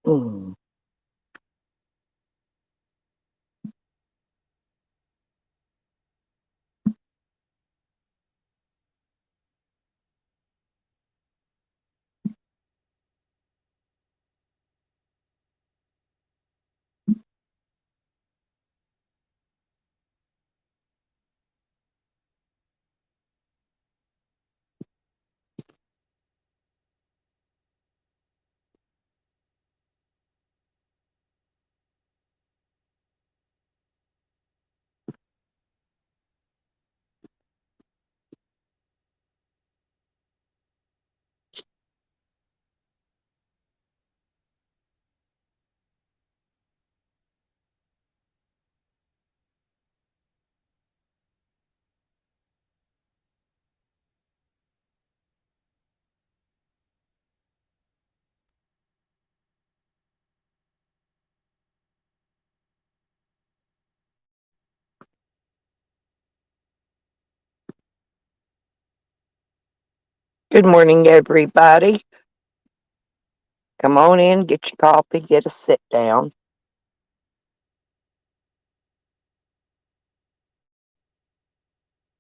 Mm. Good morning, everybody. Come on in, get your coffee, get a sit down.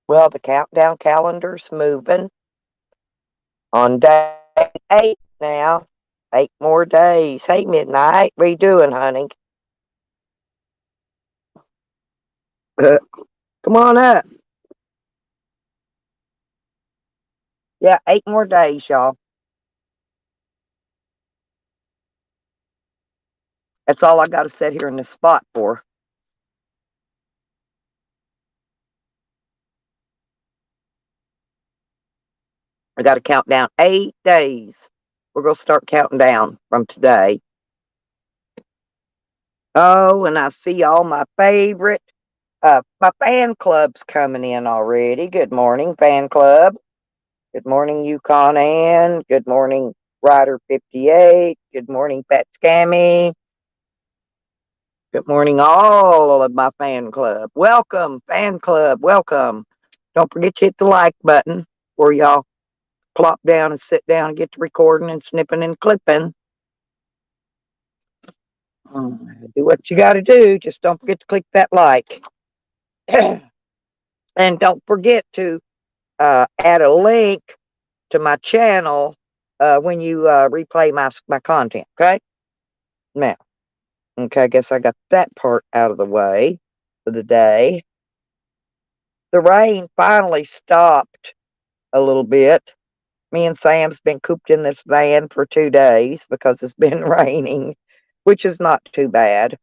Well, the countdown calendar's moving on day 8 now. 8 more days. Hey, Midnight, what you doing, honey? Come on up. Yeah, 8 more days, y'all. That's all I got to sit here in this spot for. I got to count down 8 days. We're going to start counting down from today. Oh, and I see all my favorite. My fan club's coming in already. Good morning, fan club. Good morning, Yukon Ann. Good morning, Rider 58. Good morning, Pat Scammy. Good morning, all of my fan club. Welcome, fan club. Welcome. Don't forget to hit the like button where y'all plop down and sit down and get to recording and snipping and clipping. Do what you got to do. Just don't forget to click that like. And don't forget to add a link to my channel when you replay my content. Okay. Now, okay, I guess I got that part out of the way for the day. The rain finally stopped a little bit. Me and Sam's been cooped in this van for 2 days because it's been raining, which is not too bad.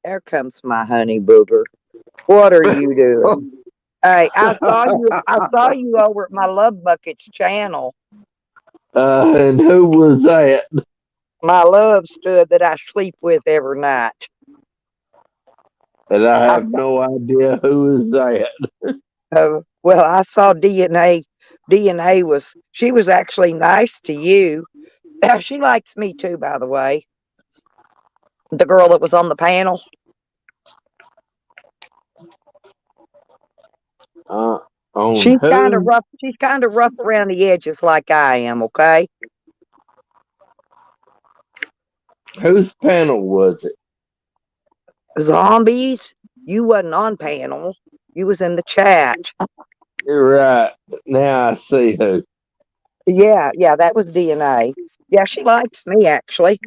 There comes my honey booger. What are you doing? Hey, I saw you. I saw you over at my Love Buckets channel. And who was that? My love stud that I sleep with every night. And I I, have no idea who is that. well, I saw DNA. DNA she was actually nice to you. She likes me too, by the way. The girl that was on the panel. On She's kind of who? rough. She's kind of rough around the edges, like I am. Okay. Whose panel was it? Zombies. You wasn't on panel. You was in the chat. You're right. Now I see who. Yeah, yeah, that was DNA. Yeah, she likes me actually.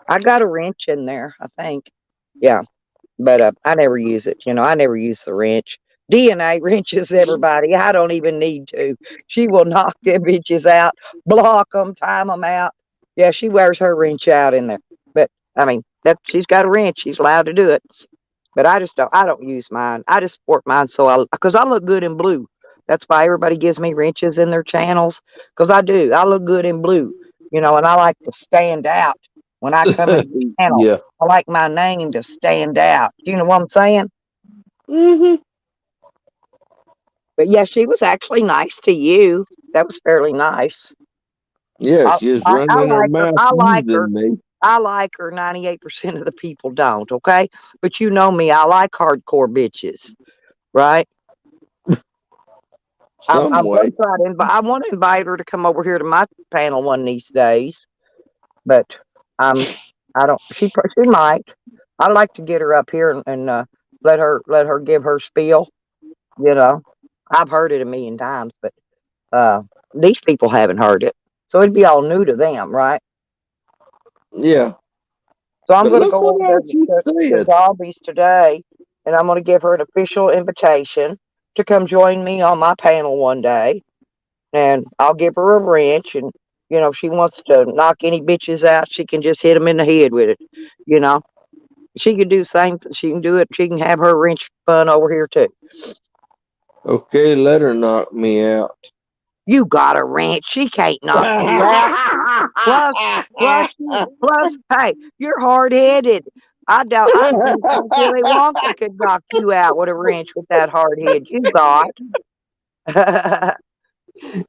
I got a wrench in there, I think. Yeah, but I never use it. I never use the wrench. DNA wrenches everybody. I don't even need to. She will knock them bitches out, block them, time them out. Yeah, she wears her wrench out in there. But I mean, that she's got a wrench. She's allowed to do it. But I just don't. I don't use mine. I just sport mine because I look good in blue. That's why everybody gives me wrenches in their channels because I do. I look good in blue, and I like to stand out when I come in the channel. Yeah. I like my name to stand out. You know what I'm saying? Hmm. But yeah, she was actually nice to you. That was fairly nice. Yeah, I, she's I running her like her. mouth I like her. using me. I like her. 98% of the people don't. Okay, but you know me. I like hardcore bitches, right? some I'm gonna way. try to invite. I want to invite her to come over here to my panel one of these days, but I'm. I don't. She might. I'd like to get her up here and let her give her spiel. You know, I've heard it a million times, but uh, these people haven't heard it, so it'd be all new to them, right? Yeah. So I'm But going to look go over what there else you to said. Darby's today, and I'm going to give her an official invitation to come join me on my panel one day. And I'll give her a wrench, and if she wants to knock any bitches out, she can just hit them in the head with it. You know, she can do the same. She can do it. She can have her wrench fun over here too. Okay, let her knock me out. You got a wrench. She can't knock you out. Plus, hey, you're hard headed. I think Willy Wonka could knock you out with a wrench with that hard head you got.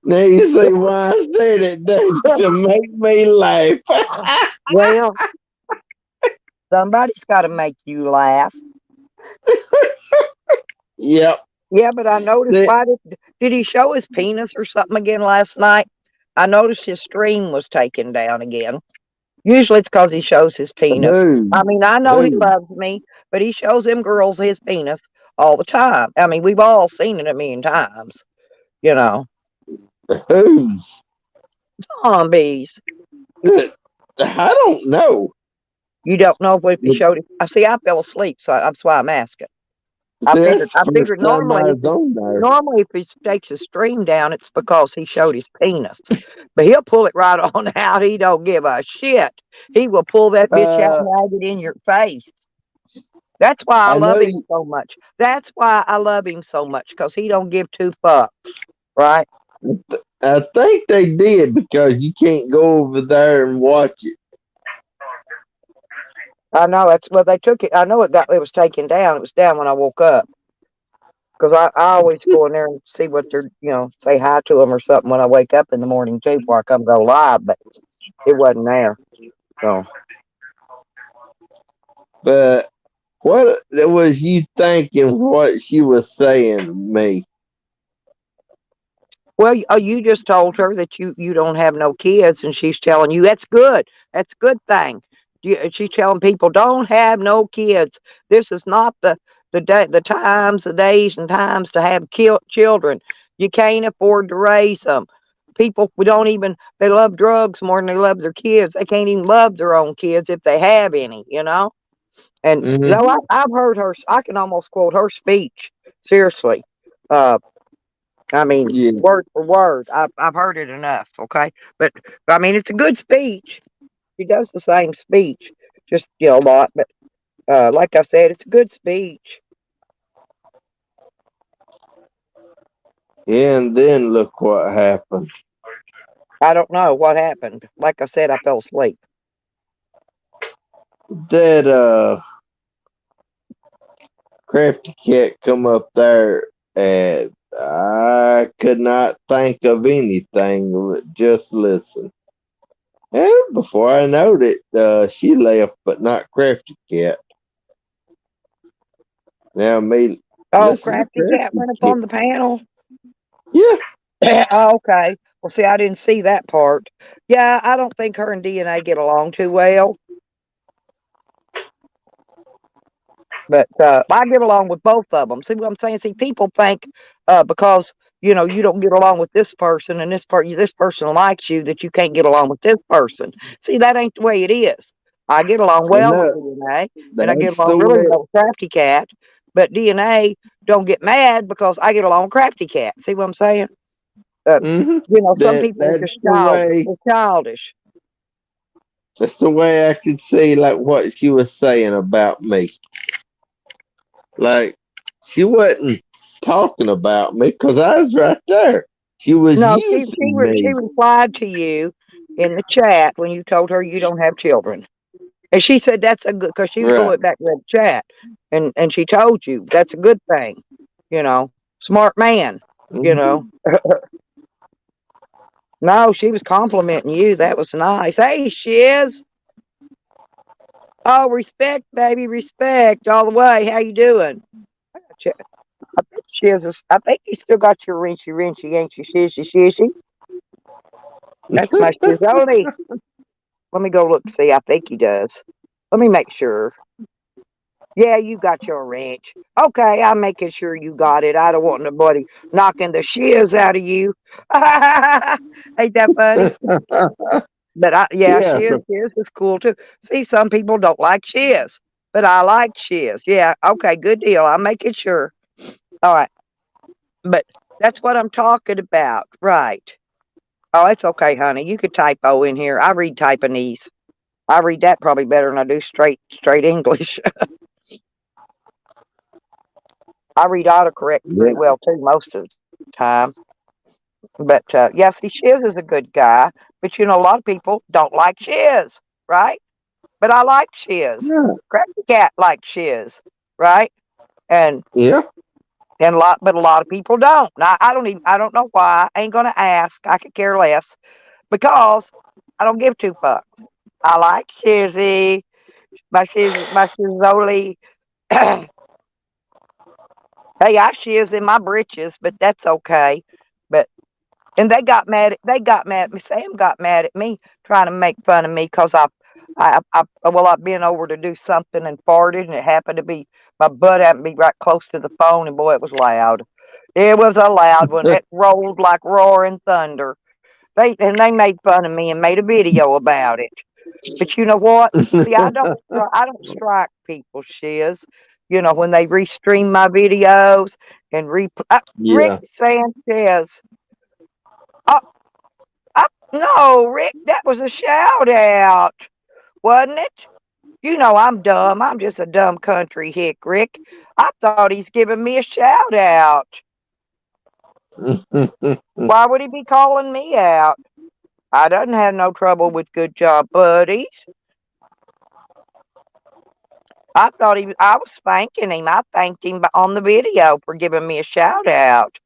Now you see why I said it, don't you? To make me laugh. Well, somebody's got to make you laugh. Yep. Yeah, but I noticed. The- Why did he show his penis or something again last night? I noticed his stream was taken down again. Usually it's because he shows his penis. Who? I mean, I know he Who? loves me, but he shows them girls his penis all the time. I mean, we've all seen it a million times. You know, Who's? zombies. I don't know. You don't know if he But showed it. I see. I fell asleep, so that's why I'm asking. I see, figured. that's I the first figured time I normally, was on there. if he takes his stream down, it's because he showed his penis. But he'll pull it right on out. He don't give a shit. He will pull that bitch out Uh, and rag it in your face. That's why I I love know him so much. That's why I love him so much, because he don't give two fucks, right? I think they did because you can't go over there and watch it. I know that's well they took it. I know it was taken down. It was down when I woke up. Because I always go in there and see what they're, say hi to them or something when I wake up in the morning too before I come go live, but it wasn't there. So, But what was you thinking what she was saying to me? well, you just told her that you don't have no kids, and she's telling you that's good. That's a good thing. She's telling people don't have no kids. This is not the times, the days and times to have children. You can't afford to raise them. People we don't even they love drugs more than they love their kids. They can't even love their own kids if they have any. And Mm-hmm. I've heard her. I can almost quote her speech. Seriously, uh, I mean, Yeah. word for word. I've heard it enough. Okay, but I mean, it's a good speech. She does the same speech, just a lot. But like I said, it's a good speech. Yeah, and then look what happened. I don't know what happened. Like I said, I fell asleep. That crafty cat come up there and I could not think of anything but just listen. And before I knowed it, she left, but not Crafty Cat. Now me Oh, listen to Crafty Cat Crafty went up Cat. on the panel. Yeah, Oh, okay. Well, see, I didn't see that part. Yeah, I don't think her and DNA get along too well. But I get along with both of them. See what I'm saying? See, people think because you don't get along with this person and this person likes you that you can't get along with this person. See, that ain't the way it is. I get along I well with know DNA, and I get that's along the really way. well with Crafty Cat. But DNA don't get mad because I get along with Crafty Cat. See what I'm saying? Uh, Hmm. some people are That's just the childish. way. They're childish. That's the way I could see like what she was saying about me. Like she wasn't talking about me because I was right there. She was No, using she me. replied to you in the chat when you told her you don't have children. And she said that's a good because she was Right. going back to the chat, and she told you that's a good thing, smart man, you Hmm. know. No, she was complimenting you. That was nice. Hey, Shiz. Oh, respect, baby, respect all the way. How you doing? I bet Shiz is, I think you still got your wrenchy, ain't you? Shizzy. That's my Shizoli. Let me go look, see. I think he does. Let me make sure. Yeah, you got your wrench. Okay, I'm making sure you got it. I don't want nobody knocking the shiz out of you. Ain't that funny? But yeah, Yeah, shiz is cool too. See, some people don't like shiz, but I like shiz. Yeah, okay, good deal. I'm making sure. All right, but that's what I'm talking about, right? Oh, it's okay, honey. You could typo in here. I read Taiwanese. I read that probably better than I do straight English. I read autocorrect pretty yeah, well too most of the time. But yeah, see, Shiz is a good guy. But you know, a lot of people don't like Shiz, right? But I like Shiz. yeah, Cracky Cat likes Shiz, right? And yeah. but a lot of people don't. Now I don't know why. I ain't gonna ask. I could care less because I don't give two fucks. I like Shizzy, my Shizoli. Hey, I shiz in my britches, but that's okay. But and they got mad at me. Sam got mad at me trying to make fun of me because I've been over to do something and farted, and it happened to be my butt happened to be right close to the phone, and boy, it was loud. It was a loud one. It rolled like roaring thunder. They made fun of me and made a video about it. But you know what? See, I don't strike people, shiz. You know, when they restream my videos and Rick Yeah. Sanchez. Uh, no, Rick, that was a shout out, wasn't it? You know I'm dumb. I'm just a dumb country hick, Rick. I thought he's giving me a shout out. Why would he be calling me out? I doesn't have no trouble with good job buddies. I was thanking him. I thanked him on the video for giving me a shout out.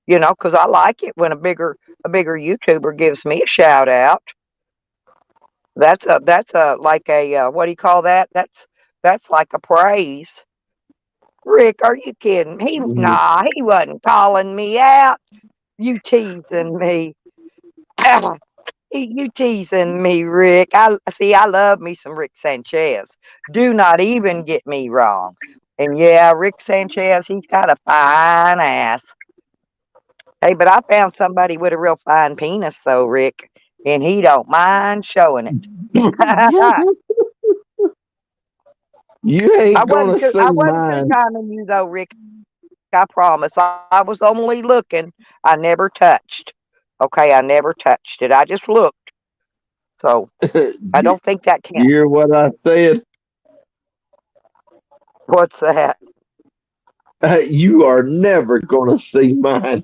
You know, because I like it when a bigger YouTuber gives me a shout out. That's a like a what do you call that? That's like a praise. Rick, are you kidding? He wasn't calling me out. You teasing me. You teasing me, Rick. I see. I love me some Rick Sanchez. Do not even get me wrong. And yeah, Rick Sanchez, he's got a fine ass. Hey, but I found somebody with a real fine penis, though, Rick, and he don't mind showing it. You ain't gonna see I wasn't two mine. timing you though, Rick. I promise. I was only looking. I never touched. Okay, I never touched it. I just looked. So I You don't think that counts. hear what I said? What's that? You are never gonna see mine.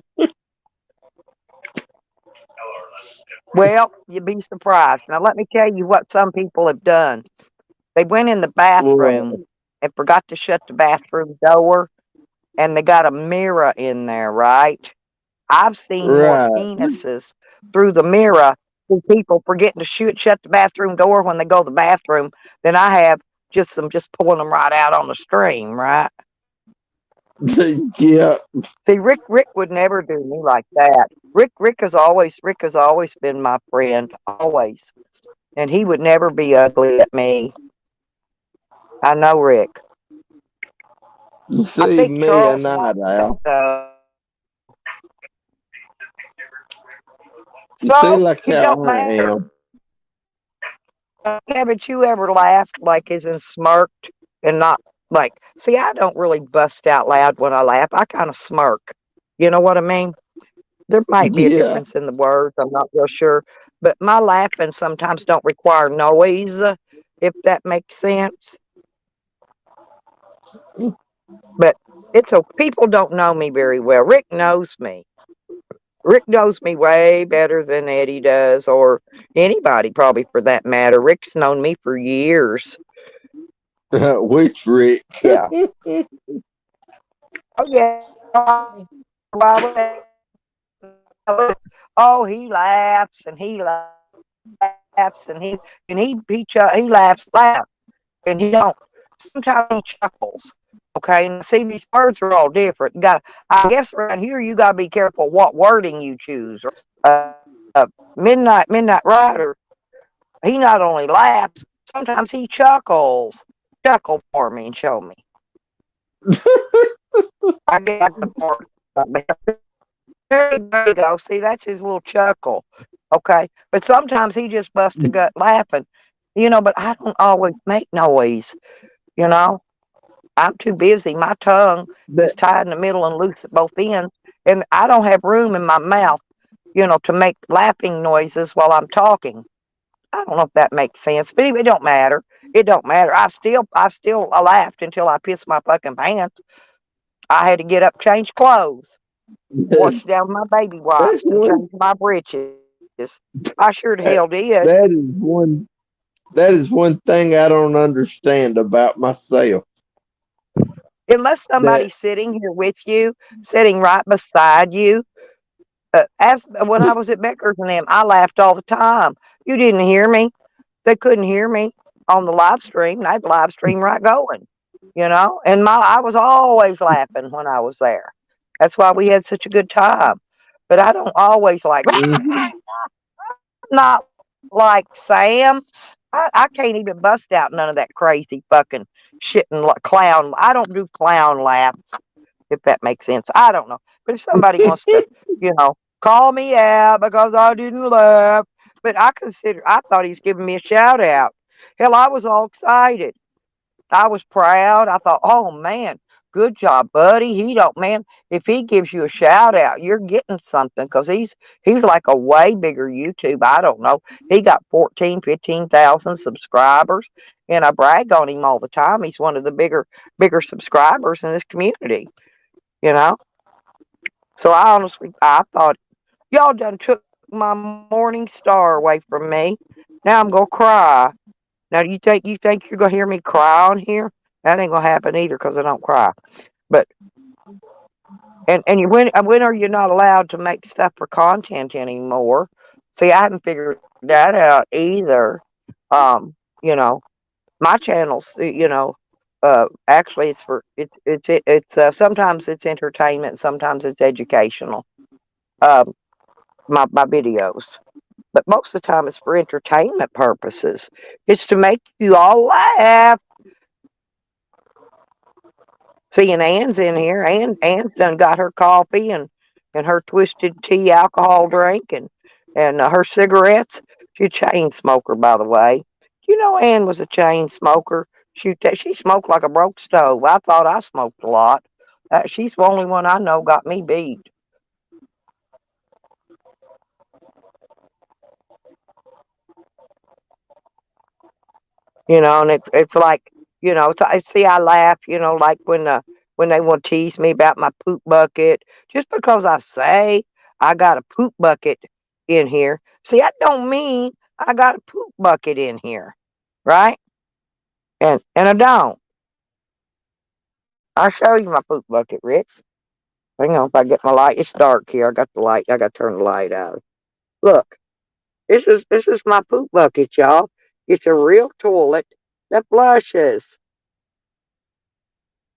Well, you'd be surprised. Now let me tell you what some people have done. They went in the Well, bathroom and forgot to shut the bathroom door, and they got a mirror in there, right? I've seen more right. penises through the mirror through people forgetting to shut the bathroom door when they go to the bathroom than I have just pulling them right out on the stream, right? Yeah. See, Rick would never do me like that. Rick has always been my friend, always, and he would never be ugly at me. I know Rick. You I see think me Charles and I now. though. You see So like it how don't I matter. am. Haven't you ever laughed like as in smirked and not like? See, I don't really bust out loud when I laugh. I kind of smirk. You know what I mean? There might be a Yeah. difference in the words. I'm not real sure, but my laughing sometimes don't require noise. If that makes sense. But it's so people don't know me very well. Rick knows me. Rick knows me way better than Eddie does, or anybody probably for that matter. Rick's known me for years. Which Rick? Yeah. Oh yeah. Why oh, he laughs and he laughs and he laughs loud and he don't. Sometimes he chuckles. Okay, and see, these words are all different. I guess around here you gotta be careful what wording you choose. Midnight Rider, he not only laughs, sometimes he chuckles. Chuckle for me and show me. I got the part. There you go. See, that's his little chuckle. Okay, but sometimes he just busts a gut laughing. But I don't always make noise. You know, I'm too busy. My tongue is That tied in the middle and loose at both ends, and I don't have room in my mouth, to make laughing noises while I'm talking. I don't know if that makes sense, but anyway, it don't matter. It don't matter. I laughed until I pissed my fucking pants. I had to get up, change clothes, wash down my baby that's wipes, and one change my breeches. I sure the hell that, did. that is one thing I don't understand about myself. Unless That somebody's sitting here with you, sitting right beside you. As when I was at Becker's and them, I laughed all the time. You didn't hear me. They couldn't hear me on the live stream. They had the live stream right going, And I was always laughing when I was there. That's why we had such a good time. But I don't always like mhm. not like Sam. I can't even bust out none of that crazy fucking shit and clown. I don't do clown laughs, if that makes sense. I don't know. But if somebody wants to, call me out because I didn't laugh, but I thought he was giving me a shout out. Hell, I was all excited. I was proud. I thought, oh man, good job, buddy. He don't man. If he gives you a shout out, you're getting something because he's like a way bigger YouTube. I don't know. He got 14, 15,000 subscribers, and I brag on him all the time. He's one of the bigger subscribers in this community. You know. So I thought y'all done took my morning star away from me. Now I'm gonna cry. Now, do you think you're gonna hear me cry on here? That ain't gonna happen either because I don't cry. But when are you not allowed to make stuff for content anymore? See, I haven't figured that out either. Um, you know, my channels, actually it's sometimes it's entertainment, sometimes it's educational. Um, my videos. But most of the time it's for entertainment purposes. It's to make you all laugh. See, and Ann's in here. Ann's done got her coffee and her twisted tea alcohol drink and her cigarettes. She's a chain smoker, by the way. Ann was a chain smoker. She smoked like a broke stove. I thought I smoked a lot. She's the only one I know got me beat. And it's like, see, I laugh, like when they want to tease me about my poop bucket, just because I say I got a poop bucket in here. See, that don't mean I got a poop bucket in here, right? And I don't. I'll show you my poop bucket, Rick. Hang on, if I get my light, it's dark here. I got the light. I got to turn the light out. Look, this is my poop bucket, y'all. It's a real toilet that flushes.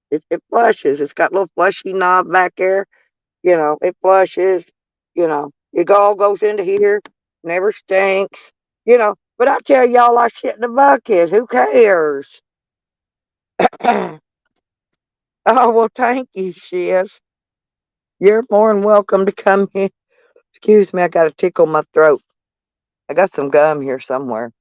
It flushes. It's got a little flushy knob back there. It flushes. It all goes into here. Never stinks. But I tell y'all I shit in the bucket. Who cares? Oh, well, thank you, Shiz. You're more than welcome to come in. Excuse me, I got to tickle my throat. I got some gum here somewhere.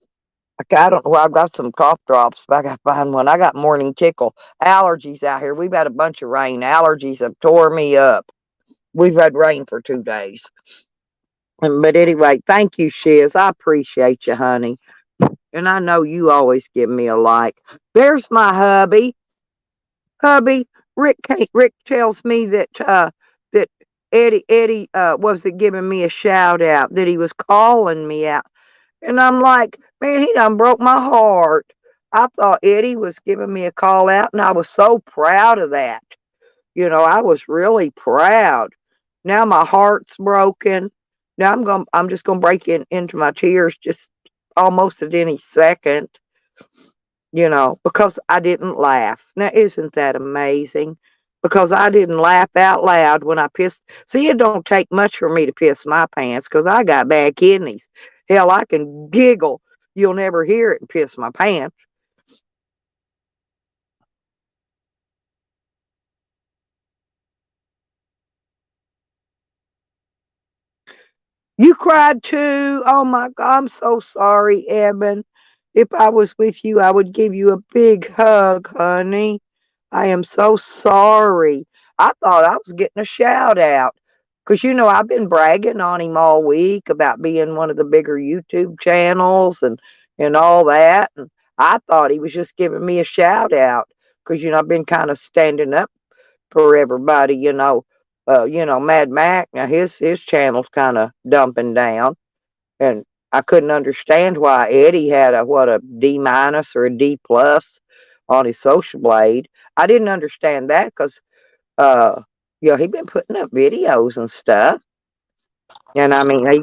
I don't know where I've got some cough drops, but I got to find one. I got morning tickle. Allergies out here. We've had a bunch of rain. Allergies have tore me up. We've had rain for 2 days. But anyway, thank you, Shiz. I appreciate you, honey. And I know you always give me a like. There's my hubby. Hubby, Rick tells me that Eddie wasn't giving me a shout out, that he was calling me out. And I'm like, man, he done broke my heart. I thought Eddie was giving me a call out, and I was so proud of that. I was really proud. Now my heart's broken. Now I'm just gonna break into my tears just almost at any second. because I didn't laugh. Now, isn't that amazing? Because I didn't laugh out loud when I pissed. See, it don't take much for me to piss my pants because I got bad kidneys. Hell, I can giggle. You'll never hear it and piss my pants. You cried too. Oh my God, I'm so sorry, Evan. If I was with you, I would give you a big hug, honey. I am so sorry. I thought I was getting a shout out. Because, I've been bragging on him all week about being one of the bigger YouTube channels and all that. And I thought he was just giving me a shout out. Because, I've been kind of standing up for everybody, Mad Mac, now his channel's kind of dumping down, and I couldn't understand why Eddie had a D minus or a D plus on his Social Blade. I didn't understand that because uh he'd been putting up videos and stuff, and I mean I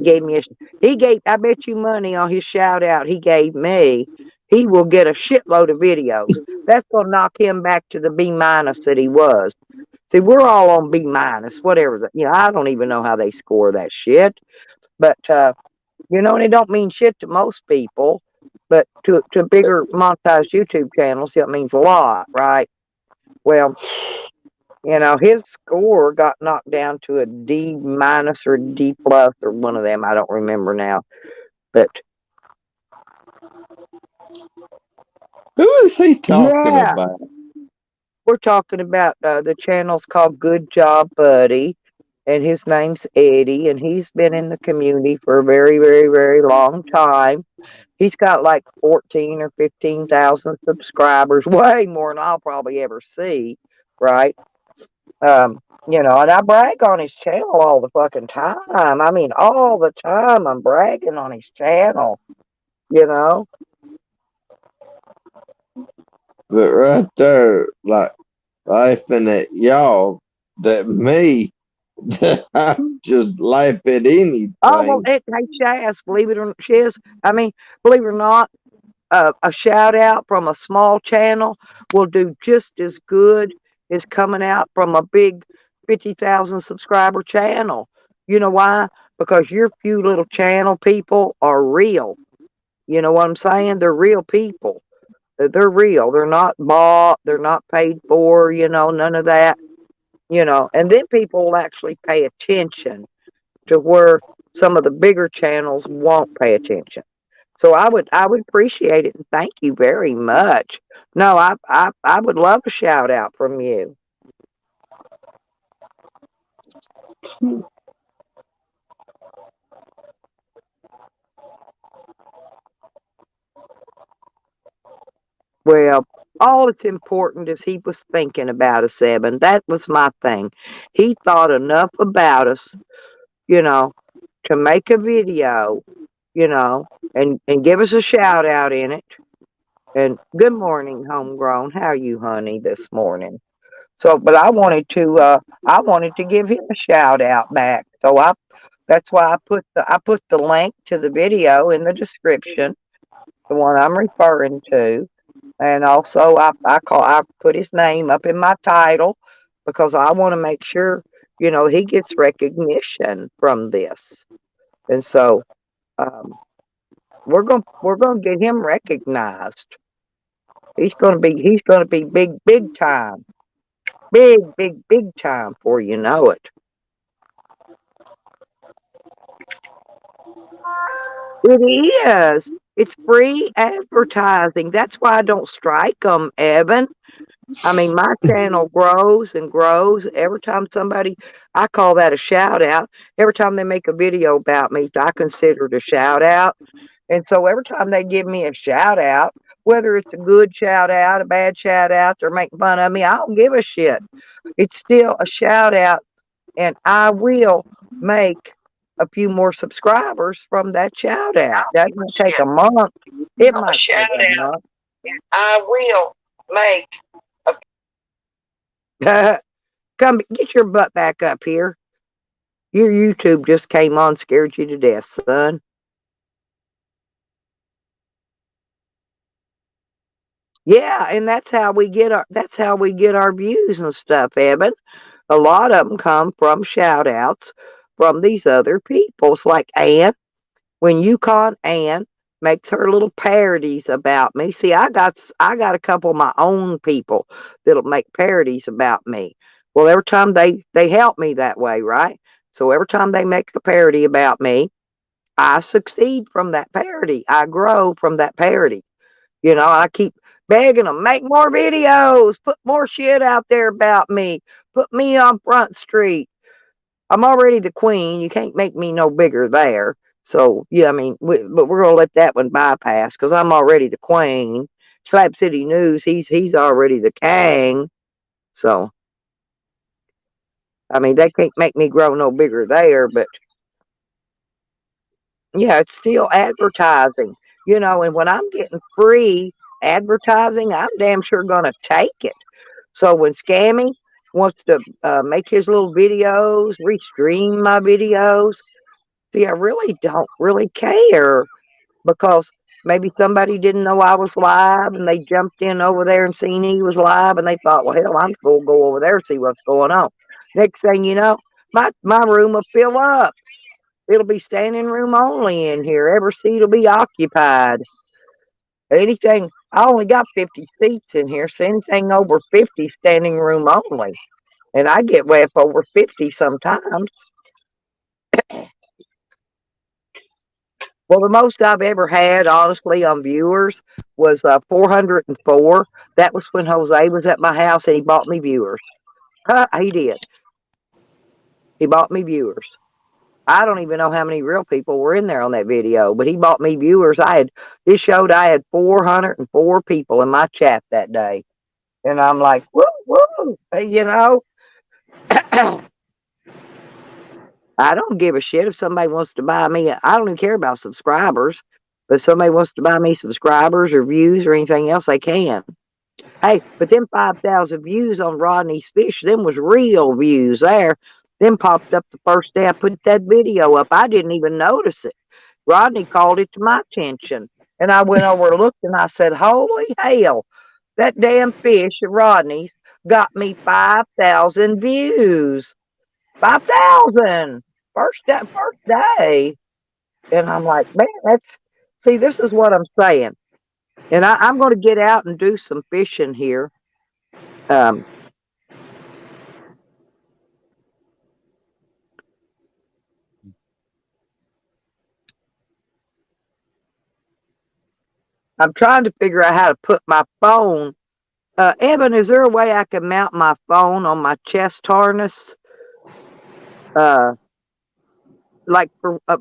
bet you money on his shout out he gave me. He will get a shitload of videos. That's gonna knock him back to the B minus that he was. See, we're all on B minus, whatever. I don't even know how they score that shit. But and it don't mean shit to most people. But to bigger monetized YouTube channels, it means a lot, right? Well, his score got knocked down to a D minus or D plus or one of them. I don't remember now. But Who is he talking yeah, about? we're talking about the channel's called Good Job Buddy, and his name's Eddie, and he's been in the community for a very, very, very long time. He's got like 14 or 15,000 subscribers, way more than I'll probably ever see, right? And I brag on his channel all the fucking time. I mean, all the time I'm bragging on his channel, you know? But right there, like laughing at y'all, that me, that I'm just laugh at Oh, well, anything. hey, Shaz, believe it or not, Shiz, I mean, believe it or not, a shout out from a small channel will do just as good as coming out from a big 50,000 subscriber channel. You know why? Because your few little channel people are real. You know what I'm saying? They're real people. They're real. They're not bought. They're not paid for, none of that, and then people will actually pay attention to where some of the bigger channels won't pay attention. So I would appreciate it and thank you very much. No, I would love a shout out from you. Well, all that's important is he was thinking about us, Evan. That was my thing. He thought enough about us, you know, to make a video, you know, and give us a shout out in it. And good morning, homegrown. How are you, honey, this morning? So, but I wanted to give him a shout out back. So that's why I put the link to the video in the description, the one I'm referring to, and also I put his name up in my title because I want to make sure he gets recognition from this, and so um, we're gonna get him recognized. He's gonna be big time, big time before you know it. It is. It's free advertising. That's why I don't strike them, Evan. I mean, my channel grows and grows every time I call that a shout out. Every time they make a video about me, I consider it a shout out. And so every time they give me a shout out, whether it's a good shout out, a bad shout out, or making fun of me, I don't give a shit. It's still a shout out, and I will make a few more subscribers from that shout out. That might take a month. It might take a month. I will make a come get your butt back up here. Your YouTube just came on, scared you to death, son. Yeah, and that's how we get our views and stuff, Evan. A lot of them come from shout outs from these other peoples, like Ann. When Yukon Ann makes her little parodies about me. See, I got a couple of my own people that'll make parodies about me. Well, every time they help me that way, right? So every time they make a parody about me, I succeed from that parody. I grow from that parody. I keep begging them, make more videos, put more shit out there about me, put me on Front Street. I'm already the queen. You can't make me no bigger there. So, yeah, I mean, but we're going to let that one bypass because I'm already the queen. Slab City News, he's already the king. So, I mean, they can't make me grow no bigger there, but yeah, it's still advertising, and when I'm getting free advertising, I'm damn sure going to take it. So when Scammy wants to make his little videos, restream my videos, see, I really don't really care because maybe somebody didn't know I was live and they jumped in over there and seen he was live and they thought, well, hell, I'm going to go over there and see what's going on. Next thing you know, my room will fill up. It'll be standing room only in here. Every seat will be occupied. Anything, I only got 50 seats in here, so anything over 50 standing room only. And I get way up over 50 sometimes. Well, the most I've ever had, honestly, on viewers was 404. That was when Jose was at my house and he bought me viewers. He did. He bought me viewers. I don't even know how many real people were in there on that video, but he bought me viewers. This showed I had 404 people in my chat that day. And I'm like, woo, woo, I don't give a shit if somebody wants to buy me. I don't even care about subscribers, but if somebody wants to buy me subscribers or views or anything else, they can. Hey, but them 5,000 views on Rodney's Fish, them was real views there. Them popped up the first day I put that video up. I didn't even notice it. Rodney called it to my attention. And I went over and looked and I said, holy hell, that damn fish at Rodney's got me 5,000 views. 5,000 first day. And I'm like, man, see, this is what I'm saying. And I'm going to get out and do some fishing here. Um, I'm trying to figure out how to put my phone. Evan, is there a way I can mount my phone on my chest harness? Uh,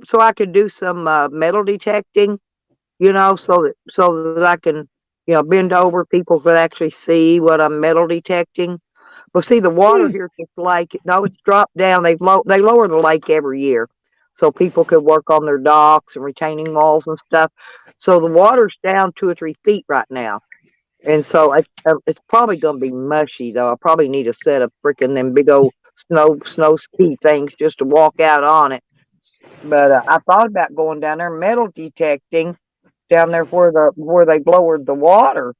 so I can do some metal detecting, so that I can, bend over. People could actually see what I'm metal detecting. Well, see, the water here at this lake, no, it's dropped down. They lower the lake every year so people could work on their docks and retaining walls and stuff. So the water's down 2 or 3 feet right now. And so it's probably going to be mushy, though. I probably need a set of freaking them big old snow ski things just to walk out on it. But I thought about going down there metal detecting down there where they lowered the water.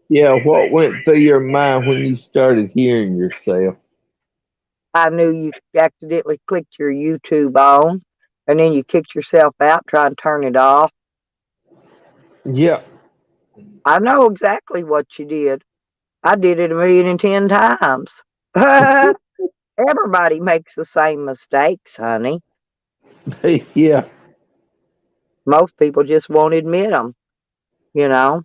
Yeah, what went through your mind when you started hearing yourself? I knew you accidentally clicked your YouTube on, and then you kicked yourself out, trying to turn it off. Yeah. I know exactly what you did. I did it 1,010,000 times. Everybody makes the same mistakes, honey. Yeah. Most people just won't admit them, you know.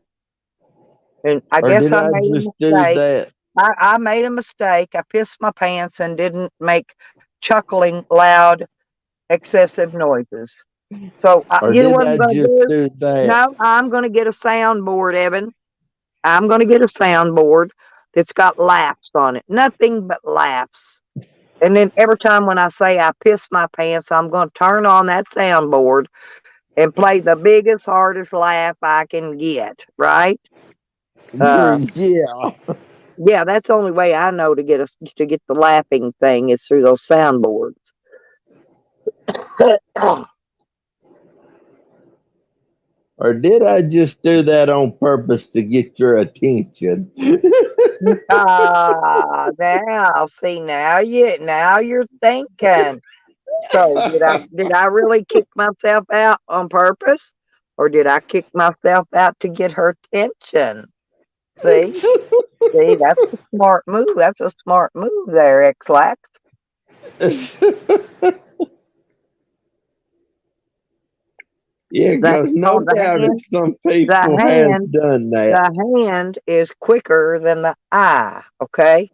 And I Or guess did I I made a just do mistake. that? I made a mistake. I pissed my pants and didn't make chuckling, loud, excessive noises. So Or you know did what I'm I going to just do? do that? No, I'm going to get a soundboard, Evan. I'm going to get a soundboard that's got laughs on it. Nothing but laughs. And then every time when I say I piss my pants, I'm going to turn on that soundboard and play the biggest, hardest laugh I can get, right? Yeah. Yeah, that's the only way I know to get the laughing thing is through those soundboards. Or did I just do that on purpose to get your attention? Ah, now, see, now you're thinking. So did I really kick myself out on purpose? Or did I kick myself out to get her attention? See? See, that's a smart move. That's a smart move there, X-Lax. Yeah, The, because no on doubt if some people the has hand, done that. the hand is quicker than the eye, okay?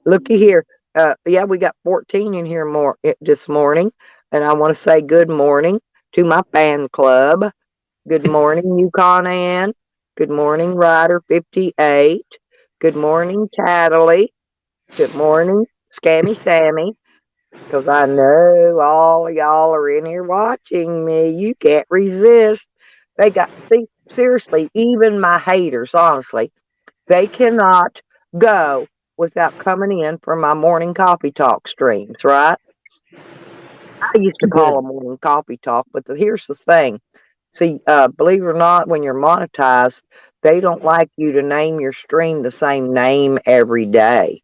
Looky here. Yeah, we got 14 in here this morning, and I want to say good morning to my fan club. Good morning, Yukon Ann. Good morning, Rider 58. Good morning, Tattly. Good morning, Scammy Sammy. Because I know all of y'all are in here watching me. You can't resist. See, seriously, even my haters, honestly, they cannot go without coming in for my morning coffee talk streams, right? I used to call them morning coffee talk, but here's the thing. See, believe it or not, when you're monetized, they don't like you to name your stream the same name every day.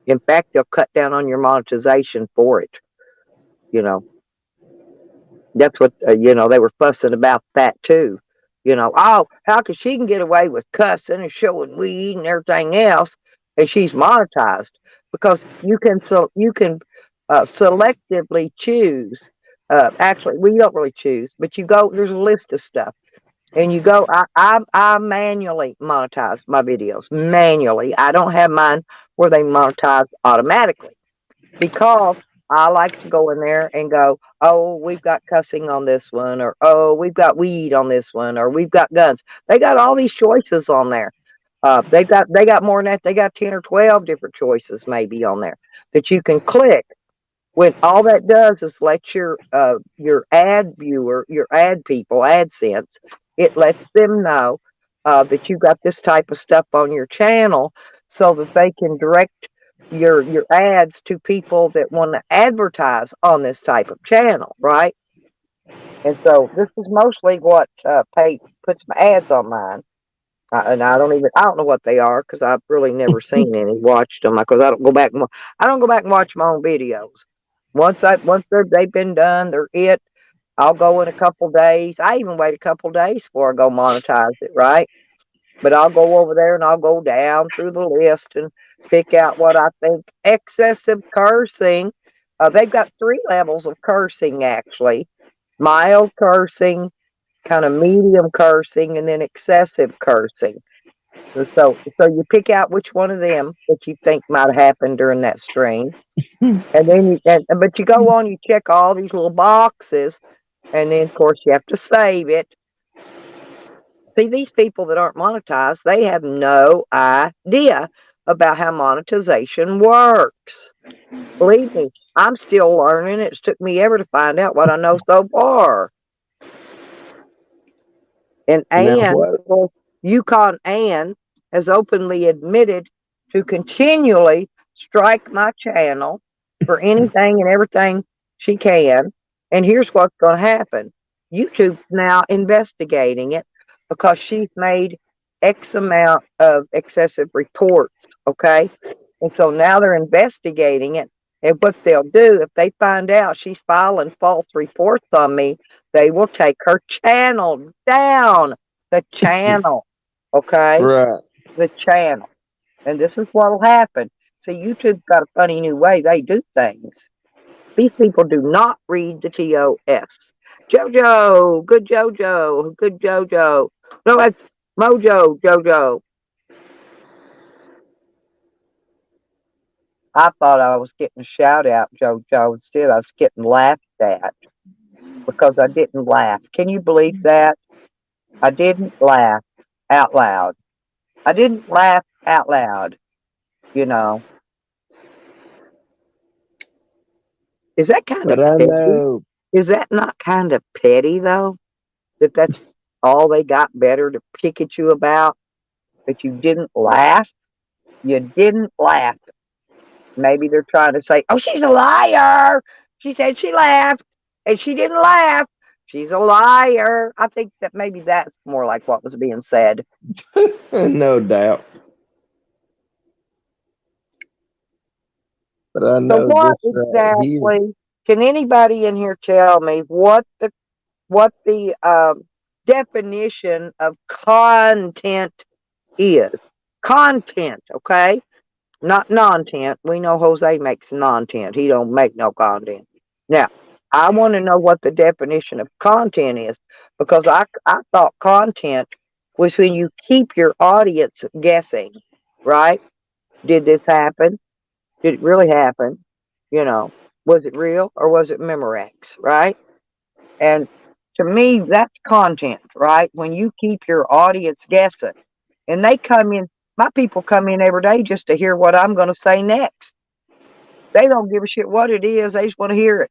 In fact, they'll cut down on your monetization for it. You know, that's what, they were fussing about that too. Oh, how could she can get away with cussing and showing weed and everything else, and she's monetized? Because you can selectively choose. Actually, we don't really choose, but you go. There's a list of stuff, and you go. I manually monetize my videos manually. I don't have mine where they monetize automatically because I like to go in there and go, oh, we've got cussing on this one, or oh, we've got weed on this one, or we've got guns. They got all these choices on there. They got more than that. They got 10 or 12 different choices maybe on there that you can click. When all that does is let your ad viewer, your ad people, AdSense, it lets them know that you got this type of stuff on your channel, so that they can direct your ads to people that want to advertise on this type of channel, right? And so this is mostly what puts my ads on mine. And I don't know what they are because I've really never seen any, watched them because I don't go back and watch my own videos. They've been done, they're it. I'll go in a couple days. I even wait a couple days before I go monetize it, right? But I'll go over there and I'll go down through the list and pick out what I think. Excessive cursing. They've got 3 levels of cursing actually: mild cursing, kind of medium cursing, and then excessive cursing. So you pick out which one of them that you think might have happened during that stream, and then but you go on, you check all these little boxes, and then of course you have to save it. See, these people that aren't monetized, they have no idea about how monetization works. Believe me, I'm still learning. It's took me ever to find out what I know so far. And Now Ann, what? of course, Yukon Ann has openly admitted to continually strike my channel for anything and everything she can. And here's what's going to happen. YouTube's now investigating it because she's made X amount of excessive reports, okay? And so now they're investigating it. And what they'll do, if they find out she's filing false reports on me, they will take her channel down. The channel, okay? Right. The channel. And this is what will happen. See, YouTube's got a funny new way they do things. These people do not read the TOS. Jojo, good Jojo, good Jojo. No, that's Mojo Jojo. I thought I was getting a shout out, Jojo. Instead, I was getting laughed at because I didn't laugh. Can you believe that? I didn't laugh out loud. I didn't laugh out loud, you know. Is that kind of But I petty? know. Is that not kind of petty, though? That's all they got better to pick at you about? That you didn't laugh? You didn't laugh. Maybe they're trying to say, "Oh, she's a liar. She said she laughed, and she didn't laugh. She's a liar." I think that maybe that's more like what was being said. No doubt. But I So, know what this right here. exactly? Can anybody in here tell me what the definition of content is? Content, okay? Not non-tent. We know Jose makes non-tent. He don't make no content. Now, I want to know what the definition of content is because I thought content was when you keep your audience guessing, right? Did this happen? Did it really happen? You know, was it real or was it Memorex, right? And to me, that's content, right? When you keep your audience guessing and they come in, my people come in every day just to hear what I'm going to say next. They don't give a shit what it is. They just want to hear it.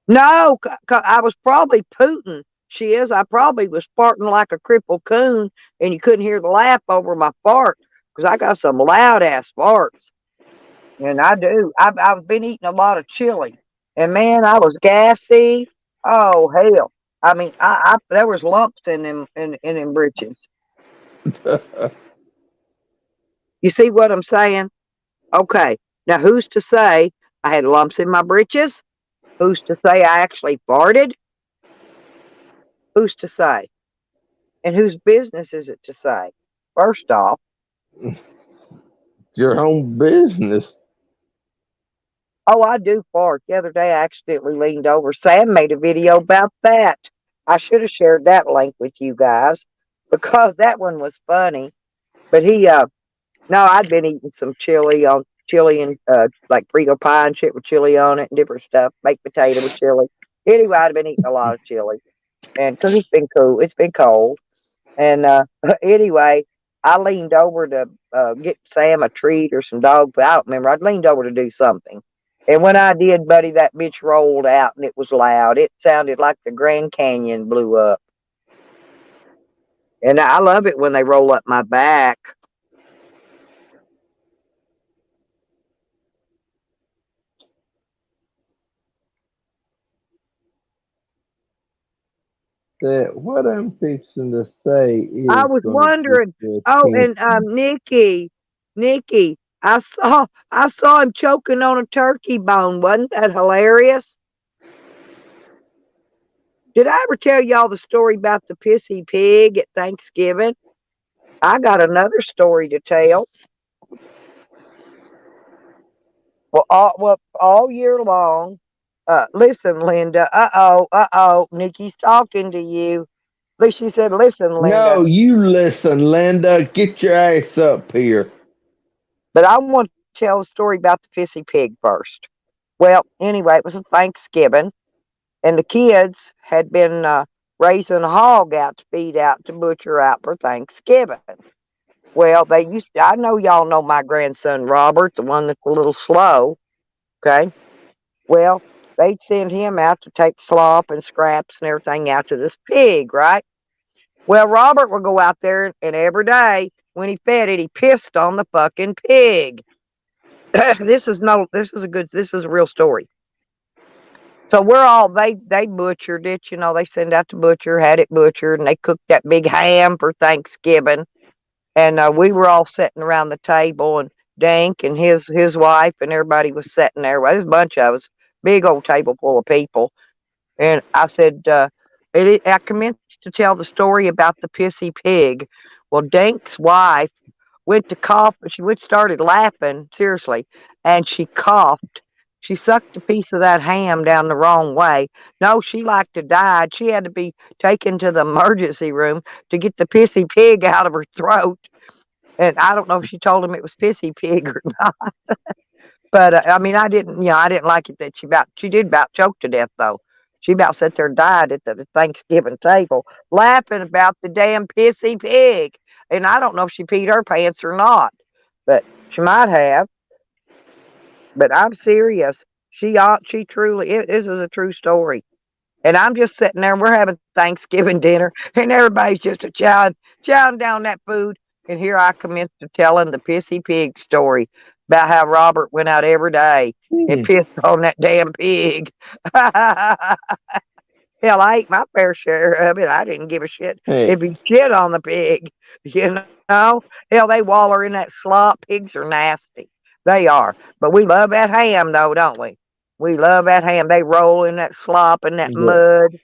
No, I was probably Putin. She is. I probably was farting like a crippled coon, and you couldn't hear the laugh over my fart because I got some loud ass farts, and I do. I've been eating a lot of chili, and man, I was gassy. Oh hell! I mean, I there was lumps in them britches. You see what I'm saying? Okay. Now, who's to say I had lumps in my britches? Who's to say I actually farted? Who's to say? And whose business is it to say? First off, Your own business. oh, I do fart. The other day I accidentally leaned over. Sam made a video about that. I should have shared that link with you guys because that one was funny. But no, I'd been eating some chili and like Frito pie and shit with chili on it and different stuff, baked potato with chili. Anyway, I'd been eating a lot of chili, and because it's been cool, it's been cold, and anyway, I leaned over to get Sam a treat or some dog food. I don't remember. I leaned over to do something, and when I did, buddy, that bitch rolled out and it was loud. It sounded like the Grand Canyon blew up, and I love it when they roll up my back. That what I'm fixing to say I is was going to get wondering. your Oh, and attention. Nikki, I saw him choking on a turkey bone. Wasn't that hilarious? Did I ever tell y'all the story about the pissy pig at Thanksgiving? I got another story to tell. Well, all year long. Listen, Linda. Nikki's talking to you. But she said, "Listen, Linda." No, you listen, Linda. Get your ass up here. But I want to tell the story about the pissy pig first. Well, anyway, it was a Thanksgiving, and the kids had been raising a hog out to feed out to butcher out for Thanksgiving. Well, they used to, I know y'all know my grandson Robert, the one that's a little slow. Okay. Well, they'd send him out to take slop and scraps and everything out to this pig, right? Well, Robert would go out there and every day when he fed it, he pissed on the fucking pig. This is a real story. So they butchered it, they send out to butcher, had it butchered, and they cooked that big ham for Thanksgiving. And we were all sitting around the table, and Dank and his wife and everybody was sitting there. Well, there's a bunch of us, big old table full of people. And I said, I commenced to tell the story about the pissy pig. Well, Dank's wife went to cough, but she went started laughing seriously, and she coughed. She sucked a piece of that ham down the wrong way. No, she like to died. She had to be taken to the emergency room to get the pissy pig out of her throat. And I don't know if she told him it was pissy pig or not. But I mean, I didn't like it that she did about choke to death though. She about sat there and died at the Thanksgiving table, laughing about the damn pissy pig. And I don't know if she peed her pants or not, but she might have. But I'm serious. She truly. This is a true story. And I'm just sitting there, we're having Thanksgiving dinner, and everybody's just a chowing down that food. And here I commence to telling the pissy pig story about how Robert went out every day and Hmm. pissed on that damn pig. Hell, I ate my fair share of it. I didn't give a shit Hey, if he shit on the pig, you know. Hell, they waller in that slop. Pigs are nasty. They are. But we love that ham, though, don't we? We love that ham. They roll in that slop and that yeah. mud.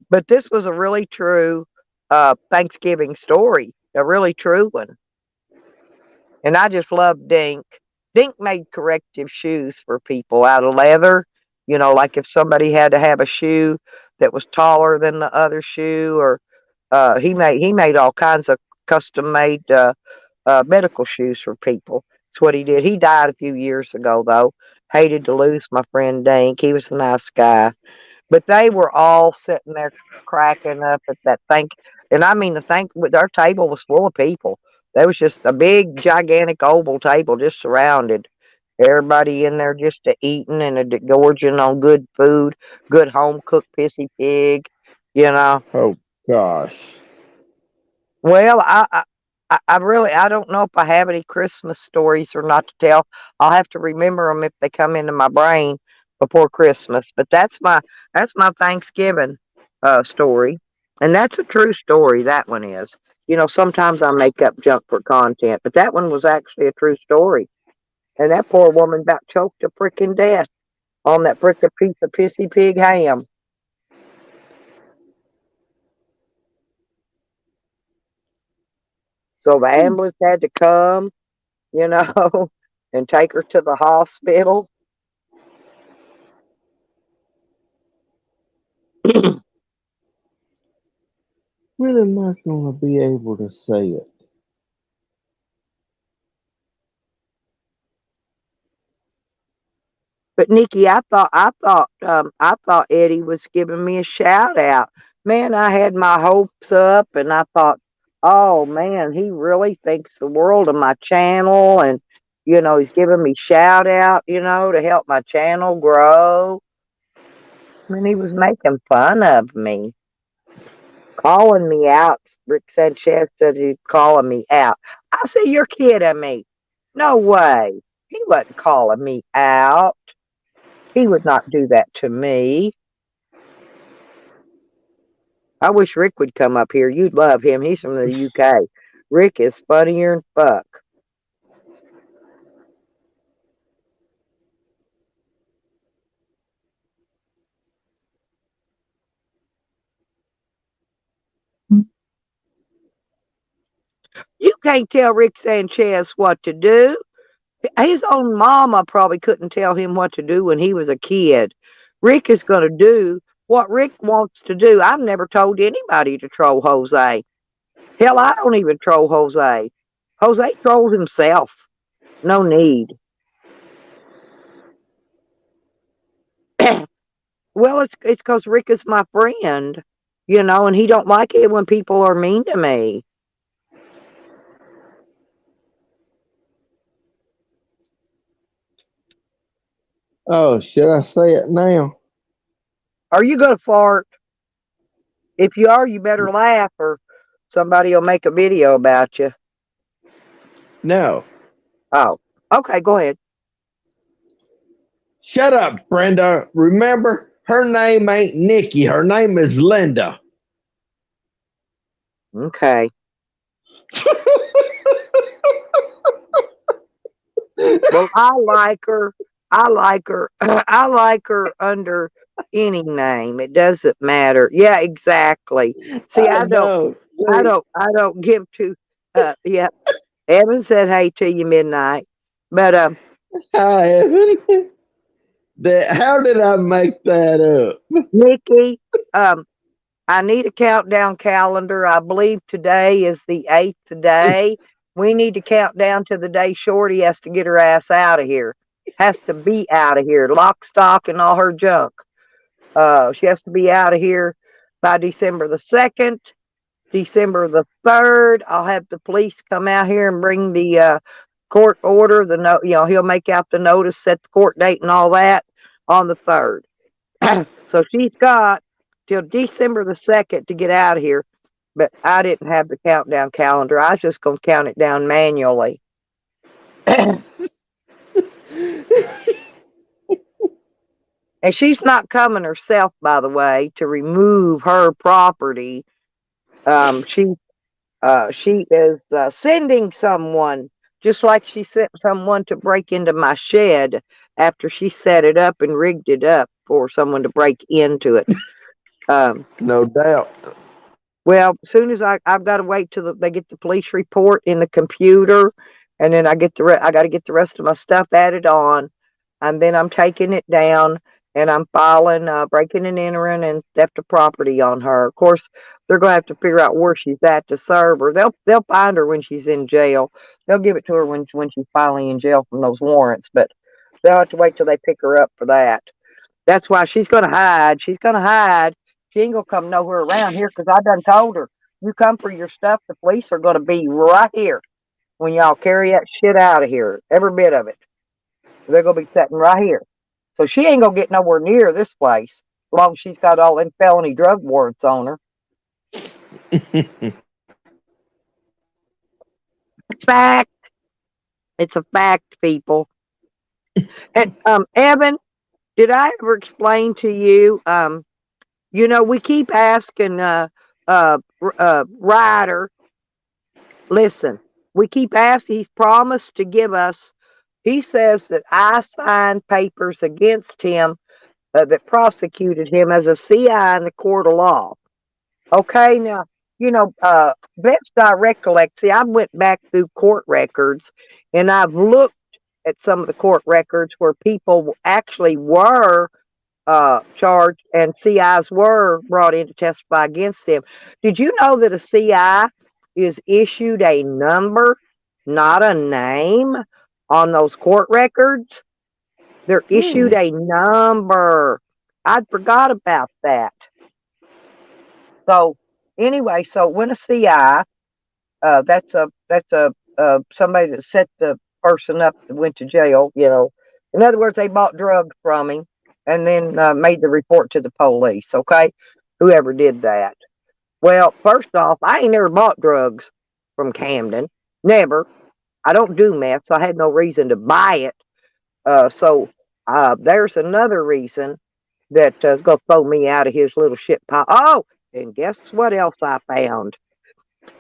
But this was a really true Thanksgiving story, a really true one. And I just love Dink. Dink made corrective shoes for people out of leather. You know, like if somebody had to have a shoe that was taller than the other shoe, or he made all kinds of custom made medical shoes for people. That's what he did. He died a few years ago, though. Hated to lose my friend Dink. He was a nice guy. But they were all sitting there cracking up at that thing. And I mean, our table was full of people. There was just a big, gigantic oval table just surrounded. Everybody in there just a eating and a gorging on good food, good home cooked pissy pig, you know. Oh gosh. Well, I really I don't know if I have any Christmas stories or not to tell. I'll have to remember them if they come into my brain before Christmas. But that's my Thanksgiving story, and that's a true story. That one is. You know, sometimes I make up junk for content, but that one was actually a true story. And that poor woman about choked to freaking death on that frickin' piece of pissy pig ham. So the Hmm. ambulance had to come, you know, and take her to the hospital. When am I gonna be able to say it? But Nikki, I thought Eddie was giving me a shout out. Man, I had my hopes up, and I thought, oh man, he really thinks the world of my channel, and he's giving me shout out, to help my channel grow. And he was making fun of me, calling me out. Rick Sanchez said he's calling me out. I said, you're kidding me. No way. He wasn't calling me out. He would not do that to me. I wish Rick would come up here. You'd love him. He's from the UK. Rick is funnier than fuck. You can't tell Rick Sanchez what to do. His own mama probably couldn't tell him what to do when he was a kid. Rick is going to do what Rick wants to do. I've never told anybody to troll Jose. Hell, I don't even troll Jose. Jose trolls himself. No need. Well, it's because Rick is my friend, and he don't like it when people are mean to me. Oh, should I say it now? Are you gonna fart? If you are, you better laugh, or somebody will make a video about you. No. Oh, okay, go ahead. Shut up, Brenda. Remember, her name ain't Nikki. Her name is Linda. Okay. Well, I like her. I like her. I like her under any name. It doesn't matter. Yeah, exactly. See, I I don't. know. I See, don't. I don't give to. Yeah. Evan said, "Hey to you, midnight." But hi, Evan. How did I make that up? Nikki, um, I need a countdown calendar. I believe today is the 8th day. We need to count down to the day Shorty has to get her ass out of here. Has to be out of here. Lock, stock, and all her junk. She has to be out of here by December the 2nd. December the 3rd, I'll have the police come out here and bring the court order. He'll make out the notice, set the court date, and all that. on the 3rd. So she's got till December the 2nd to get out of here. But I didn't have the countdown calendar. I was just going to count it down manually. And she's not coming herself, by the way, to remove her property. She is sending someone, just like she sent someone to break into my shed after she set it up and rigged it up for someone to break into it. No doubt. Well, as soon as I've got to wait till they get the police report in the computer, and then I got to get the rest of my stuff added on, and then I'm taking it down and I'm filing breaking and entering and theft of property on her. Of course, they're going to have to figure out where she's at to serve her. They'll find her when she's in jail. They'll give it to her when she's finally in jail from those warrants, but they'll have to wait till they pick her up for that. That's why she's going to hide. She's going to hide. She ain't going to come nowhere around here because I done told her, you come for your stuff, the police are going to be right here when y'all carry that shit out of here, every bit of it. They're going to be sitting right here. So she ain't going to get nowhere near this place as long as she's got all them felony drug warrants on her. Fact. It's a fact, people. And Evan, did I ever explain to you? We keep asking Ryder. Listen, we keep asking. He's promised to give us. He says that I signed papers against him that prosecuted him as a CI in the court of law. Okay, now best I recollect. See, I went back through court records, and I've looked at some of the court records where people actually were charged and CIs were brought in to testify against them. Did you know that a CI is issued a number, not a name, on those court records? They're issued a number. I'd forgot about that. So anyway, so when a CI, that's somebody that set the person up that went to jail. In other words, they bought drugs from him and then made the report to the police. Okay, whoever did that. Well, first off, I ain't never bought drugs from Camden. Never. I don't do meth, so I had no reason to buy it. So there's another reason that is going to throw me out of his little shit pile. Oh, and guess what else I found?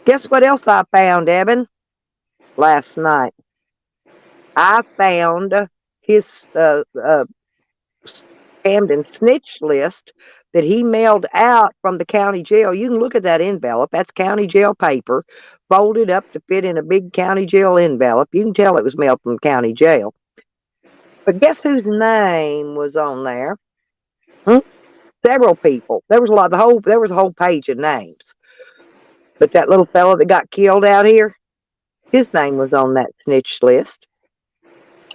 Guess what else I found, Evan? Last night. I found his Camden snitch list that he mailed out from the county jail. You can look at that envelope. That's county jail paper, folded up to fit in a big county jail envelope. You can tell it was mailed from county jail. But guess whose name was on there? Several people. There was a whole page of names. But that little fellow that got killed out here, his name was on that snitch list.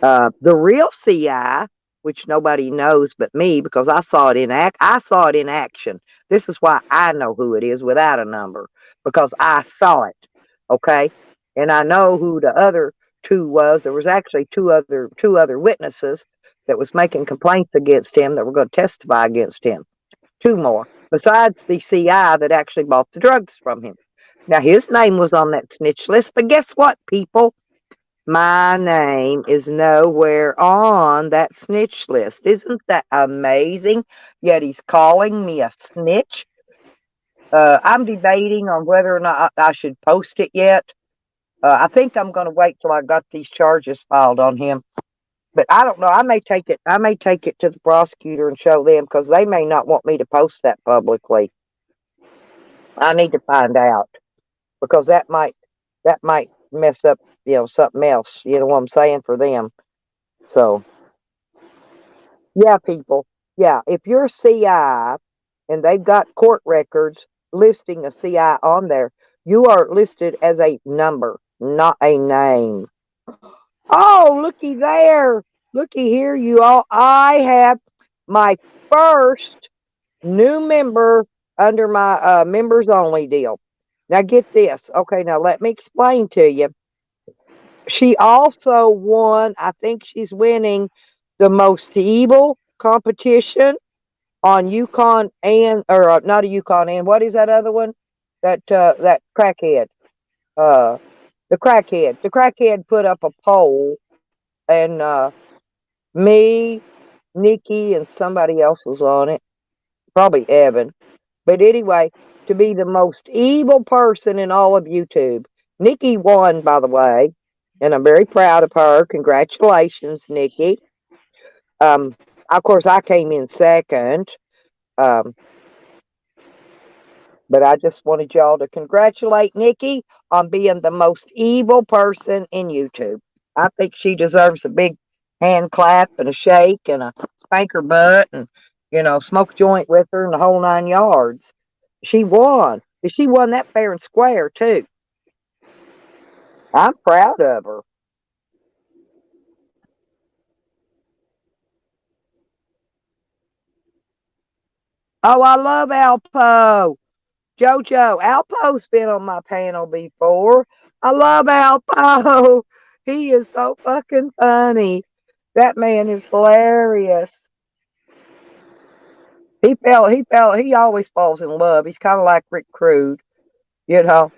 The real CI, which nobody knows but me because I saw it in action. This is why I know who it is without a number, because I saw it. Okay? And I know who the other two was. There was actually two other witnesses that was making complaints against him that were going to testify against him. Two more, besides the CI that actually bought the drugs from him. Now, his name was on that snitch list, but guess what, people? My name is nowhere on that snitch list. Isn't that amazing? Yet he's calling me a snitch. I'm debating on whether or not I should post it yet. I think I'm going to wait till I got these charges filed on him. But I don't know. I may take it to the prosecutor and show them because they may not want me to post that publicly. I need to find out because that might mess up, something else. You know what I'm saying, for them. So, yeah, people. Yeah, if you're a CI and they've got court records listing a CI on there, you are listed as a number, not a name. Oh, looky there. Looky here, you all. I have my first new member under my members only deal. Now get this. Okay, now let me explain to you. She also won, I think she's winning the most evil competition on Yukon and not a Yukon and what is that other one? That crackhead. The crackhead. The crackhead put up a poll, and me, Nikki, and somebody else was on it. Probably Evan. But anyway, to be the most evil person in all of YouTube. Nikki won, by the way, and I'm very proud of her. Congratulations, Nikki. Of course, I came in second. Um, but I just wanted y'all to congratulate Nikki on being the most evil person in YouTube. I think she deserves a big hand clap and a shake and a spank her butt and, smoke a joint with her and the whole 9 yards. She won. And she won that fair and square, too. I'm proud of her. Oh, I love Alpo. Jojo, Alpo's been on my panel before. I love Alpo. He is so fucking funny. That man is hilarious. He always falls in love. He's kind of like Rick Crude, you know.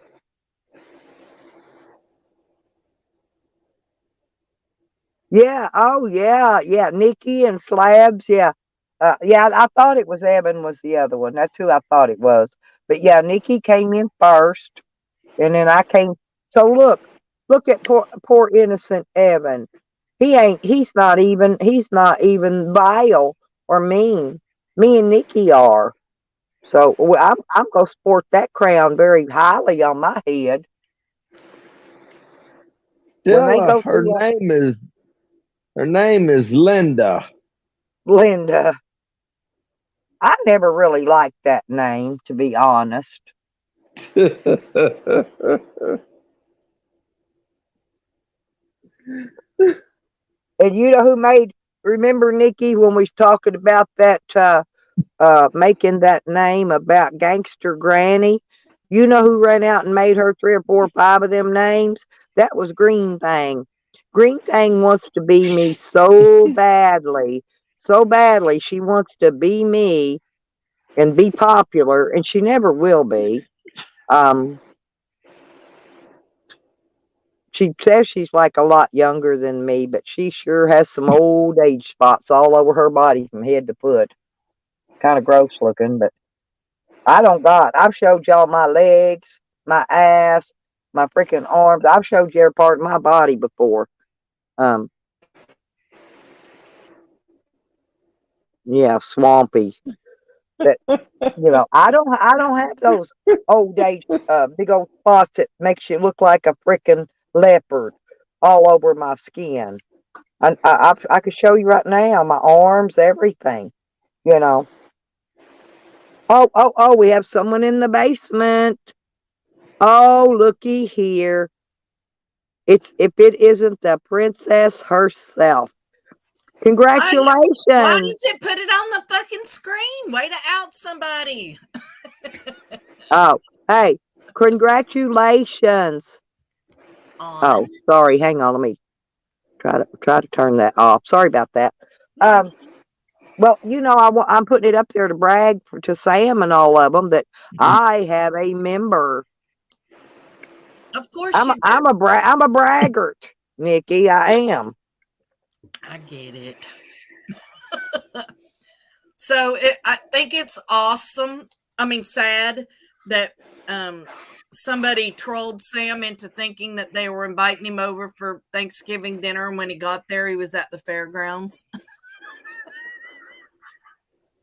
Yeah, oh yeah. Nikki and Slabs, yeah. Yeah, I thought it was Evan was the other one. That's who I thought it was. But yeah, Nikki came in first, and then I came. So look at poor innocent Evan. He's not even vile or mean. Me and Nikki are. So I'm gonna sport that crown very highly on my head. When they Stella, go through her name is Linda. Linda, I never really liked that name, to be honest. And you know who made? Remember Nikki when we was talking about that? Making that name about Gangster Granny. You know who ran out and made her 3 or 4 or 5 of them names? That was Green Thing. Green Thing wants to be me so badly. So badly. She wants to be me and be popular, and she never will be. She says she's like a lot younger than me, but she sure has some old age spots all over her body from head to foot. Kind of gross looking, but I don't got. I've showed y'all my legs, my ass, my freaking arms. I've showed you every part of my body before. Um, yeah, swampy. But I don't have those old age big old spots that makes you look like a freaking leopard all over my skin. I could show you right now my arms, everything. You know. Oh! We have someone in the basement. Oh, looky here. It's if it isn't the princess herself. I know. Why Congratulations. does it put it on the fucking screen? Way to out somebody. Oh, hey, congratulations. On. Oh, sorry. Hang on. Let me try to turn that off. Sorry about that. No, Well, I'm putting it up there to brag to Sam and all of them that I have a member. of course you do. I'm a braggart, Nikki. I am. I get it. So I think it's awesome. I mean, sad that somebody trolled Sam into thinking that they were inviting him over for Thanksgiving dinner. And when he got there, he was at the fairgrounds.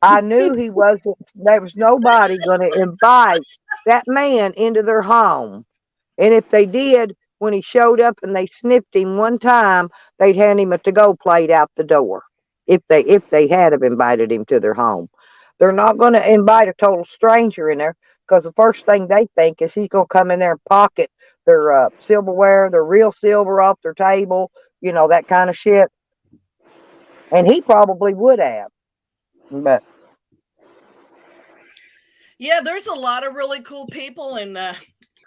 I knew he wasn't. There was nobody going to invite that man into their home. And if they did, when he showed up and they sniffed him one time, they'd hand him a to-go plate out the door. If they had have invited him to their home, they're not going to invite a total stranger in there because the first thing they think is he's going to come in there and pocket their silverware, their real silver off their table, that kind of shit. And he probably would have, but Yeah, there's a lot of really cool people in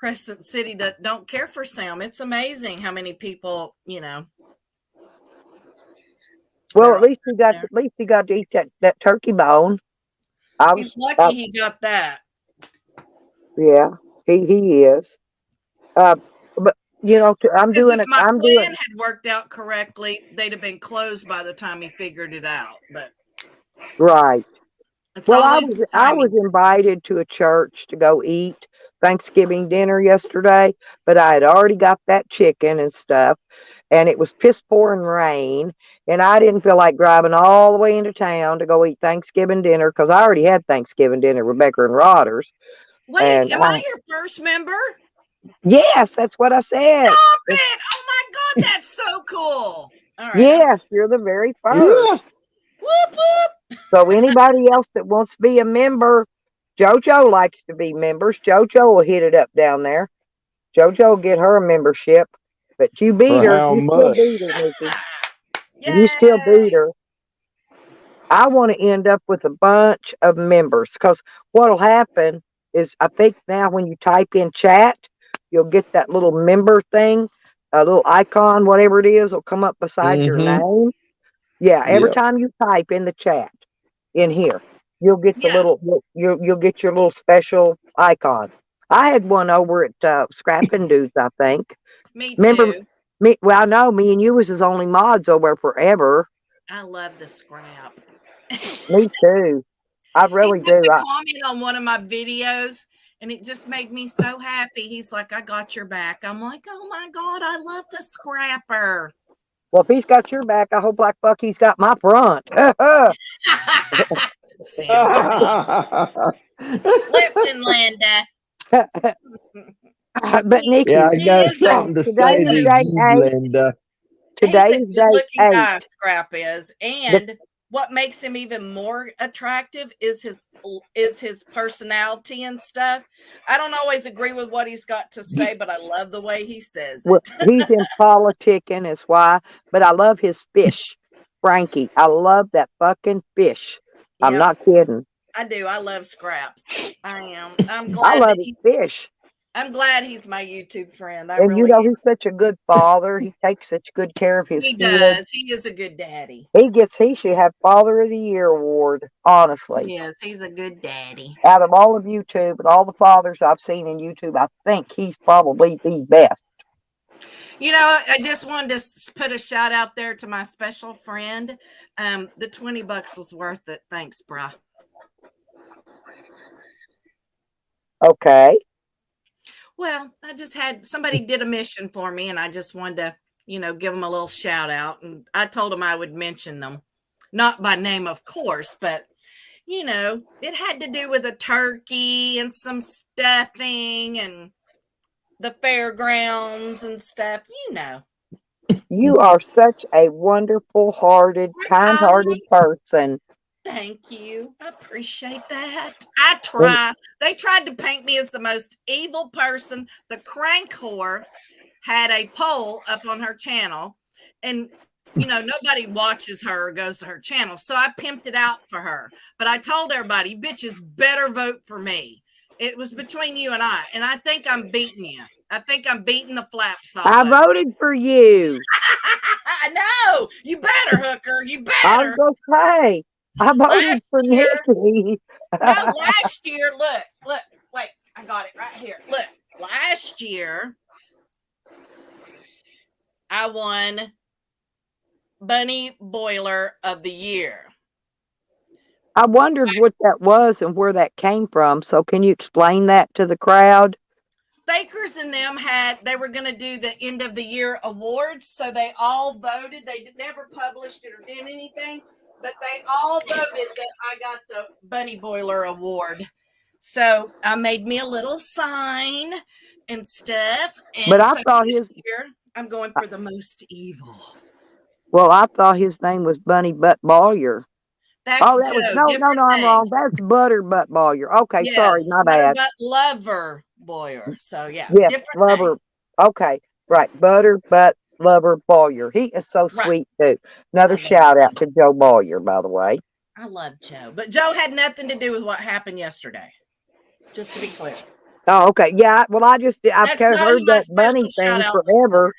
Crescent City that don't care for Sam. It's amazing how many people, Well, They're at all least he got there. at least he got to eat that turkey bone. I was He's lucky he got that. yeah, he is. But I'm Because doing if it. my I'm plan doing had worked out correctly, they'd have been closed by the time he figured it out. But right. it's Well, I always was the I was timing. invited to a church to go eat Thanksgiving dinner yesterday, but I had already got that chicken and stuff, and it was piss pouring rain, and I didn't feel like driving all the way into town to go eat Thanksgiving dinner because I already had Thanksgiving dinner with Becker and Rodders. Wait, And am I your first member? yes, that's what I said. Stop it! Oh my God, that's so cool. All right, Yes, you're the very first. Yeah. whoop whoop. So anybody else that wants to be a member, JoJo likes to be members. JoJo will hit it up down there. JoJo will get her a membership. But you beat For her. how You still much? beat her, Nikki. You still Yay! beat her. I want to end up with a bunch of members because what'll happen is I think now when you type in chat, you'll get that little member thing, a little icon, whatever it is, will come up beside your Mm-hmm. name. Yeah, every Yep. time you type in the chat in here, you'll get the Yeah, you'll get your little special icon. I had one over at Scrapping Dudes, I think. me Remember too. me? Well, I know me and you was his only mods over forever. I love the scrap. Me too. I He really put do. the comment on one of my videos and it just made me so happy. He's like, I got your back. I'm like, oh my God, I love the scrapper. Well, if he's got your back, I hope like fuck he's got my front. Sandra. Listen, Linda. But Yeah, Nikki, I He got is a something to today say he's to is a day you, 8. Linda. Today he's a is good day looking 8. guy, Scrap is. And what makes him even more attractive is his personality and stuff. I don't always agree with what he's got to say, but I love the way he says Well, it. he's in politicking is why, but I love his fish, Frankie. I love that fucking fish. I'm Yeah, not kidding. I do. I love Scraps. I am. I love his fish. I'm glad he's my YouTube friend. I And really am. he's such a good father. He takes such good care of his He kids. does. He is a good daddy. He should have Father of the Year award, honestly. Yes, he's a good daddy. Out of all of YouTube and all the fathers I've seen in YouTube, I think he's probably the best. You know, I just wanted to put a shout out there to my special friend. The $20 was worth it. Thanks, brah. Okay. Well, I just had somebody did a mission for me, and I just wanted to, give them a little shout out. And I told them I would mention them, not by name, of course, but it had to do with a turkey and some stuffing and the fairgrounds and stuff. You are such a wonderful hearted, kind hearted person. Thank you. I appreciate that. I try. They tried to paint me as the most evil person. The crank whore had a poll up on her channel, and nobody watches her or goes to her channel. So I pimped it out for her. But I told everybody, bitches better vote for me. It was between you and I think I'm beating you. I think I'm beating the flaps off. I voted for you. I know. You better, Hooker. You I better. was going to say, I voted for Nikki. No, last year, look, wait, I got it right here. Look, last year, I won Bunny Boiler of the Year. I wondered what that was and where that came from. So can you explain that to the crowd? Bakers and them they were going to do the end of the year awards. So they all voted. They never published it or did anything, but they all voted that I got the Bunny Boiler Award. So I made me a little sign and stuff. And But I so thought this year, I'm going for the most evil. Well, I thought his name was Bunny Butt Ballyer. That's Oh, that Joe. was no, I'm wrong. That's Butter Butt Ballyer. Okay, Yes, sorry, my bad. Butter Butt Lover Boyer. So yeah, Yes, different Lover. name. Okay, right. Butter Butt Lover Ballyer. He is so sweet too. Another shout out to Joe Ballyer, by the way. I love Joe, but Joe had nothing to do with what happened yesterday. Just to be clear. Oh, okay. Yeah. Well, I've heard that bunny thing forever,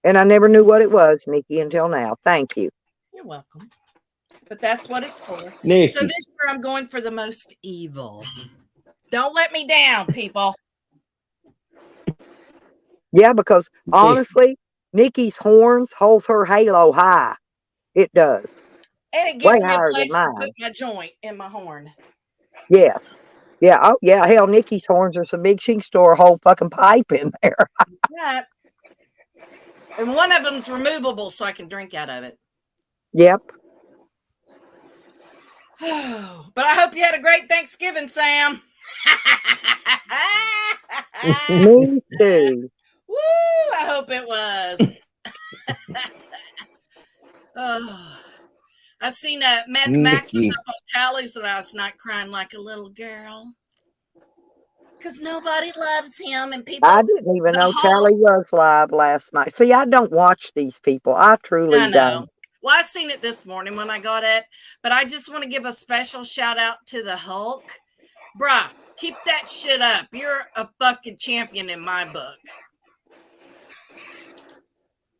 and I never knew what it was, Nikki, until now. Thank you. You're welcome. But that's what it's for. So Nikki, this year I'm going for the most evil. Don't let me down, people. Yeah, because Nikki, honestly, Nikki's horns holds her halo high. It does. And it Way gives me a higher than place to put mine. my joint in my horn. Yes. Yeah. Oh, yeah. Hell, Nikki's horns are so big she can store a whole fucking pipe in there. Right. And one of them's removable so I can drink out of it. Yep. But I hope you had a great Thanksgiving, Sam. Me too. Woo! I hope it was. Oh, I seen Mac was Nikki, up on Tally's last night crying like a little girl because nobody loves him and people. I didn't even The know Hulk. Tally was live last night. See, I don't watch these people. I truly I know. don't. Well, I seen it this morning when I got up, but I just want to give a special shout out to the Hulk. Bruh, keep that shit up. You're a fucking champion in my book.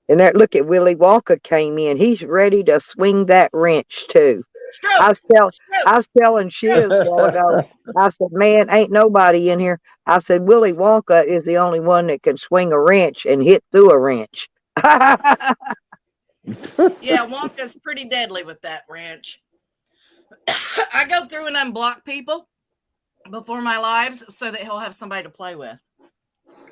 And that look at Willy Wonka came in. He's ready to swing that wrench too. I Stroke. was telling Shiz a while ago. I said, "Man, ain't nobody in here." I said, "Willy Wonka is the only one that can swing a wrench and hit through a wrench." Yeah, Wonka's pretty deadly with that wrench. I go through and unblock people before my lives so that he'll have somebody to play with.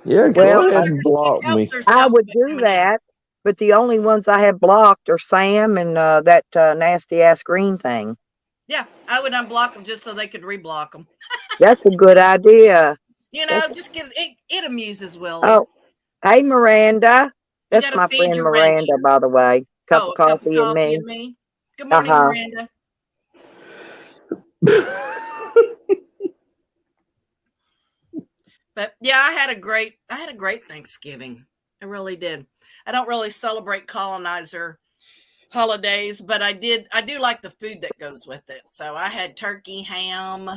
yeah, Well, go ahead and block Help me. themselves I would by do coming in. that, but the only ones I have blocked are Sam and that nasty ass green thing. Yeah, I would unblock them just so they could reblock them. That's a good idea. You know, just gives it amuses Willie. Oh, hey Miranda. You That's gotta my feed friend your Miranda, Rachel. by the way. Cup Oh, of a cup of coffee and me. Good morning, Uh-huh. Miranda. But yeah, I had a great Thanksgiving. I really did. I don't really celebrate colonizer holidays, but I do like the food that goes with it. So I had turkey, ham,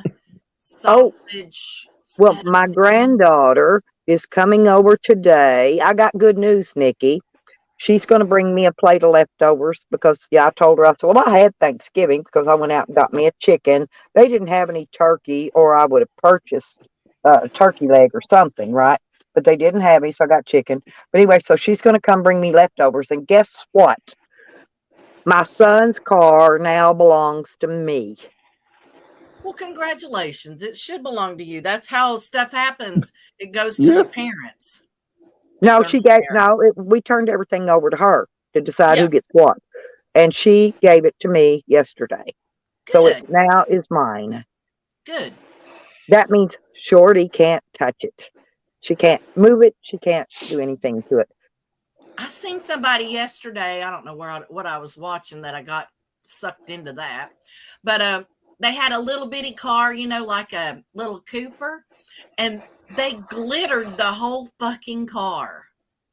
sausage. Well, stuffing. my granddaughter is coming over today. I got good news, Nikki. She's going to bring me a plate of leftovers because, yeah, I told her, I said, well, I had Thanksgiving because I went out and got me a chicken. They didn't have any turkey, or I would have purchased a turkey leg or something, right? But they didn't have any, so I got chicken. But anyway, so she's going to come bring me leftovers. And guess what? My son's car now belongs to me. Well, congratulations. It should belong to you. That's how stuff happens. It goes to Yeah. the parents. No, They're she not gave, no, we turned everything over to her to decide Yeah. who gets what. And she gave it to me yesterday. So Good. it now is mine. Good. That means Shorty can't touch it. She can't move it. She can't do anything to it. I seen somebody yesterday. I don't know what I was watching that I got sucked into that, but they had a little bitty car, you know, like a little Cooper, and they glittered the whole fucking car,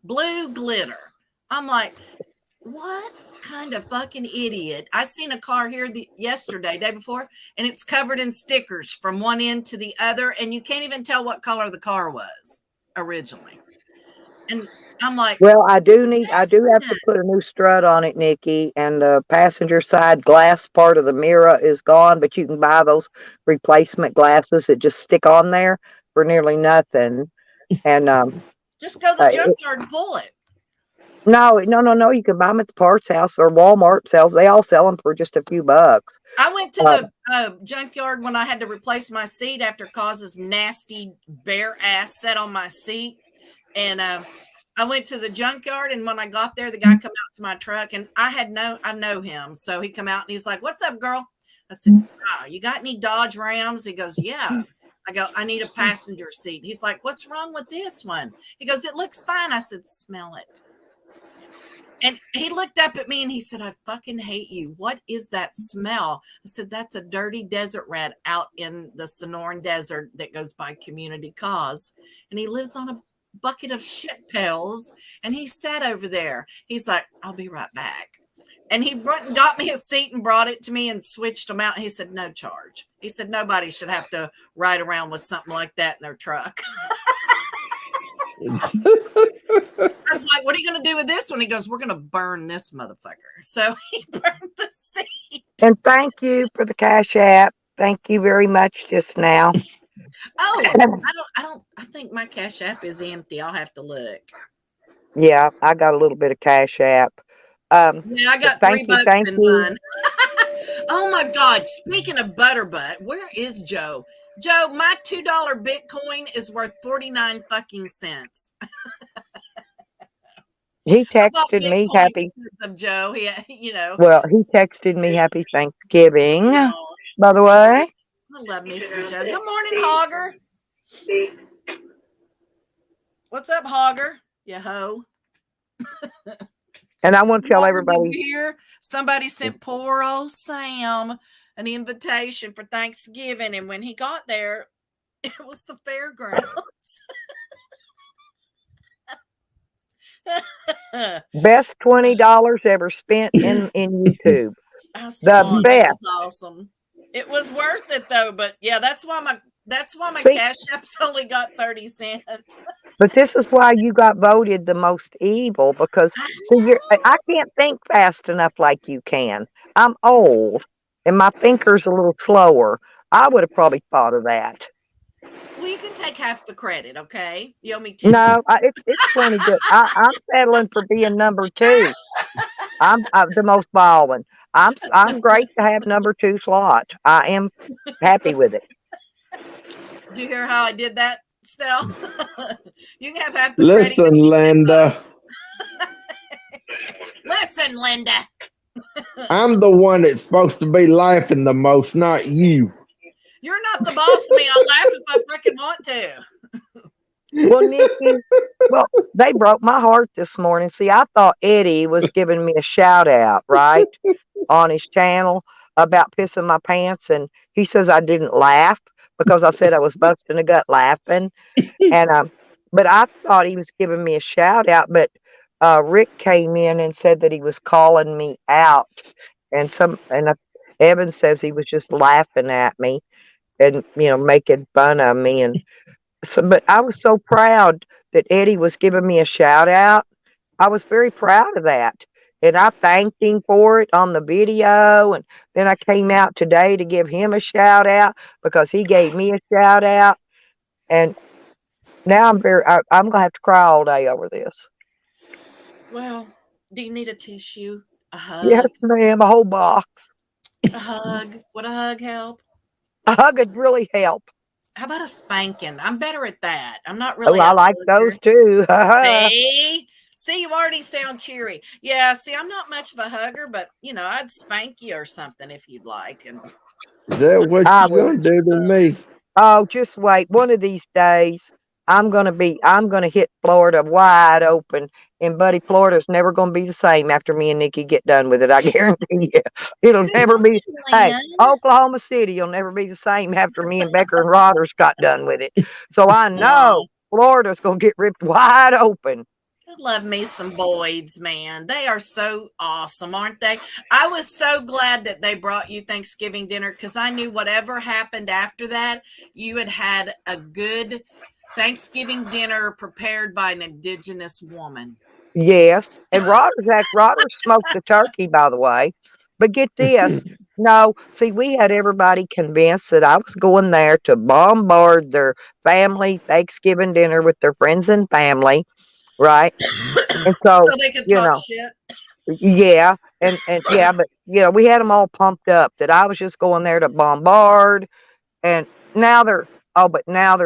blue glitter. I'm like, what kind of fucking idiot? I seen a car here yesterday, day before, and it's covered in stickers from one end to the other, and you can't even tell what color the car was originally. And I'm like, well, I do have to put a new strut on it, Nikki, and the passenger side glass part of the mirror is gone, but you can buy those replacement glasses that just stick on there for nearly nothing. And just go to the junkyard and pull it. No, you can buy them at the parts house or Walmart sells. They all sell them for just a few bucks. I went to the junkyard when I had to replace my seat after Cause's nasty bare ass sat on my seat. And I went to the junkyard, and when I got there, the guy come out to my truck, and I know him. So he come out and he's like, "What's up, girl?" I said, "You got any Dodge Rams?" He goes, "Yeah." I go, "I need a passenger seat." He's like, "What's wrong with this one?" He goes, "It looks fine." I said, "Smell it." And he looked up at me and he said, "I fucking hate you. What is that smell?" I said, "That's a dirty desert rat out in the Sonoran Desert that goes by Community Cause. And he lives on a bucket of shit pails." And he sat over there. He's like, "I'll be right back." And he got me a seat and brought it to me and switched them out. He said, "No charge." He said, "Nobody should have to ride around with something like that in their truck." I was like, what are you going to do with this one? He goes, we're going to burn this motherfucker. So he burned the seat. And thank you for the Cash App. Thank you very much just now. Oh, I think my Cash App is empty. I'll have to look. Yeah, I got a little bit of Cash App. Yeah, I got thank you, $3 in mine. Oh my God. Speaking of Butterbutt, where is Joe? Joe, my $2 Bitcoin is worth 49 fucking cents. He I bought texted me Bitcoin happy. because of Joe. He Well, he texted me happy Thanksgiving. Oh, By the way, I love me some Joe. Good morning, Hogger. What's up, Hogger? You hoe. and I want to tell Hogger, everybody. did you hear? Somebody sent poor old Sam an invitation for Thanksgiving, and when he got there, it was the fairgrounds. Best $20 ever spent in YouTube. I The saw it. It best. was awesome. It was worth it though, but yeah, that's why my See? Cash App's only got 30 cents. But this is why you got voted the most evil because see, I can't think fast enough like you can. I'm old and my thinker's a little slower. I would have probably thought of that. Well, you can take half the credit, okay? You owe me 10. No, it's plenty good. I'm settling for being number 2. I'm the most ballin'. I'm great to have number 2 slot. I am happy with it. Did you hear how I did that, Stell? You can have half the credit. Listen, Linda. Listen, Linda. I'm the one that's supposed to be laughing the most, not you. You're not the boss of me. I'll laugh if I freaking want to. Well, Nikki, they broke my heart this morning. See, I thought Eddie was giving me a shout out, right, on his channel about pissing my pants. And he says I didn't laugh because I said I was busting a gut laughing. And, but I thought he was giving me a shout out. But Rick came in and said that he was calling me out. And Evan says he was just laughing at me and, making fun of me. And so, but I was so proud that Eddie was giving me a shout out. I was very proud of that. And I thanked him for it on the video. And then I came out today to give him a shout out because he gave me a shout out. And now I'm going to have to cry all day over this. Well, do you need a tissue? A hug? Yes, ma'am. A whole box. A hug? Would a hug help? A hug would really help. How about a spanking? I'm better at that. I'm not really. Oh, I like those too. See, you already sound cheery. Yeah, see, I'm not much of a hugger, but I'd spank you or something if you'd like. And Is that what you gonna do to me? Oh, just wait. One of these days, I'm gonna hit Florida wide open, and buddy, Florida's never gonna be the same after me and Nikki get done with it. I guarantee you, it'll never be. Hey, Oklahoma City, you'll never be the same after me and Becker and Rodders got done with it. So I know Florida's gonna get ripped wide open. I love me some Boyds, man. They are so awesome, aren't they? I was so glad that they brought you Thanksgiving dinner because I knew whatever happened after that, you had a good Thanksgiving dinner prepared by an indigenous woman. Yes, and Rodders smoked the turkey, by the way. But get this, no, see, we had everybody convinced that I was going there to bombard their family Thanksgiving dinner with their friends and family, right? And so they could talk shit. Yeah, and yeah, but we had them all pumped up that I was just going there to bombard, and now they're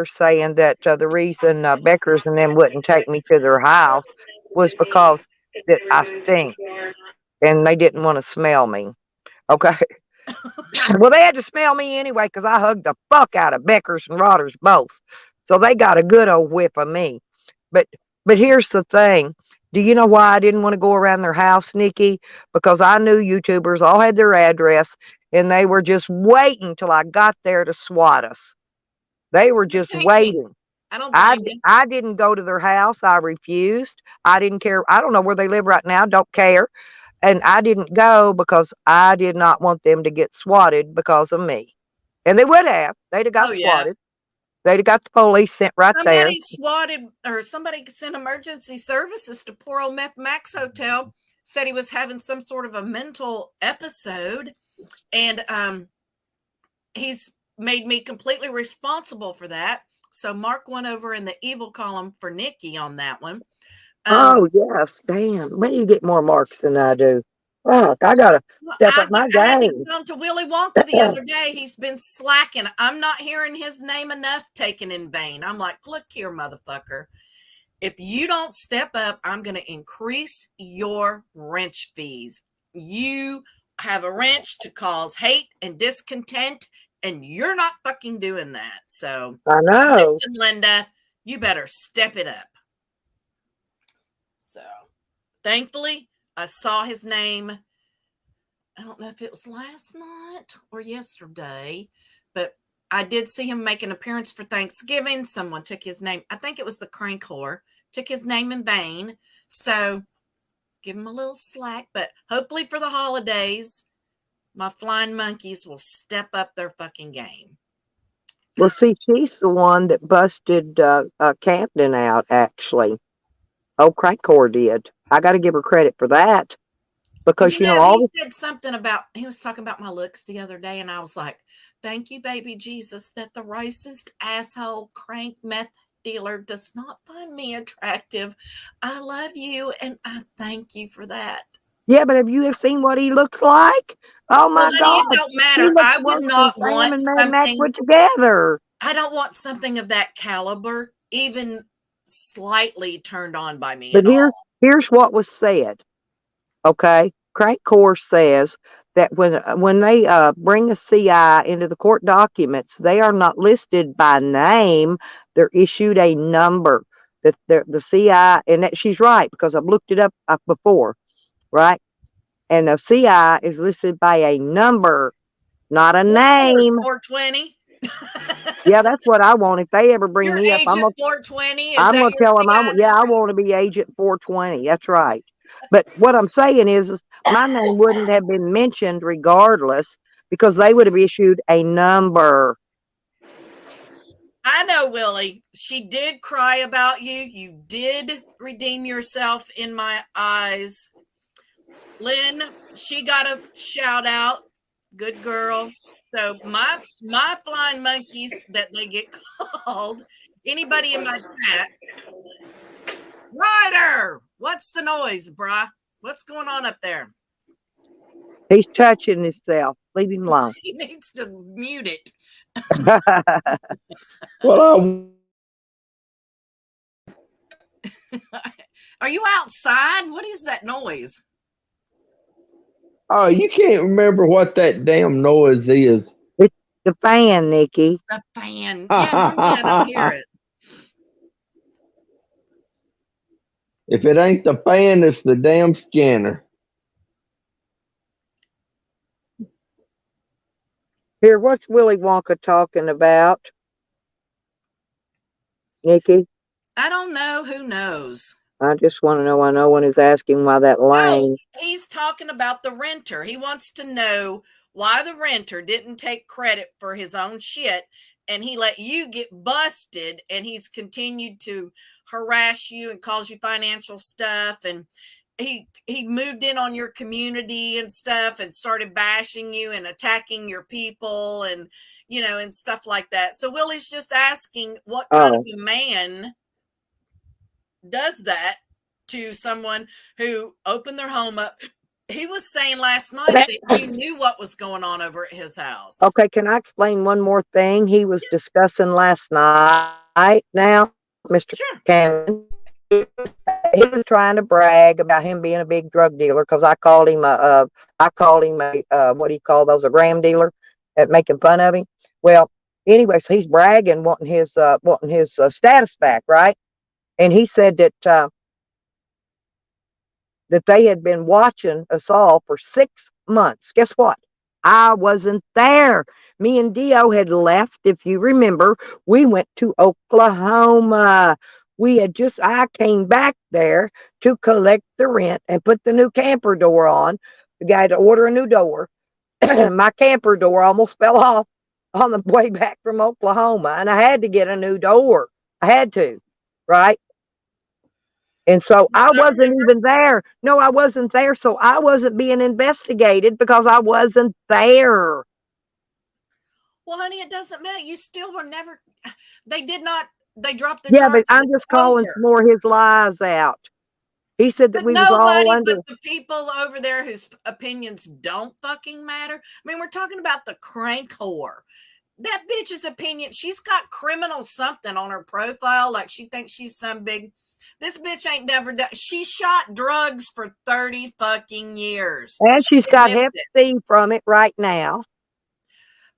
saying that the reason Becker's and them wouldn't take me to their house was because that I stink, and they didn't want to smell me. Okay. Well, they had to smell me anyway because I hugged the fuck out of Becker's and Rodders both, so they got a good old whiff of me. But here's the thing. Do you know why I didn't want to go around their house, Nikki? Because I knew YouTubers all had their address, and they were just waiting till I got there to swat us. They were just waiting. I didn't go to their house. I refused. I didn't care. I don't know where they live right now. Don't care. And I didn't go because I did not want them to get swatted because of me. And they would have. They'd have got swatted. They'd have got the police sent right there. Somebody swatted, or somebody sent emergency services to poor old Meth Max Hotel, said he was having some sort of a mental episode, and he's made me completely responsible for that. So Mark went over in the evil column for Nikki on that one. Oh yes, damn. When you get more marks than I do. Fuck, I gotta step up my I had to game. come to Willy Wonka the other day. He's been slacking. I'm not hearing his name enough taken in vain. I'm like, look here, motherfucker. If you don't step up, I'm going to increase your wrench fees. You have a wrench to cause hate and discontent, and you're not fucking doing that. So, I know. listen, Linda, you better step it up. So, thankfully, I saw his name. I don't know if it was last night or yesterday, but I did see him make an appearance for Thanksgiving. Someone took his name. I think it was the Crank Whore. Took his name in vain. So give him a little slack. But hopefully for the holidays, my flying monkeys will step up their fucking game. Well, see, she's the one that busted Camden out, actually. Oh, Crank Whore did. I got to give her credit for that. Because, you know, all he said something about, he was talking about my looks the other day, and I was like, thank you, baby Jesus, that the racist asshole crank meth dealer does not find me attractive. I love you, and I thank you for that. Yeah, but have you seen what he looks like? Oh my God! It don't matter. I would not want something together. I don't want something of that caliber even slightly turned on by me. But here's what was said. Okay, Crank Whore says that when they bring a CI into the court documents, they are not listed by name. They're issued a number. That the CI, and that she's right because I've looked it up before, right? And the CI is listed by a number, not a name. 420. Yeah, that's what I want. If they ever bring me up, I'm gonna 420. I'm gonna tell them I want to be Agent 420. That's right. But what I'm saying is my name wouldn't have been mentioned regardless because they would have issued a number. I know, Willie. She did cry about you. You did redeem yourself in my eyes. Lynn, she got a shout out. Good girl. So my flying monkeys that they get called, anybody in my chat, Ryder, what's the noise, bruh? What's going on up there? He's touching himself. Leave him alone. He needs to mute it. Well, Are you outside? What is that noise? Oh, you can't remember what that damn noise is. It's the fan, Nikki. The fan. Yeah, I don't hear it. If it ain't the fan, it's the damn scanner. Here, what's Willy Wonka talking about? Nikki? I don't know. Who knows? I just want to know why no one is asking why that lane. Oh, he's talking about the renter. He wants to know why the renter didn't take credit for his own shit and he let you get busted and he's continued to harass you and cause you financial stuff. And he moved in on your community and stuff and started bashing you and attacking your people and, you know, and stuff like that. So Willie's just asking what kind of a man does that to someone who opened their home up. He was saying last night that you knew what was going on over at his house. Okay, can I explain one more thing? He was discussing last night now, Mr. Cameron. He was trying to brag about him being a big drug dealer because I called him a what do you call those, a gram dealer, at making fun of him. Well, anyways, he's bragging, wanting his status back, right? And he said that they had been watching us all for 6 months. Guess what? I wasn't there. Me and Dio had left. If you remember, we went to Oklahoma. I came back there to collect the rent and put the new camper door on. The guy had to order a new door. My camper door almost fell off. on the way back from Oklahoma, and I had to get a new door. I had to, right? And so No, I I wasn't remember. even there. No, I wasn't there. So I wasn't being investigated because I wasn't there. Well, honey, it doesn't matter. You still were never. They did not. They dropped the Yeah, but charges. I'm It's just calling over. some more of his lies out. He said that But we was all nobody but under. the people over there whose opinions don't fucking matter. I mean, we're talking about the crank whore. That bitch's opinion, she's got criminal something on her profile, like she thinks she's some big. This bitch ain't never done. She shot drugs for 30 fucking years. And She she's got admits Hep it. C from it right now.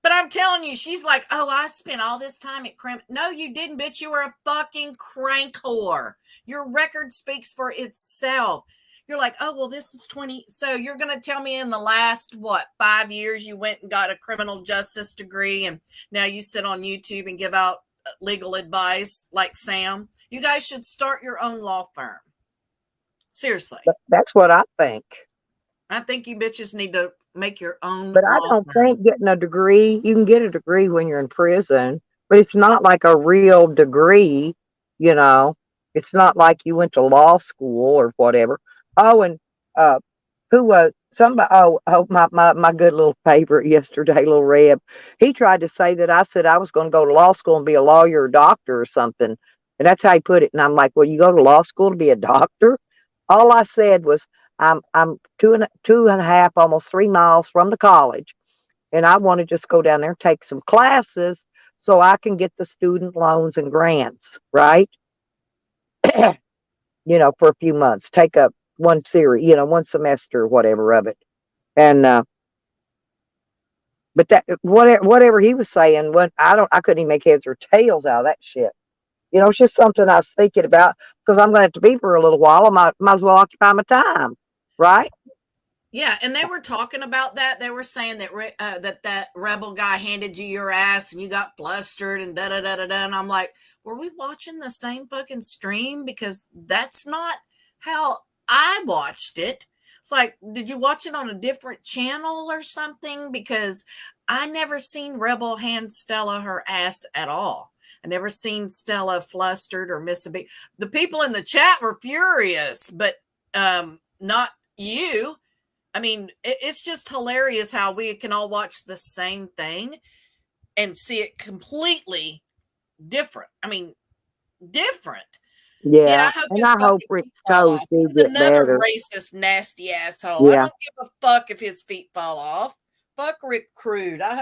But I'm telling you, she's like, oh, I spent all this time at crank. No, you didn't, bitch. You were a fucking crank whore. Your record speaks for itself. You're like, oh, well, this was 20. So you're going to tell me in the last, what, 5 years, you went and got a criminal justice degree and now you sit on YouTube and give out legal advice like Sam? You guys should start your own law firm. Seriously. That's what I think. I think you bitches need to make your own But I law don't firm. think getting a degree, you can get a degree when you're in prison, but it's not like a real degree, you know. It's not like you went to law school or whatever. Oh, and uh who was somebody my good little favorite yesterday, little Reb. He tried to say that I said I was going to go to law school and be a lawyer or doctor or something. And that's how he put it. And I'm like, well, you go to law school to be a doctor? All I said was I'm two and a half, almost 3 miles from the college, and I want to just go down there and take some classes so I can get the student loans and grants, right? For a few months, take up one series, one semester or whatever of it. And but that whatever he was saying, I couldn't even make heads or tails out of that shit. It's just something I was thinking about because I'm going to have to be for a little while. I might as well occupy my time, right? Yeah, and they were talking about that. They were saying that that rebel guy handed you your ass and you got flustered and da da da da da. And I'm like, were we watching the same fucking stream? Because that's not how I watched it. It's like, did you watch it on a different channel or something? Because I never seen Rebel hand Stella her ass at all. I never seen Stella flustered or miss a beat. The people in the chat were furious, but not you. I mean, it's just hilarious how we can all watch the same thing and see it completely different. I mean, different. Yeah, Yeah, I hope and his I hope fucking Rick's feet fall toes off. do He's get another better. racist, nasty asshole. I Yeah, don't give a fuck if his feet fall off. Fuck Rick Crude. I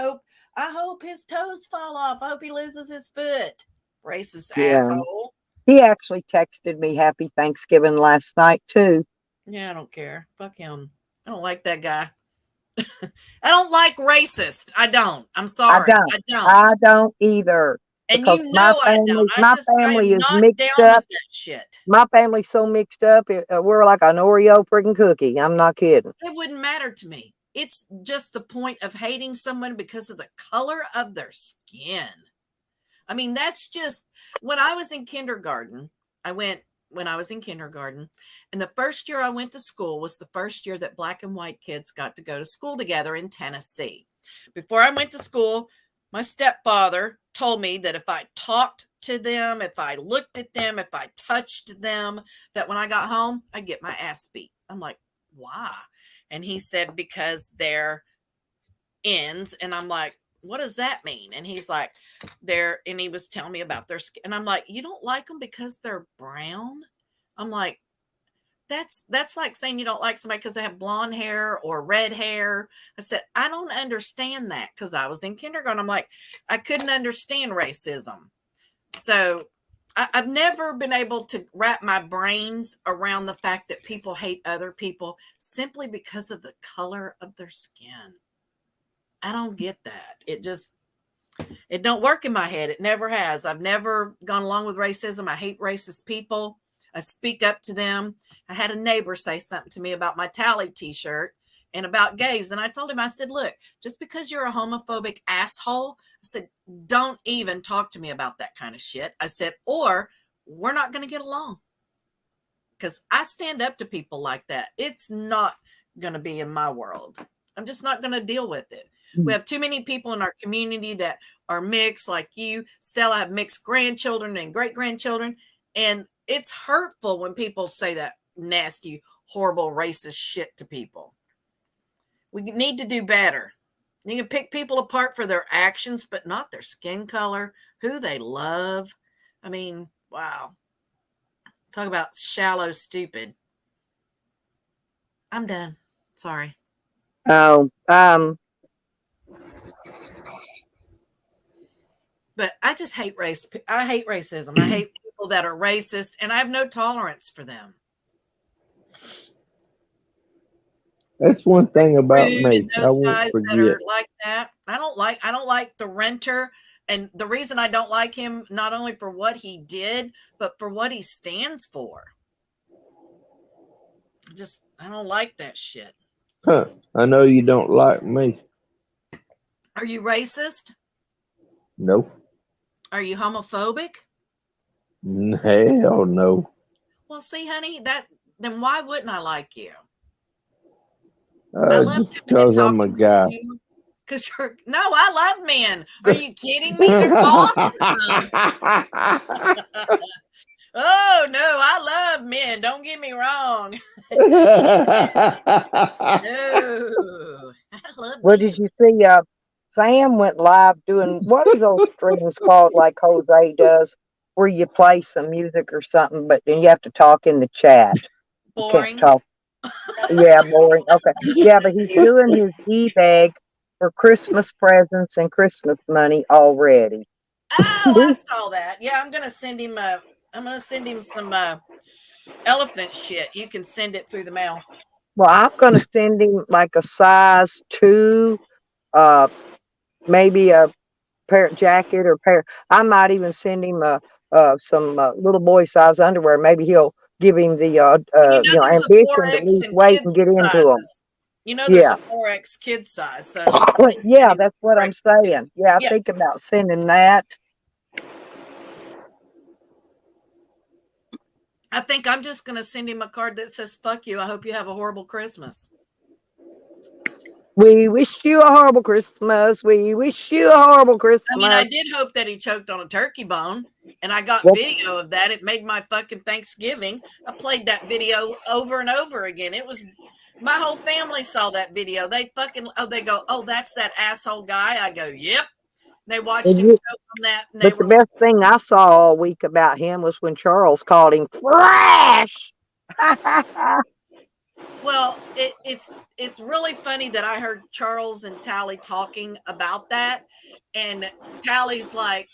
hope his toes fall off. I hope he loses his foot. Racist yeah. asshole. He actually texted me Happy Thanksgiving last night too. Yeah, I don't care. Fuck him. I don't like that guy. I don't like racist. I don't. I'm I sorry. don't. I don't. I don't either And because you my know I don't. family, my I family am is not mixed down up. with that shit. My family's so mixed up. We're like an Oreo freaking cookie. I'm not kidding. It wouldn't matter to me. It's just the point of hating someone because of the color of their skin. I mean, that's just when I was in kindergarten. When I was in kindergarten, and the first year I went to school was the first year that black and white kids got to go to school together in Tennessee. Before I went to school, my stepfather told me that if I talked to them, if I looked at them, if I touched them, that when I got home, I'd get my ass beat. I'm like, why? And he said, because they're ends. And I'm like, what does that mean? And he's like, and he was telling me about their skin. And I'm like, you don't like them because they're brown? I'm like, that's like saying you don't like somebody because they have blonde hair or red hair. I said, I don't understand that because I was in kindergarten. I'm like, I couldn't understand racism. So I've never been able to wrap my brains around the fact that people hate other people simply because of the color of their skin. I don't get that. It don't work in my head. It never has. I've never gone along with racism. I hate racist people. I speak up to them. I had a neighbor say something to me about my Tally t-shirt and about gays. And I told him, I said, look, just because you're a homophobic asshole, I said, don't even talk to me about that kind of shit. I said, or we're not going to get along. Because I stand up to people like that. It's not going to be in my world. I'm just not going to deal with it. We have too many people in our community that are mixed, like you. Stella have mixed grandchildren and great grandchildren. And it's hurtful when people say that nasty, horrible, racist shit to people. We need to do better. You can pick people apart for their actions, but not their skin color, who they love. I mean, wow. Talk about shallow, stupid. I'm done. Sorry. Oh, But I just hate race. I hate racism. I hate people that are racist, and I have no tolerance for them. That's one thing about Rude me. and I those won't guys that forget. are like that. I don't like the renter. And the reason I don't like him, not only for what he did, but for what he stands for. I don't like that shit. Huh. I know you don't like me. Are you racist? No. Are you homophobic? Hell no. Well, see, honey, then why wouldn't I like you? I love Just because I'm a guy. Because I love men. Are you kidding me? They're awesome. Oh no, I love men. Don't get me wrong. No, I love what me did you see? Sam went live doing what are those streams called, like Jose does, where you play some music or something, but then you have to talk in the chat. You boring. can't talk. Yeah, boring. Okay. Yeah, but he's doing his e-bag for Christmas presents and Christmas money already. Oh, I saw that. Yeah, I'm gonna send him some elephant shit. You can send it through the mail. Well, I'm gonna send him like a size 2, maybe a parent jacket or pair. I might even send him some little boy size underwear. Maybe he'll give him the There's a ambition to 4X lose in weight kids and get into them. sizes. There's Yeah. a 4X kid size. So Yeah, that's what I'm saying. Yeah, I Yeah. think about sending that. I think I'm just going to send him a card that says, fuck you. I hope you have a horrible Christmas. We wish you a horrible Christmas. We wish you a horrible Christmas. I mean, I did hope that he choked on a turkey bone, and I got video of that. It made my fucking Thanksgiving. I played that video over and over again. It was, my whole family saw that video. They go, oh, that's that asshole guy. I go, yep. They watched him choke on that. And But the best thing I saw all week about him was when Charles called him trash. Well, it's really funny that I heard Charles and Tally talking about that, and Tally's like,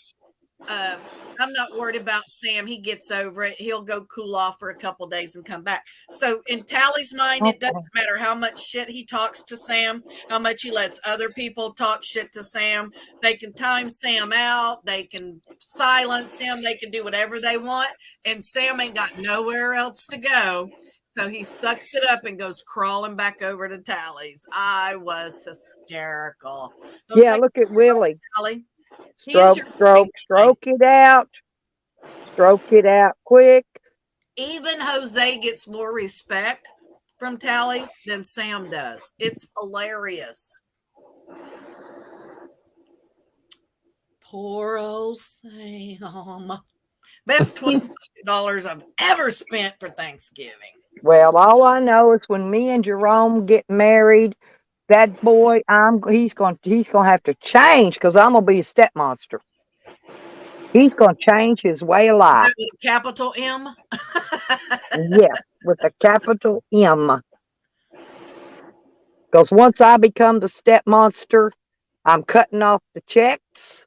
I'm not worried about Sam. He gets over it. He'll go cool off for a couple of days and come back. So in Tally's mind, it doesn't matter how much shit he talks to Sam, how much he lets other people talk shit to Sam. They can time Sam out. They can silence him. They can do whatever they want. And Sam ain't got nowhere else to go. So he sucks it up and goes crawling back over to Tally's. I was hysterical. Yeah, look at Willie. Tally. Stroke it out. Stroke it out quick. Even Jose gets more respect from Tally than Sam does. It's hilarious. Poor old Sam. Best $20 I've ever spent for Thanksgiving. Well, all I know is when me and Jerome get married, that boy, he's going to have to change because I'm going to be a step monster. He's going to change his way of life. With a capital M? Yes, with a capital M. Because once I become the step monster, I'm cutting off the checks.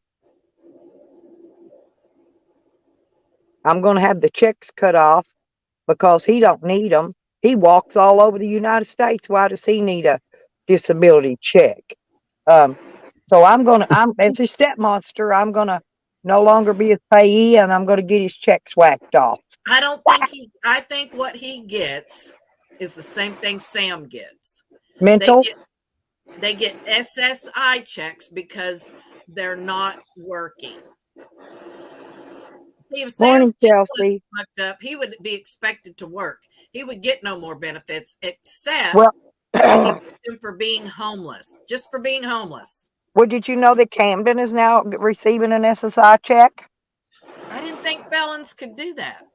I'm going to have the checks cut off because he don't need them. He walks all over the United States. Why does he need a disability check? So as a step monster, I'm going to no longer be a payee, and I'm going to get his checks whacked off. I think what he gets is the same thing Sam gets. Mental? They get SSI checks because they're not working. See, if Sam's fucked up, he would be expected to work. He would get no more benefits except like he did them for being homeless, just for being homeless. Well, did you know that Camden is now receiving an SSI check? I didn't think felons could do that.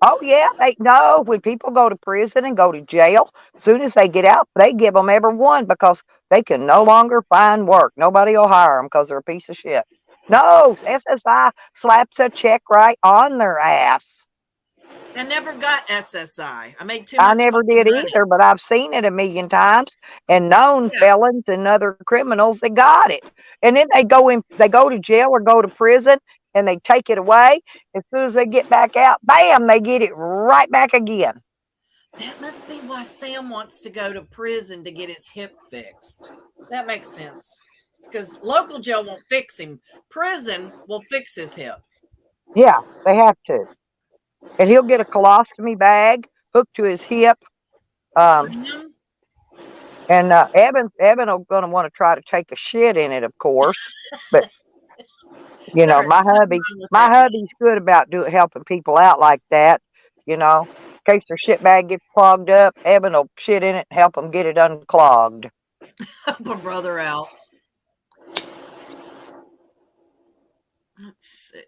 Oh yeah, they know when people go to prison and go to jail, as soon as they get out, they give them every one because they can no longer find work. Nobody will hire them because they're a piece of shit. No, SSI slaps a check right on their ass. I never got SSI. I made too I much never fucking did money. either, but I've seen it a million times and known Yeah. felons and other criminals that got it. And then they go to jail or go to prison and they take it away. As soon as they get back out, bam, they get it right back again. That must be why Sam wants to go to prison to get his hip fixed. That makes sense. Because local jail won't fix him. Prison will fix his hip. Yeah, they have to. And he'll get a colostomy bag hooked to his hip. Sam? And Evan will gonna want to try to take a shit in it, of course. But you know, There's nothing wrong with my that. hubby's good about helping people out like that. You know, in case their shit bag gets clogged up, Evan will shit in it and help them get it unclogged. Help a brother out. Let's see.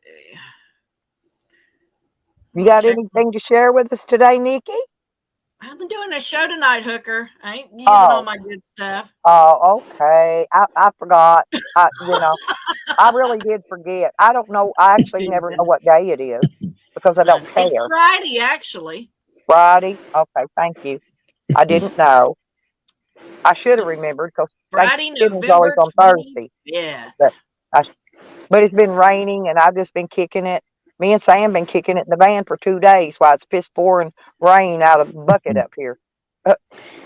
You got Check. anything to share with us today, Nikki? I've been doing a show tonight, Hooker. I ain't using Oh. all my good stuff. Oh, okay. I forgot. I really did forget. I don't know. I actually never know what day it is because I don't care. It's Friday, actually. Friday? Okay, thank you. I didn't know. I should have remembered because Friday, Thanksgiving's always November on 20. Thursday. Yeah. But it's been raining and I've just been kicking it. Me and Sam been kicking it in the van for 2 days while it's piss pouring rain out of the bucket up here. God,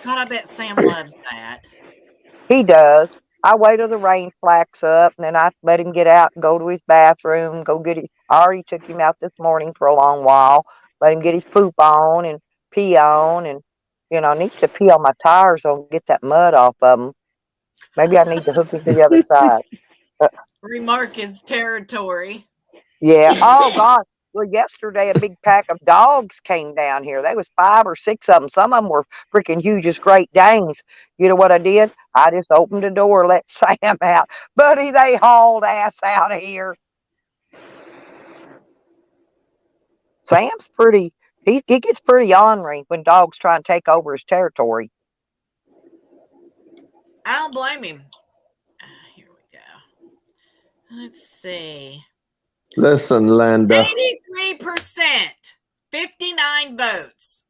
I bet Sam loves that. He does. I wait till the rain slacks up and then I let him get out and go to his bathroom, go get it. I already took him out this morning for a long while, let him get his poop on and pee on and, needs to pee on my tires so get that mud off of them. Maybe I need to hook him to the other side. Remark his territory. Yeah. Oh, God. Well, yesterday a big pack of dogs came down here. There was 5 or 6 of them. Some of them were freaking huge as Great Danes. You know what I did? I just opened the door, let Sam out. Buddy, they hauled ass out of here. Sam's pretty, he gets pretty ornery when dogs try and take over his territory. I don't blame him. Here we go. Let's see. Listen, Linda. 83%. 59 votes.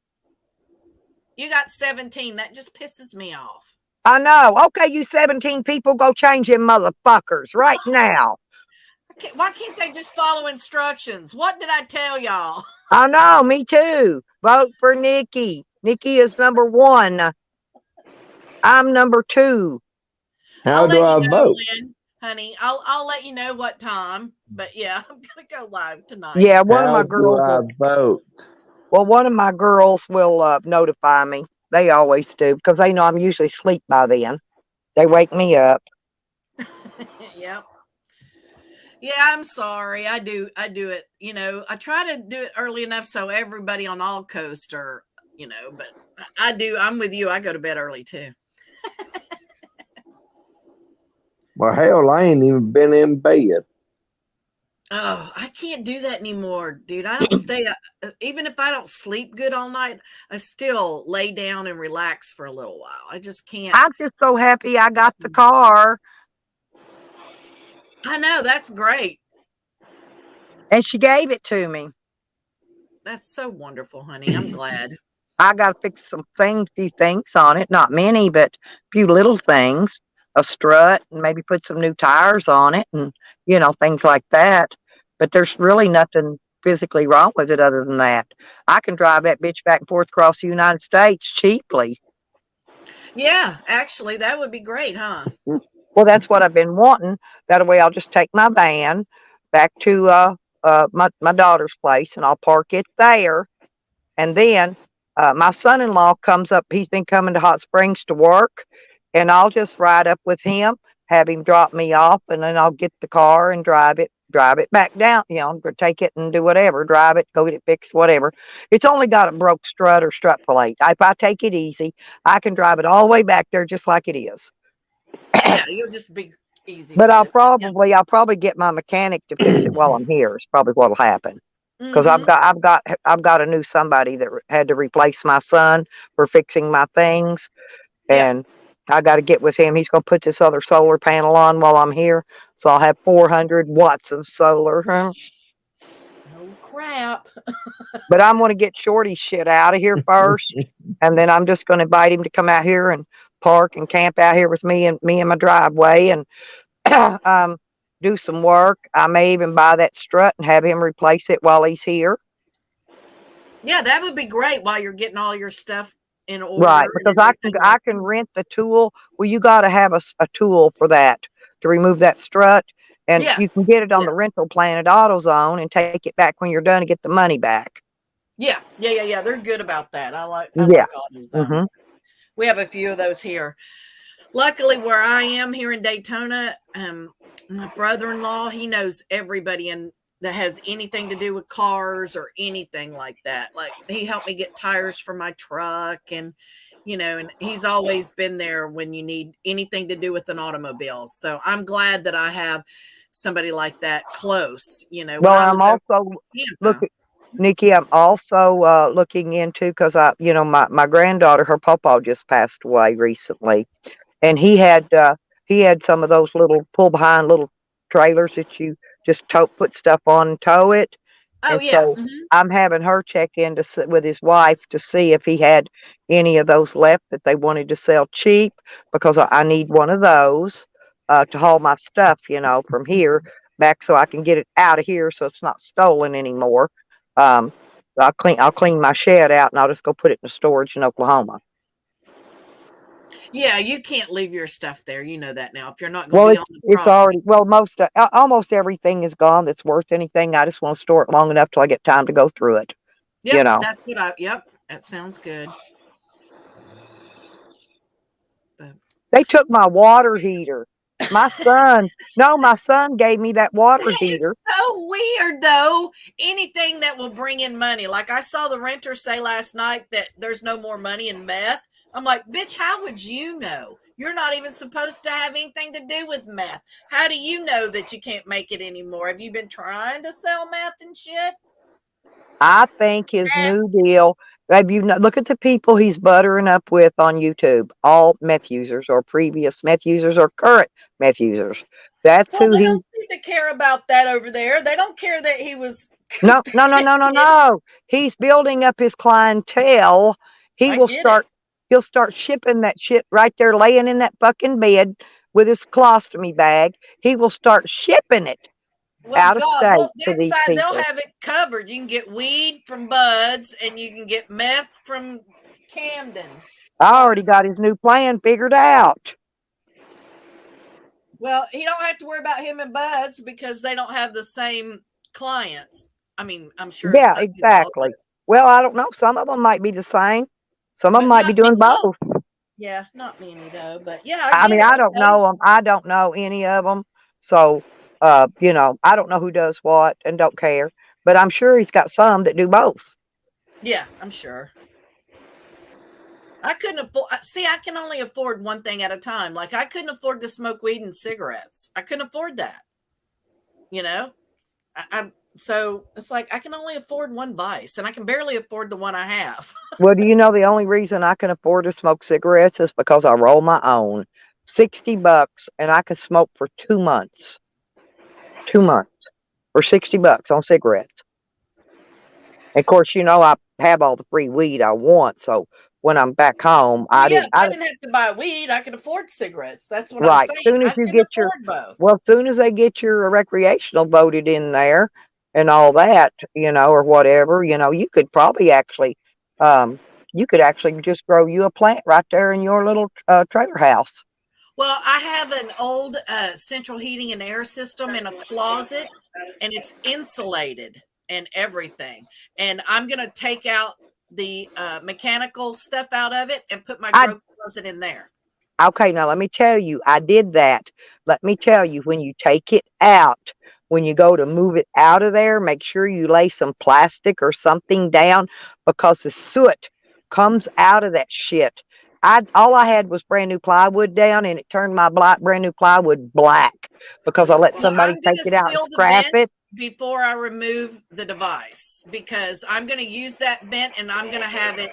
You got 17. That just pisses me off. I know. Okay, you 17 people, go change them motherfuckers right now. Why can't they just follow instructions? What did I tell y'all? I know, me too. Vote for Nikki. Nikki is number 1. I'm number 2. How do I vote? Lynn, honey, I'll let you know what time. But yeah, I'm gonna go live tonight. Yeah, one of my How girls. do I vote? Well, one of my girls will notify me. They always do because they know I'm usually asleep by then. They wake me up. Yep. Yeah, I'm sorry. I do it. I try to do it early enough so everybody on all coast are, but I do. I'm with you. I go to bed early too. Well, hell, I ain't even been in bed. Oh, I can't do that anymore, dude. I don't stay up. Even if I don't sleep good all night, I still lay down and relax for a little while. I just can't. I'm just so happy I got the car. I know, that's great. And she gave it to me. That's so wonderful, honey. I'm glad. I got to fix few things on it. Not many, but a few little things. A strut and maybe put some new tires on it and, things like that. But there's really nothing physically wrong with it other than that. I can drive that bitch back and forth across the United States cheaply. Yeah, actually, that would be great, huh? Well, that's what I've been wanting. That way I'll just take my van back to my daughter's place and I'll park it there. And then my son-in-law comes up. He's been coming to Hot Springs to work. And I'll just ride up with him, have him drop me off, and then I'll get the car and drive it drive it back down, go take it and do whatever, drive it, go get it fixed, whatever. It's only got a broke strut or strut plate. If I take it easy, I can drive it all the way back there just like it is. Yeah, you'll just be easy But with I'll it. Yeah. probably get my mechanic to fix it while I'm here. Is probably what'll happen. Because Mm-hmm. I've got a new somebody that had to replace my son for fixing my things, Yeah. and I got to get with him. He's going to put this other solar panel on while I'm here, so I'll have 400 watts of solar. Huh? Oh crap. But I'm going to get Shorty's shit out of here first, and then I'm just going to invite him to come out here and park and camp out here with me and my driveway and do some work. I may even buy that strut and have him replace it while he's here. Yeah, that would be great while you're getting all your stuff in order. Right, and because everything I like can rent the tool. Well, you got to have a tool for that to remove that strut, and Yeah. you can get it on Yeah. the rental plan at AutoZone and take it back when you're done and get the money back. Yeah. They're good about that. I like Yeah. AutoZone. hmm We have a few of those here. Luckily, where I am here in Daytona, my brother-in-law, he knows everybody that has anything to do with cars or anything like that. Like he helped me get tires for my truck and and he's always been there when you need anything to do with an automobile. So I'm glad that I have somebody like that close. When Well, I I'm was over also in Tampa. looking, Nikki. I'm also looking into because my granddaughter, her papa just passed away recently, and he had some of those little pull behind little trailers that you just put stuff on and tow it. Oh And yeah. so I'm having her check in with his wife to see if he had any of those left that they wanted to sell cheap because I need one of those to haul my stuff, from here back so I can get it out of here so it's not stolen anymore. Um, I'll clean my shed out and I'll just go put it in storage in Oklahoma. Yeah, you can't leave your stuff there. You know that now. If you're not going Well, to be on the it's property. already almost everything is gone that's worth anything. I just want to store it long enough till I get time to go through it. Yep, Know. Yep, that sounds good. But They took my water heater. My son gave me that water heater. it's so weird though. Anything that will bring in money. Like I saw the renter say last night that there's no more money in meth. I'm like, bitch, how would you know? You're not even supposed to have anything to do with meth. How do you know that you can't make it anymore? Have you been trying to sell meth and shit? I think his new deal. Look at the people he's buttering up with on YouTube? All meth users, or previous meth users, or current meth users. That's Well, who they he. don't seem to care about that over there. They don't care that he was No. convicted. He's building up his clientele. He I will get it. He'll start shipping that shit right there, laying in that fucking bed with his colostomy bag. He will start shipping it Well, out of God, state well, to that these side they'll people. have it covered. You can get weed from Buds, and you can get meth from Camden. I already got his new plan figured out. Well, he don't have to worry about him and Buds because they don't have the same clients. I mean, I'm sure. Yeah, some do, exactly. Well, I don't know. Some of them might be the same. Some of them but might be not doing many. both. Yeah, not many though. But yeah, I I get mean, it. I don't Okay. know them. I don't know any of them. So, I don't know who does what and don't care. But I'm sure he's got some that do both. Yeah, I'm sure. I couldn't afford. See, I can only afford one thing at a time. Like I couldn't afford to smoke weed and cigarettes. I couldn't afford that. So it's like I can only afford one vice, and I can barely afford the one I have. Well, do you know the only reason I can afford to smoke cigarettes is because I roll my own. $60, and I can smoke for 2 months. 2 months for $60 on cigarettes. And of course, I have all the free weed I want. So when I'm back home, Well, I yeah, didn't. if I didn't have to buy weed, I could afford cigarettes. That's what I'm Right. saying. Soon as I you couldn't get your, afford both. well, as soon as they get your recreational voted in there and all that, or whatever, you could probably actually, just grow you a plant right there in your little trailer house. Well, I have an old central heating and air system in a closet, and it's insulated and everything. And I'm going to take out the mechanical stuff out of it and put my I grow closet in there. Okay, now let me tell you, I did that. Let me tell you, when you take it out, when you go to move it out of there, make sure you lay some plastic or something down because the soot comes out of that shit. All I had was brand new plywood down, and it turned my brand new plywood black because I let Well, somebody I'm take gonna it out and seal the scrap vent it. before I remove the device because I'm gonna use that vent and I'm gonna have it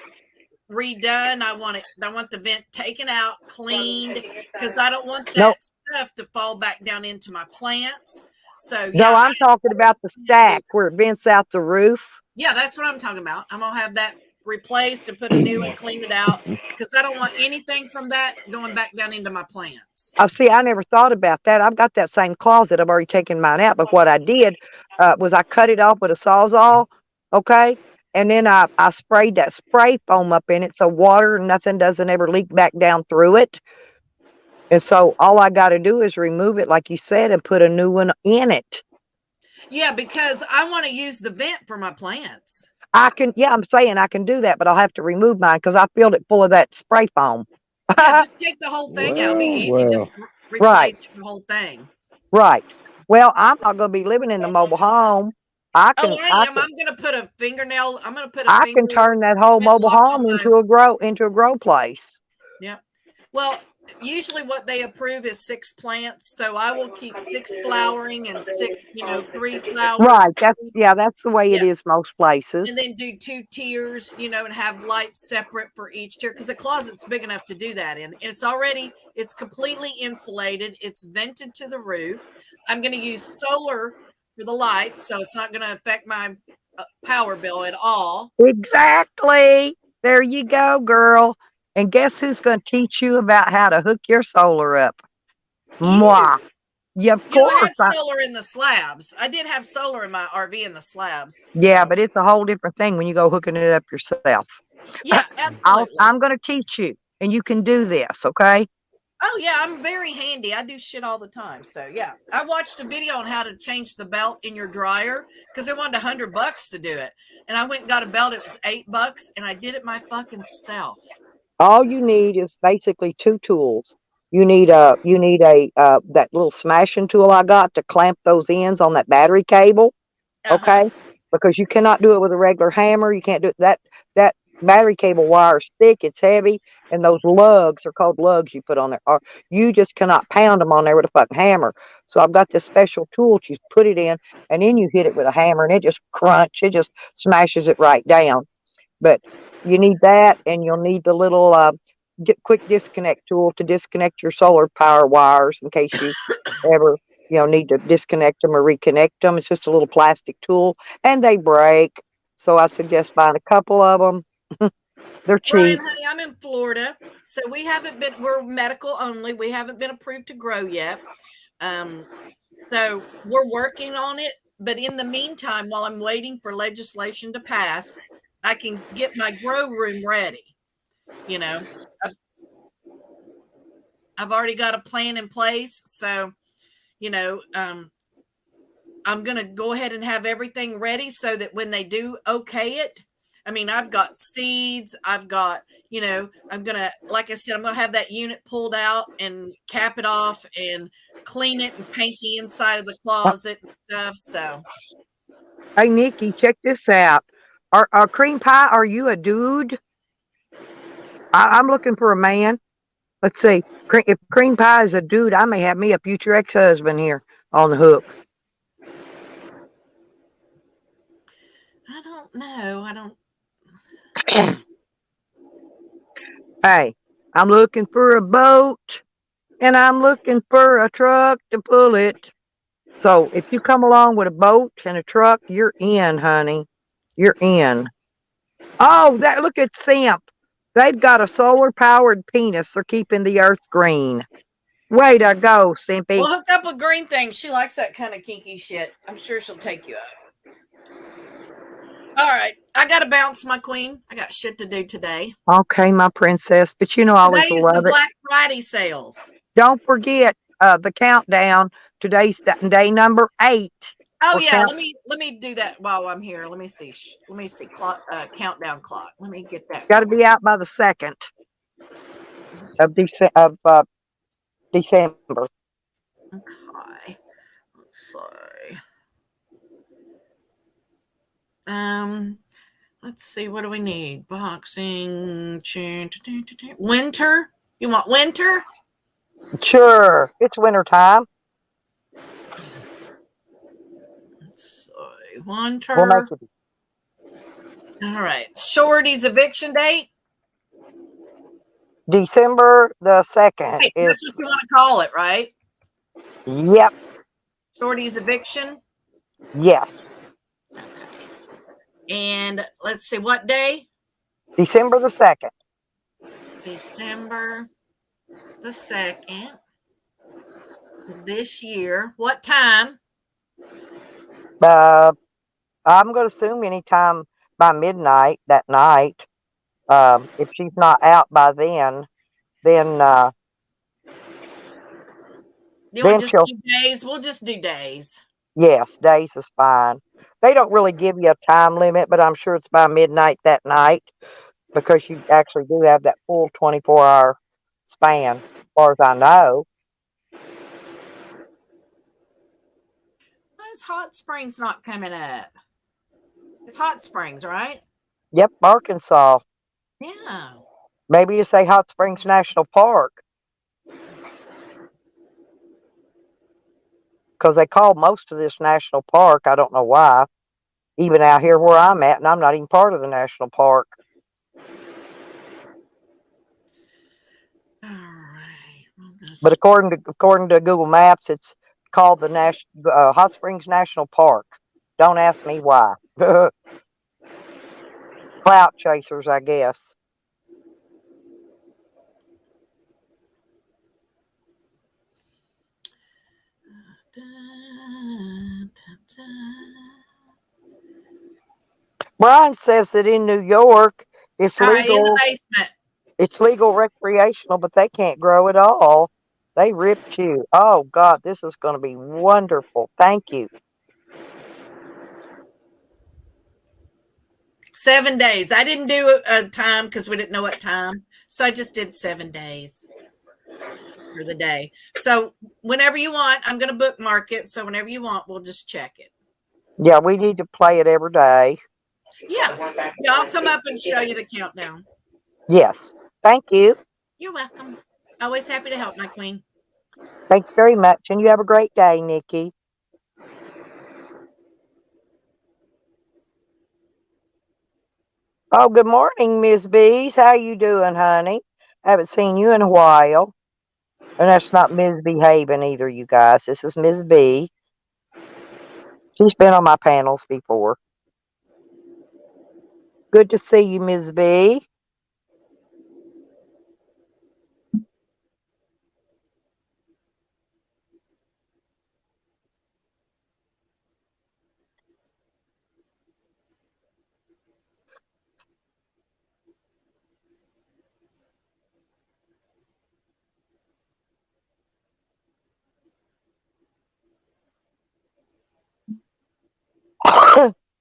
redone. I want the vent taken out, cleaned, because I don't want No, that stuff to fall back down into my plants. So no, yeah, I'm talking about the stack where it vents out the roof. yeah, that's what I'm talking about. I'm gonna have that replaced and put a new one, clean it out, because I don't want anything from that going back down into my plants. Oh, see, I never thought about that. I've got that same closet. I've already taken mine out. But what I did was I cut it off with a Sawzall, okay? And then I sprayed that spray foam up in it so water and nothing doesn't ever leak back down through it. And so all I got to do is remove it, like you said, and put a new one in it. Yeah, because I want to use the vent for my plants. I can, yeah, I'm saying I can do that, but I'll have to remove mine because I filled it full of that spray foam. Yeah, just take the whole thing out. It'll be easy. Well, Just Right, replace the whole thing. right. Well, I'm not going to be living in the mobile home. I Oh, can, I I am. can, I'm gonna put a fingernail. I'm gonna put a I can finger turn that whole vent mobile lock home on my. into a grow place. Yeah. Well, usually what they approve is 6 plants, so I will keep 6 flowering and 6, 3 flowers. Right. That's the way it Yeah. is most And places. then do 2 tiers, and have lights separate for each tier because the closet's big enough to do that in. It's completely insulated. It's vented to the roof. I'm going to use solar for the lights, so it's not going to affect my power bill at all. Exactly. There you go, girl. And guess who's going to teach you about how to hook your solar up? You. Moi. Yeah, of I course. had solar in the slabs. I did have solar in my RV in the slabs. Yeah, So, but it's a whole different thing when you go hooking it up yourself. yeah, absolutely. I'm going to teach you, and you can do this, okay? Oh, yeah, I'm very handy. I do shit all the time. So, yeah. I watched a video on how to change the belt in your dryer because they wanted $100 to do it. And I went and got a belt. It was $8 and I did it my fucking self. All you need is basically 2 tools. You need a that little smashing tool I got to clamp those ends on that battery cable, Uh-huh. okay? Because you cannot do it with a regular hammer. You can't do it. That battery cable wire is thick, it's heavy, and those lugs are called lugs you put on there. Or you just cannot pound them on there with a fucking hammer. So I've got this special tool. You put it in, and then you hit it with a hammer, and it just crunch. It just smashes it right down. But you need that, and you'll need the little quick disconnect tool to disconnect your solar power wires in case you ever need to disconnect them or reconnect them. It's just a little plastic tool, and they break. So I suggest buying a couple of them. They're Brian, cheap. honey, I'm in Florida. So we're medical only. We haven't been approved to grow yet. So we're working on it. But in the meantime, while I'm waiting for legislation to pass, I can get my grow room ready. You know, I've, I've already got a plan in place. So, you know, I'm going to go ahead and have everything ready so that when they do okay it, I mean, I've got seeds. I've got, I'm going to, like I said, I'm going to have that unit pulled out and cap it off and clean it and paint the inside of the closet and stuff. So, Hey, Nikki, check this out. Cream Pie, are you a dude? I'm looking for a man. Let's see. If Cream Pie is a dude, I may have me a future ex-husband here on the hook. I don't know. I don't. Hey, I'm looking for a boat, and I'm looking for a truck to pull it. So if you come along with a boat and a truck, you're in, honey. You're in. Oh, look at Simp. They've got a solar powered penis. They're keeping the earth green. Way to go, Simpy. Well, hook up with Green Thing. She likes that kind of kinky shit. I'm sure she'll take you up. All right. I got to bounce, my queen. I got shit to do today. Okay, my princess. But I always Today is love the it. Black Friday sales. Don't forget the countdown. Today's day number 8. Oh yeah, let me do that while I'm here. Let me see. Countdown clock. Let me get that. Got to be out by the 2nd of December. Okay. Let's see. Let's see. What do we need? Boxing. Winter. You want winter? Sure. It's winter time. Let's see. We'll make Winter. it All right. Shorty's eviction date. December the 2nd Hey, is, that's what you want to call it, right? yep, Shorty's eviction. yes. Okay. And let's see, what day? December the 2nd. December the 2nd this year. What time? I'm going to assume anytime by midnight that night. If she's not out by then You then want just she'll, do days? We'll just do days. yes, days is fine. They don't really give you a time limit, but I'm sure it's by midnight that night because you actually do have that full 24-hour span, as far as I know. Why is Hot Springs not coming up? It's Hot Springs, right? Yep, Arkansas. Yeah. Maybe you say Hot Springs National Park because they call most of this national park. I don't know why. Even out here where I'm at, and I'm not even part of the national park. All right. But according to Google Maps, it's called the Hot Springs National Park. Don't ask me why. Clout chasers, I guess. Brian says that in New York, it's All right, in the legal. basement. It's legal recreational, but they can't grow at all. They ripped you. Oh God, this is going to be wonderful. Thank you. 7 days. I didn't do a time because we didn't know what time. So I just did 7 days for the day. So whenever you want, I'm going to bookmark it. So whenever you want, we'll just check it. Yeah, we need to play it every day. Yeah. Yeah, I'll come up and show you the countdown. Yes. Thank you. You're welcome. Always happy to help, my queen. Thank you very much. And you have a great day, Nikki. Oh, good morning, Miss Bees. How you doing, honey? Haven't seen you in a while. And that's not Ms. B Haven either, you guys. This is Ms. B. She's been on my panels before. Good to see you, Ms. B.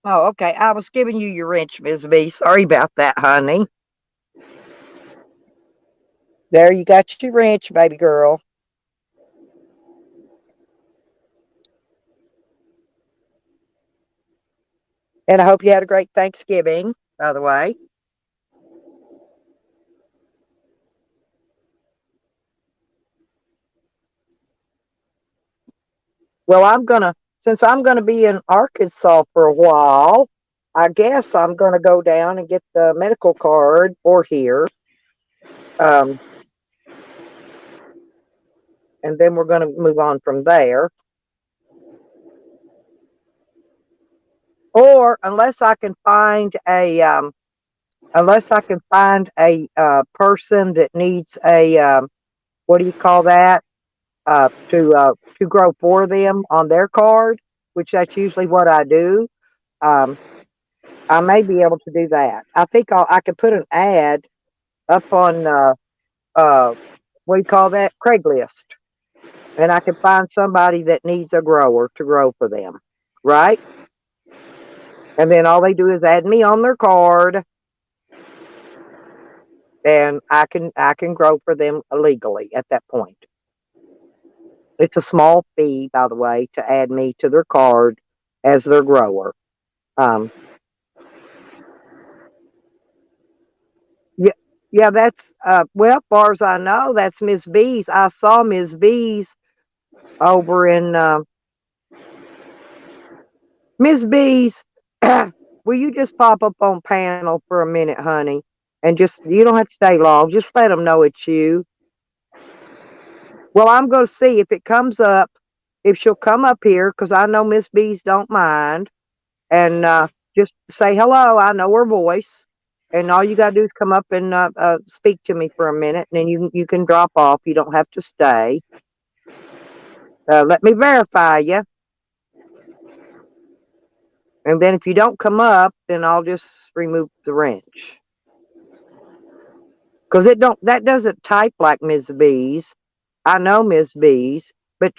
Oh, okay. I was giving you your wrench, Ms. B. Sorry about that, honey. There, you got your wrench, baby girl. And I hope you had a great Thanksgiving, by the way. Well, since I'm gonna be in Arkansas for a while, I guess I'm gonna go down and get the medical card for here. Um, and then we're gonna move on from there. Or unless I can find a person that needs a what do you call that? To grow for them on their card, which that's usually what I do. Um, I may be able to do that. I think I could put an ad up on uh, what do you call that? Craigslist, and I can find somebody that needs a grower to grow for them, right? And then all they do is add me on their card, and I can grow for them legally at that point. It's a small fee, by the way, to add me to their card as their grower. Um, Yeah, that's well, far as I know, that's Miss B's. I saw Miss B's over in Miss B's. Will you just pop up on panel for a minute, honey? And just you don't have to stay long. Just let them know it's you. Well, I'm going to see if it comes up, if she'll come up here, because I know Miss B's don't mind. And just say hello. I know her voice. And all you got to do is come up and speak to me for a minute. And then you can drop off. You don't have to stay. Let me verify you. And then if you don't come up, then I'll just remove the wrench. Because that doesn't type like Ms. B's. I know Ms. B's, but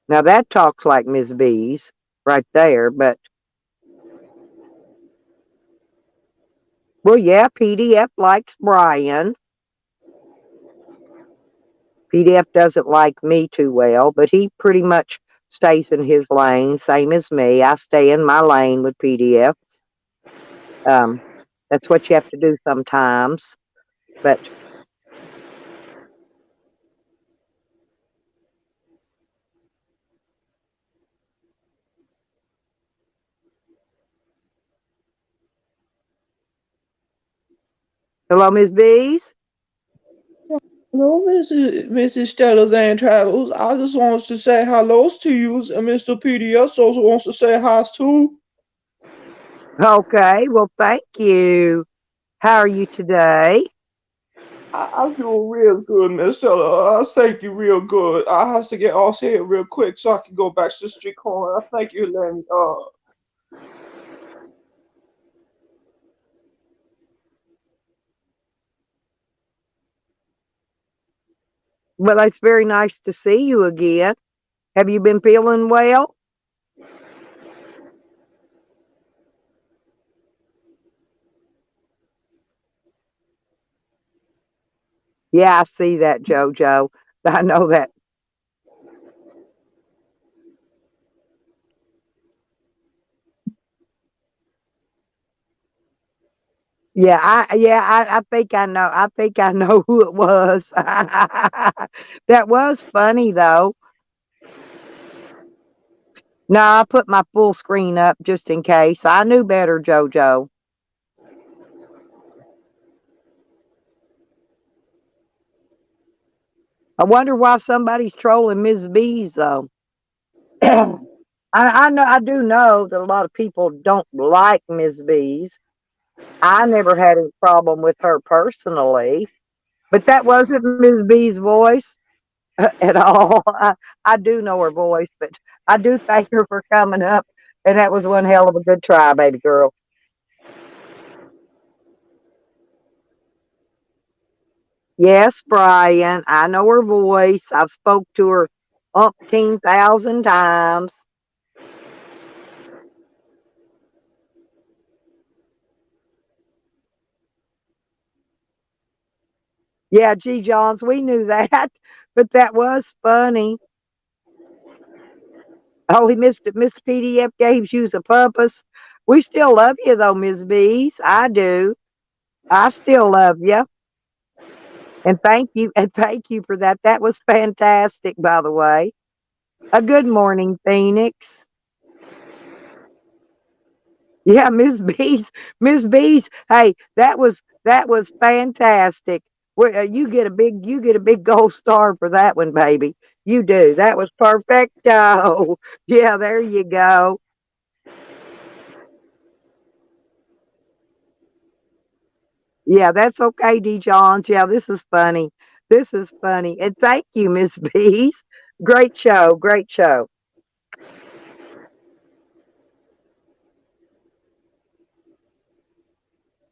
now that talks like Ms. B's right there, but well, yeah, PDF likes Brian. PDF doesn't like me too well, but he pretty much stays in his lane, same as me. I stay in my lane with PDF. That's what you have to do sometimes. But hello, Ms. B's. Hello, Mrs. Stella Van Travels. I just wants to say hello to you, and Mr. PDS also wants to say hi too. Okay, well, thank you. How are you today? I'm doing real good, Miss Stella. I thank you real good. I has to get off here real quick so I can go back to the street corner. I thank you, Lenny. Well, it's very nice to see you again. Have you been feeling well? Yeah, I see that, JoJo. I know that. I think I know. I think I know who it was. That was funny though. No, I put my full screen up just in case. I knew better, JoJo. I wonder why somebody's trolling Ms. B's though. I know I do know that a lot of people don't like Ms. B's. I never had any problem with her personally, but that wasn't Ms. B's voice at all. I do know her voice, but I do thank her for coming up, and that was one hell of a good try, baby girl. Yes, Brian, I know her voice. I've spoke to her umpteen thousand times. Yeah, gee, Johns, we knew that, but that was funny. Oh, he missed it. Miss PDF gave you a purpose. We still love you though, Miss B's. I do. I still love you. And thank you for that. That was fantastic, by the way. A good morning, Phoenix. Yeah, Miss B's. Hey, that was fantastic. You get a big gold star for that one, baby. You do. That was perfecto. Yeah, there you go. Yeah, that's okay, D. Johns. Yeah, this is funny. This is funny. And thank you, Miss B's. Great show. Great show.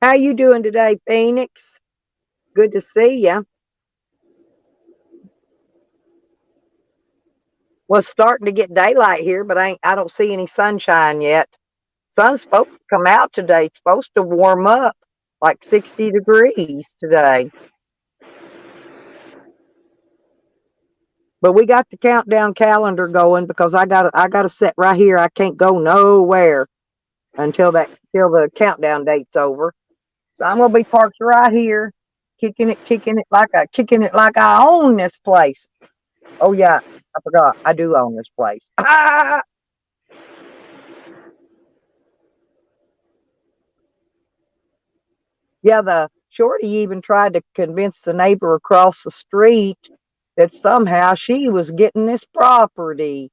How you doing today, Phoenix? Good to see you. Well, it's starting to get daylight here, but I don't see any sunshine yet. Sun's supposed to come out today. It's supposed to warm up like 60 degrees today. But we got the countdown calendar going because I got to sit right here. I can't go nowhere. until till the countdown date's over. So I'm gonna be parked right here, kicking it like I own this place. Oh yeah, I forgot. I do own this place. Yeah, the shorty even tried to convince the neighbor across the street that somehow she was getting this property.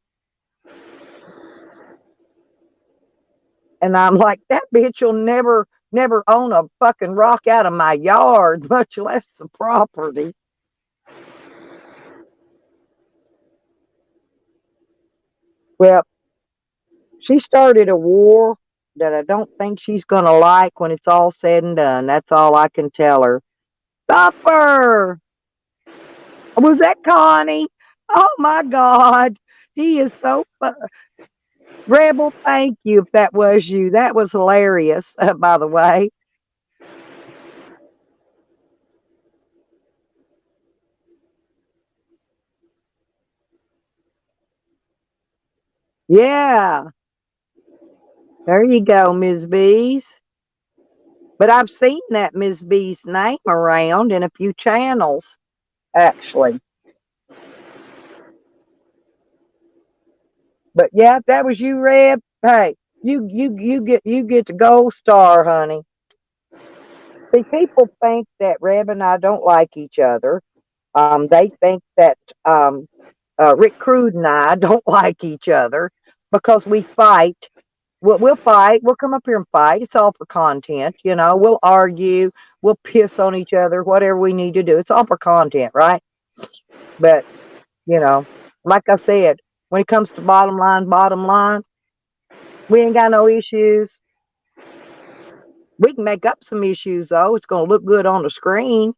And I'm like, that bitch will never own a fucking rock out of my yard, much less the property. Well, she started a war that I don't think she's going to like when it's all said and done. That's all I can tell her. Stop her! Was that Connie? Oh my God. He is so Rebel, thank you if that was you. That was hilarious, by the way. Yeah. There you go, Ms. Bees. But I've seen that Ms. B's name around in a few channels, actually. But yeah, if that was you, Reb, hey, you get the gold star, honey. See, people think that Reb and I don't like each other. They think that Rick Crude and I don't like each other because we fight. We'll fight. We'll come up here and fight. It's all for content, you know. We'll argue. We'll piss on each other. Whatever we need to do. It's all for content, right? But you know, like I said, when it comes to bottom line, we ain't got no issues. We can make up some issues though. It's gonna look good on the screen.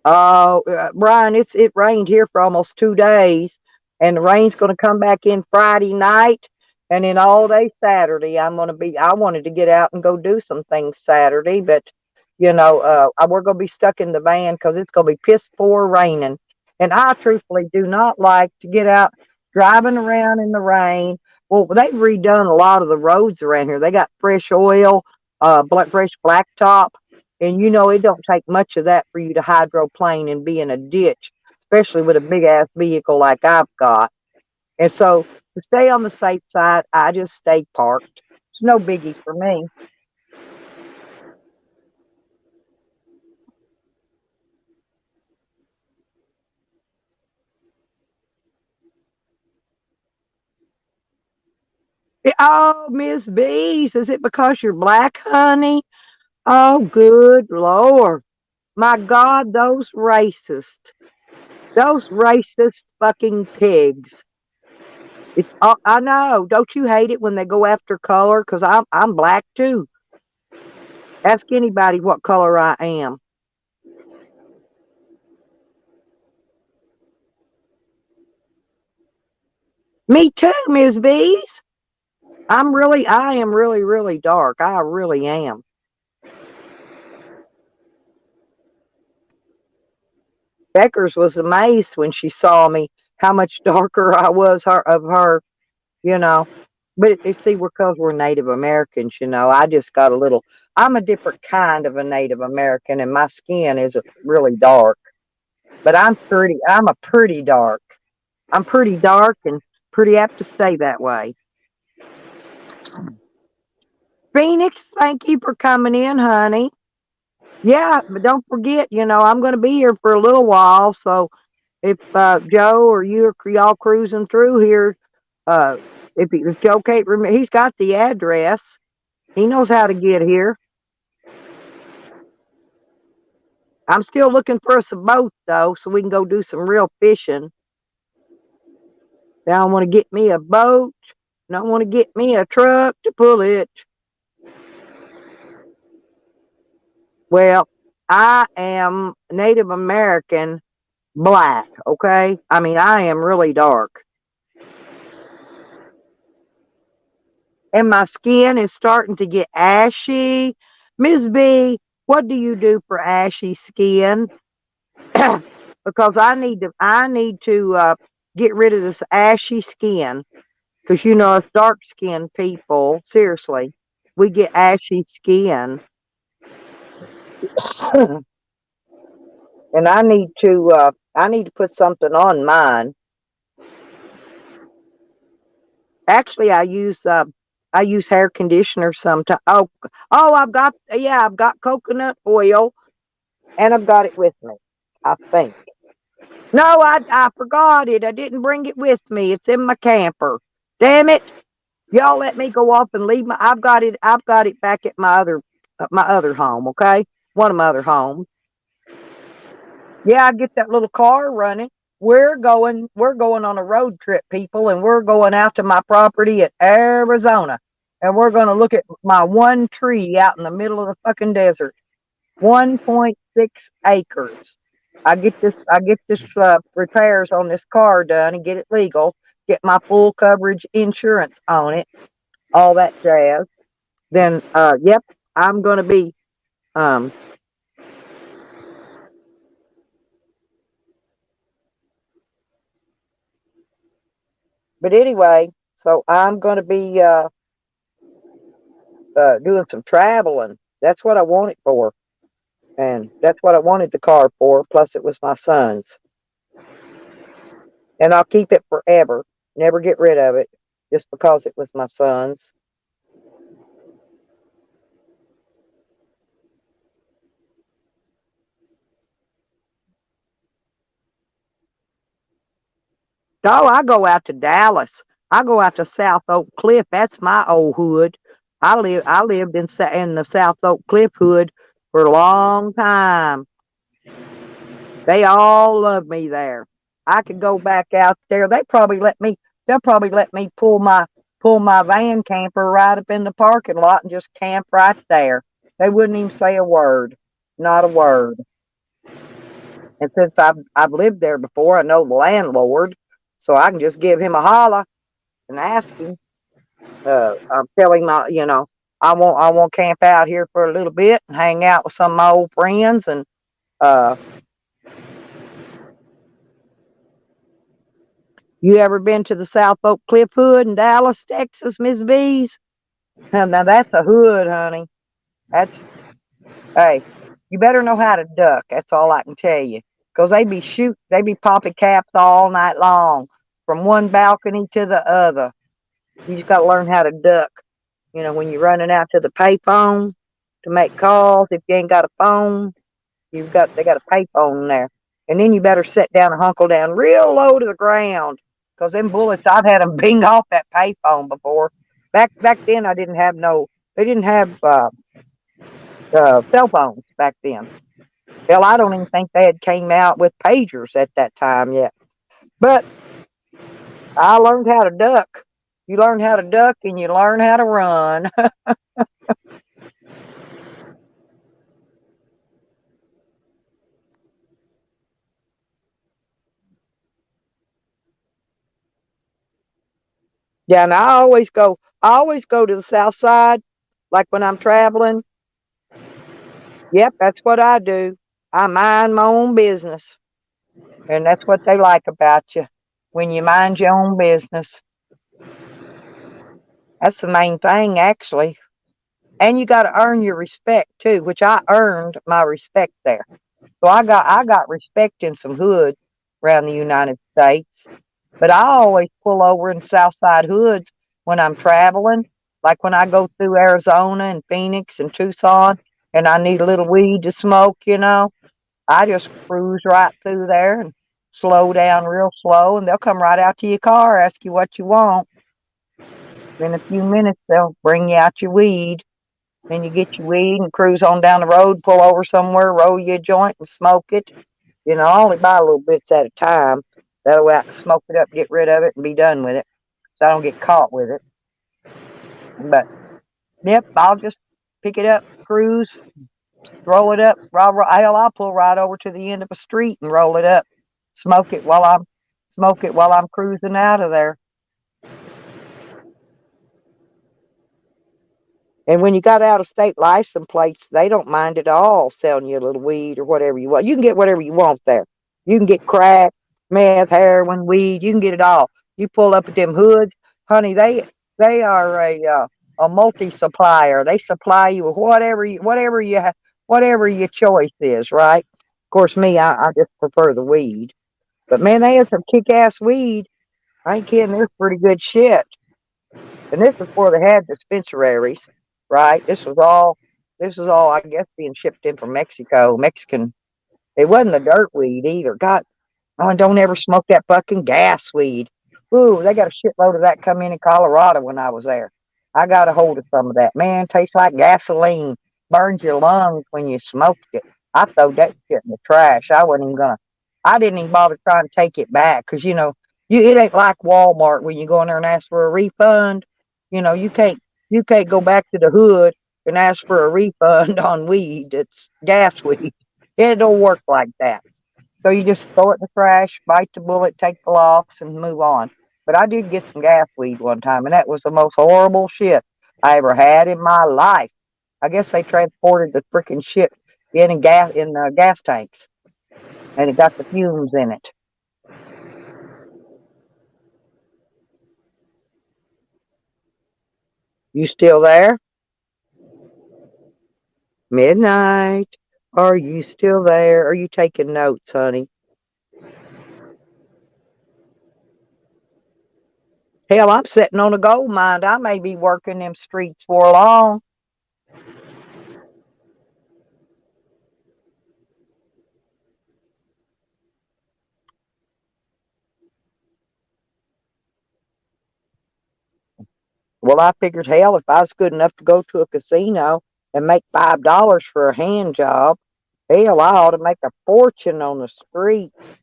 Brian, it rained here for almost 2 days, and the rain's going to come back in Friday night, and then all day Saturday. I wanted to get out and go do some things Saturday, but we're going to be stuck in the van because it's going to be piss poor raining, and I truthfully do not like to get out driving around in the rain. Well, they've redone a lot of the roads around here. They got fresh oil, fresh blacktop. And it don't take much of that for you to hydroplane and be in a ditch, especially with a big ass vehicle like I've got. And so to stay on the safe side, I just stay parked. It's no biggie for me. Oh, Miss Bees, is it because you're black, honey? Oh, good Lord. My God, those racist fucking pigs. I know. Don't you hate it when they go after color? Because I'm black too. Ask anybody what color I am. Me too, Ms. Bees. I am really, really dark. I really am. Beckers was amazed when she saw me, how much darker I was of her, you know. But see, because we're Native Americans, I just got I'm a different kind of a Native American, and my skin isn't really dark. But I'm a pretty dark. I'm pretty dark and pretty apt to stay that way. Phoenix, thank you for coming in, honey. Yeah, but don't forget, I'm going to be here for a little while. So if Joe or you are y'all cruising through here, if Joe can't remember, he's got the address. He knows how to get here. I'm still looking for us a boat though, so we can go do some real fishing. Now I want to get me a boat, and I want to get me a truck to pull it. Well, I am Native American black, okay? I mean, I am really dark. And my skin is starting to get ashy. Ms. B, what do you do for ashy skin? Because I need to get rid of this ashy skin. Because, you know, us dark skinned people, seriously, we get ashy skin. And I need to put something on mine. Actually, I use hair conditioner sometimes. Oh, I've got coconut oil and I've got it with me, I think. No, I forgot it. I didn't bring it with me. It's in my camper. Damn it. Y'all let me go off and leave I've got it back at my other home, okay? One of my other homes. Yeah, I get that little car running. We're going on a road trip, people, and we're going out to my property at Arizona. And we're going to look at my one tree out in the middle of the fucking desert. 1.6 acres. I get this repairs on this car done and get it legal, get my full coverage insurance on it, all that jazz. Then yep, I'm going to be but anyway, so I'm going to be doing some traveling. That's what I want it for. And that's what I wanted the car for. Plus, it was my son's. And I'll keep it forever. Never get rid of it just because it was my son's. Oh, I go out to Dallas. I go out to South Oak Cliff. That's my old hood. I lived in the South Oak Cliff hood for a long time. They all love me there. I could go back out there. They'll probably let me pull my van camper right up in the parking lot and just camp right there. They wouldn't even say a word. Not a word. And since I've lived there before, I know the landlord, so I can just give him a holler and ask him. I'm telling my, I want camp out here for a little bit and hang out with some of my old friends. And you ever been to the South Oak Cliff Hood in Dallas, Texas, Miss V's? Now that's a hood, honey. Hey, you better know how to duck. That's all I can tell you. 'Cause they be popping caps all night long from one balcony to the other. You just got to learn how to duck. When you're running out to the payphone to make calls, if you ain't got a phone, they got a payphone there. And then you better sit down and hunkle down real low to the ground. 'Cause them bullets, I've had them bing off that payphone before. Back then, they didn't have cell phones back then. Hell, I don't even think they had came out with pagers at that time yet. But I learned how to duck. You learn how to duck and you learn how to run. Yeah, and I always go to the south side, like when I'm traveling. Yep, that's what I do. I mind my own business. And that's what they like about you, when you mind your own business. That's the main thing, actually. And you got to earn your respect too, which I earned my respect there. So I got respect in some hoods around the United States. But I always pull over in Southside hoods when I'm traveling, like when I go through Arizona and Phoenix and Tucson, and I need a little weed to smoke. I just cruise right through there and slow down real slow, and they'll come right out to your car, ask you what you want. In a few minutes, they'll bring you out your weed. Then you get your weed and cruise on down the road, pull over somewhere, roll you a joint and smoke it. I only buy little bits at a time. That way I can smoke it up, get rid of it, and be done with it, so I don't get caught with it. But, yep, I'll just pick it up, cruise, roll it up. Hell, I'll pull right over to the end of a street and roll it up. Smoke it while I'm cruising out of there. And when you got out of state license plates, they don't mind at all selling you a little weed or whatever you want. You can get whatever you want there. You can get crack, meth, heroin, weed. You can get it all. You pull up at them hoods. honey, they are a multi supplier. They supply you with whatever your choice is, right? Of course, me, I just prefer the weed. But man, they had some kick ass weed. I ain't kidding. They're pretty good shit. And this is before they had dispensaries, right? This was all, I guess, being shipped in from Mexico. Mexican. It wasn't the dirt weed either. God, oh, don't ever smoke that fucking gas weed. Ooh, they got a shitload of that come in Colorado when I was there. I got a hold of some of that. Man, tastes like gasoline. Burns your lungs when you smoked it. I throwed that shit in the trash. I didn't even bother trying to take it back because, it ain't like Walmart when you go in there and ask for a refund. You can't go back to the hood and ask for a refund on weed. It's gas weed. It don't work like that. So you just throw it in the trash, bite the bullet, take the loss, and move on. But I did get some gas weed one time, and that was the most horrible shit I ever had in my life. I guess they transported the freaking shit in gas tanks, and it got the fumes in it. You still there? Midnight. Are you still there? Are you taking notes, honey? Hell, I'm sitting on a gold mine. I may be working them streets for long. Well, I figured, hell, if I was good enough to go to a casino and make $5 for a hand job, hell, I ought to make a fortune on the streets.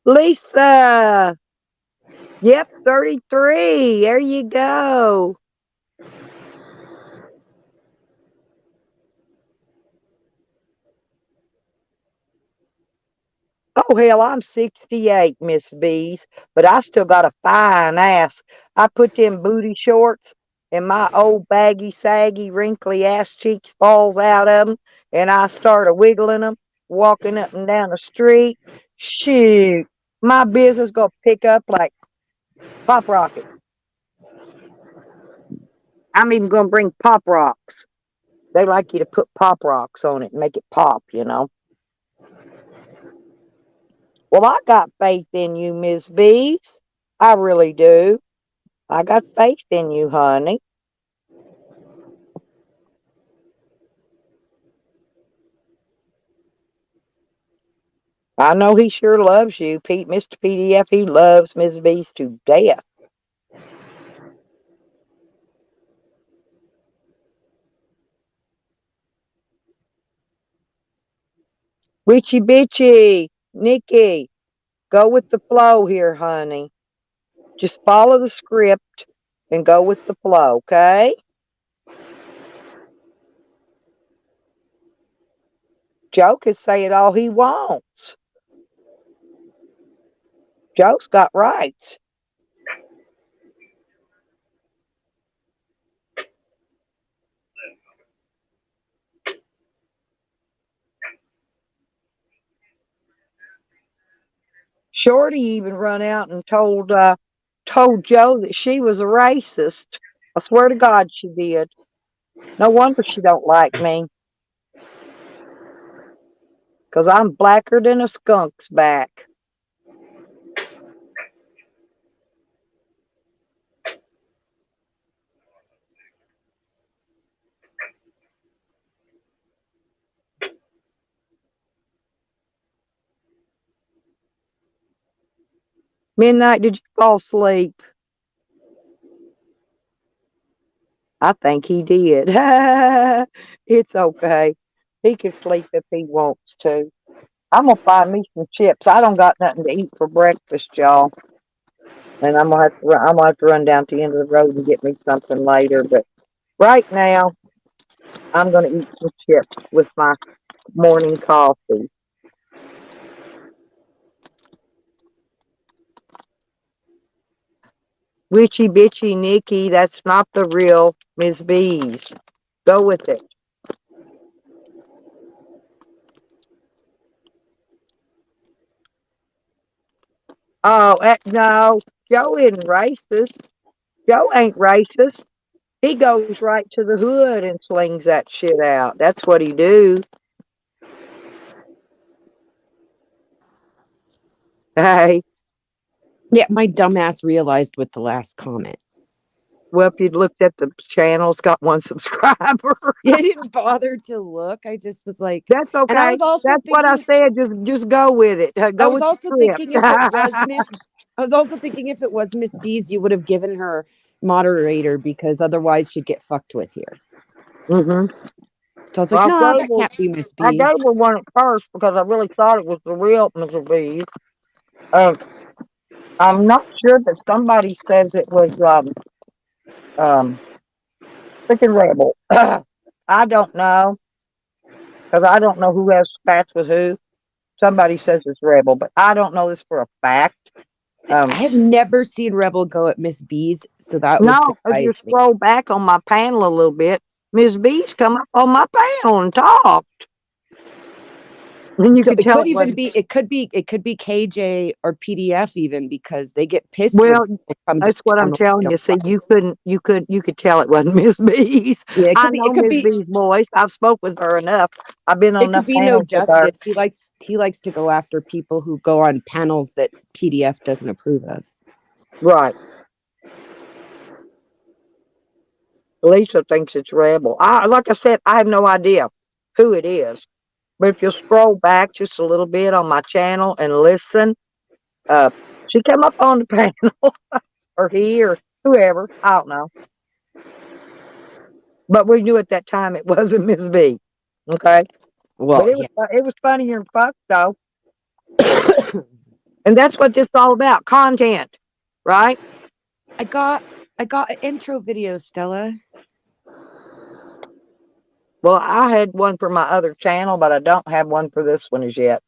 Lisa, yep, 33. There you go. Oh, hell, I'm 68, Miss Bees, but I still got a fine ass. I put them booty shorts and my old baggy, saggy, wrinkly ass cheeks falls out of them, and I start a wiggling them, walking up and down the street. Shoot, my business gonna pick up like Pop Rocket. I'm even gonna bring Pop Rocks. They like you to put Pop Rocks on it and make it pop. Well, I got faith in you, Miss Bees. I really do. I got faith in you, honey. I know he sure loves you, Pete. Mr. PDF, he loves Miss Bees to death. Witchy bitchy, Nikki, go with the flow here, honey. Just follow the script and go with the flow, okay? Joe can say it all he wants. Joe's got rights. Shorty even run out and told Joe that she was a racist. I swear to God she did. No wonder she don't like me. 'Cause I'm blacker than a skunk's back. Midnight, did you fall asleep? I think he did. It's okay. He can sleep if he wants to. I'm gonna find me some chips. I don't got nothing to eat for breakfast, y'all. And I'm gonna have to run down to the end of the road and get me something later. But right now, I'm gonna eat some chips with my morning coffee. Witchy bitchy Nikki, that's not the real Miss Bees. Go with it. Oh, no, Joe isn't racist. Joe ain't racist. He goes right to the hood and slings that shit out. That's what he do. Hey, Yeah, my dumbass realized with the last comment. well, if you'd looked at the channel, it's got one subscriber. I didn't bother to look. I just was like, That's and I okay. was also That's what I thinking, said. Just go with it. I Go was with the also thinking if it was script. Miss, I was also thinking if it was Miss B's, you would have given her moderator because otherwise she'd get fucked with here. Mm-hmm. So I was like, Well, no, that can't be Miss I B. gave her one at first because I really thought it was the real Mr. B. I'm not sure, but somebody says it was um freaking Rebel. I don't know because I don't know who has spats with who. Somebody says it's Rebel, but I don't know this for a fact. I have never seen Rebel go at Miss B's, so that would No, if you surprise me. scroll back on my panel a little bit, Ms. B's come up on my panel and talked. And you So could it tell could it even wasn't. be it could be KJ or PDF even because they get pissed when Well, people come to that's what I'm channels they telling you. don't See, like. you could tell it wasn't Miss B's. Yeah, I know it could Miss be B's voice. I've spoke with her enough. I've been on it could enough be no panels with her. justice. He likes to go after people who go on panels that PDF doesn't approve of. Right. Lisa thinks it's Rebel. Like I said, I have no idea who it is. But if you scroll back just a little bit on my channel and listen, she came up on the panel or he or whoever. I don't know. But we knew at that time it wasn't Miss B. Okay. Well, But yeah. it was funnier than fuck though. And that's what this is all about. Content. Right? I got an intro video, Stella. Well, I had one for my other channel, but I don't have one for this one as yet.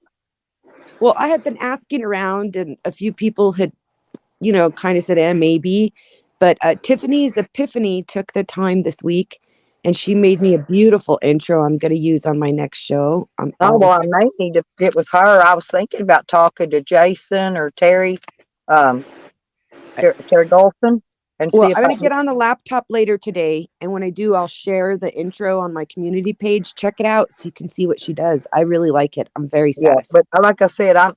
Well, I had been asking around and a few people had, kind of said, maybe. But Tiffany's Epiphany took the time this week and she made me a beautiful intro I'm going to use on my next show. Oh, well, I may need to get with her. I was thinking about talking to Jason or Terry, Terry Golson, and see Well, if I'm I going to get on the laptop later today. And when I do, I'll share the intro on my community page. Check it out so you can see what she does. I really like it. I'm very satisfied. But like I said, I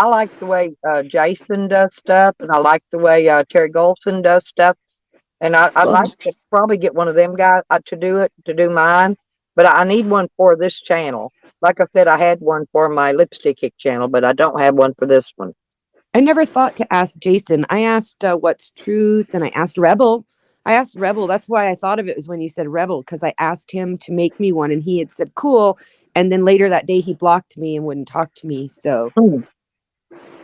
like the way Jason does stuff, and I like the way Terry Golson does stuff. And I'd like to probably get one of them guys to do mine. But I need one for this channel. Like I said, I had one for my Lipstick Kick channel, but I don't have one for this one. I never thought to ask Jason. I asked What's Truth, and I asked Rebel. That's why I thought of it was when you said Rebel, because I asked him to make me one, and he had said cool. And then later that day, he blocked me and wouldn't talk to me. So,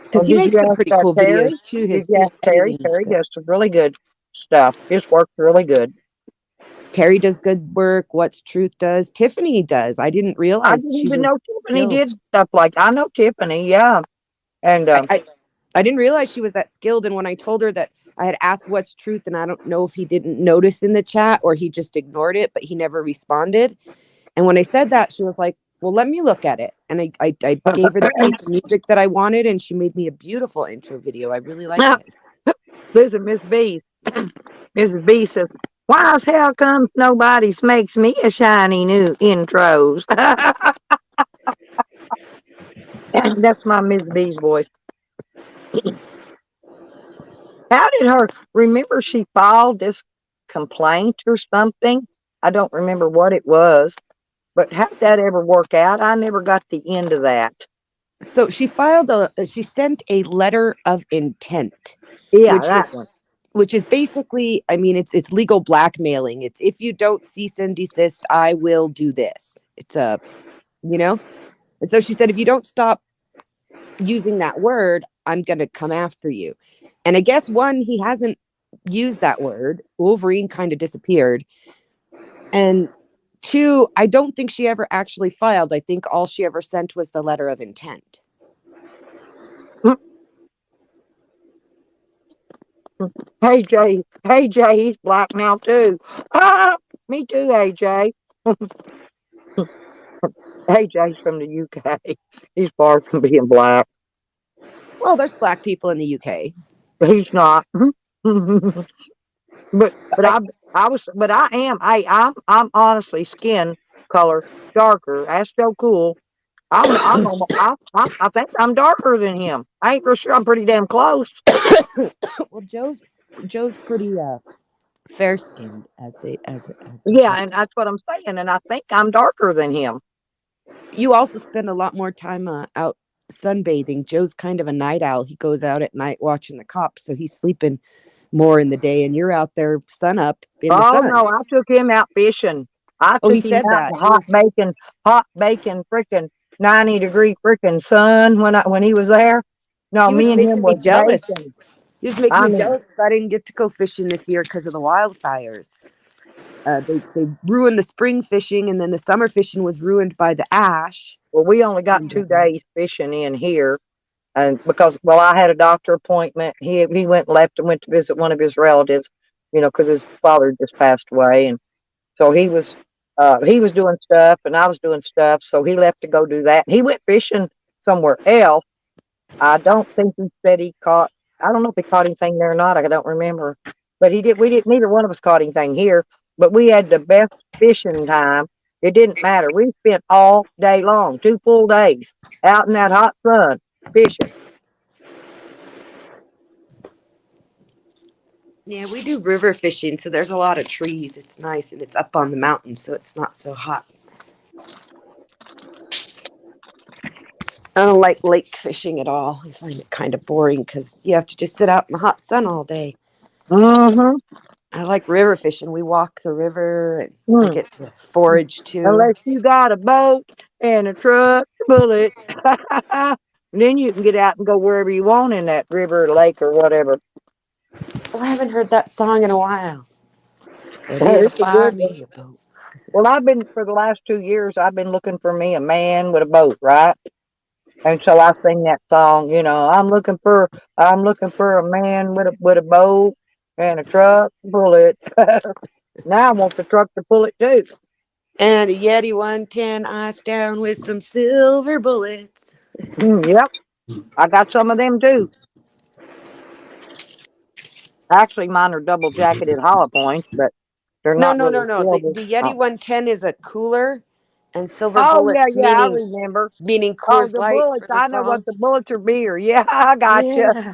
because he makes some pretty cool Terry? videos too. Did you ask Terry? Terry does some really good stuff. His work's really good. Terry does good work. What's Truth does. Tiffany does. I didn't realize. I didn't even know Tiffany did stuff like. I know Tiffany, yeah, and I didn't realize she was that skilled. And when I told her that I had asked What's Truth, and I don't know if he didn't notice in the chat or he just ignored it, but he never responded. And when I said that, she was like, well, let me look at it. And I gave her the piece of music that I wanted, and she made me a beautiful intro video. I really like it. Listen, Miss B. Mrs. B says, why as hell comes nobody makes me a shiny new intros? That's my Miss B's voice. How did her, remember she filed this complaint or something? I don't remember what it was, but how did that ever work out? I never got the end of that. So she sent a letter of intent. Yeah, that one. Which is basically, I mean, it's legal blackmailing. It's if you don't cease and desist, I will do this. It's and so she said, if you don't stop using that word, I'm going to come after you. And I guess one, he hasn't used that word. Wolverine kind of disappeared. And two, I don't think she ever actually filed. I think all she ever sent was the letter of intent. Hey Jay, he's black now too. Me too, AJ. AJ's from the UK. He's far from being black. Well, there's black people in the UK. He's not. But I am. I'm honestly skin color darker. That's so cool. I think I'm darker than him. I ain't real sure. I'm pretty damn close. Well, Joe's pretty fair skinned as they Yeah, call it. and that's what I'm saying. And I think I'm darker than him. You also spend a lot more time out sunbathing. Joe's kind of a night owl. He goes out at night watching the cops, so he's sleeping more in the day, and you're out there sun up in the Oh sun. no, I took him out fishing. I Oh, he took him said out that. in He was, hot bacon, freaking 90-degree freaking sun when he was there. No, he was me and him making me was jealous. baking. He was making I me mean, jealous because I didn't get to go fishing this year because of the wildfires. They ruined the spring fishing, and then the summer fishing was ruined by the ash. well, we only got And, 2 days fishing in here, and because I had a doctor appointment. He went and left and went to visit one of his relatives, because his father just passed away, and so he was doing stuff, and I was doing stuff. So he left to go do that. He went fishing somewhere else. I don't think he said he caught. I don't know if he caught anything there or not. I don't remember. But he did. We didn't. Neither one of us caught anything here. But we had the best fishing time. It didn't matter. We spent all day long, 2 full days, out in that hot sun fishing. yeah, we do river fishing, so there's a lot of trees. It's nice, and it's up on the mountain, so it's not so hot. I don't like lake fishing at all. I find it kind of boring because you have to just sit out in the hot sun all day. Mm-hmm. I like river fishing. We walk the river, and I Mm. get to forage too. Unless you got a boat and a truck, bullet, then you can get out and go wherever you want in that river, or lake, or whatever. Oh, I haven't heard that song in a while. But Well, it'll it's a buy good one. me a boat. Well, for the last 2 years, I've been looking for me a man with a boat, right? And so I sing that song, I'm looking for a man with a boat and a truck, bullet. Now I want the truck to pull it too. And a Yeti 110 ice down with some silver bullets. Yep, I got some of them too. Actually, mine are double jacketed hollow points, but they're No, not no, no, really no. silver. The Yeti Oh. 110 is a cooler, and silver Oh yeah, bullets yeah, I meaning remember. Oh, Coors the Light bullets. for the I know what song. the bullets are beer. Yeah, I gotcha. Yeah.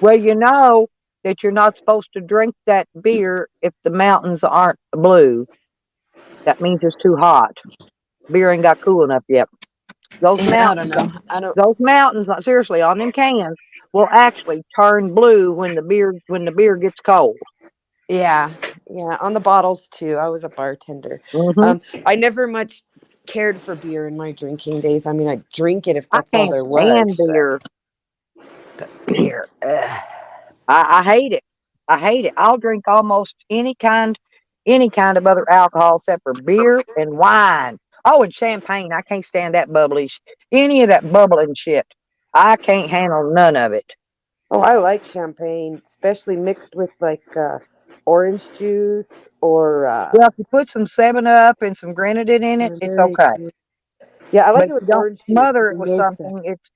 Well, you know that you're not supposed to drink that beer if the mountains aren't blue. That means it's too hot. Beer ain't got cool enough yet. Those Yeah, I don't mountains, know. I don't. those mountains, seriously, on them cans will actually turn blue when the beer gets cold. Yeah, yeah. On the bottles too. I was a bartender. Hmm. I never much cared for beer in my drinking days. I mean, I drink it if I that's all can't there stand was. beer. But beer. Ugh. I hate it. I hate it. I'll drink almost any kind of other alcohol except for beer and wine. Oh, and champagne. I can't stand that bubbly. Any of that bubbling shit. I can't handle none of it. Oh, I like champagne, especially mixed with like orange juice or Well, if you put some 7 Up and some grenadine in it, it's very okay. good. Yeah, I like But it if with you don't orange juice. smother it It'd with be nice. something, it's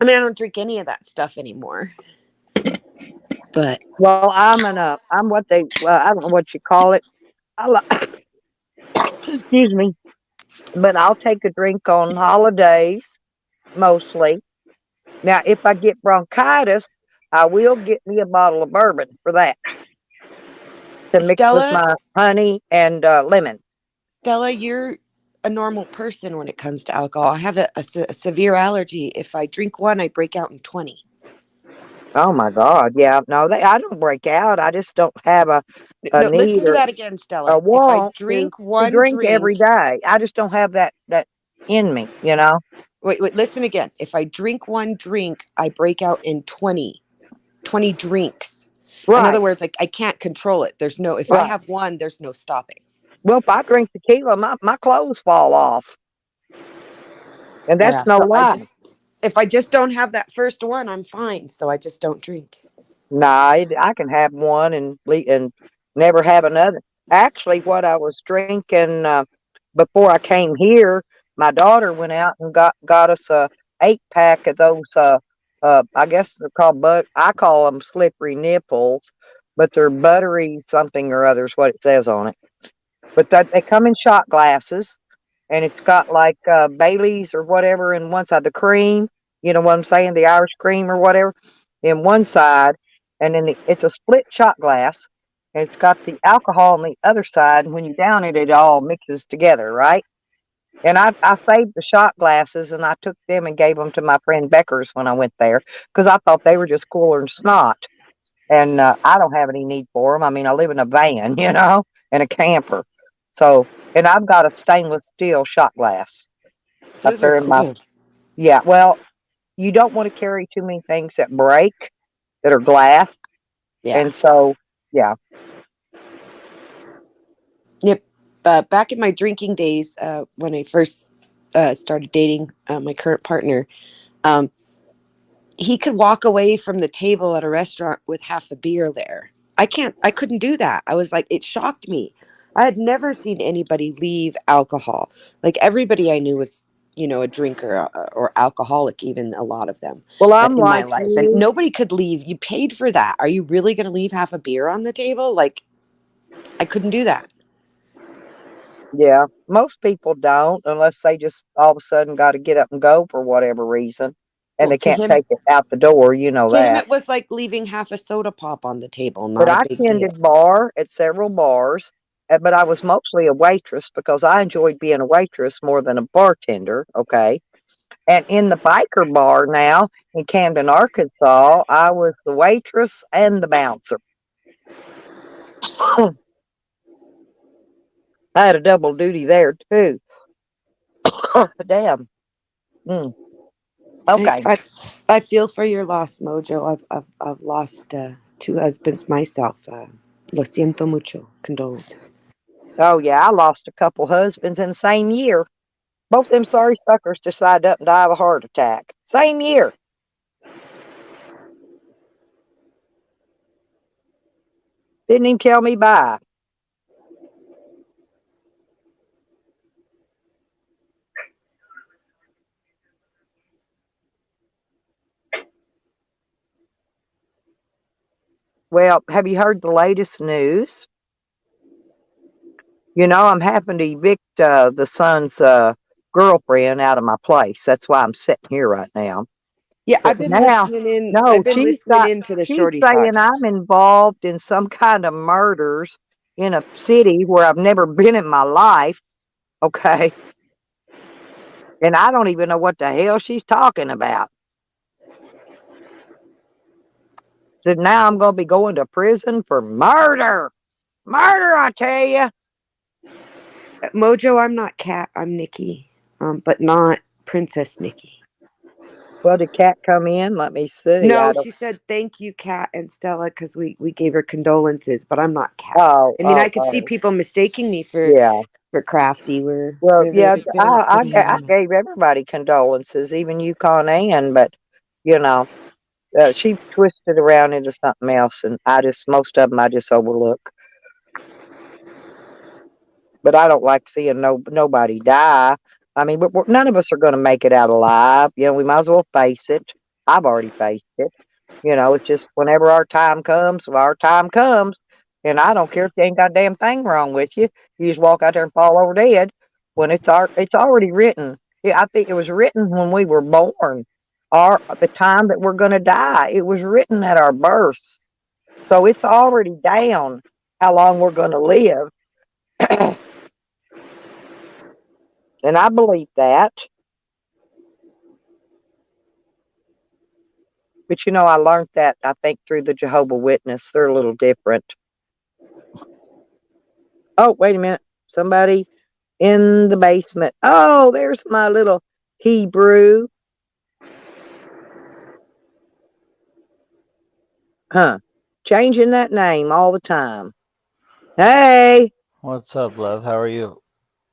I mean, I don't drink any of that stuff anymore. But well, I'm what I don't know what you call it. Excuse me, but I'll take a drink on holidays mostly. Now, if I get bronchitis, I will get me a bottle of bourbon for that to mix with Stella, my honey and lemon. You're a normal person when it comes to alcohol. I have a severe allergy. If I drink one, I break out in 20. Oh my God! Yeah, no, I don't break out. I just don't have a No, need listen to or that again, a Stella. If I want drink to one drink drink, every day. I just don't have that in me. wait, listen again. If I drink one drink, I break out in 20 drinks. In Right, other words, like I can't control it. If I right. have one, there's no stopping. Well, if I drink tequila, my clothes fall off, and Yeah, that's no so lie. if I just don't have that first one, I'm fine. So I just don't drink. Nah, I can have one and never have another. Actually, what I was drinking before I came here my daughter went out and got us a 8-pack of those. I guess they're called I call them slippery nipples, but they're buttery something or other is what it says on it. But they come in shot glasses, and it's got like Bailey's or whatever in one side, the cream. You know what I'm saying? The Irish cream or whatever in one side, and then it's a split shot glass, and it's got the alcohol on the other side. And when you down it, it all mixes together, right? And I saved the shot glasses, and I took them and gave them to my friend Becker's when I went there because I thought they were just cooler than snot. And I don't have any need for them. I mean, I live in a van, you know, and a camper. So, and I've got a stainless steel shot glass up Those there are in my. cool. Yeah, well, you don't want to carry too many things that break that are glass, Yeah. and so yeah. Yep. Back in my drinking days, when I first started dating my current partner, um, he could walk away from the table at a restaurant with half a beer there. I couldn't do that. I was like, it shocked me. I had never seen anybody leave alcohol. Like everybody I knew was, a drinker or alcoholic, even a lot of them Well, I'm in my like life. And you. nobody could leave. You paid for that. Are you really going to leave half a beer on the table? Like, I couldn't do that. Yeah, most people don't unless they just all of a sudden got to get up and go for whatever reason, and Well, they can't take it out the door. You know to him, that. it was like leaving half a soda pop on the table. But Not a I big deal. tended bar at several bars, but I was mostly a waitress because I enjoyed being a waitress more than a bartender. Okay. And in the biker bar now in Camden, Arkansas, I was the waitress and the bouncer. I had a double duty there too. Damn. Mm. Okay. I feel for your loss, Mojo. I've lost 2 husbands myself. Lo siento mucho. Condolences. Oh yeah, I lost a couple husbands in the same year. Both them sorry suckers decided up and die of a heart attack. Same year. Didn't even tell me bye. Well, have you heard the latest news? You know, I'm having to evict the son's girlfriend out of my place. That's why I'm sitting here right now. Yeah, But I've been now, listening in. no, I've been listening into the she's Shorty saying saga. I'm involved in some kind of murders in a city where I've never been in my life. Okay. And I don't even know what the hell she's talking about. So now I'm going to be going to prison for murder. Murder, I tell you. Mojo, I'm not Kat. I'm Nikki, but not Princess Nikki. Well, did Kat come in? Let me see. No, she said thank you, Kat and Stella, because we gave her condolences. But I'm not Kat. Oh, I mean, I could see people mistaking me for yeah. Crafty. We're Well, yeah, very, very similar. I gave everybody condolences, even you, Con Ann, but, you know, she twisted around into something else, and most of them I just overlook. But I don't like seeing nobody die. I mean, none of us are going to make it out alive. You know, we might as well face it. I've already faced it. You know, it's just whenever our time comes, well, our time comes. And I don't care if there ain't got a damn thing wrong with you. You just walk out there and fall over dead when it's already written. Yeah, I think it was written when we were born, or the time that we're going to die. It was written at our birth. So it's already down how long we're going to live. And I believe that. But, you know, I learned that, I think, through the Jehovah Witness. They're a little different. Oh, wait a minute. Somebody in the basement. Oh, there's my little Hebrew. Huh. Changing that name all the time. Hey. What's up, love? How are you?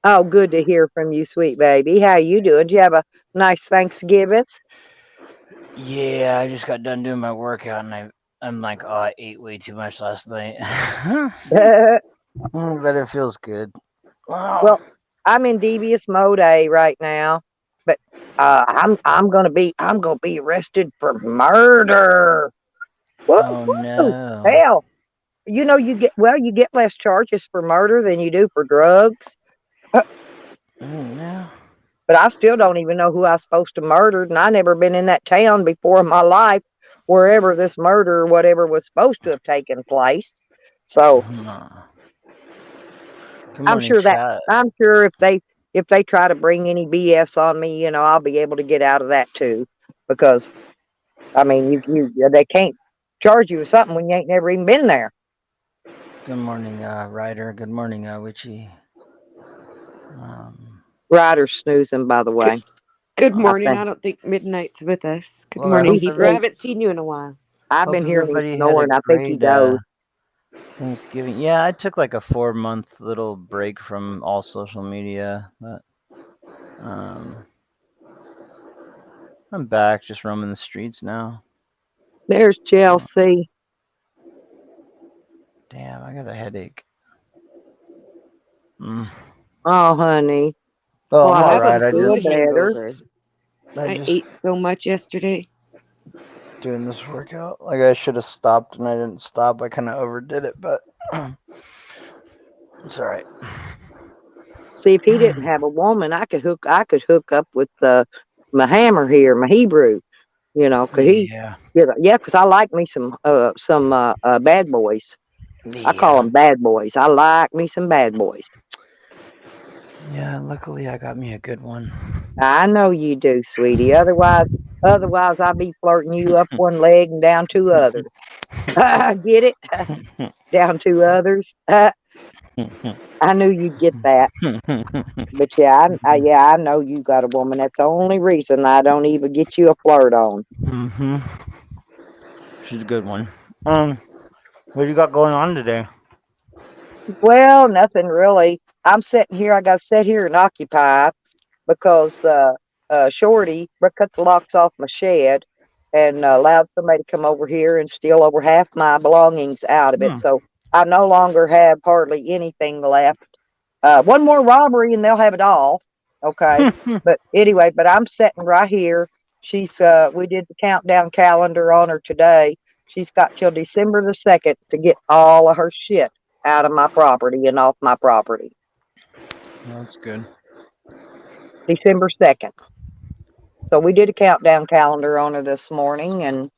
Oh, good to hear from you, sweet baby. How you doing? Did you have a nice Thanksgiving? Yeah, I just got done doing my workout and I'm like, oh, I ate way too much last night. But it feels good. Wow. Well, I'm in devious mode A right now, but I'm gonna be arrested for murder. Woo, Oh woo, no. hell, you get less charges for murder than you do for drugs. Oh no. But I still don't even know who I was supposed to murder, and I never been in that town before in my life, wherever this murder or whatever was supposed to have taken place. So Good morning, chat. I'm sure if they try to bring any BS on me, I'll be able to get out of that too, because I mean, they can't charge you with something when you ain't never even been there. Good morning, Ryder. Good morning, Witchy. Ryder's snoozing, by the way. Good I morning. think- I don't think Midnight's with us. Good Well, I morning, hope Hebrew. I haven't seen you in a while. I've been hope hearing him everybody had a snoring. I think he great does. Thanksgiving. Yeah, I took like a 4-month little break from all social media, but I'm back, just roaming the streets now. There's Chelsea. Damn, I got a headache. Oh, honey. Oh, Well, I'm I all hope right. you I feel just, better. I just ate so much yesterday. doing this workout. Like I should have stopped, and I didn't stop. I kind of overdid it, but it's all right. See, if he didn't have a woman, I could hook up with my hammer here, my Hebrew. Cause Yeah. because I like me some bad boys. I call them bad boys. I like me some bad boys. Yeah, luckily I got me a good one. I know you do, sweetie. Otherwise I'd be flirting you up one leg and down two others. Get it? Down two others. I knew you'd get that. But yeah, I know you got a woman. That's the only reason I don't even get you a flirt on. She's a good one. What you got going on today? Well, nothing really. I'm sitting here. I got to sit here and occupy because Shorty cut the locks off my shed and allowed somebody to come over here and steal over half my belongings out of it. So I no longer have hardly anything left. One more robbery and they'll have it all. Okay. But anyway, I'm sitting right here. We did the countdown calendar on her today. She's got till December the 2nd to get all of her shit out of my property and off my property. That's good. December 2nd. So we did a countdown calendar on her this morning, and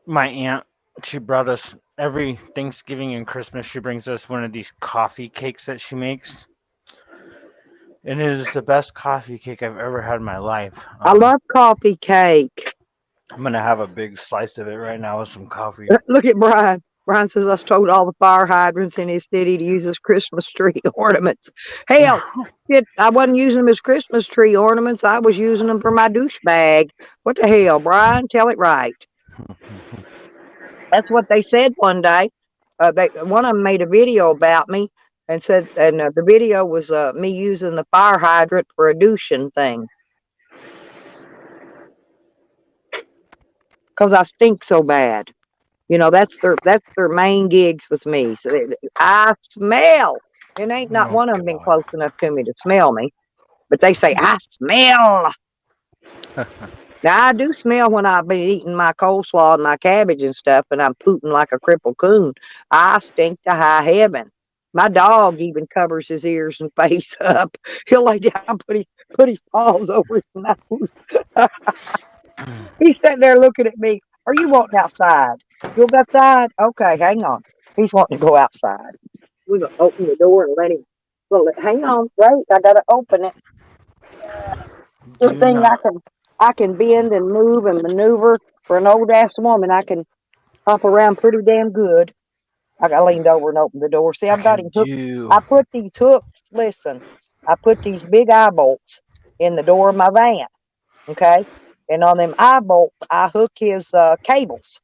my aunt, she brought us every Thanksgiving and Christmas. She brings us one of these coffee cakes that she makes, and it is the best coffee cake I've ever had in my life. I love coffee cake. I'm gonna have a big slice of it right now with some coffee. Look at Brian. Brian says I told all the fire hydrants in his city to use as Christmas tree ornaments. Hell, shit, I wasn't using them as Christmas tree ornaments. I was using them for my douche bag. What the hell, Brian? Tell it right. That's what they said one day. One of them made a video about me and said, and the video was me using the fire hydrant for a douching thing. Because I stink so bad. That's their main gigs with me. So I smell. It ain't not one of them been close enough to me to smell me, but they say I smell. Now I do smell when I've been eating my coleslaw and my cabbage and stuff, and I'm pooting like a crippled coon. I stink to high heaven. My dog even covers his ears and face up. He'll lay down, put his paws over his nose. He's sitting there looking at me. Are you wanting outside? You'll go outside? Okay, hang on. He's wanting to go outside. We're gonna open the door and let him. Well, hang on, wait. I gotta open it. Good thing I can bend and move and maneuver. For an old ass woman, I can hop around pretty damn good. I leaned over and opened the door. See, I've got him hooked. I put these hooks. Listen, I put these big eye bolts in the door of my van. Okay. And on them eye bolts, I hook his cables.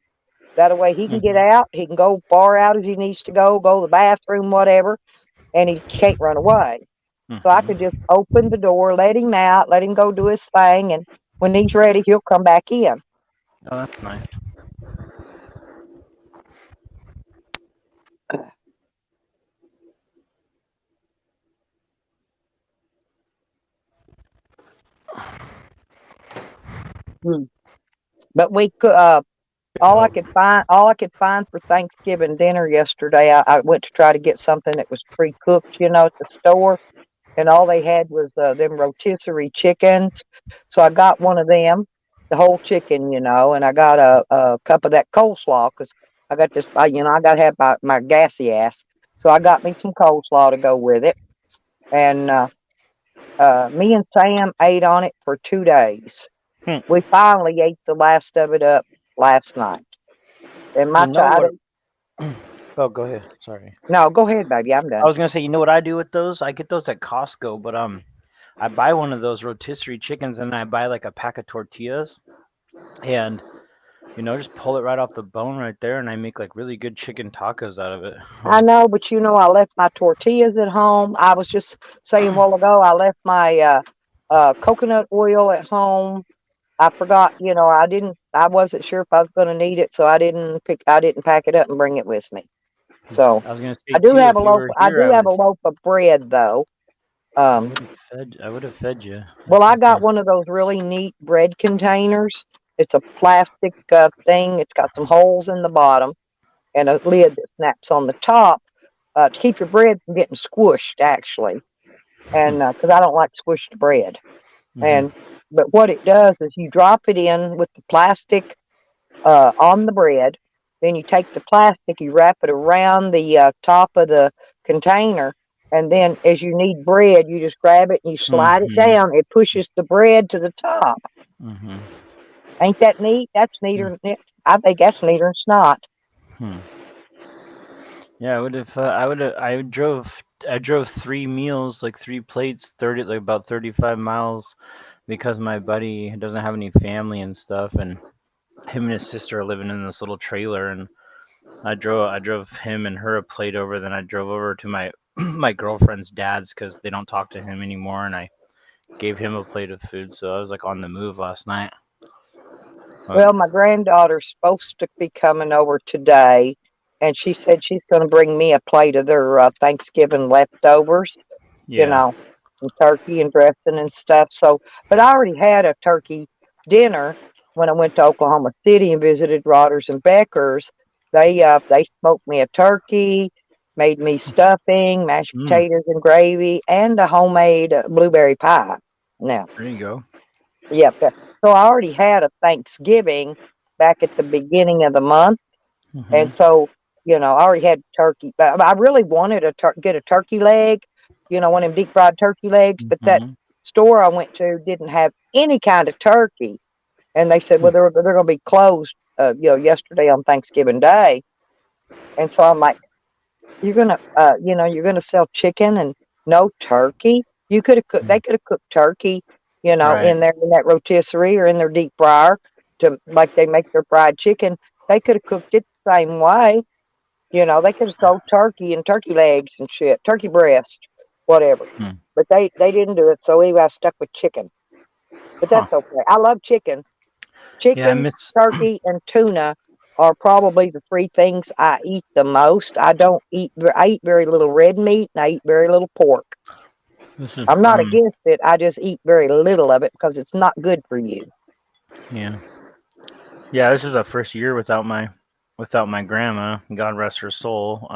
That way he can get out. He can go far out as he needs to go to the bathroom, whatever, and he can't run away. So I could just open the door, let him out, let him go do his thing, and when he's ready, he'll come back in. Oh, that's nice. But we could, all I could find for Thanksgiving dinner yesterday, I went to try to get something that was pre-cooked, at the store, and all they had was them rotisserie chickens. So I got one of them, the whole chicken, and I got a cup of that coleslaw because I got this, I got to have my gassy ass. So I got me some coleslaw to go with it, and me and Sam ate on it for 2 days. Hmm. We finally ate the last of it up last night. And my You know child, what? Oh, go ahead. Sorry. no, go ahead, baby. I'm I done. was gonna say, you know what I do with those? I get those at Costco, but I buy one of those rotisserie chickens and I buy like a pack of tortillas, and just pull it right off the bone right there, and I make like really good chicken tacos out of it. I know, but I left my tortillas at home. I was just saying a while ago, I left my coconut oil at home. I forgot, I wasn't sure if I was going to need it, so I didn't pack it up and bring it with me. So I was gonna say I do too, have if a you loaf. were I here, do have a loaf of bread though. I would have fed you. Well, I got one of those really neat bread containers. It's a plastic thing. It's got some holes in the bottom and a lid that snaps on the top to keep your bread from getting squished, actually. And because I don't like squished bread. Mhm. But what it does is you drop it in with the plastic on the bread. Then you take the plastic, you wrap it around the top of the container, and then as you need bread, you just grab it and you slide it Mhm. down. It pushes the bread to the top. Mhm. Ain't that neat? That's neater. I think that's neater than snot. Hmm. Yeah, I would have. I drove 3 meals, like 3 plates, 30, like about 35 miles, because my buddy doesn't have any family and stuff, and him and his sister are living in this little trailer, and I drove him and her a plate over. Then I drove over to my my girlfriend's dad's because they don't talk to him anymore, and I gave him a plate of food. So I was like on the move last night. Well, my granddaughter's supposed to be coming over today, and she said she's going to bring me a plate of their Thanksgiving leftovers, Yeah. some turkey and dressing and stuff. So, but I already had a turkey dinner when I went to Oklahoma City and visited Rodders and Beckers. They smoked me a turkey, made me stuffing, mashed Mm, potatoes and gravy, and a homemade blueberry pie. Now, there you go. yep. So I already had a Thanksgiving back at the beginning of the month, and Mhm. so I already had turkey. But I really wanted to get a turkey leg, one of them deep fried turkey legs. But that Mhm. store I went to didn't have any kind of turkey, and they said, well, they're going to be closed, yesterday on Thanksgiving Day. And so I'm like, you're gonna sell chicken and no turkey. You could have cooked. They could have cooked turkey, Right. in there in that rotisserie or in their deep fryer to like they make their fried chicken. They could have cooked it the same way. They could have sold turkey and turkey legs and shit, turkey breast, whatever. Hmm. But they didn't do it. So anyway, I stuck with chicken. But Huh. that's okay. I love chicken. Yeah, I Chicken, miss. turkey, and tuna are probably the three things I eat the most. I eat very little red meat and I eat very little pork. This is I'm not against it. I just eat very little of it because it's not good for you. yeah. Yeah, this is the first year without my grandma, God rest her soul.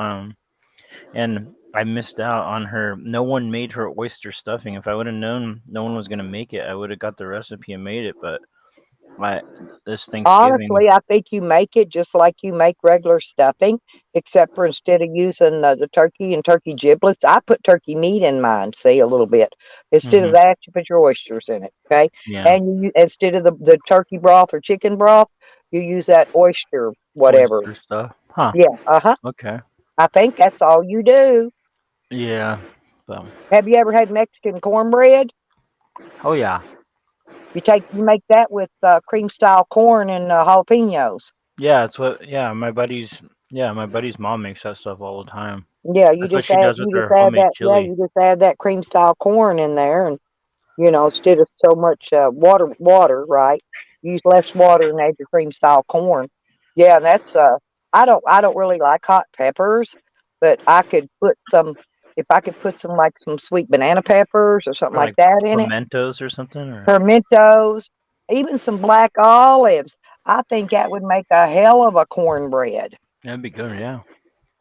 And I missed out on her. No one made her oyster stuffing. If I would have known no one was gonna make it, I would have got the recipe and made it. But I this Thanksgiving, Honestly, I think you make it just like you make regular stuffing, except for instead of using the turkey and turkey giblets, I put turkey meat in mine, see, a little bit. Instead of hmm that, you put your oysters in it, okay? yeah, And instead of the turkey broth or chicken broth, you use that oyster, whatever. oyster stuff. Huh. Yeah, uh-huh. Okay. I think that's all you do. Yeah. So. Have you ever had Mexican cornbread? Oh yeah. You make that with cream style corn and jalapenos. Yeah. It's what. Yeah. My buddy's mom makes that stuff all the time. Yeah, That's what she does with you her just add homemade that. Yeah, chili. you just add that cream style corn in there, and instead of so much water, right? Use less water and add your cream style corn. Yeah, and that's I don't really like hot peppers, but I could put some if I could put some sweet banana peppers or something Or like like that in it, pimentos or something, or pimentos, even some black olives, I think that would make a hell of a cornbread. that'd be good. Yeah.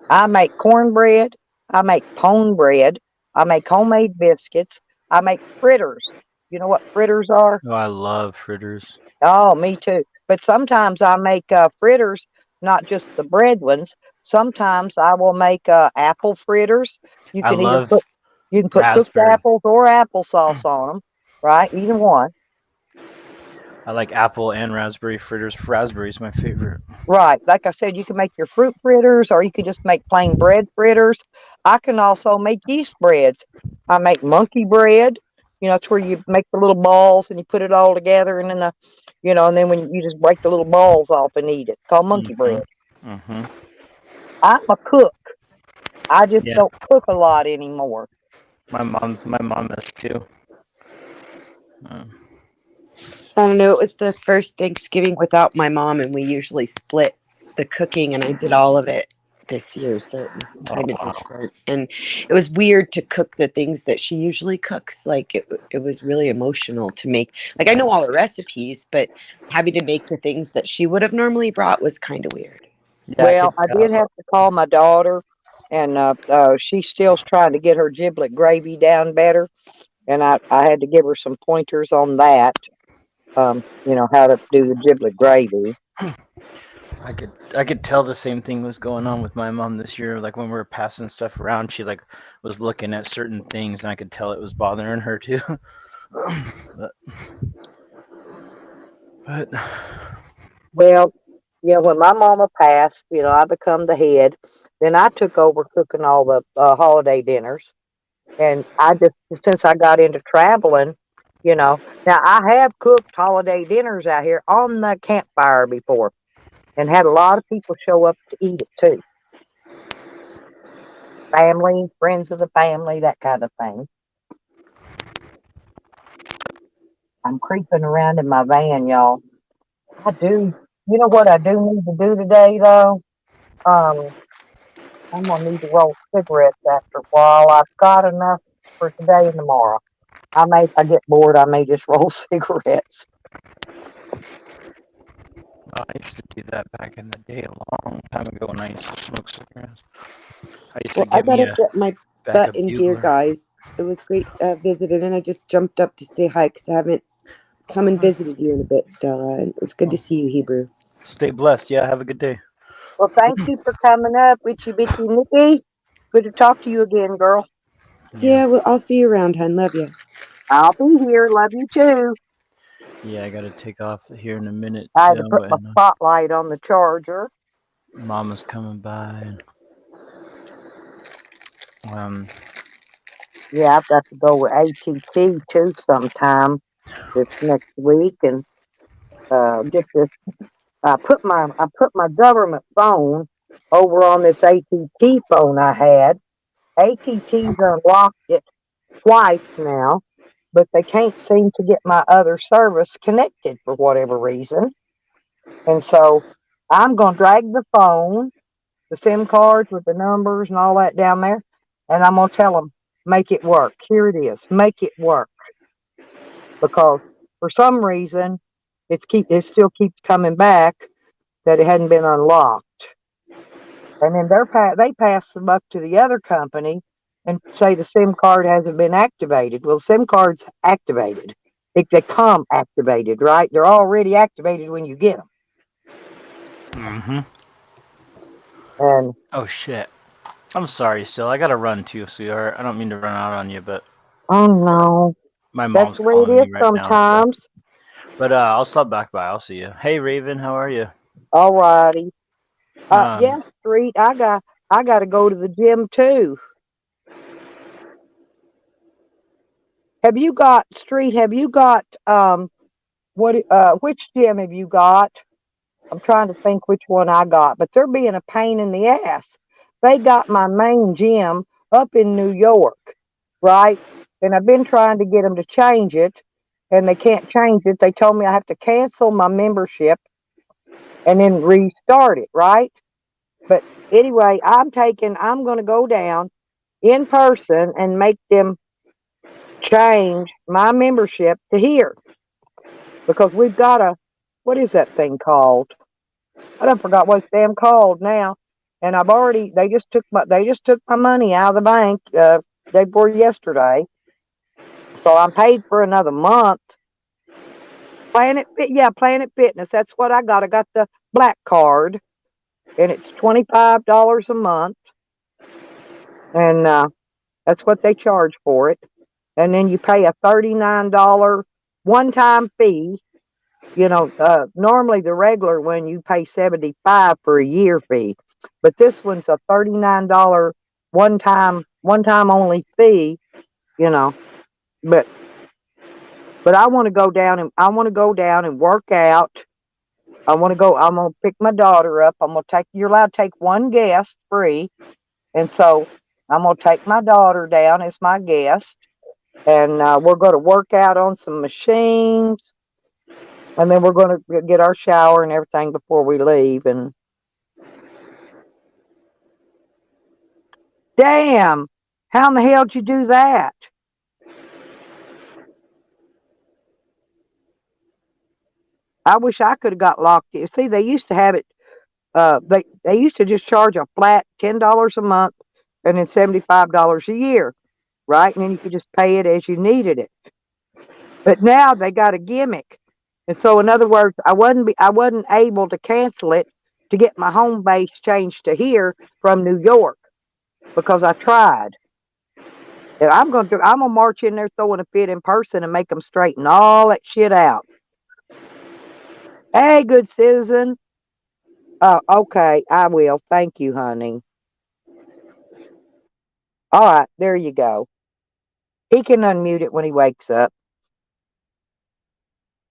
I make cornbread. I make pone bread. I make homemade biscuits. I make fritters. You know what fritters are? Oh, I love fritters. Oh, me too. But sometimes I make fritters, not just the bread ones. Sometimes I will make apple fritters. You I can either love put cooked raspberry. apples or applesauce on them, right? Either one. I like apple and raspberry fritters. Raspberry's my favorite. Right. Like I said, you can make your fruit fritters or you can just make plain bread fritters. I can also make yeast breads. I make monkey bread. You know, it's where you make the little balls and you put it all together and then and then when you just break the little balls off and eat it. It's called monkey bread. Mm-hmm. I'm a cook. I just Yeah. don't cook a lot anymore. My mom is too. I don't know. It was the first Thanksgiving without my mom, and we usually split the cooking, and I did all of it this year, so it was kind of different. And it was weird to cook the things that she usually cooks. Like it was really emotional to make. Like I know all the recipes, but having to make the things that she would have normally brought was kind of weird. Yeah, Well, I could did have to call my daughter, and she's still trying to get her giblet gravy down better, and I had to give her some pointers on that. How to do the giblet gravy. I could tell the same thing was going on with my mom this year. Like when we were passing stuff around, she like was looking at certain things, and I could tell it was bothering her too. but Well, when my mama passed, I become the head. Then I took over cooking all the holiday dinners, and since I got into traveling, now I have cooked holiday dinners out here on the campfire before, and had a lot of people show up to eat it too. Family, friends of the family, that kind of thing. I'm creeping around in my van, y'all. I do. You know what I do need to do today, though? I'm gonna need to roll cigarettes after a while. I've got enough for today and tomorrow. If I get bored, I may just roll cigarettes. I used to do that back in the day, a long time ago when I used to smoke cigarettes. I used to Well, I get me gotta a get my bag butt of in gear, bugler. guys. It was great visiting, and I just jumped up to say hi because I haven't come and visited you in a bit, Stella. And it was good to see you, Hebrew. Stay blessed. Yeah, have a good day. Well, thank you for coming up, Witchy Bitchy Nikki. Good to talk to you again, girl. Yeah, well, I'll see you around, hon. Love you. I'll be here. Love you too. Yeah, I gotta take off here in a minute. I had to put my And spotlight on the charger. Mama's coming by. And, Yeah, I've got to go with ATT too sometime this next week and get this. I put my government phone over on this ATT phone I had. ATT's unlocked it twice now, but they can't seem to get my other service connected for whatever reason. And so I'm going to drag the phone, the SIM cards with the numbers and all that down there, and I'm going to tell them, make it work. Here it is. Make it work. Because for some reason, it still keeps coming back that it hadn't been unlocked. And then they pass the buck to the other company and say the SIM card hasn't been activated. Well, SIM card's activated. They come activated, right? They're already activated when you get them. mm-hmm. And Oh shit. I'm sorry, still. I gotta run too, sweetheart. I don't mean to run out on you, but oh no, my that's mom's the way calling it me is right now. sometimes. But I'll stop back by. I'll see you. Hey, Raven, how are you? All righty. Yeah, Um, Street. I got to go to the gym too. Have you got which gym have you got? I'm trying to think which one I got, but they're being a pain in the ass. They got my main gym up in New York, right? And I've been trying to get them to change it, and they can't change it. They told me I have to cancel my membership and then restart it, right? But anyway, I'm going to go down in person and make them change my membership to here because we've got a, what is that thing called? I don't forgot what it's damn called now. And I've already, they just took my money out of the bank, day before yesterday. So I'm paid for another month. Planet Fitness. That's what I got. I got the black card and it's $25 a month. And, that's what they charge for it. And then you pay a $39 one-time fee. You know, normally the regular one you pay $75 for a year fee, but this one's a $39 one time only fee. You know, but I want to go down and work out. I'm gonna pick my daughter up. You're allowed to take one guest free, and so I'm gonna take my daughter down as my guest, and we're gonna work out on some machines. And then we're going to get our shower and everything before we leave. And damn, how in the hell did you do that? I wish I could have got locked in. See, they used to have it. They used to just charge a flat $10 a month and then $75 a year, right? And then you could just pay it as you needed it. But now they got a gimmick, and so in other words, I wasn't able to cancel it to get my home base changed to here from New York because I tried. And I'm gonna march in there throwing a fit in person and make them straighten all that shit out. Hey, good citizen. Okay, I will. Thank you, honey. All right, there you go. He can unmute it when he wakes up.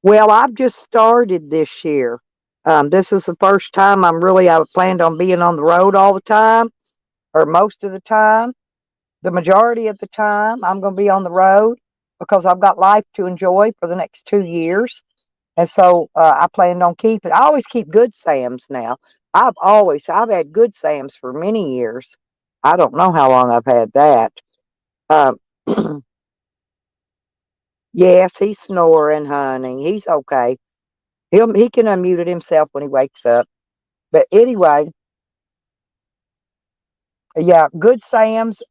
Well, I've just started this year. This is the first time I planned on being on the road all the time, or most of the time. The majority of the time, I'm going to be on the road because I've got life to enjoy for the next 2 years. And so I planned on keeping. I always keep Good Sam's now. I've had Good Sam's for many years. I don't know how long I've had that. Um, yes, he's snoring, honey. He's okay. He can unmute it himself when he wakes up. But anyway, yeah, Good Sam's.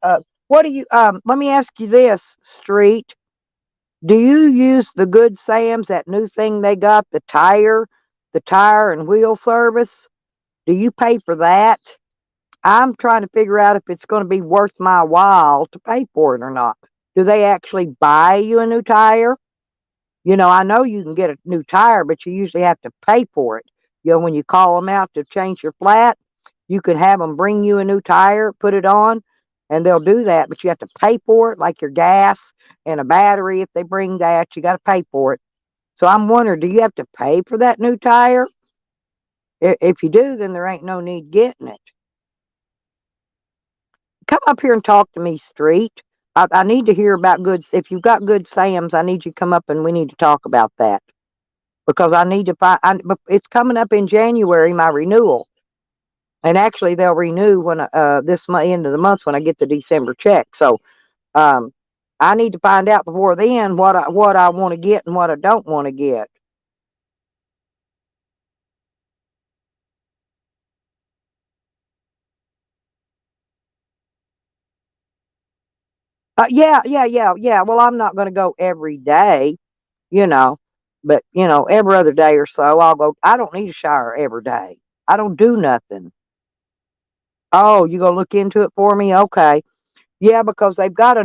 What do you? Let me ask you this, Street. Do you use the Good Sam's, that new thing they got, the tire and wheel service? Do you pay for that? I'm trying to figure out if it's going to be worth my while to pay for it or not. Do they actually buy you a new tire? You know, I know you can get a new tire, but you usually have to pay for it. You know, when you call them out to change your flat, you can have them bring you a new tire, put it on, and they'll do that, but you have to pay for it, like your gas and a battery. If they bring that, you got to pay for it. So I'm wondering, do you have to pay for that new tire? If you do, then there ain't no need getting it. Come up here and talk to me, Street. I need to hear about if you've got Good Sam's, I need you to come up and we need to talk about that because I need to it's coming up in January, my renewal. And actually they'll renew when, end of the month when I get the December check. So, I need to find out before then what I want to get and what I don't want to get. Yeah. Well, I'm not going to go every day, you know, but every other day or so I'll go. I don't need a shower every day. I don't do nothing. Oh, you gonna look into it for me? Okay. Yeah, because they've got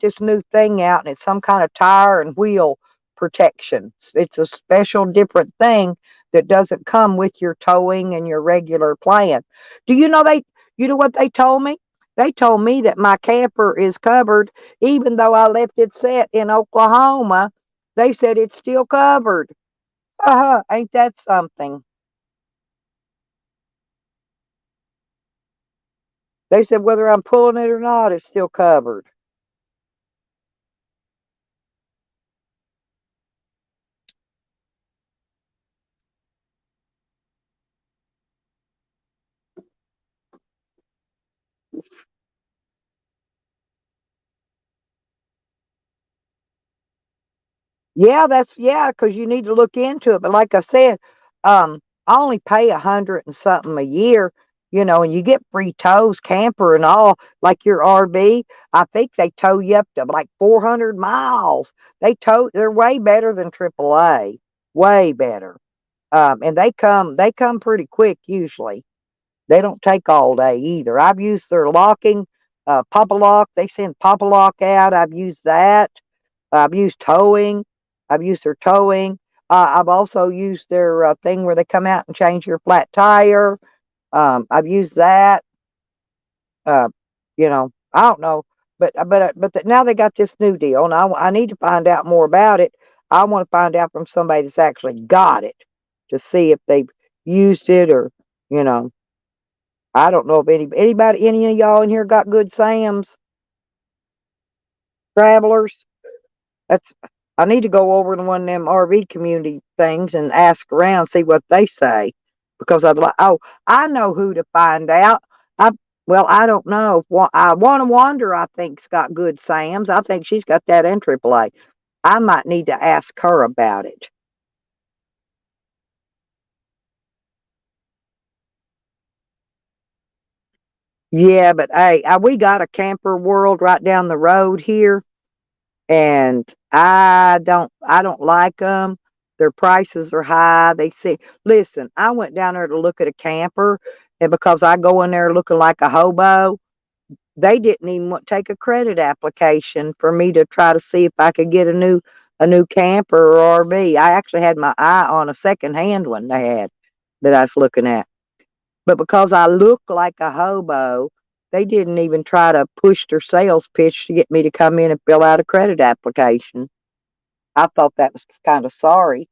this new thing out and it's some kind of tire and wheel protection. It's a special different thing that doesn't come with your towing and your regular plan. Do you know what they told me? They told me that my camper is covered even though I left it set in Oklahoma. They said it's still covered. Ain't that something? They said whether I'm pulling it or not, it's still covered. Yeah, yeah, because you need to look into it. But like I said, I only pay 100 and something a year, and you get free tows, camper and all, like your RV. I think they tow you up to like 400 miles. They're way better than AAA, way better. And they come pretty quick usually. They don't take all day either. I've used their locking, Papa Lock. They send Papa Lock out. I've used that. I've used towing. I've used their towing. I've also used their thing where they come out and change your flat tire. I've used that. Uh, I don't know, but now they got this new deal, and I need to find out more about it. I want to find out from somebody that's actually got it to see if they've used it or you know. I don't know if any of y'all in here got Good Sam's travelers. That's I need to go over to one of them RV community things and ask around, see what they say, because I'd like. Oh, I know who to find out. I I don't know. I want to Wander. I think's got Good Sam's. I think she's got that in AAA. I might need to ask her about it. Yeah, but hey, we got a Camper World right down the road here, and I don't like them. Their prices are high. They say, listen, I went down there to look at a camper, and because I go in there looking like a hobo, they didn't even take a credit application for me to try to see if I could get a new camper or RV. I actually had my eye on a secondhand one they had that I was looking at. But because I look like a hobo, they didn't even try to push their sales pitch to get me to come in and fill out a credit application. I thought that was kind of sorry.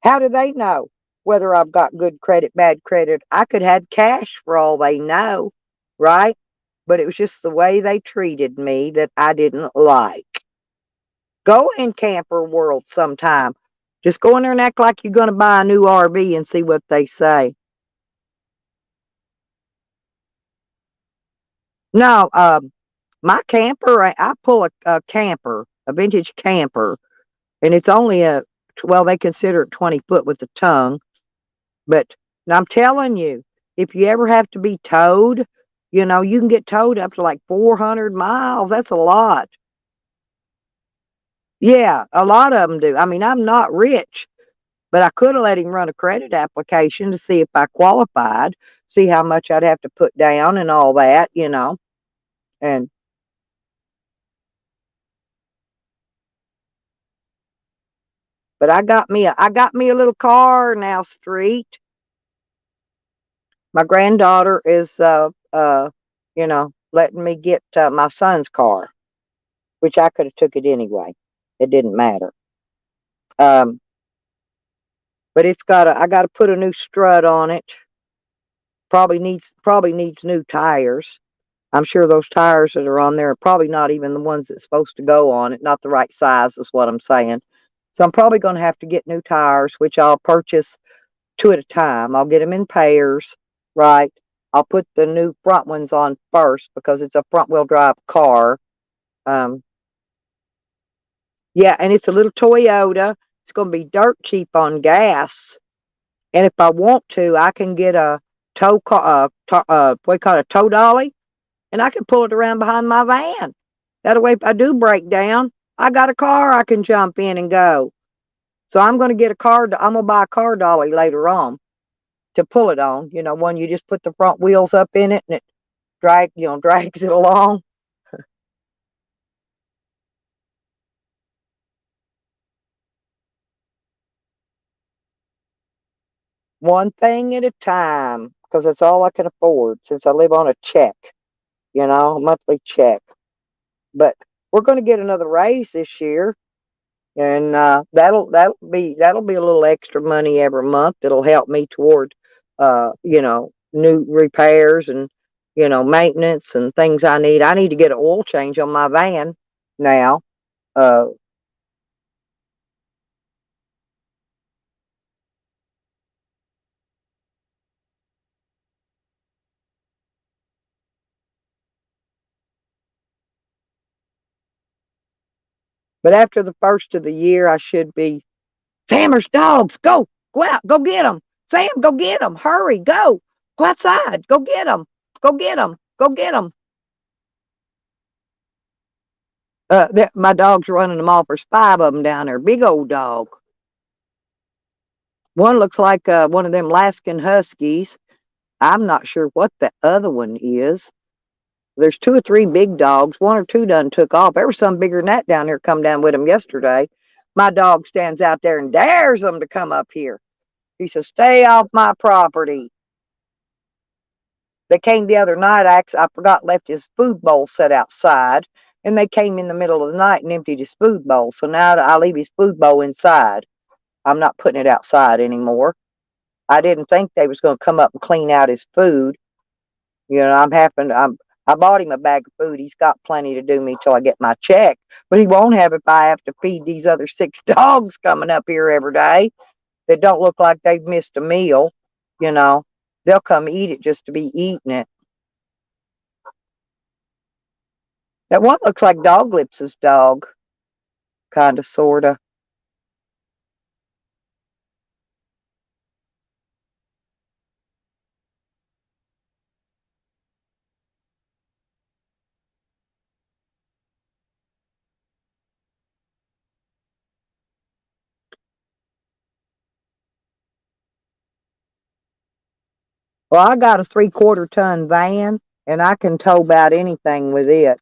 How do they know whether I've got good credit, bad credit? I could have cash for all they know, right? But it was just the way they treated me that I didn't like. Go in Camper World sometime. Just go in there and act like you're going to buy a new RV and see what they say. No, my camper, I pull a camper, a vintage camper, and it's only well, they consider it 20 foot with the tongue. But I'm telling you, if you ever have to be towed, you can get towed up to like 400 miles. That's a lot. Yeah, a lot of them do. I mean, I'm not rich, but I could have let him run a credit application to see if I qualified, see how much I'd have to put down and all that. And but I got me a little car now, street. My granddaughter is letting me get my son's car, which I could have took it anyway. It didn't matter. Um, but I got to put a new strut on it. Probably needs new tires. I'm sure those tires that are on there are probably not even the ones that's supposed to go on it. Not the right size is what I'm saying. So I'm probably going to have to get new tires, which I'll purchase two at a time. I'll get them in pairs, right? I'll put the new front ones on first because it's a front wheel drive car. Um, yeah, and it's a little Toyota. It's going to be dirt cheap on gas. And if I want to, I can get a tow car, what do you call it, a tow dolly, and I can pull it around behind my van. That way, if I do break down, I got a car I can jump in and go. So I'm going to get a car. I'm going to buy a car dolly later on to pull it on. One you just put the front wheels up in it and it drags it along. One thing at a time, because that's all I can afford since I live on a check, a monthly check. But we're going to get another raise this year, and that'll be a little extra money every month. It'll help me toward, new repairs and maintenance and things I need. I need to get an oil change on my van now. Uh, But after the first of the year, I should be, Sam, there's dogs. Go out. Go get them. Sam, go get them. Hurry. Go outside. Go get them. Go get them. Go get them. My dog's running them off. There's 5 of them down there. Big old dog. One looks like one of them Alaskan Huskies. I'm not sure what the other one is. There's 2 or 3 big dogs. 1 or 2 done took off. There was some bigger than that down here come down with them yesterday. My dog stands out there and dares them to come up here. He says, stay off my property. They came the other night. I forgot left his food bowl set outside. And they came in the middle of the night and emptied his food bowl. So now I leave his food bowl inside. I'm not putting it outside anymore. I didn't think they was going to come up and clean out his food. You know, I bought him a bag of food. He's got plenty to do me till I get my check. But he won't have if I have to feed these other 6 dogs coming up here every day that don't look like they've missed a meal. You know, they'll come eat it just to be eating it. That one looks like Dog Lips' dog. Kind of, sort of. Well, I got a 3/4 ton van, and I can tow about anything with it.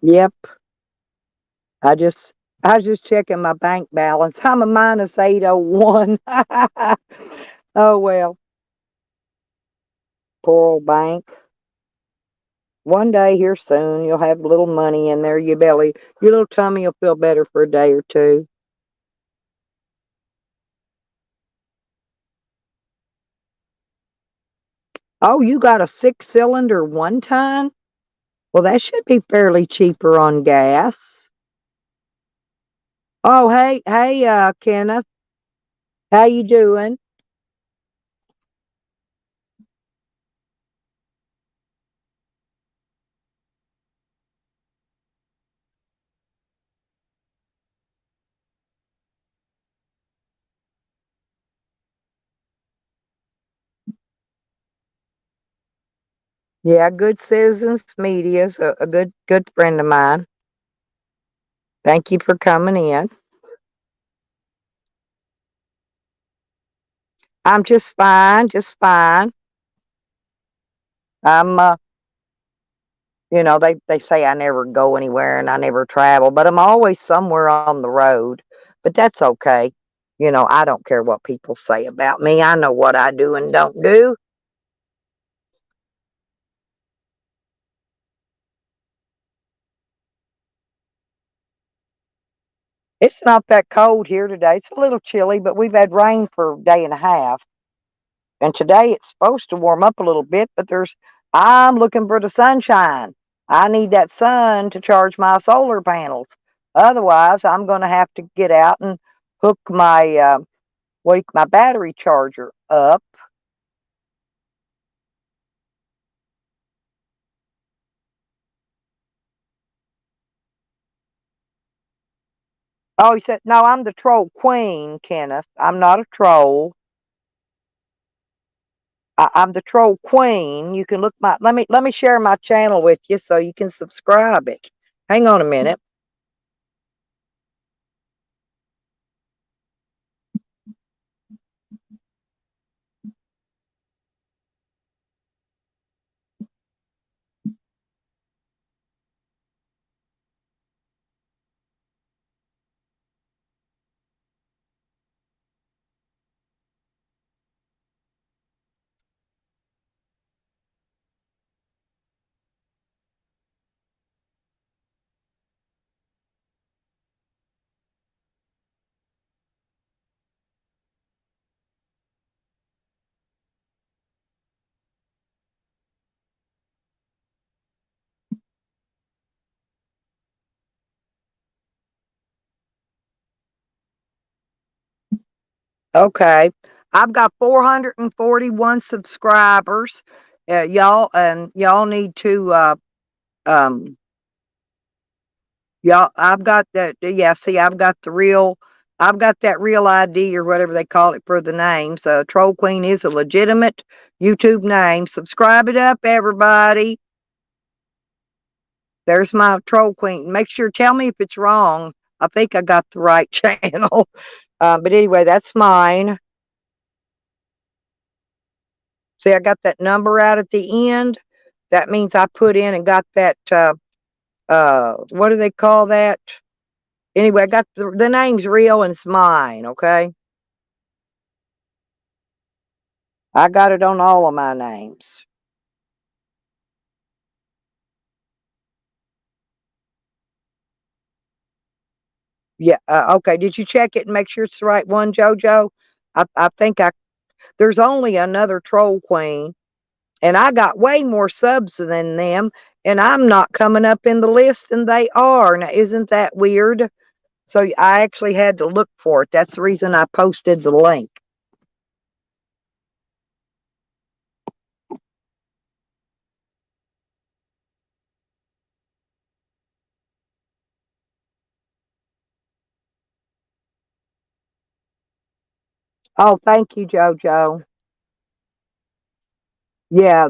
Yep. I just I was just checking my bank balance. I'm a minus 801. Oh well, poor old bank. One day here soon, you'll have a little money in there. Your little tummy will feel better for a day or 2. Oh, you got a 6-cylinder 1-ton? Well, that should be fairly cheaper on gas. Oh, hey, Kenneth, how you doing? Yeah, Good Citizens Media's a good friend of mine. Thank you for coming in. I'm just fine, just fine. I'm they say I never go anywhere and I never travel, but I'm always somewhere on the road. But that's okay. I don't care what people say about me. I know what I do and don't do. It's not that cold here today. It's a little chilly, but we've had rain for a day and a half. And today it's supposed to warm up a little bit, but I'm looking for the sunshine. I need that sun to charge my solar panels. Otherwise, I'm going to have to get out and hook my battery charger up. Oh, he said, no, I'm the troll queen, Kenneth. I'm not a troll. I'm the troll queen. You can let me share my channel with you so you can subscribe it. Hang on a minute. Okay. I've got 441 subscribers. Y'all need to um y'all I've got that yeah, see I've got that real ID or whatever they call it for the names. Troll Queen is a legitimate YouTube name. Subscribe it up, everybody. There's my Troll Queen. Make sure tell me if it's wrong. I think I got the right channel. But anyway, that's mine. See, I got that number out at the end. That means I put in and got that, what do they call that? Anyway, I got the name's real and it's mine, okay? I got it on all of my names. Yeah, okay. Did you check it and make sure it's the right one, JoJo? I think there's only another Troll Queen, and I got way more subs than them, and I'm not coming up in the list, and they are. Now, isn't that weird? So I actually had to look for it. That's the reason I posted the link. Oh, thank you, JoJo. Yeah,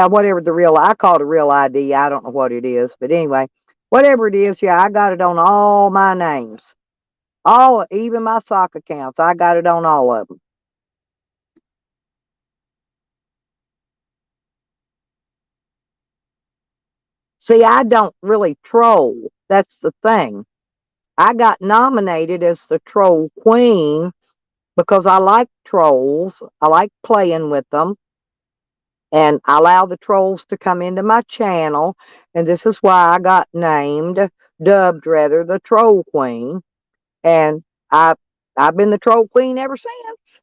whatever the real, I call it a real ID. I don't know what it is, but anyway, whatever it is, yeah, I got it on all my names. Even my sock accounts, I got it on all of them. See, I don't really troll. That's the thing. I got nominated as the Troll Queen because I like trolls. I like playing with them. And I allow the trolls to come into my channel. And this is why I got dubbed rather, the Troll Queen. And I've been the Troll Queen ever since.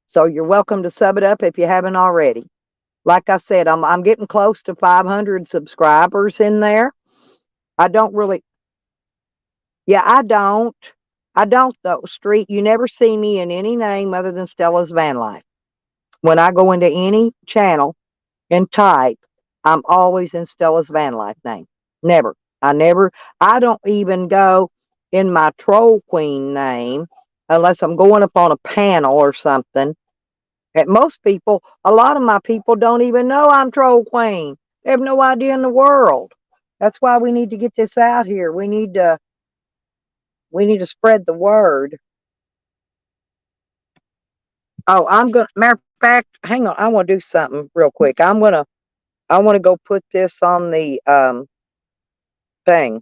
So you're welcome to sub it up if you haven't already. Like I said, I'm getting close to 500 subscribers in there. I don't really. Yeah, I don't. I don't though. Street, you never see me in any name other than Stella's Van Life. When I go into any channel and type, I'm always in Stella's Van Life name. Never. I don't even go in my Troll Queen name unless I'm going up on a panel or something. And most people, a lot of my people don't even know I'm Troll Queen. They have no idea in the world. That's why we need to get this out here. We need to spread the word. Oh, matter of fact, hang on. I want to do something real quick. I want to go put this on the thing.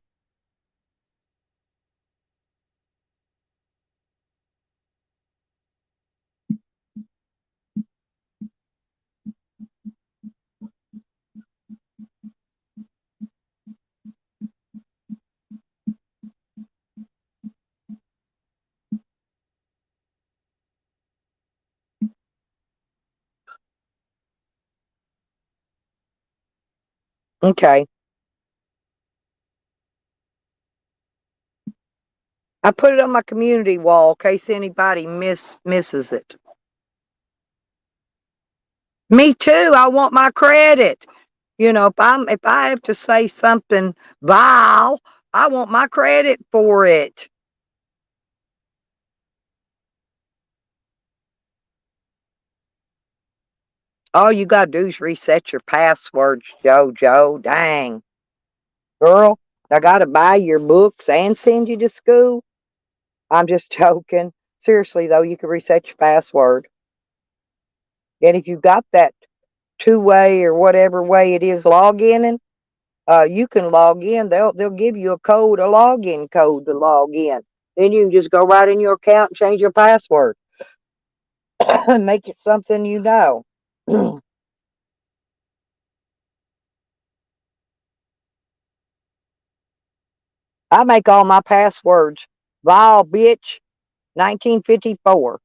Okay. I put it on my community wall in case anybody misses it. Me too. I want my credit. You know, if I have to say something vile, I want my credit for it. All you gotta do is reset your passwords, JoJo. Dang. Girl, I gotta buy your books and send you to school. I'm just joking. Seriously though, you can reset your password. And if you got that two-way or whatever way it is login, you can log in. They'll give you a login code to log in. Then you can just go right in your account and change your password and make it something you know. I make all my passwords vile bitch 1954.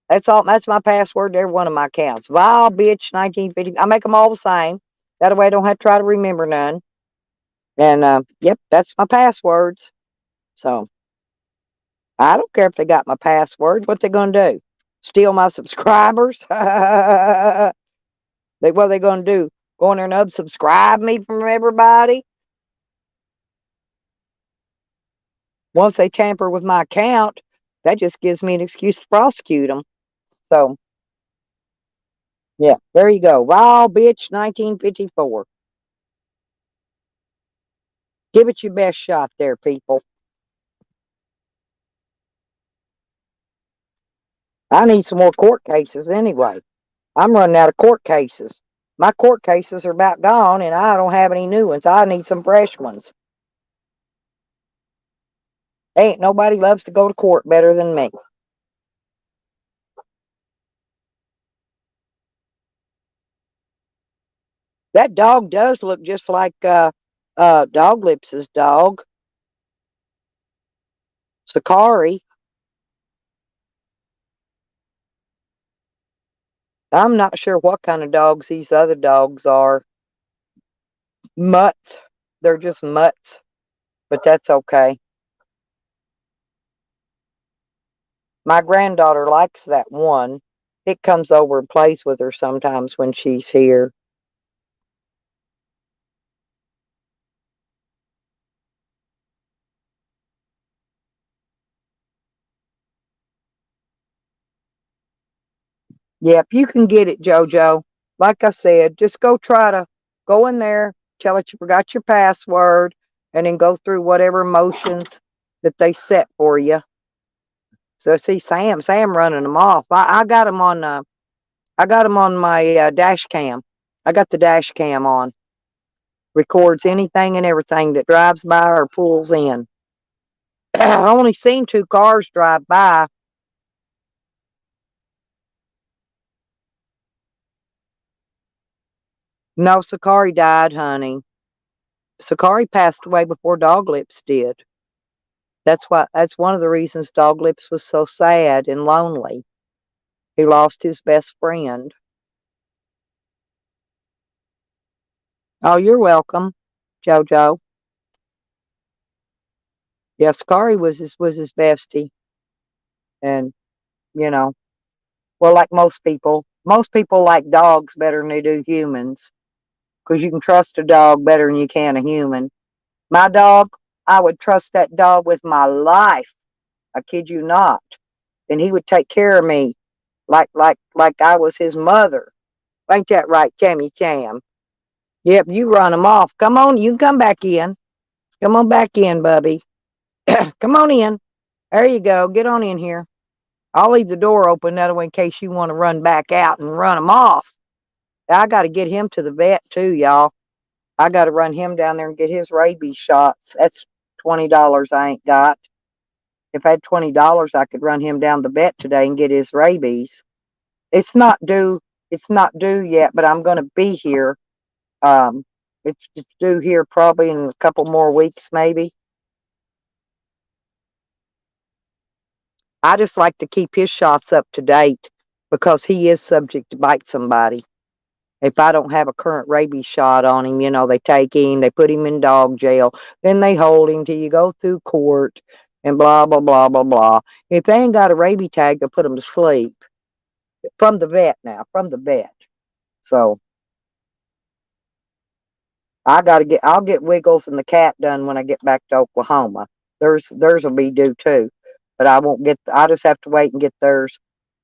That's all. That's my password to every one of my accounts. Vile bitch 1950. I make them all the same. That way I don't have to try to remember none. And yep, that's my passwords. So I don't care if they got my passwords. What they gonna do? Steal my subscribers? What they gonna do? Go in there and unsubscribe me from everybody? Once they tamper with my account, that just gives me an excuse to prosecute them. So yeah, there you go. Vile bitch 1954. Give it your best shot there, people. I need some more court cases anyway. I'm running out of court cases. My court cases are about gone, and I don't have any new ones. I need some fresh ones. Ain't nobody loves to go to court better than me. That dog does look just like Dog Lips' dog, Sakari. I'm not sure what kind of dogs these other dogs are. Mutts. They're just mutts, but that's okay. My granddaughter likes that one. It comes over and plays with her sometimes when she's here. Yep, you can get it, JoJo. Like I said, just go try to go in there, tell it you forgot your password, and then go through whatever motions that they set for you. So see, Sam running them off. I got him on. I got him on my dash cam. I got the dash cam on. Records anything and everything that drives by or pulls in. I only seen 2 cars drive by. No, Sakari died, honey. Sakari passed away before Dog Lips did. That's one of the reasons Dog Lips was so sad and lonely. He lost his best friend. Oh, you're welcome, JoJo. Yeah, Sakari was his bestie. And, you know, well, like most people like dogs better than they do humans. Because you can trust a dog better than you can a human. My dog, I would trust that dog with my life. I kid you not. And he would take care of me like I was his mother. Ain't that right, Tammy Tam? Yep, you run him off. Come on, you can come back in. Come on back in, Bubby. Come on in. There you go. Get on in here. I'll leave the door open that way in case you want to run back out and run him off. I got to get him to the vet too, y'all. I got to run him down there and get his rabies shots. That's $20 I ain't got. If I had $20, I could run him down the vet today and get his rabies. It's not due. It's not due yet, but I'm going to be here. It's due here probably in a couple more weeks, maybe. I just like to keep his shots up to date because he is subject to bite somebody. If I don't have a current rabies shot on him, you know, they take him, they put him in dog jail, then they hold him till you go through court and blah, blah, blah, blah, blah. If they ain't got a rabies tag, they'll put them to sleep. From the vet now, from the vet. So I'll get Wiggles and the cat done when I get back to Oklahoma. Theirs will be due too. But I just have to wait and get theirs.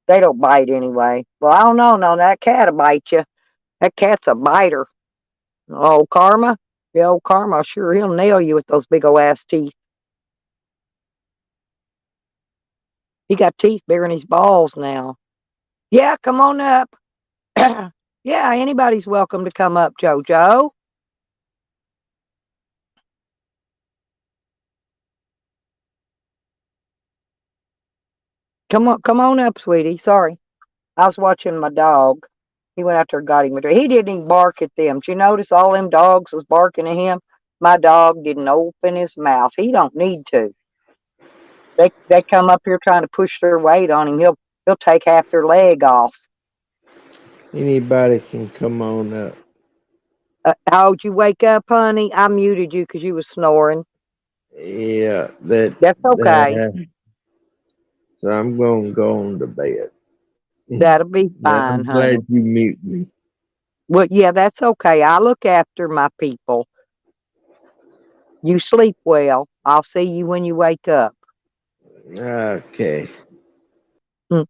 They don't bite anyway. Well, I don't know. No, that cat'll bite you. That cat's a biter. Oh, Karma? Yeah, old Karma, sure, he'll nail you with those big old ass teeth. He got teeth bigger than his balls now. Yeah, come on up. Yeah, anybody's welcome to come up, JoJo. Come on up, sweetie. Sorry. I was watching my dog. He went out there and got him a drink. He didn't even bark at them. Did you notice all them dogs was barking at him? My dog didn't open his mouth. He don't need to. They come up here trying to push their weight on him. He'll take half their leg off. Anybody can come on up. How'd you wake up, honey? I muted you because you was snoring. Yeah, That's okay. so I'm gonna go on to bed. That'll be But fine, I'm honey. glad you mute me. Well, yeah, that's okay. I look after my people. You sleep well. I'll see you when you wake up. Okay.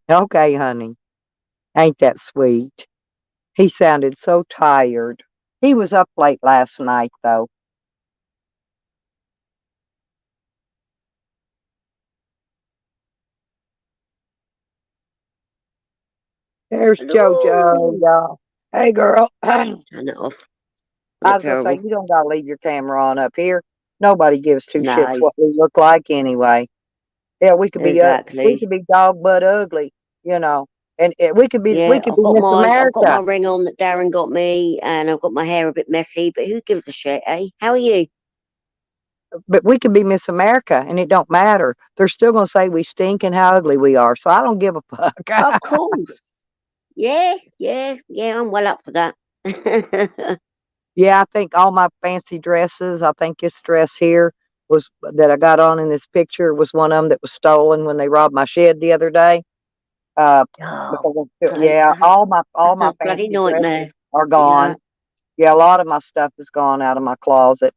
Okay, honey. Ain't that sweet? He sounded so tired. He was up late last night, though. There's JoJo, Hello. y'all. Hey, girl. I Turn it off. was gonna say you don't gotta leave your camera on up here. Nobody gives two shits No. what we look like anyway. Yeah, we could be we Exactly. could be dog butt ugly, you know, and we could be Yeah, we could I've be got Miss my America, ring on that Darren got me, and I've got my hair a bit messy, but who gives a shit, eh? How are you? but we could be Miss America, and it don't matter. They're still gonna say we stink and how ugly we are. So I don't give a fuck. Of course. Yeah, I'm well up for that. Yeah, I think all my fancy dresses. I think this dress here was that I got on in this picture was one of them that was stolen when they robbed my shed the other day. Oh, Yeah, all my that's a fancy bloody dresses nightmare. are gone. Yeah, a lot of my stuff is gone out of my closet.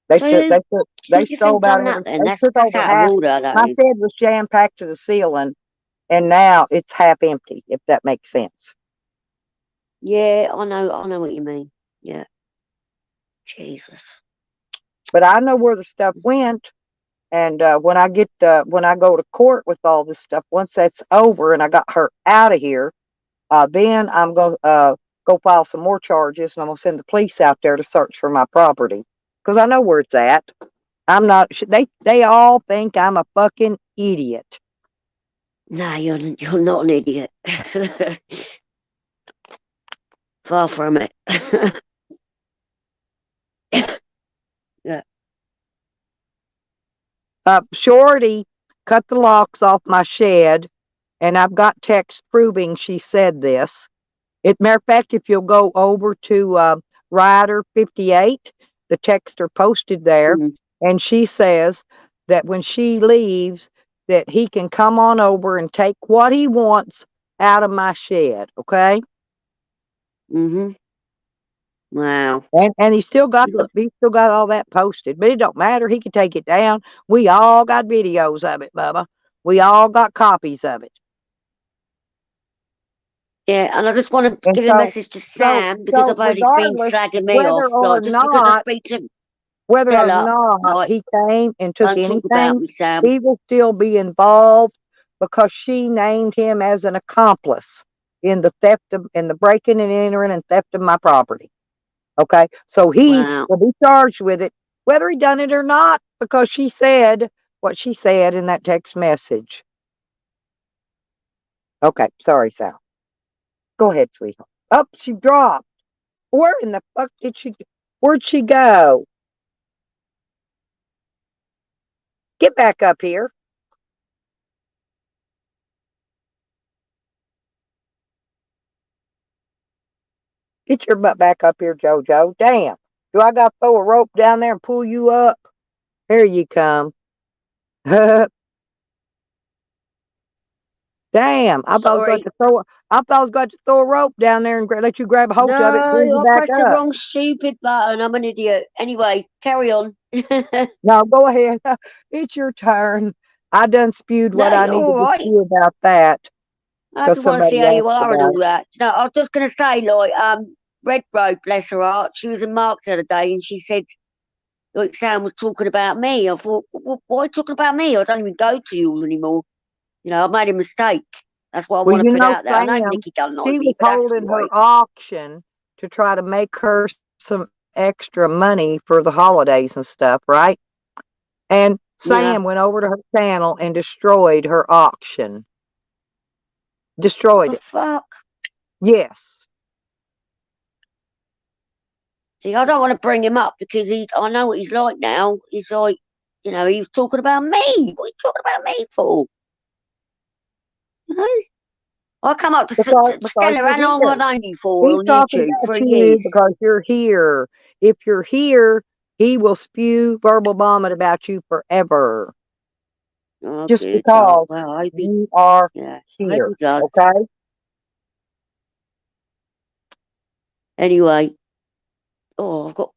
They So took, they took, they who's you stole think done about that every. then? They That's took over out of half. order, that My is. shed was jam packed to the ceiling, and now it's half empty. If that makes sense. Yeah, I know what you mean. Yeah. Jesus. But I know where the stuff went, and when I go to court with all this stuff, once that's over and I got her out of here, then I'm gonna go file some more charges, and I'm gonna send the police out there to search for my property because I know where it's at. I'm not. They all think I'm a fucking idiot. No, you're not an idiot. Far from it. Yeah. Shorty cut the locks off my shed, and I've got text proving she said this. Matter of fact, if you'll go over to Rider 58, the texts are posted there, Mm. and she says that when she leaves, that he can come on over and take what he wants out of my shed. Okay. Mhm. Wow. And he still got You got- all that posted, but it don't matter. He can take it down. We all got videos of it, Bubba. We all got copies of it. Yeah, and I just want to And give a message to Sam because I've heard he's been regardless, slagging me whether off. or Like, just because I not, speak to whether or Stella, not like, he came and took don't talk about anything, me, Sam. he will still be involved because she named him as an accomplice in the breaking and entering and theft of my property. Okay, so he Wow. will be charged with it, whether he done it or not, because she said what she said in that text message. Okay, sorry, Sal. Go ahead, sweetheart. Up, she dropped. Where in the fuck did she? Where'd she go? Get back up here. Get your butt back up here, JoJo. Damn. Do I got to throw a rope down there and pull you up? Here you come. Damn. I thought I was going to throw a rope down there and let you grab a hold of it and pull you No, I back pressed the up. wrong stupid button. I'm an idiot. Anyway, carry on. No, go ahead. It's your turn. I done spewed what No, I you're needed all to right. spew about that. I Because just want to see somebody how you asked are and about all that. No, I was just going to say, like, Red Road, bless her heart, she was in Marks the other day and she said, like, Sam was talking about me. I thought, why are you talking about me? I don't even go to you anymore. You know, I've made a mistake. That's what I Well, want to you put know, out there. I know Sam, Nikki don't like she me, was but that's holding all her right. auction to try to make her some extra money for the holidays and stuff, right? And Sam Yeah. went over to her channel and destroyed her auction. Destroyed The it. fuck? Yes. See, I don't want to bring him up because I know what he's like now. He's like, you know, he was talking about me. What are you talking about me for? Hey? I come up to Because Stella. you're How long here. have I known you for He's on talking YouTube? about 3 you years. because you're here. If you're here, he will spew verbal vomit about you forever. Oh, Just good. because Well, I hope he, you are yeah, I hope here. he does. Okay? Anyway, oh, I've got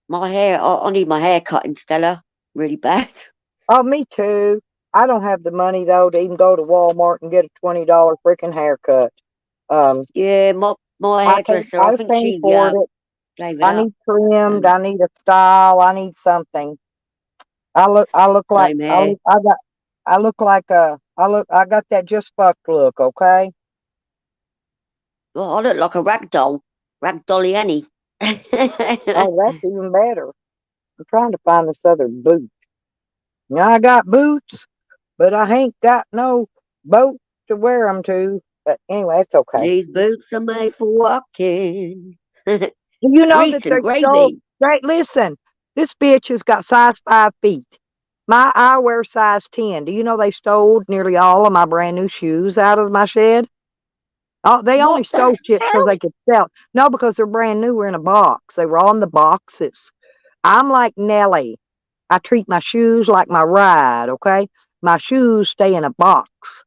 my hair. I need my hair cutting, Stella. Really bad. Oh, me too. I don't have the money though to even go to Walmart and get a $20 freaking haircut. Yeah, my I can't hairdresser. I think afford she it. gave it I up. need trimmed. Um, I need a style. I need something. I look like Same here. I got that just fucked look, okay? Well, I look like a rag doll. Rag dolly Annie. Oh, that's even better. I'm trying to find this other boot. Now I got boots, but I ain't got no boat to wear them to. But anyway, it's okay. These boots are made for walking. Do you know Grease that and they stole? gravy. Right, listen. This bitch has got size 5 feet. I wear size 10. Do you know they stole nearly all of my brand new shoes out of my shed? Oh, they only What the stole shit because hell? they could sell. No, because they're brand new. We're in a box. They were on the boxes. I'm like Nelly. I treat my shoes like my ride, okay? My shoes stay in a box,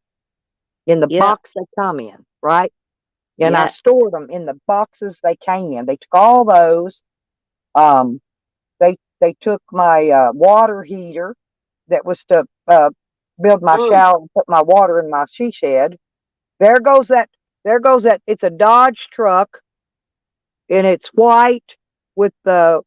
in the Yeah, box they come in, right? And I yeah. stored them in the boxes they came in. They took all those. Um, they took my water heater that was to build my Oh, shower and put my water in my she shed. There goes that. There goes that. It's a Dodge truck, and it's white with the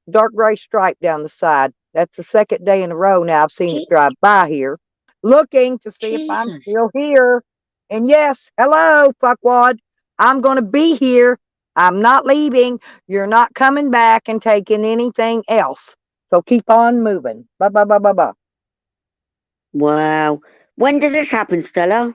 dark gray stripe down the side. That's the second day in a row now I've seen it Je- drive by here, looking to see if I'm Jesus. still here. And yes, hello, fuckwad. I'm going to be here. I'm not leaving. You're not coming back and taking anything else. So keep on moving. Bye, bye, bye, bye, bye. Wow. When did this happen, Stella?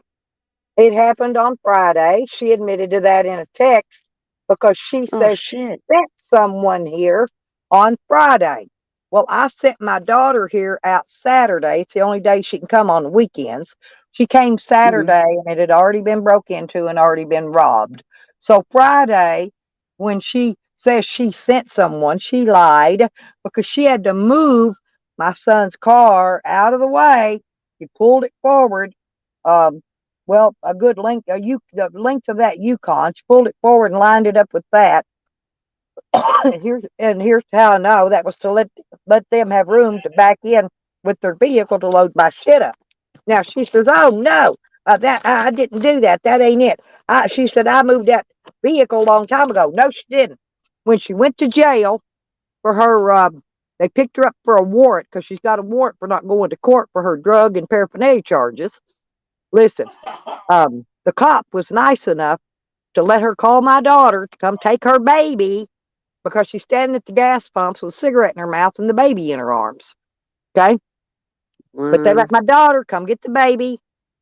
It happened on Friday. She admitted to that in a text because she Oh, says she shit. sent someone here on Friday. Well, I sent my daughter here out Saturday. It's the only day she can come on the weekends. She came Saturday and it had already been broke into and already been robbed. So Friday, when she says she sent someone, she lied because she had to move my son's car out of the way. She pulled it forward. Well, a good length, the length of that Yukon. She pulled it forward and lined it up with that. Here's how I know that was to let them have room to back in with their vehicle to load my shit up. Now she says, "Oh no, that I didn't do that. That ain't it." She said, "I moved that vehicle a long time ago." No, she didn't. When she went to jail for her, they picked her up for a warrant because she's got a warrant for not going to court for her drug and paraphernalia charges. Listen, the cop was nice enough to let her call my daughter to come take her baby because she's standing at the gas pumps with a cigarette in her mouth and the baby in her arms. Okay. But they Wow. let my daughter come get the baby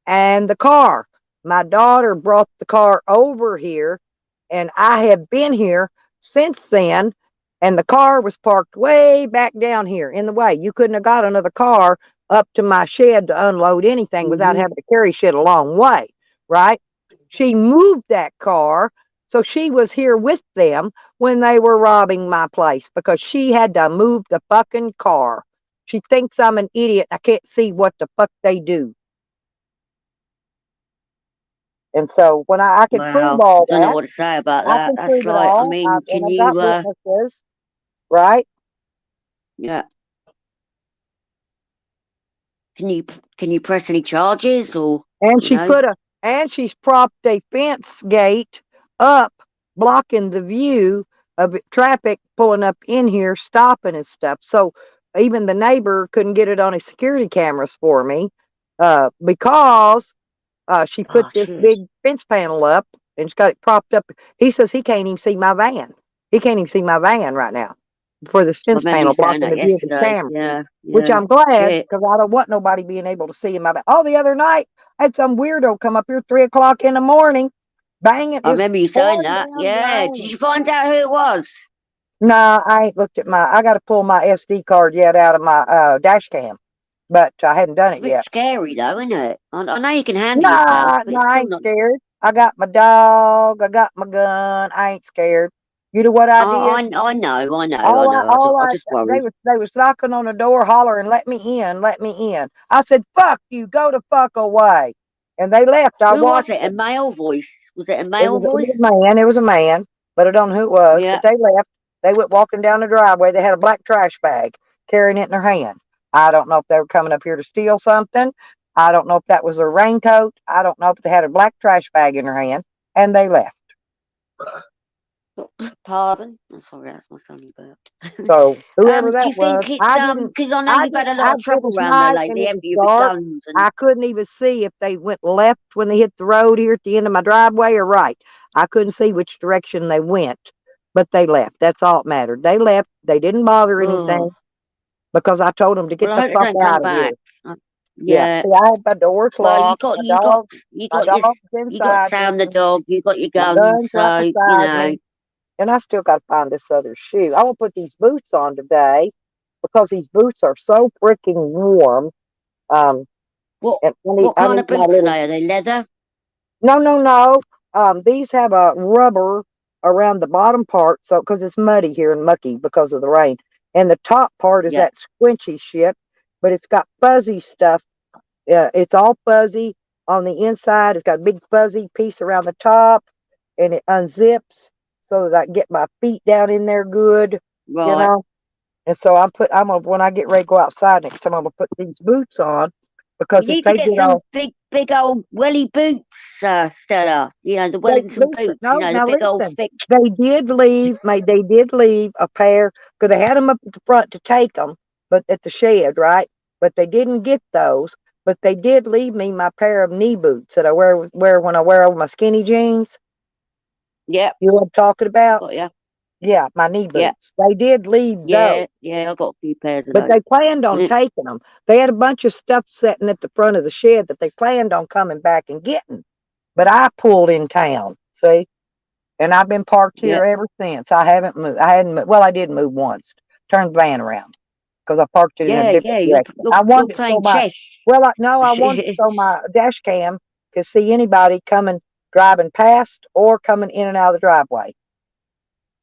and the car. My daughter brought the car over here, and I have been here since then. And the car was parked way back down here in the way. You couldn't have got another car up to my shed to unload anything without Mm-hmm. having to carry shit a long way, right? She moved that car, so she was here with them when they were robbing my place because she had to move the fucking car. She thinks I'm an idiot. I can't see what the fuck they do. And so when I can prove Wow. all Don't know that, what to say about I that. can That's prove it like, I all. mean, And can I've got you, witnesses, right? yeah, can you press any charges or, And you she know? she's propped a fence gate up, blocking the view of traffic pulling up in here, stopping and stuff. So even the neighbor couldn't get it on his security cameras for me, because she put Oh, this shit. big fence panel up and it's got it propped up. He says he can't even see my van. He can't even see my van right now for this I fence remember you panel saying blocking that the view of the yesterday. camera. Yeah, Which yeah. I'm glad Shit. because I don't want nobody being able to see in my van. Oh, the other night I had some weirdo come up here 3 o'clock in the morning, banging I his remember you saying horn that. down Yeah. the Did lane. you find out who it was? Nah, I ain't looked at I got to pull my SD card yet out of my dash cam. but I hadn't done It's a it bit yet. scary though, isn't it? I know you can handle yourself, Nah, but no, it's I still ain't not. scared. I got my dog. I got my gun. I ain't scared. You know what I did? I know. I just worry. They was knocking on the door, hollering, "Let me in, let me in." I said, "Fuck you, go the fuck away," and they left. I Who was watched it? A them. male voice? Was it a It male was, it was voice? a man. It was a man, but I don't know who it was. Yeah. But they left. They went walking down the driveway. They had a black trash bag, carrying it in their hand. I don't know if they were coming up here to steal something. I don't know if that was their raincoat. I don't know if they had a black trash bag in their hand, and they left. Pardon? I'm sorry, that's my sonny burped. So whoever Do that you think was, it's I didn't. because I know you've had a lot I of it trouble was around there night and lately, it haven't was you, with dark. guns and I couldn't even see if they went left when they hit the road here at the end of my driveway or right. I couldn't see which direction they went, but they left. That's all that mattered. They left. They didn't bother anything oh, because I told them to get well, I the hope they fuck don't come out of here. back. Uh, Yeah. yeah. See, I had my doors Well, locked. My dog's you got inside Sam the there. dog, you got your My guns, gun's right so beside me. And I still got to find this other shoe. I will put these boots on today because these boots are so freaking warm. Um, what and what I kind need of my boots are little. they? Are they leather? No. These have a rubber around the bottom part, so because it's muddy here and mucky because of the rain, and the top part is Yeah. that squinchy shit, but it's got fuzzy stuff. It's all fuzzy on the inside. It's got a big fuzzy piece around the top, and it unzips so that I can get my feet down in there good, you Right. know. And so I'm gonna when I get ready to go outside next time, I'm gonna put these boots on You because if need to they get get some all big old welly boots, Stella. You know, the Wellington listen, boots, you know, the big old listen. thick. They did leave a pair because they had them up at the front to take them, but at the shed, right? But they didn't get those. But they did leave me my pair of knee boots that I wear when I wear over my skinny jeans. Yep, You know what I'm talking about? got ya. Yeah, my knee Yeah. boots. They did leave those, Yeah, I got a few pairs of but those. they planned on Mm. taking them. They had a bunch of stuff sitting at the front of the shed that they planned on coming back and getting. But I pulled in town, see? And I've been parked here Yeah. ever since. I haven't moved. I hadn't moved. Well, I did move once. Turned the van around because I parked it in a Yeah, different you're direction. I you're wanted it so playing chess. I wanted it so my dash cam could see anybody coming, driving past or coming in and out of the driveway.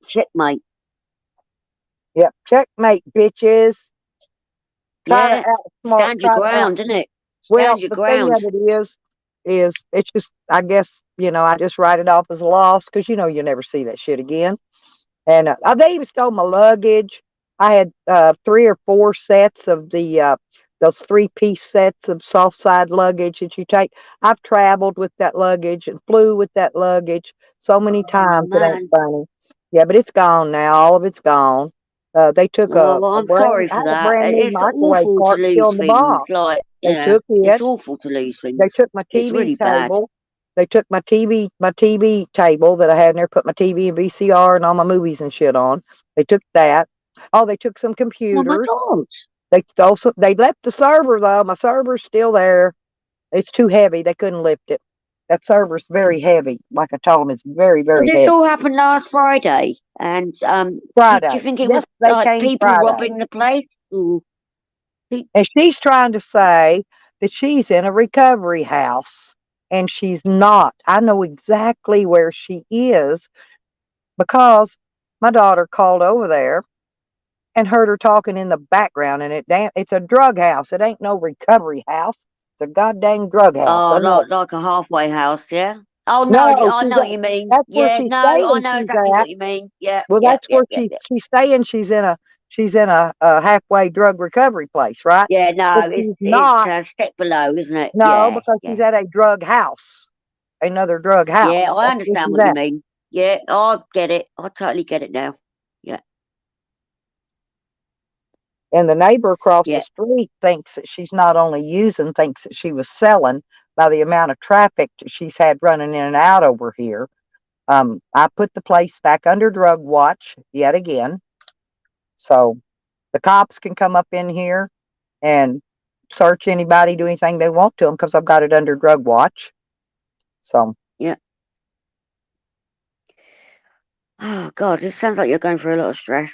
Checkmate. Yep. Checkmate, bitches. Try Yeah. to outsmart. Stand your Try to out. ground, isn't it? Well, Stand your the thing ground. of it is it's just, I guess, I just write it off as a loss because you never see that shit again. And they even stole my luggage. I had 3 or 4 sets of those 3-piece sets of soft side luggage that you take. I've traveled with that luggage and flew with that luggage so many Oh, times. It ain't man. funny. Yeah, but it's gone now. All of it's gone. They took Oh, well, I'm sorry I for had a that. brand new It's microwave awful to part still lose in the box. things. Like, They yeah, took it's it. awful to lose They things. took my It's TV really bad. table. They took my TV table that I had in there, put my TV and VCR and all my movies and shit on. They took that. Oh, they took some Oh, my computers. God. They left the server though. My server's still there. It's too heavy. They couldn't lift it. That server's very heavy. Like I told them, it's very, So very this heavy. all happened last Friday. And do you Friday. think it Yes, was they like came people Friday. robbing the place? Or And she's trying to say that she's in a recovery house. And she's not. I know exactly where she is because my daughter called over there and heard her talking in the background. And it's a drug house. It ain't no recovery house. It's a goddamn drug house. I know. like a halfway house, yeah? Oh, no, No, I know what you mean. that's where Yeah, she's no, I saying know she's exactly at. what you mean. Yeah, Well, yeah, that's yeah, where yeah, yeah. she's saying she's in a halfway drug recovery place, right? Yeah, But no, she's it's not. a step below, isn't it? No, Yeah, because yeah. she's at a drug house, another drug Yeah, house. I That's where understand she's what you at. mean. Yeah, I get it. I totally get it now. Yeah, And the neighbor across the yeah. street thinks that she's not only using, thinks that she was selling by the amount of traffic that she's had running in and out over here. I put the place back under drug watch yet again. So the cops can come up in here and search anybody, do anything they want to them because I've got it under drug watch. So Oh, God, it sounds like you're going through a lot of stress.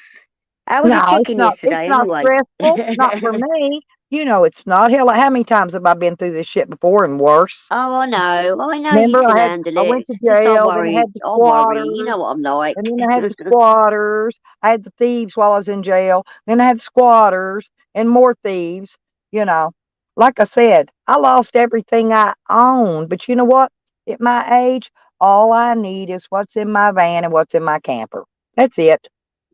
How was your no, chicken it's yesterday, not anyway? stressful, not for me. You know it's not. Hell, how many times have I been through this shit before and worse? Oh, I know you Remember, can handle I it. went to Just don't jail, then I worry. had the Don't worry. You squatters, know what I'm like. and then I had the squatters. I had the thieves while I was in jail. Then I had squatters and more thieves. You know, like I said, I lost everything I owned. But you know what? At my age, all I need is what's in my van and what's in my camper. That's it.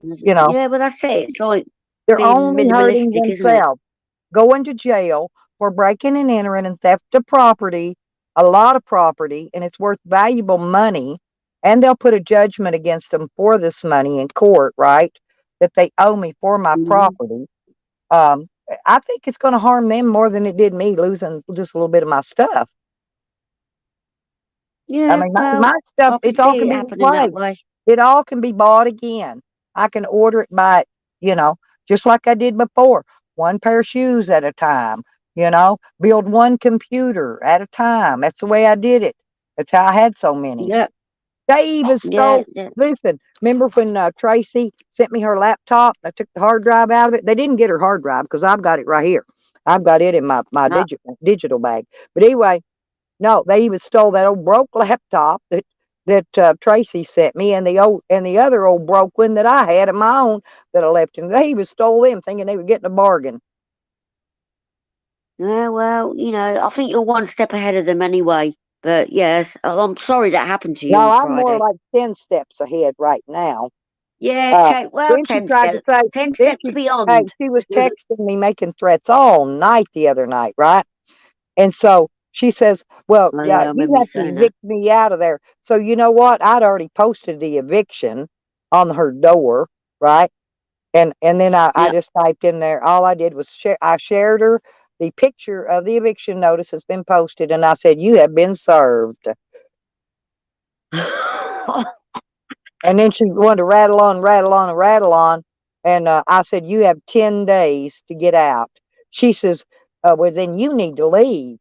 You know, Yeah, but that's it. It's like they're being only hurting minimalistic, isn't it? themselves. Going to jail for breaking and entering and theft of property, a lot of property, and it's worth valuable money. And they'll put a judgment against them for this money in court, right? That they owe me for my Mhm. property. Um, I think it's going to harm them more than it did me losing just a little bit of my stuff. I Yeah, mean, well, my stuff, I can it's all see can it be happening that replaced. way. It all can be bought again. I can order it by, you know, just like I did before. One pair of shoes at a time, you know, build one computer at a time. That's the way I did it. That's how I had so many. Yeah, They even yeah, stole, listen, remember when Tracy sent me her laptop? I took the hard drive out of it. They didn't get her hard drive because I've got it right here. I've got it in my Ah. digital bag. But anyway, no, they even stole that old broke laptop that Tracy sent me, and the other old broke one that I had of my own that I left him. They even stole them, thinking they were getting a bargain. Yeah, well, I think you're one step ahead of them anyway. But yes, I'm sorry that happened to you No, on I'm more Friday. like 10 steps ahead right now. Yeah, Then she 10 tried to steps, say, 10 then steps she, hey, beyond. she was texting me, making threats all night the other night, right? And so she says, well, Oh, yeah, yeah, I you remember you have to saying that. evict me out of there. So you know what? I'd already posted the eviction on her door, right? And then I Yeah. just typed in there. All I did was I shared her the picture of the eviction notice has been posted, and I said, you have been served. And then she wanted to rattle on, rattle on, and rattle on. And I said, you have 10 days to get out. She says, well, then you need to leave.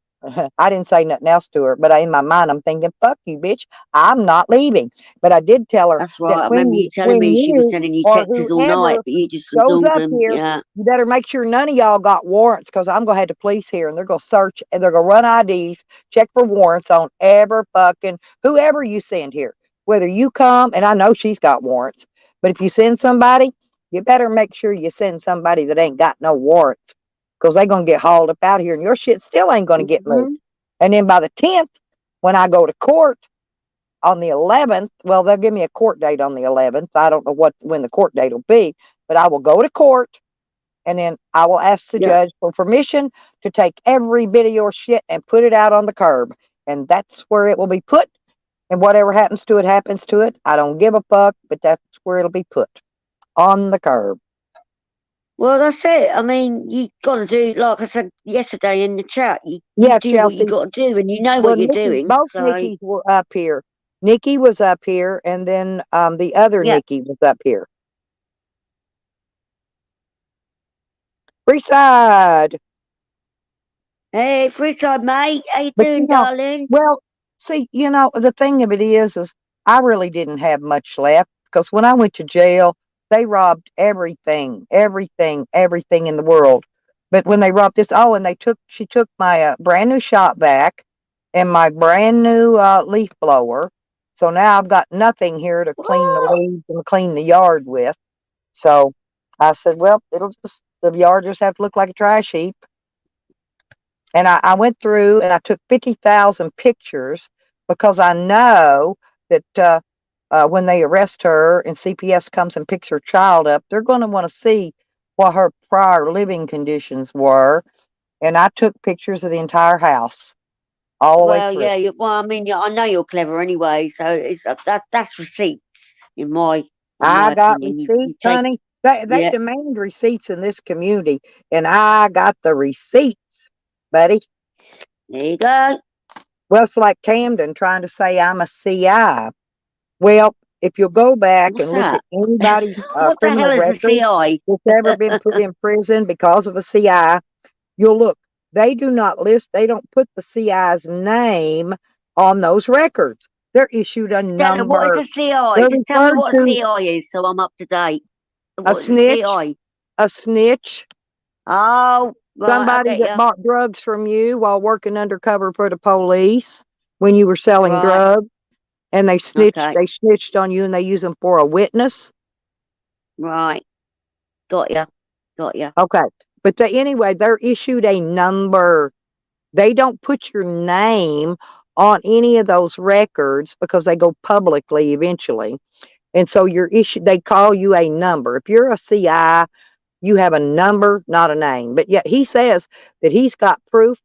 I didn't say nothing else to her, but in my mind, I'm thinking, fuck you, bitch. I'm not leaving. But I did tell her That's that right. I remember you telling when me she was you sending you or texts all night, whoever but you just goes ignored up them. here, Yeah. you better make sure none of y'all got warrants because I'm going to have the police here and they're going to search and they're going to run IDs, check for warrants on whoever you send here. Whether you come, and I know she's got warrants, but if you send somebody, you better make sure you send somebody that ain't got no warrants because they're going to get hauled up out here and your shit still ain't going to get moved. Mhm. And then by the 10th, when I go to court on the 11th, well, they'll give me a court date on the 11th. I don't know when the court date will be, but I will go to court and then I will ask the Yeah. judge for permission to take every bit of your shit and put it out on the curb. And that's where it will be put. And whatever happens to it, happens to it. I don't give a fuck, but that's where it'll be put on the curb. Well, that's it. I mean, you got to do, like I said yesterday in the chat, you Yeah, do what you Chelsea. got to do and you know Well, what you're doing. both So, Nikki's were up here. Nikki was up here, and then the other yeah. Nikki was up here. Freeside. Hey, Freeside, mate. How you But doing, darling? well, see, the thing of it is I really didn't have much left because when I went to jail, they robbed everything in the world. But when they robbed this, and she took my brand new shop vac and my brand new leaf blower. So now I've got nothing here to clean the What? leaves and clean the yard with. So I said, well, the yard just have to look like a trash heap. And I went through and I took 50,000 pictures because I know that when they arrest her and CPS comes and picks her child up, they're going to want to see what her prior living conditions were. And I took pictures of the entire house all the way Well, through. yeah. I mean, I know you're clever anyway. So it's that's receipts in my I got opinion. You receipts, take, honey. They yeah. demand receipts in this community, and I got the receipts, buddy. There you go. Well, it's like Camden trying to say I'm a CI. Well, if you'll go back What's and look at that? anybody's What the hell criminal is a record CI? that's ever been put in prison because of a CI, you'll look. They do not list, they don't put the CI's name on those records. They're issued a Stella, what number. is a CI? They're Just tell me referred what a to CI is so I'm up to date. a What is a snitch, CI? a snitch. Oh, Right, I Somebody get that ya. bought drugs from you while working undercover for the police when you were selling Right. drugs, and they snitched. Okay. They snitched on you, and they use them for a witness. Right. Got ya. Got ya. Okay, but anyway, they're issued a number. They don't put your name on any of those records because they go publicly eventually. And so you're issued, they call you a number. If you're a CI, you have a number, not a name. But yet he says that he's got proof.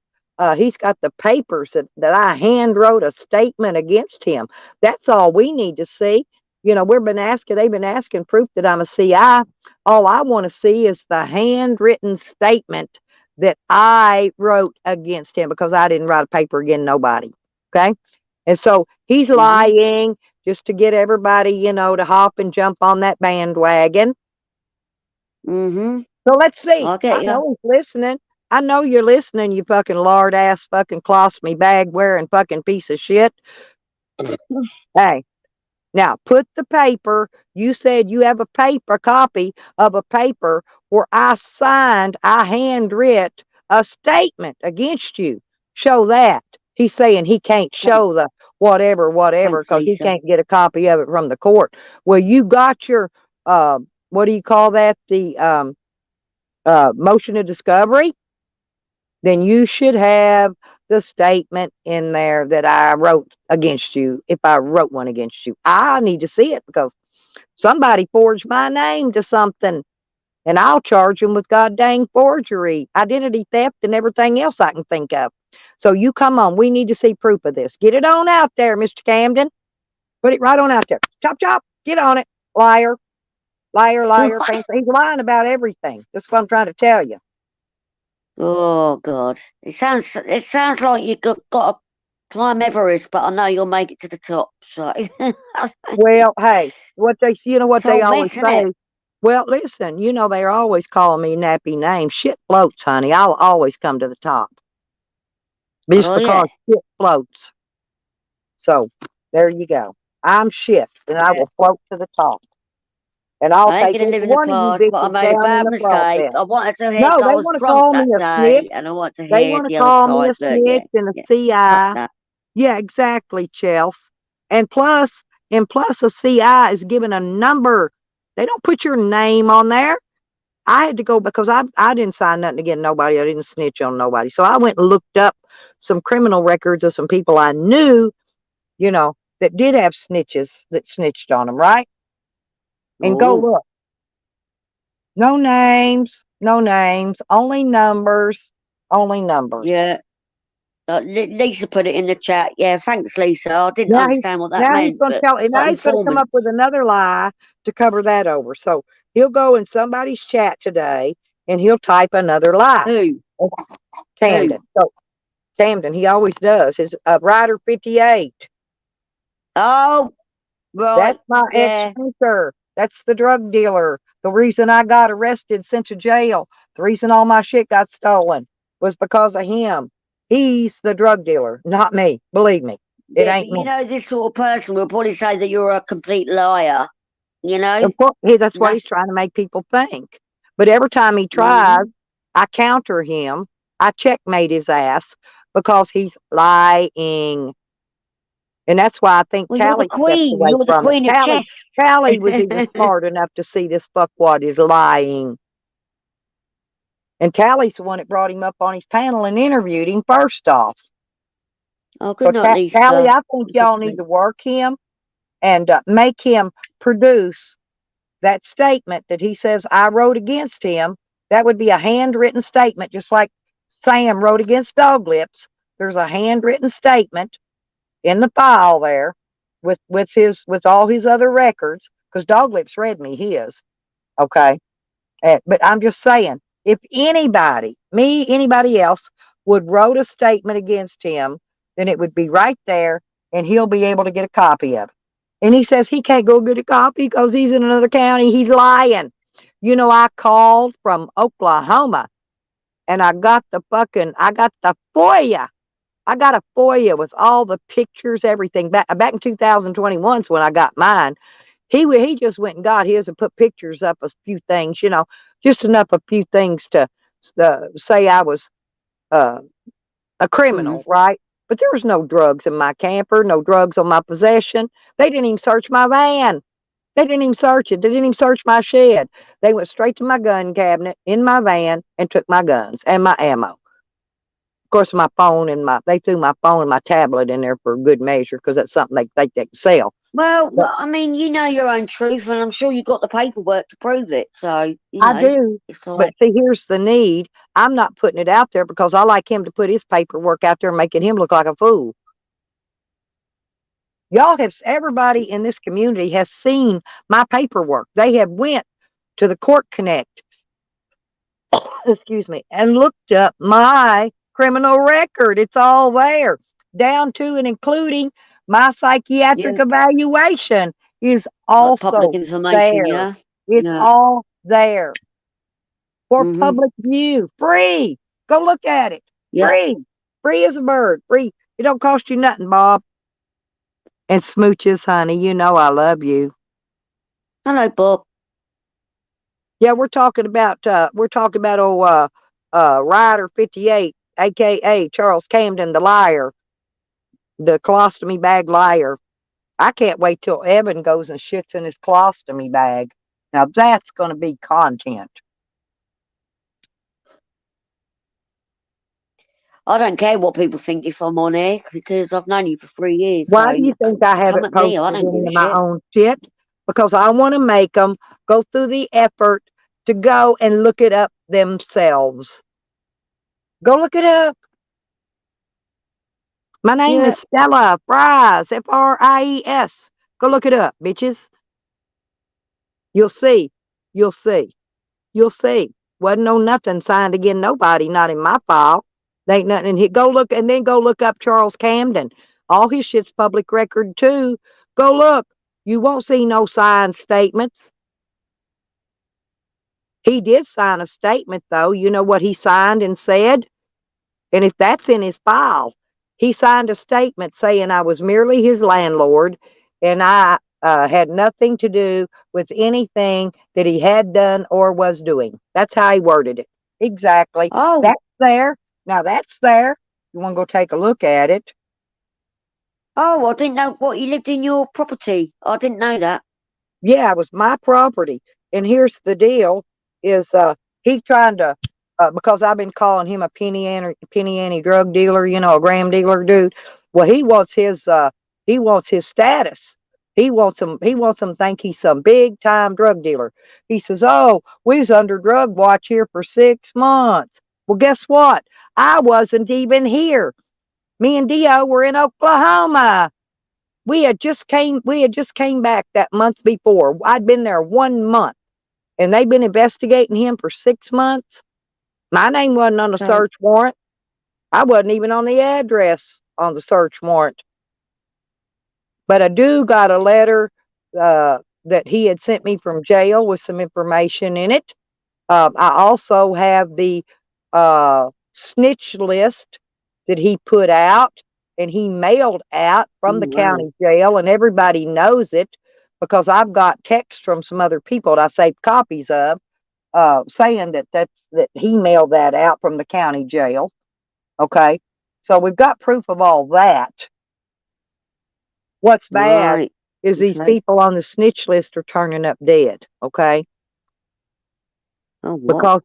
He's got the papers that I hand wrote a statement against him. That's all we need to see. You know, they've been asking proof that I'm a CI. All I want to see is the handwritten statement that I wrote against him because I didn't write a paper against nobody. Okay. And so he's Mhm. lying just to get everybody, you know, to hop and jump on that bandwagon. Mm-hmm. So let's see. I get I ya. know he's listening. I know you're listening, you fucking lard ass fucking colostomy bag wearing fucking piece of shit. Hey, now put the paper. You said you have a copy of a paper where I handwrit a statement against you. Show that. He's saying he can't show the whatever, Thanks, because he Lisa. can't get a copy of it from the court. Well, you got your what do you call that? The motion of discovery. Then you should have the statement in there that I wrote against you. If I wrote one against you, I need to see it because somebody forged my name to something, and I'll charge them with goddamn forgery, identity theft, and everything else I can think of. So you come on. We need to see proof of this. Get it on out there, Mr. Camden. Put it right on out there. Chop, chop. Get on it. Liar. Liar, liar. He's lying about everything. That's what I'm trying to tell you. Oh God. It sounds like you got to climb Everest, but I know you'll make it to the top. So Well, hey, what they It's all always mess, innit? say. Well, listen, they're always calling me nappy names. Shit floats, honey. I'll always come to the top. Just Oh yeah. because shit floats. So there you go. I'm shit, and I Yeah. will float to the top. And I'll I ain't take gonna each live in the one of you past, but I bitches made a down in bad the mistake. process. I wanted to hear No, 'cause I they was want to drunk call me that a day, snitch. and I want to They hear want to the other call me a side. But yeah, snitch and a yeah. CI. Fuck that. Yeah, exactly, Chelsea. And plus a CI is given a number. They don't put your name on there. I had to go because I didn't sign nothing against nobody. I didn't snitch on nobody. So I went and looked up some criminal records of some people I knew, that did have snitches that snitched on them, right? And go Oh look. No names, only numbers, only numbers. yeah. Lisa put it in the chat. Yeah, thanks, Lisa. I didn't Now understand what that he's meant, going to but tell, it's and like now he's going to come up with informants. another lie to cover that over. So he'll go in somebody's chat today and he'll type another lie. Who? Camden. Who? So Camden, he always does. His Rider 58. Oh, right. That's my Yeah. ex-smoker. That's the drug dealer. The reason I got arrested, sent to jail, the reason all my shit got stolen was because of him. He's the drug dealer, not me. Believe me, it Yeah, ain't but me. this sort of person will probably say that you're a complete liar. Of course, that's what he's trying to make people think. But every time he tries, I counter him. I checkmate his ass because he's lying. And that's why I think Well, you're the Callie stepped queen. away You're the from it. queen of chess. Callie was even smart enough to see this fuckwad is lying. And Callie's the one that brought him up on his panel and interviewed him first off. Oh, So good night, Lisa. Callie, I think y'all need to work him and make him produce that statement that he says I wrote against him. That would be a handwritten statement, just like Sam wrote against Dog Lips. There's a handwritten statement in the file there with all his other records, because Dog Lips read me his. Okay. But I'm just saying, if anybody else would wrote a statement against him, then it would be right there and he'll be able to get a copy of it. And he says he can't go get a copy because he's in another county. He's lying. I called from Oklahoma and I got the FOIA. I got a FOIA with all the pictures, everything. Back in 2021 is when I got mine. He just went and got his and put pictures up, a few things, just enough, a few things to say I was a criminal, right? But there was no drugs in my camper, no drugs on my possession. They didn't even search my van. They didn't even search it. They didn't even search my shed. They went straight to my gun cabinet in my van and took my guns and my ammo. Of course, my phone and they threw my phone and my tablet in there for good measure because that's something they think they can sell. Well, I mean, you know your own truth, and I'm sure you got the paperwork to prove it. So, I do. it's But like, see, here's the need. I'm not putting it out there because I like him to put his paperwork out there, making him look like a fool. Everybody in this community has seen my paperwork. They have went to the Court Connect, excuse me, and looked up my criminal record. It's all there, down to and including my psychiatric evaluation is like also public information, there. yeah? It's Yeah. all there for Mhm. public view, free. Go look at it. Yeah. Free as a bird. Free. It don't cost you nothing, Bob. And smooches, honey. You know I love you. Hello, Bob. Yeah, we're talking about old Ryder 58, aka Charles Camden, the liar, the colostomy bag liar. I can't wait till Evan goes and shits in his colostomy bag. Now that's going to be content. I don't care what people think if I'm on air because I've known you for 3 years. Why so do you think I come haven't at me, I posted don't give any a of my shit. own shit? Because I want to make them go through the effort to go and look it up themselves. Go look it up. My name is Stella Fries, Fries. Go look it up, bitches. You'll see. You'll see. You'll see. Wasn't no nothing signed against nobody, not in my file. There ain't nothing in here. Go look up Charles Camden. All his shit's public record too. Go look. You won't see no signed statements. He did sign a statement though. You know what he signed and said? And if that's in his file, he signed a statement saying I was merely his landlord and I had nothing to do with anything that he had done or was doing. That's how he worded it. Exactly. Oh, That's there. Now that's there. You want to go take a look at it? oh, I didn't know what you lived in your property. I didn't know that. Yeah, it was my property. And here's the deal: is he trying to because I've been calling him a penny ante drug dealer, you know, a gram dealer dude. Well, he wants his status. He wants him to think he's some big time drug dealer. He says, "Oh, we was under drug watch here for 6 months." Well, guess what? I wasn't even here. Me and Dio were in Oklahoma. We had just came back that month before. I'd been there 1 month and they've been investigating him for 6 months. My name wasn't on the Okay. search warrant. I wasn't even on the address on the search warrant. But I do got a letter that he had sent me from jail with some information in it. I also have the snitch list that he put out and he mailed out from the Wow. county jail, and everybody knows it because I've got texts from some other people that I saved copies of saying that he mailed that out from the county jail. Okay, so we've got proof of all that. What's bad Right. is these Okay. people on the snitch list are turning up dead. Okay, Oh, what? because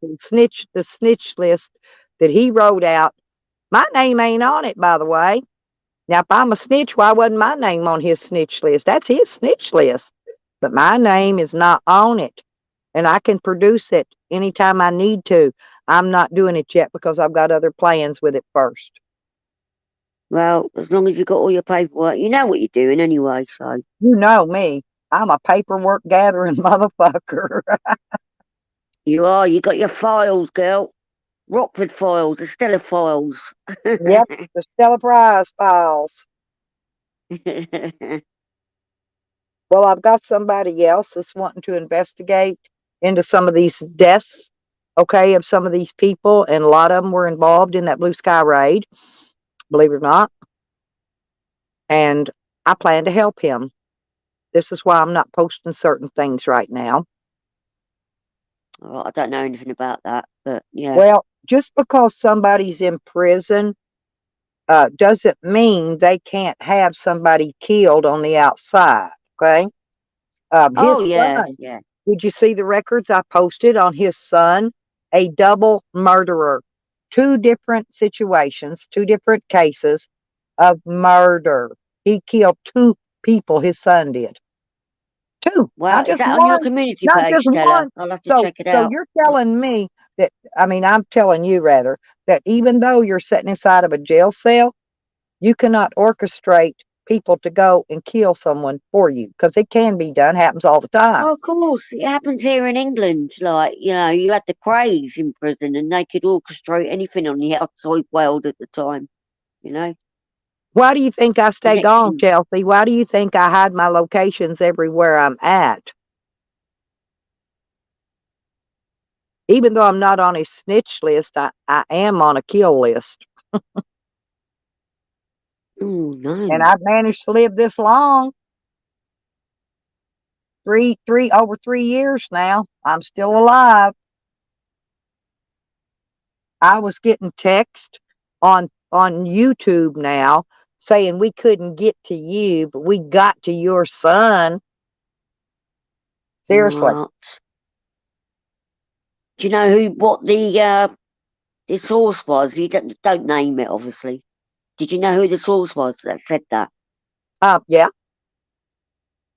the snitch list that he wrote out, my name ain't on it, by the way. Now, if I'm a snitch, why wasn't my name on his snitch list? That's his snitch list, but my name is not on it, and I can produce it anytime I need to. I'm not doing it yet because I've got other plans with it first. Well, as long as you got all your paperwork, you know what you're doing anyway. So You know me. I'm a paperwork gathering motherfucker. you are. You got your files, girl. Rockford files, the Stella files. Yep, the Stella Prize files. Well, I've got somebody else that's wanting to investigate into some of these deaths, okay, of some of these people, and a lot of them were involved in that Blue Sky raid, believe it or not. And I plan to help him. This is why I'm not posting certain things right now. Well, I don't know anything about that, but yeah. Well, just because somebody's in prison doesn't mean they can't have somebody killed on the outside. Okay. Oh His yeah, son, yeah. did you see the records I posted on his son? A double murderer. Two different situations, two different cases of murder. He killed two people, his son did. Two, Wow, not is just that on your one, community not page, just Stella? one. I'll have to So check it so out. you're telling me that, I mean, I'm telling you rather, that even though you're sitting inside of a jail cell, you cannot orchestrate people to go and kill someone for you, because it can be done, happens all the time. Oh, of course, it happens here in England. Like, you know, you had the Krays in prison and they could orchestrate anything on the outside world at the time, you know? Why do you think I stay gone, Connection. Chelsea? Why do you think I hide my locations everywhere I'm at? Even though I'm not on a snitch list, I am on a kill list. Oh, And no. I've managed to live this long. Over 3 years now. I'm still alive. I was getting text on YouTube now saying we couldn't get to you, but we got to your son. Seriously. What? Do you know what the source was? You don't name it, obviously. Did you know who the source was that said that? Yeah,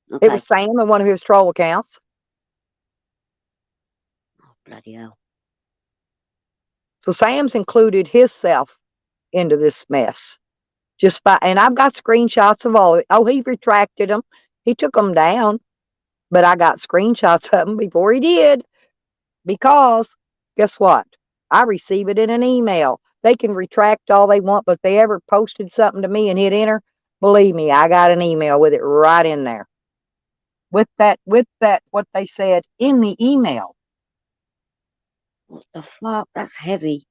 it Okay. was Sam in one of his troll accounts. Oh, bloody hell. So Sam's included himself into this mess. Just by, and I've got screenshots of all of it. Oh, he retracted them. He took them down, but I got screenshots of them before he did. Because guess what? I receive it in an email. They can retract all they want, but if they ever posted something to me and hit enter, believe me, I got an email with it right in there. With that, what they said in the email. What the fuck? That's heavy.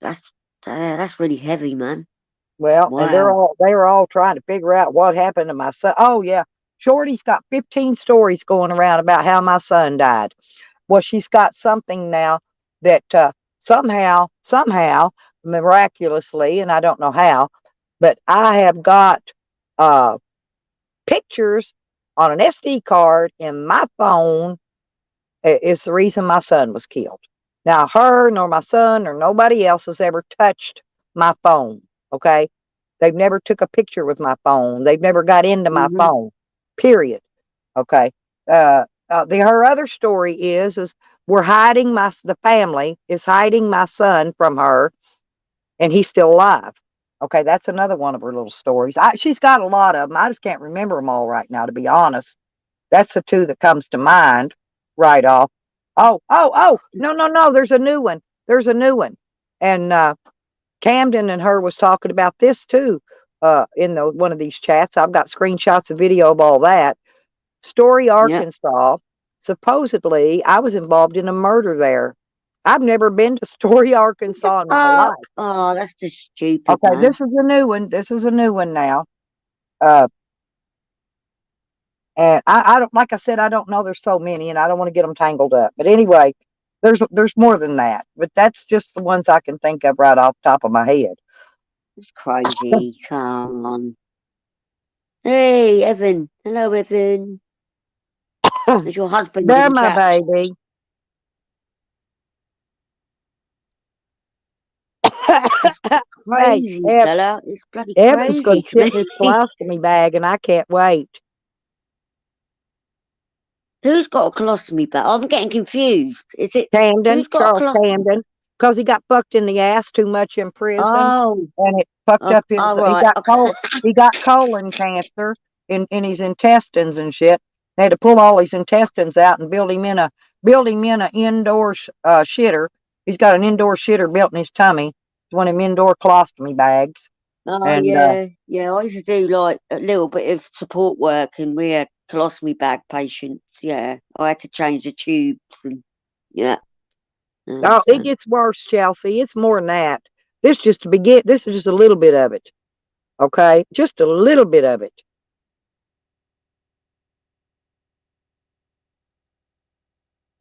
That's really heavy, man. Well, and Wow. they were all trying to figure out what happened to my son. Oh yeah, Shorty's got 15 stories going around about how my son died. Well, she's got something now that somehow, miraculously, and I don't know how, but I have got uh, pictures on an SD card in my phone. Is the reason my son was killed. Now, her nor my son or nobody else has ever touched my phone. Okay, they've never took a picture with my phone. They've never got into my Mm-hmm. phone. Period. Okay. Her other story is we're hiding the family is hiding my son from her, and he's still alive. Okay, that's another one of her little stories. She's got a lot of them. I just can't remember them all right now, to be honest. That's the two that comes to mind right off. Oh, no. There's a new one. There's a new one. And Camden and her was talking about this too in one of these chats. I've got screenshots of video of all that. Story, Yep. Arkansas. Supposedly, I was involved in a murder there. I've never been to Story, Arkansas in my life. Oh, that's just stupid, Okay, man. this is a new one. This is a new one now. And I don't, like I said, I don't know. There's so many, and I don't want to get them tangled up. But anyway, there's more than that. But that's just the ones I can think of right off the top of my head. It's crazy. Come on. Hey, Evan. Hello, Evan. Is your husband in They're the my chat? baby. It's Hey, crazy, Stella. It's bloody Evan's going crazy to to ship his me. colostomy bag, and I can't wait. Who's got a colostomy bag? I'm getting confused. Is it Camden, who's got a Charles colostomy? Camden, because he got fucked in the ass too much in prison, Oh, and it fucked up his. all He right. got Okay. he got colon cancer in his intestines and shit. They had to pull all his intestines out and build him in a indoor shitter. He's got an indoor shitter built in his tummy. It's one of them indoor colostomy bags. Oh And yeah. I used to do like a little bit of support work, and we had colostomy bag patients. Yeah, I had to change the tubes, and yeah. I oh, it understand. gets worse, Chelsea. It's more than that. This just to begin. This is just a little bit of it. Okay, just a little bit of it.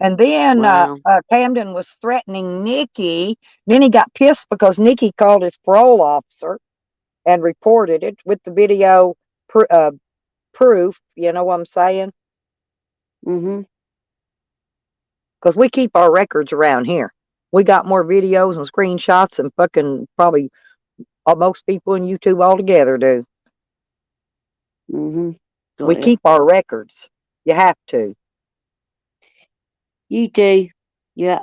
And then Wow. Camden was threatening Nikki. Then he got pissed because Nikki called his parole officer and reported it with the video proof. You know what I'm saying? Mm-hmm. Because we keep our records around here. We got more videos and screenshots than fucking probably most people in YouTube altogether do. Mm-hmm. We keep our records. You have to. You do. Yeah.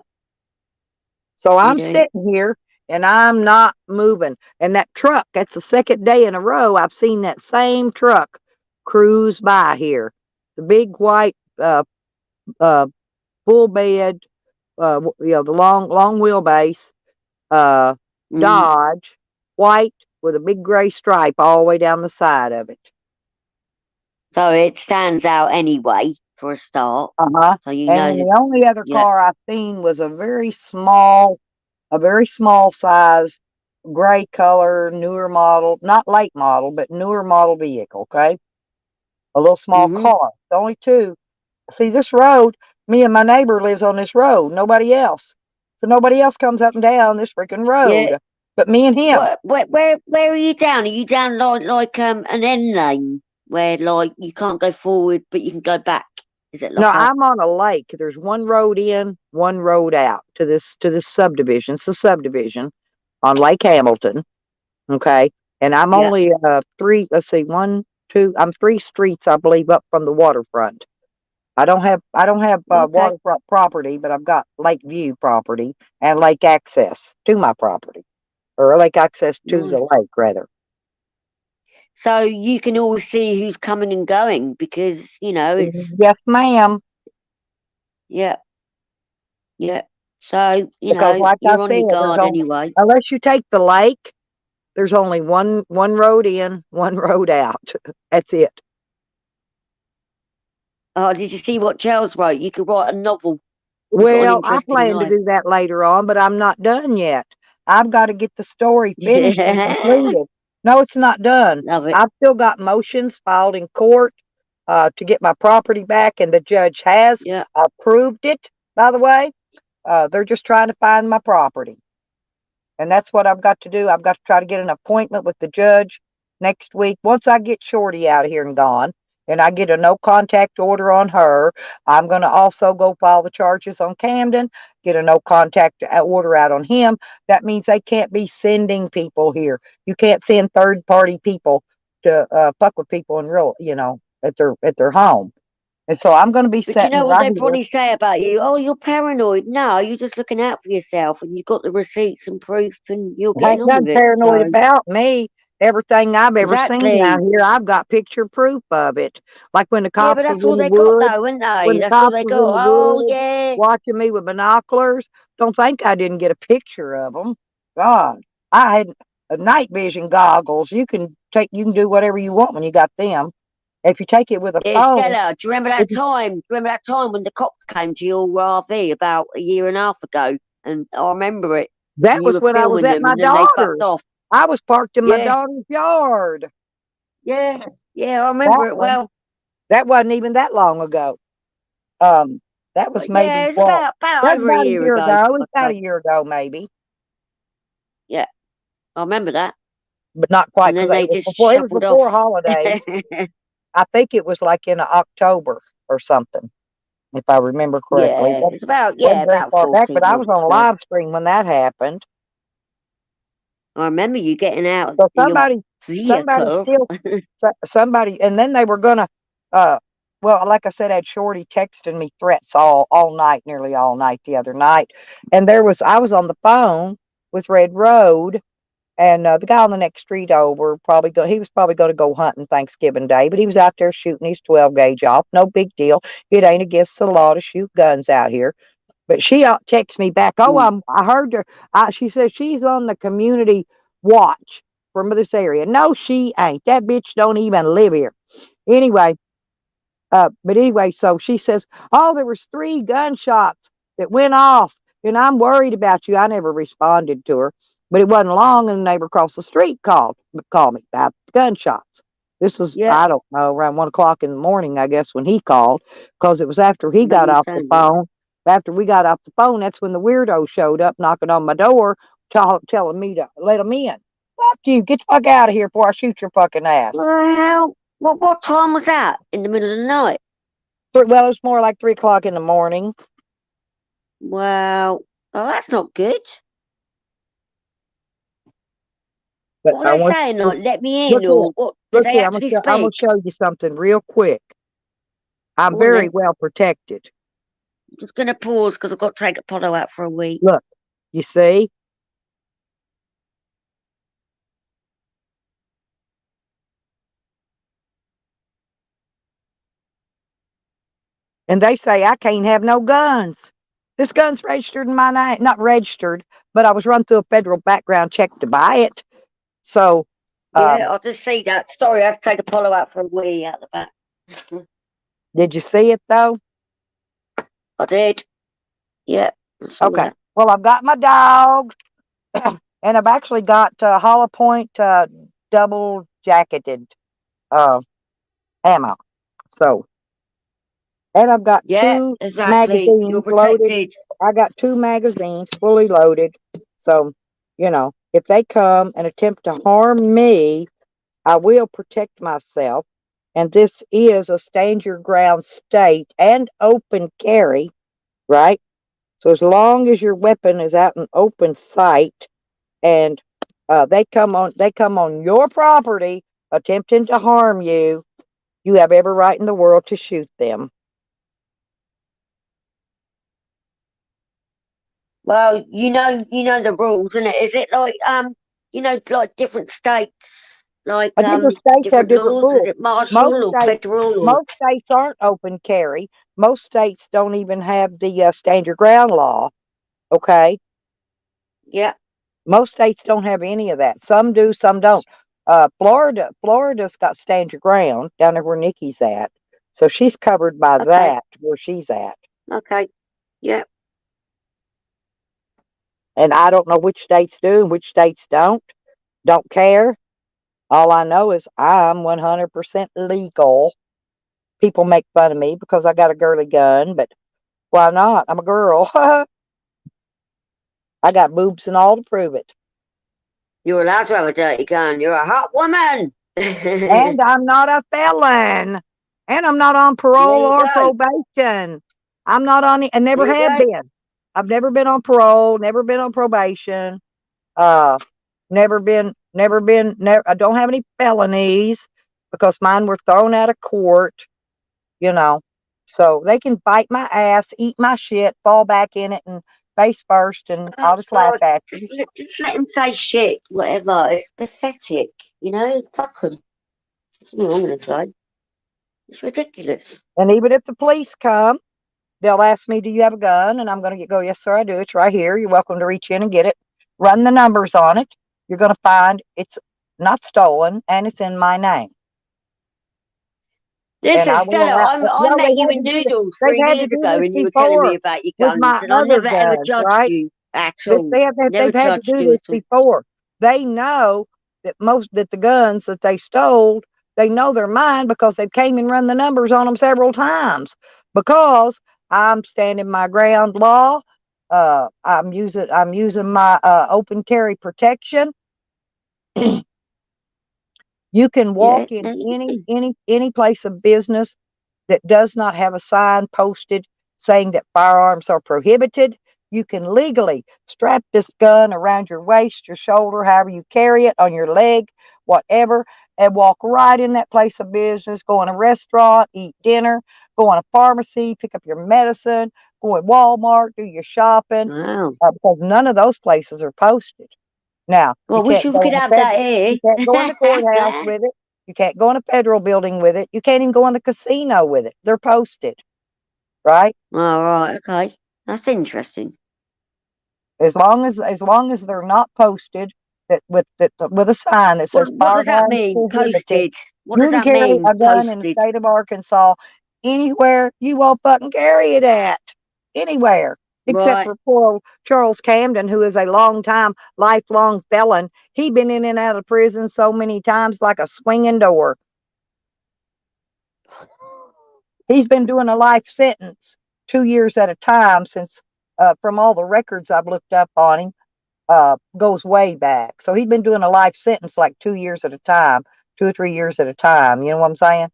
So I'm do. sitting here and I'm not moving. And that truck, that's the second day in a row I've seen that same truck cruise by here. The big white full bed, you know, the long wheelbase, Dodge, white with a big gray stripe all the way down the side of it. So it stands out anyway for a start. So you And know. then the only other car I've seen was a very small size, gray color, newer model, not late model, but newer model vehicle. Okay, a little small car. The only two. See, this road, me and my neighbor lives on this road. Nobody else. So nobody else comes up and down this freaking road. Yeah. But me and him. Where are you down? Are you down like an end lane where like you can't go forward but you can go back? Is it like No, I'm on a lake. There's one road in, one road out to this subdivision. It's a subdivision on Lake Hamilton. Okay. And I'm only I'm 3 streets, I believe, up from the waterfront. I don't have waterfront property, but I've got lake view property and lake access to my property. Or lake access to the lake, rather. So you can always see who's coming and going because, you know, it's... Yes, ma'am. Yeah. Yeah. So, you because know, like you're I on said, your guard anyway. Unless you take the lake, there's only one road in, one road out. That's it. Oh, did you see what Charles wrote? You could write a novel. Well, I plan to do that later on, but I'm not done yet. I've got to get the story finished and completed. No, it's not done. Love it. I've still got motions filed in court to get my property back, and the judge has approved it, by the way. They're just trying to find my property. And that's what I've got to do. I've got to try to get an appointment with the judge next week. Once I get Shorty out of here and gone, and I get a no contact order on her, I'm going to also go file the charges on Camden, get a no contact order out on him. That means they can't be sending people here. You can't send third party people to fuck with people in real, you know, at their home. And so I'm going to be But setting you know what right they probably say about you? Oh, you're paranoid. No, you're just looking out for yourself, and you've got the receipts and proof, and you're getting on nothing with it. paranoid about me. Everything I've ever seen out here, I've got picture proof of it. Like when the cops but that's was all in the they woods, got, though, isn't they? when the That's all cops they was got. in the Oh, woods, yeah. watching me with binoculars. Don't think I didn't get a picture of them. God, I had night vision goggles. You can do whatever you want when you got them. If you take it with a phone. Stella, do you remember that time? Do you remember that time when the cops came to your RV about a year and a half ago? And I remember it. That was when I was at my daughter's. I was parked in my daughter's yard. Yeah, I remember it well. That wasn't even that long ago. That was maybe it's about over a year ago. It's about a year ago, maybe. Yeah, I remember that. But not quite, because it was before holidays. I think it was like in October or something, if I remember correctly. Yeah, it's about about far back, but I was on a ago. live stream when that happened. I remember you getting out. So somebody, and then they were gonna. Well, like I said, I had Shorty texting me threats all night, nearly all night the other night, and I was on the phone with Red Road. And the guy on the next street over he was probably going to go hunting Thanksgiving Day, but he was out there shooting his 12 gauge off. No big deal. It ain't against the law to shoot guns out here. But she texts me back. Oh, I heard her. She says she's on the community watch from this area. No, she ain't. That bitch don't even live here. Anyway, so she says, oh, there was 3 gunshots that went off, and I'm worried about you. I never responded to her. But it wasn't long, and the neighbor across the street called me about gunshots. This was, I don't know, around 1 o'clock in the morning, I guess, when he called, because it was after he got off the phone After we got off the phone, that's when the weirdo showed up knocking on my door, telling me to let him in. Fuck you. Get the fuck out of here before I shoot your fucking ass. Well, what time was that? In the middle of the night? Well, it's more like 3 o'clock in the morning. Well, oh, that's not good. But What I were they want saying? you, Like, let me in, look here, or what? Did look they here. actually I'm gonna speak? show you something real quick. I'm Go on very then. well protected. I'm just going to pause because I've got to take Apollo out for a week. Look, you see? And they say I can't have no guns. This gun's registered in my name. Not registered, but I was run through a federal background check to buy it. So, Yeah, I just see that. Sorry, I have to take Apollo out for a wee out the back. did you see it though? I did. Yeah, I saw Okay. that. Well, I've got my dog, and I've actually got Hollow Point double jacketed ammo. So, and I've got Yeah, 2 exactly. You're magazines loaded. protected. I got 2 magazines fully loaded. So, if they come and attempt to harm me, I will protect myself. And this is a stand your ground state and open carry, right? So as long as your weapon is out in open sight and they come on your property attempting to harm you, you have every right in the world to shoot them. Well, you know the rules, isn't it? Is it like like different states, like Different states have different different laws? Is rules. it martial or federal or? Most states aren't open carry. Most states don't even have the stand your ground law. Okay, Yeah. most states don't have any of that. Some do, some don't. Florida's got stand your ground down there where Nikki's at, so she's covered by Okay. that where she's at. Okay. Yeah. And I don't know which states do and which states don't. Don't care. All I know is I'm 100% legal. People make fun of me because I got a girly gun, but why not? I'm a girl. I got boobs and all to prove it. You're allowed to have a dirty gun. You're a hot woman. And I'm not a felon. And I'm not on There parole you or go. probation. I'm not on it. I never There you have go. been. I've never been on parole, never been on probation. I don't have any felonies because mine were thrown out of court, you know. So they can bite my ass, eat my shit, fall back in it and face first, and Oh, I'll just laugh God. at you. Just let him say shit, whatever. It's pathetic, Fuck him. That's what I'm going to say. It's ridiculous. And even if the police come, they'll ask me, do you have a gun? And I'm going to go, yes, sir, I do. It's right here. You're welcome to reach in and get it. Run the numbers on it. You're going to find it's not stolen and it's in my name. Listen, I will Stella, allow, I met they've you had in to do this. Noodles They've 3 had to years do ago this and you were telling me before about your with my guns, and I other never ever guns, judged right? you at all. Never They've had to judged do you this at all. before. They know that the guns that they stole, they know they're mine because they came and run the numbers on them several times. Because I'm standing my ground law. I'm using my open carry protection. You can Yeah. walk in any place of business that does not have a sign posted saying that firearms are prohibited. You can legally strap this gun around your waist, your shoulder, however you carry it, on your leg, whatever, and walk right in that place of business, go in a restaurant, eat dinner, go in a pharmacy, pick up your medicine, go in Walmart, do your shopping, Wow. because none of those places are posted. Now, Well, I wish we could have that here. you can't go in the courthouse with it. You can't go in a federal building with it. You can't even go in the casino with it. They're posted, right? All right. Okay. That's interesting. As long as they're not posted with a sign that says What does that firearms mean? prohibited. Posted. What You does can that carry mean? a gun in the Posted. state of Arkansas anywhere you won't fucking carry it at. Anywhere. Except Right. for poor old Charles Camden, who is a lifelong felon. He been in and out of prison so many times like a swinging door. He's been doing a life sentence. 2 years at a time since, from all the records I've looked up on him, goes way back. So he'd been doing a life sentence like 2 years at a time, 2 or 3 years at a time. You know what I'm saying?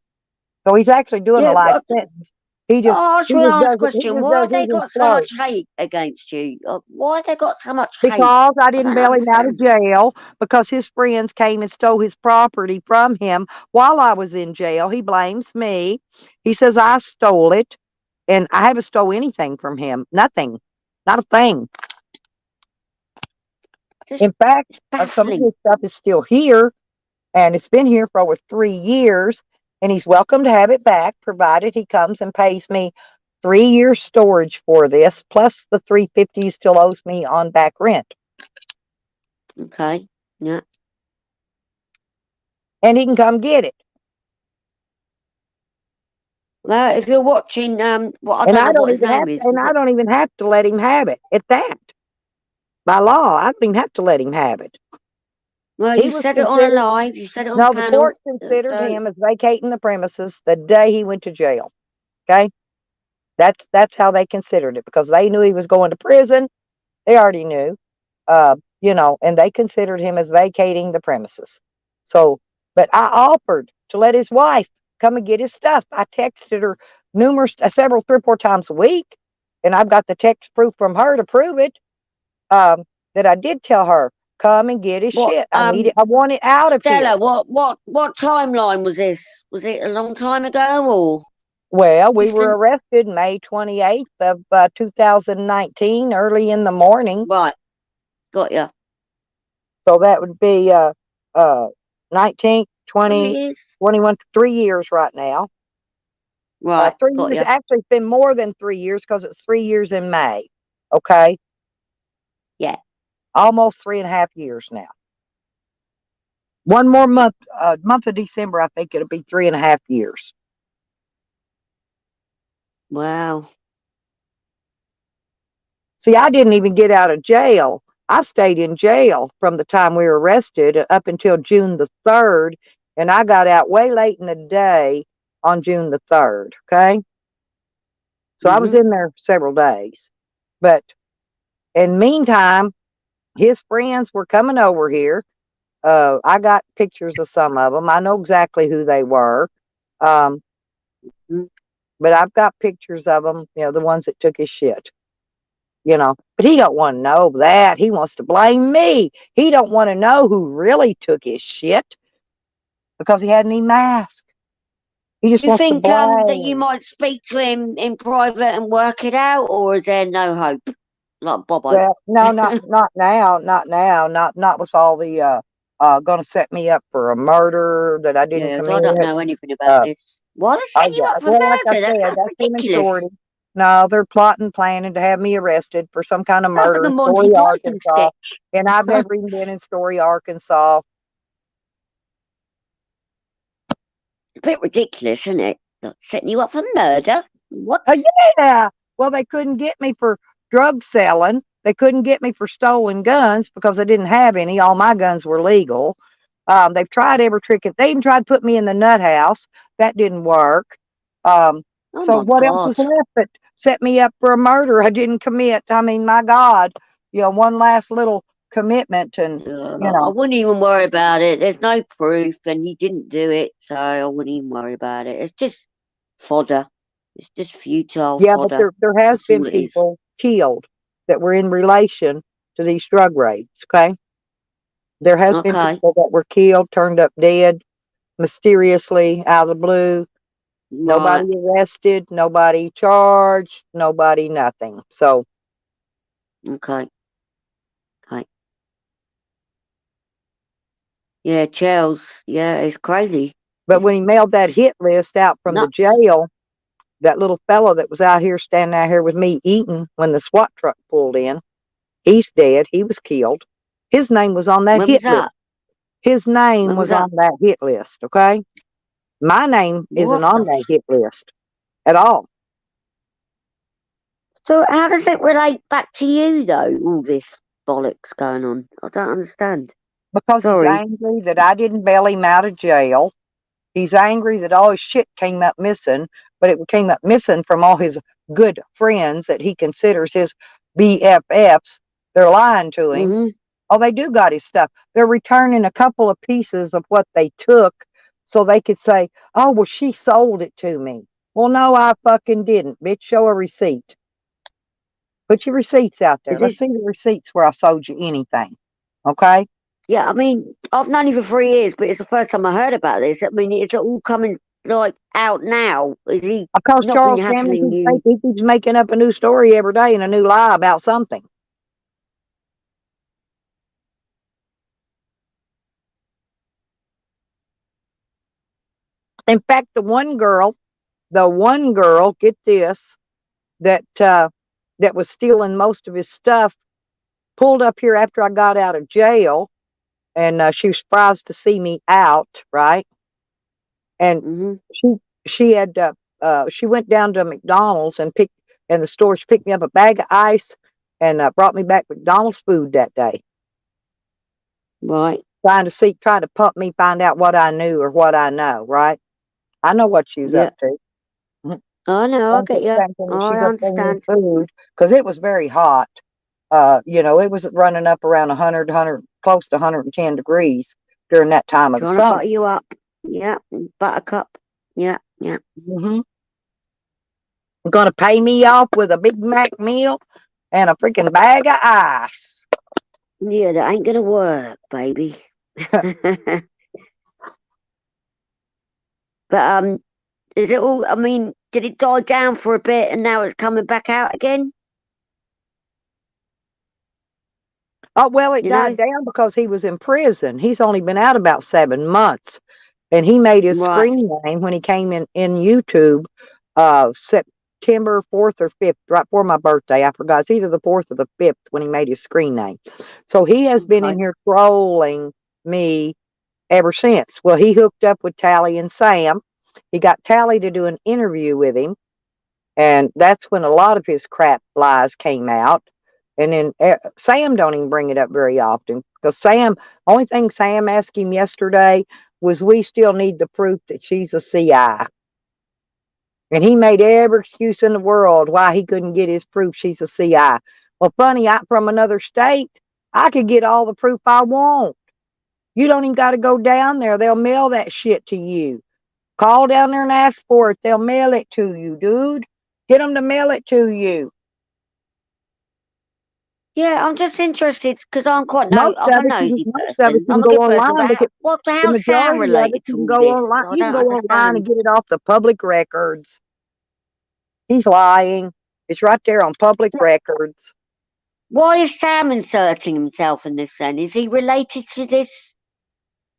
So he's actually doing a Yeah, life sentence. He just, I he just want just to ask a does it. He question. just Why does have they his in got so slow. much hate against you? Why have they got so much hate? Because I I didn't don't bail him out of understand. jail, because his friends came and stole his property from him while I was in jail. He blames me. He says I stole it, and I haven't stole anything from him. Nothing. Not a thing. Just In fact, it's some of baffling. his stuff is still here, and it's been here for over 3 years, and he's welcome to have it back, provided he comes and pays me 3 years storage for this, plus the $350 he still owes me on back rent. Okay. Yeah. And he can come get it. Well, if you're watching, well, I And don't I know what don't his even have name to, is. and I don't even have to let him have it at that. By law, I don't even have to let him have it. Well, He you was said it on a considered, live. You said it on no, the panel. court considered So him as vacating the premises the day he went to jail. Okay? That's how they considered it, because they knew he was going to prison. They already knew. You know, and they considered him as vacating the premises. So, but I offered to let his wife come and get his stuff. I texted her several, 3 or 4 times a week, and I've got the text proof from her to prove it. That I did tell her, come and get his what? shit. I need it. I want it out of here. Stella, what timeline was this? Was it a long time ago or? Well, we Just were in- arrested May 28th of 2019, early in the morning. Right. Got ya. So that would be 19, 20, Years. 21, 3 years right now. Right. 3 Got years. ya. Actually, it's been more than 3 years, because it's 3 years in May. Okay. Yeah. Almost 3.5 years now. One more month, month of December, I think it'll be 3.5 years. Wow. See, I didn't even get out of jail. I stayed in jail from the time we were arrested up until June the 3rd, and I got out way late in the day on June the 3rd. Okay. So I was in there several days. But in meantime, his friends were coming over here. I got pictures of some of them. I know exactly who they were. But I've got pictures of them, you know, the ones that took his shit. You know, but he don't want to know that. He wants to blame me. He don't want to know who really took his shit, because he had any mask. He just Do you wants to think that you blame. might speak to him in private and work it out, or is there no hope? Like Bobo. Well, no, not now, not with all the gonna set me up for a murder that I didn't Yes, commit. I don't know anything about this. Why they set you up for well, like I murder? That said, sounds that's him and ridiculous. Shorty. No, they're plotting, planning to have me arrested for some kind of Sounds like murder a in Monty Story, Python Arkansas. sketch. And I've never even been in Story, Arkansas. A bit ridiculous, isn't it? Like, setting you up for murder? What? Yeah. Well, they couldn't get me for drug selling. They couldn't get me for stolen guns because I didn't have any. All my guns were legal. They've tried every trick. They even tried to put me in the nut house. That didn't work. Oh So my what else is God. left but set me up for a murder I didn't commit? I mean, my God, you know, one last little commitment, and you I know, wouldn't even worry about it. There's no proof, and he didn't do it, so I wouldn't even worry about it. It's just fodder. It's just futile yeah, but fodder. there has That's been all it is. people killed that were in relation to these drug raids. Okay, there has been Okay. people that were killed, turned up dead mysteriously out of the blue. Right. Nobody arrested, nobody charged, nobody nothing. So Okay. Okay. Yeah, Charles. Yeah, it's crazy. but It's when he mailed that hit list out from the nuts. jail, that little fellow that was out here standing out here with me eating when the SWAT truck pulled in, he's dead. He was killed. His name was on that When was hit list. that? His name When was was that? on that hit list. Okay, my name isn't What on the? that hit list at all. So how does it relate back to you though? All this bollocks going on. I don't understand. Because Sorry. he's angry that I didn't bail him out of jail. He's angry that all his shit came up missing, but it came up missing from all his good friends that he considers his BFFs. They're lying to him. Hmm. Oh, they do got his stuff. They're returning a couple of pieces of what they took so they could say, oh, well, she sold it to me. Well, no, I fucking didn't. Bitch, show a receipt. Put your receipts out there. Is Let's this? see the receipts where I sold you anything. Okay? Yeah, I mean, I've known you for 3 years, but it's the first time I heard about this. I mean, is it all coming like out now? Is he Of course, not Charles been Cameron hassling you? he keeps making up a new story every day and a new lie about something. In fact, the one girl, get this, that was stealing most of his stuff, pulled up here after I got out of jail, and she was surprised to see me out, right? And Hmm. she had she went down to McDonald's and the stores picked me up a bag of ice and brought me back McDonald's food that day, Right. trying to pump me, find out what I knew or what I know, right? I know what she's Yeah. up to. Mhm. I know. I get you. She's I up on the understand. food because it was very hot. It was running up around 100, close to 110 degrees during that time of the Trying to summer. butter you up. Yeah. Buttercup. Yeah. Yeah. Mm-hmm. Going to pay me off with a Big Mac meal and a freaking bag of ice. Yeah, that ain't gonna work, baby. But is it all? I mean, did it die down for a bit and now it's coming back out again? Oh, well, it You died know? down because he was in prison. He's only been out about 7 months. And he made his Right. screen name when he came in YouTube September 4th or 5th, right before my birthday. I forgot. It's either the 4th or the 5th when he made his screen name. So he has been in Okay. here trolling me ever since. Well, he hooked up with Tally and Sam. He got Tally to do an interview with him. And that's when a lot of his crap lies came out. And then Sam don't even bring it up very often because only thing Sam asked him yesterday was, we still need the proof that she's a CI. And he made every excuse in the world why he couldn't get his proof she's a CI. Well, funny, from another state, I could get all the proof I want. You don't even got to go down there. They'll mail that shit to you. Call down there and ask for it. They'll mail it to you, dude. Get them to mail it to you. Yeah, I'm just interested because I'm quite Most I'm of a it, nosy most of it person. you I'm can a go good person, online. but what the The hell's Sam majority of it related you to can all go this? online. I You can don't go online and understand. get it off the public records. He's lying. It's right there on public records. Why is Sam inserting himself in this then? Is he related to this?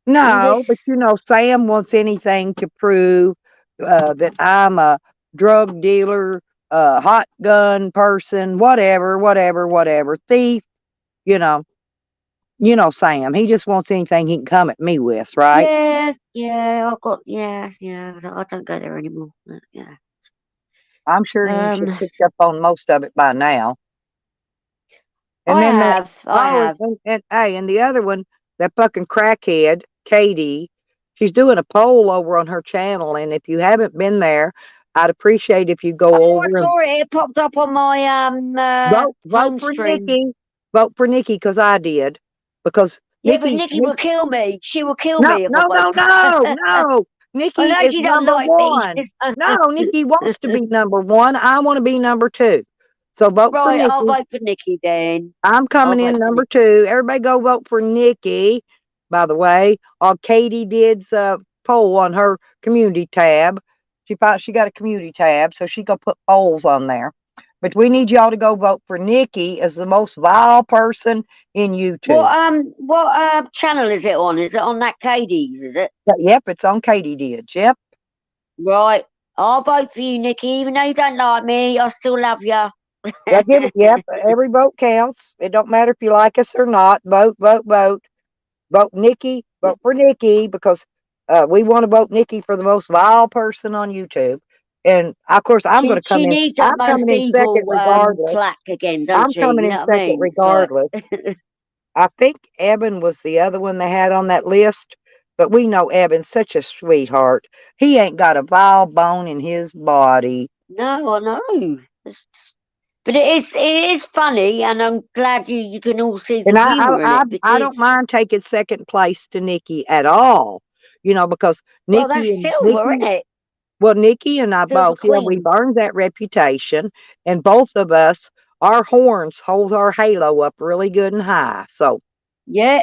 No, This? but Sam wants anything to prove that I'm a drug dealer, hot gun person, whatever, thief. You know, Sam. He just wants anything he can come at me with, right? Yeah, I've got yeah. I don't go there anymore. Yeah. I'm sure you should Um, pick up on most of it by now. And I then have. and the other one, that fucking crackhead, Katie, she's doing a poll over on her channel. And if you haven't been there, I'd appreciate if you go Oh, I over and saw it. It popped up on my vote home for stream. Nikki. Vote for Nikki because I did. Because Yeah, but Nikki will kill me. She will kill me if I vote for her. no. Nikki I know is she don't number like me. one. No, Nikki wants to be number one. I want to be number two. So vote for Right, Nikki. I'll vote for Nikki then. I'm coming I'll in vote for number two. Everybody go vote for Nikki. By the way, Katie did's poll on her community tab. She got a community tab, so she gonna put polls on there. But we need y'all to go vote for Nikki as the most vile person in YouTube. What channel is it on? Is it on that Katie's? Is it? Yep, it's on Katie did. Yep. Right, I'll vote for you, Nikki. Even though you don't like me, I still love you. Yep. Every vote counts. It don't matter if you like us or not. Vote. Vote Nikki. Vote for Nikki because we want to vote Nikki for the most vile person on YouTube. And of course, I'm going to come She in. needs that I'm most coming in second evil regardless. plaque again, don't I'm she? coming You in know what I second mean? regardless. I think Evan was the other one they had on that list. But we know Evan's such a sweetheart. He ain't got a vile bone in his body. No, I know. But it is funny, and I'm glad you can all see the And humour in it I because, don't mind taking second place to Nikki at all. You know, because well, that's silver, isn't it? well, Nikki and I Silver both, yeah, we've Queen. earned that reputation, and both of us, our horns hold our halo up really good and high. So Yeah.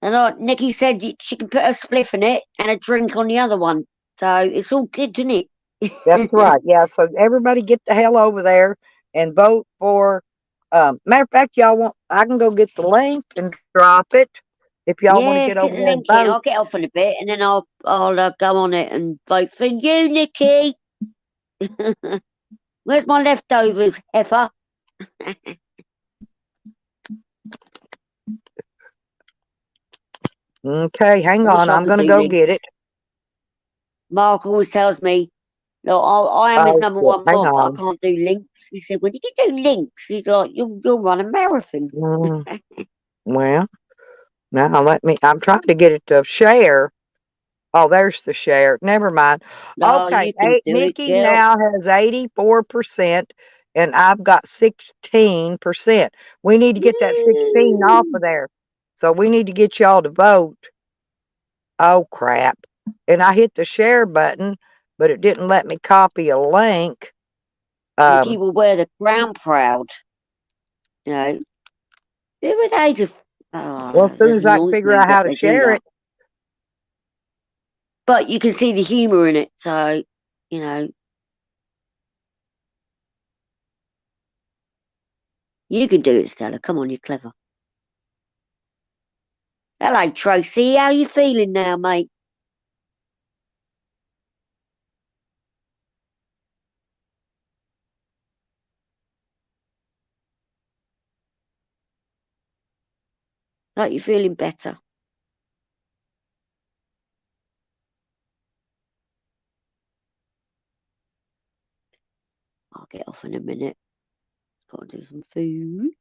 And like Nikki said, she can put a spliff in it and a drink on the other one. So it's all good, isn't it? that's right. Yeah. So everybody get the hell over there and vote for. Matter of fact, y'all want, I can go get the link and drop it if y'all want to Yes, get get over the there and link in. vote. I'll get off in a bit and then I'll go on it and vote for you, Nikki. Where's my leftovers, heifer? Okay, hang I wish on. I I'm could going to do go links. get it. Mark always tells me, look, I am his Oh, number shit. one Hang mob, but I on. can't do links. He said, when you can do links, he's like, you'll run a marathon. Mm, well, now I'm trying to get it to share. Oh, there's the share. Never mind. No, Okay, you can do it, Nikki girl. now has 84%, and I've got 16%. We need to get that 16 off Woo! of there. So we need to get y'all to vote. Oh, crap. And I hit the share button, but it didn't let me copy a link. Nikki will wear the crown proud. You know, who are they to? Well, as Oh, soon just as I can annoys figure me out that how to they do share that. it. But you can see the humour in it, so you know. You can do it, Stella. Come on, you're clever. Hello, Tracy. How you feeling now, mate? Like you feeling better? I'll get off in a minute. Got to do some food.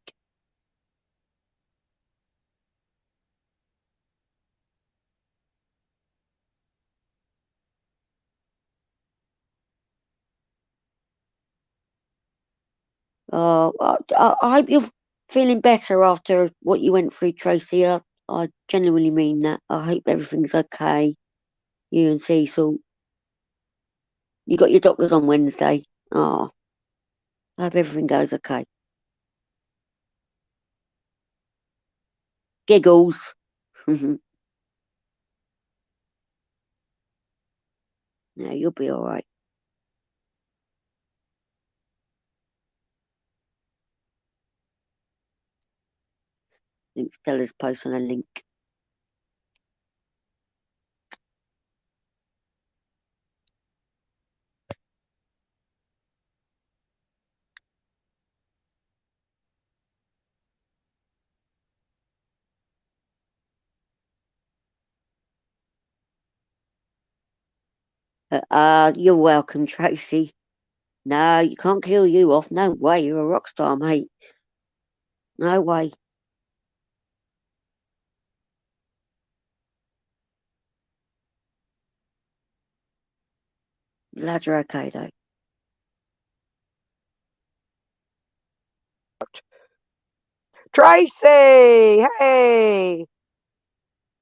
I hope you're feeling better after what you went through, Tracy. I genuinely mean that. I hope everything's okay. You and Cecil. You got your doctors on Wednesday. Oh, I hope everything goes okay. Giggles. Yeah, you'll be all right. I think Stella's posting a link. You're welcome, Tracy. No, you can't kill you off. No way. You're a rock star, mate. No way. Glad you're okay, though. Tracy, hey.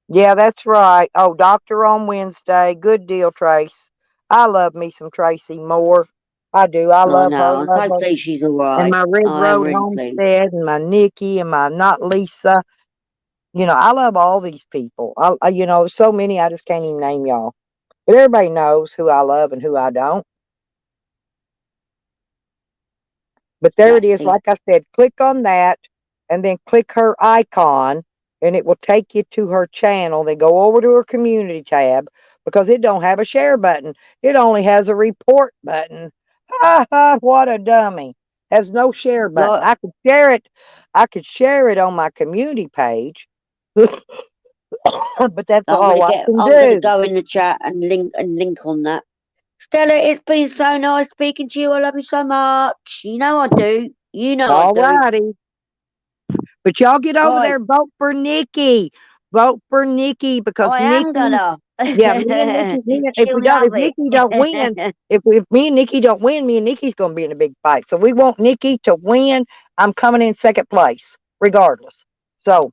Yeah, that's right. Oh, doctor on Wednesday. Good deal, Trace. I love me some Tracy Moore. I do. I Oh love her, no, I'm love so her. pleased she's all And right. my Ridge I am Road really pleased. Homestead and my Nikki and my Not Lisa. You know, I love all these people. You know, there's so many I just can't even name y'all. But everybody knows who I love and who I don't. But there it is. Exactly. Like I said, click on that and then click her icon and it will take you to her channel. Then go over to her community tab because it don't have a share button. It only has a report button. Ha ha, what a dummy. Has no share button. Like, I could share it. I could share it on my community page. But that's all I can I'm gonna do. go in the chat and link on that. Stella, it's been so nice speaking to you. I love you so much. You know I do. You know I All do. righty. But y'all get over Right, there, vote for Nikki. Vote for Nikki because I am Nikki gonna. Yeah, if She'll we don't, love if Nikki don't win, it. if me and Nikki don't win, me and Nikki's gonna be in a big fight. So we want Nikki to win. I'm coming in second place, regardless. So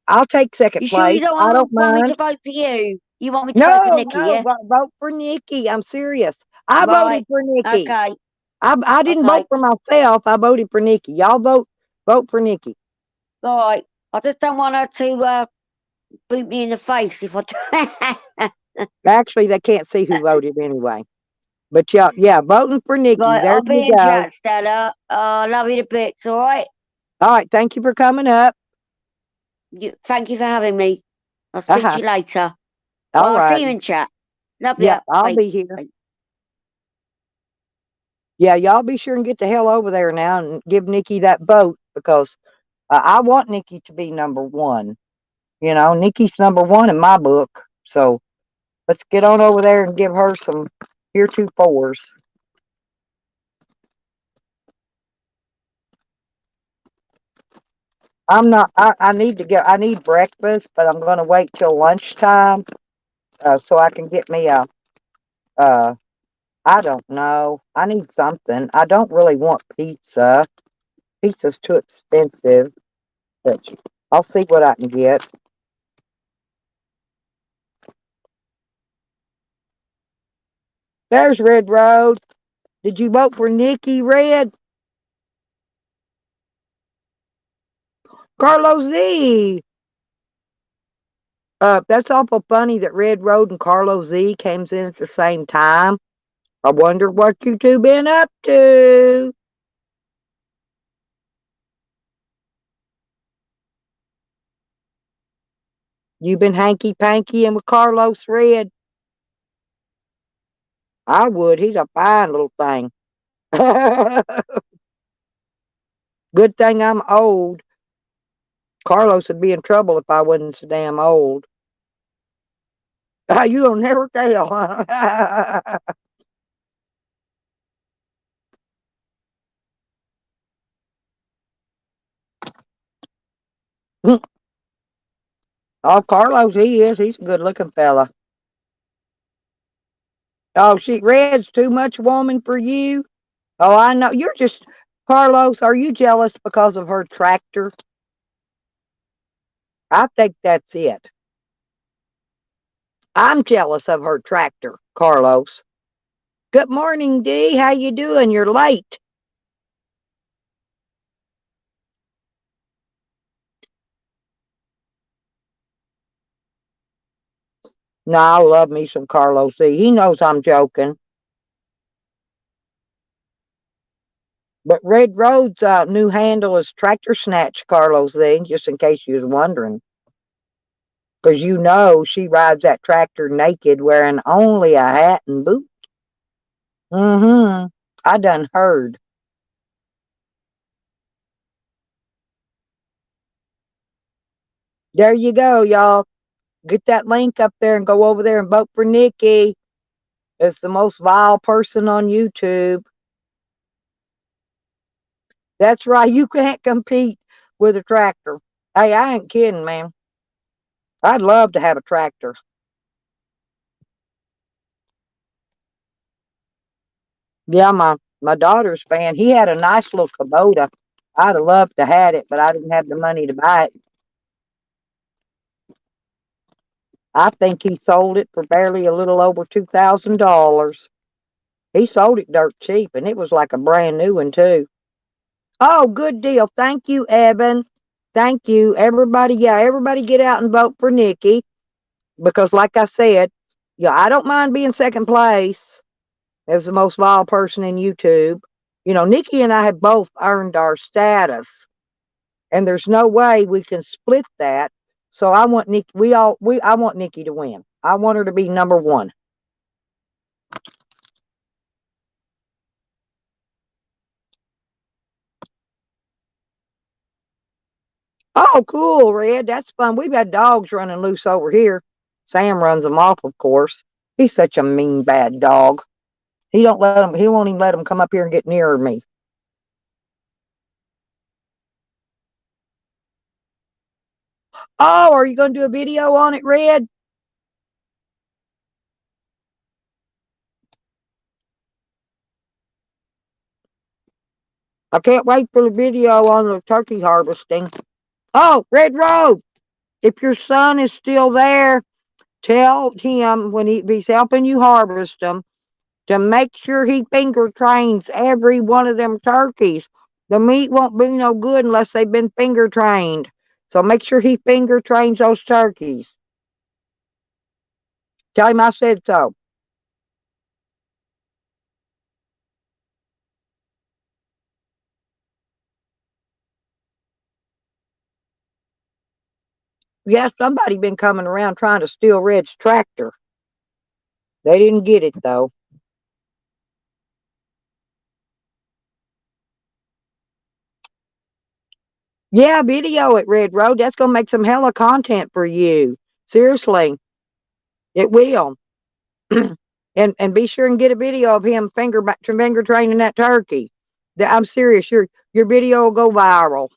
I'll take second You sure you place. don't I don't want me to mind. vote for you? You want me to vote for No, Nikki, no, yeah? vote for Nikki. I'm serious. I Right. voted for Nikki. Okay. I didn't Okay. vote for myself. I voted for Nikki. Y'all vote for Nikki. Right. I just don't want her to boot me in the face if I do. Actually, they can't see who voted anyway. But yeah, voting for Nikki. Right. There I'll be you in go. chat, Stella. Love you to bits. All right. All right. Thank you for coming up. Thank you for having me. I'll speak to you later. All I'll right. see you in chat. Love Yeah, ya. I'll Bye. be here. Bye. Yeah, y'all be sure and get the hell over there now and give Nikki that vote because I want Nikki to be number one. You know, Nikki's number one in my book. So let's get on over there and give her some heretofores. I need breakfast, but I'm going to wait till lunchtime so I can get me uh, I don't know. I need something. I don't really want pizza. Pizza's too expensive, but I'll see what I can get. There's Red Road. Did you vote for Nikki, Red? Carlos Z. That's awful funny that Red Road and Carlos Z came in at the same time. I wonder what you two been up to. You been hanky-pankying with Carlos, Red? I would. He's a fine little thing. Good thing I'm old. Carlos would be in trouble if I wasn't so damn old. You don't never tell. Oh, Carlos, he is. He's a good-looking fella. Oh, Red's too much woman for you. Oh, I know. You're just, Carlos, are you jealous because of her tractor? I think that's it. I'm jealous of her tractor, Carlos. Good morning, Dee. How you doing? You're late. No, I love me some Carlos Z. He knows I'm joking. But Red Road's new handle is Tractor Snatch Carlos Z, just in case you was wondering. Because you know she rides that tractor naked wearing only a hat and boots. Mm-hmm. I done heard. There you go, y'all. Get that link up there and go over there and vote for Nikki. It's the most vile person on YouTube. That's right. You can't compete with a tractor. Hey, I ain't kidding, man. I'd love to have a tractor. Yeah, my daughter's fan. He had a nice little Kubota. I'd have loved to had it, but I didn't have the money to buy it. I think he sold it for barely a little over $2,000. He sold it dirt cheap, and it was like a brand new one too. Oh, good deal. Thank you, Evan. Thank you, everybody. Yeah, everybody get out and vote for Nikki because, like I said, yeah, I don't mind being second place as the most vile person in YouTube. You know, Nikki and I have both earned our status, and there's no way we can split that. So I want Nikki. I want Nikki to win. I want her to be number one. Oh, cool, Red. That's fun. We've had dogs running loose over here. Sam runs them off, of course. He's such a mean, bad dog. He don't let them. He won't even let them come up here and get nearer me. Oh, are you going to do a video on it, Red? I can't wait for the video on the turkey harvesting. Oh, Red Road, if your son is still there, tell him when he's helping you harvest them to make sure he finger trains every one of them turkeys. The meat won't be no good unless they've been finger trained. So make sure he finger trains those turkeys. Tell him I said so. Yeah, somebody been coming around trying to steal Red's tractor. They didn't get it though. Yeah, video it, Red Road. That's gonna make some hella content for you. Seriously, it will. and be sure and get a video of him finger training that turkey. I'm serious. Your video will go viral.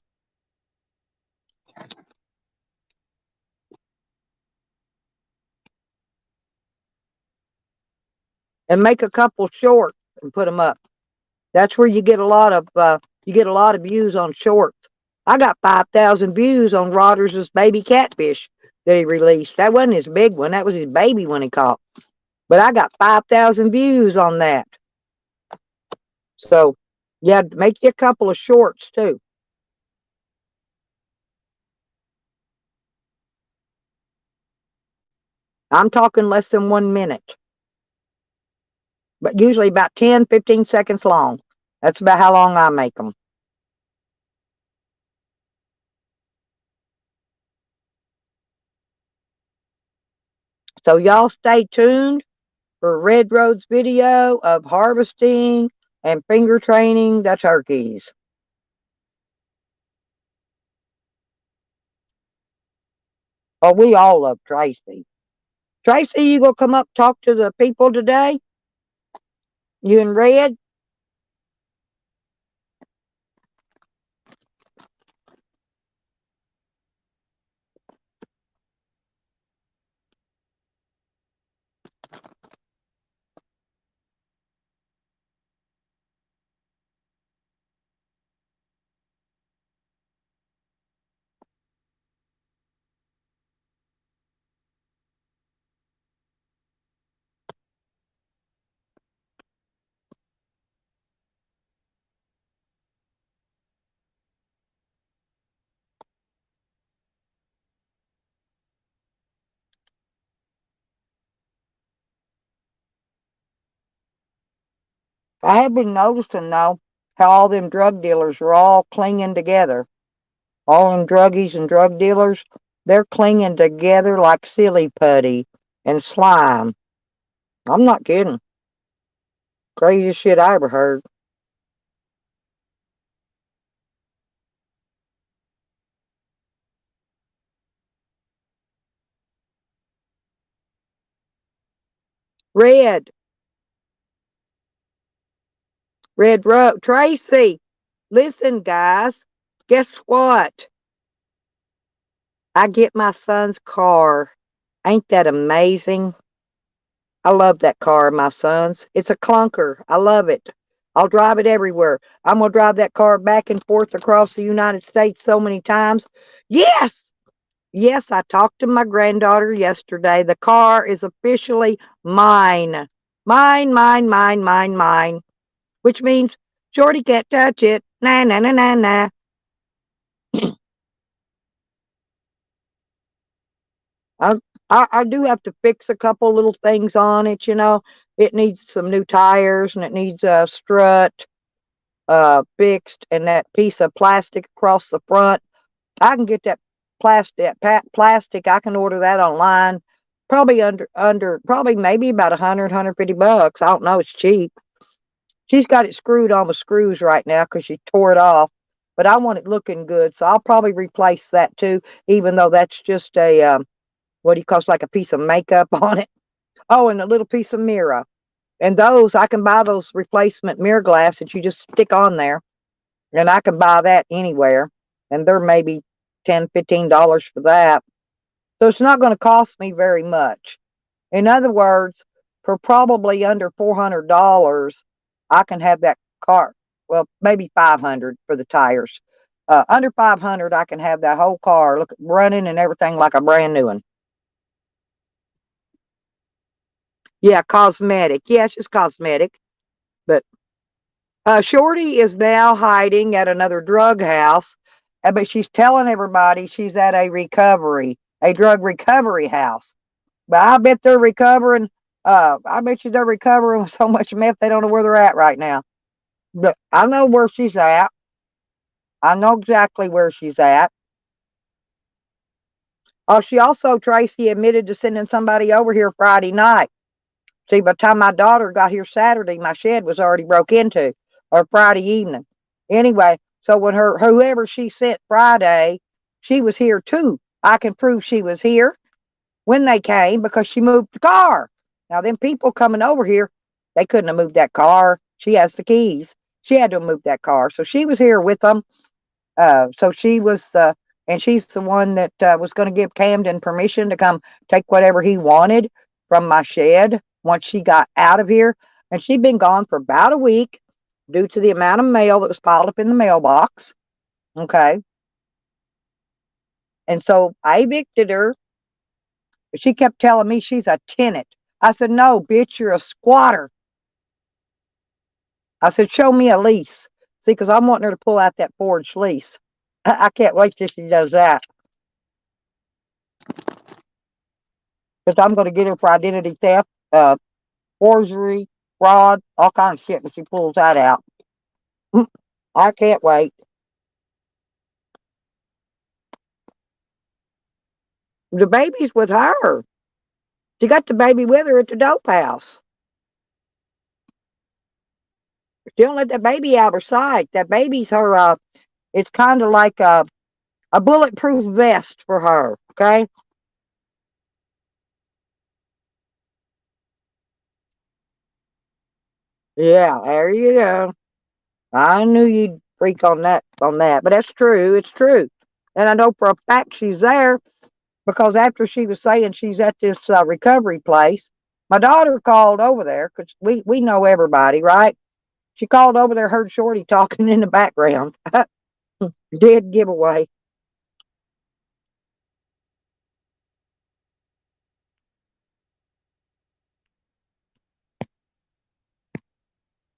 And make a couple shorts and put them up. That's where you get a lot of views on shorts. I got 5,000 views on Rogers' baby catfish that he released. That wasn't his big one. That was his baby one he caught. But I got 5,000 views on that. So, yeah, make you a couple of shorts too. I'm talking less than 1 minute. But usually about 10, 15 seconds long. That's about how long I make them. So y'all stay tuned for Red Road's video of harvesting and finger training the turkeys. Oh, we all love Tracy. Tracy, you gonna come up talk to the people today? You and Red? I have been noticing though how all them drug dealers are all clinging together. All them druggies and drug dealers, they're clinging together like silly putty and slime. I'm not kidding. Craziest shit I ever heard. Red Road. Tracy, listen, guys. Guess what? I get my son's car. Ain't that amazing? I love that car, my son's. It's a clunker. I love it. I'll drive it everywhere. I'm going to drive that car back and forth across the United States so many times. Yes! Yes, I talked to my granddaughter yesterday. The car is officially mine. Mine, mine, mine, mine, mine. Which means Shorty can't touch it. Nah, nah, nah, nah, nah. I do have to fix a couple little things on it, you know. It needs some new tires and it needs a strut fixed and that piece of plastic across the front. I can get that plastic. I can order that online. Probably probably maybe about $150. I don't know. It's cheap. She's got it screwed on the screws right now because she tore it off. But I want it looking good, so I'll probably replace that too. Even though that's just a what do you call it, like a piece of makeup on it. Oh, and a little piece of mirror. And those I can buy those replacement mirror glass that you just stick on there, and I can buy that anywhere. And they're maybe $10, $15 for that. So it's not going to cost me very much. In other words, for probably under $400, I can have that car well, maybe 500 for the tires. Under 500, I can have that whole car look running and everything like a brand new one. Yeah, cosmetic. Yeah, it's just cosmetic. But Shorty is now hiding at another drug house, but she's telling everybody she's at a drug recovery house. But I bet they're recovering. I bet you they're recovering with so much meth they don't know where they're at right now. But I know where she's at. I know exactly where she's at. Oh, she also, Tracy, admitted to sending somebody over here Friday night. See, by the time my daughter got here Saturday, my shed was already broke into, or Friday evening. Anyway, so when whoever she sent Friday, she was here too. I can prove she was here when they came because she moved the car. Now, them people coming over here, they couldn't have moved that car. She has the keys. She had to move that car. So she was here with them. So she was and she's the one that was going to give Camden permission to come take whatever he wanted from my shed once she got out of here. And she'd been gone for about a week due to the amount of mail that was piled up in the mailbox. Okay. And so I evicted her. She kept telling me she's a tenant. I said, no, bitch, you're a squatter. I said, show me a lease. See, because I'm wanting her to pull out that forged lease. I can't wait till she does that. Because I'm going to get her for identity theft, forgery, fraud, all kinds of shit when she pulls that out. I can't wait. The baby's with her. She got the baby with her at the dope house. She don't let that baby out of her sight. That baby's her, it's kind of like a bulletproof vest for her, okay? Yeah, there you go. I knew you'd freak on that, but that's true. It's true. And I know for a fact she's there because after she was saying she's at this recovery place, my daughter called over there because we know everybody, right? She called over there, heard Shorty talking in the background. Dead giveaway.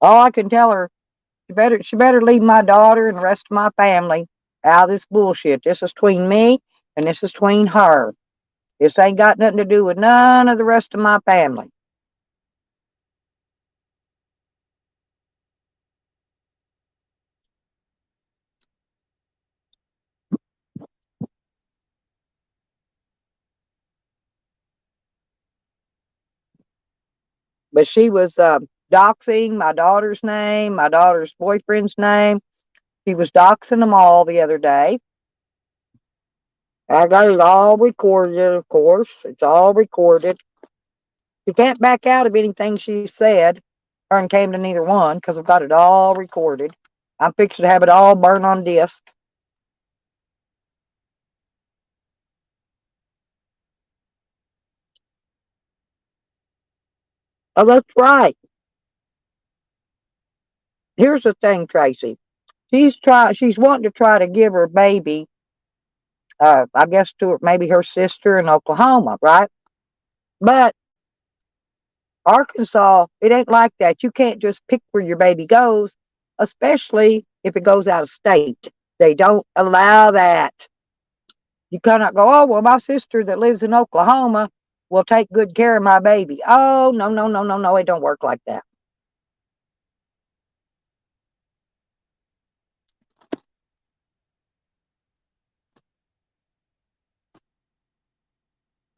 All I can tell her, she better leave my daughter and the rest of my family out of this bullshit. This is between me and this is between her. This ain't got nothing to do with none of the rest of my family. But she was doxing my daughter's name, my daughter's boyfriend's name. She was doxing them all the other day. I got it all recorded, of course. It's all recorded. You can't back out of anything she said. Her and came to neither one because I've got it all recorded. I'm fixing to have it all burned on disc. Oh, that's right. Here's the thing, Tracy. She's wanting to try to give her baby, I guess to maybe her sister in Oklahoma, right? But Arkansas, it ain't like that. You can't just pick where your baby goes, especially if it goes out of state. They don't allow that. You cannot go, oh, well, my sister that lives in Oklahoma will take good care of my baby. Oh, no, no, no, no, no. It don't work like that.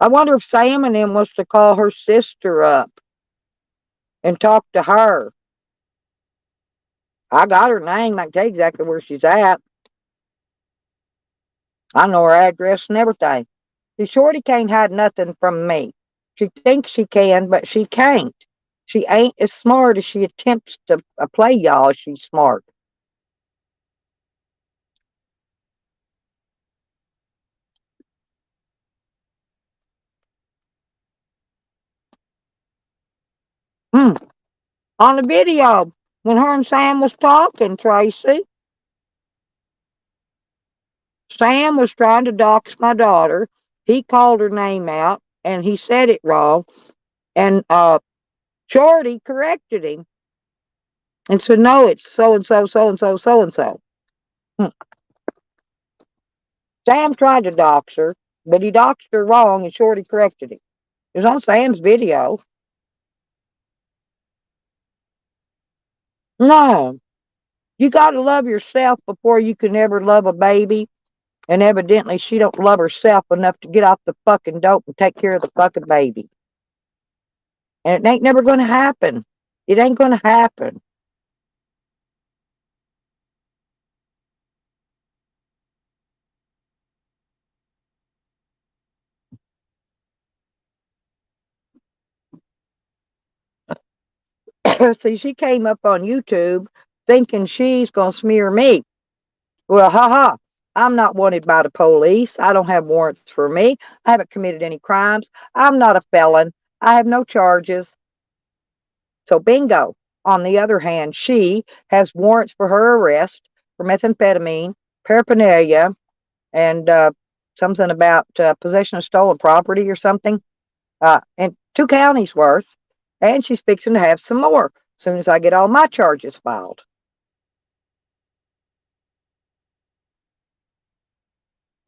I wonder if Sam and him wants to call her sister up and talk to her. I got her name. I can tell you exactly where she's at. I know her address and everything. See, Shorty can't hide nothing from me. She thinks she can, but she can't. She ain't as smart as she attempts to play y'all. She's smart. On the video, when her and Sam was talking, Tracy. Sam was trying to dox my daughter. He called her name out and he said it wrong. And Shorty corrected him and said, no, it's so and so, so and so, so and so. Sam tried to dox her, but he doxed her wrong and Shorty corrected him. It was on Sam's video. No, you got to love yourself before you can ever love a baby. And evidently she don't love herself enough to get off the fucking dope and take care of the fucking baby. And it ain't never going to happen. It ain't going to happen. See, she came up on YouTube thinking she's going to smear me. Well, haha. I'm not wanted by the police. I don't have warrants for me. I haven't committed any crimes. I'm not a felon. I have no charges. So bingo. On the other hand, she has warrants for her arrest for methamphetamine, paraphernalia, and something about possession of stolen property or something. And 2 counties worth. And she's fixing to have some more as soon as I get all my charges filed.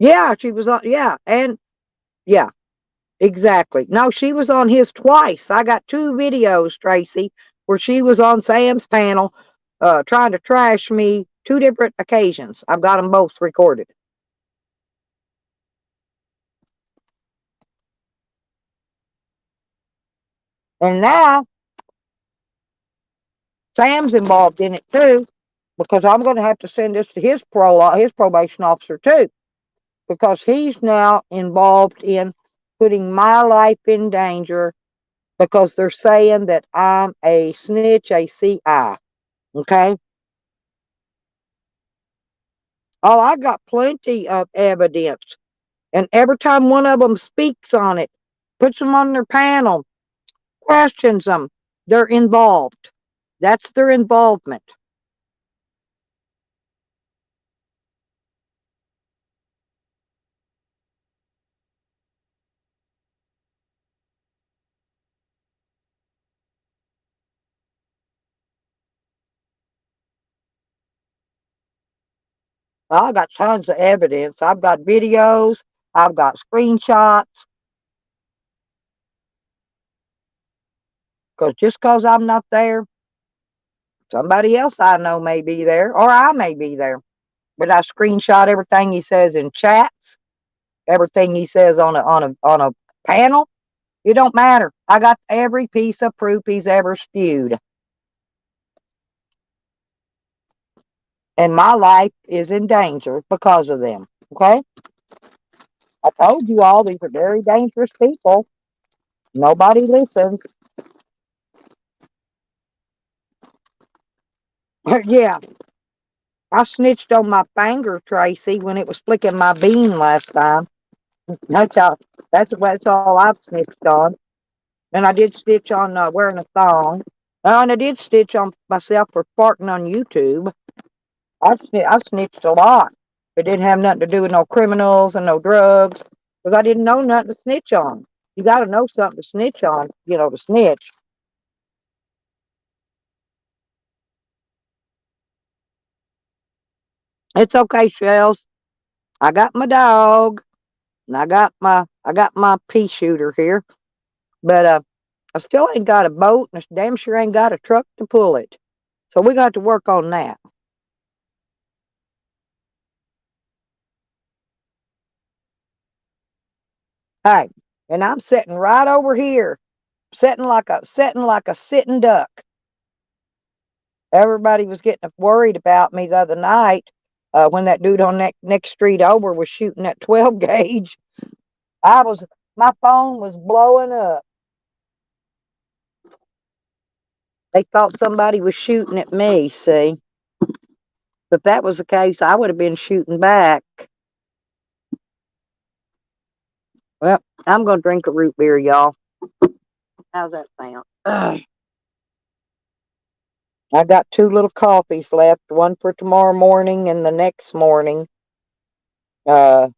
Yeah, she was on. Yeah, and yeah, exactly. No, she was on his twice. I got 2 videos, Tracy, where she was on Sam's panel trying to trash me 2 different occasions. I've got them both recorded. And now Sam's involved in it too, because I'm going to have to send this to his probation officer too, because he's now involved in putting my life in danger because they're saying that I'm a snitch, a CI. Okay? Oh, I got plenty of evidence. And every time one of them speaks on it, puts them on their panel, questions them, they're involved. That's their involvement. I got tons of evidence. I've got videos. I've got screenshots. Because just because I'm not there, somebody else I know may be there, or I may be there. But I screenshot everything he says in chats, everything he says on a panel. It don't matter. I got every piece of proof he's ever spewed. And my life is in danger because of them. Okay? I told you all these are very dangerous people. Nobody listens. Yeah. I snitched on my finger, Tracy, when it was flicking my bean last time. That's all I've snitched on. And I did stitch on wearing a thong. And I did stitch on myself for farting on YouTube. I snitched a lot. It didn't have nothing to do with no criminals and no drugs, because I didn't know nothing to snitch on. You got to know something to snitch on, to snitch. It's okay, Shells. I got my dog, and I got my pea shooter here, but I still ain't got a boat, and I damn sure ain't got a truck to pull it. So we got to work on that. Hey, and I'm sitting right over here, sitting like a sitting duck. Everybody was getting worried about me the other night when that dude on that next street over was shooting that 12 gauge. My phone was blowing up. They thought somebody was shooting at me, see? If that was the case, I would have been shooting back. Well, I'm going to drink a root beer, y'all. How's that sound? Ugh. I got 2 little coffees left, one for tomorrow morning and the next morning. Uh,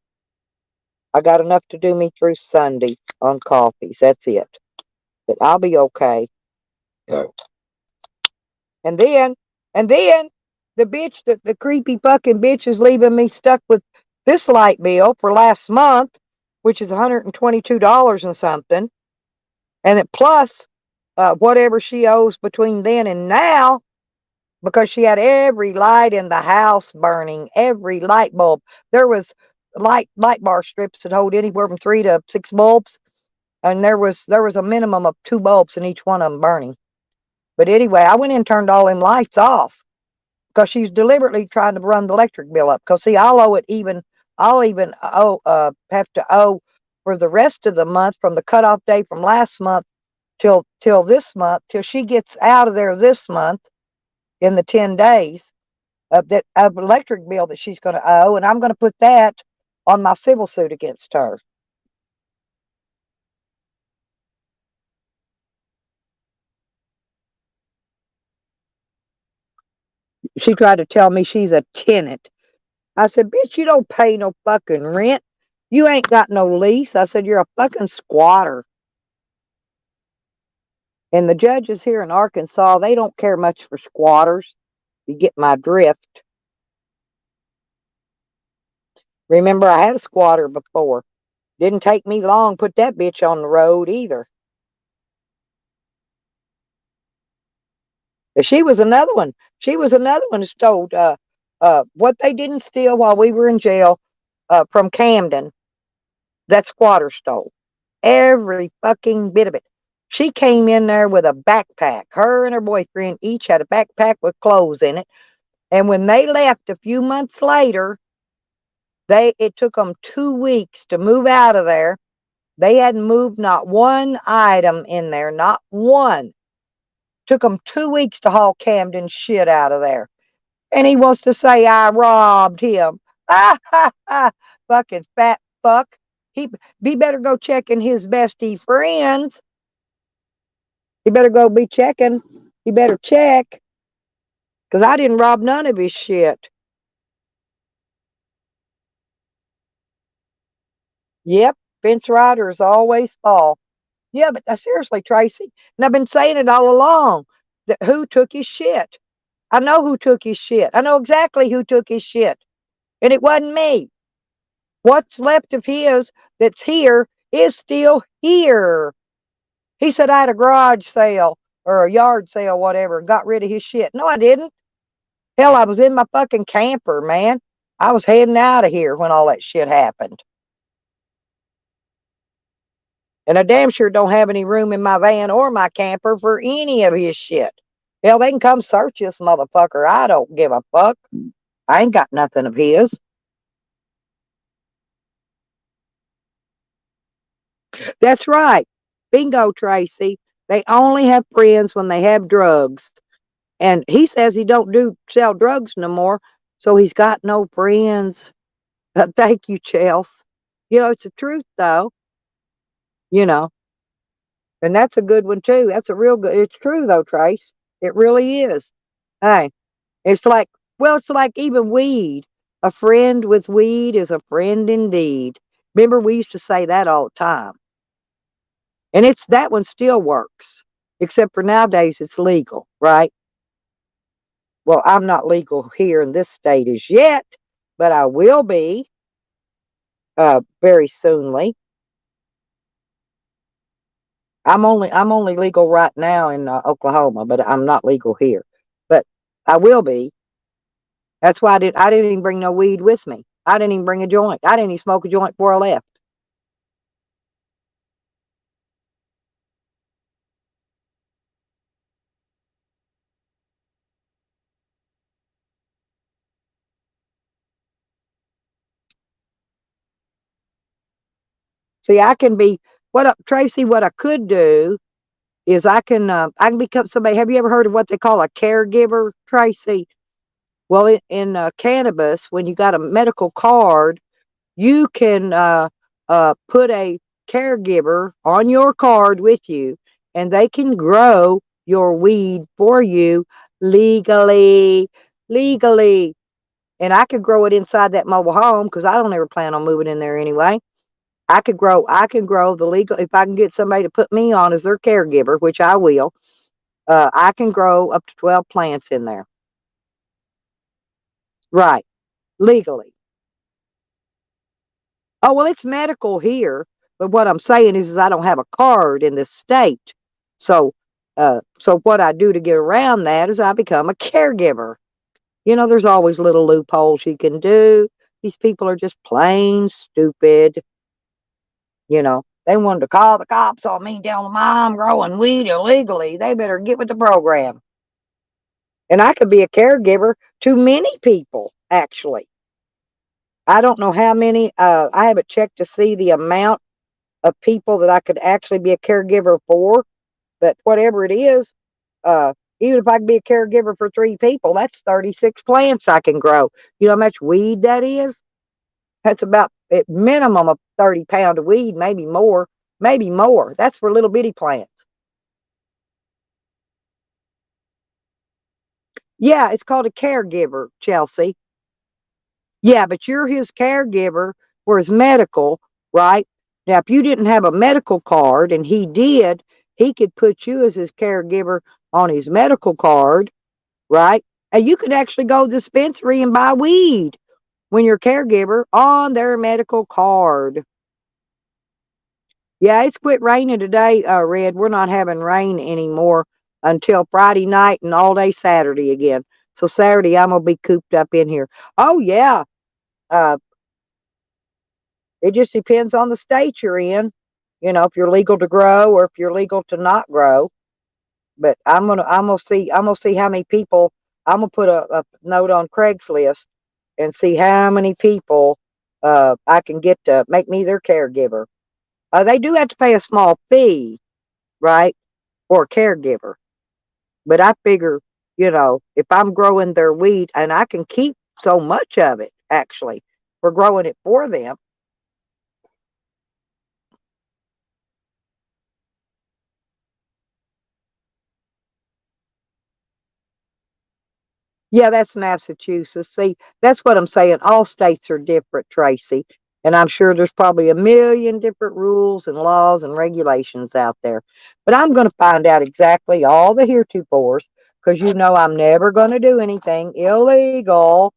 I got enough to do me through Sunday on coffees. That's it. But I'll be okay. Okay. And then the bitch, the creepy fucking bitch is leaving me stuck with this light bill for last month, which is $122 and something. And it plus whatever she owes between then and now, because she had every light in the house burning, every light bulb. There was light bar strips that hold anywhere from 3 to 6 bulbs, and there was a minimum of 2 bulbs in each one of them burning. But anyway, I went in and turned all them lights off because she's deliberately trying to run the electric bill up. Because see, I'll even have to owe for the rest of the month from the cutoff date from last month till this month, till she gets out of there this month in the 10 days of electric bill that she's going to owe, and I'm going to put that on my civil suit against her. She tried to tell me she's a tenant. I said, bitch, you don't pay no fucking rent. You ain't got no lease. I said, you're a fucking squatter. And the judges here in Arkansas, they don't care much for squatters. You get my drift. Remember, I had a squatter before. Didn't take me long to put that bitch on the road either. But she was another one. She was another one who stole what they didn't steal while we were in jail from Camden. That squatter stole. Every fucking bit of it. She came in there with a backpack. Her and her boyfriend each had a backpack with clothes in it. And when they left a few months later, it took them 2 weeks to move out of there. They hadn't moved not one item in there, not one. Took them 2 weeks to haul Camden shit out of there. And he wants to say I robbed him. Ah, ha, ha. Fucking fat fuck. He better go checking his bestie friends. He better go be checking. He better check. Because I didn't rob none of his shit. Yep, fence riders always fall. Yeah, but seriously, Tracy, and I've been saying it all along, that who took his shit? I know who took his shit. I know exactly who took his shit. And it wasn't me. What's left of his that's here is still here. He said I had a garage sale or a yard sale, whatever, and got rid of his shit. No, I didn't. Hell, I was in my fucking camper, man. I was heading out of here when all that shit happened. And I damn sure don't have any room in my van or my camper for any of his shit. Hell, they can come search this motherfucker. I don't give a fuck. I ain't got nothing of his. That's right. Bingo, Tracy. They only have friends when they have drugs. And he says he don't sell drugs no more, so he's got no friends. Thank you, Chels. It's the truth, though. And that's a good one, too. That's a real good. It's true, though, Trace. It really is. Hey, it's like even weed. A friend with weed is a friend indeed. Remember, we used to say that all the time. And that one still works, except for nowadays it's legal, right? Well, I'm not legal here in this state as yet, but I will be very soonly. I'm only legal right now in Oklahoma, but I'm not legal here. But I will be. That's why I didn't even bring no weed with me. I didn't even bring a joint. I didn't even smoke a joint before I left. See, Tracy, what I could do is I can become somebody. Have you ever heard of what they call a caregiver, Tracy? Well, in cannabis, when you got a medical card, you can put a caregiver on your card with you, and they can grow your weed for you legally, legally. And I could grow it inside that mobile home because I don't ever plan on moving in there anyway. I can grow the legal, if I can get somebody to put me on as their caregiver, which I will, I can grow up to 12 plants in there. Right. Legally. Oh, well, it's medical here, but what I'm saying is I don't have a card in this state. So, so what I do to get around that is I become a caregiver. You know, there's always little loopholes you can do. These people are just plain stupid. You know, they wanted to call the cops on me telling them I'm growing weed illegally. They better get with the program. And I could be a caregiver to many people, actually. I don't know how many, I haven't checked to see the amount of people that I could actually be a caregiver for, but whatever it is, even if I could be a caregiver for 3 people, that's 36 plants I can grow. You know how much weed that is? That's about at minimum of 30 pounds of weed, maybe more, maybe more. That's for little bitty plants. Yeah, it's called a caregiver, Chelsea. Yeah, but you're his caregiver for his medical, right? Now, if you didn't have a medical card and he did, he could put you as his caregiver on his medical card, right? And you could actually go to the dispensary and buy weed when you're a caregiver on their medical card. Yeah, it's quit raining today, Red. We're not having rain anymore until Friday night and all day Saturday again. So Saturday, I'm going to be cooped up in here. Oh, yeah. Uh, it just depends on the state you're in. You know, if you're legal to grow or if you're legal to not grow. But I'm gonna see how many people. I'm gonna put a note on Craigslist and see how many people I can get to make me their caregiver. They do have to pay a small fee, right, for a caregiver. But I figure, you know, if I'm growing their wheat and I can keep so much of it, actually, for growing it for them. Yeah, that's Massachusetts. See, that's what I'm saying. All states are different, Tracy. And I'm sure there's probably a million different rules and laws and regulations out there. But I'm going to find out exactly all the heretofores because you know I'm never going to do anything illegal.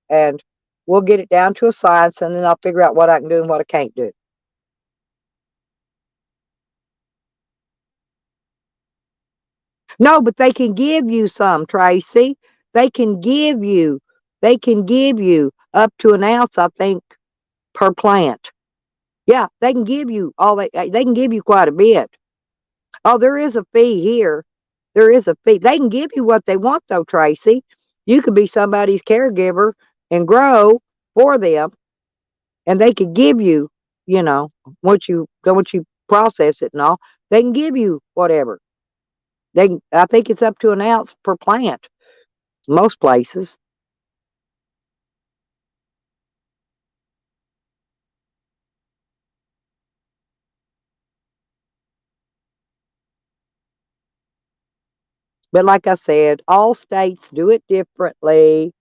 And we'll get it down to a science and then I'll figure out what I can do and what I can't do. No, but they can give you some, Tracy. They can give you up to an ounce, I think, per plant. Yeah, they can give you they can give you quite a bit. Oh, there is a fee here. There is a fee. They can give you what they want though, Tracy. You could be somebody's caregiver and grow for them and they could give you, you know, once you process it and all, they can give you whatever. I think it's up to an ounce per plant. Most places. But like I said, all states do it differently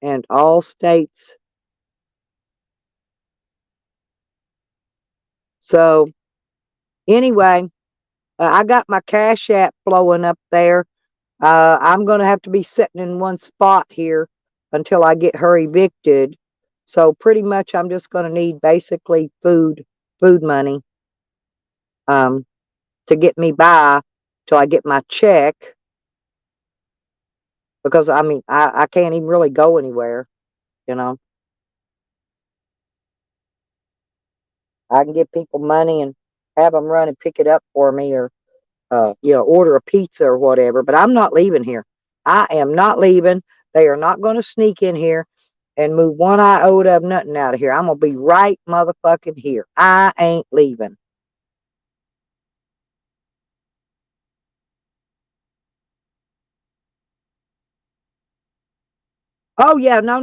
and all states. So anyway, I got my Cash App flowing up there. I'm going to have to be sitting in one spot here until I get her evicted. So pretty much I'm just going to need basically food money to get me by till I get my check. Because I mean, I can't even really go anywhere, you know. I can give people money and have them run and pick it up for me or, you know, order a pizza or whatever. But I'm not leaving here. I am not leaving. They are not going to sneak in here and move one iota of nothing out of here. I'm going to be right motherfucking here. I ain't leaving. Oh yeah, no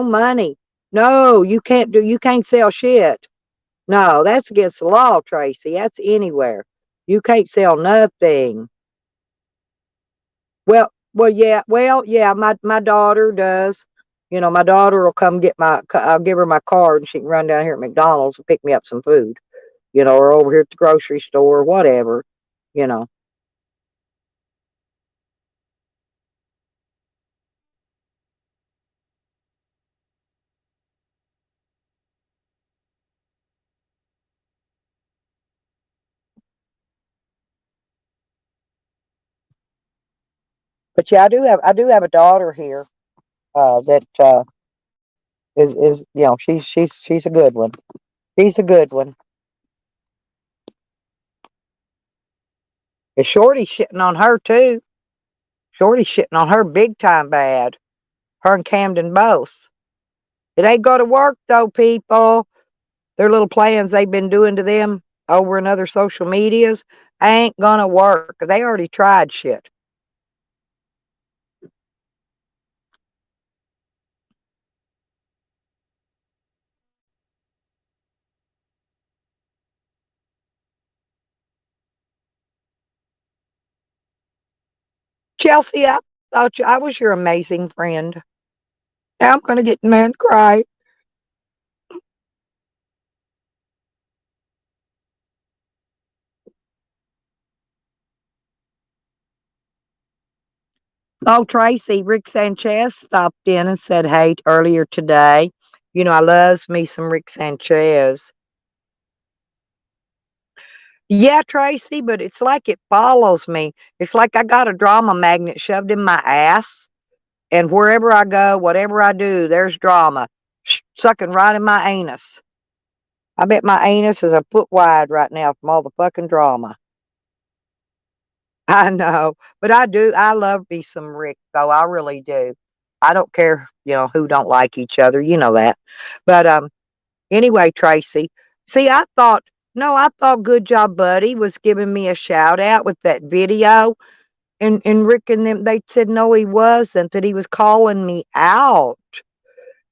money. No, you can't sell shit. No, that's against the law, Tracy. That's anywhere. You can't sell nothing. Well, Well, yeah. Well, yeah. My daughter does. You know, my daughter will come get I'll give her my card and she can run down here at McDonald's and pick me up some food. You know, or over here at the grocery store, whatever. You know. But yeah, I do have a daughter here. That is you know she's a good one. She's a good one. And Shorty's shitting on her too. Shorty's shitting on her big time bad. Her and Camden both. It ain't gonna work though, people. Their little plans they've been doing to them over in other social medias ain't gonna work. They already tried shit. Chelsea, I thought I was your amazing friend. Now I'm gonna get mad and cry. Oh, Tracy, Rick Sanchez stopped in and said hey earlier today. You know, I loves me some Rick Sanchez. Yeah, Tracy, but it's like it follows me. It's like I got a drama magnet shoved in my ass, and wherever I go, whatever I do, there's drama sucking right in my anus. I bet my anus is a foot wide right now from all the fucking drama. I know, but I do. I love me some Rick, though. I really do. I don't care, you know, who don't like each other. You know that. But anyway, Tracy. See, I thought no, I thought Good Job Buddy was giving me a shout out with that video, and Rick and them they said no, he wasn't. That he was calling me out.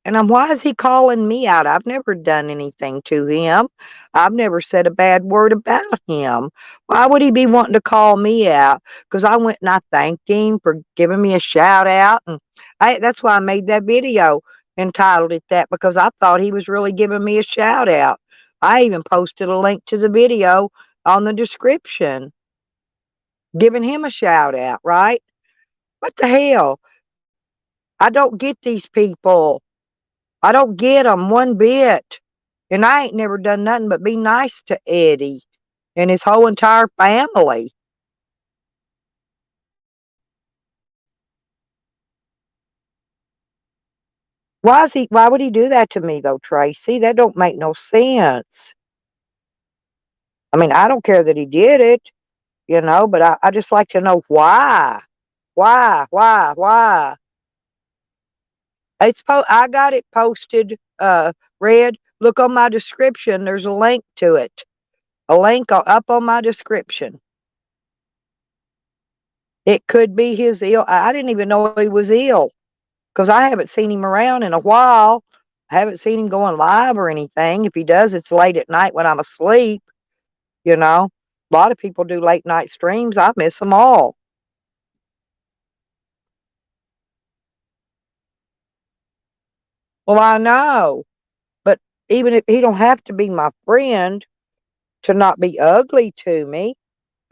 And why is he calling me out? I've never done anything to him. I've never said a bad word about him. Why would he be wanting to call me out? Because I went and I thanked him for giving me a shout out. And that's why I made that video, entitled it that, because I thought he was really giving me a shout out. I even posted a link to the video on the description, giving him a shout out, right? What the hell? I don't get these people. I don't get 'em one bit. And I ain't never done nothing but be nice to Eddie and his whole entire family. Why would he do that to me though, Tracy? That don't make no sense. I mean, I don't care that he did it, you know, but I just like to know why. Why? I got it posted, Red. Look on my description. There's a link to it. A link up on my description. It could be his ill. I didn't even know he was ill because I haven't seen him around in a while. I haven't seen him going live or anything. If he does, it's late at night when I'm asleep. You know, a lot of people do late night streams. I miss them all. Well, I know, but even if he don't have to be my friend to not be ugly to me,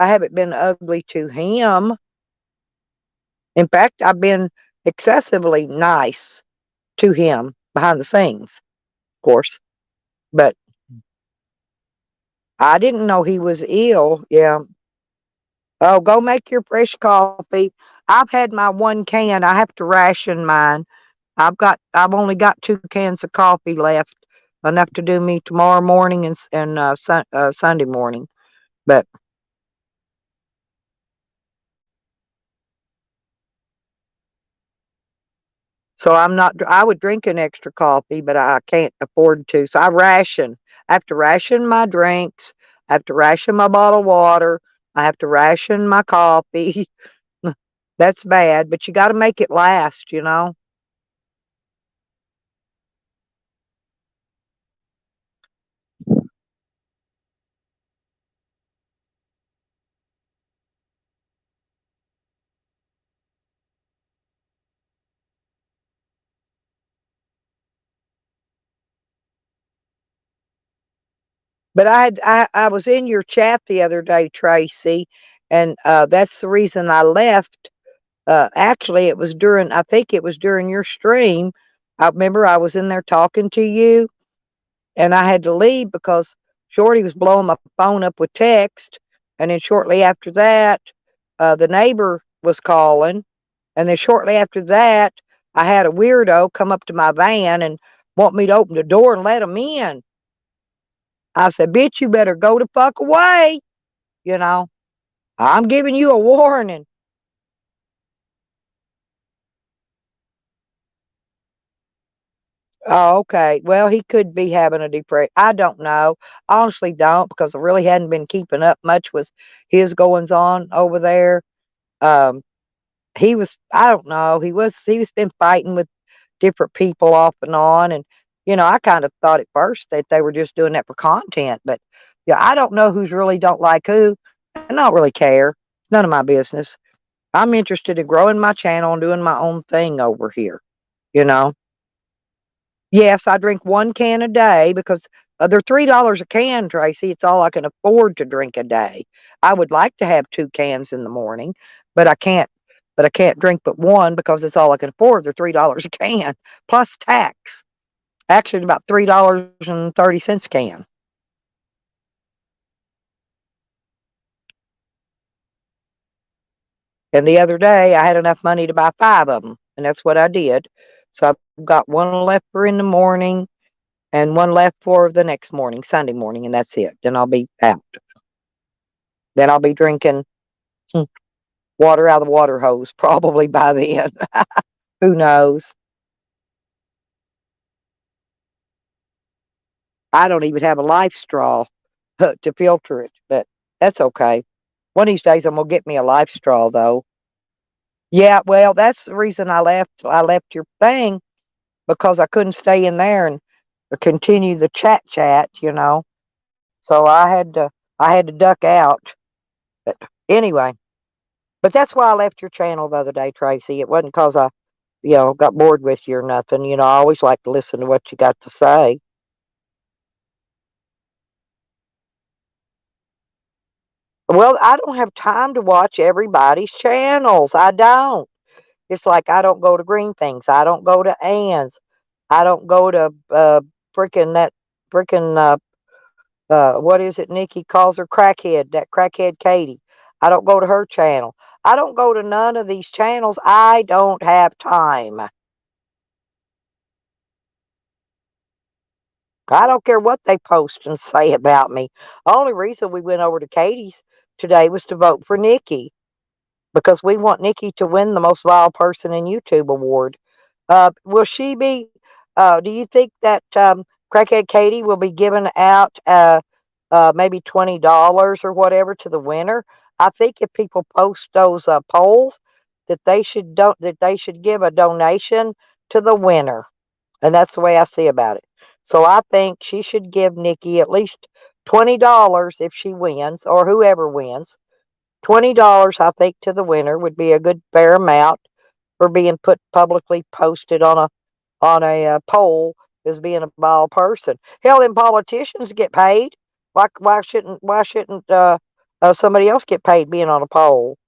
I haven't been ugly to him. In fact, I've been excessively nice to him behind the scenes, of course. But I didn't know he was ill. Yeah. Oh, go make your fresh coffee. I've had my one can. I have to ration mine. I've only got 2 cans of coffee left, enough to do me tomorrow morning and Sunday morning. But so I'm not. I would drink an extra coffee, but I can't afford to. So I ration. I have to ration my drinks. I have to ration my bottled water. I have to ration my coffee. That's bad, but you got to make it last, you know. But I was in your chat the other day, Tracy, and that's the reason I left. Actually, I think it was during your stream. I remember I was in there talking to you, and I had to leave because Shorty was blowing my phone up with text. And then shortly after that, the neighbor was calling. And then shortly after that, I had a weirdo come up to my van and want me to open the door and let him in. I said, bitch, you better go the fuck away. You know, I'm giving you a warning. Oh, okay. Well, he could be having a depression. I don't know. I honestly don't because I really hadn't been keeping up much with his goings on over there. Um, I don't know, he was been fighting with different people off and on. And, I kind of thought at first that they were just doing that for content. But yeah, I don't know who's really don't like who. I don't really care. It's none of my business. I'm interested in growing my channel and doing my own thing over here, you know. Yes, I drink 1 can a day because they're $3 a can, Tracy. It's all I can afford to drink a day. I would like to have 2 cans in the morning, but I can't. But I can't drink but one because it's all I can afford. They're $3 a can plus tax. Actually, it's about $3.30 a can. And the other day, I had enough money to buy 5 of them, and that's what I did. So I've got one left for in the morning and one left for the next morning, Sunday morning, and that's it. Then I'll be out. Then I'll be drinking water out of the water hose probably by then. Who knows? I don't even have a life straw to filter it, but that's okay. One of these days, I'm gonna get me a life straw, though. Yeah, well, that's the reason I left. I left your thing because I couldn't stay in there and continue the chat. So I had to duck out. But anyway, but that's why I left your channel the other day, Tracy. It wasn't because I got bored with you or nothing. I always like to listen to what you got to say. Well, I don't have time to watch everybody's channels. I don't. It's like I don't go to Green Things. I don't go to Ann's. I don't go to freaking what is it Nikki calls her crackhead, that crackhead Katie. I don't go to her channel. I don't go to none of these channels. I don't have time. I don't care what they post and say about me. The only reason we went over to Katie's today was to vote for Nikki because we want Nikki to win the most vile person in YouTube award. Will she be? Do you think that Crackhead Katie will be giving out maybe $20 or whatever to the winner? I think if people post those polls, that they should give a donation to the winner, and that's the way I see about it. So I think she should give Nikki at least $20 if she wins, or whoever wins. $20, I think, to the winner would be a good fair amount for being publicly posted on a poll as being a vile person. Hell, then politicians get paid. Why shouldn't somebody else get paid being on a poll?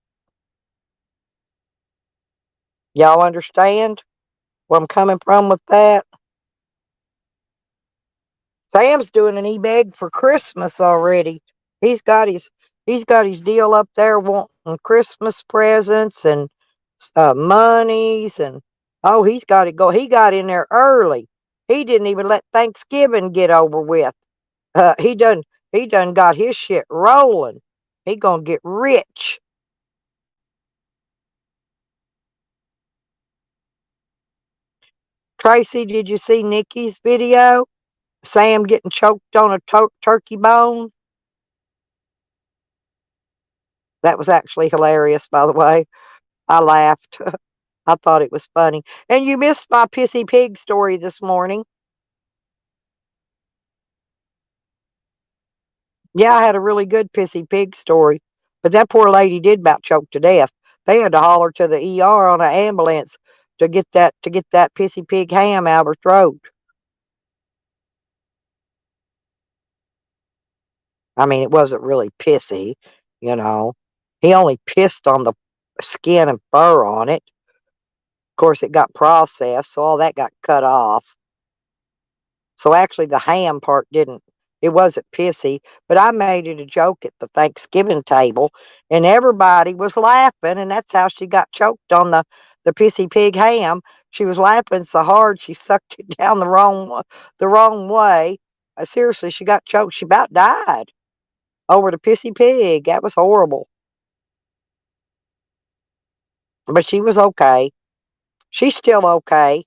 Y'all understand where I'm coming from with that? Sam's doing an e-bag for Christmas already. He's got his deal up there wanting Christmas presents and monies and oh, he's got to go. He got in there early. He didn't even let Thanksgiving get over with. He done got his shit rolling. He gonna get rich. Tracy, did you see Nikki's video? Sam getting choked on a turkey bone. That was actually hilarious, by the way. I laughed. I thought it was funny. And you missed my pissy pig story this morning. Yeah, I had a really good pissy pig story. But that poor lady did about choke to death. They had to haul her to the ER on an ambulance to get that pissy pig ham out of her throat. I mean, it wasn't really pissy, you know. He only pissed on the skin and fur on it. Of course, it got processed, so all that got cut off. So actually, the ham part didn't. It wasn't pissy, but I made it a joke at the Thanksgiving table, and everybody was laughing, and that's how she got choked on the pissy pig ham. She was laughing so hard she sucked it down the wrong way. Seriously, she got choked. She about died over the pissy pig. That was horrible. But she was okay. She's still okay.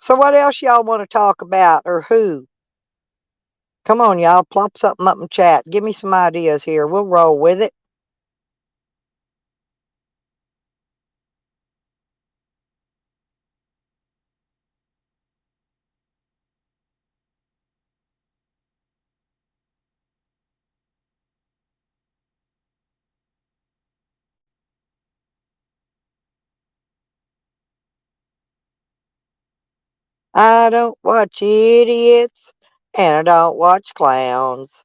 So what else y'all want to talk about or who? Come on, y'all. Plop something up in chat. Give me some ideas here. We'll roll with it. I don't watch idiots and I don't watch clowns.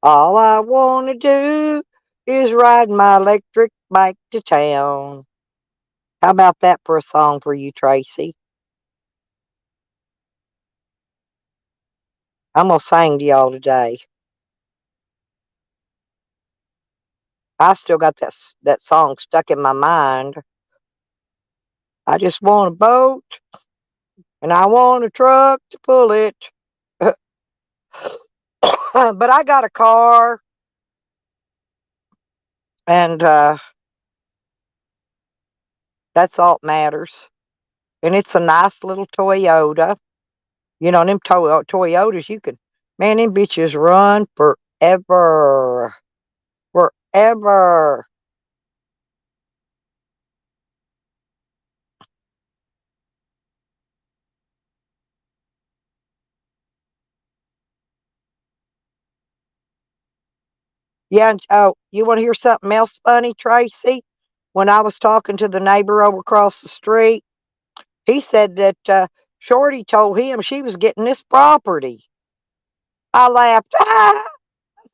All I want to do is ride my electric bike to town. How about that for a song for you, Tracy? I'm going to sing to y'all today. I still got that song stuck in my mind. I just want a boat and I want a truck to pull it. But I got a car and that's all that matters. And it's a nice little Toyota. You know, them Toyotas, man, them bitches run forever. Forever. Yeah, and, oh, you want to hear something else funny, Tracy? When I was talking to the neighbor over across the street, he said that Shorty told him she was getting this property. I laughed. I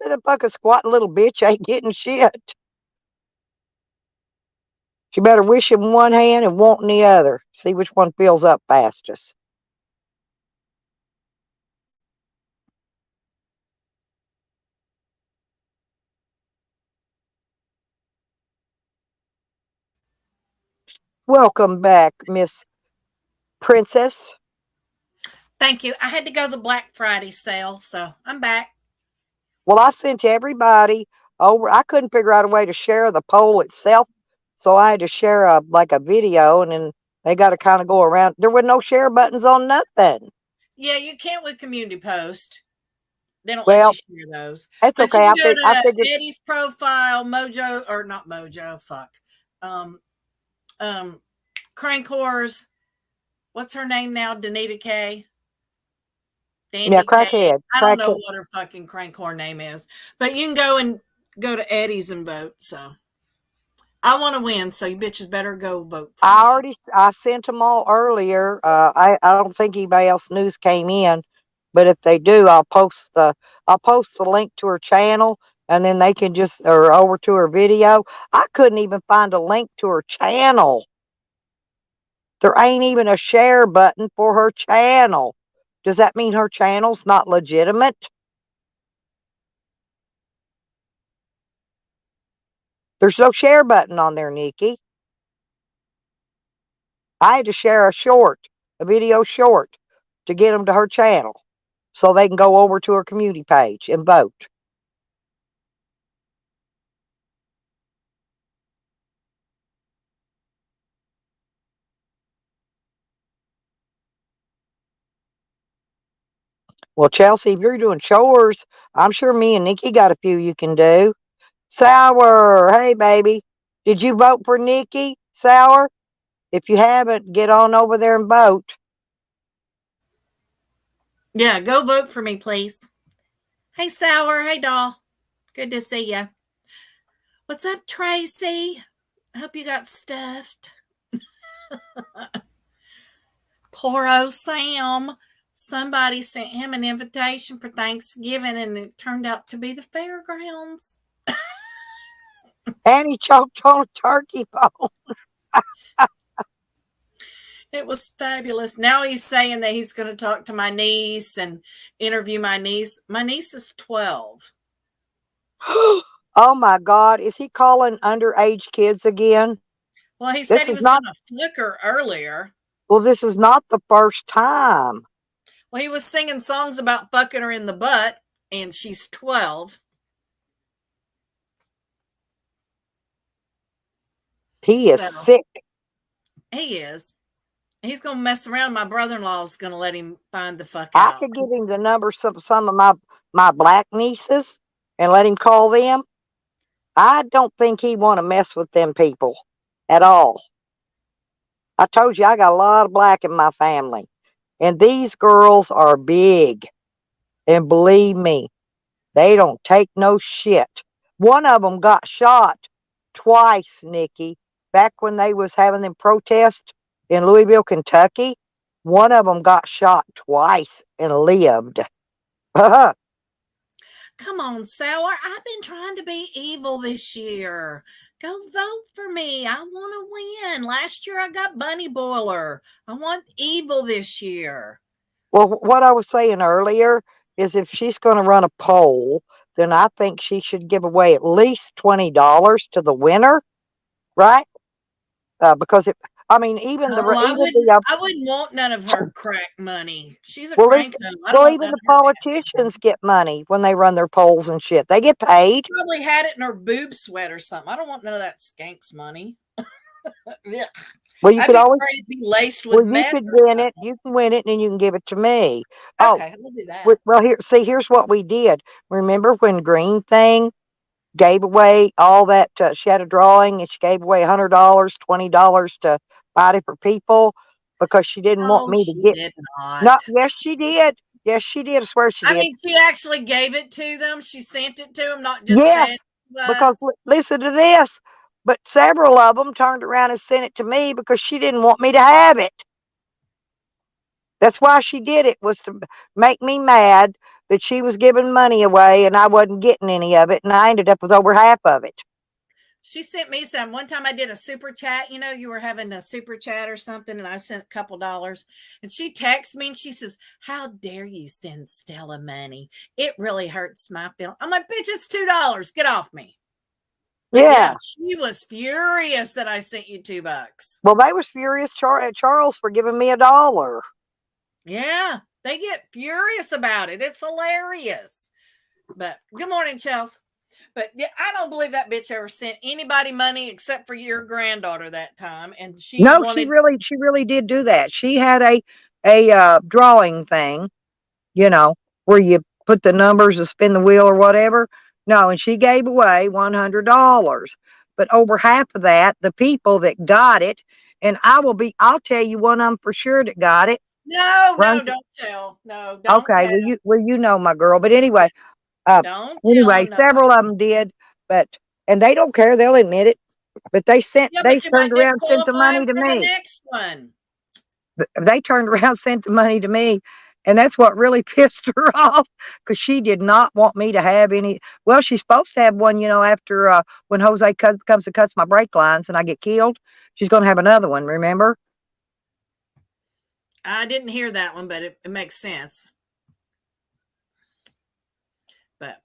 said, a fucking squatting little bitch ain't getting shit. She better wish him one hand and wanting the other. See which one fills up fastest. Welcome back, Miss Princess. Thank you. I had to go to the Black Friday sale, so I'm back. Well, I sent everybody over. I couldn't figure out a way to share the poll itself, so I had to share a video, and then they got to kind of go around. There were no share buttons on nothing. Yeah, you can't with Community Post. They don't Well, let you share those. that's But okay. you can go I to figured. Eddie's profile, Mojo, or not Mojo, fuck. Crankors, what's her name now? Danita K. Dandy Yeah, K. crackhead. I don't know Crackhead. what her fucking Crankor name is. But you can go to Eddie's and vote. So I want to win, so you bitches better go vote for me. I sent them all earlier. I don't think anybody else news came in, but if they do, I'll post the link to her channel, and then they can or over to her video. I couldn't even find a link to her channel. There ain't even a share button for her channel. Does that mean her channel's not legitimate? There's no share button on there, Nikki. I had to share a video short, to get them to her channel so they can go over to her community page and vote. Well, Chelsea, if you're doing chores, I'm sure me and Nikki got a few you can do. Sour, hey baby. Did you vote for Nikki, Sour? If you haven't, get on over there and vote. Yeah, go vote for me, please. Hey, Sour. Hey, Doll. Good to see you. What's up, Tracy? I hope you got stuffed. Poor old Sam. Somebody sent him an invitation for Thanksgiving and it turned out to be the fairgrounds. And he choked on a turkey bone. It was fabulous. Now he's saying that he's going to talk to my niece and interview my niece. My niece is 12. Oh my God. Is he calling underage kids again? Well, he This said he is was not, going to flick her earlier. well, this is not the first time. Well, he was singing songs about fucking her in the butt, and she's 12. He is So sick. he is. He's going to mess around. My brother-in-law is going to let him find the fuck I out. could give him the numbers of some of my black nieces and let him call them. I don't think he want to mess with them people at all. I told you I got a lot of black in my family. And these girls are big. And believe me, they don't take no shit. One of them got shot twice, Nikki, back when they was having them protests in Louisville, Kentucky. One of them got shot twice and lived. Come on, Sour. I've been trying to be evil this year. Go vote for me. I want to win. Last year I got Bunny Boiler. I want evil this year. Well, what I was saying earlier is if she's going to run a poll, then I think she should give away at least $20 to the winner, right? Because I mean, even Oh, I even wouldn't. the I wouldn't want none of her crack money. She's a well, crank hoe. I don't want even none the of her nasty politicians get money when they run their polls and shit. They get paid. She probably had it in her boob sweat or something. I don't want none of that skank's money. Ugh. Well, you I'd could be always afraid to be laced with well, you meth could or win something. it. You can win it, and you can give it to me. Oh, Okay, we'll do that. well, here's what we did. Remember when Green Thing gave away all that? She had a drawing, and she gave away $100, $20 to 5 different people because she didn't want No, me to she get. did No, not. yes, she did. Yes, she did. I swear she I did. mean, she actually gave it to them. She sent it to them, not just Yes, said it because was. listen to this. But several of them turned around and sent it to me because she didn't want me to have it. That's why she did it, was to make me mad that she was giving money away and I wasn't getting any of it, and I ended up with over half of it. She sent me some. One time I did a super chat. You know, you were having a super chat or something, and I sent a couple dollars. And she texts me and she says, "How dare you send Stella money? It really hurts my feelings." I'm like, "Bitch, it's $2. Get off me." But Yeah. yeah, she was furious that I sent you $2. Well, they was furious at Charles for giving me $1. Yeah, they get furious about it. It's hilarious. But good morning, Chels. But yeah, I don't believe that bitch ever sent anybody money except for your granddaughter that time. And she No, wanted, she really did do that. She had a drawing thing, where you put the numbers or spin the wheel or whatever. No, and she gave away $100. But over half of that, the people that got it, and I'll tell you one of them for sure that got it. no, Runs, don't tell. No, don't okay, tell. well you know my girl. But anyway, Don't tell. No. several of them did, and they don't care. They'll admit it. But they Yeah, they but you turned might around and sent the disqualify money him to for the me. next one. They turned around, sent the money to me. And that's what really pissed her off because she did not want me to have any. Well, she's supposed to have one, after when Jose comes and cuts my brake lines and I get killed. She's going to have another one, remember? I didn't hear that one, but it makes sense. But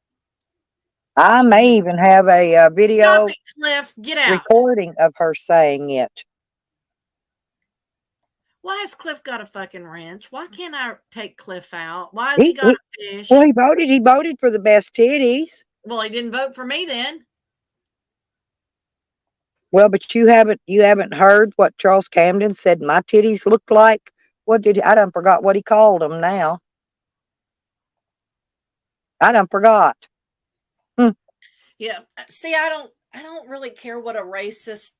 I may even have a video stop it, Cliff. Get out. recording of her saying it. Why has Cliff got a fucking wrench? Why can't I take Cliff out? Why has he got a fish? Well, he voted for the best titties. Well, he didn't vote for me then. Well, but you haven't heard what Charles Camden said my titties looked like? I done forgot what he called them now. I done forgot. Yeah. See, I don't really care what a racist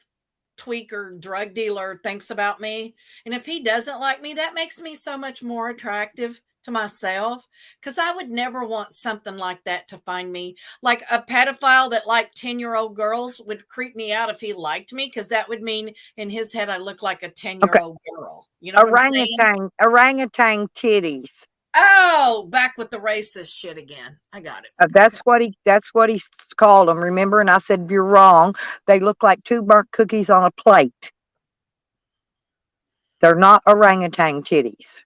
tweaker drug dealer thinks about me. And if he doesn't like me, that makes me so much more attractive to myself because I would never want something like that to find me. Like a pedophile that liked 10-year-old girls would creep me out if he liked me because that would mean in his head I look like a Okay. 10-year-old girl. You know what I'm saying? Orangutan titties. Oh, back with the racist shit again. I got it. That's what he called them. Remember? And I said, you're wrong. They look like 2 burnt cookies on a plate. They're not orangutan titties.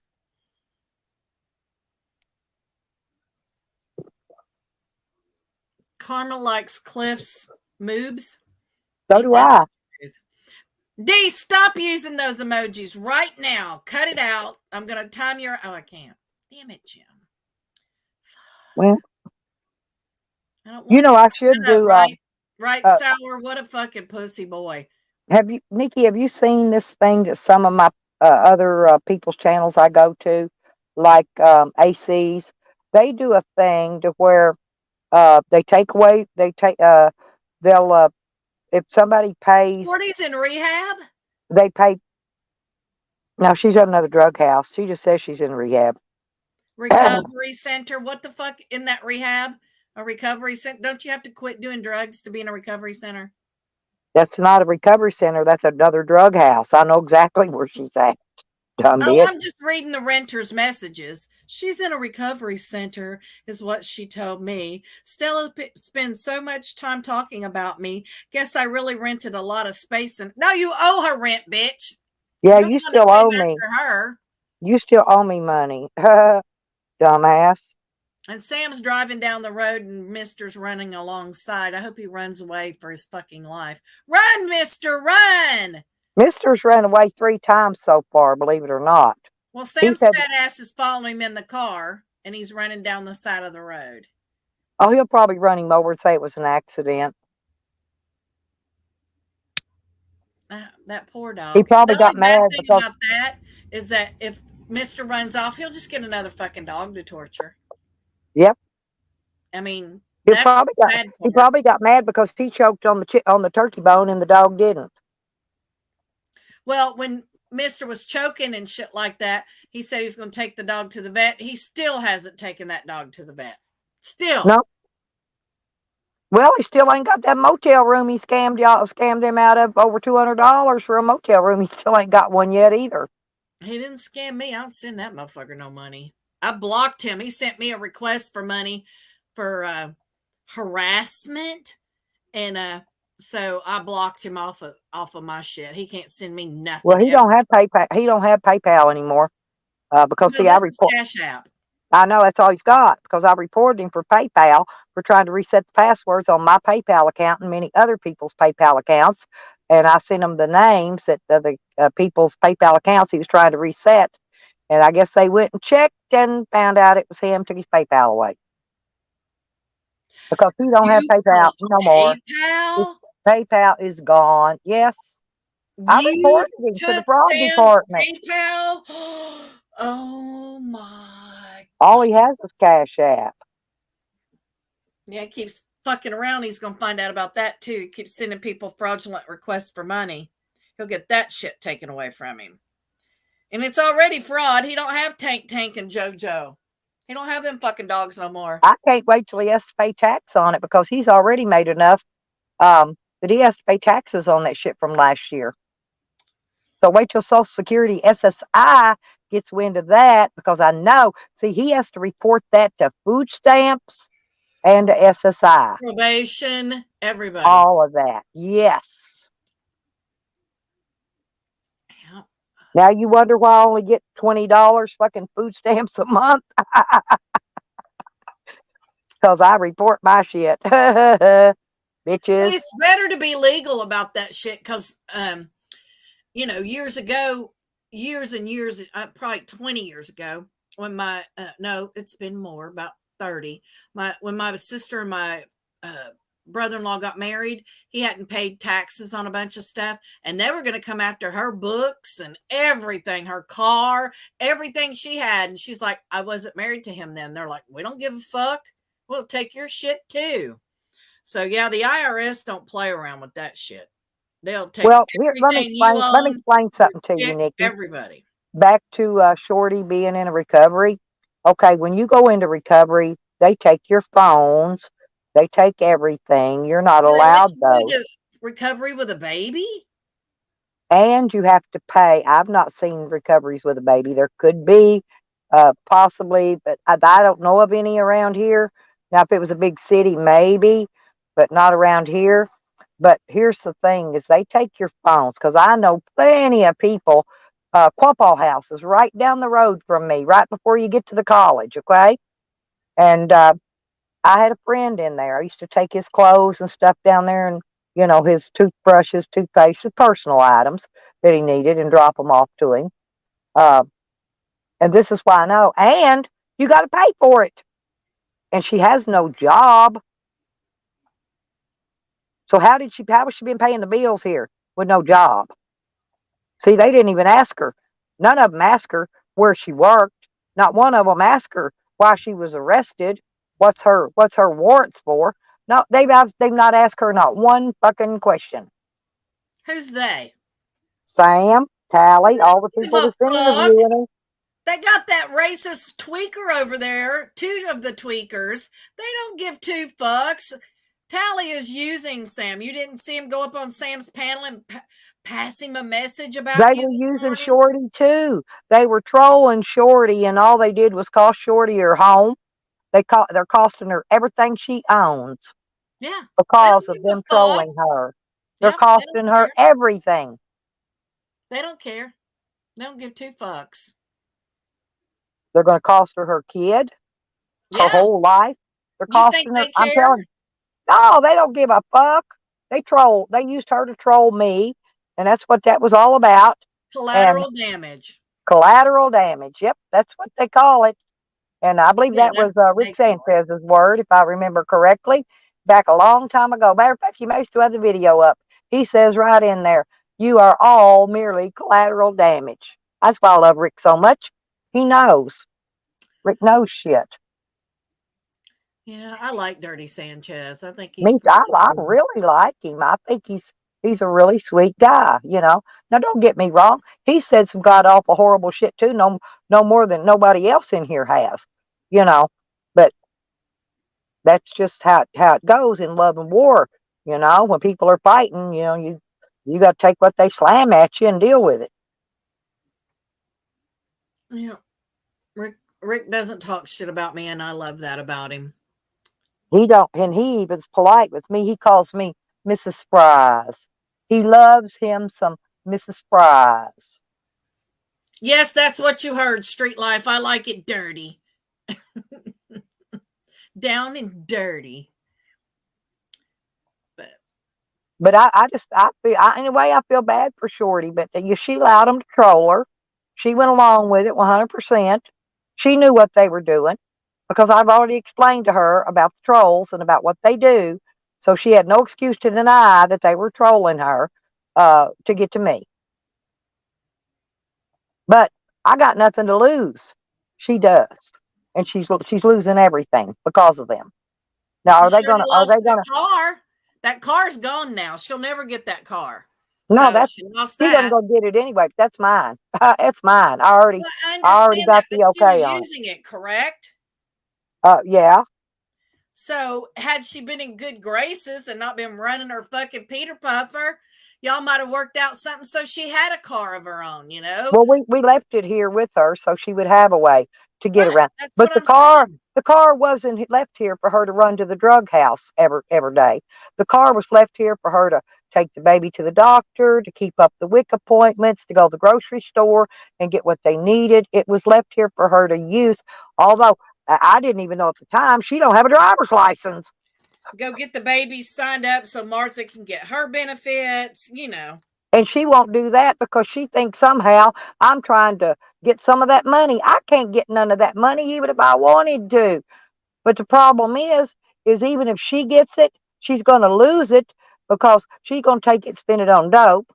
Karma likes Cliff's moobs. So Ain't do that I. the truth? D, stop using those emojis right now. Cut it out. I'm gonna time your. Oh, I can't. Damn it, Jim. Well, I don't you want know, I Shut should up, do. right, Uh, Sour. What a fucking pussy boy. Nikki, have you seen this thing that some of my other people's channels I go to, like ACs? They do a thing to where they take away. They'll if somebody pays, Shorty's in rehab. they pay. No, she's at another drug house. She just says she's in rehab. Recovery center. What the fuck in that rehab? A recovery center? Don't you have to quit doing drugs to be in a recovery center? That's not a recovery center. That's another drug house. I know exactly where she's at. Dumb Oh, bitch. I'm just reading the renter's messages. She's in a recovery center, is what she told me. Stella spends so much time talking about me. Guess I really rented a lot of space. And no, you owe her rent, bitch. Yeah, You're the you one that's still owe getting me. after her. You still owe me money. Dumbass. And Sam's driving down the road and Mister's running alongside. I hope he runs away for his fucking life. Run, Mister, run! Mister's ran away 3 times so far, believe it or not. Well, He Sam's said, fat ass is following him in the car and he's running down the side of the road. oh, he'll probably run him over and say it was an accident. That poor dog. He probably The only got mad bad thing because, about that is that if Mister runs off, he'll just get another fucking dog to torture. yep, I mean, he that's probably the got sad he part. probably got mad because he choked on the turkey bone and the dog didn't. Well, when Mister was choking and shit like that, he said he was going to take the dog to the vet. He still hasn't taken that dog to the vet. Still. No. Well, he still ain't got that motel room he scammed him out of over $200 for a motel room. He still ain't got one yet either. He didn't scam me. I don't send that motherfucker no money. I blocked him. He sent me a request for money for harassment, and so I blocked him off of my shit. He can't send me nothing. Well, he don't have PayPal. He don't have PayPal anymore because No, see, I this is report. Cash App. I know that's all he's got because I reported him for PayPal for trying to reset the passwords on my PayPal account and many other people's PayPal accounts. And I sent him the names that the people's PayPal accounts he was trying to reset. And I guess they went and checked and found out it was him, took his PayPal away. Because he don't have You PayPal called no more. His PayPal? PayPal is gone. Yes. I You reported him to the took fraud Sam's department. PayPal? Oh my. All he has is Cash App. Yeah, he keeps fucking around. He's going to find out about that too. He keeps sending people fraudulent requests for money. He'll get that shit taken away from him. And it's already fraud. He don't have Tank and JoJo. He don't have them fucking dogs no more. I can't wait till he has to pay tax on it because he's already made enough that he has to pay taxes on that shit from last year. So wait till Social Security SSI gets wind of that because I know, see, he has to report that to food stamps and to SSI. Probation, everybody. All of that. Yes. Yeah. Now you wonder why I only get $20 fucking food stamps a month? Because I report my shit. Bitches. It's better to be legal about that shit because, years ago, years and years, probably 20 years ago, when my, no, it's been more, about 30, when my sister and my brother-in-law got married, he hadn't paid taxes on a bunch of stuff, and they were going to come after her books and everything, her car, everything she had. And she's like, I wasn't married to him then. They're like, we don't give a fuck. We'll take your shit too. So yeah, the IRS don't play around with that shit. They'll take Well, everything let me explain something to you, shit, Nikki. everybody. Back to Shorty being in a recovery. Okay, when you go into recovery, they take your phones, they take everything. You're not Do they let allowed you those. into recovery with a baby? And you have to pay. I've not seen recoveries with a baby. There could be, possibly, but I don't know of any around here. Now, if it was a big city, maybe, but not around here. But here's the thing: is they take your phones because I know plenty of people. Quapaw House is right down the road from me, right before you get to the college. Okay, and I had a friend in there. I used to take his clothes and stuff down there, and his toothbrushes, toothpaste, the personal items that he needed, and drop them off to him. Uh, and this is why I know. And you got to pay for it. And she has no job. So how has she been paying the bills here with no job? See, they didn't even ask her. None of them asked her where she worked. Not one of them asked her why she was arrested. What's her warrants for? No, they've not asked her not one fucking question. Who's they? Sam, Tally, all the Give people a that's been fuck. interviewing her. They got that racist tweaker over there, two of the tweakers. They don't give two fucks. Tally is using Sam. You didn't see him go up on Sam's panel and pass him a message about They you were this using morning? Shorty too. They were trolling Shorty, and all they did was cost Shorty her home. They're costing her everything she owns Yeah. because They of don't give a them fuck. trolling her. They're Yep, they costing don't her care. everything. They don't care. They don't give two fucks. They're going to cost her her kid, her Yeah. whole life. They're You think costing her. they I'm care? telling you, no, they don't give a fuck. They troll. They used her to troll me, and that's what that was all about. And Collateral damage. collateral damage. Yep, that's what they call it. And I believe Yeah, that was that's what Rick they call it. Sanchez's word, if I remember correctly, back a long time ago. Matter of fact, you may still have the video up. He says right in there, "You are all merely collateral damage." That's why I love Rick so much. He knows. Rick knows shit. Yeah, I like Dirty Sanchez. I think he's Me, pretty I cool. really like him. I think he's a really sweet guy. Now don't get me wrong. He said some god awful horrible shit too. No more than nobody else in here has. But that's just how it goes in love and war. When people are fighting, you got to take what they slam at you and deal with it. Yeah. Rick doesn't talk shit about me, and I love that about him. He don't, and he even's polite with me. He calls me Mrs. Fries. He loves him some Mrs. Fries. Yes, that's what you heard, Street Life. I like it dirty. Down and dirty. But in a way, I feel bad for Shorty. But she allowed him to troll her. She went along with it 100%. She knew what they were doing because I've already explained to her about the trolls and about what they do. So she had no excuse to deny that they were trolling her to get to me. But I got nothing to lose. She does, and she's losing everything because of them. Now, She already are lost they gonna? that car. That car's gone now. She'll never get that car. No, So she lost she doesn't that. go get it anyway. That's mine. It's mine. I already Well, I understand got that, but the she was okay on it. using it, correct? Yeah. So had she been in good graces and not been running her fucking Peter Puffer, y'all might have worked out something so she had a car of her own, Well, we left it here with her so she would have a way to get Right, around. that's But what I'm saying. the car wasn't left here for her to run to the drug house every day. The car was left here for her to take the baby to the doctor, to keep up the WIC appointments, to go to the grocery store and get what they needed. It was left here for her to use. Although I didn't even know at the time she don't have a driver's license. Go get the baby signed up so Martha can get her benefits, And she won't do that because she thinks somehow I'm trying to get some of that money. I can't get none of that money even if I wanted to. But the problem is even if she gets it, she's going to lose it because she's going to take it, spend it on dope.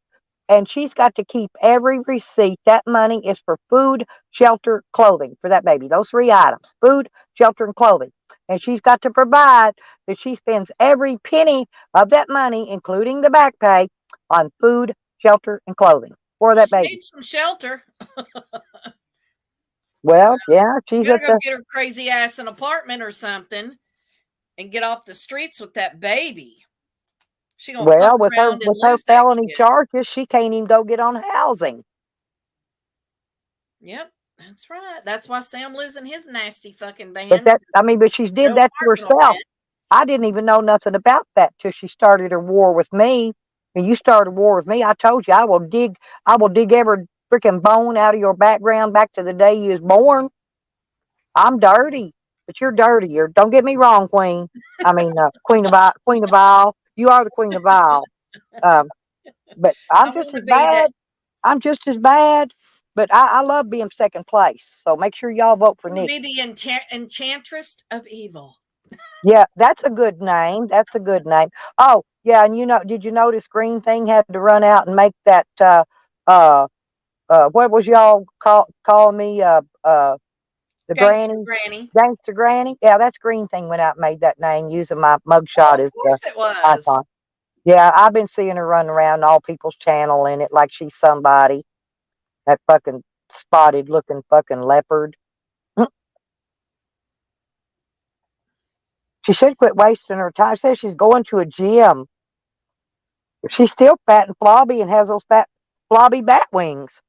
And she's got to keep every receipt. That money is for food, shelter, clothing for that baby. Those 3 items, food, shelter, and clothing. And she's got to provide that she spends every penny of that money, including the back pay, on food, shelter, and clothing for that She baby. needs some shelter. Well, yeah, she's Gotta at go the get her crazy ass an apartment or something and get off the streets with that baby. She gonna fuck well around and with her lose that felony kid. charges. She can't even go get on housing. Yep, that's right. That's why Sam lives in his nasty fucking But van. that I mean, but she's did No that to apartment on herself. that. I didn't even know nothing about that till she started her war with me. And you started a war with me. I told you I will dig every freaking bone out of your background back to the day you was born. I'm dirty, but you're dirtier. Don't get me wrong, Queen. I mean, Queen of Isle. You are the Queen of Isle. Um, but I want to be that. I'm just as bad. But I love being second place. So make sure y'all vote for I want to Nikki. be the enchantress of evil. Yeah, that's a good name. That's a good name. Oh, yeah, and did you notice Green Thing had to run out and make that uh what was y'all calling me the Gangster granny? Granny. Gangster Granny? Yeah, that's Green Thing went out and made that name using my mugshot Oh, of as the course it was. icon. Yeah, I've been seeing her running around all people's channel in it like she's somebody. That fucking spotted looking fucking leopard. She should quit wasting her time. Says she's going to a gym. If she's still fat and flabby and has those fat flabby bat wings.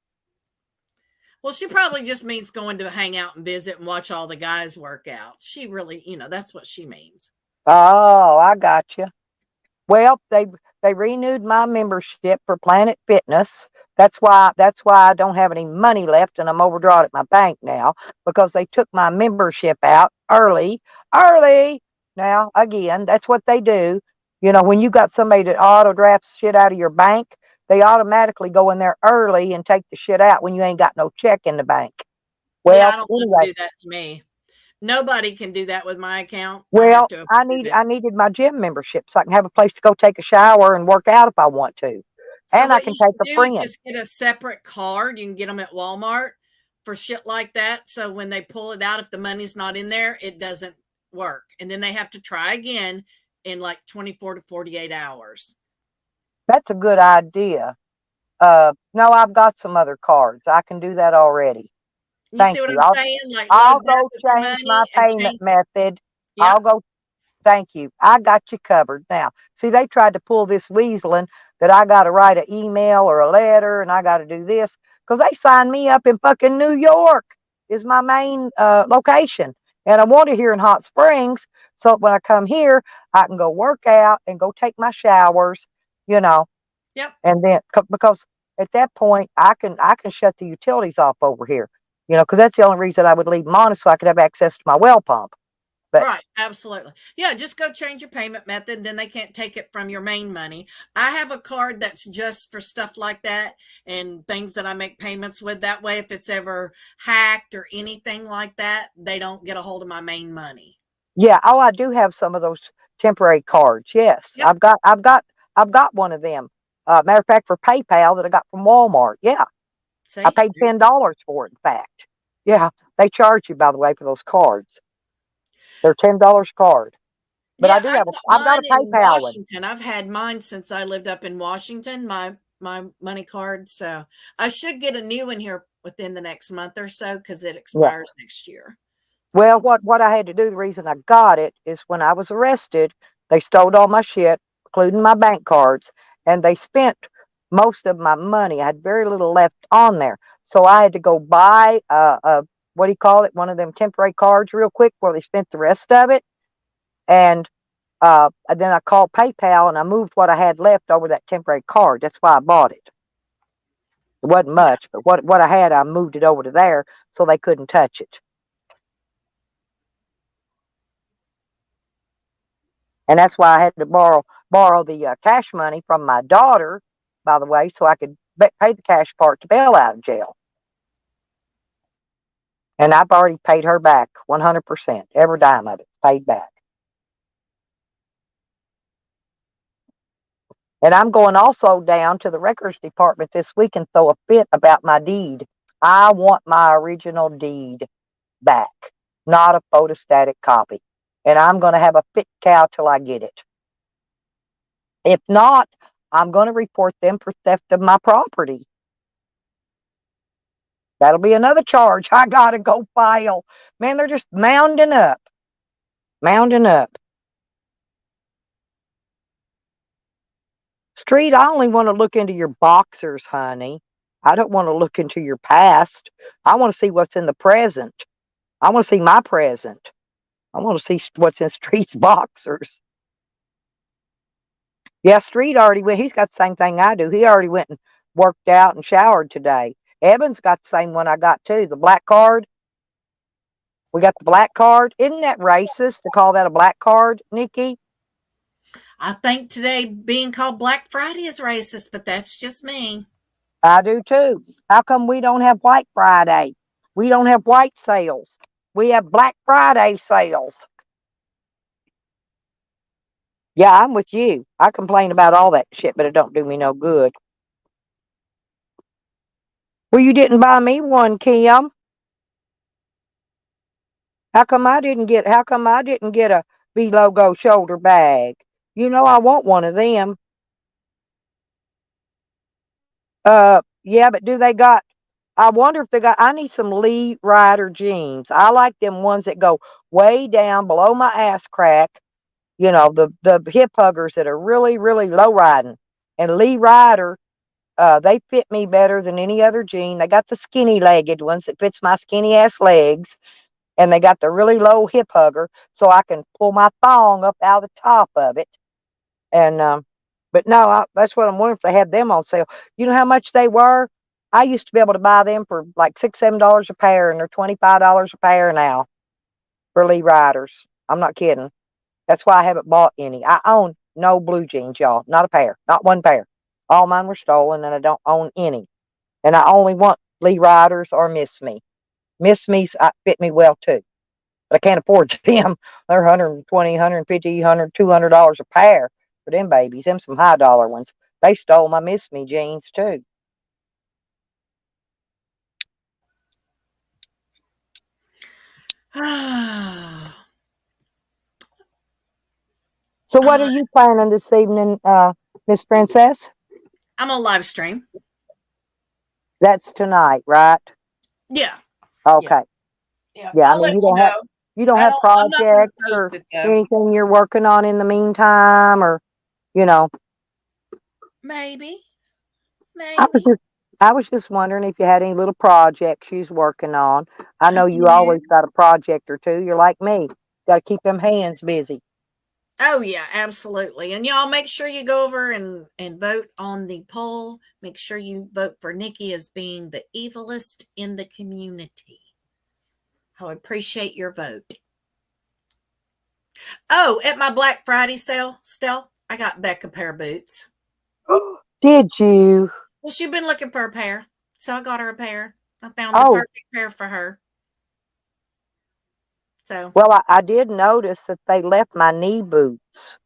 Well, she probably just means going to hang out and visit and watch all the guys work out. She really, that's what she means. Oh, I got you. Well, they renewed my membership for Planet Fitness. That's why I don't have any money left and I'm overdrawn at my bank now because they took my membership out early. Early. Now, again, that's what they do. When you got somebody that auto drafts shit out of your bank, they automatically go in there early and take the shit out when you ain't got no check in the bank. Yeah, Well, I don't let them anyway, do that to me. Nobody can do that with my account. I have well, to approve it. I needed my gym membership so I can have a place to go take a shower and work out if I want to. So And I what can you take should a do is friend. just get a separate card. You can get them at Walmart for shit like that. So when they pull it out, if the money's not in there, it doesn't work. And then they have to try again in like 24 to 48 hours. That's a good idea. No, I've got some other cards. I can do that already. You Thank see what you. I'm saying? Like I'll load that go with your change my money and payment change. method. Yep. I'll go. Thank you. I got you covered. Now, see, they tried to pull this weaseling that I got to write an email or a letter and I got to do this because they signed me up in fucking New York is my main location. And I want to here in Hot Springs. So when I come here, I can go work out and go take my showers, Yep. and then because at that point I can shut the utilities off over here, because that's the only reason I would leave them on is so I could have access to my well pump. But Right, absolutely. Yeah, just go change your payment method, then they can't take it from your main money. I have a card that's just for stuff like that and things that I make payments with. That way, if it's ever hacked or anything like that, they don't get a hold of my main money. yeah, oh, I do have some of those temporary cards. Yes, Yep. I've got one of them. Matter of fact, for PayPal that I got from Walmart. Yeah, See? I paid $10 for it. In fact, yeah, they charge you by the way for those cards. They're $10 card. But Yeah, I've got a mine in PayPal one. Washington. I've had mine since I lived up in Washington, my money card. So I should get a new one here within the next month or so because it Yeah. expires next year. Well, So what I had to do, the reason I got it is when I was arrested, they stole all my shit, including my bank cards, and they spent most of my money. I had very little left on there. So I had to go buy what do you call it? One of them temporary cards real quick where they spent the rest of it. And then I called PayPal and I moved what I had left over that temporary card. That's why I bought it. It wasn't much, but what I had, I moved it over to there so they couldn't touch it. And that's why I had to borrow the cash money from my daughter, by the way, so I could pay the cash part to bail out of jail. And I've already paid her back 100%. Every dime of it's paid back. And I'm going also down to the records department this week and throw a fit about my deed. I want my original deed back, not a photostatic copy. And I'm going to have a fit cow till I get it. If not, I'm going to report them for theft of my property. That'll be another charge. I gotta go file. Man, they're just mounding up. Mounding up. Street, I only want to look into your boxers, honey. I don't want to look into your past. I want to see what's in the present. I want to see my present. I want to see what's in Street's boxers. Yeah, Street already went. He's got the same thing I do. He already went and worked out and showered today. Evan's got the same one I got too, the black card. We got the black card. Isn't that racist to call that a black card, Nikki? I think today being called Black Friday is racist, but that's just me. I do too. How come we don't have White Friday? We don't have white sales. We have Black Friday sales. Yeah, I'm with you. I complain about all that shit, but it don't do me no good. Well, you didn't buy me one, Kim. How come I didn't get a B logo shoulder bag? You know I want one of them. Yeah, but do they got, I wonder if they got, I need some Lee Ryder jeans. I like them ones that go way down below my ass crack. You know, the hip huggers that are really, really low riding. And Lee Ryder, they fit me better than any other jean. They got the skinny legged ones that fits my skinny ass legs. And they got the really low hip hugger so I can pull my thong up out of the top of it. And, but no, that's what I'm wondering if they had them on sale. You know how much they were? I used to be able to buy them for like $6, $7 a pair, and they're $25 a pair now for Lee Riders. I'm not kidding. That's why I haven't bought any. I own no blue jeans, y'all. Not a pair. Not one pair. All mine were stolen, and I don't own any. And I only want Lee Riders or Miss Me. Miss Me's fit me well too. But I can't afford them. They're $120, $150, $200 a pair for them babies. Them some high dollar ones. They stole my Miss Me jeans too. So what are you planning this evening, Miss Princess? I'm on live stream. That's tonight, right? Yeah. Okay. Yeah. Yeah, I'll I mean, let you know. you don't I have don't- I'm not gonna projects post or it, though. anything you're working on in the meantime, or, you know. Maybe. I was just wondering if you had any little projects you was working on. I know you do. always got a project or two. You're like me. Got to keep them hands busy. Oh yeah, absolutely. And y'all make sure you go over and vote on the poll. Make sure you vote for Nikki as being the evilest in the community. I would appreciate your vote. Oh, at my Black Friday sale, Stell, I got Beck a pair of boots. Did you? Well, she'd been looking for a pair, so I got her a pair. I found the Oh, perfect pair for her. So, well, I did notice that they left my knee boots.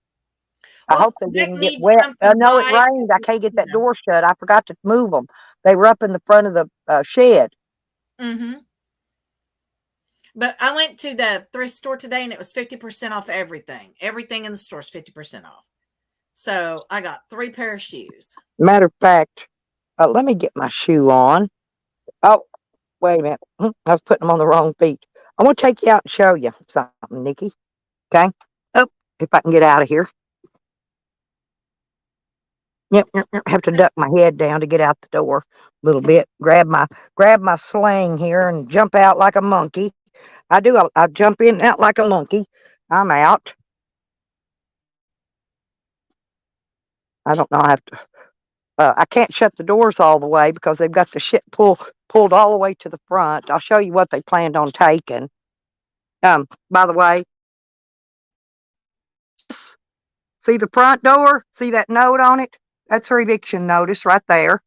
I well, hope they Beck didn't get needs wet. something No, it wide. rained. I can't get that door shut. I forgot to move them. They were up in the front of the shed. Mm-hmm. But I went to the thrift store today and it was 50% off everything. Everything in the store is 50% off. So I got 3 pair of shoes. Matter of fact, let me get my shoe on. Oh, wait a minute. I was putting them on the wrong feet. I want to take you out and show you something, Nikki. Okay? Oh, if I can get out of here. Yep, have to duck my head down to get out the door a little bit. Grab my sling here and jump out like a monkey. I do. I jump in and out like a monkey. I'm out. I don't know. I have to. I can't shut the doors all the way because they've got the shit pulled all the way to the front. I'll show you what they planned on taking. By the way, see the front door? See that note on it? That's her eviction notice right there.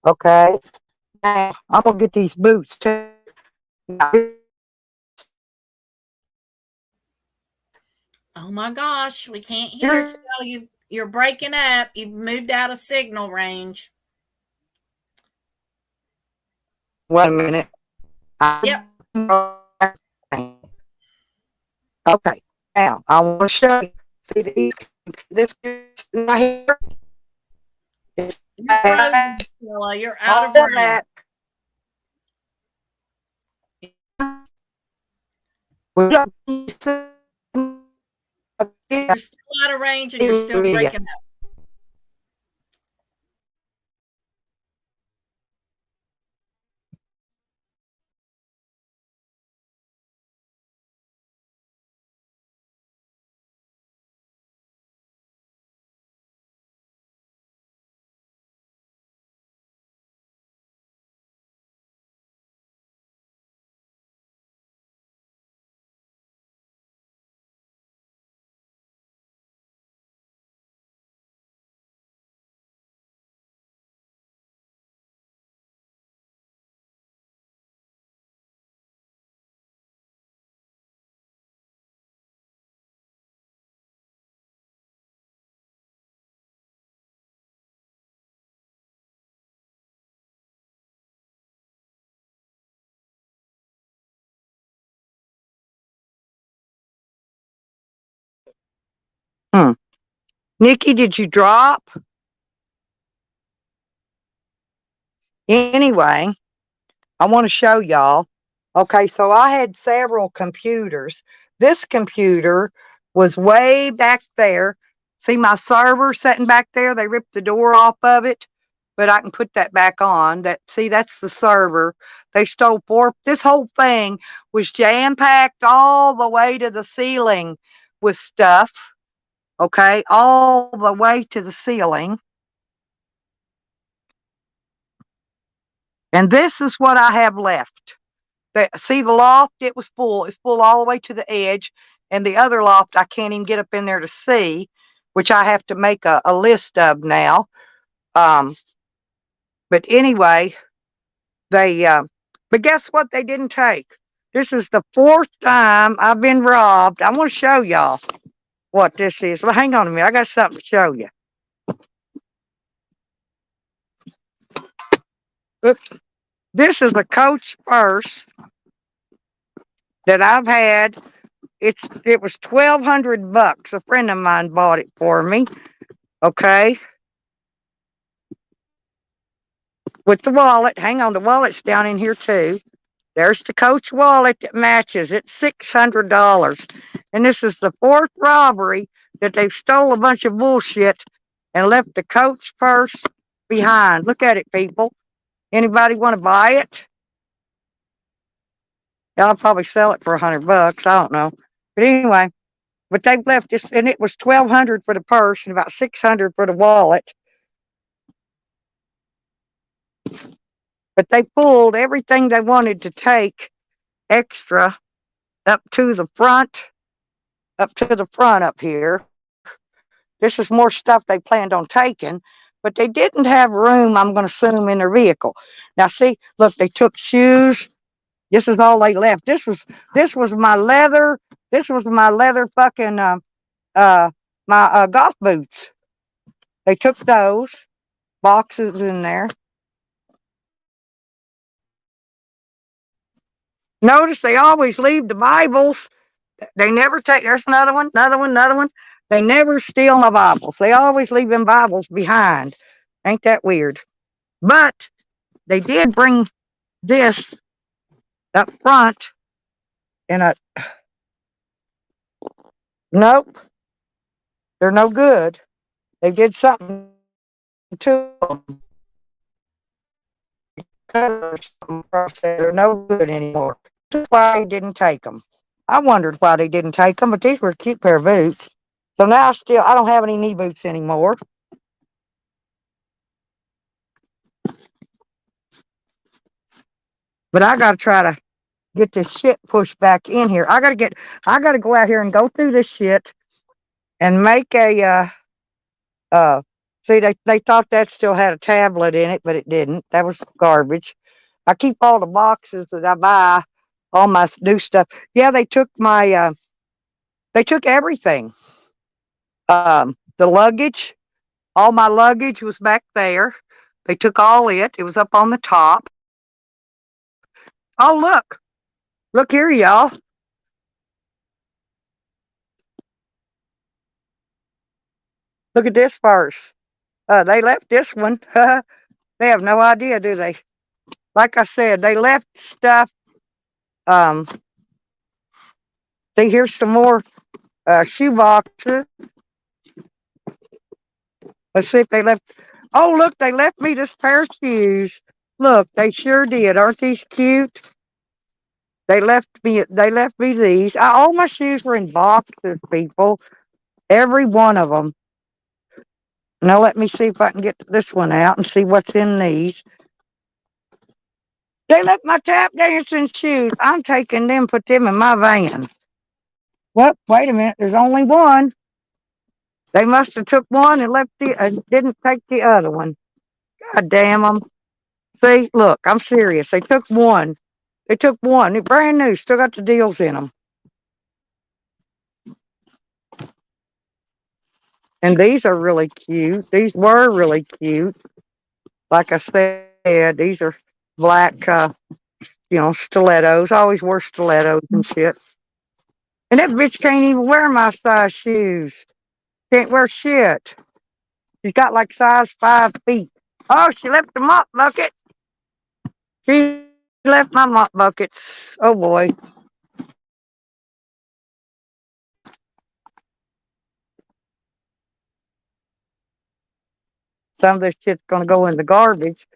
Okay. Now, I'm gonna get these boots too. Oh my gosh, we can't hear. So you're breaking up. You've moved out of signal range. Wait a minute. Yep. Okay. Now I want to show you. See this right here? It's You're frozen, Stella. You're out of all range. that. We don't You're still out of range and you're still breaking up. Nikki, did you drop? Anyway, I want to show y'all. Okay, so I had several computers. This computer was way back there. See my server sitting back there? They ripped the door off of it, but I can put that back on. See, that's the server. They stole this whole thing was jam-packed all the way to the ceiling with stuff. Okay, all the way to the ceiling. And this is what I have left. See the loft? It was full. It's full all the way to the edge. And the other loft, I can't even get up in there to see, which I have to make a list of now. But anyway, but guess what they didn't take? This is the 4th time I've been robbed. I want to show y'all what this is. Well, hang on a minute. I got something to show you. Oops. This is a Coach purse that I've had. It was $1,200. A friend of mine bought it for me. Okay. With the wallet. Hang on, the wallet's down in here too. There's the Coach wallet that matches. It's $600. And this is the 4th robbery that they've stole a bunch of bullshit and left the Coach purse behind. Look at it, people. Anybody want to buy it? I'll probably sell it for $100. I don't know. But anyway, but they've left this, and it was $1,200 for the purse and about $600 for the wallet. But they pulled everything they wanted to take extra up to the front up here. This is more stuff they planned on taking, but they didn't have room, I'm going to assume, in their vehicle. Now, see, look, they took shoes. This is all they left. This was my leather. This was my leather fucking my golf boots. They took those boxes in there. Notice they always leave the Bibles. They never take. There's another one. They never steal my Bibles. They always leave them Bibles behind. Ain't that weird? But they did bring this up front in a. Nope. They're no good. They did something to them. They're no good anymore. That's why they didn't take them. I wondered why they didn't take them, but these were a cute pair of boots. So now I don't have any knee boots anymore. But I got to try to get this shit pushed back in here. I got to go out here and go through this shit and make a, see, they thought that still had a tablet in it, but it didn't. That was garbage. I keep all the boxes that I buy, all my new stuff. Yeah, they took everything. The luggage, all my luggage was back there. They took all it. It was up on the top. Oh, look here, y'all. Look at this purse. They left this one. They have no idea, do they? Like I said, they left stuff. Um, see, here's some more shoe boxes. Let's see if they left. Oh, look, they left me this pair of shoes. Look, they sure did. Aren't these cute? They left me these. All my shoes were in boxes, people. Every one of them. Now let me see if I can get this one out and see what's in these. They left my tap dancing shoes. I'm taking them, put them in my van. Well, wait a minute. There's only one. They must have took one and left didn't take the other one. God damn them. See, look, I'm serious. They took one. They took one. They're brand new. Still got the deals in them. And these are really cute. These were really cute. Like I said, these are black, stilettos. I always wear stilettos and shit. And that bitch can't even wear my size shoes. Can't wear shit. She's got like size 5 feet. Oh, she left the mop bucket. She left my mop buckets. Oh boy. Some of this shit's gonna go in the garbage.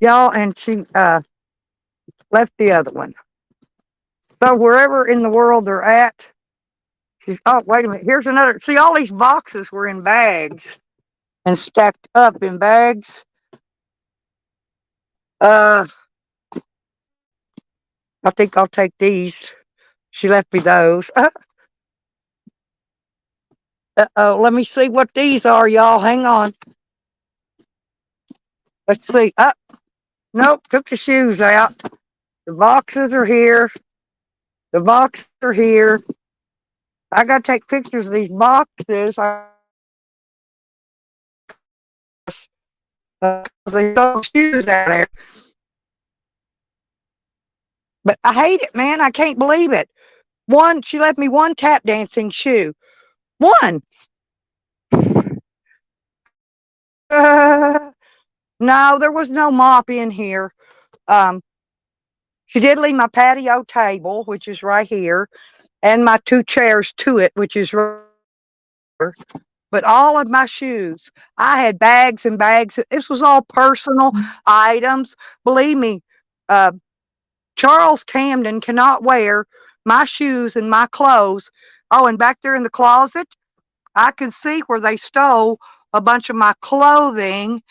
Y'all, and she left the other one. So wherever in the world they're at, oh, wait a minute. Here's another. See, all these boxes were in bags and stacked up in bags. I think I'll take these. She left me those. Let me see what these are, y'all. Hang on. Let's see. Nope, took the shoes out. The boxes are here. The boxes are here. I gotta take pictures of these boxes. They throw shoes out there. But I hate it, man. I can't believe it. She left me one tap dancing shoe. One. No, there was no mop in here. She did leave my patio table, which is right here, and my 2 chairs to it, which is right here. But all of my shoes, I had bags and bags. This was all personal items. Believe me, Charles Camden cannot wear my shoes and my clothes. Oh, and back there in the closet, I can see where they stole a bunch of my clothing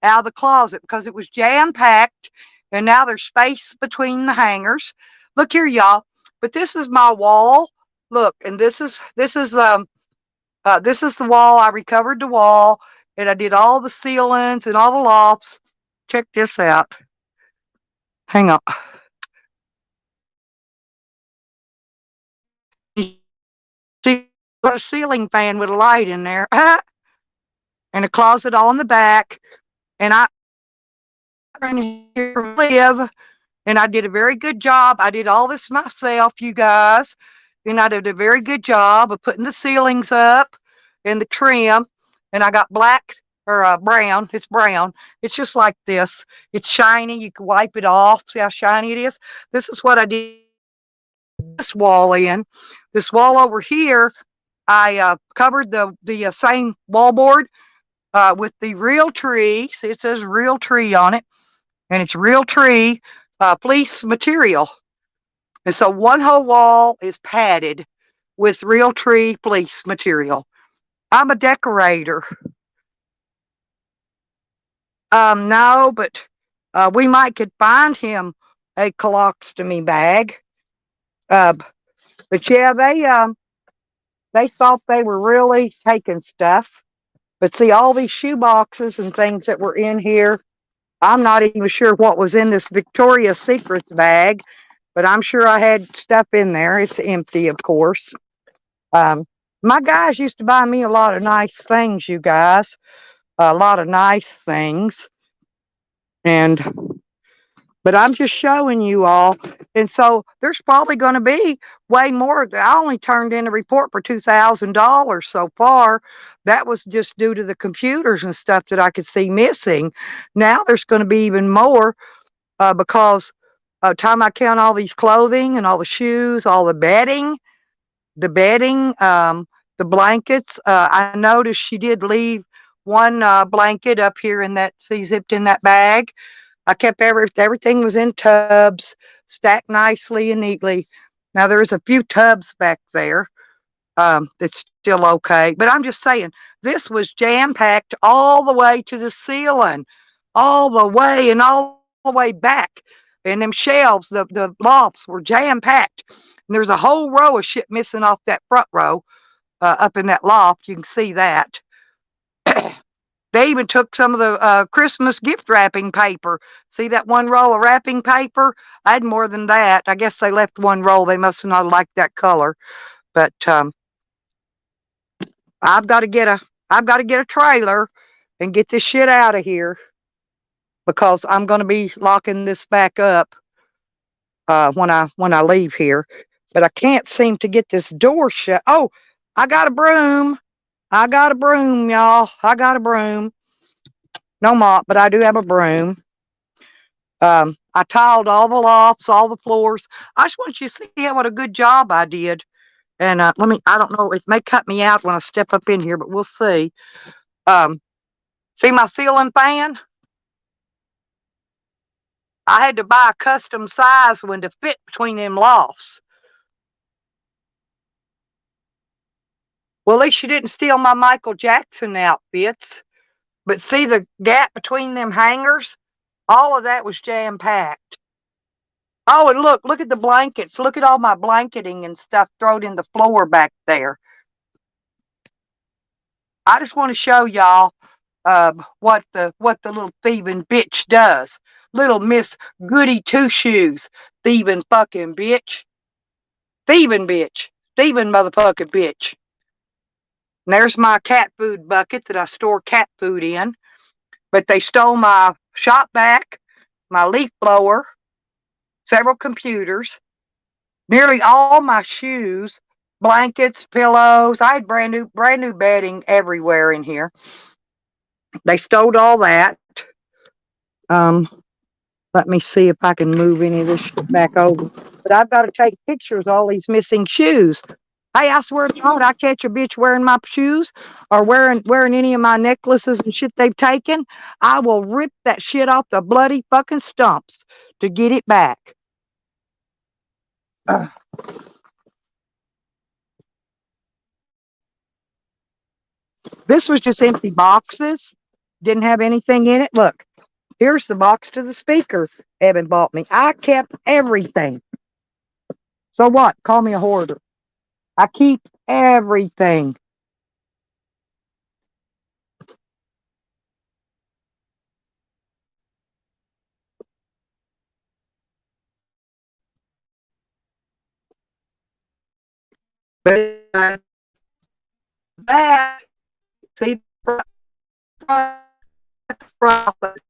out of the closet because it was jam-packed, and now there's space between the hangers. Look here, y'all. But this is my wall. Look, and this is the wall. I recovered the wall, and I did all the ceilings and all the lofts. Check this out. Hang on. See, got a ceiling fan with a light in there, and a closet all in the back. And I live, and I did a very good job. I did all this myself, you guys. And I did a very good job of putting the ceilings up and the trim. And I got black or brown. It's brown. It's just like this. It's shiny. You can wipe it off. See how shiny it is? This is what I did this wall in. This wall over here, I covered the same wallboard with the Realtree. See, it says Realtree on it. And it's Realtree fleece material. And so one whole wall is padded with Realtree fleece material. I'm a decorator. No, but we might could find him a colostomy bag. But yeah, they thought they were really taking stuff. But see, all these shoe boxes and things that were in here, I'm not even sure what was in this Victoria's Secrets bag, but I'm sure I had stuff in there. It's empty, of course. My guys used to buy me a lot of nice things, you guys. A lot of nice things. And But I'm just showing you all. And so there's probably going to be way more. I only turned in a report for $2,000 so far. That was just due to the computers and stuff that I could see missing. Now there's going to be even more because by the time I count all these clothing and all the shoes, all the bedding, the blankets. I noticed she did leave one blanket up here in that, see, zipped in that bag. I kept everything was in tubs, stacked nicely and neatly. Now there's a few tubs back there that's still okay, but I'm just saying this was jam packed all the way to the ceiling, all the way and all the way back. And them shelves, the lofts were jam packed. And there's a whole row of shit missing off that front row up in that loft. You can see that. They even took some of the Christmas gift wrapping paper. See that one roll of wrapping paper? I had more than that. I guess they left one roll. They must have not liked that color. But I've got to get a trailer and get this shit out of here because I'm going to be locking this back up when I leave here. But I can't seem to get this door shut. Oh, I got a broom. I got a broom, y'all. I got a broom. No mop, but I do have a broom. I tiled all the lofts, all the floors. I just want you to see what a good job I did. And I don't know, it may cut me out when I step up in here, but we'll see. See my ceiling fan? I had to buy a custom size one to fit between them lofts. Well, at least you didn't steal my Michael Jackson outfits. But see the gap between them hangers? All of that was jam-packed. Oh, and look at the blankets. Look at all my blanketing and stuff thrown in the floor back there. I just want to show y'all what the little thieving bitch does. Little Miss Goody Two-Shoes, thieving fucking bitch. Thieving bitch. Thieving motherfucking bitch. And there's my cat food bucket that I store cat food in. But they stole my shop vac, my leaf blower, several computers, nearly all my shoes, blankets, pillows. I had brand new bedding everywhere in here. They stole all that. Let me see if I can move any of this shit back over. But I've got to take pictures of all these missing shoes. Hey, I swear to God, I catch a bitch wearing my shoes or wearing any of my necklaces and shit they've taken, I will rip that shit off the bloody fucking stumps to get it back. This was just empty boxes. Didn't have anything in it. Look, here's the box to the speaker Evan bought me. I kept everything. So what? Call me a hoarder. I keep everything. But that, see,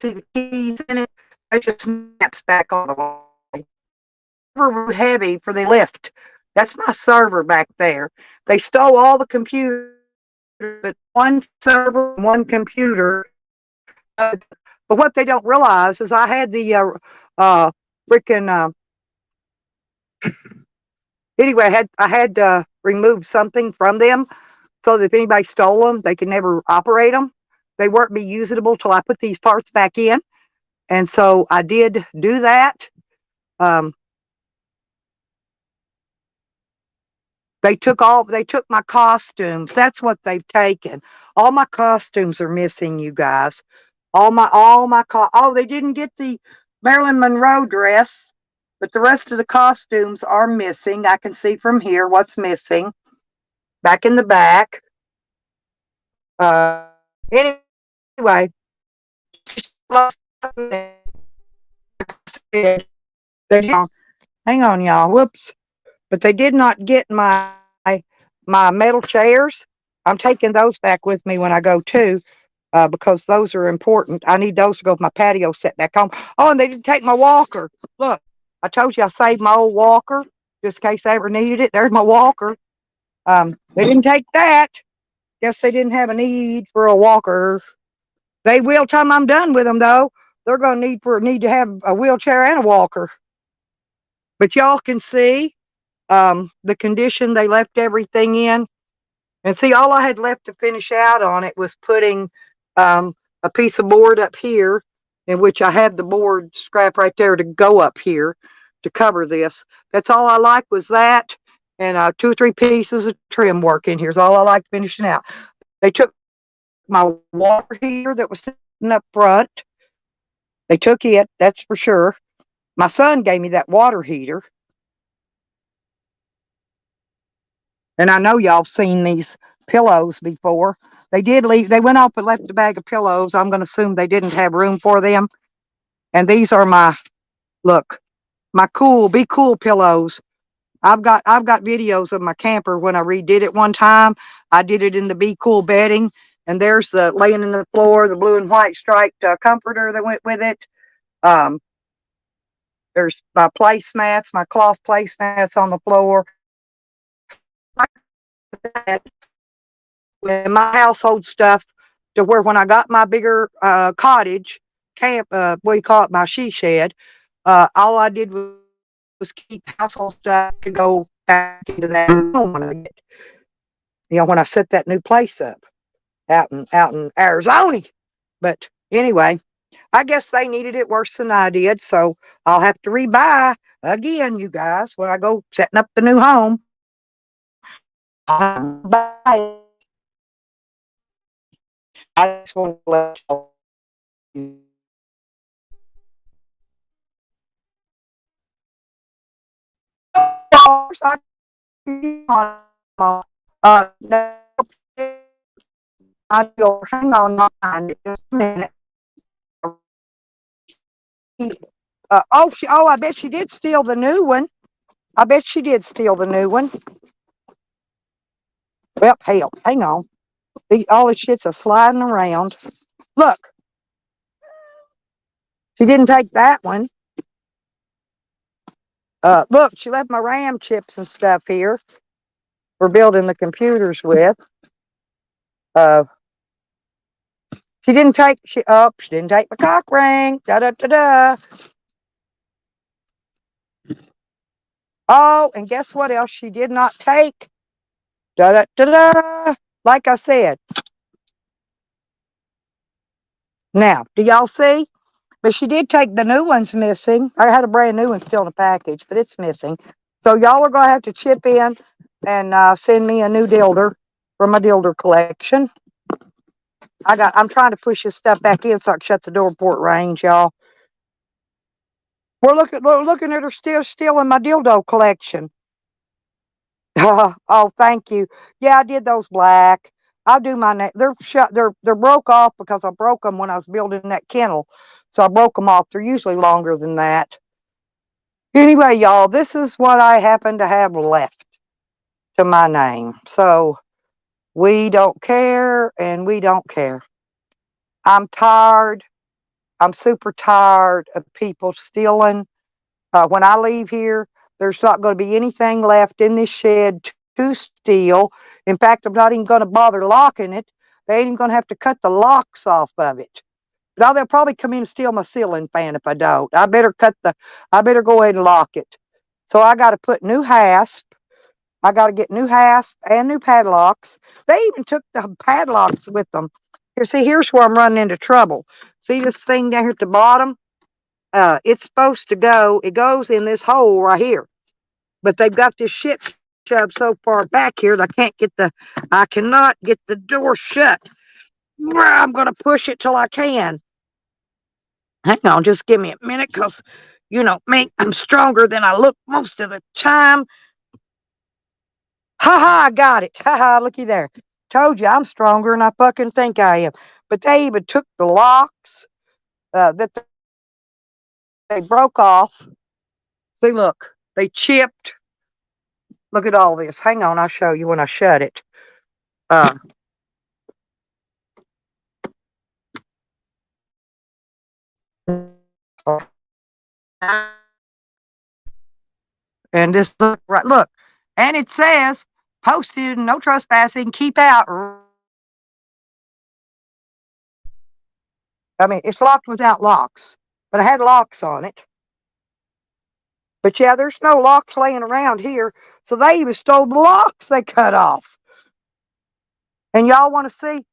see the keys in it, it just snaps back on the wall. Server heavy for the lift. That's my server back there. They stole all the computers, but one server, one computer. But what they don't realize is I had the freaking anyway. I had removed something from them so that if anybody stole them, they could never operate them. They weren't be usable till I put these parts back in, and so I did do that. They took my costumes. That's what they've taken. All my costumes are missing, you guys. Oh, they didn't get the Marilyn Monroe dress, but the rest of the costumes are missing. I can see from here what's missing. Back in the back. Anyway, hang on, y'all. Whoops. But they did not get my metal chairs. I'm taking those back with me when I go too. because those are important. I need those to go with my patio set back home. Oh, and they didn't take my walker. Look, I told you I saved my old walker just in case I ever needed it. There's my walker. They didn't take that. Guess they didn't have a need for a walker. They will time I'm done with them though. They're gonna need to have a wheelchair and a walker. But y'all can see the condition they left everything in. And see, all I had left to finish out on it was putting a piece of board up here, in which I had the board scrap right there to go up here to cover this. That's all I liked was that, and 2 or 3 pieces of trim work in here is all I liked finishing out. They took my water heater that was sitting up front. They took it, that's for sure. My son gave me that water heater. And I know y'all seen these pillows before. They did leave, they went off and left a bag of pillows. I'm going to assume they didn't have room for them. And these are my, look, my Be Cool pillows. I've got videos of my camper when I redid it one time. I did it in the Be Cool bedding. And there's the laying in the floor, the blue and white striped comforter that went with it. There's my placemats, my cloth placemats on the floor. And my household stuff to where when I got my bigger cottage, camp, what do you call it, my she shed, all I did was keep household stuff to go back into that home when I get, when I set that new place up out in Arizona. But anyway, I guess they needed it worse than I did, so I'll have to rebuy again, you guys, when I go setting up the new home. I'll buy it. I just want to let y'all no, hang on just a minute. I bet she did steal the new one. I bet she did steal the new one. Well, hell, hang on. All this shit's a sliding around. Look. She didn't take that one. Look, she left my RAM chips and stuff here. We're building the computers with. She didn't take, she didn't take my cock ring. Da-da-da-da. Oh, and guess what else she did not take? Da-da-da-da. Like I said. Now, do y'all see? But she did take the new ones missing. I had a brand new one still in the package, but it's missing. So y'all are going to have to chip in and send me a new dilder from my dilder collection. I'm trying to push this stuff back in so I can shut the door before it rains, y'all. We're looking at her still in my dildo collection. Oh, thank you. Yeah, I did those black. I'll do my they're broke off because I broke them when I was building that kennel. So I broke them off. They're usually longer than that. Anyway, y'all, this is what I happen to have left to my name. So we don't care and we don't care. I'm tired. I'm super tired of people stealing. When I leave here, there's not going to be anything left in this shed to steal. In fact, I'm not even going to bother locking it. They ain't even going to have to cut the locks off of it. Now they'll probably come in and steal my ceiling fan if I don't. I better go ahead and lock it. So I got to put new hasp. I got to get new hasp and new padlocks. They even took the padlocks with them. Here's where I'm running into trouble. See this thing down here at the bottom? It's supposed to go, it goes in this hole right here. But they've got this shit shoved so far back here that I cannot get the door shut. I'm going to push it till I can. Hang on, just give me a minute, because, you know me, I'm stronger than I look most of the time. Ha ha, I got it. Ha ha, looky there. Told you I'm stronger than I fucking think I am. But they even took the locks that they broke off. See, look, they chipped. Look at all this. Hang on, I'll show you when I shut it. And this look, and it says posted, no trespassing, keep out. I mean, it's locked without locks, but I had locks on it. But yeah, there's no locks laying around here, so they even stole the locks they cut off. And y'all want to see?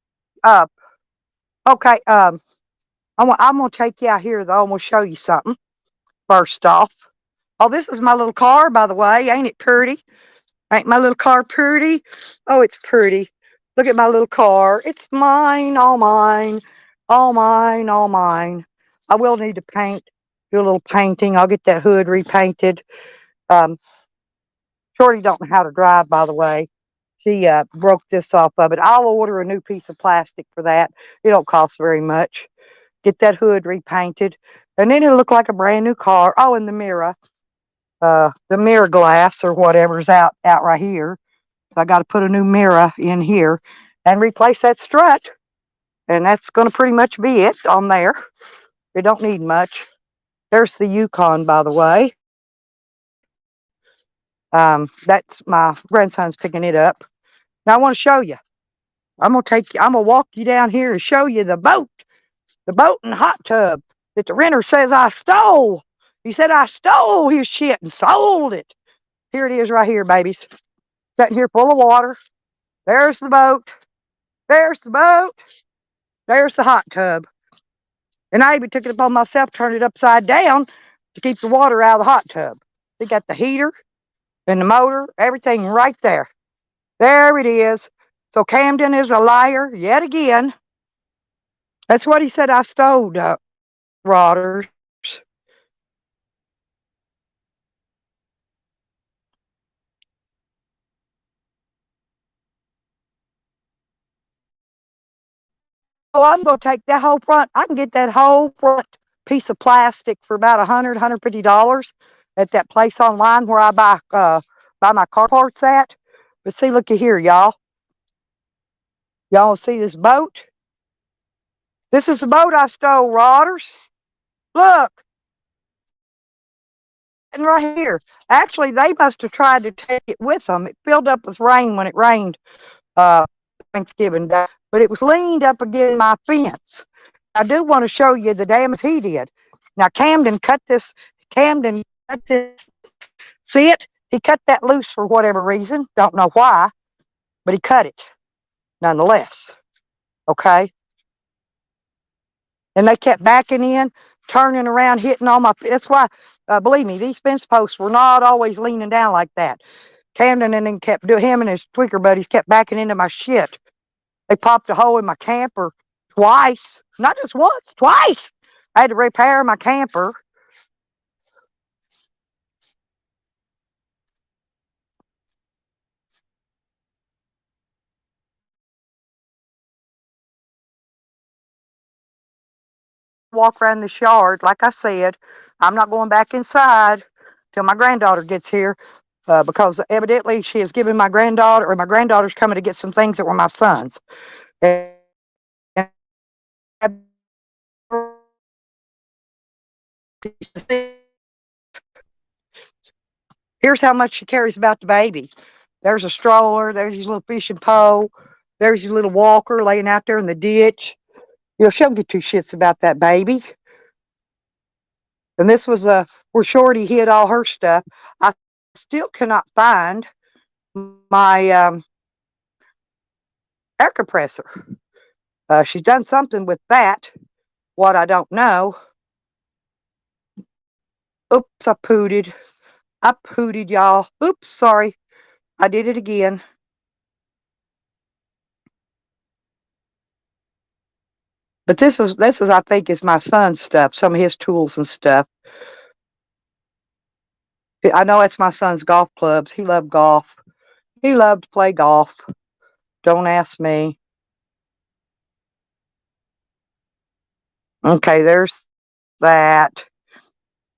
Okay, I'm gonna take you out here though. I'm gonna show you something. First off, oh, this is my little car, by the way. Ain't it pretty? Ain't my little car pretty? Oh, it's pretty. Look at my little car. It's mine, all mine, all mine, all mine. I will need to paint, do a little painting. I'll get that hood repainted. Shorty don't know how to drive, by the way. She broke this off of it. I'll order a new piece of plastic for that. It don't cost very much. Get that hood repainted, and then it'll look like a brand new car. Oh, and the mirror glass or whatever's out right here. So I got to put a new mirror in here and replace that strut. And that's going to pretty much be it on there. It don't need much. There's the Yukon, by the way. That's my grandson's picking it up. Now I want to show you. I'm gonna walk you down here and show you the boat and hot tub that the renter says I stole. He said I stole his shit and sold it. Here it is right here, babies. Sitting here full of water. There's the boat. There's the boat. There's the hot tub. And I even took it upon myself, turned it upside down to keep the water out of the hot tub. They got the heater and the motor, everything right there. There it is. So Camden is a liar yet again. That's what he said I stole, Rodders. So I'm going to take that whole front. I can get that whole front piece of plastic for about $150 at that place online where I buy my car parts at. But see, looky here, y'all. Y'all see this boat? This is the boat I stole, Rodders. Look. And right here. Actually, they must have tried to take it with them. It filled up with rain when it rained Thanksgiving Day. But it was leaned up against my fence. I do want to show you the damage he did. Now, Camden cut this. See it? He cut that loose for whatever reason. Don't know why. But he cut it nonetheless. Okay? And they kept backing in, turning around, hitting all my. That's why, believe me, these fence posts were not always leaning down like that. Camden and then kept doing, him and his tweaker buddies kept backing into my shit. They popped a hole in my camper twice, not just once, twice. I had to repair my camper. Walk around this yard. Like I said, I'm not going back inside till my granddaughter gets here because evidently she has given my granddaughter's coming to get some things that were my son's. And here's how much she carries about the baby. There's a stroller. There's his little fishing pole. There's your little walker laying out there in the ditch. You know, she don't get two shits about that baby. And this was where Shorty hid all her stuff. I still cannot find my air compressor. She's done something with that. What I don't know. Oops, I pooted, y'all. Oops, sorry. I did it again. But this is I think is my son's stuff, some of his tools and stuff. I know it's my son's golf clubs. He loved golf. He loved to play golf. Don't ask me. Okay, there's that.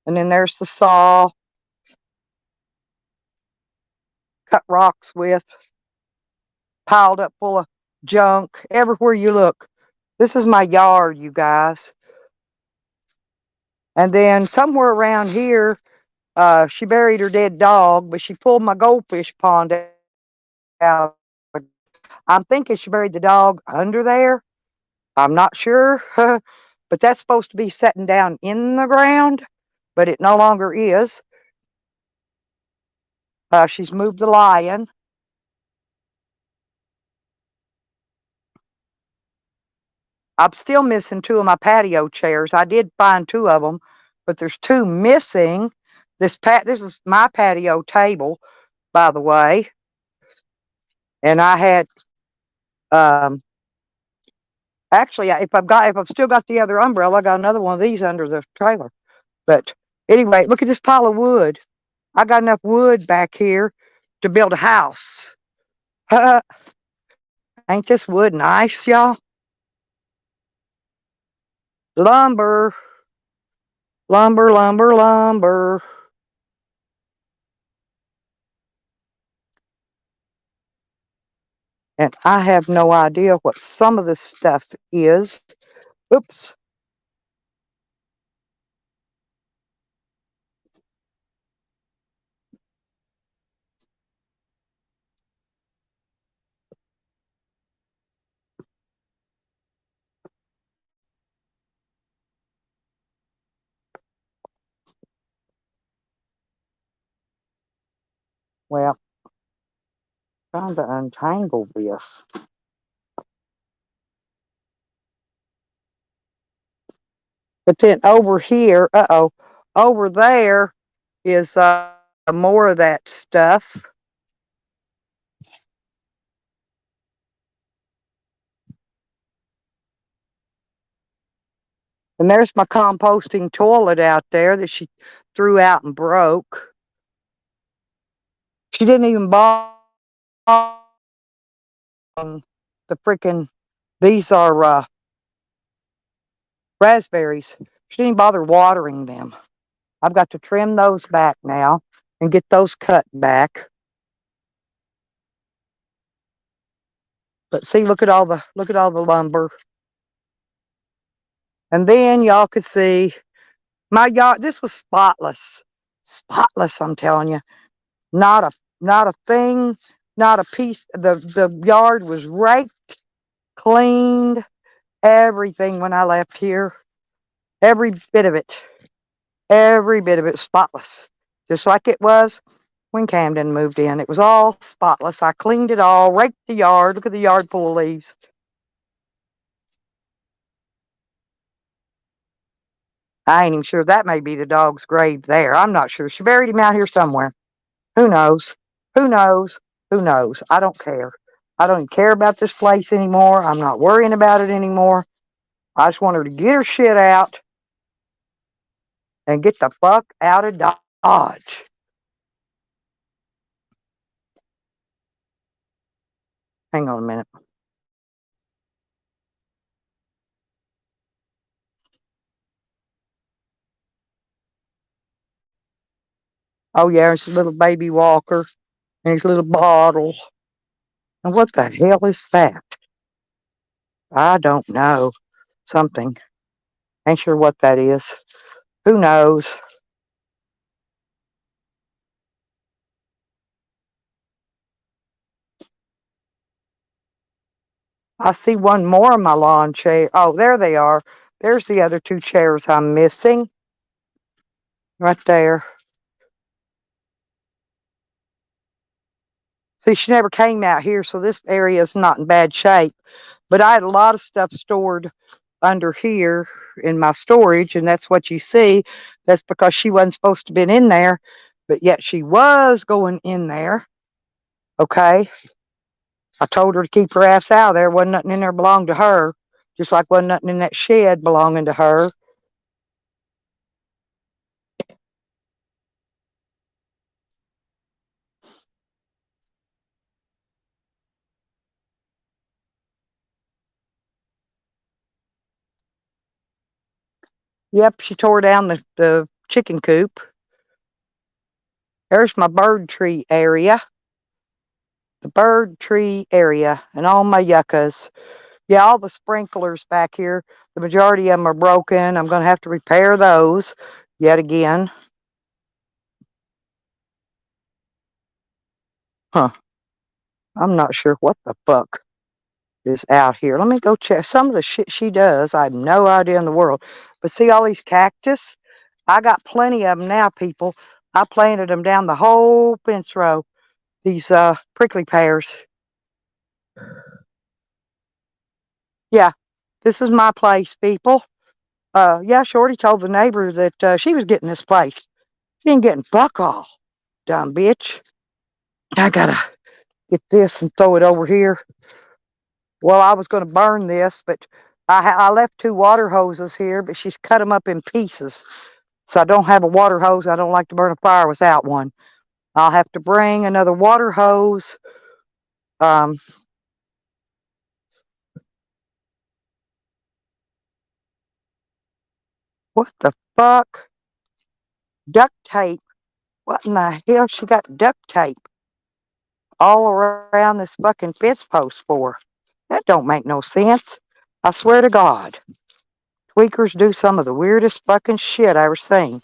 And then there's the saw. Cut rocks with. Piled up full of junk. Everywhere you look. This is my yard, you guys. And then somewhere around here, she buried her dead dog, but she pulled my goldfish pond out. I'm thinking she buried the dog under there. I'm not sure, but that's supposed to be setting down in the ground, but it no longer is. She's moved the lion. I'm still missing 2 of my patio chairs. I did find 2 of them, but there's 2 missing. This is my patio table, by the way. And I had actually if I've still got the other umbrella, I got another one of these under the trailer. But anyway, look at this pile of wood. I got enough wood back here to build a house. Ain't this wood nice, y'all? Lumber, lumber, lumber, lumber. And I have no idea what some of this stuff is. Oops. Well, trying to untangle this. But then over here, over there is more of that stuff. And there's my composting toilet out there that she threw out and broke. She didn't even bother the freaking, these are raspberries. She didn't even bother watering them. I've got to trim those back now and get those cut back. But see, look at all the lumber. And then y'all could see my yard. This was spotless. Spotless, I'm telling you. Not a thing, not a piece. The yard was raked, cleaned, everything when I left here. Every bit of it. Every bit of it spotless. Just like it was when Camden moved in. It was all spotless. I cleaned it all, raked the yard. Look at the yard full of leaves. I ain't even sure that may be the dog's grave there. I'm not sure. She buried him out here somewhere. Who knows? Who knows? Who knows? I don't care. I don't even care about this place anymore. I'm not worrying about it anymore. I just want her to get her shit out and get the fuck out of Dodge. Hang on a minute. Oh, yeah, it's a little baby walker and his little bottle. And what the hell is that? I don't know. Something. Ain't sure what that is. Who knows? I see one more of my lawn chair. Oh, there they are. There's the other 2 chairs I'm missing. Right there. See, she never came out here, so this area is not in bad shape. But I had a lot of stuff stored under here in my storage, and that's what you see. That's because she wasn't supposed to have been in there, but yet she was going in there. Okay? I told her to keep her ass out of there. Wasn't nothing in there belonged to her. Just like wasn't nothing in that shed belonging to her. Yep, she tore down the chicken coop. There's my bird tree area. The bird tree area and all my yuccas. Yeah, all the sprinklers back here. The majority of them are broken. I'm going to have to repair those yet again. Huh. I'm not sure what the fuck is out here. Let me go check. Some of the shit she does, I have no idea in the world. But see all these cactus? I got plenty of them now, people. I planted them down the whole fence row. These prickly pears. Yeah, this is my place, people. Yeah, Shorty told the neighbor that she was getting this place. She ain't getting fuck all, dumb bitch. I gotta get this and throw it over here. Well, I was going to burn this, but I left 2 water hoses here, but she's cut them up in pieces. So I don't have a water hose. I don't like to burn a fire without one. I'll have to bring another water hose. What the fuck? Duct tape. What in the hell she got duct tape all around this fucking fence post for? That don't make no sense. I swear to God. Tweakers do some of the weirdest fucking shit I ever seen.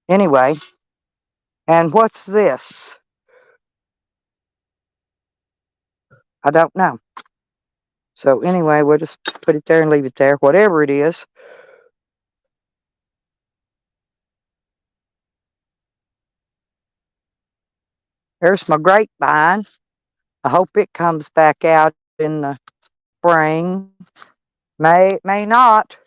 Anyway, and what's this? I don't know. So anyway, we'll just put it there and leave it there, whatever it is. There's my grapevine. I hope it comes back out in the spring. May not.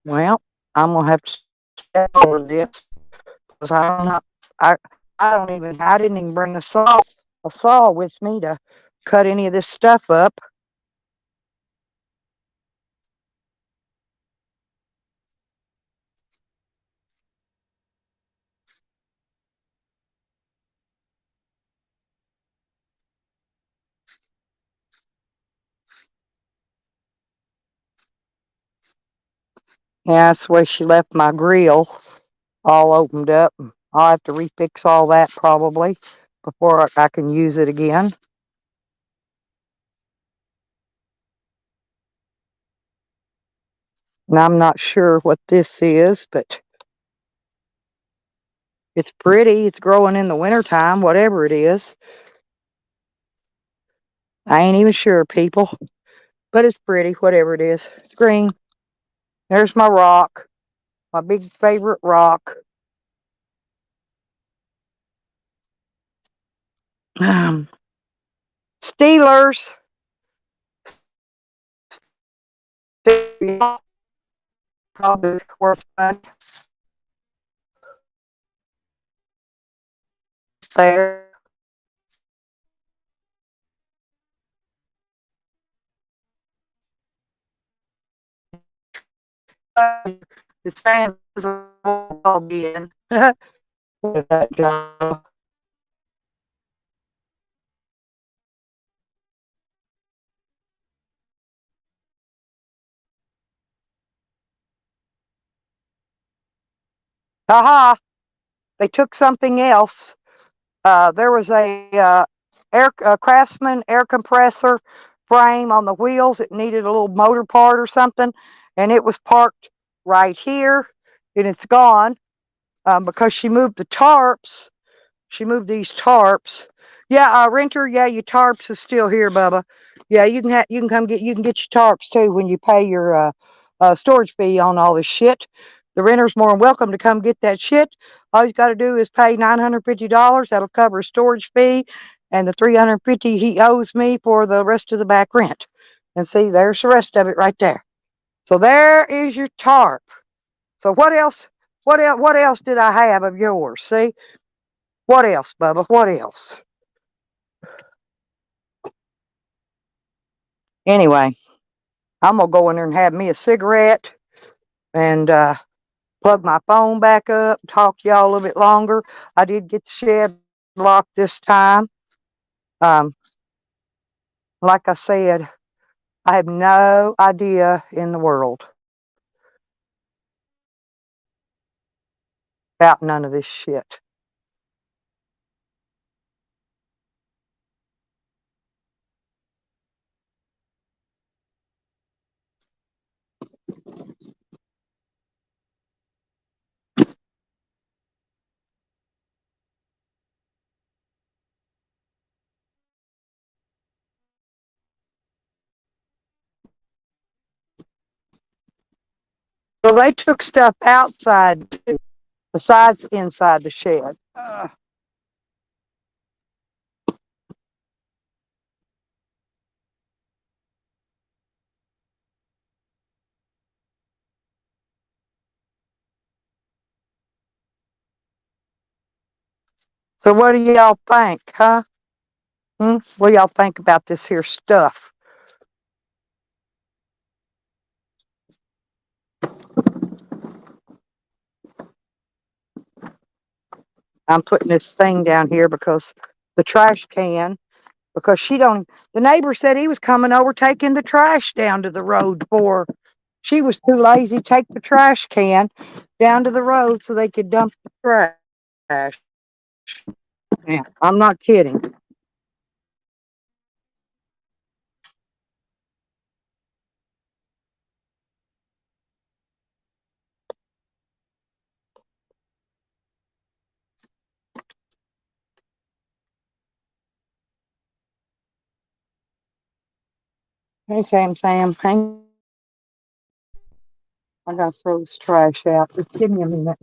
Well, I'm gonna have to step over this because I don't know. I didn't even bring a saw with me to cut any of this stuff up. Yeah, that's the way she left my grill all opened up. I'll have to refix all that probably before I can use it again. And I'm not sure what this is, but it's pretty. It's growing in the wintertime, whatever it is. I ain't even sure, people. But it's pretty, whatever it is. It's green. There's my rock. My big favorite rock. Steelers. Probably worth fun. There. The same as I'll be in. That job. Aha! They took something else. There was a Craftsman air compressor frame on the wheels. It needed a little motor part or something, and it was parked right here, and it's gone because she moved the tarps. She moved these tarps. Yeah, renter. Yeah, your tarps is still here, Bubba. Yeah, you can come get your tarps too when you pay your storage fee on all this shit. The renter's more than welcome to come get that shit. All he's got to do is pay $950. That'll cover his storage fee and the $350 he owes me for the rest of the back rent. And see, there's the rest of it right there. So there is your tarp. So what else? What else did I have of yours? See? What else, Bubba? What else? Anyway, I'm going to go in there and have me a cigarette and plug my phone back up, talk to y'all a little bit longer. I did get the shed locked this time. Like I said, I have no idea in the world about none of this shit. So they took stuff outside too, besides inside the shed. So what do y'all think, huh? What do y'all think about this here stuff? I'm putting this thing down here because the trash can, because the neighbor said he was coming over taking the trash down to the road for, she was too lazy to take the trash can down to the road so they could dump the trash. Yeah, I'm not kidding. Hey, Sam, hang. I gotta throw this trash out. Just give me a minute.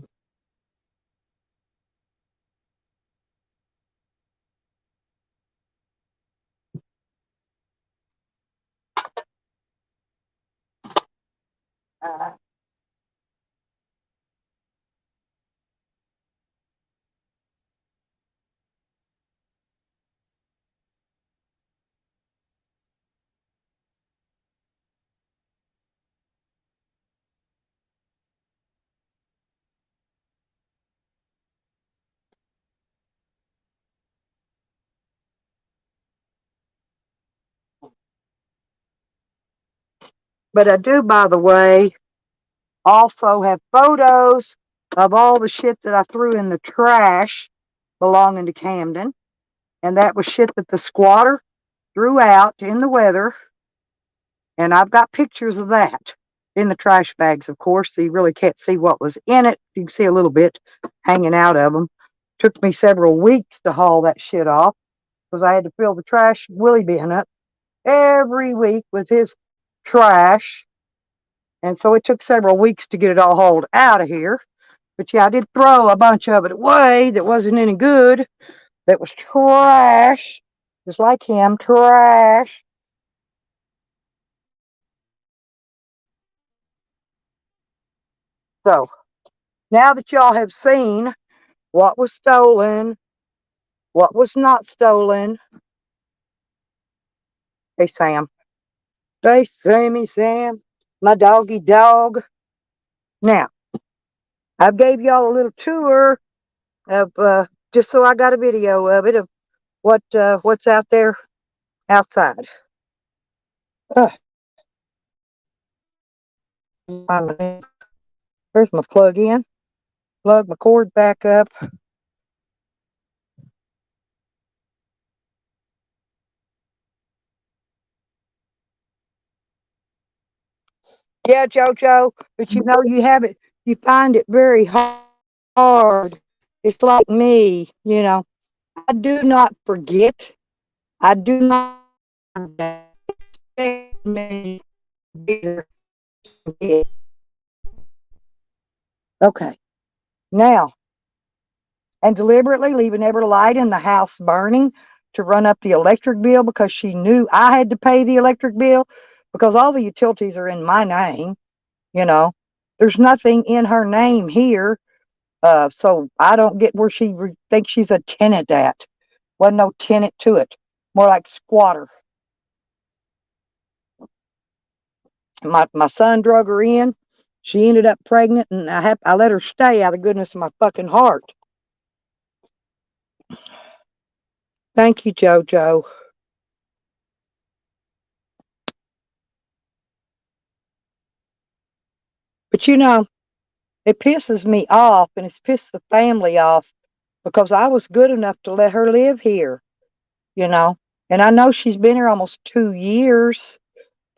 But I do, by the way, also have photos of all the shit that I threw in the trash belonging to Camden. And that was shit that the squatter threw out in the weather. And I've got pictures of that in the trash bags, of course. So you really can't see what was in it. You can see a little bit hanging out of them. Took me several weeks to haul that shit off because I had to fill the trash Willie bin up every week with his trash. And so it took several weeks to get it all hauled out of here. But yeah, I did throw a bunch of it away that wasn't any good. That was trash. Just like him, trash. So now that y'all have seen what was stolen, what was not stolen. Hey, Sam. Hey, Sammy Sam. My doggy dog. Now, I gave y'all a little tour of, just so I got a video of it, of what's out there outside. There's my plug in. Plug my cord back up. Yeah, JoJo, but you know you find it very hard. It's like me, I do not forget. I do not expect me to forget. Okay, now, and deliberately leaving every light in the house burning to run up the electric bill because she knew I had to pay the electric bill because all the utilities are in my name, you know. There's nothing in her name here. So I don't get where she thinks she's a tenant at. Wasn't no tenant to it. More like squatter. My son drug her in. She ended up pregnant, and I let her stay out of the goodness of my fucking heart. Thank you, JoJo. But it pisses me off, and it's pissed the family off because I was good enough to let her live here, you know. And I know she's been here almost 2 years,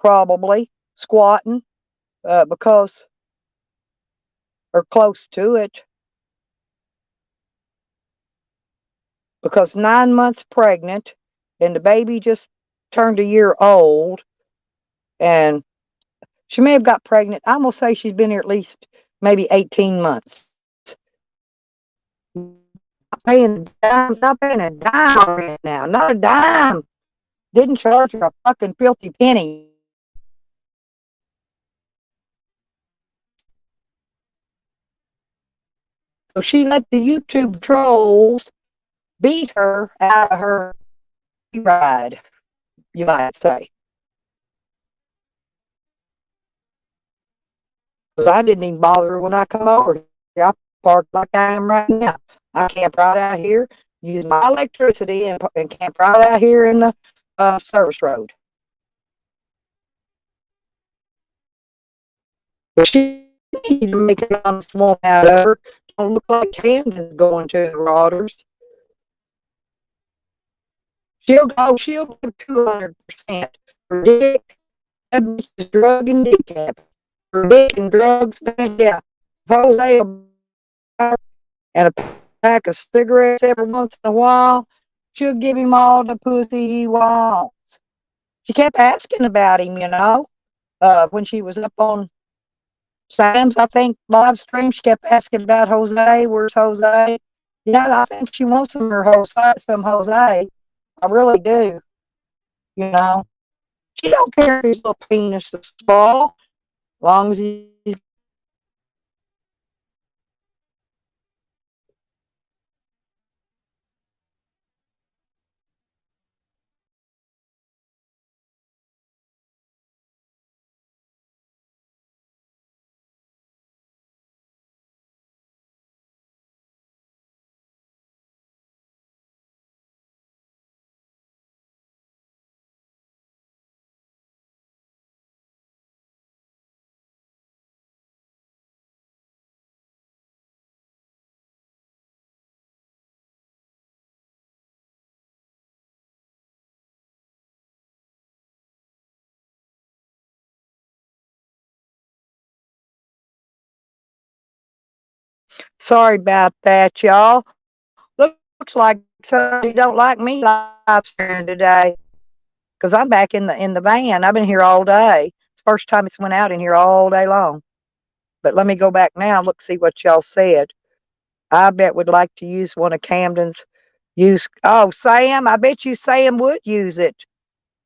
probably squatting, because or close to it, because 9 months pregnant, and the baby just turned a year old, and she may have got pregnant. I'm gonna say she's been here at least maybe 18 months. Not paying a dime on rent now. Not a dime. Didn't charge her a fucking filthy penny. So she let the YouTube trolls beat her out of her ride, you might say. Because I didn't even bother her when I come over here. I parked like I am right now. I camp right out here, use my electricity, and camp right out here in the service road. But she need to make an honest woman out of her. Don't look like Camden's going to the Rodders. She'll give 200% for dick. That bitch is drug and dick habit. For dick and drugs, man, yeah. Jose and a pack of cigarettes every once in a while, she'll give him all the pussy he wants. She kept asking about him, when she was up on Sam's, I think, live stream. She kept asking about Jose. Where's Jose? Yeah, I think she wants some Jose. I really do. You know, she don't care if his little penis is small, as long as he's. Sorry about that, y'all. Looks like somebody don't like me live streaming today, because I'm back in the van. I've been here all day. It's the first time it's went out in here all day long. But let me go back now. Look, see what y'all said. I bet would like to use one of Camden's Oh, Sam, I bet you Sam would use it.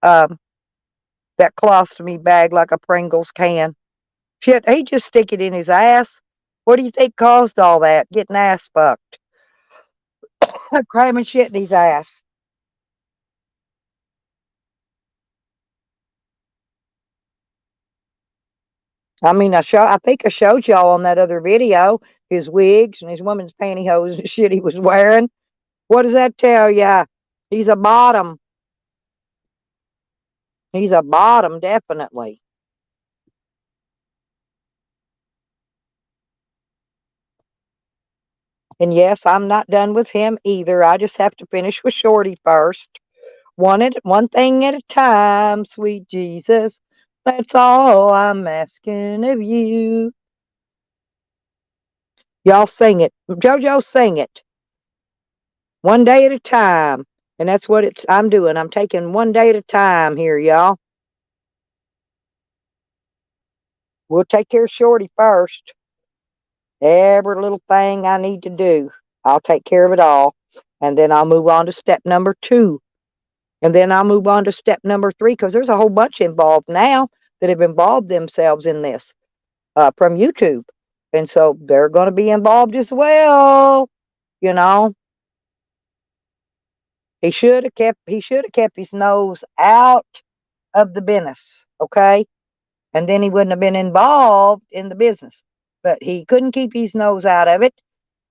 Um, that colostomy bag like a Pringles can. Shit, he just stick it in his ass. What do you think caused all that? Getting ass fucked. Cramming shit in his ass. I mean, I think I showed y'all on that other video his wigs and his woman's pantyhose and shit he was wearing. What does that tell ya? He's a bottom. He's a bottom, definitely. And yes, I'm not done with him either. I just have to finish with Shorty first. One thing at a time, sweet Jesus. That's all I'm asking of you. Y'all sing it. JoJo, sing it. One day at a time. And that's what I'm doing. I'm taking one day at a time here, y'all. We'll take care of Shorty first. Every little thing I need to do, I'll take care of it all. And then I'll move on to step number 2. And then I'll move on to step number 3, because there's a whole bunch involved now that have involved themselves in this from YouTube. And so they're going to be involved as well. He should have kept his nose out of the business, okay? And then he wouldn't have been involved in the business. But he couldn't keep his nose out of it.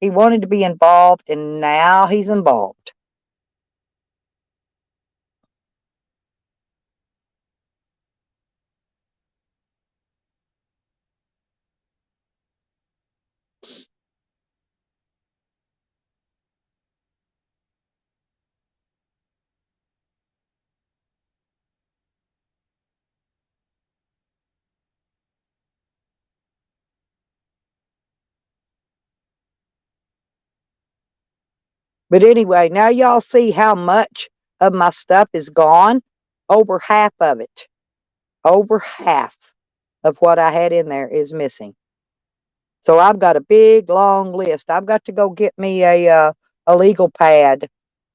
He wanted to be involved, and now he's involved. But anyway, now y'all see how much of my stuff is gone. Over half of it. Over half of what I had in there is missing. So I've got a big long list. I've got to go get me a legal pad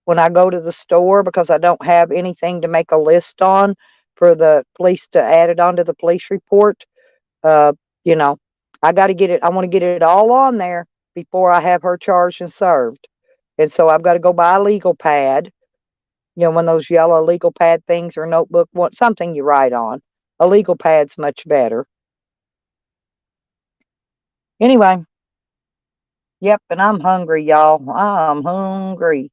when I go to the store because I don't have anything to make a list on for the police to add it onto the police report. Uh, you know, I got to get it. I want to get it all on there before I have her charged and served. And so I've got to go buy a legal pad. You know, one of those yellow legal pad things or notebook, something you write on. A legal pad's much better. Anyway, yep, and I'm hungry, y'all. I'm hungry.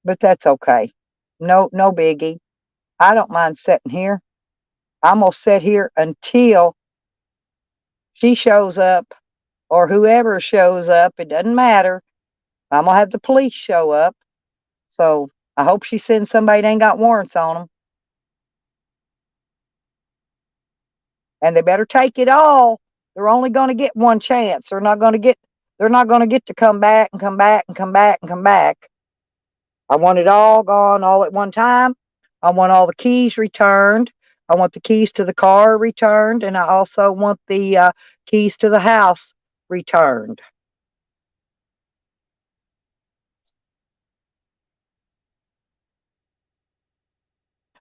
But that's okay. No biggie. I don't mind sitting here. I'm gonna sit here until she shows up or whoever shows up. It doesn't matter. I'm gonna have the police show up. So I hope she sends somebody that ain't got warrants on them. And they better take it all. They're only gonna get one chance. They're not gonna get to come back and come back and come back and come back. I want it all gone all at one time. I want all the keys returned. I want the keys to the car returned, and I also want the keys to the house returned.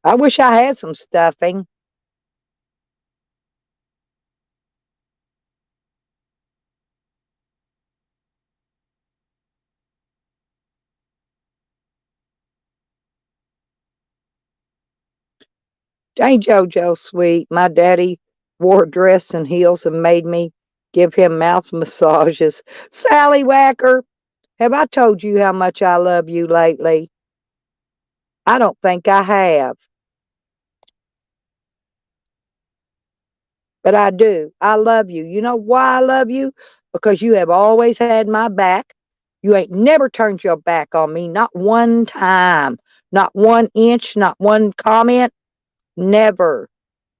I wish I had some stuffing. Ain't JoJo sweet? My daddy wore a dress and heels and made me give him mouth massages. Sally Wacker, have I told you how much I love you lately? I don't think I have, but I do. I love you. You know why I love you? Because you have always had my back. You ain't never turned your back on me, not one time, not 1 inch, not one comment, never.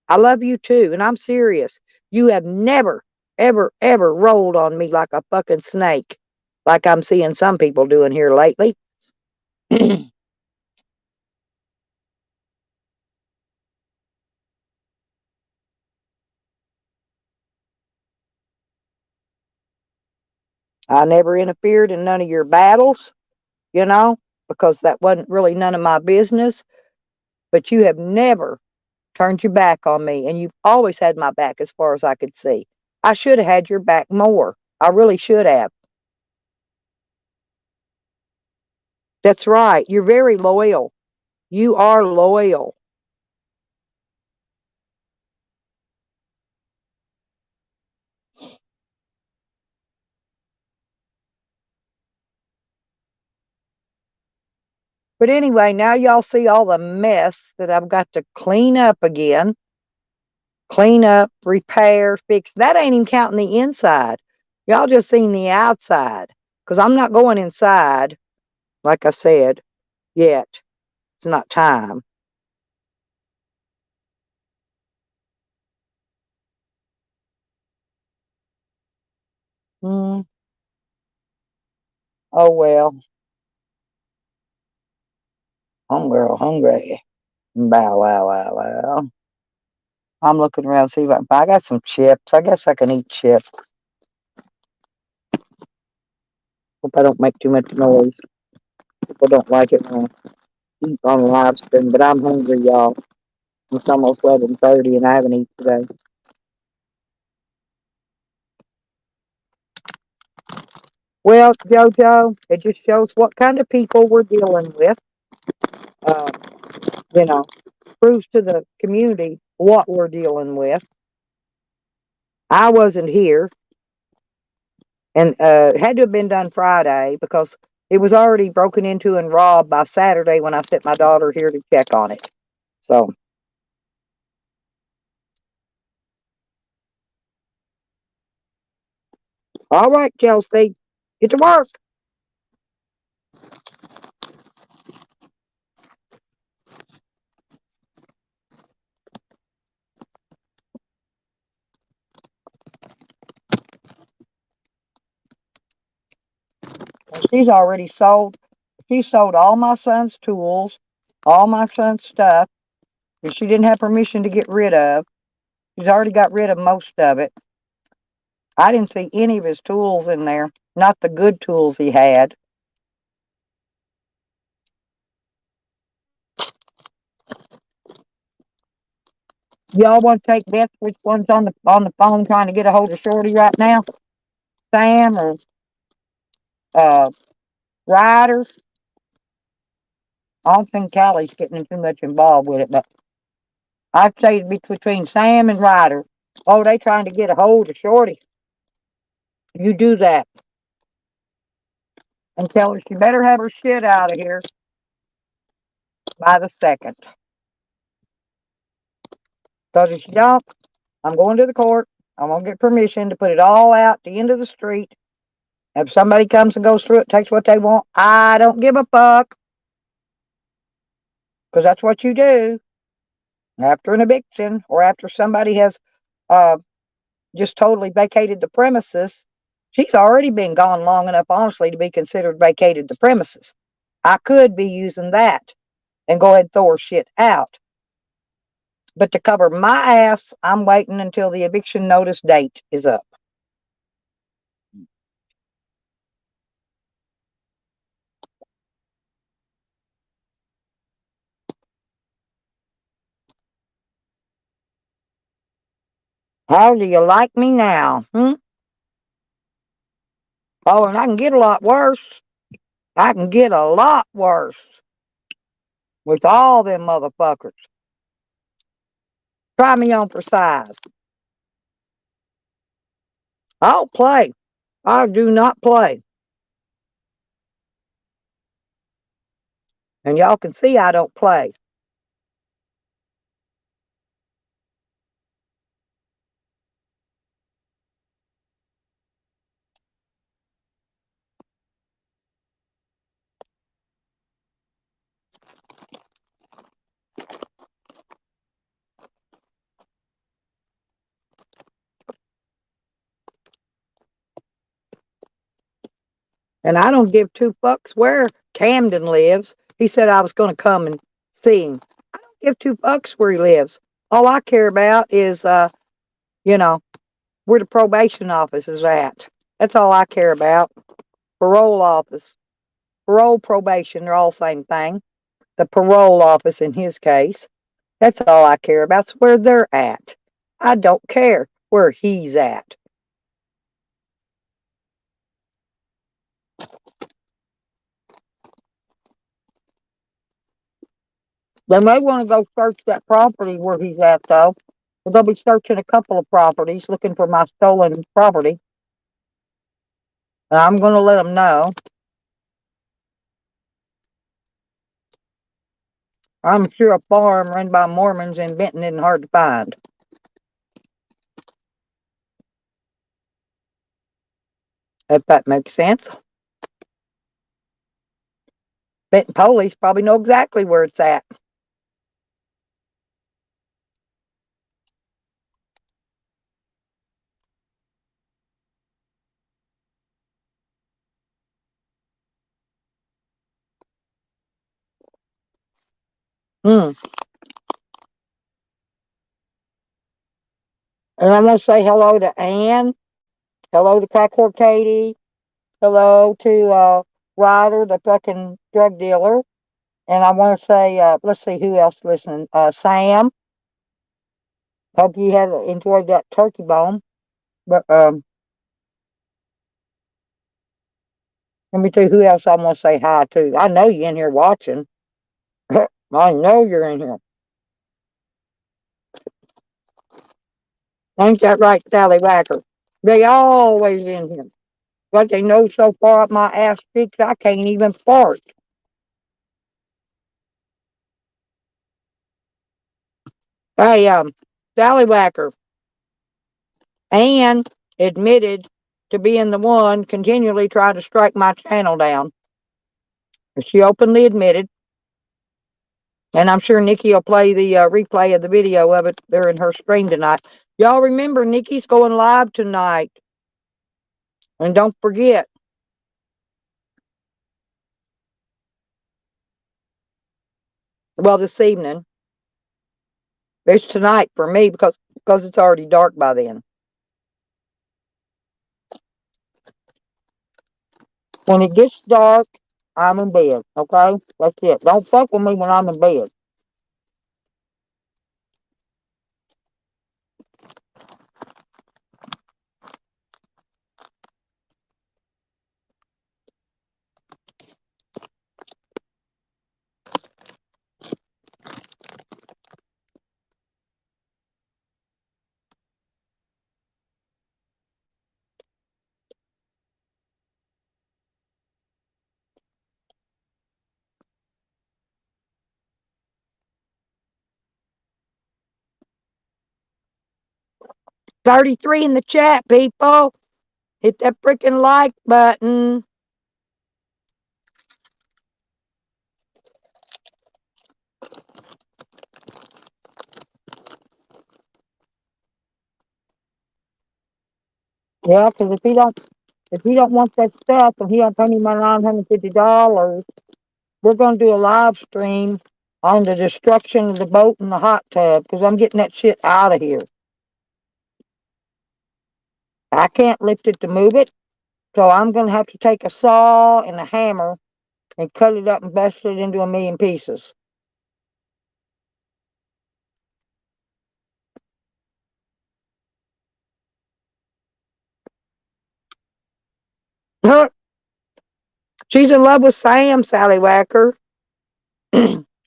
I love you too, and I'm serious. You have never, ever, ever rolled on me like a fucking snake, like I'm seeing some people doing here lately. I never interfered in none of your battles, you know, because that wasn't really none of my business. But you have never turned your back on me, and you've always had my back as far as I could see. I should have had your back more. I really should have. That's right. You're very loyal. You are loyal. But anyway, now y'all see all the mess that I've got to clean up again. Clean up, repair, fix. That ain't even counting the inside. Y'all just seen the outside. Because I'm not going inside, like I said, yet. It's not time. Hmm. Oh well. Hungry. Bow wow wow wow. I'm looking around see if I got some chips. I guess I can eat chips. Hope I don't make too much noise. People don't like it when I eat on live stream, but I'm hungry, y'all. It's almost 11:30 and I haven't eaten today. Well, JoJo, it just shows what kind of people we're dealing with. Um, you know, proves to the community what we're dealing with. I wasn't here, and it had to have been done Friday because it was already broken into and robbed by Saturday when I sent my daughter here to check on it. So, all right, Chelsea, get to work. She's already sold. She sold all my son's tools, all my son's stuff that she didn't have permission to get rid of. She's already got rid of most of it. I didn't see any of his tools in there, not the good tools he had. Y'all want to take bets which one's on the phone trying to get a hold of Shorty right now? Sam or Ryder? I don't think Callie's getting too much involved with it, but I'd say it'd be between Sam and Ryder. Oh, they trying to get a hold of Shorty. You do that. And tell her she better have her shit out of here by the 2nd. Because if she don't, I'm going to the court. I'm going to get permission to put it all out the end of the street. If somebody comes and goes through it, takes what they want, I don't give a fuck. Because that's what you do after an eviction or after somebody has just totally vacated the premises. She's already been gone long enough, honestly, to be considered vacated the premises. I could be using that and go ahead and throw her shit out. But to cover my ass, I'm waiting until the eviction notice date is up. How do you like me now? Oh, and I can get a lot worse. I can get a lot worse with all them motherfuckers. Try me on for size. I don't play. I do not play. And y'all can see I don't play. And I don't give two fucks where Camden lives. He said I was going to come and see him. I don't give two fucks where he lives. All I care about is, you know, where the probation office is at. That's all I care about. Parole office. Parole, probation, they're all the same thing. The parole office in his case. That's all I care about. It's where they're at. I don't care where he's at. They may want to go search that property where he's at, though. They'll be searching a couple of properties looking for my stolen property. And I'm going to let them know. I'm sure a farm run by Mormons in Benton isn't hard to find. If that makes sense. Benton police probably know exactly where it's at. And I'm going to say hello to Ann. Hello to Crackhead Katie. Hello to Ryder, the fucking drug dealer. And I want to say, let's see who else listening. Sam. Hope you have enjoyed that turkey bone. But let me tell you who else I'm going to say hi to. I know you're in here watching. I know you're in here. Ain't that right, Sally Wacker? They always in here. But they know so far up my ass cheeks I can't even fart. Hey, Sally Wacker. Ann admitted to being the one continually trying to strike my channel down. She openly admitted. And I'm sure Nikki will play the replay of the video of it during her stream tonight. Y'all remember, Nikki's going live tonight. And don't forget, Well, this evening. It's tonight for me because it's already dark by then. When it gets dark, I'm in bed. Okay, that's it. Don't fuck with me when I'm in bed. $33 in the chat, people. Hit that freaking like button. Yeah, because if he don't want that stuff and he don't pay me my $950, we're gonna do a live stream on the destruction of the boat and the hot tub because I'm getting that shit out of here. I can't lift it to move it, so I'm gonna have to take a saw and a hammer and cut it up and bust it into a million pieces. She's in love with Sam, Sally Wacker.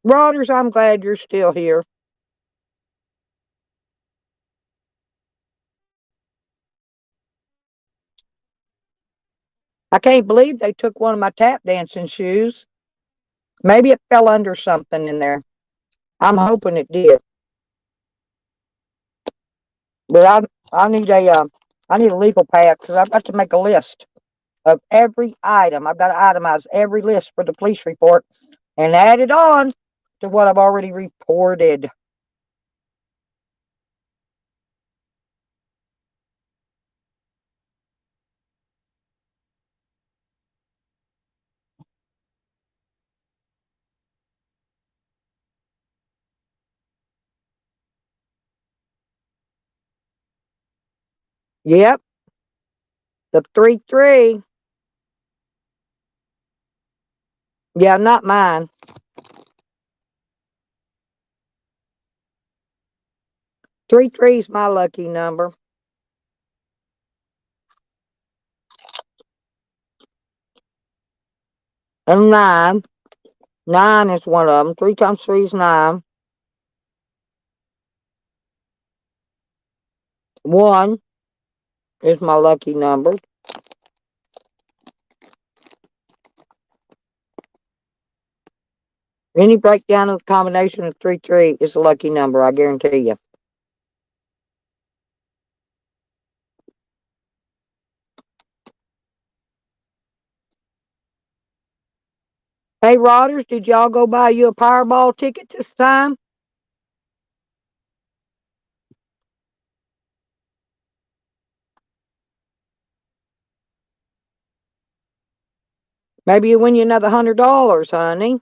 Rodgers, I'm glad you're still here. I can't believe they took one of my tap dancing shoes. Maybe it fell under something in there. I'm hoping it did. But I need a legal pad because I've got to make a list of every item. I've got to itemize every list for the police report and add it on to what I've already reported. Yep, the 3-3. Yeah, not mine. 3-3 is my lucky number. And 9. 9 is one of them. 3 times 3 is 9. 1 is my lucky number. Any breakdown of the combination of 3-3 is a lucky number, I guarantee you. Hey, Rodders, did y'all go buy you a Powerball ticket this time? Maybe you win you another $100, honey.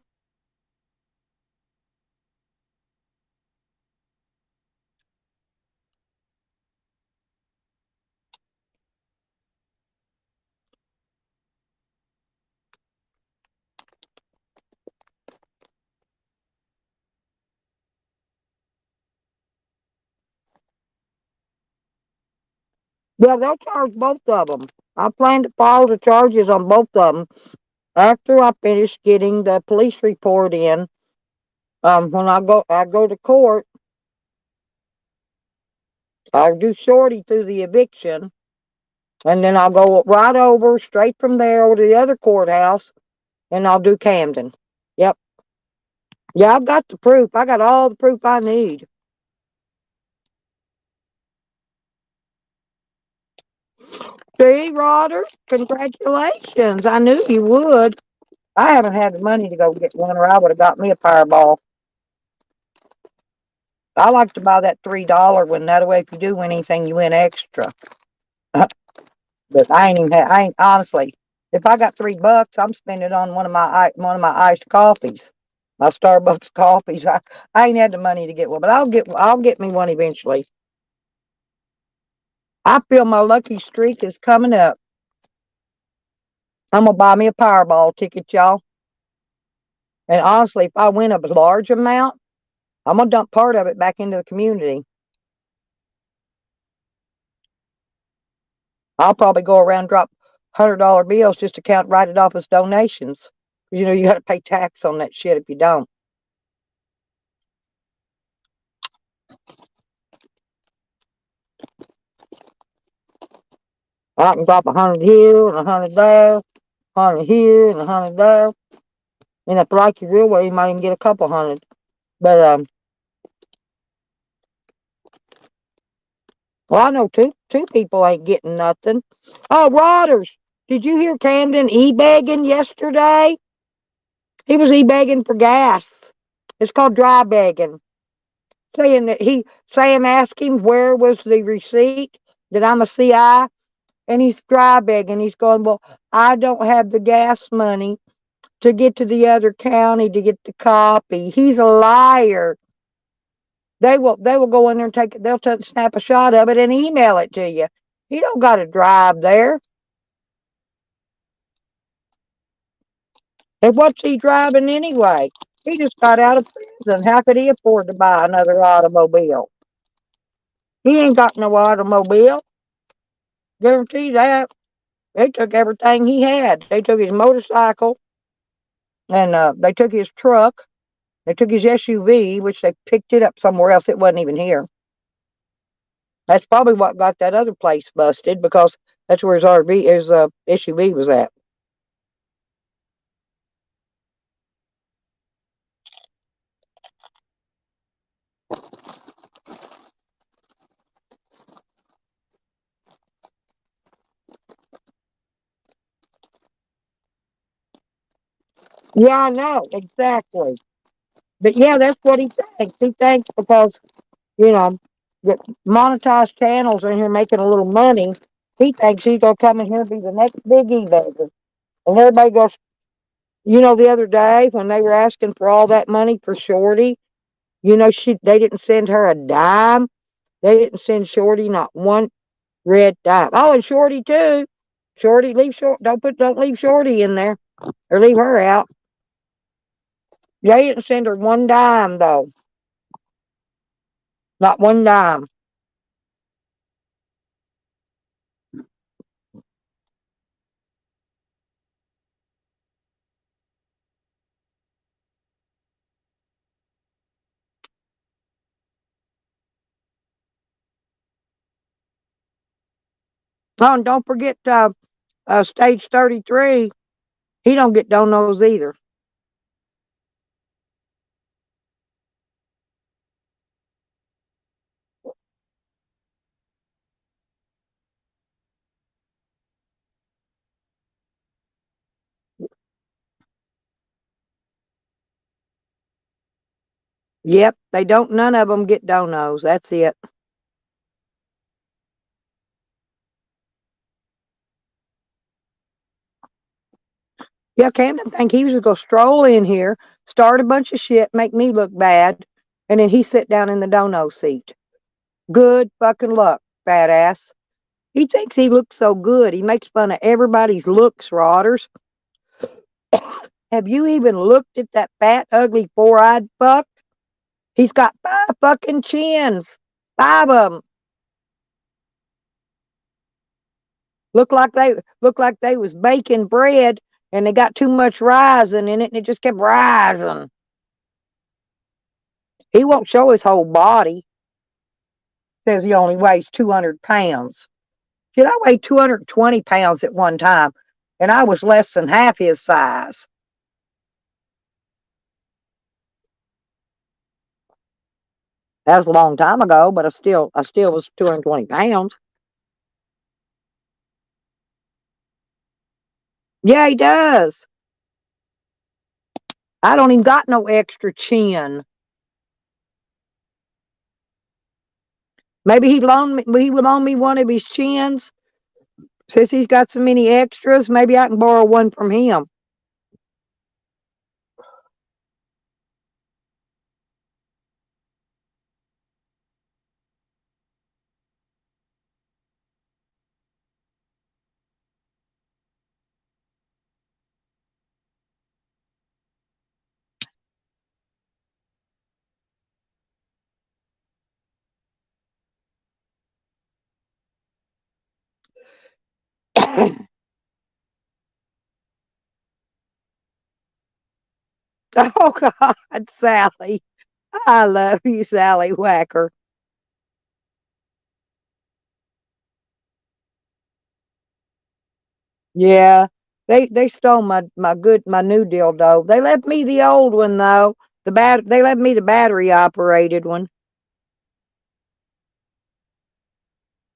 Yeah, they'll charge both of them. I plan to file the charges on both of them after I finish getting the police report in. When I go to court, I'll do Shorty through the eviction, and then I'll go right over, straight from there over to the other courthouse, and I'll do Camden. Yep. Yeah, I've got the proof. I got all the proof I need. See, Rodder, congratulations. I knew you would. I haven't had the money to go get one, or I would have got me a Powerball. I like to buy that $3 one. That way, if you do win anything, you win extra. But I ain't honestly. If I got $3, I'm spending it on one of my iced coffees. My Starbucks coffees. I ain't had the money to get one, but I'll get me one eventually. I feel my lucky streak is coming up. I'm gonna buy me a Powerball ticket, y'all. And honestly, if I win a large amount, I'm gonna dump part of it back into the community. I'll probably go around and drop $100 bills just to write it off as donations. You know, you got to pay tax on that shit if you don't. I can drop 100 here and 100 there, 100 here and 100 there. And if you like you real well, you might even get a couple hundred. But well, I know two people ain't getting nothing. Oh, Rodgers, did you hear Camden e-begging yesterday? He was e-begging for gas. It's called dry begging. Saying that Sam asked him where was the receipt that I'm a CI, and he's dry begging. He's going, well, I don't have the gas money to get to the other county to get the copy. He's a liar. They will go in there and they'll snap a shot of it and email it to you. He don't got to drive there. And what's he driving anyway? He just got out of prison. How could he afford to buy another automobile? He ain't got no automobile. Guarantee that. They took everything he had. They took his motorcycle, and they took his truck. They took his SUV, which they picked it up somewhere else. It wasn't even here. That's probably what got that other place busted, because that's where his SUV was at. Yeah, I know, exactly. But yeah, that's what he thinks. He thinks because, you know, the monetized channels are in here making a little money, he thinks he's going to come in here and be the next big e-beggar. And everybody goes, the other day when they were asking for all that money for Shorty, they didn't send her a dime. They didn't send Shorty not one red dime. Oh, and Shorty too. Shorty, don't leave Shorty in there, or leave her out. They didn't send her one dime though. Not one dime. Oh, and don't forget stage 33. He don't get donos either. Yep, they don't. None of them get donos. That's it. Yeah, Camden think he was going to stroll in here, start a bunch of shit, make me look bad, and then he sit down in the dono seat. Good fucking luck, fat ass. He thinks he looks so good. He makes fun of everybody's looks, Rodders. Have you even looked at that fat, ugly, four-eyed fuck? He's got 5 fucking chins. 5 of them. Look like they was baking bread and they got too much rising in it and it just kept rising. He won't show his whole body. Says he only weighs 200 pounds. Shit, I weighed 220 pounds at one time, and I was less than half his size. That was a long time ago, but I still was 220 pounds. Yeah, he does. I don't even got no extra chin. Maybe he would loan me one of his chins. Since he's got so many extras, maybe I can borrow one from him. Oh God, Sally. I love you, Sally Whacker. Yeah. They stole my new dildo. They left me the old one though. They left me the battery operated one.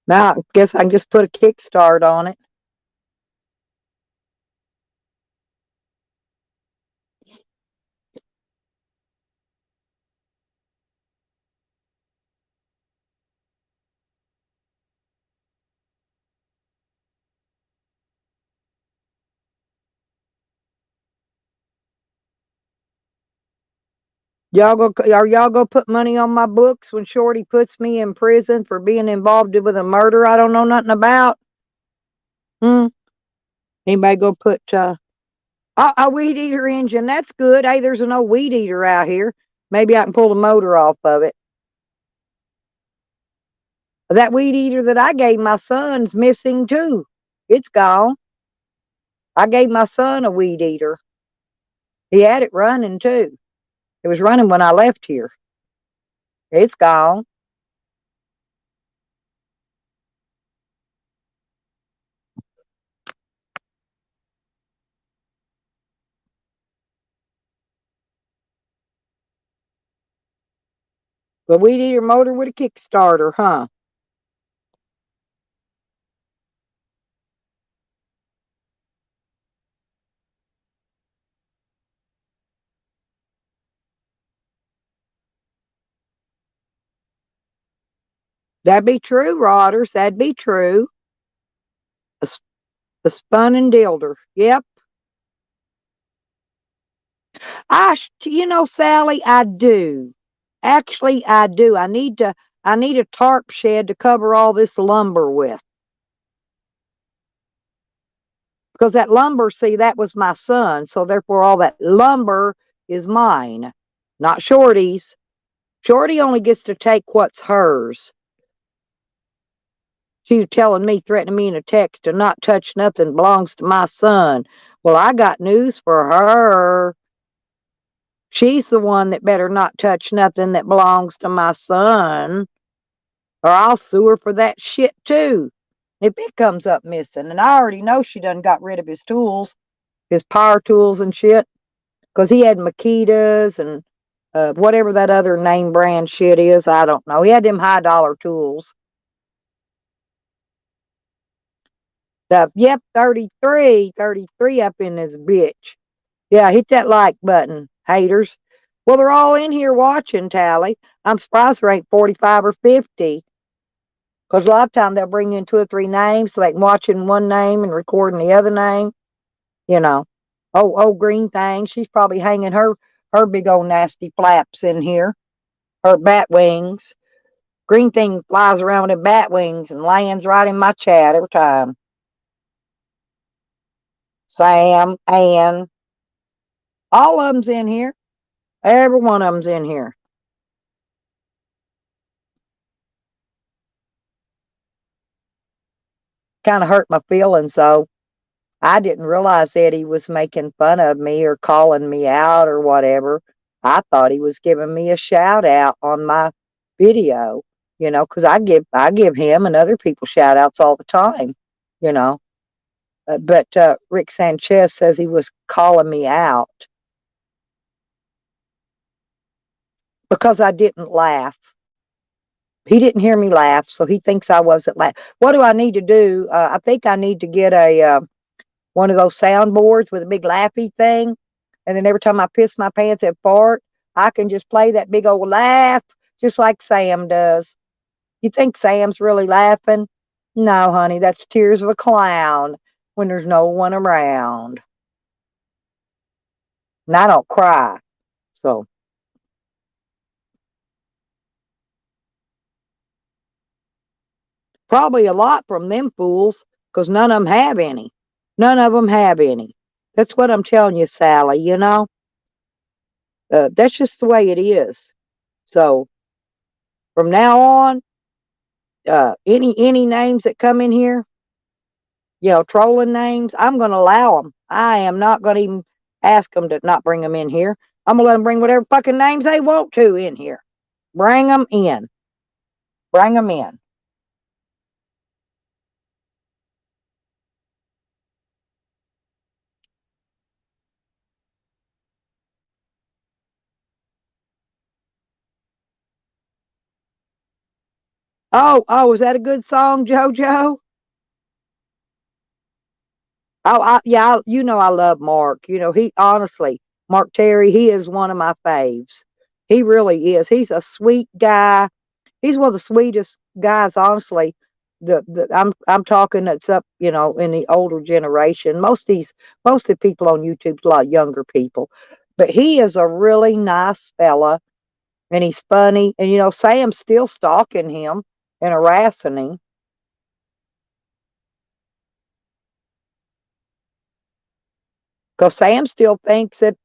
Now I guess I can just put a kickstart on it. Are y'all gonna put money on my books when Shorty puts me in prison for being involved with a murder I don't know nothing about? Hmm. Anybody go put a weed eater engine? That's good. Hey, there's an old weed eater out here. Maybe I can pull the motor off of it. That weed eater that I gave my son's missing too. It's gone. I gave my son a weed eater. He had it running too. It was running when I left here. It's gone. The weed eater motor with a Kickstarter, huh? That'd be true, Rodders. That'd be true. A spun and dilder. Yep. Sally, I do. Actually, I do. I need a tarp shed to cover all this lumber with. Because that lumber, see, that was my son. So therefore, all that lumber is mine, not Shorty's. Shorty only gets to take what's hers. She was telling me, threatening me in a text to not touch nothing belongs to my son. Well, I got news for her. She's the one that better not touch nothing that belongs to my son, or I'll sue her for that shit too. If it comes up missing, and I already know she done got rid of his tools, his power tools and shit, because he had Makita's and whatever that other name brand shit is, I don't know. He had them high dollar tools. Yep, 33 up in this bitch. Yeah, hit that like button, haters. Well, they're all in here watching, Tally. I'm surprised there ain't 45 or 50. Because a lot of time they'll bring in 2 or 3 names so they can watch in one name and recording the other name. You know. Oh, green thing. She's probably hanging her big old nasty flaps in here. Her bat wings. Green thing flies around with bat wings and lands right in my chat every time. Sam, Ann. All of them's in here. Every one of them's in here. Kind of hurt my feelings, though. I didn't realize Eddie was making fun of me or calling me out or whatever. I thought he was giving me a shout out on my video, because I give him and other people shout outs all the time, you know. But Rick Sanchez says he was calling me out because I didn't laugh. He didn't hear me laugh, so he thinks I wasn't laughing. What do I need to do? I think I need to get a one of those soundboards with a big laughy thing, and then every time I piss my pants and fart, I can just play that big old laugh, just like Sam does. You think Sam's really laughing? No, honey, that's tears of a clown when there's no one around. And I don't cry, so. Probably a lot from them fools, because none of them have any. None of them have any. That's what I'm telling you, Sally, That's just the way it is. So, from now on, any names that come in here, trolling names, I'm going to allow them. I am not going to even ask them to not bring them in here. I'm going to let them bring whatever fucking names they want to in here. Bring them in. Bring them in. Oh, is that a good song, JoJo? Yeah, I love Mark. He honestly, Mark Terry, he is one of my faves. He really is. He's a sweet guy. He's one of the sweetest guys, honestly. I'm talking that's up, in the older generation. Most of the people on YouTube's a lot younger people, but he is a really nice fella, and he's funny. And Sam's still stalking him and harassing him. Because Sam still thinks that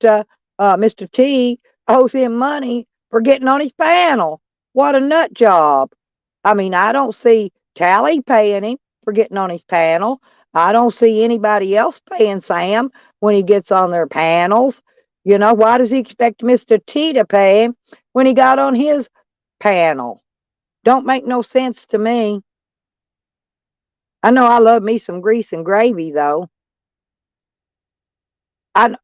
Mr. T owes him money for getting on his panel. What a nut job. I mean, I don't see Tally paying him for getting on his panel. I don't see anybody else paying Sam when he gets on their panels. Why does he expect Mr. T to pay him when he got on his panel? Don't make no sense to me. I know I love me some grease and gravy, though. I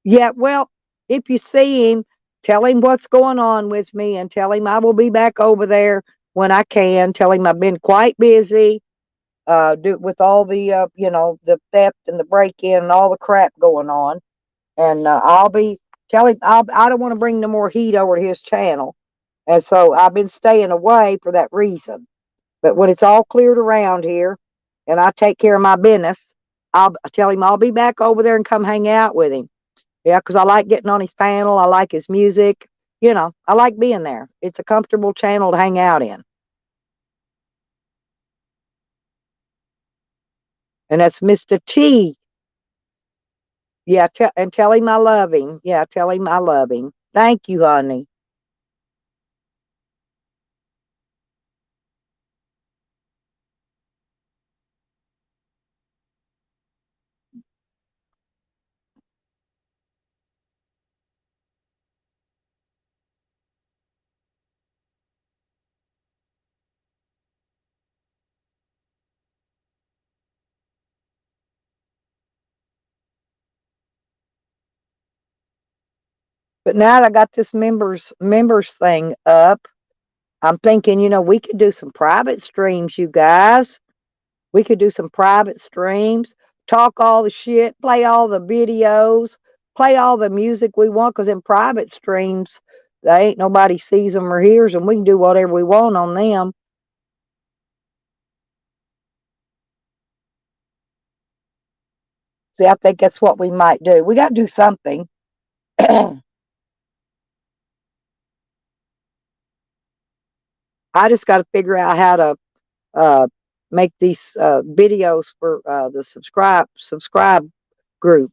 Yeah, well, if you see him, tell him what's going on with me and tell him I will be back over there when I can. Tell him I've been quite busy with all the theft and the break-in and all the crap going on. And I don't want to bring no more heat over to his channel. And so I've been staying away for that reason. But when it's all cleared around here and I take care of my business, I'll tell him I'll be back over there and come hang out with him. Yeah, because I like getting on his panel. I like his music. I like being there. It's a comfortable channel to hang out in. And that's Mr. T. Yeah, and tell him I love him. Yeah, tell him I love him. Thank you, honey. But now that I got this members thing up, I'm thinking, we could do some private streams, you guys. We could do some private streams, talk all the shit, play all the videos, play all the music we want, because in private streams, they ain't nobody sees them or hears them. We can do whatever we want on them. See, I think that's what we might do. We got to do something. I just got to figure out how to make these videos for the subscribe group.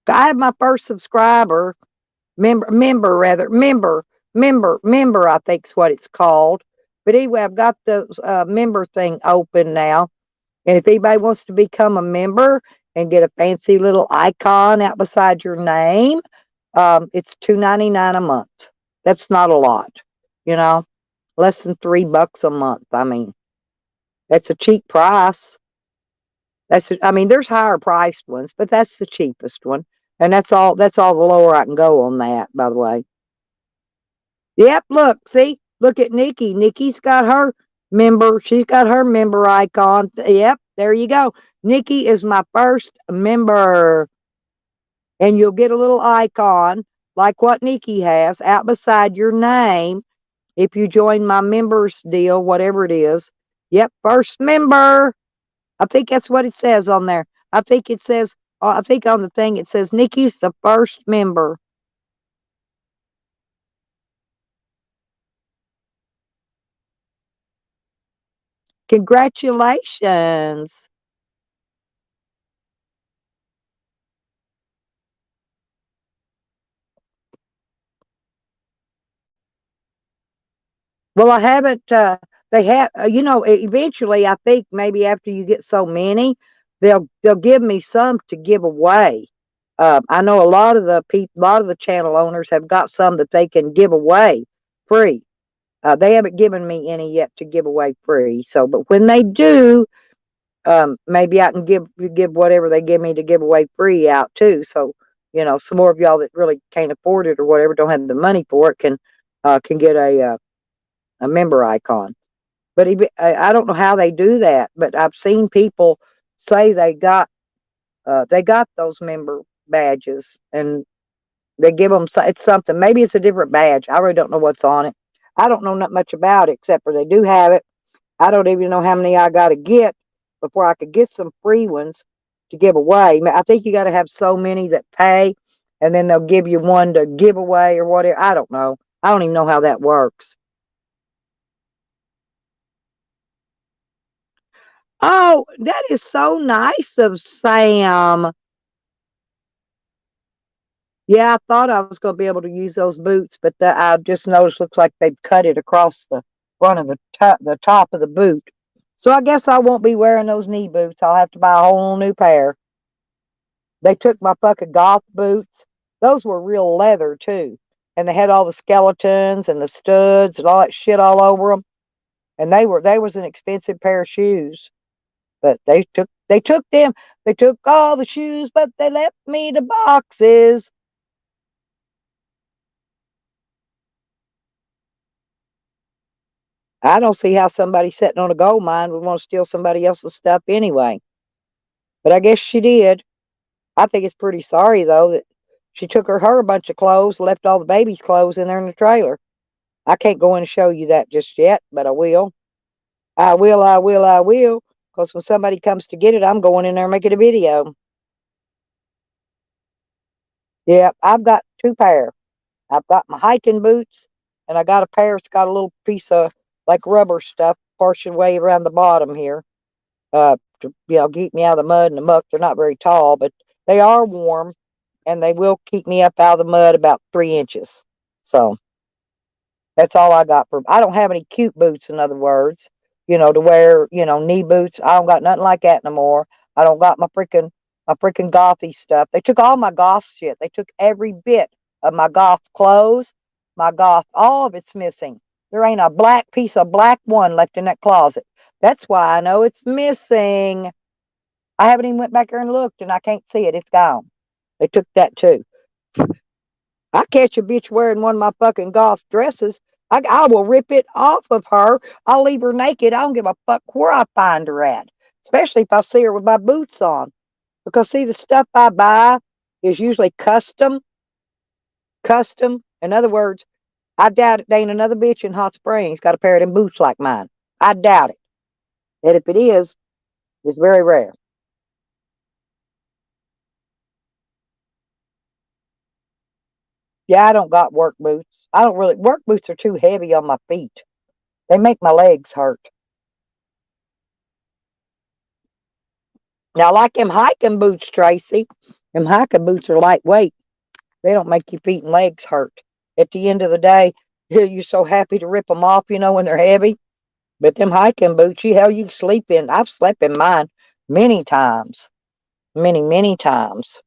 I have my first subscriber member, I think is what it's called. But anyway, I've got the member thing open now, and if anybody wants to become a member and get a fancy little icon out beside your name, it's $2.99 a month. That's not a lot, less than $3 a month. I mean, that's a cheap price. There's higher priced ones, but that's the cheapest one. And that's all the lower I can go on that, by the way. Yep, look at Nikki. Nikki's got her member. She's got her member icon. Yep, there you go. Nikki is my first member. And you'll get a little icon like what Nikki has out beside your name if you join my members deal, whatever it is. Yep, first member. I think that's what it says on there. I think on the thing it says Nikki's the first member. Congratulations. Well, I haven't they have, eventually, I think maybe after you get so many, they'll give me some to give away. I know a lot of a lot of the channel owners have got some that they can give away free. They haven't given me any yet to give away free. So, but when they do, maybe I can give whatever they give me to give away free out too. So, some more of y'all that really can't afford it or whatever, don't have the money for it, can get a member icon. But I don't know how they do that. But I've seen people say they got those member badges, and they give them, it's something. Maybe it's a different badge. I really don't know what's on it. I don't know not much about it except for they do have it. I don't even know how many I got to get before I could get some free ones to give away. I think you got to have so many that pay, and then they'll give you one to give away or whatever. I don't know. I don't even know how that works. Oh, that is so nice of Sam. Yeah, I thought I was going to be able to use those boots, but I just noticed looks like they've cut it across the front of the top of the boot. So I guess I won't be wearing those knee boots. I'll have to buy a whole new pair. They took my fucking golf boots. Those were real leather too, and they had all the skeletons and the studs and all that shit all over them. And they was an expensive pair of shoes, but they took them. They took all the shoes, but they left me the boxes. I don't see how somebody sitting on a gold mine would want to steal somebody else's stuff anyway. But I guess she did. I think it's pretty sorry though that she took her a bunch of clothes, left all the baby's clothes in there in the trailer. I can't go in and show you that just yet, but I will. I will, I will, I will. Because when somebody comes to get it, I'm going in there making a video. Yeah, I've got two pair. I've got my hiking boots, and I got a pair that's got a little piece of like rubber stuff portion way around the bottom here. To keep me out of the mud and the muck. They're not very tall, but they are warm, and they will keep me up out of the mud about 3 inches. So that's all I got for. I don't have any cute boots, in other words, to wear, knee boots. I don't got nothing like that no more. I don't got my freaking golfy stuff. They took all my golf shit. They took every bit of my golf clothes, all of it's missing. There ain't a black piece of black one left in that closet. That's why I know it's missing. I haven't even went back there and looked, and I can't see it. It's gone. They took that too. I catch a bitch wearing one of my fucking golf dresses. I will rip it off of her. I'll leave her naked. I don't give a fuck where I find her at, especially if I see her with my boots on. Because, see, the stuff I buy is usually custom. Custom. In other words, I doubt it there ain't another bitch in Hot Springs got a pair of them boots like mine. I doubt it. And if it is, it's very rare. Yeah, I don't got work boots. I don't really. Work boots are too heavy on my feet. They make my legs hurt. Now, like them hiking boots, Tracy, them hiking boots are lightweight. They don't make your feet and legs hurt. At the end of the day, you're so happy to rip them off, when they're heavy. But them hiking boots, you can sleep in. I've slept in mine many times. Many, many times.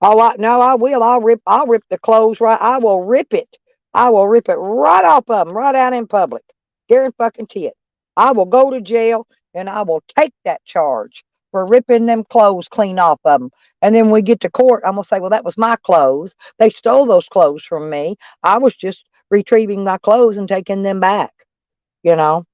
Oh, no, I will. I'll rip the clothes right. I will rip it. I will rip it right off of them, right out in public. Guarantee it. I will go to jail and I will take that charge for ripping them clothes clean off of them. And then when we get to court, I'm going to say, well, that was my clothes. They stole those clothes from me. I was just retrieving my clothes and taking them back, you know.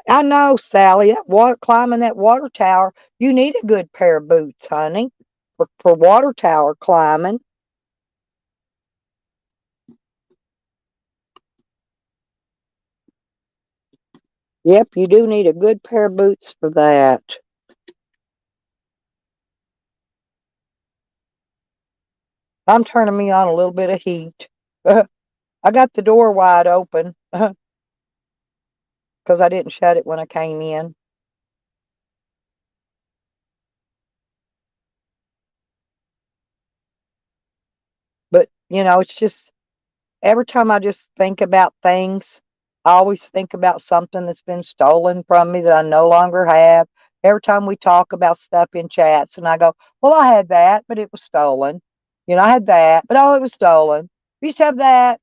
I know, Sally, climbing that water tower, you need a good pair of boots, honey, for water tower climbing. Yep, you do need a good pair of boots for that. I'm turning me on a little bit of heat. I got the door wide open because I didn't shut it when I came in. It's just every time I just think about things, I always think about something that's been stolen from me that I no longer have. Every time we talk about stuff in chats, and I go, well, I had that, but it was stolen. I had that, but oh, it was stolen. We used to have that,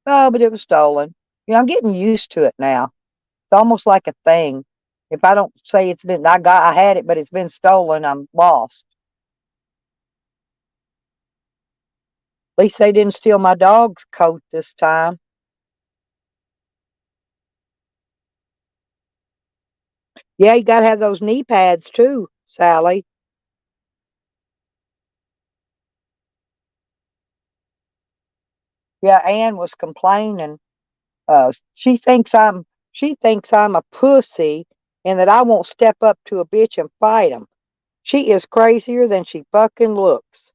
oh, but it was stolen. I'm getting used to it now. It's almost like a thing. If I don't say I had it, but it's been stolen, I'm lost. At least they didn't steal my dog's coat this time. Yeah, you gotta have those knee pads too, Sally. Yeah, Ann was complaining. She thinks I'm a pussy and that I won't step up to a bitch and fight him. She is crazier than she fucking looks.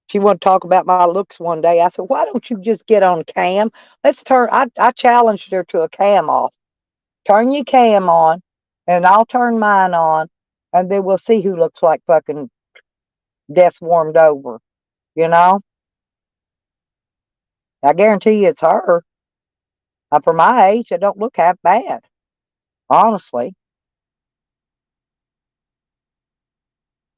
She wanted to talk about my looks one day. I said, why don't you just get on cam? I challenged her to a cam off. Turn your cam on, and I'll turn mine on, and then we'll see who looks like fucking death's warmed over. You know? I guarantee you it's her. For my age, I don't look half bad. Honestly.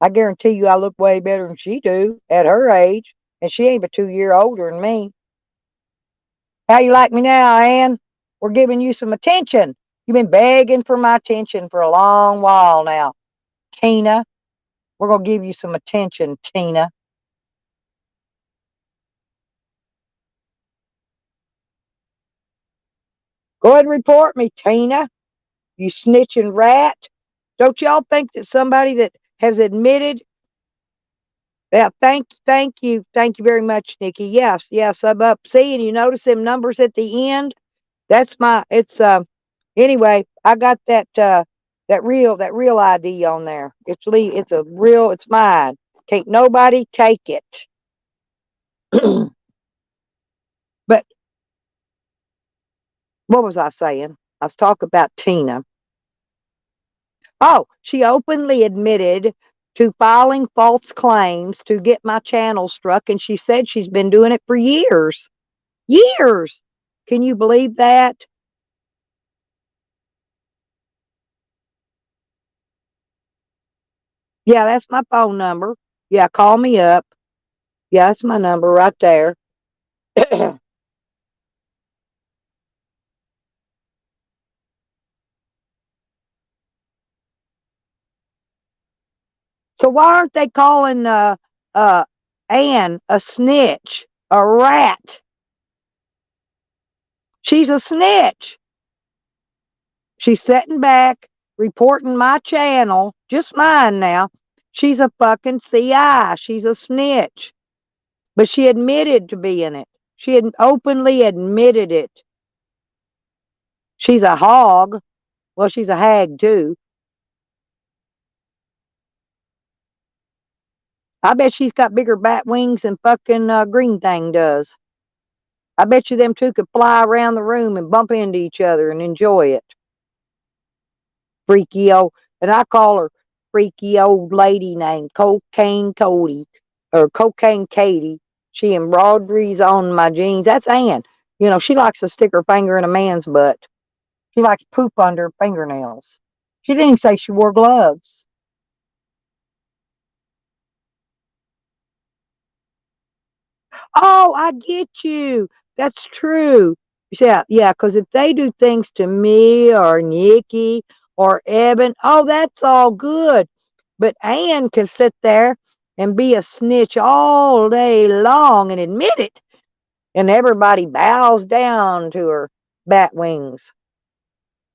I guarantee you I look way better than she do at her age. And she ain't but 2 years older than me. How you like me now, Ann? We're giving you some attention. You've been begging for my attention for a long while now. Tina, we're going to give you some attention, Tina. Go ahead and report me, Tina. You snitching rat. Don't y'all think that somebody that has admitted? Yeah, thank you very much, Nikki. Yes, I'm up. See, and you notice them numbers at the end? Anyway, I got that real ID on there. It's mine. Can't nobody take it. But what was I saying? I was talking about Tina. Oh, she openly admitted to filing false claims to get my channel struck, and she said she's been doing it for years. Years! Can you believe that? Yeah, that's my phone number. Yeah, call me up. Yeah, that's my number right there. So why aren't they calling Ann a snitch, a rat? She's a snitch. She's sitting back reporting my channel, just mine now. She's a fucking CI. She's a snitch. But she admitted to being it. She had openly admitted it. She's a hog. Well, she's a hag too. I bet she's got bigger bat wings than fucking Green Thing does. I bet you them two could fly around the room and bump into each other and enjoy it. Freaky old, and I call her freaky old lady named Cocaine Cody or Cocaine Katie. She embroideries on my jeans. That's Ann. She likes to stick her finger in a man's butt. She likes poop under her fingernails. She didn't even say she wore gloves. Oh, I get you. That's true. Yeah, because if they do things to me or Nikki or Evan, oh, that's all good. But Ann can sit there and be a snitch all day long and admit it. And everybody bows down to her bat wings.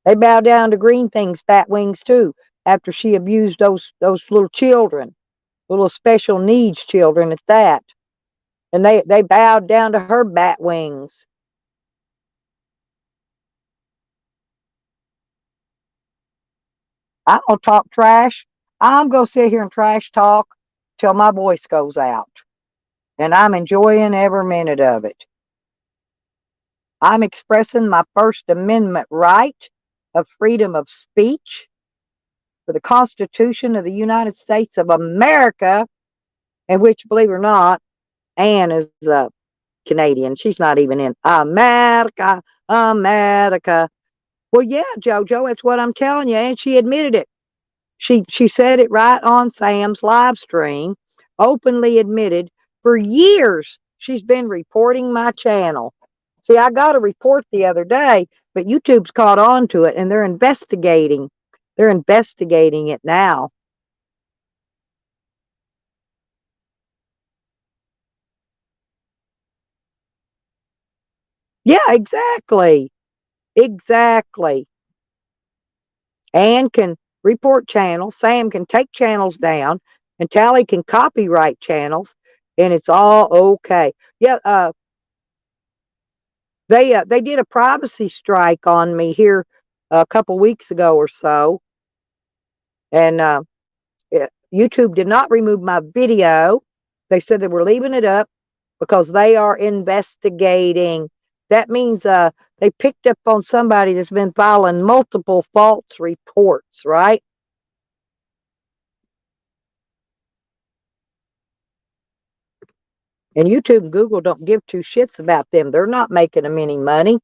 They bow down to Green Thing's bat wings too, after she abused those little children, little special needs children at that. And they bowed down to her bat wings. I'm going to talk trash. I'm going to sit here and trash talk till my voice goes out. And I'm enjoying every minute of it. I'm expressing my First Amendment right of freedom of speech for the Constitution of the United States of America, in which, believe it or not, Anne is Canadian. She's not even in America. America. Well, yeah, JoJo, that's what I'm telling you. And she admitted it. She said it right on Sam's live stream, openly admitted for years she's been reporting my channel. See, I got a report the other day, but YouTube's caught on to it and they're investigating. They're investigating it now. Yeah, exactly. Exactly. Ann can report channels, Sam can take channels down, and Tally can copyright channels, and it's all okay. Yeah, they did a privacy strike on me here a couple weeks ago or so, and YouTube did not remove my video. They said they were leaving it up because they are investigating. That means they picked up on somebody that's been filing multiple false reports, right? And YouTube and Google don't give two shits about them. They're not making them any money.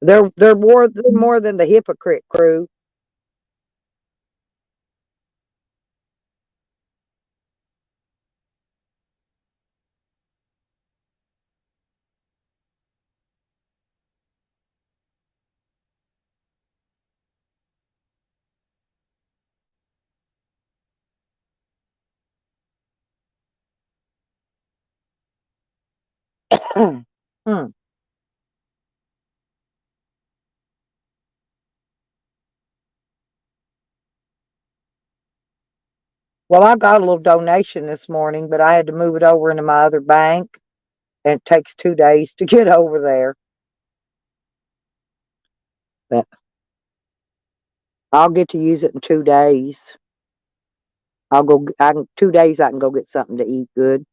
They're more than the hypocrite crew. Hmm. Well, I got a little donation this morning, but I had to move it over into my other bank, and it takes 2 days to get over there. But I'll get to use it in 2 days. 2 days I can go get something to eat good.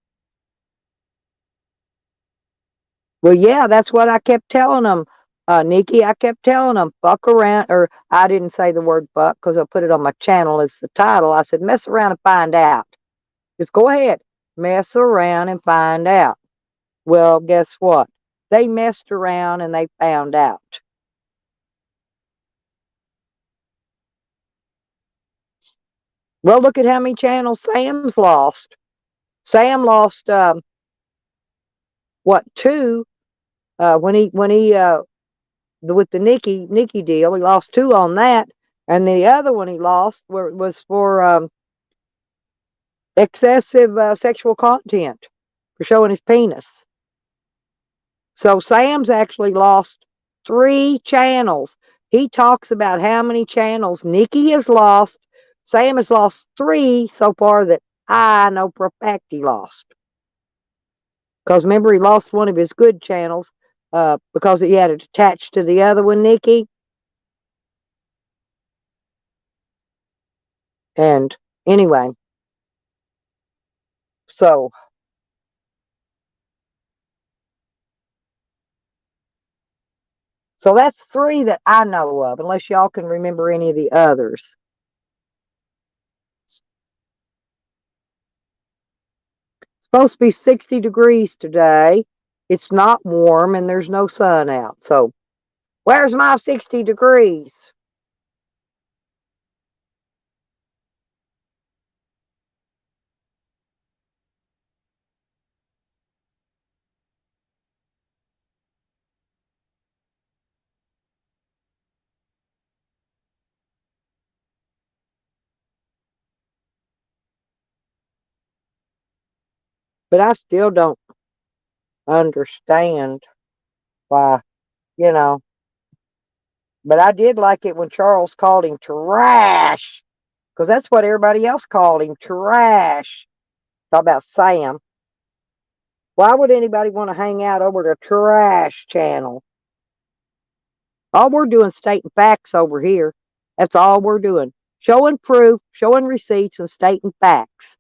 Well, yeah, that's what I kept telling them, Nikki. I kept telling them, fuck around, or I didn't say the word fuck because I put it on my channel as the title. I said, mess around and find out. Just go ahead, mess around and find out. Well, guess what? They messed around and they found out. Well, look at how many channels Sam's lost. Sam lost what, 2 when he with the Nikki deal. He lost 2 on that, and the other one he lost was for excessive sexual content, for showing his penis. So Sam's actually lost 3 channels. He talks about how many channels Nikki has lost. Sam has lost 3 so far that I know for a fact he lost. Because remember, he lost one of his good channels because he had it attached to the other one, Nikki. And anyway, so that's 3 that I know of, unless y'all can remember any of the others. It's supposed to be 60 degrees today. It's not warm and there's no sun out. So where's my 60 degrees? But I still don't understand why, you know. But I did like it when Charles called him trash, because that's what everybody else called him, trash. Talk about Sam. Why would anybody want to hang out over the trash channel? All we're doing is stating facts over here. That's all we're doing. showing proof, showing receipts, and stating facts.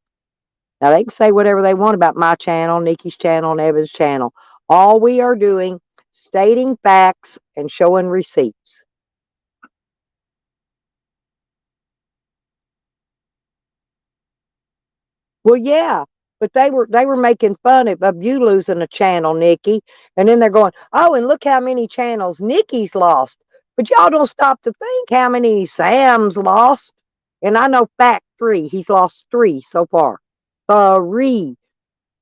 Now they can say whatever they want about my channel, Nikki's channel, and Evan's channel. All we are doing, stating facts and showing receipts. Well, yeah, but they were making fun of you losing a channel, Nikki, and then they're going, oh, and look how many channels Nikki's lost. But y'all don't stop to think how many Sam's lost. And I know fact 3, he's lost 3 so far. 3.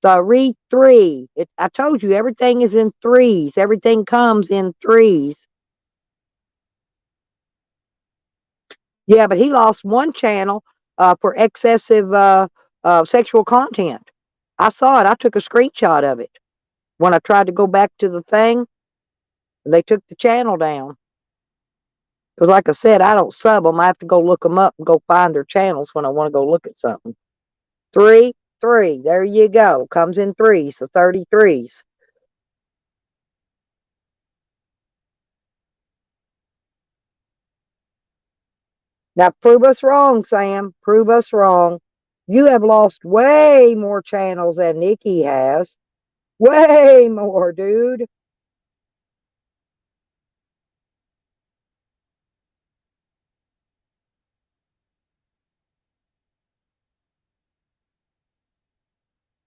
I told you everything is in threes. Everything comes in threes. Yeah, but he lost one channel for excessive sexual content. I saw it. I took a screenshot of it when I tried to go back to the thing. They took the channel down. Because like I said, I don't sub them. I have to go look them up and go find their channels when I want to go look at something. 3. There you go. Comes in threes, the 33s. Now, prove us wrong, Sam. Prove us wrong. You have lost way more channels than Nikki has. Way more, dude.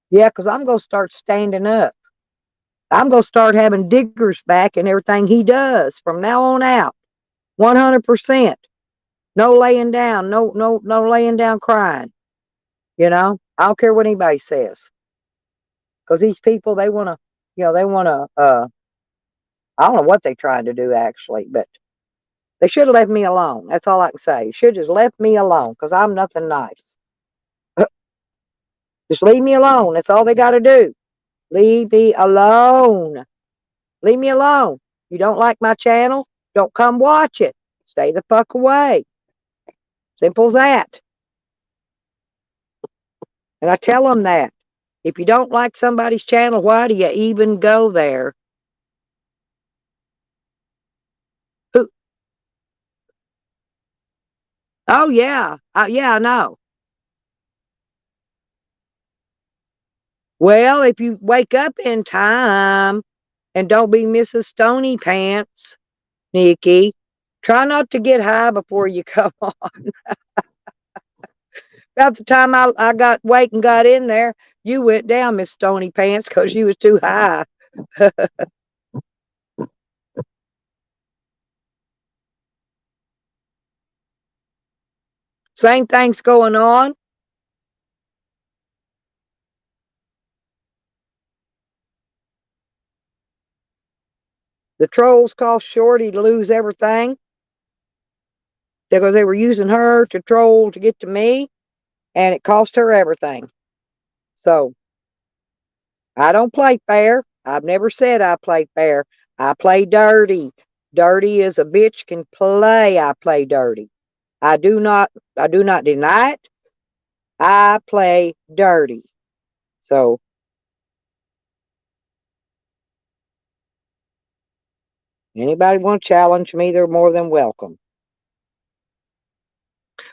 Yeah, because I'm going to start standing up. I'm going to start having Diggers back and everything he does from now on out. 100%. No laying down. No laying down crying. You know, I don't care what anybody says. Because these people, they want to, they want to, I don't know what they're trying to do actually, but they should have left me alone. That's all I can say. Should have just left me alone because I'm nothing nice. Just leave me alone. That's all they got to do. Leave me alone. Leave me alone. You don't like my channel? Don't come watch it. Stay the fuck away. Simple as that. And I tell them that. If you don't like somebody's channel, why do you even go there? Who? Oh, yeah. Yeah, I know. Well, if you wake up in time and don't be Mrs. Stony Pants, Nikki, try not to get high before you come on. About the time I got wake and got in there, you went down, Miss Stony Pants, because you was too high. Same thing's going on. The trolls cost Shorty to lose everything because they were using her to troll to get to me, and it cost her everything. So I don't play fair. I've never said I play fair. I play dirty. Dirty as a bitch can play. I play dirty. I do not deny it. I play dirty. So anybody want to challenge me, they're more than welcome.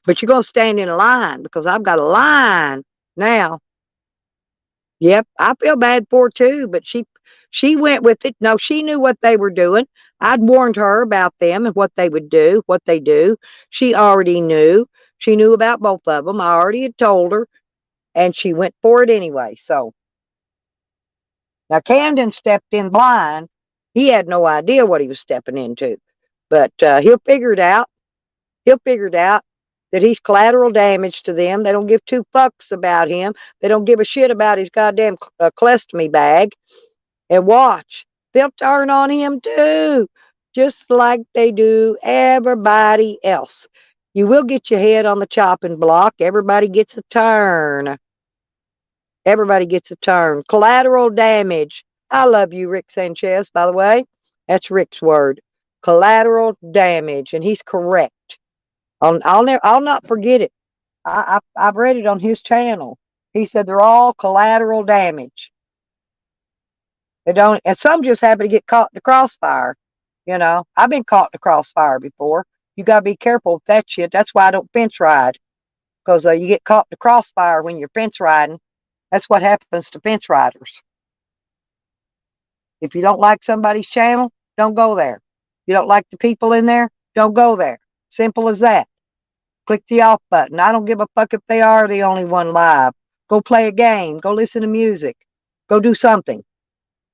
But you're going to stand in a line because I've got a line now. Yep, I feel bad for her too, but she went with it. No, she knew what they were doing. I'd warned her about them and what they would do, what they do. She already knew. She knew about both of them. I already had told her, and she went for it anyway. So now Camden stepped in blind. He had no idea what he was stepping into, but he'll figure it out. He'll figure it out that he's collateral damage to them. They don't give 2 fucks about him. They don't give a shit about his goddamn clestomy bag. And watch, they'll turn on him too, just like they do everybody else. You will get your head on the chopping block. Everybody gets a turn. Everybody gets a turn. Collateral damage. I love you, Rick Sanchez, by the way. That's Rick's word. Collateral damage. And he's correct. I'll not forget it. I've read it on his channel. He said they're all collateral damage. They don't, and some just happen to get caught in the crossfire. You know, I've been caught in the crossfire before. You got to be careful with that shit. That's why I don't fence ride, because you get caught in the crossfire when you're fence riding. That's what happens to fence riders. If you don't like somebody's channel, don't go there. You don't like the people in there, don't go there. Simple as that. Click the off button. I don't give a fuck if they are the only one live. Go play a game. Go listen to music. Go do something.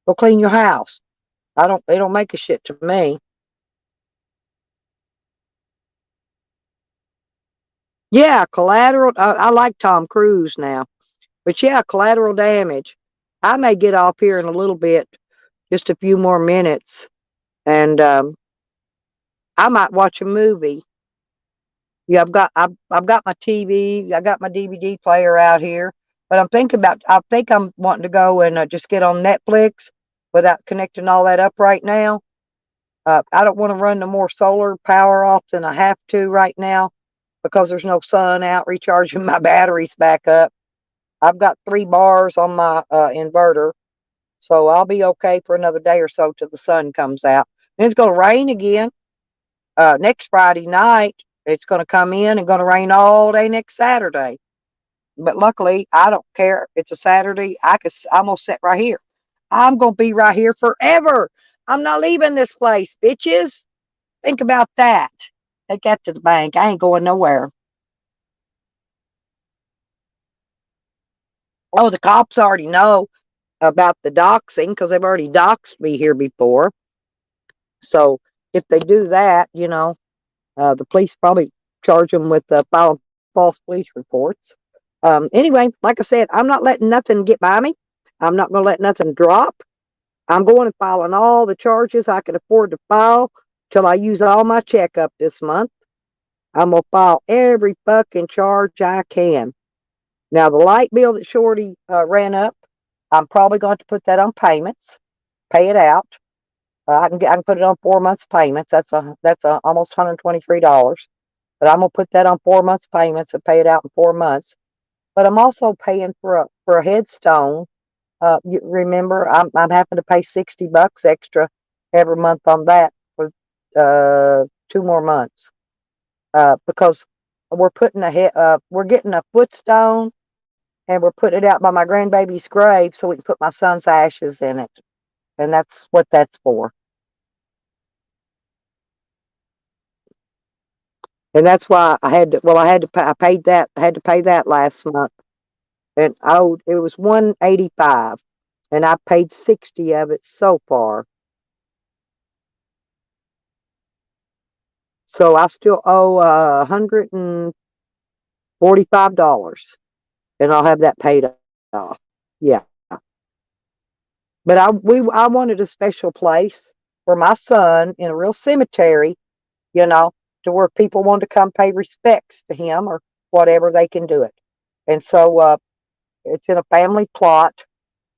Go clean your house. They don't make a shit to me. Yeah, collateral. I like Tom Cruise now. But yeah, collateral damage. I may get off here in a little bit, just a few more minutes, and I might watch a movie. Yeah, I've got my TV, I got my DVD player out here, but I think I'm wanting to go and just get on Netflix without connecting all that up right now. I don't want to run no more solar power off than I have to right now because there's no sun out recharging my batteries back up. I've got 3 bars on my inverter, so I'll be okay for another day or so till the sun comes out. Then it's going to rain again next Friday night. It's going to come in and going to rain all day next Saturday. But luckily, I don't care. It's a Saturday. I'm going to sit right here. I'm going to be right here forever. I'm not leaving this place, bitches. Think about that. Take that to the bank. I ain't going nowhere. Oh, the cops already know about the doxing because they've already doxed me here before. So if they do that, the police probably charge them with filing false police reports. Anyway, like I said, I'm not letting nothing get by me. I'm not going to let nothing drop. I'm going and filing all the charges I can afford to file till I use all my checkup this month. I'm going to file every fucking charge I can. Now, the light bill that Shorty ran up, I'm probably going to put that on payments, pay it out. I can put it on 4 months payments. That's almost $123. But I'm gonna put that on 4 months payments and pay it out in 4 months. But I'm also paying for a headstone. You remember, I'm having to pay $60 extra every month on that for 2 more months because we're getting a footstone and we're putting it out by my grandbaby's grave so we can put my son's ashes in it, and that's what that's for. And that's why I had to pay that last month. And it was $185, and I paid 60 of it so far. So I still owe $145, and I'll have that paid off. Yeah. But I wanted a special place for my son in a real cemetery, to where people want to come pay respects to him or whatever, they can do it. And so it's in a family plot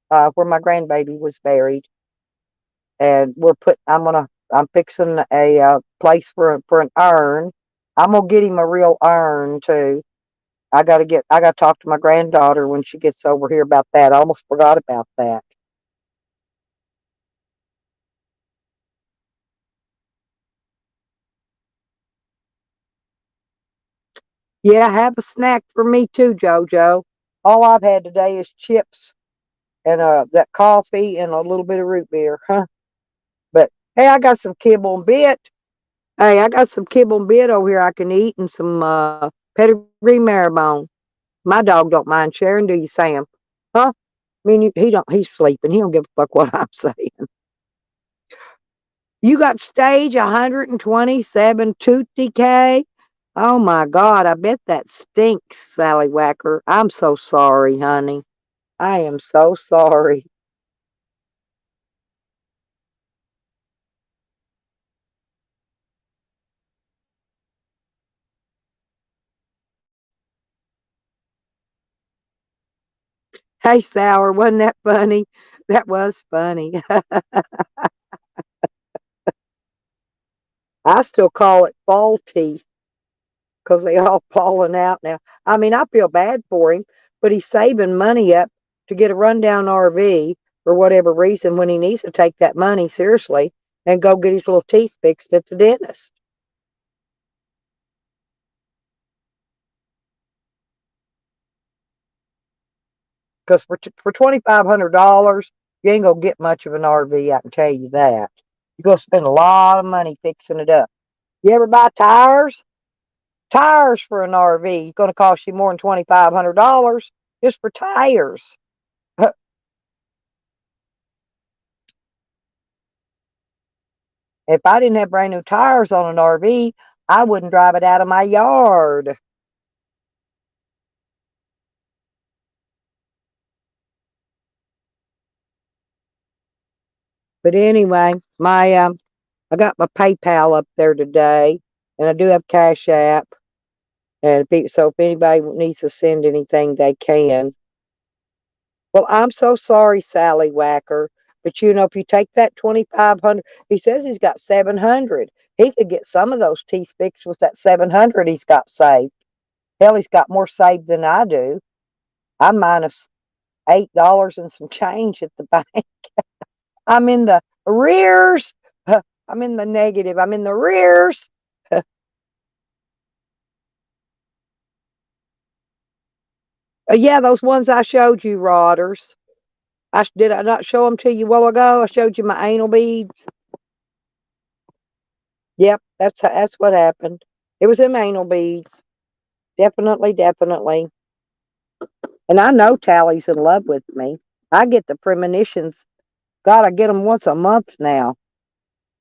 where my grandbaby was buried, and I'm fixing a place for an urn. I'm gonna get him a real urn too. I gotta talk to my granddaughter when she gets over here about that. I almost forgot about that. Yeah, have a snack for me too, JoJo. All I've had today is chips and that coffee and a little bit of root beer, huh? But hey, I got some kibble and bit. Hey, I got some kibble and bit over here I can eat, and some pedigree marrow. My dog don't mind sharing, do you, Sam? Huh? I mean, he's sleeping. He don't give a fuck what I'm saying. You got stage 127 tooth decay? Oh my God, I bet that stinks, Sally Wacker. I'm so sorry, honey. I am so sorry. Hey, Sour, wasn't that funny? That was funny. I still call it fall teeth because they all falling out now. I mean, I feel bad for him, but he's saving money up to get a rundown RV for whatever reason when he needs to take that money seriously and go get his little teeth fixed at the dentist. Because for $2,500, you ain't gonna get much of an RV. I can tell you that. You're gonna spend a lot of money fixing it up. You ever buy tires? Tires for an RV is gonna cost you more than $2,500 just for tires. If I didn't have brand new tires on an RV, I wouldn't drive it out of my yard. But anyway, I got my PayPal up there today, and I do have Cash App. And so if anybody needs to send anything, they can. Well, I'm so sorry, Sally Wacker, but if you take that 2,500, he says he's got 700. He could get some of those teeth fixed with that 700 he's got saved. Hell, he's got more saved than I do. I'm minus $8 and some change at the bank. I'm in the rears. I'm in the negative. I'm in the rears. Yeah, those ones I showed you, Rodders. Did I not show them to you a while ago? I showed you my anal beads. Yep, that's what happened. It was them anal beads. Definitely, definitely. And I know Tally's in love with me. I get the premonitions. God, I get them once a month now.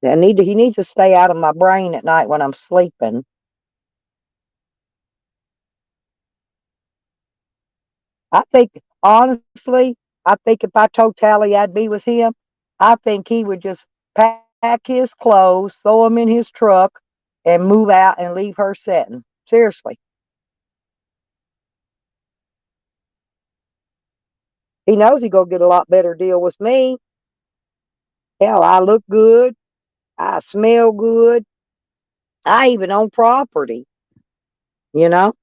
He needs to stay out of my brain at night when I'm sleeping. I think, honestly, if I told Tally I'd be with him, I think he would just pack his clothes, throw them in his truck, and move out and leave her sitting. Seriously. He knows he's going to get a lot better deal with me. Hell, I look good. I smell good. I even own property, you know?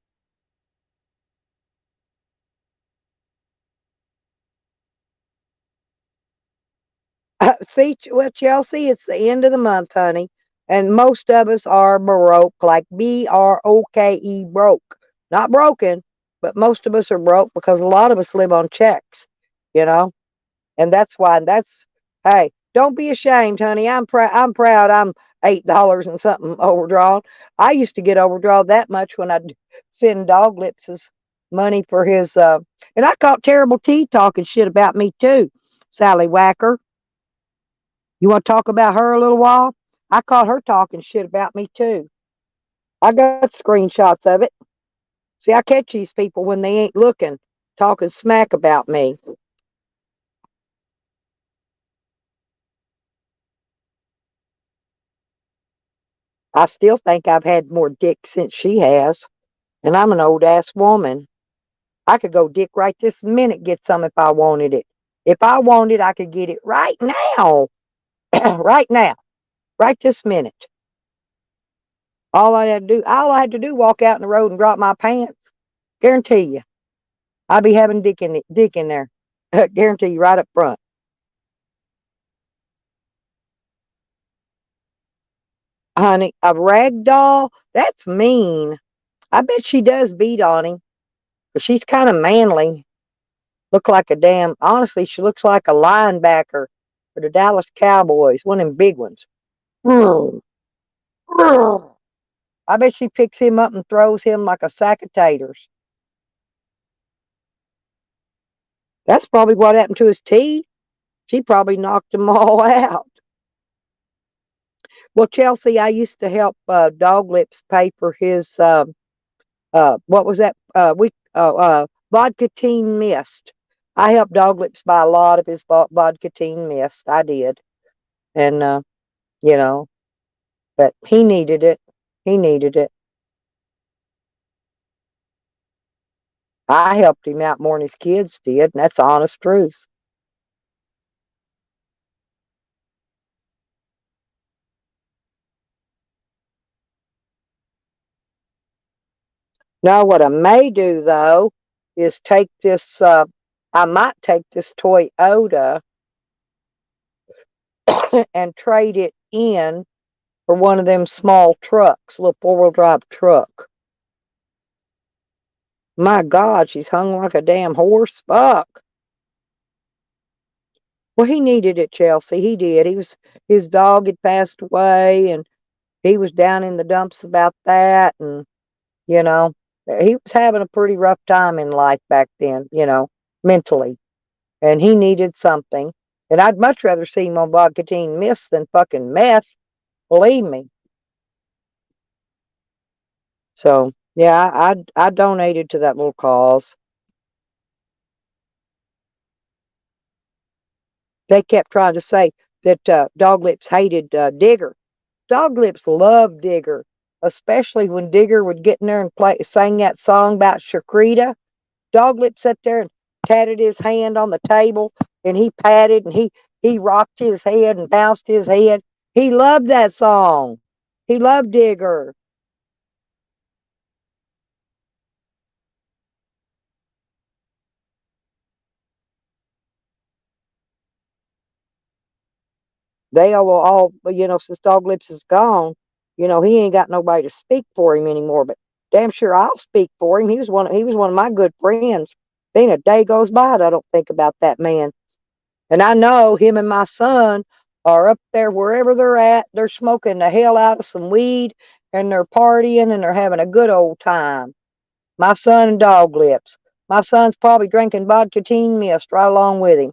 See, well, Chelsea, it's the end of the month, honey. And most of us are Baroque, like BROKE, broke. Not broken, but most of us are broke because a lot of us live on checks, you know? And that's why, hey, don't be ashamed, honey. I'm proud I'm $8 and something overdrawn. I used to get overdrawn that much when I'd send Dog Lips' money for his, and I caught Terrible T talking shit about me too, Sally Wacker. You want to talk about her a little while? I caught her talking shit about me too. I got screenshots of it. See, I catch these people when they ain't looking, talking smack about me. I still think I've had more dick since she has, and I'm an old ass woman. I could go dick right this minute, get some if I wanted it. If I wanted, I could get it right now. Right now. Right this minute. All I had to do, walk out in the road and drop my pants. Guarantee you. I'll be having dick in there. Guarantee you right up front. Honey, a rag doll? That's mean. I bet she does beat on him. But she's kind of manly. Honestly, she looks like a linebacker for the Dallas Cowboys, one of them big ones. I bet she picks him up and throws him like a sack of taters. That's probably what happened to his teeth. She probably knocked them all out. Well, Chelsea, I used to help Dog Lips pay for his what was that? Vodka Teen Mist. I helped Dog Lips buy a lot of his Vodka Teen Mist. I did, and but he needed it. He needed it. I helped him out more than his kids did, and that's the honest truth. Now, what I may do though is take this. I might take this Toyota and trade it in for one of them small trucks, little 4-wheel drive truck. My God, she's hung like a damn horse. Fuck. Well, he needed it, Chelsea. He did. His dog had passed away, and he was down in the dumps about that, and you know, he was having a pretty rough time in life back then, mentally, and he needed something. And I'd much rather see him on Vodkatine Mist than fucking meth. Believe me. So yeah, I donated to that little cause. They kept trying to say that Dog Lips hated Digger. Dog Lips loved Digger, especially when Digger would get in there and sing that song about Shakrita. Dog Lips sat there and patted his hand on the table, and he patted and he rocked his head and bounced his head. He loved that song. He loved Digger. They all, since Dog Lips is gone, he ain't got nobody to speak for him anymore. But damn sure I'll speak for him. He was one of my good friends. There ain't a day goes by that I don't think about that man. And I know him and my son are up there wherever they're at. They're smoking the hell out of some weed, and they're partying, and they're having a good old time. My son and Dog Lips. My son's probably drinking Vodkatine Mist right along with him.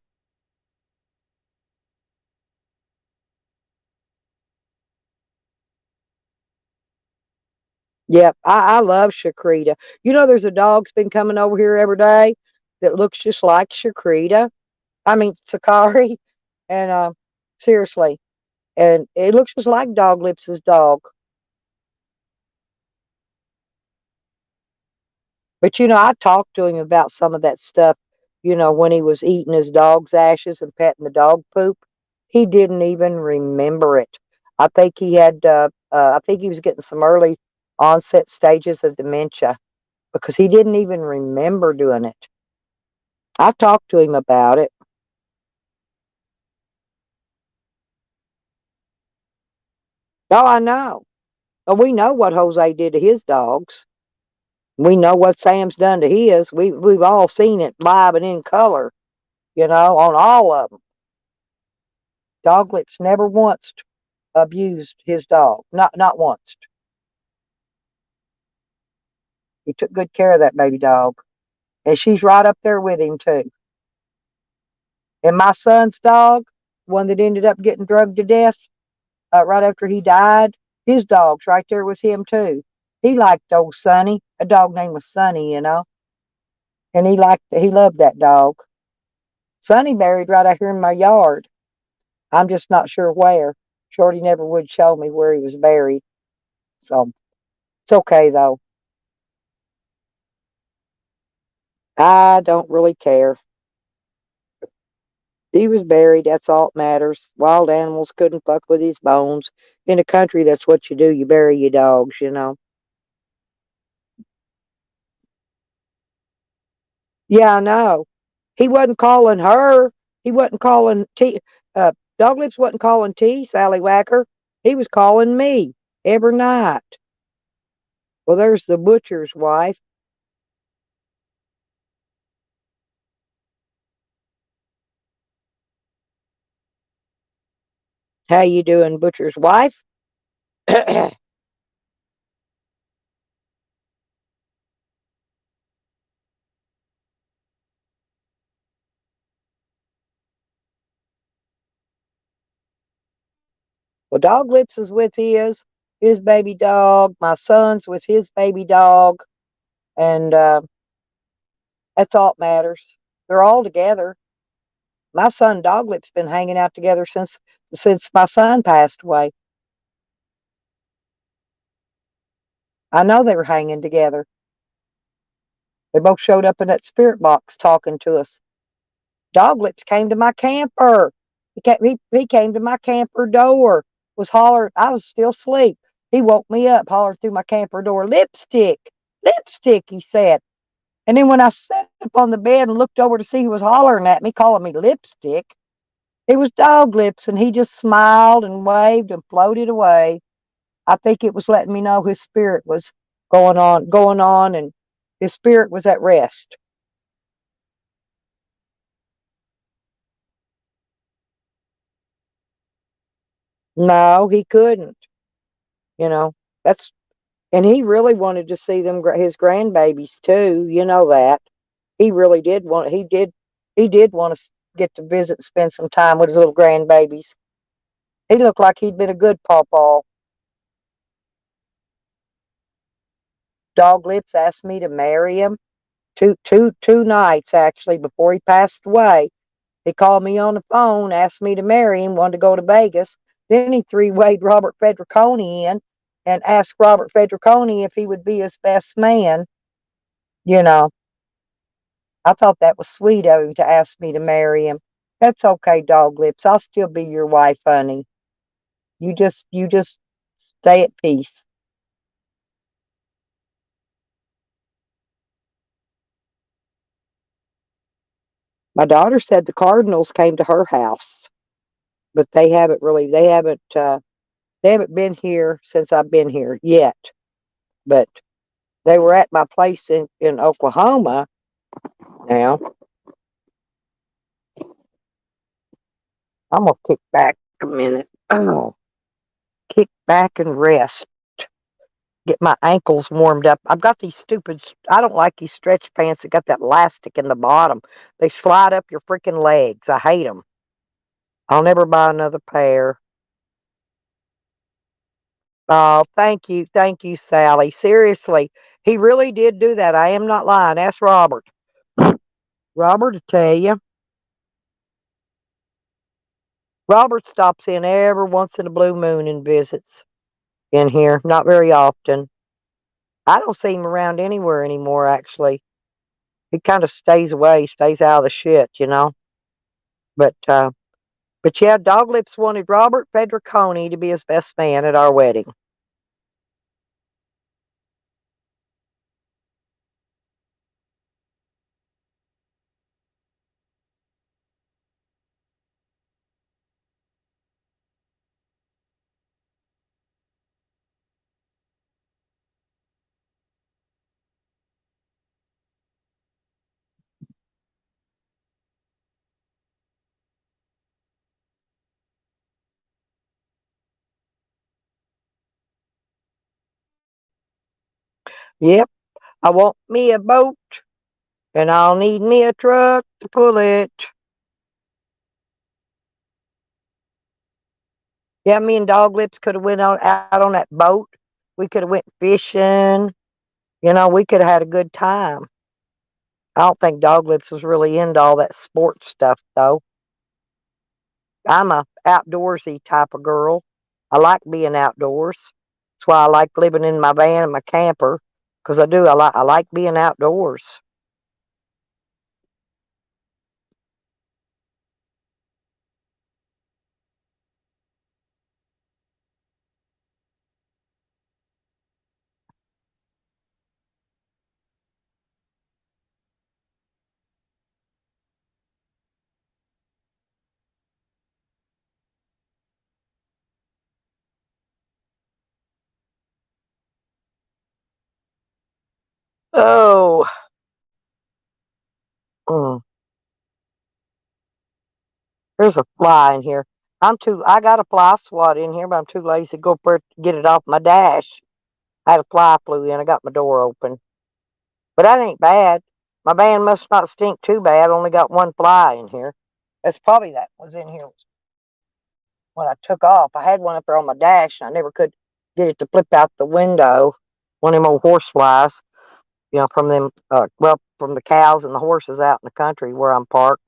Yep, I love Shakrita. There's a dog's been coming over here every day that looks just like Shakrita. I mean, Sakari. And seriously, and it looks just like Dog Lips's dog. But I talked to him about some of that stuff, when he was eating his dog's ashes and petting the dog poop. He didn't even remember it. I think I think he was getting some early onset stages of dementia because he didn't even remember doing it. I talked to him about it. Oh, I know. Oh, we know what Jose did to his dogs. We know what Sam's done to his. We've all seen it live and in color, on all of them. Dog Lips never once abused his dog. Not once. He took good care of that baby dog. And she's right up there with him too. And my son's dog, one that ended up getting drugged to death right after he died, his dog's right there with him too. He liked old Sonny. A dog name was Sonny, and he loved that dog. Sonny buried right out here in my yard. I'm just not sure where. Shorty never would show me where he was buried. So it's okay though. I don't really care. He was buried, that's all that matters. Wild animals couldn't fuck with his bones. In the country, that's what you do. You bury your dogs. Yeah, I know. He wasn't calling her. He wasn't calling T. Dog Lips wasn't calling T. Sally Whacker. He was calling me every night. Well, there's the butcher's wife. How you doing, butcher's wife? Well, Dog Lips is with his baby dog. My son's with his baby dog, and that's all that matters. They're all together. My son Dog Lips been hanging out together since my son passed away. I know they were hanging together. They both showed up in that spirit box talking to us. Dog Lips came to my camper. He came to my camper door. Was hollering. I was still asleep. He woke me up, hollered through my camper door. Lipstick, lipstick. He said. And then when I sat up on the bed and looked over to see who was hollering at me, calling me lipstick, it was Dog Lips, and he just smiled and waved and floated away. I think it was letting me know his spirit was going on, and his spirit was at rest. No, he couldn't. You know, that's and he really wanted to see them his grandbabies too. You know that he really did want. He did want to get to visit and spend some time with his little grandbabies. He looked like he'd been a good pawpaw. Dog Lips asked me to marry him two nights actually before he passed away. He called me on the phone, asked me to marry him, wanted to go to Vegas. Then he three-wayed Robert Fedriconi in and asked Robert Fedriconi if he would be his best man. You know, I thought that was sweet of him to ask me to marry him. That's okay, Dog Lips. I'll still be your wife, honey. You just stay at peace. My daughter said the Cardinals came to her house, but they haven't been here since I've been here yet. But they were at my place in Oklahoma now. I'm gonna kick back a minute. Oh, kick back and rest. Get my ankles warmed up. I've got these stupid. I don't like these stretch pants that got that elastic in the bottom. They slide up your freaking legs. I hate them. I'll never buy another pair. Oh, thank you, Sally. Seriously, he really did do that. I am not lying. Ask Robert. Robert will tell you. Robert stops in every once in a blue moon and visits in here. Not very often. I don't see him around anywhere anymore, actually. He kind of stays away, stays out of the shit, you know. But yeah, Dog Lips wanted Robert Fedriconi to be his best man at our wedding. Yep, I want me a boat, and I'll need me a truck to pull it. Yeah, me and Dog Lips could have went out on that boat. We could have went fishing. You know, we could have had a good time. I don't think Dog Lips was really into all that sports stuff, though. I'm a outdoorsy type of girl. I like being outdoors. That's why I like living in my van and my camper, because I do. I like being outdoors. Oh, mm, there's a fly in here. I got a fly swat in here, but I'm too lazy to go up there to get it off my dash. I had a fly flew in. I got my door open. But that ain't bad. My van must not stink too bad. Only got one fly in here. That's probably that was in here when I took off. I had one up there on my dash, and I never could get it to flip out the window. One of them old horse flies, you know, from them, from the cows and the horses out in the country where I'm parked.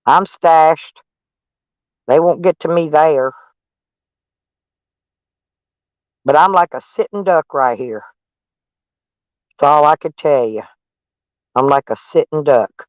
I'm stashed. They won't get to me there. But I'm like a sitting duck right here. That's all I could tell you. I'm like a sitting duck.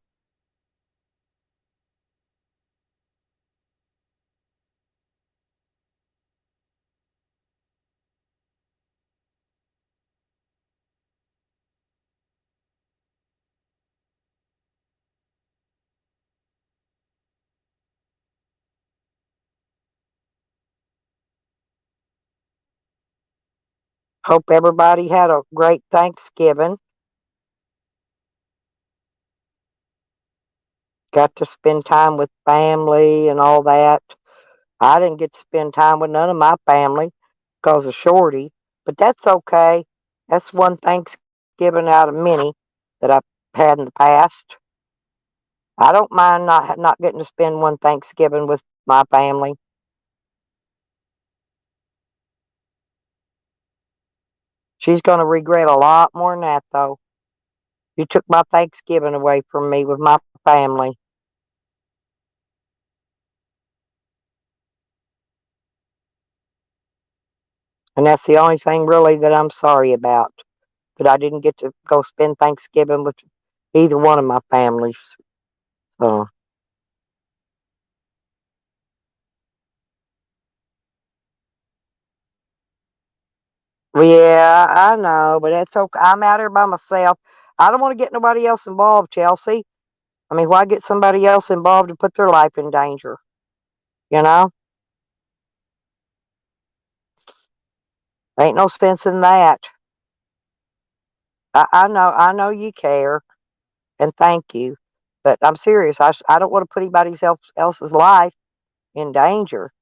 Hope everybody had a great Thanksgiving. Got to spend time with family and all that. I didn't get to spend time with none of my family because of Shorty, but that's okay. That's one Thanksgiving out of many that I've had in the past. I don't mind not getting to spend one Thanksgiving with my family. She's going to regret a lot more than that, though. You took my Thanksgiving away from me with my family. And that's the only thing really that I'm sorry about. That I didn't get to go spend Thanksgiving with either one of my families. So, yeah, I know, but it's okay. I'm out here by myself. I don't want to get nobody else involved, Chelsea. I mean, why get somebody else involved and put their life in danger? You know? Ain't no sense in that. I know you care, and thank you. But I'm serious. I don't want to put else's life in danger.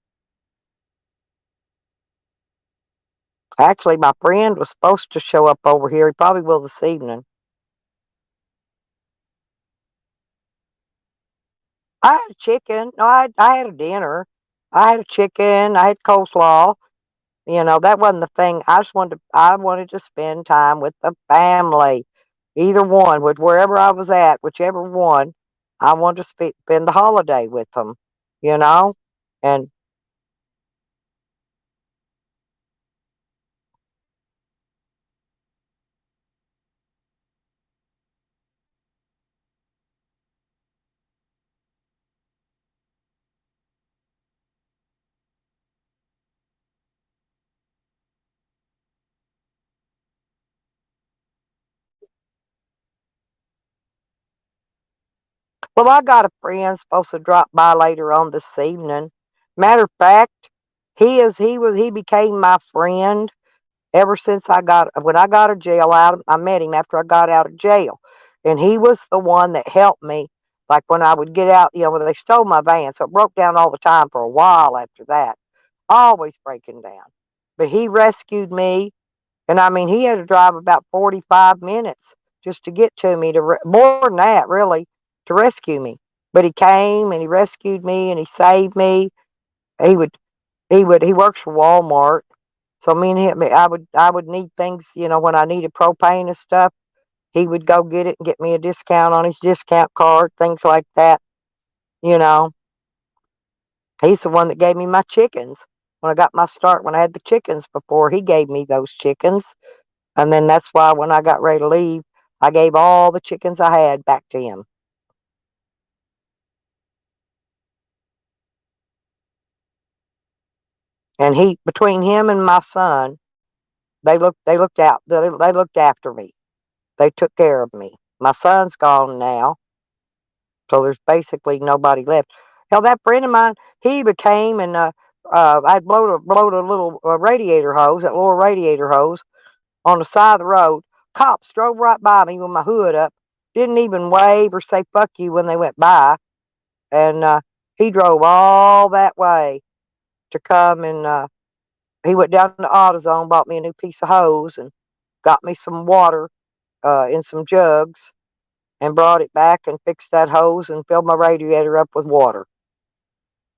Actually, my friend was supposed to show up over here. He probably will this evening. I had a chicken. No, I had a dinner. I had a chicken. I had coleslaw. You know, that wasn't the thing. I wanted to spend time with the family. Either one, with wherever I was at, whichever one, I wanted to spend the holiday with them. You know, and well, I got a friend supposed to drop by later on this evening. Matter of fact, he became my friend ever since when I got out of jail. I met him after I got out of jail, and he was the one that helped me. Like when I would get out, when they stole my van, so it broke down all the time for a while after that, always breaking down. But he rescued me, and I mean, he had to drive about 45 minutes just to get to me, more than that, really, to rescue me. But he came and he rescued me and he saved me. He would, he works for Walmart. So me and him, I would need things, when I needed propane and stuff. He would go get it and get me a discount on his discount card, things like that. You know, he's the one that gave me my chickens when I got my start. When I had the chickens before, he gave me those chickens. And then that's why when I got ready to leave, I gave all the chickens I had back to him. And between him and my son, they looked after me. They took care of me. My son's gone now, so there's basically nobody left. Hell, that friend of mine, he became and I'd blowed a little radiator hose, that little radiator hose, on the side of the road. Cops drove right by me with my hood up, didn't even wave or say fuck you when they went by, and he drove all that way to come and he went down to AutoZone, bought me a new piece of hose, and got me some water in some jugs, and brought it back and fixed that hose and filled my radiator up with water.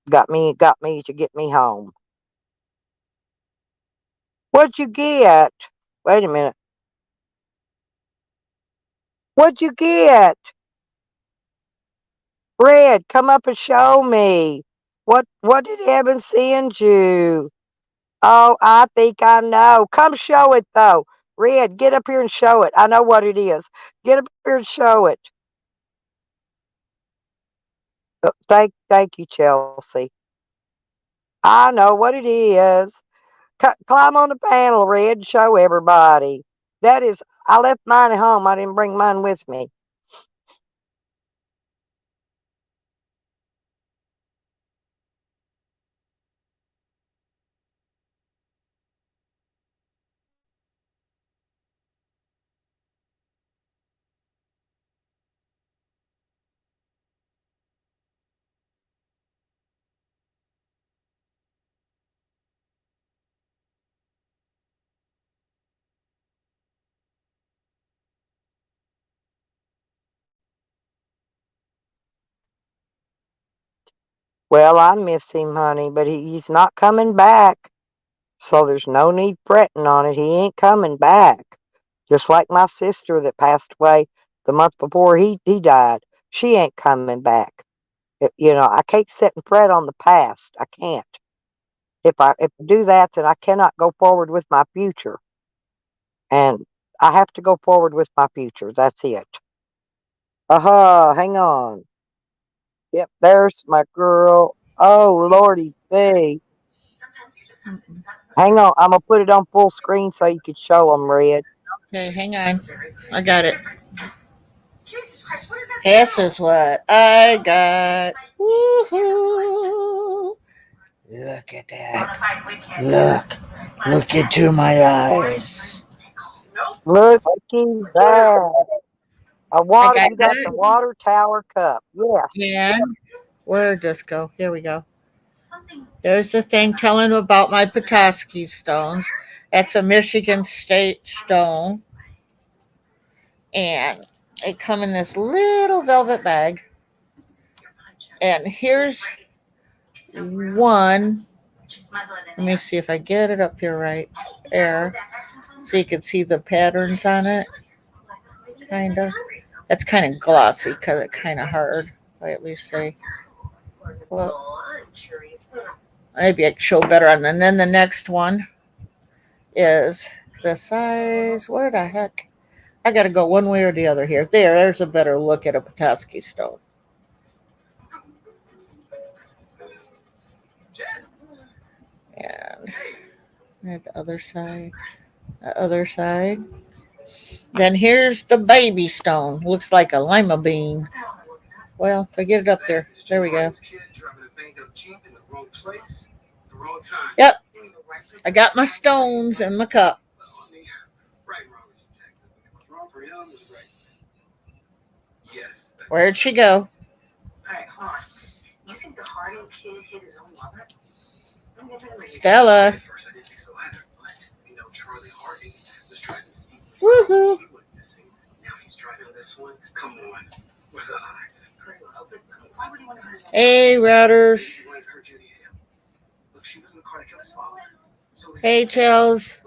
Got me to get me home. What'd you get? Wait a minute. What'd you get? Red, come up and show me. What did Evan send you? Oh, I think I know. Come show it though. Red, get up here and show it. I know what it is. Get up here and show it. Thank you, Chelsea. I know what it is. Climb on the panel, Red, and show everybody. That is, I left mine at home. I didn't bring mine with me. Well, I miss him, honey, but he's not coming back. So there's no need fretting on it. He ain't coming back. Just like my sister that passed away the month before he died. She ain't coming back. I can't sit and fret on the past. I can't. If I do that, then I cannot go forward with my future. And I have to go forward with my future. That's it. Hang on. Yep, there's my girl. Oh, Lordy B. Hang on, I'm gonna put it on full screen so you can show them, Red. Okay, hang on. I got it. This is what I got. Woohoo! Look at that. Look into my eyes. Look at that. A water. got You got that. the water tower cup. Yes. And where'd this go? Here we go. There's the thing telling about my Petoskey stones. That's a Michigan State stone. And they come in this little velvet bag. And here's one. Let me see if I get it up here right there. So you can see the patterns on it. Kinda. That's kind of glossy because it's kind of hard. I at least say. Well, maybe I can show better on. And then the next one is the size. Where the heck? I got to go one way or the other here. There's a better look at a Petoskey stone. And at the other side. The other side. Then here's the baby stone. Looks like a lima bean. Well, if I get it up there. There we go. Yep. I got my stones in my cup. Where'd she go? Stella. Woohoo. Hey, routers. Hey, Chels.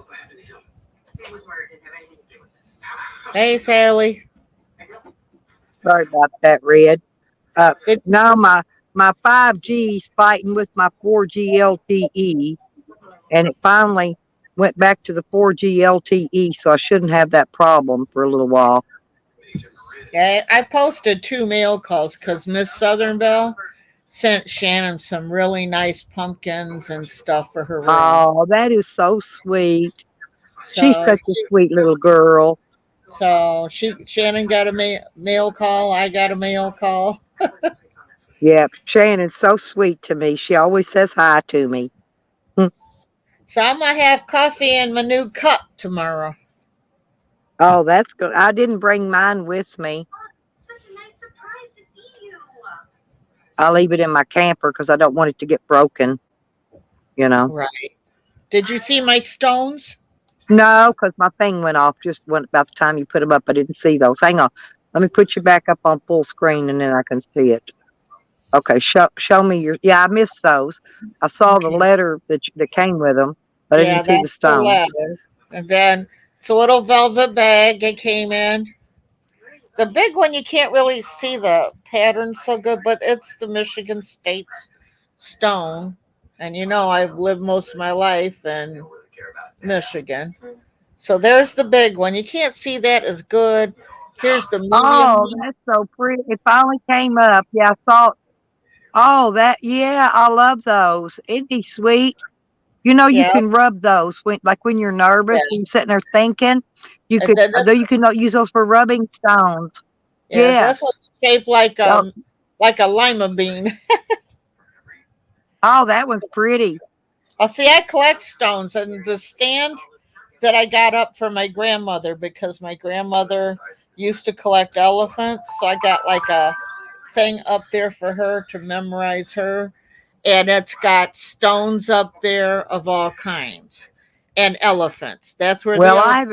Hey, Sally. Sorry about that, Red. No, my 5G's fighting with my 4G LTE, and it finally went back to the 4G LTE, so I shouldn't have that problem for a little while. Yeah, I posted 2 mail calls because Miss Southern Belle sent Shannon some really nice pumpkins and stuff for her room. Oh, that is so sweet. She's such a sweet little girl. So Shannon got a mail call. I got a mail call. Yeah, Shannon's so sweet to me. She always says hi to me. So I'm going to have coffee in my new cup tomorrow. Oh, that's good. I didn't bring mine with me. Such a nice surprise to see you. I'll leave it in my camper because I don't want it to get broken. Right. Did you see my stones? No, because my thing went off just about the time you put them up. I didn't see those. Hang on. Let me put you back up on full screen and then I can see it. Okay, show me your. Yeah, I missed those. I saw the letter that came with them, but I didn't see the stones. letter. And then it's a little velvet bag it came in. The big one, you can't really see the pattern so good, but it's the Michigan State stone. And I've lived most of my life in Michigan. So there's the big one. You can't see that as good. Here's the medium. Oh, that's so pretty. It finally came up. Yeah, I saw it. Oh, I love those. Isn't he sweet? You can rub those when you're nervous, when you're sitting there thinking. You can use those for rubbing stones. Yeah, this one's shaped like a lima bean. Oh, that one's pretty. Oh, see, I collect stones, and the stand that I got up for my grandmother because my grandmother used to collect elephants, so I got like a thing up there for her to memorize her, and it's got stones up there of all kinds and elephants. That's where I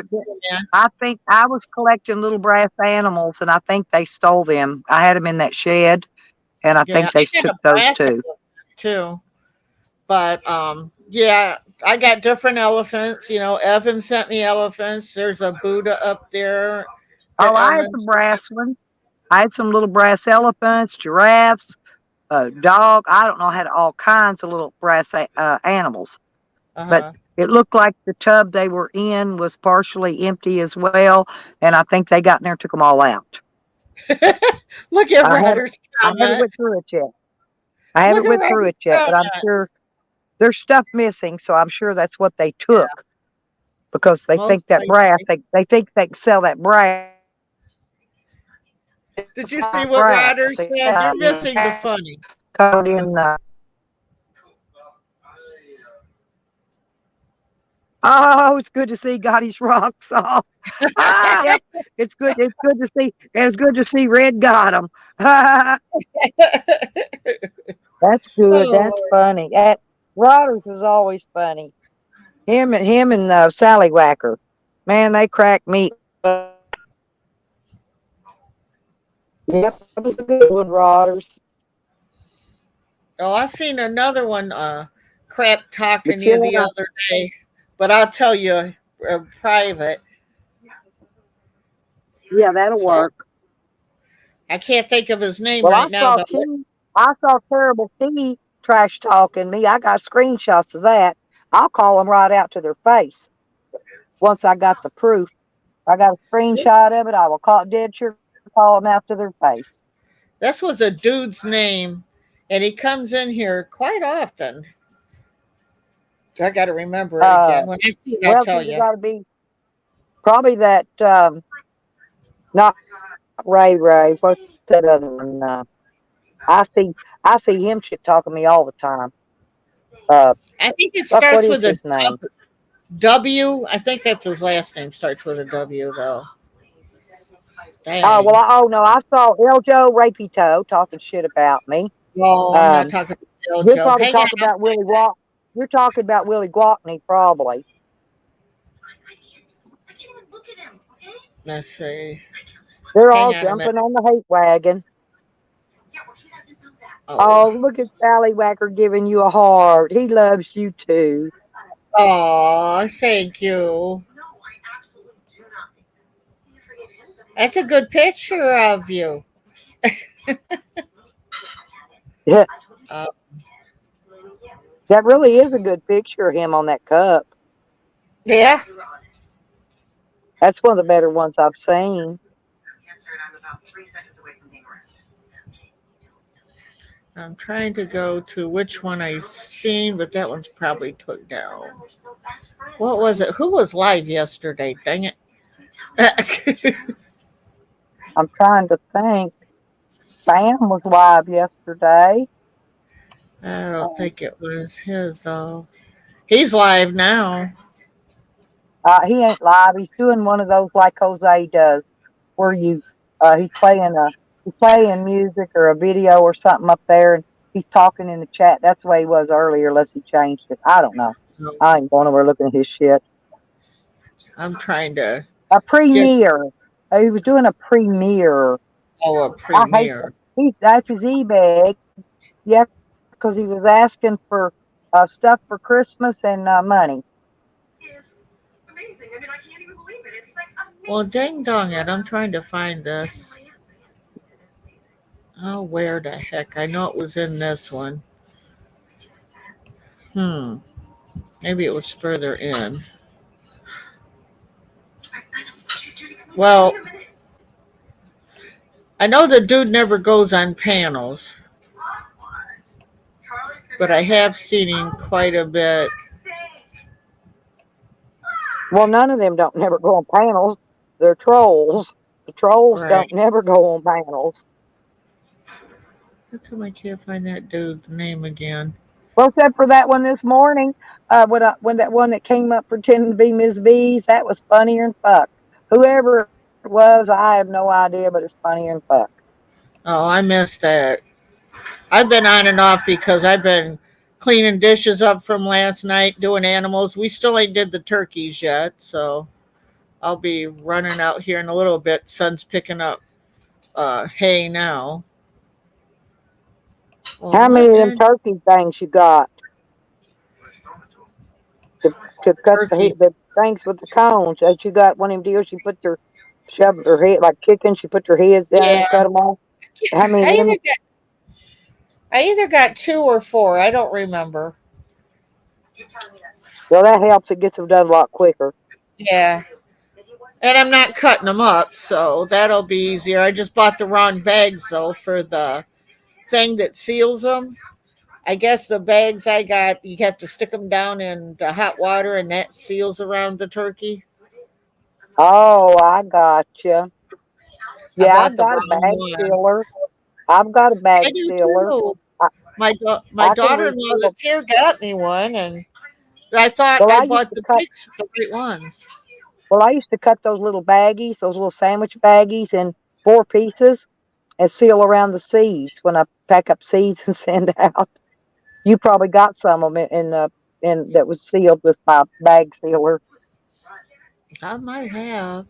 think I was collecting little brass animals, and I think they stole them. I had them in that shed, and I think they took those too. too. But yeah, I got different elephants. Evan sent me elephants. There's a Buddha up there Oh, that I had Evan some sent. brass ones. I had some little brass elephants, giraffes, dog. I don't know. I had all kinds of little brass animals. But Uh-huh. it looked like the tub they were in was partially empty as well, and I think they got in there and took them all out. Look at I haven't Ryder's I haven't comment. went through it yet. I Look haven't at went through Ryder's it yet, but I'm comment. sure there's stuff missing, so I'm sure that's what they Yeah, took because they most think that brass, likely. they think they can sell that brass. Did It's you see not what brass. Ryder They said? sell You're missing the brass funny. covered in oh, it's good to see Gotti's rocks off. Yep. It's good. It's good to see. It's good to see Red got him. That's good. Oh, That's funny. That Rodgers is always funny. Him and Sally Whacker, man, they crack me up. Yep, that was a good one, Rodgers. oh, I seen another one crap talking But you the yeah, other day, but I'll tell you private. yeah, that'll So work. I can't think of his name Well, right now though. I saw Terrible T trash talking me. I got screenshots of that. I'll call them right out to their face once I got the proof. I got a screenshot of it. I will call dead sure call them out to their face. This was a dude's name, and he comes in here quite often. I got to remember it again. When I see it, I'll Well, tell it's you. got to be probably that not Ray Ray. What's that other one? I see him shit talking me all the time. I think it What starts is with a his name? W. I think that's his last name. Starts with a W, though. Oh Dang. well, no, I saw Eljo Rapito talking shit about me. No, I'm not talking about You're Joe. probably Hang on. talking about Willie Walk. You're talking about Willie Gwaltney, probably. I can't even look at him, okay? Let's see. They're Hang all on a minute. jumping on the hate wagon. Yeah, well, he doesn't know that. Oh, look at Sally Whacker giving you a heart. He loves you too. Oh, thank you. No, I absolutely do not think that. You forget him, but That's a good picture of you. Yeah, Uh, that really is a good picture of him on that cup. yeah. you were honest. That's one of the better ones I've seen. Cancer, and I'm about 3 seconds away from being arrested. I'm trying to go to which one I've seen, but that one's probably took down. We're still best friends. What was it? Who was live yesterday? Dang it. I'm trying to think. Sam was live yesterday. I don't think it was his, though. He's live now. He ain't live. He's doing one of those like Jose does, where you he's playing music or a video or something up there, and he's talking in the chat. That's the way he was earlier, unless he changed it. I don't know. I ain't going over looking at his shit. I'm trying to A premiere. He was doing a premiere. a I hate premiere. that's his eBay. Yeah, because he was asking for stuff for Christmas and money. It's amazing. I mean, I can't even believe it. It's like amazing. Well, dang dong it. I'm trying to find this. Oh, where the heck? I know it was in this one. Maybe it was further in. Well, I know the dude never goes on panels, but I have seen him quite a bit. Well, none of them don't never go on panels. They're trolls. The trolls Right. don't never go on panels. How come I can't find that dude's name again? Well, except for that one this morning, when that one that came up pretending to be Miss V's, that was funnier than fuck. Whoever it was, I have no idea, but it's funnier than fuck. Oh, I missed that. I've been on and off because I've been cleaning dishes up from last night, doing animals. We still ain't did the turkeys yet, so I'll be running out here in a little bit. Sun's picking up hay now. Well, How many of them mutton, turkey things you got to cut turkey. the things with the cones? That you got one of them deals you put their shove their head like chickens. You put their heads down Yeah. and cut them off. How many I of them? either got I either got 2 or 4. I don't remember. Well, that helps. It gets them done a lot quicker. Yeah. And I'm not cutting them up, so that'll be easier. I just bought the wrong bags though for the thing that seals them. I guess the bags I got, you have to stick them down in the hot water, and that seals around the turkey. Oh, I gotcha. I Yeah, bought I've the got a wrong bag one. sealer. I've got a I bag do sealer. too. I, My I can daughter-in-law refill. that's here got me one, and I thought Well, I I used bought to the cut. right ones. Well, I used to cut those little baggies, those little sandwich baggies, in 4 pieces and seal around the seeds when I pack up seeds and send out. You probably got some of them in that was sealed with my bag sealer. I might have.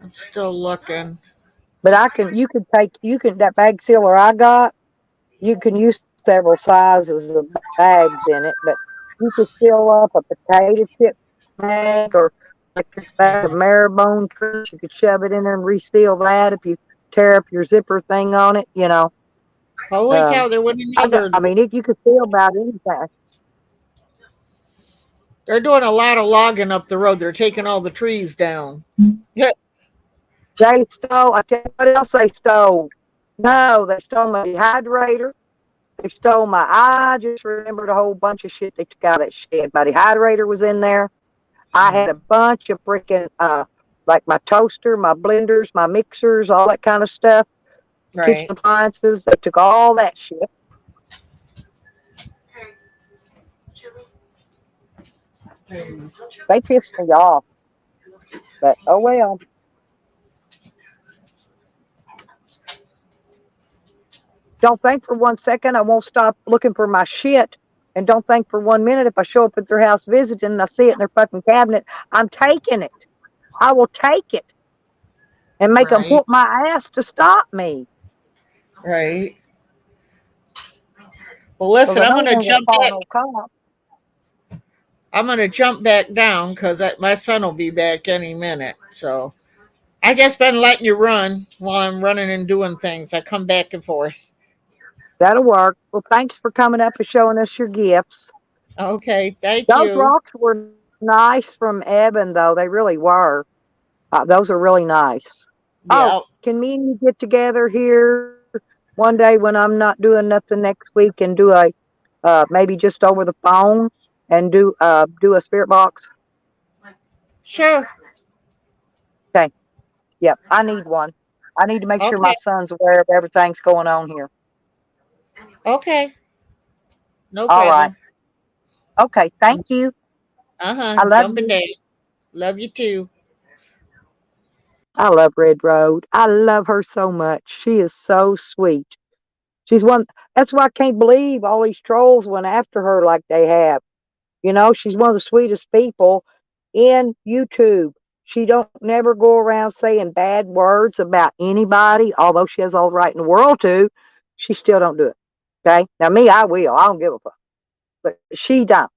I'm still looking. But that bag sealer I got, you can use several sizes of bags in it, but you could seal up a potato chip bag or like this bag of marrow trees. You could shove it in there and reseal that if you tear up your zipper thing on it, you know. Holy cow, there went another. I mean, you could seal about anything. They're doing a lot of logging up the road. They're taking all the trees down. Yeah. They stole, I tell you what else they stole. No, they stole my dehydrator. They stole I just remembered a whole bunch of shit they took out of that shed. My dehydrator was in there. I had a bunch of freaking, like my toaster, my blenders, my mixers, all that kind of stuff. Kitchen Right. appliances. They took all that shit. They pissed me off. But oh well. Don't think for 1 second I won't stop looking for my shit. And don't think for 1 minute if I show up at their house visiting and I see it in their fucking cabinet, I'm taking it. I will take it and make them Right. whoop my ass to stop me. Right. Well, listen, I I'm don't gonna want to jump call back. no cop. I'm gonna jump back down because my son will be back any minute. So I just been letting you run while I'm running and doing things. I come back and forth. That'll work. Well, thanks for coming up and showing us your gifts. Okay, thank Those you. rocks were nice from Evan, though. They really were. Those are really nice. Yeah. Oh, can me and you get together here one day when I'm not doing nothing next week and do a maybe just over the phone and do a spirit box? Sure. Okay. Yep. I need one. I need to make sure my Okay. son's aware of everything's going on here. Okay. No All right. problem. Okay. Thank you. I love Jumping you. down. Love you too. I love Red Road. I love her so much. She is so sweet. She's one. That's why I can't believe all these trolls went after her like they have. You know, she's one of the sweetest people in YouTube. She don't never go around saying bad words about anybody, although she has all the right in the world to. She still don't do it. Okay. Now me, I will. I don't give a fuck. But she don't.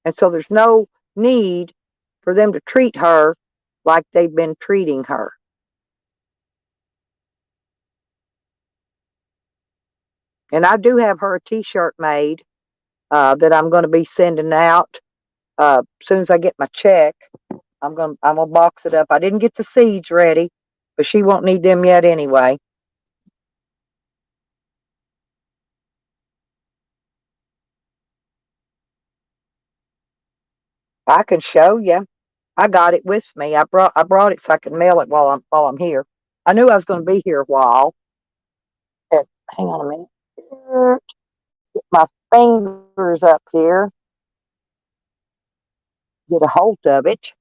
And so there's no need for them to treat her like they've been treating her. And I do have her a t-shirt made that I'm going to be sending out as soon as I get my check. I'm gonna box it up. I didn't get the seeds ready, but she won't need them yet anyway. I can show you. I got it with me. I brought it so I can mail it while I'm here. I knew I was going to be here a while. Hang on a minute. Get my fingers up here. Get a hold of it.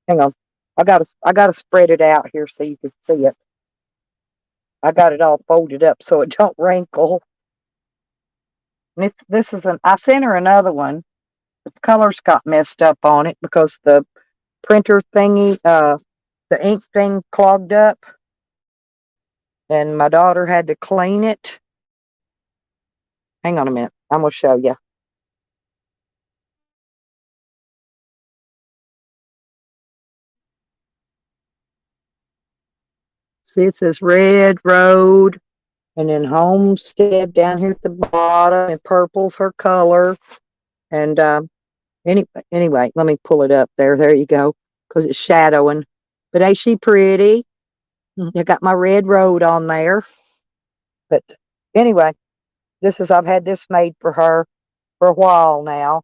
Hang on. I gotta spread it out here so you can see it. I got it all folded up so it don't wrinkle. And I sent her another one. But the colors got messed up on it because the printer thingy, the ink thing clogged up. and my daughter had to clean it. Hang on a minute. I'm going to show you. See, it says Red Road and then Homestead down here at the bottom, and purple's her color. And anyway, let me pull it up there. There you go, because it's shadowing. But ain't she pretty? I got my Red Road on there. But anyway, I've had this made for her for a while now.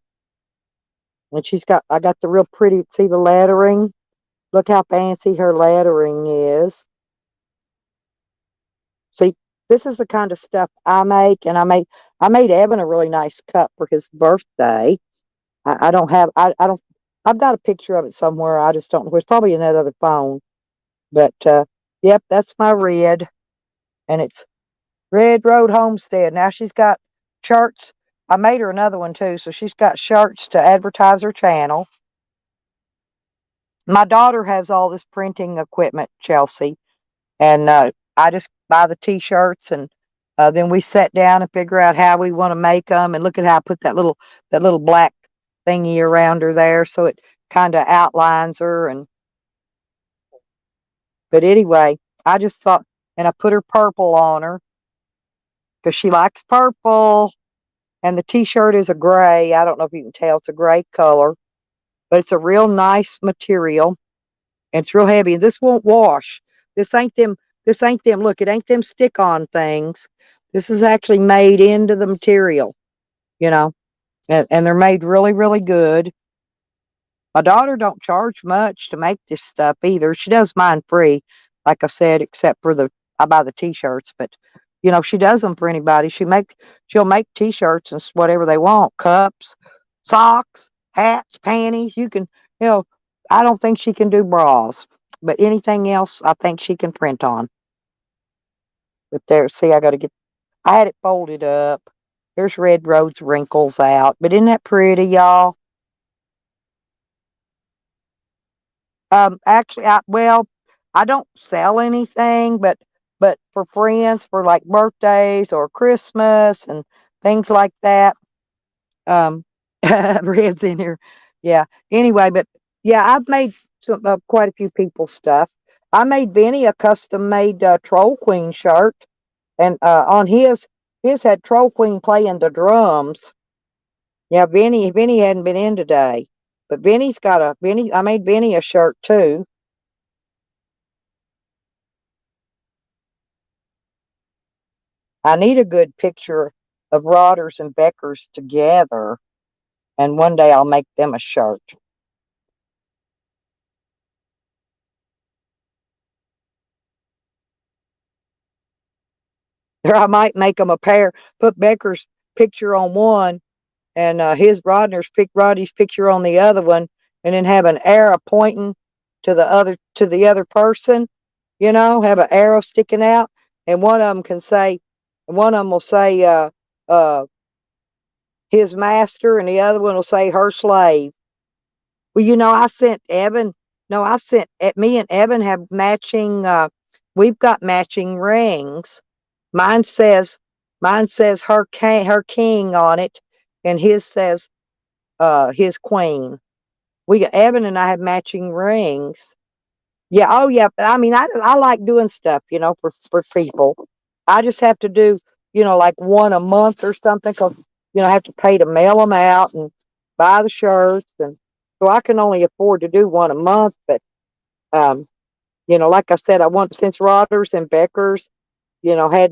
And I got the real pretty, see the lettering? Look how fancy her lettering is. See, this is the kind of stuff I make, and I made Evan a really nice cup for his birthday. I don't have, I don't, I've got a picture of it somewhere. I just don't know. It's probably in that other phone. But, yep, that's my red. And it's Red Road Homestead. Now she's got shirts. I made her another one too. So she's got shirts to advertise her channel. My daughter has all this printing equipment, Chelsea. And I just buy the t-shirts, and then we sit down and figure out how we want to make them. And look at how I put that little black thingy around her there, so it kind of outlines her. And but anyway, I just thought, and I put her purple on her because she likes purple. And the t-shirt is a gray. I don't know if you can tell, it's a gray color, but it's a real nice material. And it's real heavy. And this won't wash. This ain't them. Look, it ain't them stick-on things. This is actually made into the material, you know, and they're made really, really good. My daughter don't charge much to make this stuff either. She does mine free, like I said, except for I buy the t-shirts, but you know, she does them for anybody. She'll make t-shirts and whatever they want, cups, socks, hats, panties. You can, you know, I don't think she can do bras, but anything else I think she can print on. But there, see, I had it folded up. There's Red Road's wrinkles out. But isn't that pretty, y'all? Actually, I don't sell anything, but for friends, for like birthdays or Christmas and things like that. Red's in here. Yeah. Anyway, but yeah, I've made quite a few people's stuff. I made Benny a custom made Troll Queen shirt, and on his had Troll Queen playing the drums. Yeah, Benny hadn't been in today, but I made Benny a shirt too. I need a good picture of Rodders and Beckers together, and one day I'll make them a shirt. Or I might make them a pair, put Becker's picture on one and Rodney's picture on the other one, and then have an arrow pointing to the other person, you know, have an arrow sticking out, and one of them will say his master, and the other one will say her slave. Well, you know, me and Evan have matching, we've got matching rings. Mine says her king on it, and his says his queen. Evan and I have matching rings. Yeah, oh yeah. I mean, I like doing stuff, you know, for people. I just have to do, you know, like one a month or something, because you know I have to pay to mail them out and buy the shirts, and so I can only afford to do one a month. But you know, like I said, since Rodders and Beckers, you know, let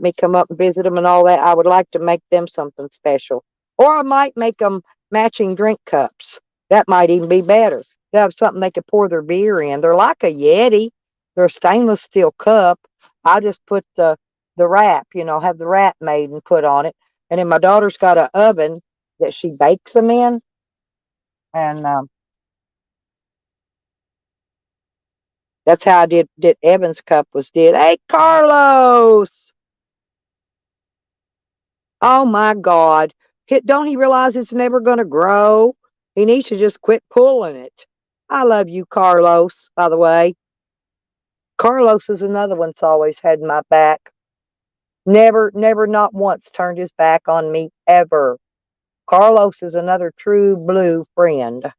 me come up and visit them and all that, I would like to make them something special. Or I might make them matching drink cups. That might even be better. They have something they could pour their beer in. They're like a Yeti. They're a stainless steel cup. I just put the wrap, you know, have the wrap made and put on it. And then my daughter's got an oven that she bakes them in. And that's how I did Evan's cup Hey, Carlos! Oh my God. Don't he realize it's never going to grow? He needs to just quit pulling it. I love you, Carlos, by the way. Carlos is another one that's always had my back. Never, not once turned his back on me ever. Carlos is another true blue friend.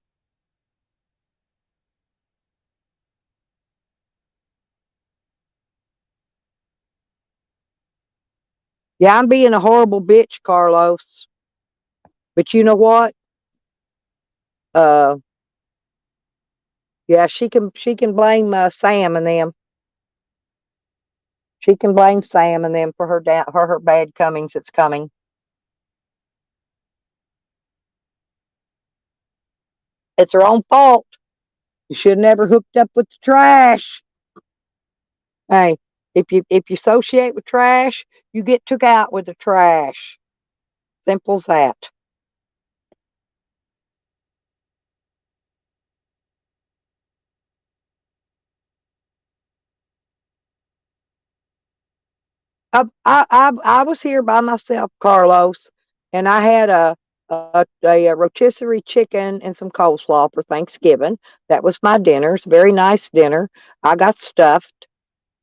Yeah, I'm being a horrible bitch, Carlos. But you know what? Uh, yeah, she can blame Sam and them. She can blame Sam and them for her bad comings that's coming. It's her own fault. You should never hooked up with the trash. Hey, if you associate with trash, you get took out with the trash. Simple as that. I was here by myself, Carlos, and I had a rotisserie chicken and some coleslaw for Thanksgiving. That was my dinner. It's a very nice dinner. I got stuffed.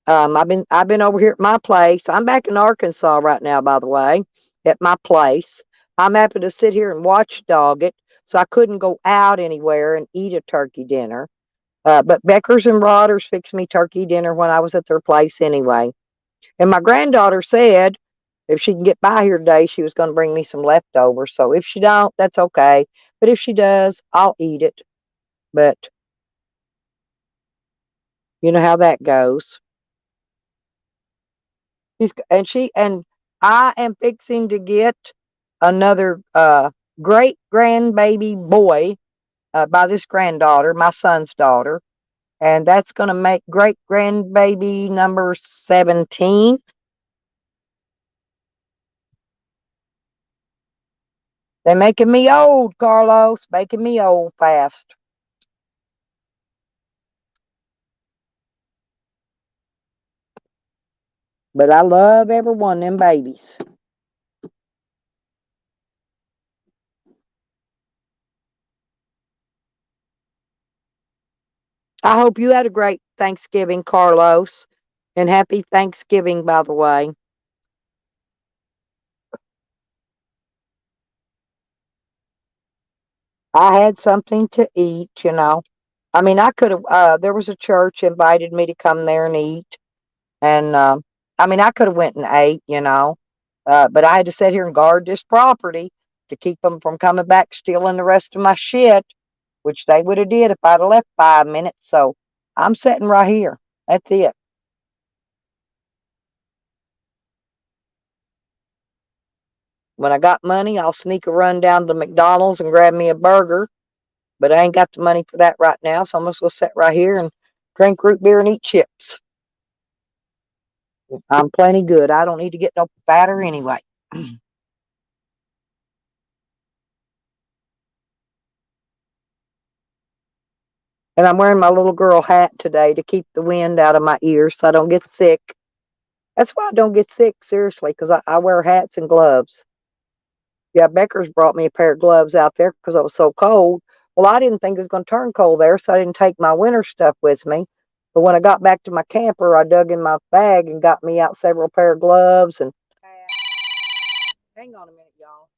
I've been over here at my place. I'm back in Arkansas right now, by the way, at my place. I'm happy to sit here and watch dog it, so I couldn't go out anywhere and eat a turkey dinner. But Beckers and Rodders fixed me turkey dinner when I was at their place anyway. And my granddaughter said if she can get by here today, she was going to bring me some leftovers. So if she don't, that's okay. But if she does, I'll eat it. But you know how that goes. And I am fixing to get another great grandbaby boy by this granddaughter, my son's daughter, and that's going to make great grandbaby number 17. They're making me old, Carlos, making me old fast. But I love every one of them babies. I hope you had a great Thanksgiving, Carlos. And happy Thanksgiving, by the way. I had something to eat. I mean, I could have, there was a church invited me to come there and eat. And, I mean, I could have went and ate. But I had to sit here and guard this property to keep them from coming back stealing the rest of my shit, which they would have did if I'd have left 5 minutes. So I'm sitting right here. That's it. When I got money, I'll sneak a run down to McDonald's and grab me a burger. But I ain't got the money for that right now, so I'm just gonna sit right here and drink root beer and eat chips. I'm plenty good. I don't need to get no fatter anyway. And I'm wearing my little girl hat today to keep the wind out of my ears so I don't get sick. That's why I don't get sick, seriously, because I wear hats and gloves. Yeah, Becker's brought me a pair of gloves out there because it was so cold. Well, I didn't think it was going to turn cold there, so I didn't take my winter stuff with me. But when I got back to my camper, I dug in my bag and got me out several pair of gloves and hang on a minute, y'all.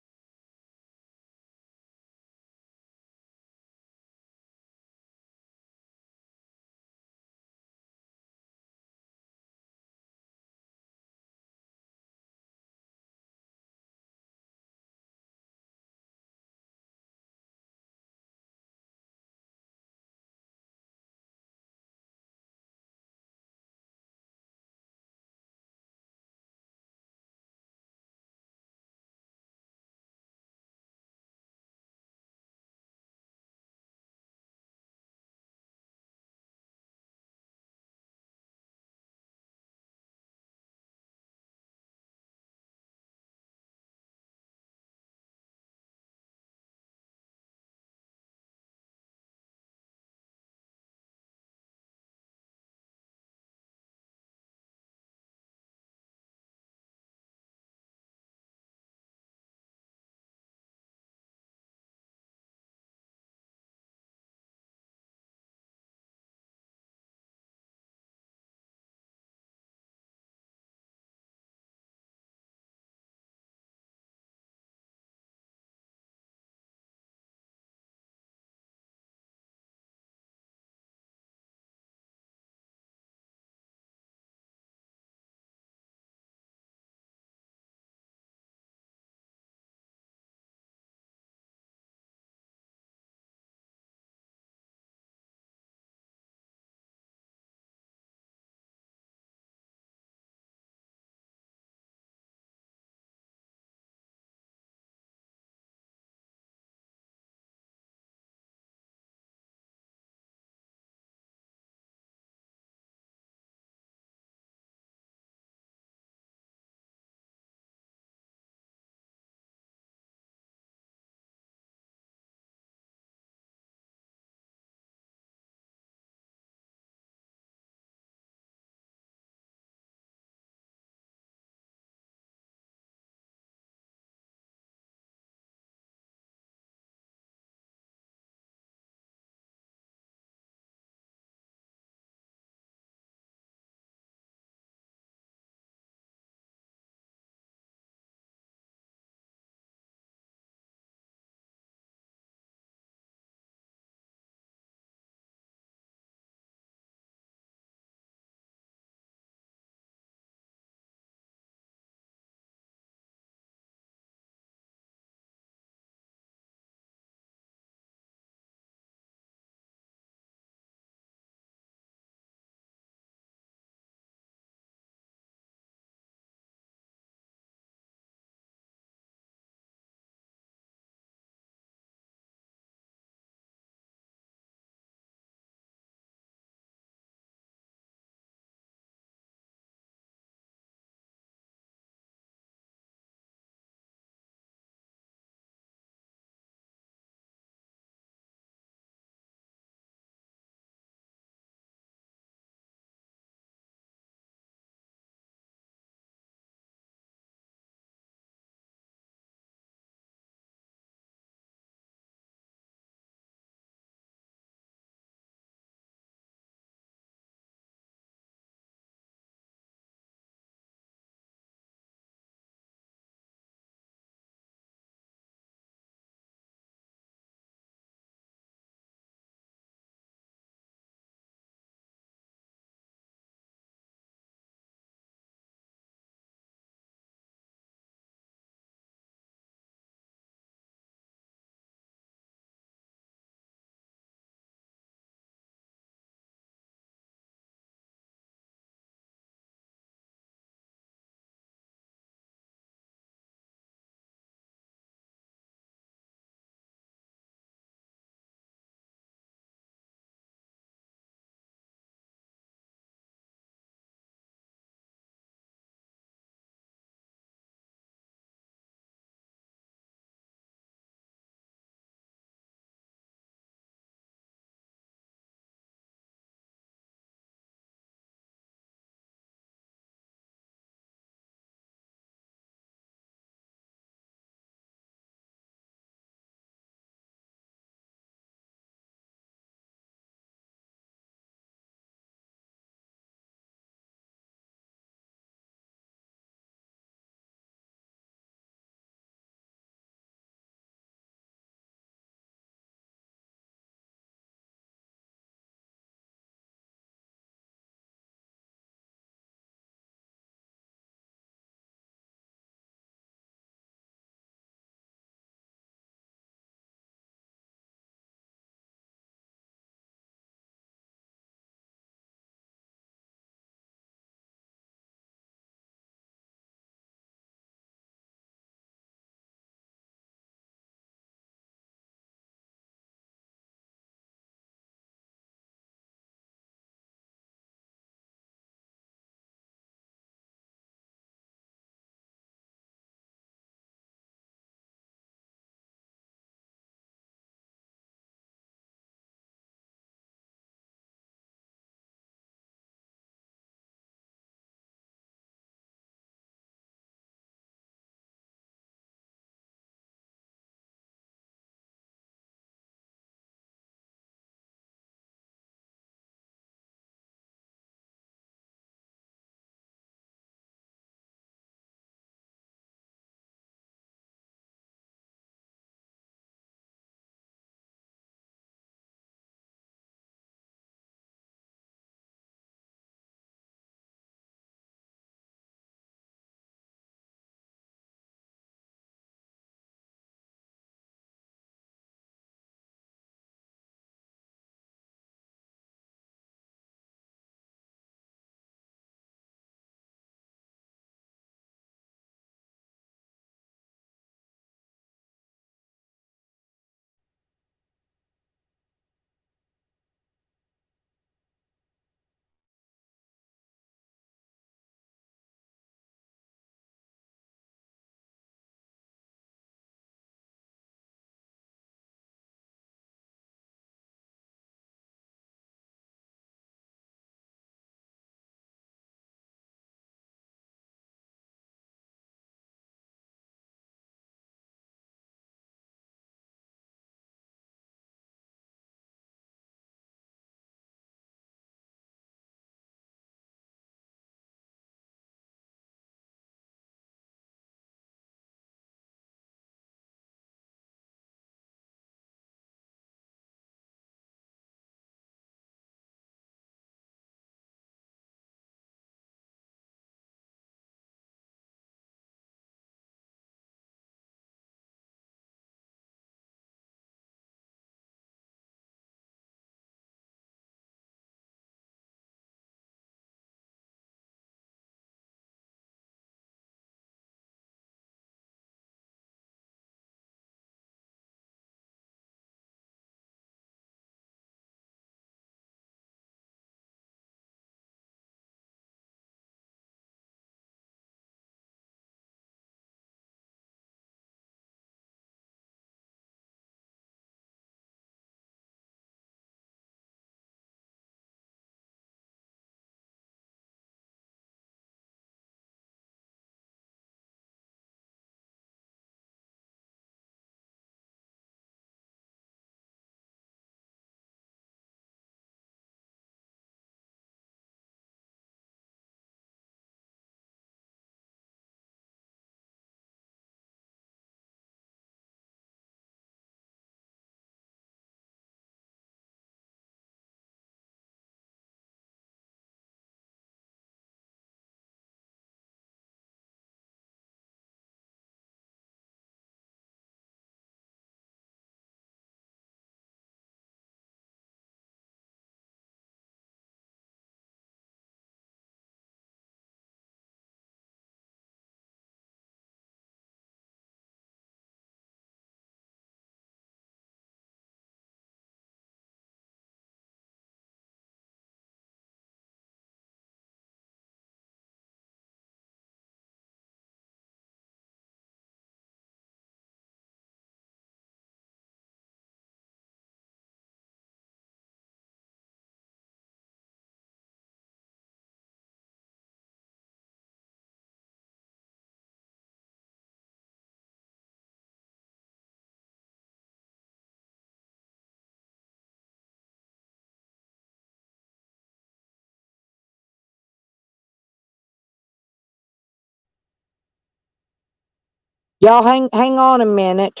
Y'all hang on a minute,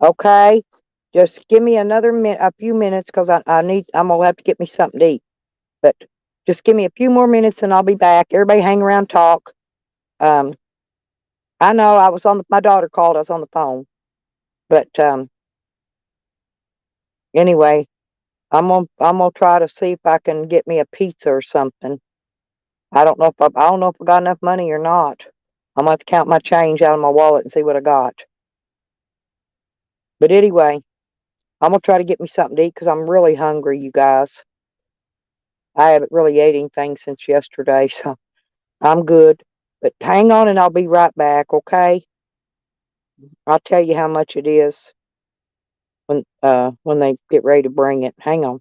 okay? Just give me another a few minutes, because I'm gonna have to get me something to eat. But just give me a few more minutes and I'll be back. Everybody hang around, talk. I know I was my daughter called, I was on the phone. But anyway, I'm gonna try to see if I can get me a pizza or something. I don't know if I got enough money or not. I'm gonna have to count my change out of my wallet and see what I got. But anyway, I'm gonna try to get me something to eat because I'm really hungry, you guys. I haven't really ate anything since yesterday, so I'm good. But hang on and I'll be right back, okay? I'll tell you how much it is when they get ready to bring it. Hang on.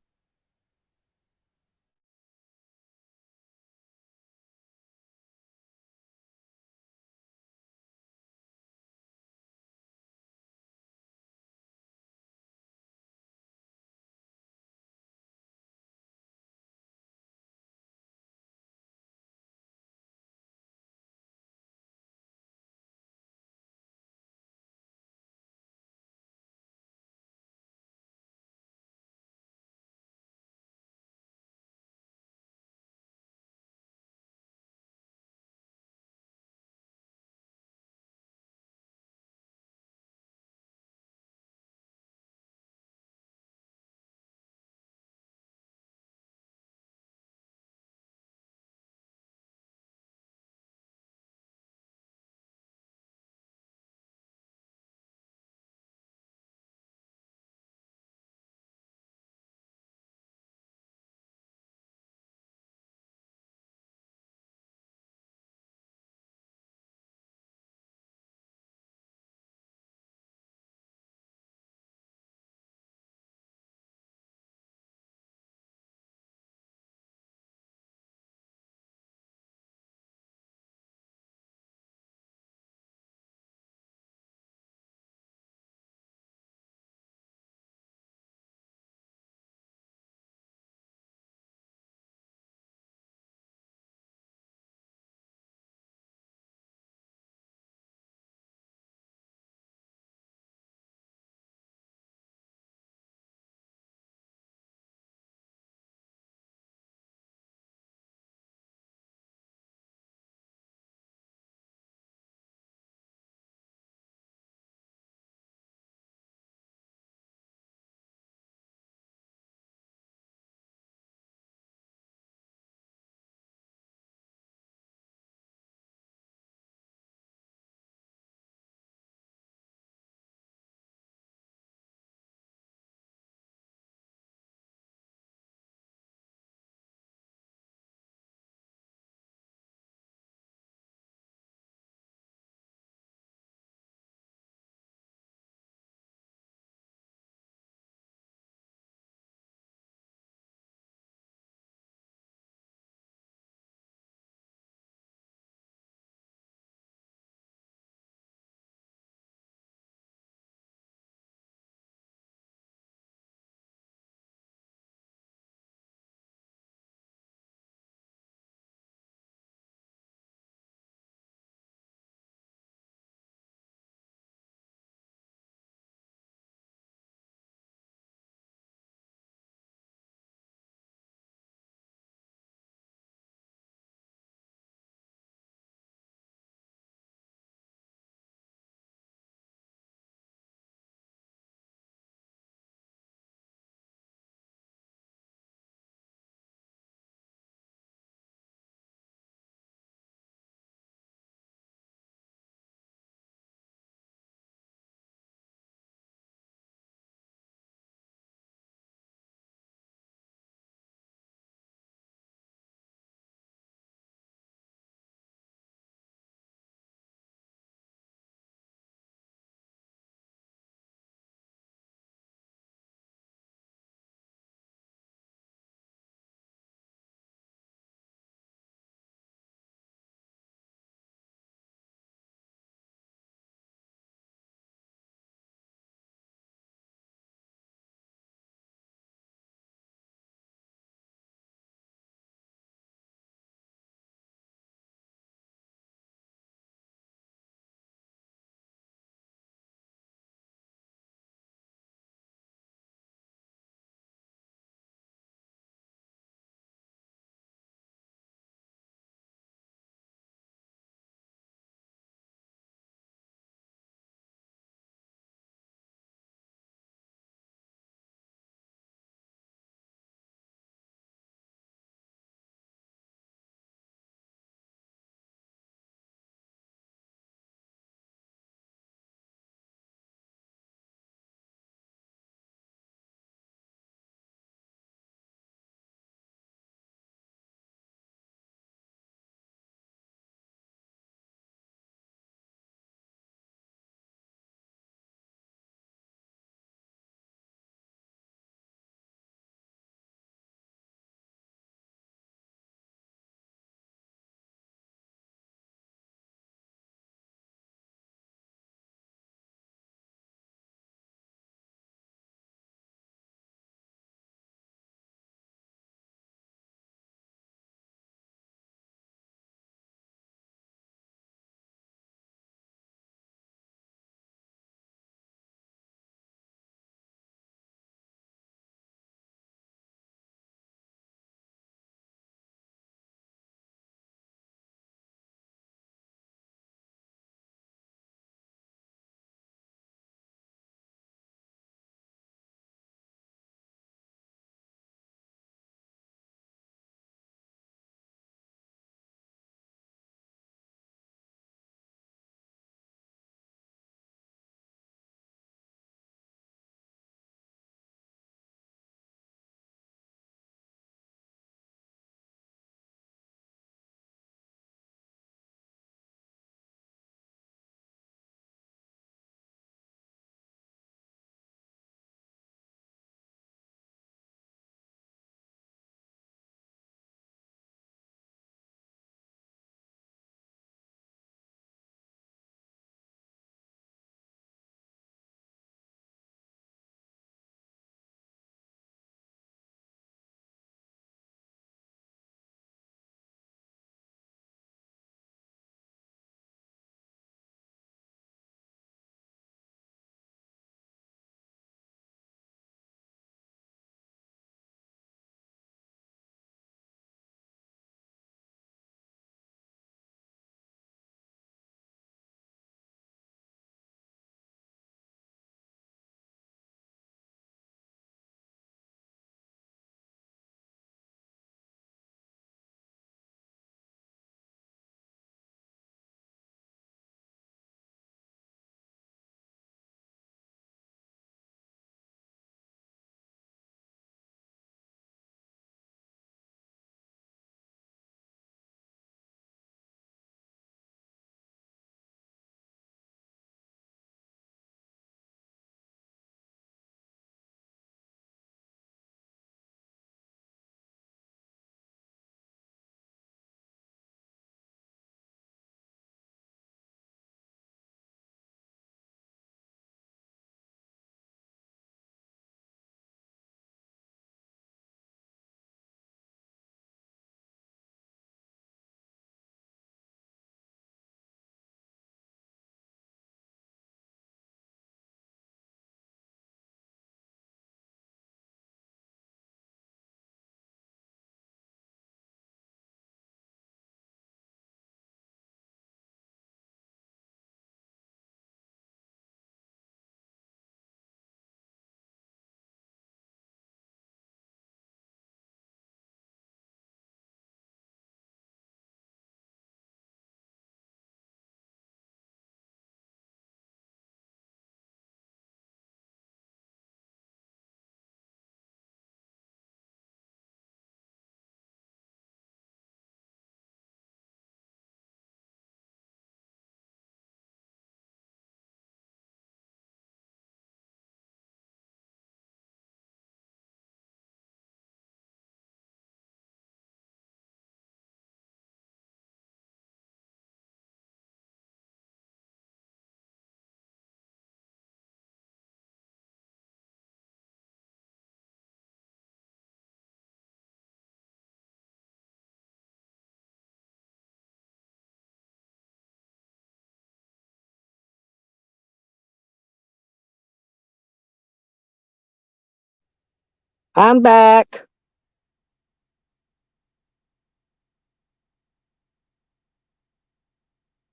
I'm back.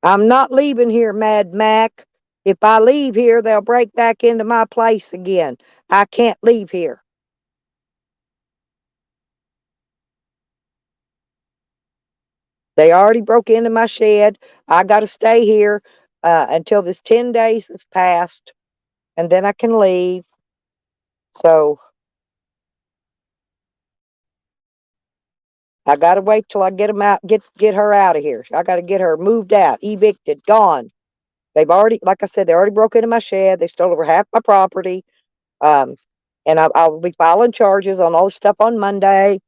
I'm not leaving here, Mad Mac. If I leave here, they'll break back into my place again. I can't leave here. They already broke into my shed. I got to stay here until this 10 days has passed, and then I can leave. So I got to wait till I get them out, get her out of here. I got to get her moved out, evicted, gone. They've already, like I said, they already broke into my shed. They stole over half my property. Um, and I'll be filing charges on all the stuff on Monday.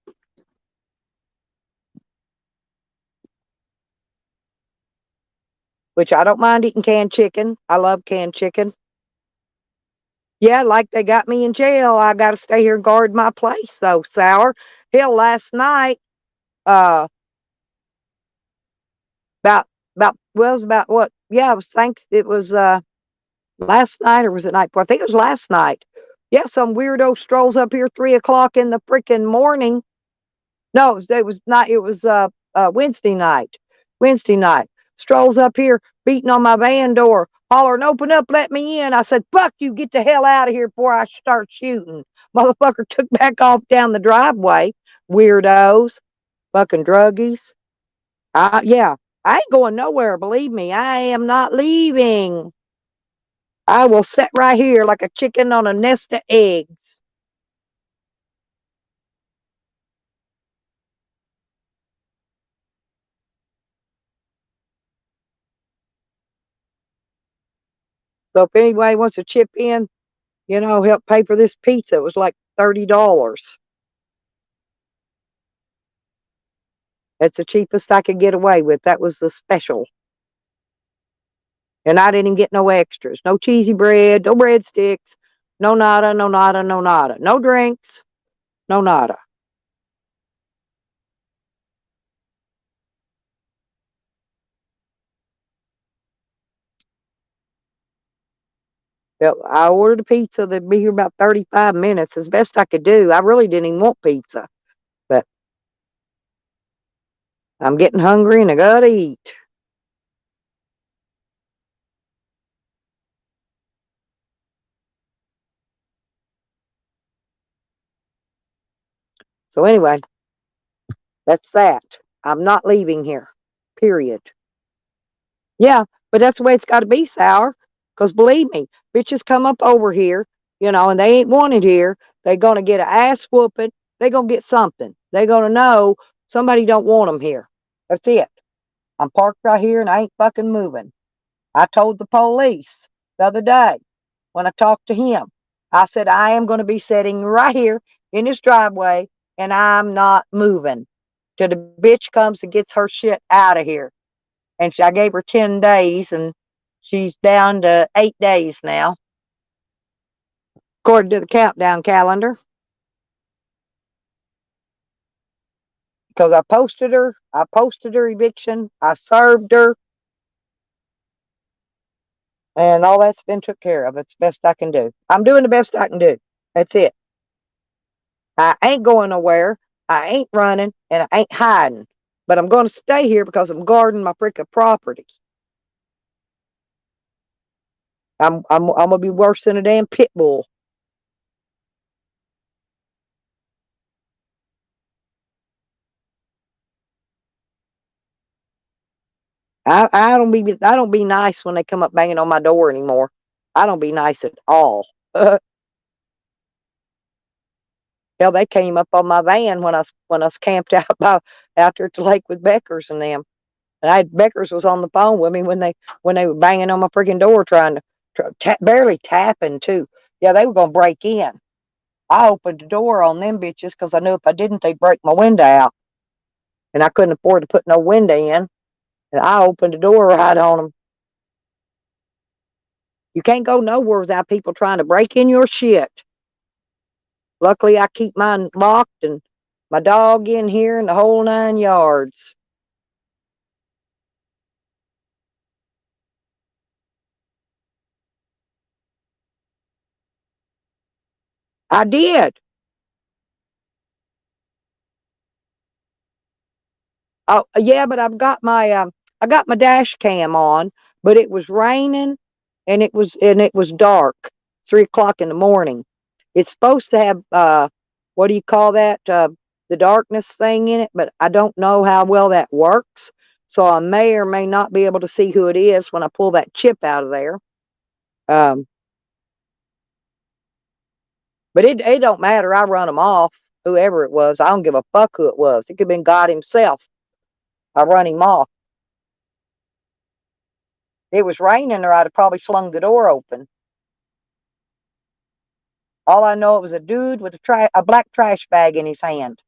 Which I don't mind eating canned chicken. I love canned chicken. Yeah, like they got me in jail. I got to stay here and guard my place, though, Sour. Hell, last night, uh, about, well, it was about what? Yeah, it was last night, or was it night before? I think it was last night. Yeah, some weirdo strolls up here 3 o'clock in the freaking morning. No, it was not. It was Wednesday night. Wednesday night. Strolls up here, beating on my van door, hollering, "Open up, let me in." I said, "Fuck you, get the hell out of here before I start shooting." Motherfucker took back off down the driveway. Weirdos. Fucking druggies. Yeah, I ain't going nowhere, believe me. I am not leaving. I will sit right here like a chicken on a nest of eggs. So if anybody wants to chip in, help pay for this pizza. It was like $30. That's the cheapest I could get away with. That was the special. And I didn't get no extras. No cheesy bread, no breadsticks, no nada, no nada, no nada. No drinks, no nada. I ordered a pizza that'd be here about 35 minutes, as best I could do. I really didn't even want pizza. But I'm getting hungry and I gotta eat. So anyway, that's that. I'm not leaving here. Period. Yeah, but that's the way it's got to be, Sour. Because believe me, bitches come up over here, and they ain't wanted here. They going to get an ass whooping. They going to get something. They going to know somebody don't want them here. That's it. I'm parked right here and I ain't fucking moving. I told the police the other day when I talked to him, I said, I am going to be sitting right here in this driveway and I'm not moving till the bitch comes and gets her shit out of here. And I gave her 10 days, and she's down to 8 days now, according to the countdown calendar. Because I posted her eviction, I served her, and all that's been took care of. It's the best I can do. I'm doing the best I can do. That's it. I ain't going nowhere. I ain't running, and I ain't hiding. But I'm going to stay here because I'm guarding my freaking properties. I'm going to be worse than a damn pit bull. I don't be nice when they come up banging on my door anymore. I don't be nice at all. Hell, they came up on my van when I was camped out out there at the lake with Beckers and them. And Beckers was on the phone with me when they were banging on my freaking door trying to barely tapping too. Yeah, they were gonna break in. I opened the door on them bitches because I knew if I didn't, they'd break my window out, and I couldn't afford to put no window in. And I opened the door right on them. You can't go nowhere without people trying to break in your shit. Luckily, I keep mine locked and my dog in here and the whole 9 yards. I did. Oh, yeah, but I got my dash cam on, but it was raining and it was dark, 3 o'clock in the morning. It's supposed to have what do you call that? The darkness thing in it, but I don't know how well that works. So I may or may not be able to see who it is when I pull that chip out of there. Um, but it don't matter. I run them off, whoever it was. I don't give a fuck who it was. It could have been God himself. I run him off. It was raining, or I'd have probably slung the door open. All I know, it was a dude with a black trash bag in his hand.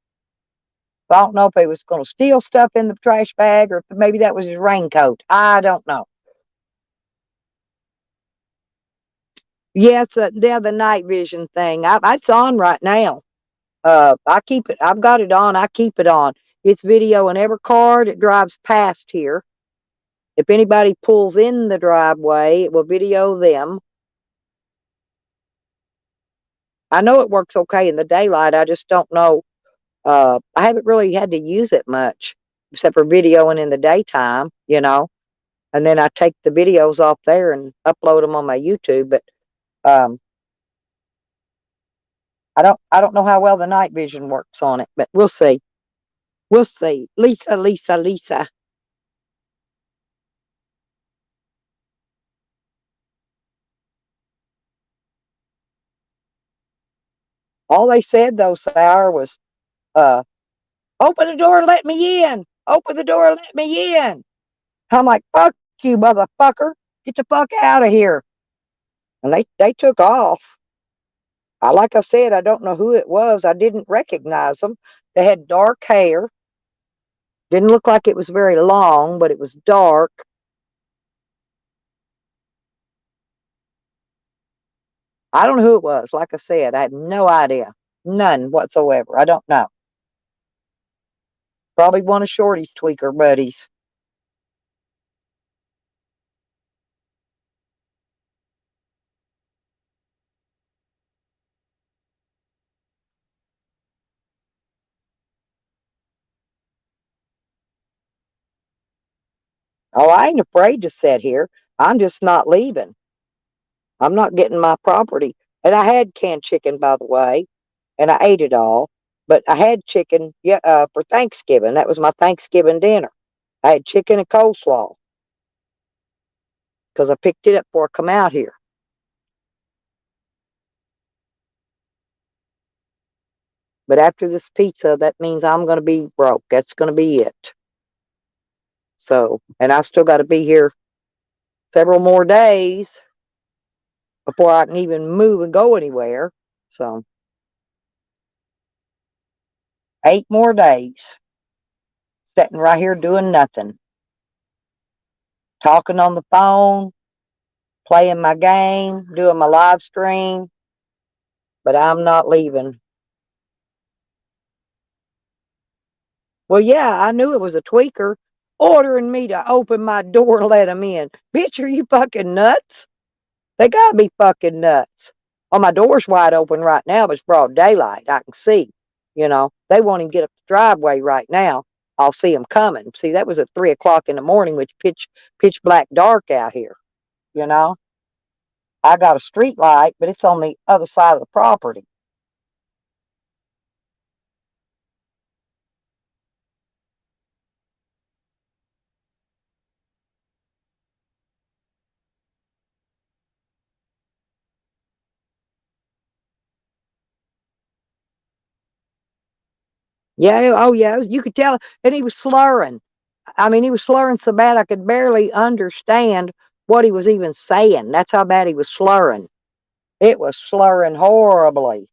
I don't know if he was going to steal stuff in the trash bag, or if maybe that was his raincoat. I don't know. Yeah, the night vision thing. It's on right now. I keep it. I've got it on. I keep it on. It's videoing every car that drives past here. If anybody pulls in the driveway, it will video them. I know it works okay in the daylight. I just don't know. I haven't really had to use it much, except for videoing in the daytime, and then I take the videos off there and upload them on my YouTube. But I don't know how well the night vision works on it, but we'll see. We'll see. Lisa. All they said though, Sour, was, uh, open the door and let me in. Open the door and let me in. I'm like, fuck you, motherfucker. Get the fuck out of here. And they took off. Like I said, I don't know who it was. I didn't recognize them. They had dark hair. Didn't look like it was very long, but it was dark. I don't know who it was. Like I said, I have no idea. None whatsoever. I don't know. Probably one of Shorty's tweaker buddies. Oh, I ain't afraid to sit here. I'm just not leaving. I'm not getting my property. And I had canned chicken, by the way, and I ate it all. But I had chicken for Thanksgiving. That was my Thanksgiving dinner. I had chicken and coleslaw because I picked it up before I come out here. But after this pizza, that means I'm going to be broke. That's going to be it. So, and I still got to be here several more days before I can even move and go anywhere. So, 8 more days sitting right here doing nothing, talking on the phone, playing my game, doing my live stream, but I'm not leaving. Well, yeah, I knew it was a tweaker ordering me to open my door and let him in. Bitch, are you fucking nuts? They gotta be fucking nuts. Oh, my door's wide open right now, but it's broad daylight. I can see. They won't even get up the driveway right now. I'll see them coming. See, that was at 3 o'clock in the morning, which pitch black dark out here. I got a street light, but it's on the other side of the property. Yeah, oh yeah, you could tell, and he was slurring. I mean, he was slurring so bad I could barely understand what he was even saying. That's how bad he was slurring. It was slurring horribly.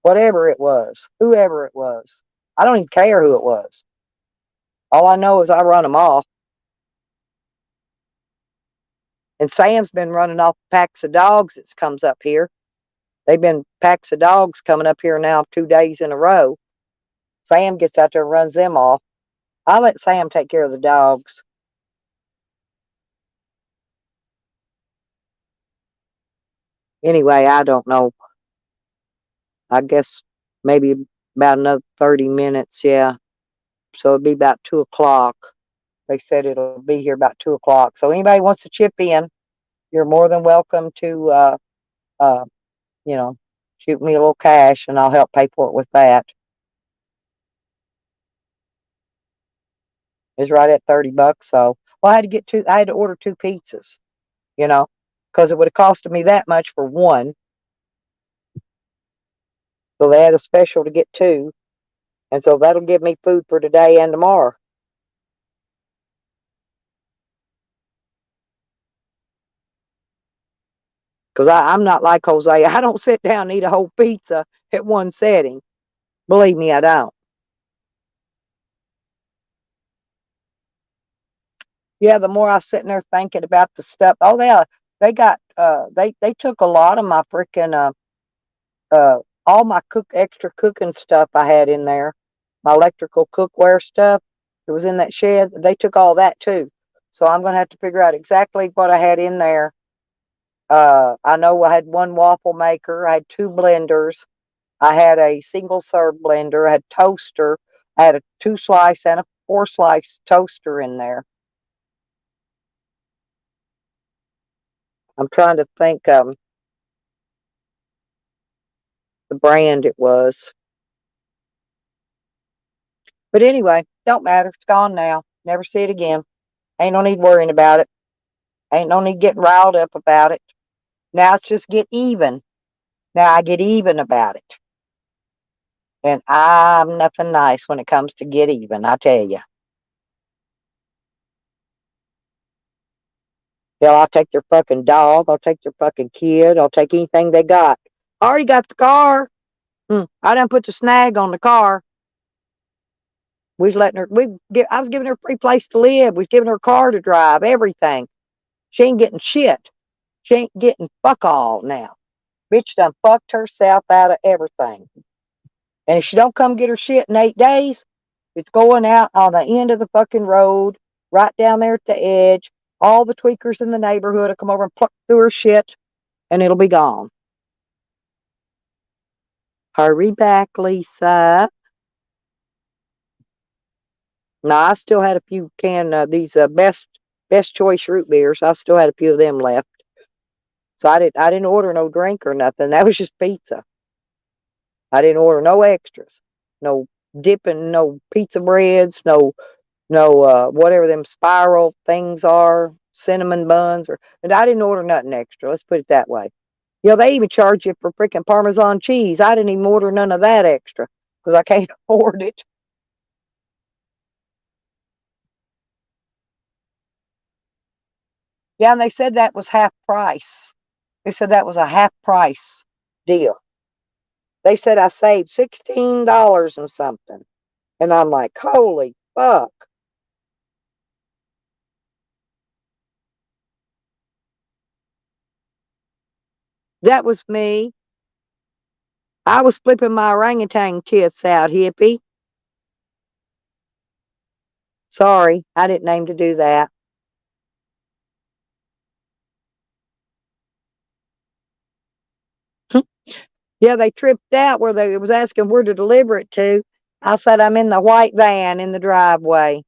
Whatever it was, whoever it was. I don't even care who it was. All I know is I run them off. And Sam's been running off packs of dogs that comes up here. They've been packs of dogs coming up here now 2 days in a row. Sam gets out there and runs them off. I let Sam take care of the dogs. Anyway, I don't know. I guess maybe about another 30 minutes, yeah. So it'll be about 2 o'clock. They said it'll be here about 2 o'clock. So anybody wants to chip in, you're more than welcome to, uh, you know, shoot me a little cash and I'll help pay for it with that. It's right at $30. So, well, I had to order 2 pizzas, you know, because it would have costed me that much for one. So they had a special to get 2. And so that'll give me food for today and tomorrow. Because I'm not like Jose. I don't sit down and eat a whole pizza at one setting. Believe me, I don't. Yeah, the more I was sitting there thinking about the stuff. Oh, they got they took a lot of my freaking all my extra cooking stuff I had in there. My electrical cookware stuff that was in that shed. They took all that too. So I'm gonna have to figure out exactly what I had in there. I know I had 1 waffle maker, I had 2 blenders, I had a single serve blender, I had toaster, I had a 2 slice and a 4 slice toaster in there. I'm trying to think the brand it was. But anyway, don't matter. It's gone now. Never see it again. Ain't no need worrying about it. Ain't no need getting riled up about it. Now it's just get even. Now I get even about it. And I'm nothing nice when it comes to get even, I tell you. Hell, I'll take their fucking dog. I'll take their fucking kid. I'll take anything they got. I already got the car. I done put the snag on the car. We was letting her. I was giving her a free place to live. We was giving her a car to drive. Everything. She ain't getting shit. She ain't getting fuck all now. Bitch done fucked herself out of everything. And if she don't come get her shit in 8 days, it's going out on the end of the fucking road, right down there at the edge. All the tweakers in the neighborhood will come over and pluck through her shit, and it'll be gone. Hurry back, Lisa. No, I still had a few these best choice root beers. I still had a few of them left. So I didn't order no drink or nothing. That was just pizza. I didn't order no extras. No dipping, no pizza breads, no whatever them spiral things are, cinnamon buns, and I didn't order nothing extra. Let's put it that way. You know, they even charge you for freaking Parmesan cheese. I didn't even order none of that extra because I can't afford it. Yeah, and they said that was half price. They said that was a half price deal. They said I saved $16 and something. And I'm like, holy fuck. That was me. I was flipping my orangutan tits out, hippie. Sorry, I didn't aim to do that. Yeah, they tripped out where they was asking where to deliver it to. I said I'm in the white van in the driveway.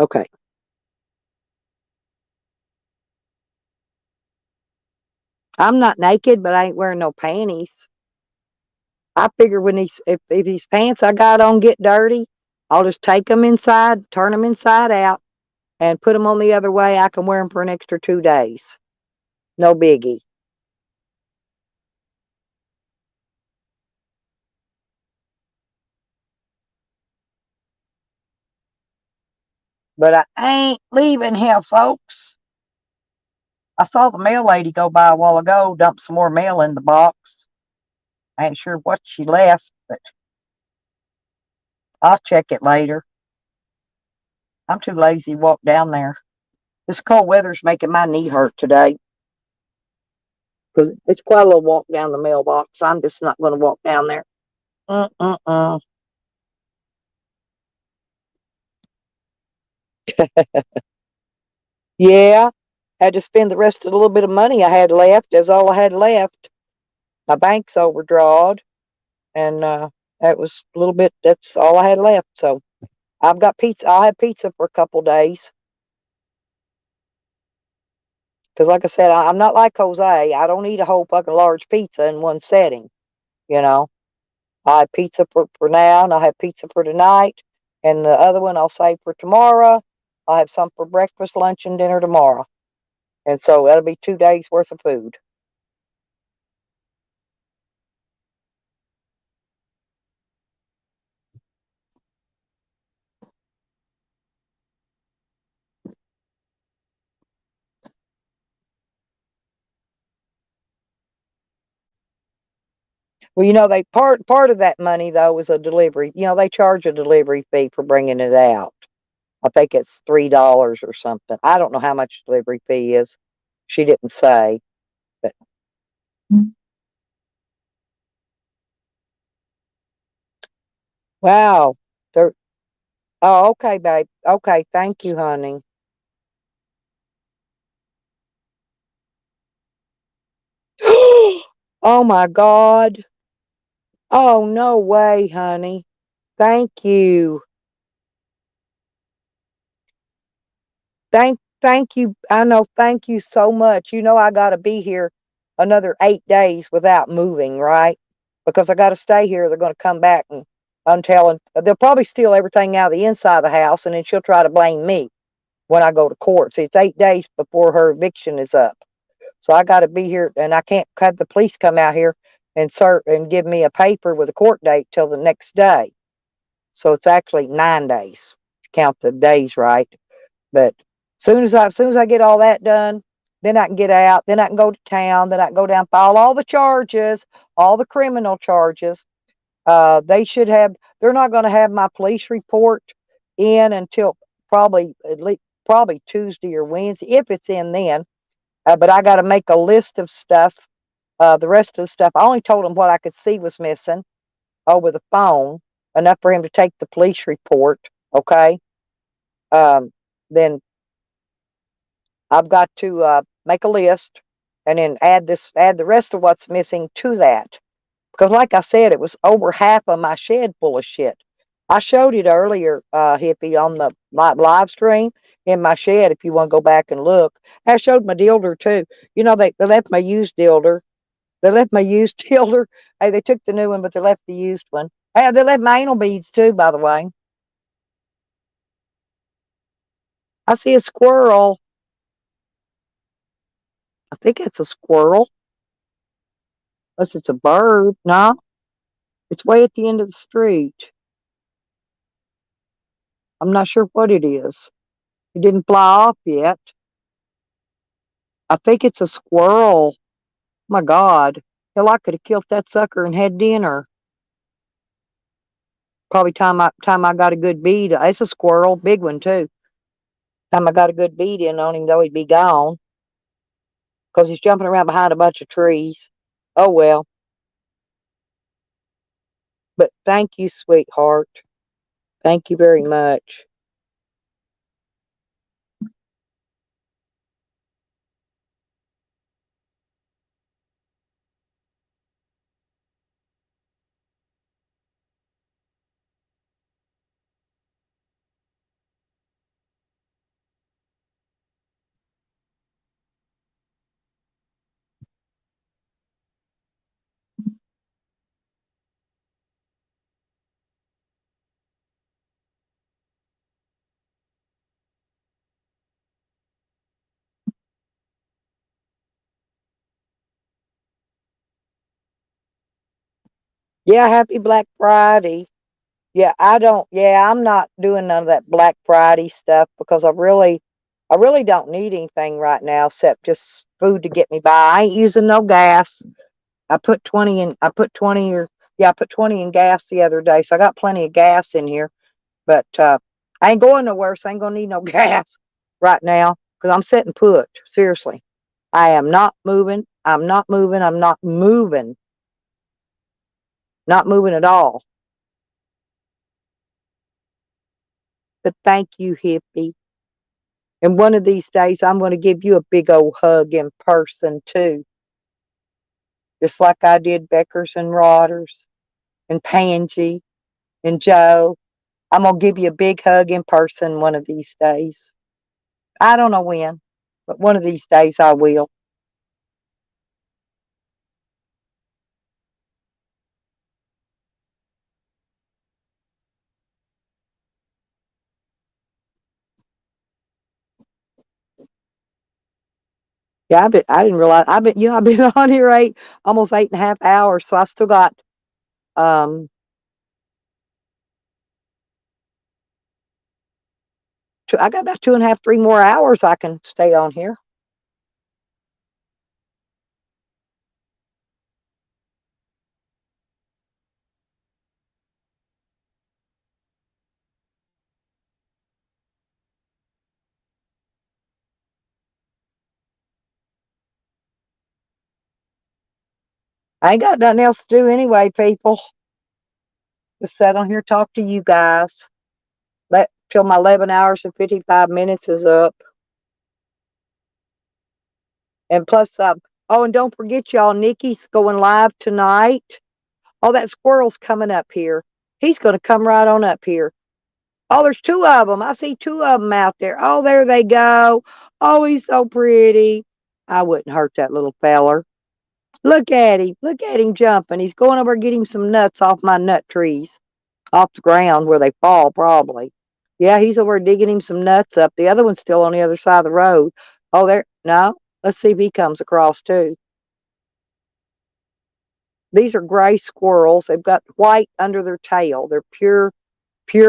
Okay. I'm not naked, but I ain't wearing no panties. I figure when if these pants I got on get dirty, I'll just take them inside, turn them inside out, and put them on the other way. I can wear them for an extra 2 days. No biggie. But I ain't leaving here, folks. I saw the mail lady go by a while ago, dump some more mail in the box. I ain't sure what she left, but I'll check it later. I'm too lazy to walk down there. This cold weather's making my knee hurt today. Because it's quite a little walk down the mailbox. I'm just not going to walk down there. Mm-mm-mm. Yeah, had to spend the rest of the little bit of money I had left. That's all I had left. My bank's overdrawed, and that was a little bit. That's all I had left. So I've got pizza. I'll have pizza for a couple days. Because, like I said, I'm not like Jose. I don't eat a whole fucking large pizza in one setting. You know, I have pizza for now, and I'll have pizza for tonight, and the other one I'll save for tomorrow. I'll have some for breakfast, lunch, and dinner tomorrow. And so that'll be 2 days worth of food. Well, they part of that money though is a delivery. They charge a delivery fee for bringing it out. I think it's $3 or something. I don't know how much delivery fee is. She didn't say, but wow. There, oh, okay, babe. Okay, thank you, honey. Oh my God. Oh, no way, honey. Thank you. Thank you. I know. Thank you so much. I got to be here another 8 days without moving, right? Because I got to stay here. They're going to come back and until they'll probably steal everything out of the inside of the house, and then she'll try to blame me when I go to court. See, it's 8 days before her eviction is up, so I got to be here, and I can't have the police come out here and give me a paper with a court date till the next day. So it's actually 9 days. Count the days right. But soon as I get all that done, then I can get out. Then I can go to town. Then I can go down, file all the charges, all the criminal charges. They're not going to have my police report in until probably Tuesday or Wednesday, if it's in then. But I got to make a list of stuff. The rest of the stuff, I only told him what I could see was missing over the phone, enough for him to take the police report. Okay. Then I've got to make a list and then add the rest of what's missing to that. Because, like I said, it was over half of my shed full of shit. I showed it earlier, Hippie, on my live stream in my shed. If you want to go back and look, I showed my dilder too. They left my used dilder. They left my used dilder. Hey, they took the new one, but they left the used one. Hey, they left my anal beads too, by the way. I see a squirrel. I think it's a squirrel. Unless it's a bird. No, it's way at the end of the street. I'm not sure what it is. It didn't fly off yet. I think it's a squirrel. My God. Hell, I could have killed that sucker and had dinner. Probably time I got a good bead. It's a squirrel, big one too. Time I got a good bead in on him, though he'd be gone. Because he's jumping around behind a bunch of trees. Oh well. But thank you, sweetheart. Thank you very much. Yeah, happy Black Friday. Yeah, I'm not doing none of that Black Friday stuff because I really don't need anything right now except just food to get me by. I ain't using no gas. I put 20 or, yeah, I put 20 in gas the other day. So I got plenty of gas in here, but, I ain't going nowhere. So I ain't going to need no gas right now because I'm sitting put. Seriously. I am not moving. I'm not moving. I'm not moving. not moving at all. But thank you, Hippie. And one of these days, I'm going to give you a big old hug in person, too. Just like I did Beckers and Rodders and Pansy and Joe. I'm going to give you a big hug in person one of these days. I don't know when, but one of these days I will. Yeah, I didn't realize, I've been on here almost 8.5 hours. So I still got, I got about 2.5, 3 more hours I can stay on here. I ain't got nothing else to do anyway, people. Just sit on here, talk to you guys. Till my 11 hours and 55 minutes is up. And plus, oh, and don't forget, y'all, Nikki's going live tonight. Oh, that squirrel's coming up here. He's going to come right on up here. Oh, there's 2 of them. I see 2 of them out there. Oh, there they go. Oh, he's so pretty. I wouldn't hurt that little feller. Look at him. Look at him jumping. He's going over getting some nuts off my nut trees. Off the ground where they fall, probably. Yeah, he's over digging him some nuts up. The other one's still on the other side of the road. Oh, there. No. Let's see if he comes across, too. These are gray squirrels. They've got white under their tail. They're pure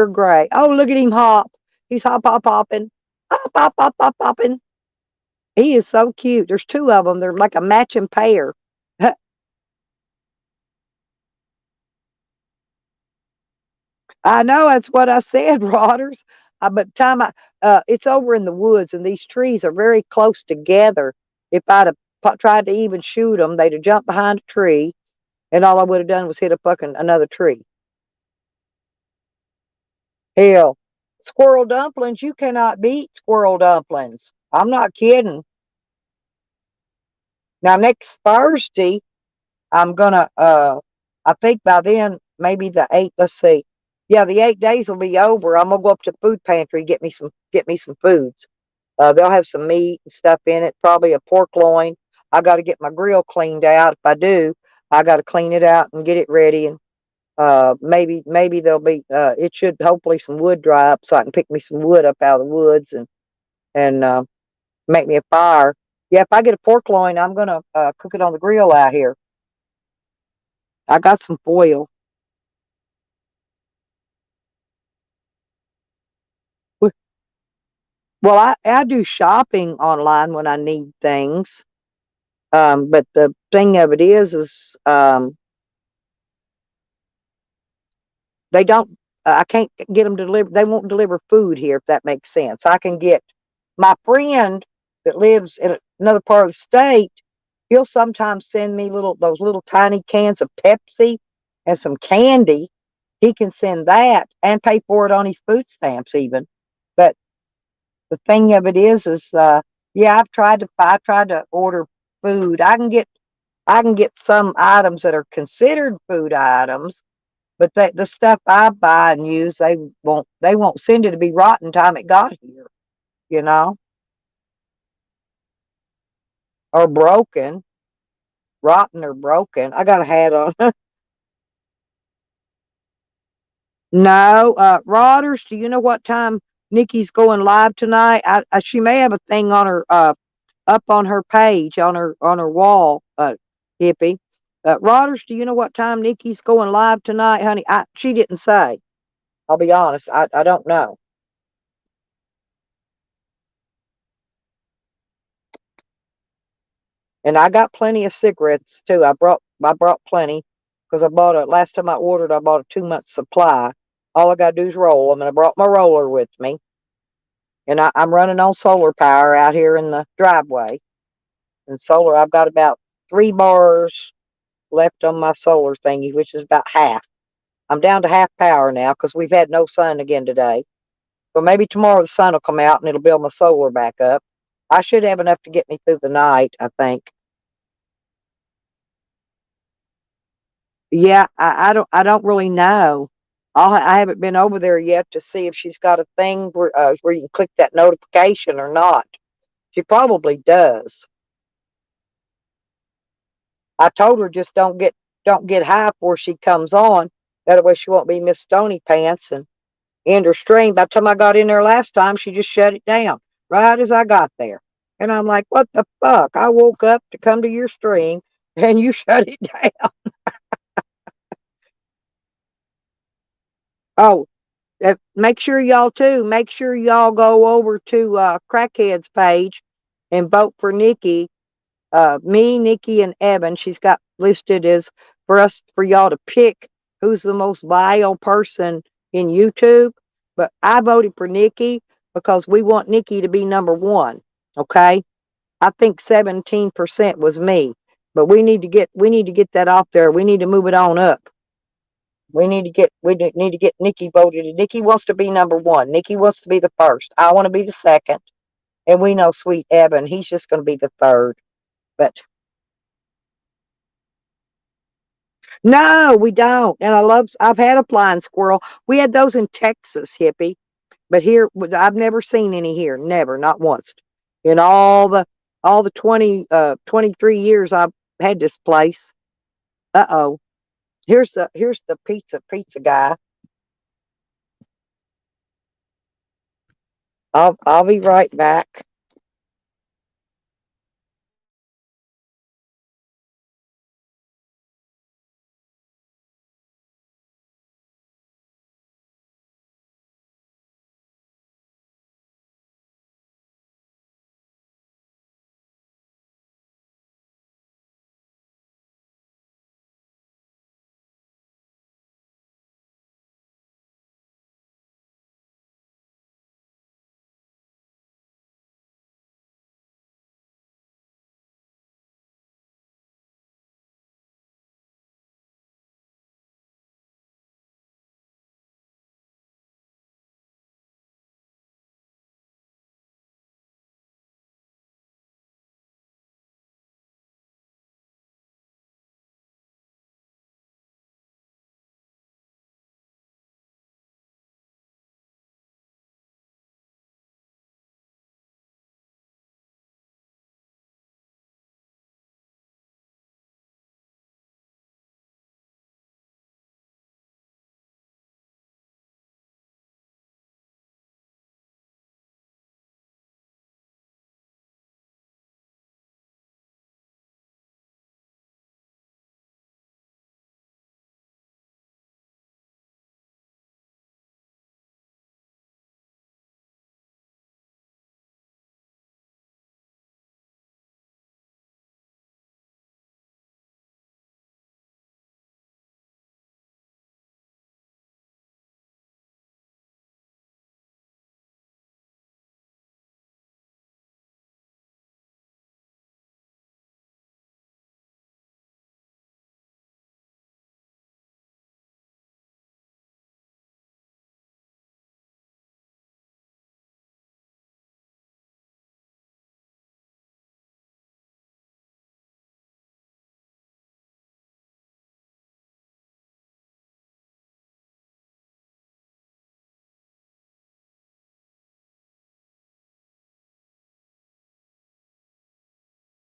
gray. Oh, look at him hop. He's hopping. Hopping. He is so cute. There's 2 of them. They're like a matching pair. I know, that's what I said, Rodders. But it's over in the woods, and these trees are very close together. If I'd have tried to even shoot them, they'd have jumped behind a tree, and all I would have done was hit another tree. Hell, squirrel dumplings, you cannot beat squirrel dumplings. I'm not kidding. Now, next Thursday, I'm gonna, I think by then, maybe the 8th, let's see. Yeah, the 8 days will be over. I'm gonna go up to the food pantry, get me some foods. They'll have some meat and stuff in it, probably a pork loin. I got to get my grill cleaned out. If I do, I got to clean it out and get it ready. And maybe there'll be, it should hopefully some wood dry up so I can pick me some wood up out of the woods and make me a fire. Yeah, if I get a pork loin, I'm gonna cook it on the grill out here. I got some foil. Well, I do shopping online when I need things. But the thing of it is they don't, I can't get them to deliver. They won't deliver food here, if that makes sense. I can get my friend that lives in another part of the state. He'll sometimes send me those little tiny cans of Pepsi and some candy. He can send that and pay for it on his food stamps even. But the thing of it is yeah, I tried to order food. I can get some items that are considered food items, but the stuff I buy and use, they won't send it to be rotten time it got here, you know, or broken, rotten or broken. I got a hat on. No, Rodders, do you know what time Nikki's going live tonight? She may have a thing on her up on her page on her wall, Hippie. Rodders, do you know what time Nikki's going live tonight, honey? She didn't say. I'll be honest, I don't know. And I got plenty of cigarettes too. I brought plenty because last time I ordered, I bought a 2-month supply. All I gotta do is roll them, and I brought my roller with me. And I'm running on solar power out here in the driveway. And solar, I've got about 3 bars left on my solar thingy, which is about half. I'm down to half power now because we've had no sun again today. So maybe tomorrow the sun will come out and it'll build my solar back up. I should have enough to get me through the night, I think. Yeah, I don't really know. I haven't been over there yet to see if she's got a thing where you can click that notification or not. She probably does. I told her just don't get high before she comes on. That way she won't be Miss Stony Pants and end her stream. By the time I got in there last time, she just shut it down right as I got there. And I'm like, what the fuck? I woke up to come to your stream and you shut it down. Oh, make sure y'all go over to Crackhead's page and vote for Nikki. Me, Nikki, and Evan. She's got listed as for y'all to pick who's the most vile person in YouTube. But I voted for Nikki because we want Nikki to be number one. Okay. I think 17% was me. But we need to get that off there. We need to move it on up. We need to get Nikki voted. Nikki wants to be number one. Nikki wants to be the first. I want to be the second. And we know sweet Evan, he's just going to be the third. But no, we don't. And I've had a flying squirrel. We had those in Texas, hippie. But here, I've never seen any here. Never, not once. In all the 23 years I've had this place. Uh-oh. Here's the pizza guy. I'll be right back.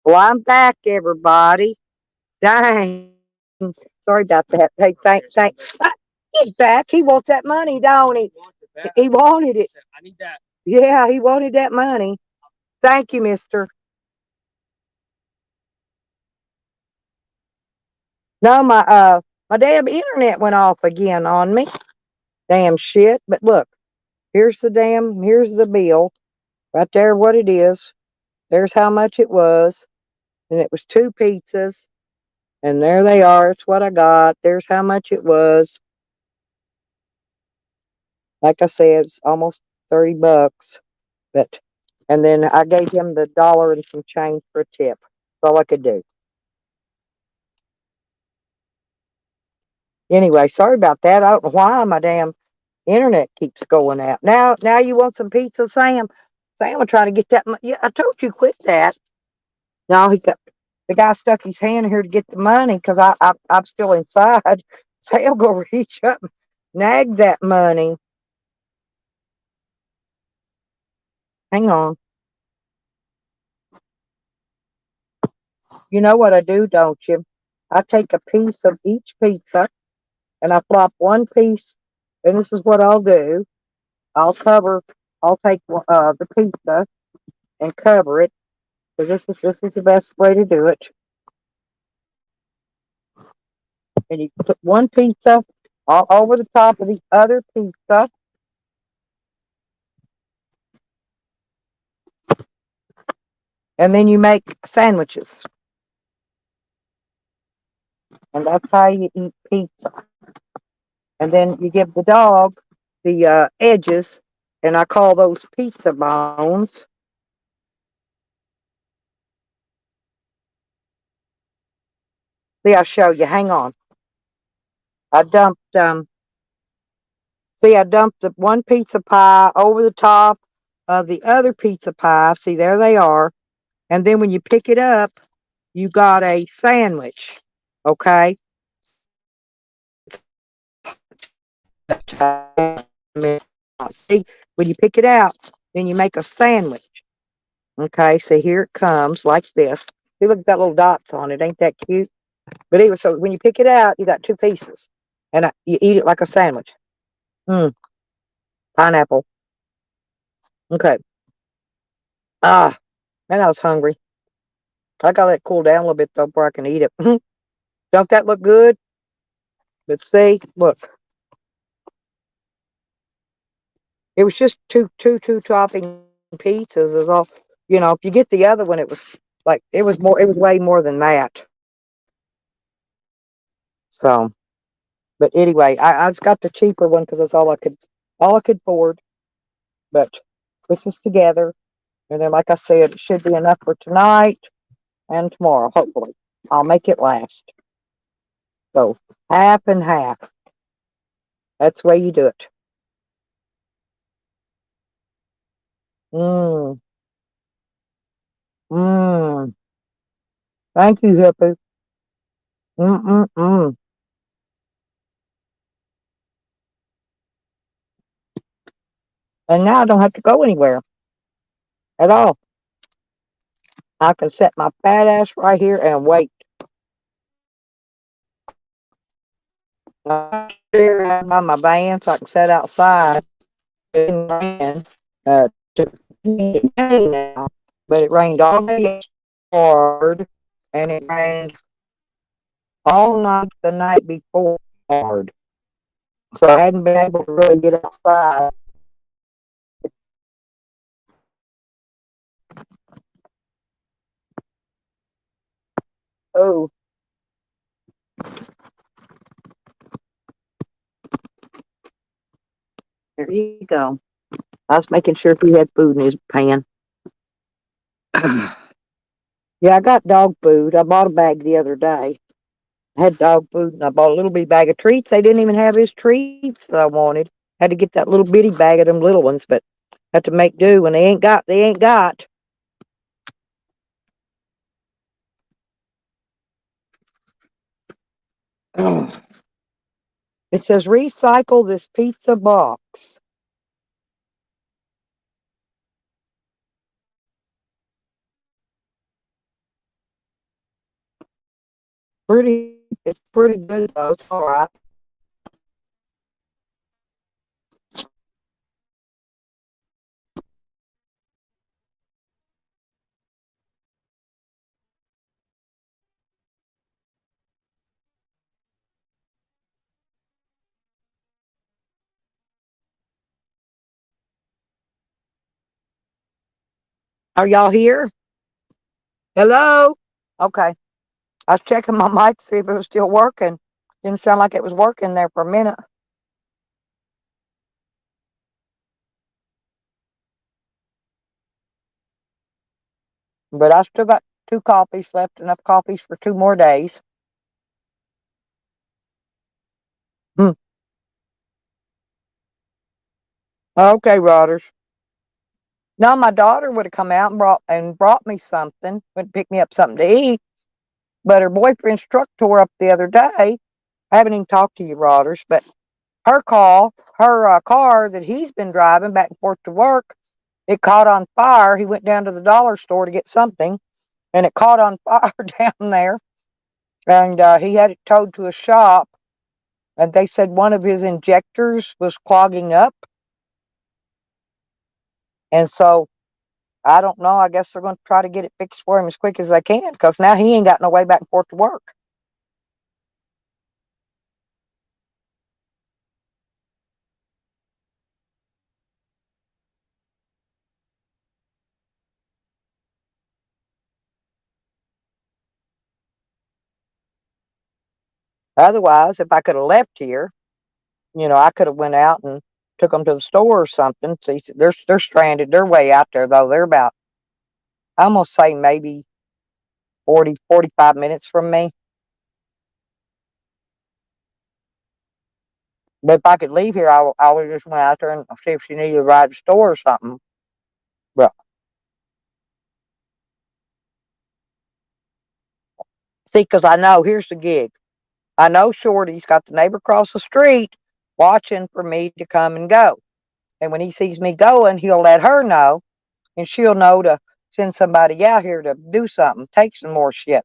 Well, I'm back, everybody. Dang. Sorry about that. Hey, thank. He's back. He wants that money, don't he? He wanted it. Yeah, he wanted that money. Thank you, mister. No, my damn internet went off again on me. Damn shit. But look, here's the bill. Right there what it is. There's how much it was. And it was 2 pizzas. And there they are. It's what I got. There's how much it was. Like I said, it's almost $30. But and then I gave him the dollar and some change for a tip. That's all I could do. Anyway, sorry about that. I don't know why my damn internet keeps going out. Now you want some pizza, Sam? Sam will try to get that. Yeah, I told you quit that. No, the guy stuck his hand here to get the money because I'm still inside. Sam go reach up, and nag that money. Hang on. You know what I do, don't you? I take a piece of each pizza and I flop one piece, and this is what I'll do. I'll cover. I'll take the pizza and cover it. So this is the best way to do it. And you put one pizza all over the top of the other pizza. And then you make sandwiches. And that's how you eat pizza. And then you give the dog the edges, and I call those pizza bones. See, I'll show you. Hang on. I dumped I dumped the one pizza pie over the top of the other pizza pie. See, there they are. And then when you pick it up, you got a sandwich. Okay? See, when you pick it out, then you make a sandwich. Okay, so here it comes like this. See, look, it's got little dots on it. Ain't that cute? But anyway, so when you pick it out, you got two pieces. And you eat it like a sandwich. Pineapple. Okay. Ah, man, I was hungry. I got to let it cool down a little bit, though, before I can eat it. Don't that look good? But see, look. It was just two topping pizzas is all. You know, if you get the other one, it was way more than that. So, but anyway, I just got the cheaper one because that's all I could afford. But this is together, and then like I said, it should be enough for tonight and tomorrow. Hopefully, I'll make it last. So half and half. That's the way you do it. Mmm. Mmm. Thank you, Hippie. Mm. And now I don't have to go anywhere at all. I can set my fat ass right here and wait. I'm here by my van so I can sit outside. It rain, to now, but it rained all day hard, and it rained all night the night before hard. So I hadn't been able to really get outside. Oh, there you go. I was making sure if he had food in his pan. Yeah, I got dog food. I bought a bag the other day. I had dog food, and I bought a little bitty bag of treats. They didn't even have his treats that I wanted. Had to get that little bitty bag of them little ones, but had to make do when they ain't got. It says recycle this pizza box. It's pretty good though. It's all right. Are y'all here? Hello? Okay. I was checking my mic to see if it was still working. Didn't sound like it was working there for a minute. But I still got 2 coffees left, enough coffees for 2 more days. Hmm. Okay, Rodders. Now my daughter would have come out and brought me something, would pick me up something to eat, but her boyfriend's truck tore up the other day. I haven't even talked to you, Rodders, but her car that he's been driving back and forth to work, it caught on fire. He went down to the dollar store to get something, and it caught on fire down there. And he had it towed to a shop, and they said one of his injectors was clogging up. And so I don't know. I guess they're going to try to get it fixed for him as quick as they can, because now he ain't got no way back and forth to work. Otherwise, if I could have left here, I could have went out and took them to the store or something. See, they're stranded. They're way out there though. They're about, I almost say maybe 45 minutes from me. But if I could leave here, I would just went out there and see if she needed a ride to the store or something. But see, because I know, here's the gig. I know Shorty's got the neighbor across the street watching for me to come and go. And when he sees me going, he'll let her know, and she'll know to send somebody out here to do something, take some more shit.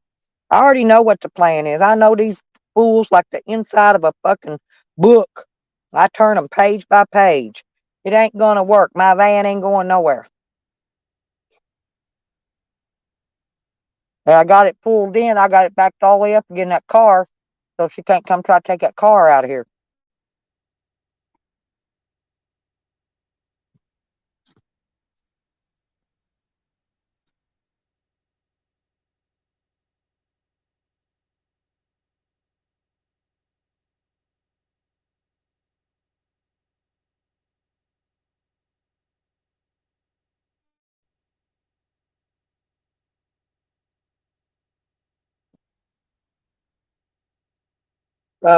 I already know what the plan is. I know these fools like the inside of a fucking book. I turn them page by page. It ain't gonna work. My van ain't going nowhere. And I got it pulled in. I got it backed all the way up again in that car, so she can't come try to take that car out of here.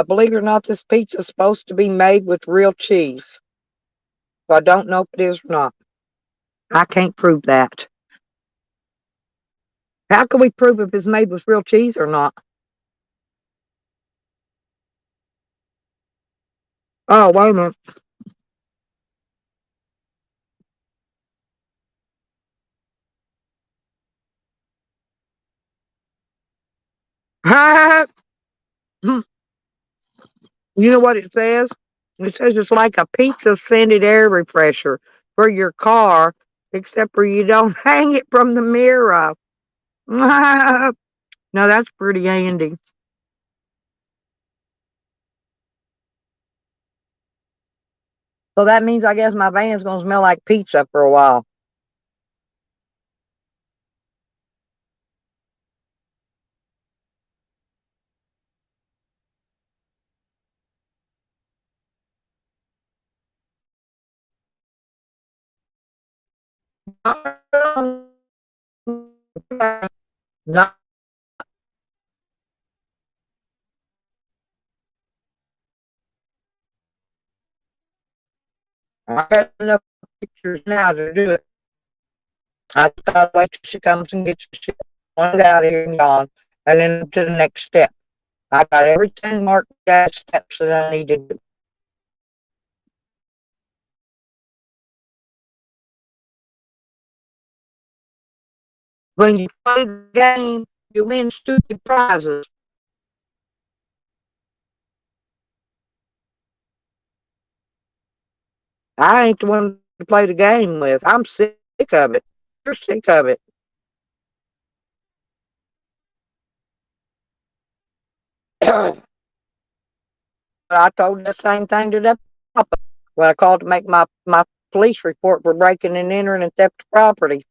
Believe it or not, this pizza is supposed to be made with real cheese. So I don't know if it is or not. I can't prove that. How can we prove if it's made with real cheese or not? Oh, wait a minute. You know what it says? It says it's like a pizza scented air refresher for your car, except for you don't hang it from the mirror. No, that's pretty handy. So that means I guess my van's gonna smell like pizza for a while. Not I got enough pictures now to do it. I gotta wait till she comes and gets the shit one out of here and gone, and then to the next step. I got everything marked out steps that I need to do. When you play the game, you win stupid prizes. I ain't the one to play the game with. I'm sick of it. You're sick of it. I told the same thing to that papa when I called to make my police report for breaking and entering and theft of property.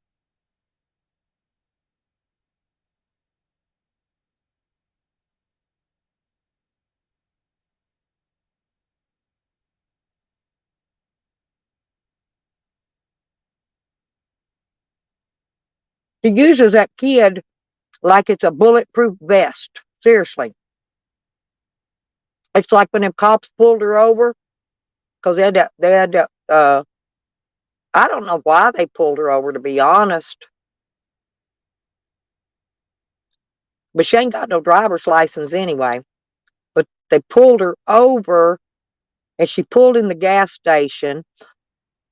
He uses that kid like it's a bulletproof vest. Seriously. It's like when them cops pulled her over because I don't know why they pulled her over, to be honest. But she ain't got no driver's license anyway. But they pulled her over, and she pulled in the gas station,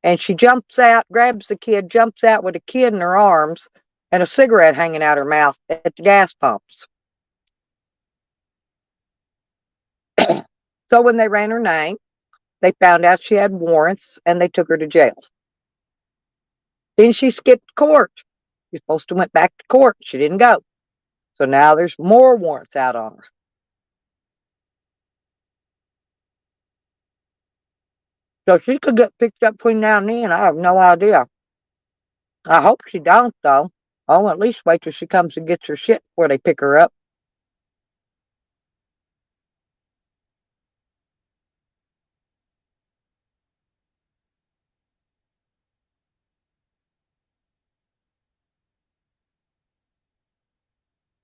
and she jumps out, grabs the kid, jumps out with a kid in her arms and a cigarette hanging out her mouth at the gas pumps. So when they ran her name, they found out she had warrants, and they took her to jail. Then she skipped court. She's supposed to went back to court. She didn't go. So now there's more warrants out on her. So she could get picked up between now and then. I have no idea. I hope she don't, though. I'll at least wait till she comes and gets her shit before they pick her up.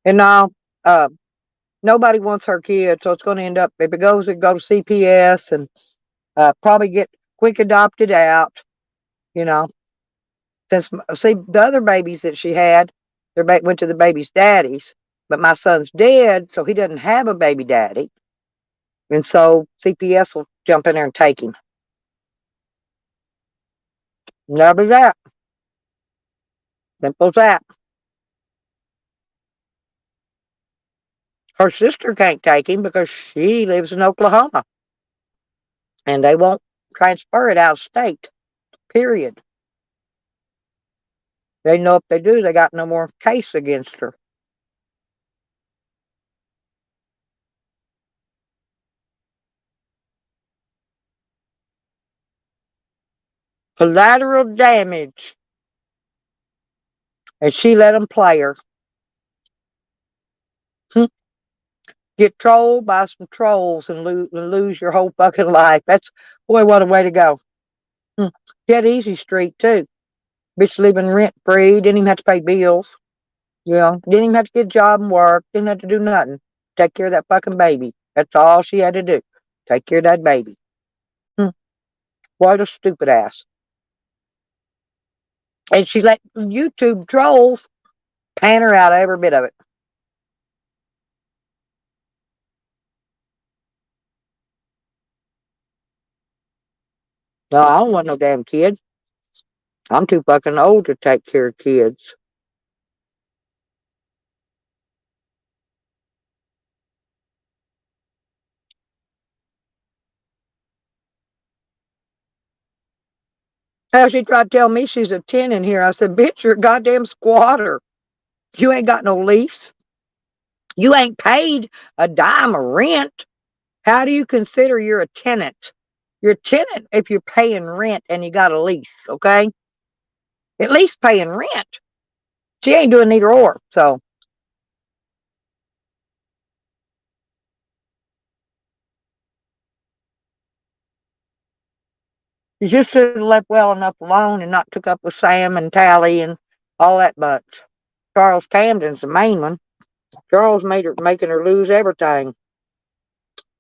And now, nobody wants her kid, so it's going to end up, if it go to CPS and probably get quick adopted out, you know. Since, see, the other babies that she had, went to the baby's daddies, but my son's dead, so he doesn't have a baby daddy. And so CPS will jump in there and take him. And that'll be that. Simple as that. Her sister can't take him because she lives in Oklahoma. And they won't transfer it out of state. Period. They know if they do, they got no more case against her. Collateral damage. And she let them play her. Get trolled by some trolls and lose your whole fucking life. That's, boy, what a way to go. Dead easy street, too. Bitch living rent free, didn't even have to pay bills. You know, didn't even have to get a job and work, didn't have to do nothing. Take care of that fucking baby. That's all she had to do. Take care of that baby. What a stupid ass. And she let YouTube trolls pan her out of every bit of it. No, I don't want no damn kid. I'm too fucking old to take care of kids. Hell, she tried to tell me she's a 10 in here. I said, bitch, you're a goddamn squatter. You ain't got no lease. You ain't paid a dime of rent. How do you consider you're a tenant? You're a tenant if you're paying rent and you got a lease, okay? At least paying rent. She ain't doing neither or, so. You just should have left well enough alone and not took up with Sam and Tally and all that bunch. Charles Camden's the main one. Charles making her lose everything.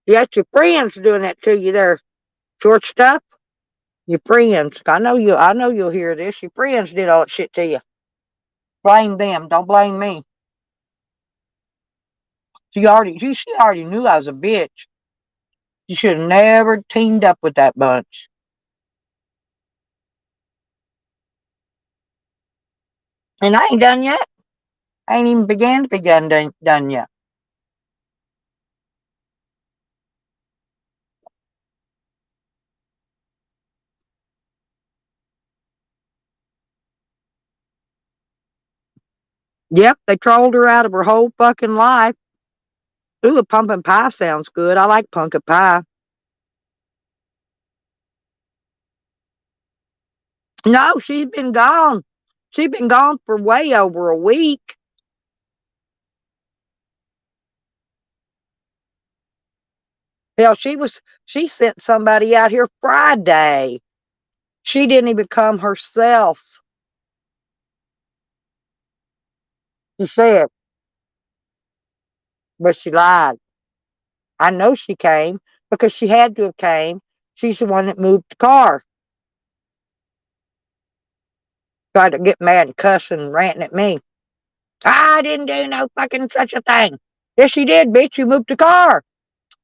You got your friends doing that to you there. Short stuff. Your friends. I know you'll hear this. Your friends did all that shit to you. Blame them. Don't blame me. She already knew I was a bitch. You should have never teamed up with that bunch. And I ain't done yet. I ain't even began to be done yet. Yep, they trolled her out of her whole fucking life. Ooh, a pumpkin pie sounds good. I like pumpkin pie. No, she's been gone. She's been gone for way over a week. Hell, she sent somebody out here Friday. She didn't even come herself. She said, but she lied. I know she came because she had to have came. She's the one that moved the car. Tried to get mad and cussing and ranting at me. I didn't do no fucking such a thing. Yes, you did, bitch. You moved the car.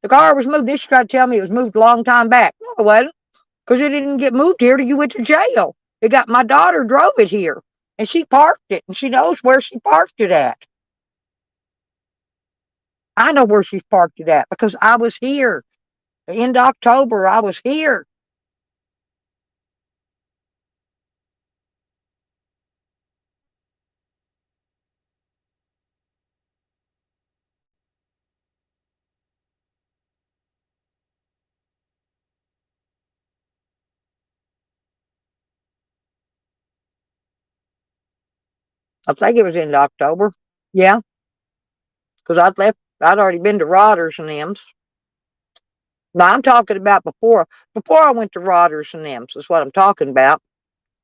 The car was moved. Then she tried to tell me it was moved a long time back. No, it wasn't. Because it didn't get moved here till you went to jail. It got my daughter drove it here. And she parked it. And she knows where she parked it at. I know where she parked it at because I was here. The end of October, I was here. I think it was in October. Yeah. Because I'd already been to Rodders and them's. No, I'm talking about before I went to Rodders and them's is what I'm talking about.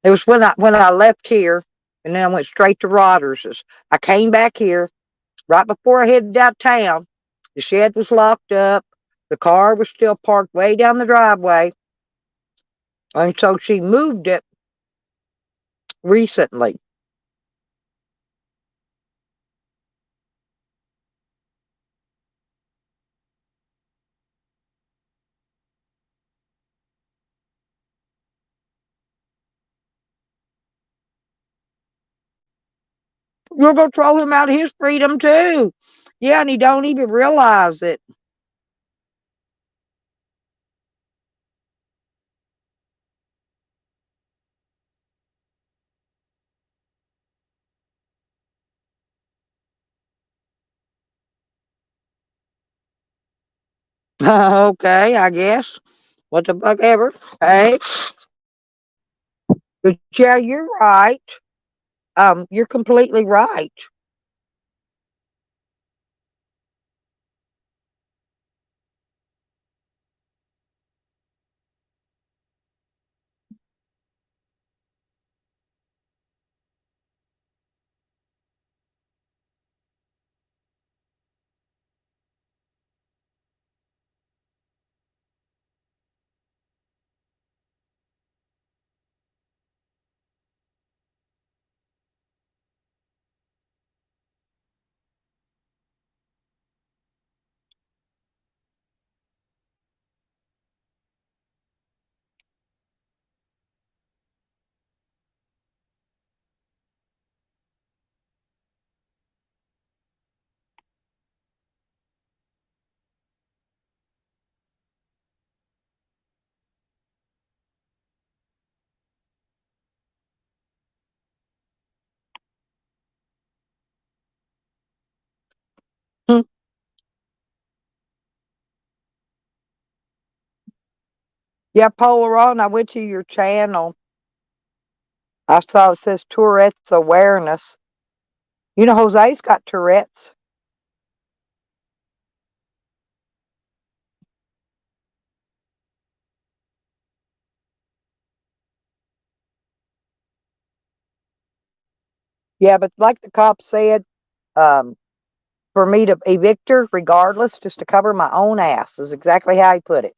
It was when I left here and then I went straight to Rodders's. I came back here right before I headed out of town. The shed was locked up. The car was still parked way down the driveway. And so she moved it recently. You're going to throw him out of his freedom too. Yeah, and he don't even realize it. Okay, I guess. What the fuck ever. Hey, but yeah, you're right. You're completely right. Hmm. Yeah, Polaron, I went to your channel. I saw it says Tourette's awareness. You know, Jose's got Tourette's. Yeah, but like the cop said, um, for me to evict her regardless, just to cover my own ass, is exactly how he put it.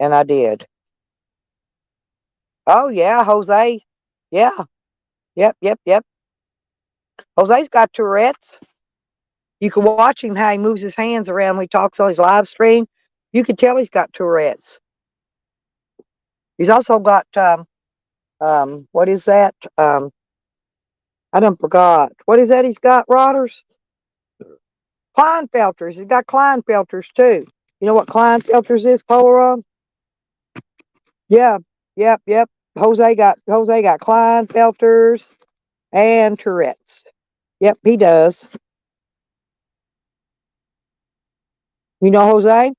And I did. Oh, yeah, Jose. Yeah. Yep. Jose's got Tourette's. You can watch him how he moves his hands around when he talks on his live stream. You can tell he's got Tourette's. He's also got, what is that? I done forgot. What is that he's got, Rodders? Klinefelters. He's got Klinefelters too. You know what Klinefelters is, Polaron? Yeah. Yep. Jose got Klinefelters and Tourette's. Yep, he does. You know Jose?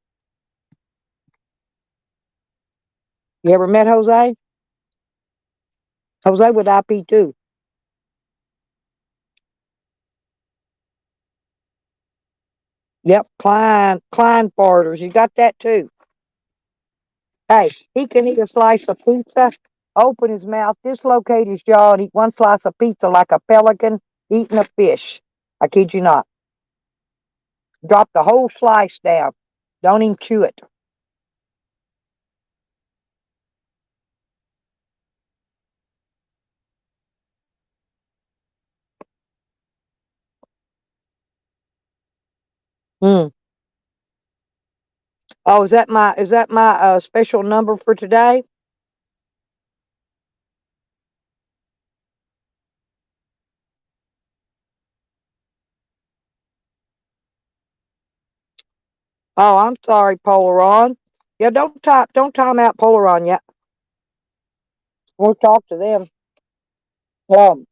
You ever met Jose? Jose with IP too. Yep, Klinefelters. You got that too. Hey, he can eat a slice of pizza, open his mouth, dislocate his jaw, and eat one slice of pizza like a pelican eating a fish. I kid you not. Drop the whole slice down. Don't even chew it. Mm. Oh, is that my special number for today? Oh, I'm sorry, Polaron. Yeah, don't time out Polaron yet. We'll talk to them. Um,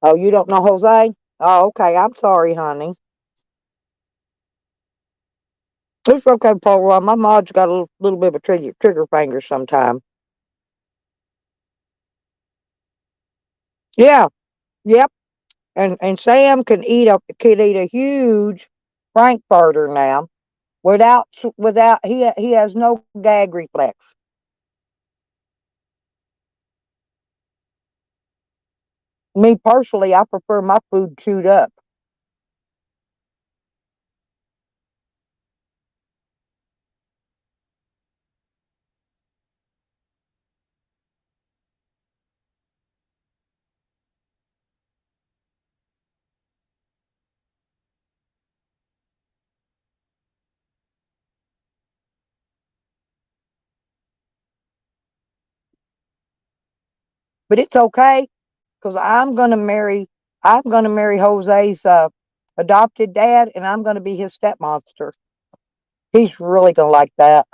oh, you don't know Jose? Oh, okay. I'm sorry, honey. It's okay, Polaron. My mod's got a little bit of a trigger finger sometime. Yeah, yep. And Sam can eat a huge frankfurter now without he has no gag reflex. Me personally, I prefer my food chewed up. But it's okay because I'm gonna marry Jose's adopted dad, and I'm gonna be his stepmonster. He's really gonna like that.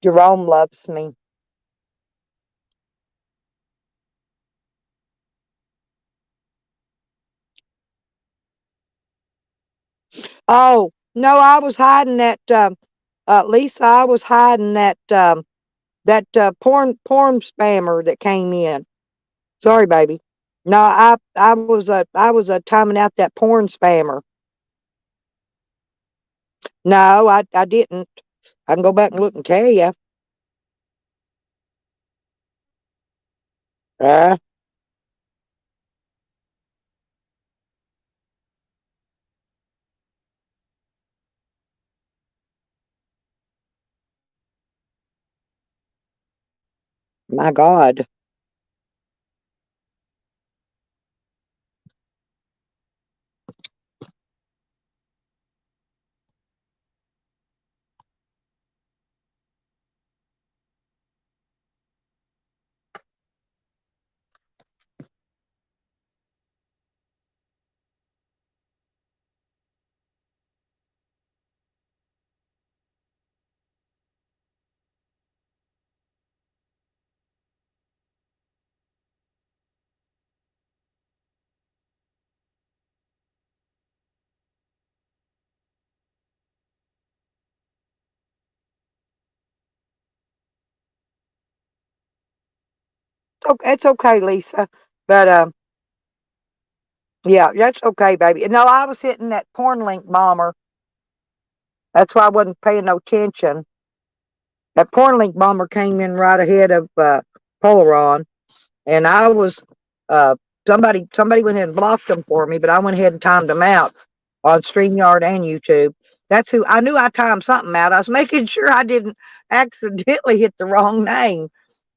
Jerome loves me. Oh no, I was hiding that. Lisa, I was hiding that porn spammer that came in. Sorry, baby. No, I was timing out that porn spammer. No, I didn't. I can go back and look and tell you. Uh, my God. It's okay, Lisa. But yeah, that's okay, baby. No, I was hitting that porn link bomber. That's why I wasn't paying no attention. That porn link bomber came in right ahead of Polaron, and I was uh somebody went ahead and blocked them for me, but I went ahead and timed them out on StreamYard and YouTube. That's who I knew I timed something out. I was making sure I didn't accidentally hit the wrong name.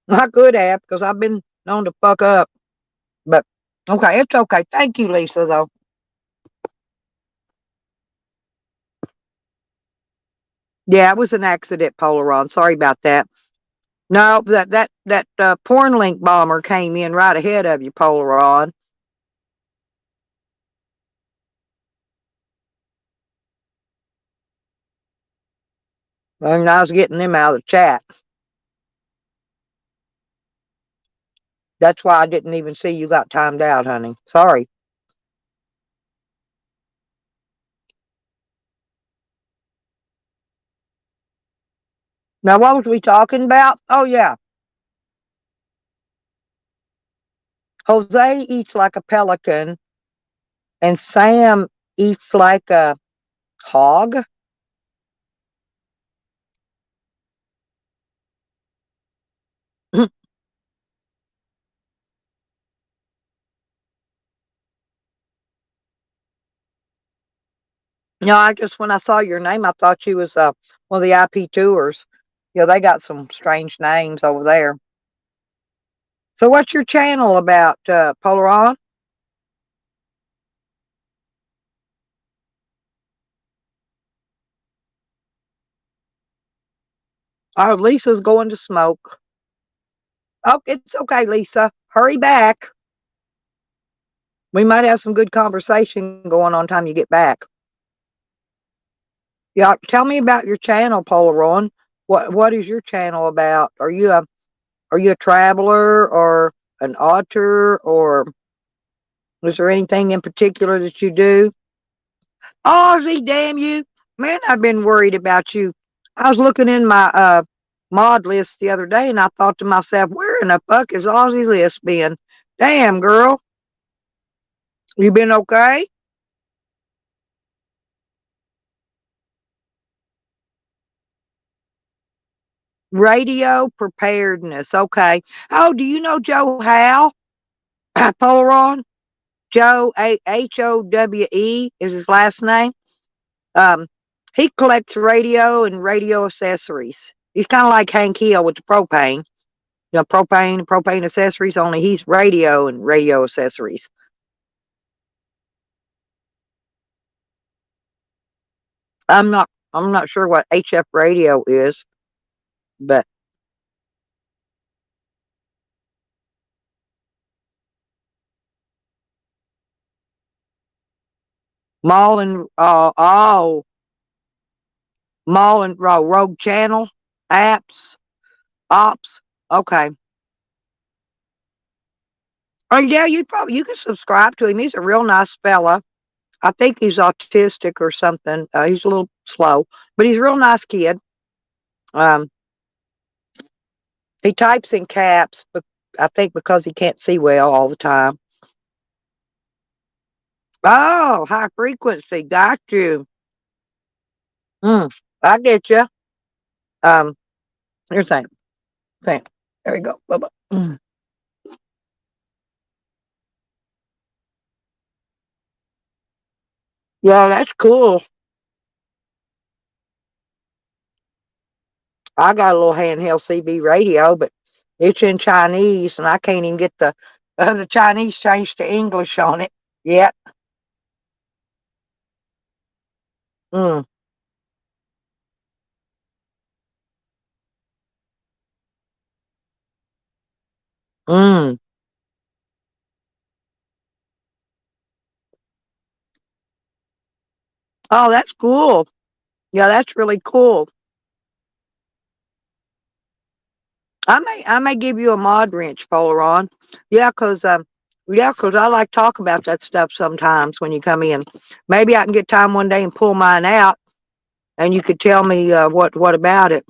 I could have because I've been known to fuck up. But okay, it's okay. Thank you, Lisa, though. Yeah, it was an accident, Polaron. Sorry about that. No, that porn link bomber came in right ahead of you, Polaron. And I was getting them out of the chat. That's why I didn't even see you got timed out, honey. Sorry. Now, what was we talking about? Oh, yeah. Jose eats like a pelican, and Sam eats like a hog. I just, when I saw your name, I thought you was one of the IP tours. They got some strange names over there. So, what's your channel about, Polaron? Oh, Lisa's going to smoke. Oh, it's okay, Lisa. Hurry back. We might have some good conversation going on time you get back. Yeah, tell me about your channel, Polaron. What is your channel about? Are you a traveler or an author, or is there anything in particular that you do? Ozzy, damn you. Man, I've been worried about you. I was looking in my mod list the other day and I thought to myself, where in the fuck is Ozzy's list been? Damn, girl. You been okay? Radio preparedness. Okay. Oh, do you know Joe Howe? Polaron? Joe, Howe is his last name. Um, he collects radio and radio accessories. He's kind of like Hank Hill with the propane. Propane accessories, only he's radio and radio accessories. I'm not sure what HF radio is, but Mall and Mall and Rogue Channel ops. Okay. Oh yeah, you could subscribe to him. He's a real nice fella. I think he's autistic or something. He's a little slow, but he's a real nice kid. Um, he types in caps, but I think because he can't see well all the time. Oh, high frequency. Got you. I get you. Here's thing. There we go. Bye-bye. Yeah, that's cool. I got a little handheld CB radio, but it's in Chinese, and I can't even get the Chinese changed to English on it yet. Mm. Mm. Oh, that's cool. Yeah, that's really cool. I may give you a mod wrench, Polaron. Yeah, cause I like talk about that stuff sometimes when you come in. Maybe I can get time one day and pull mine out, and you could tell me what about it.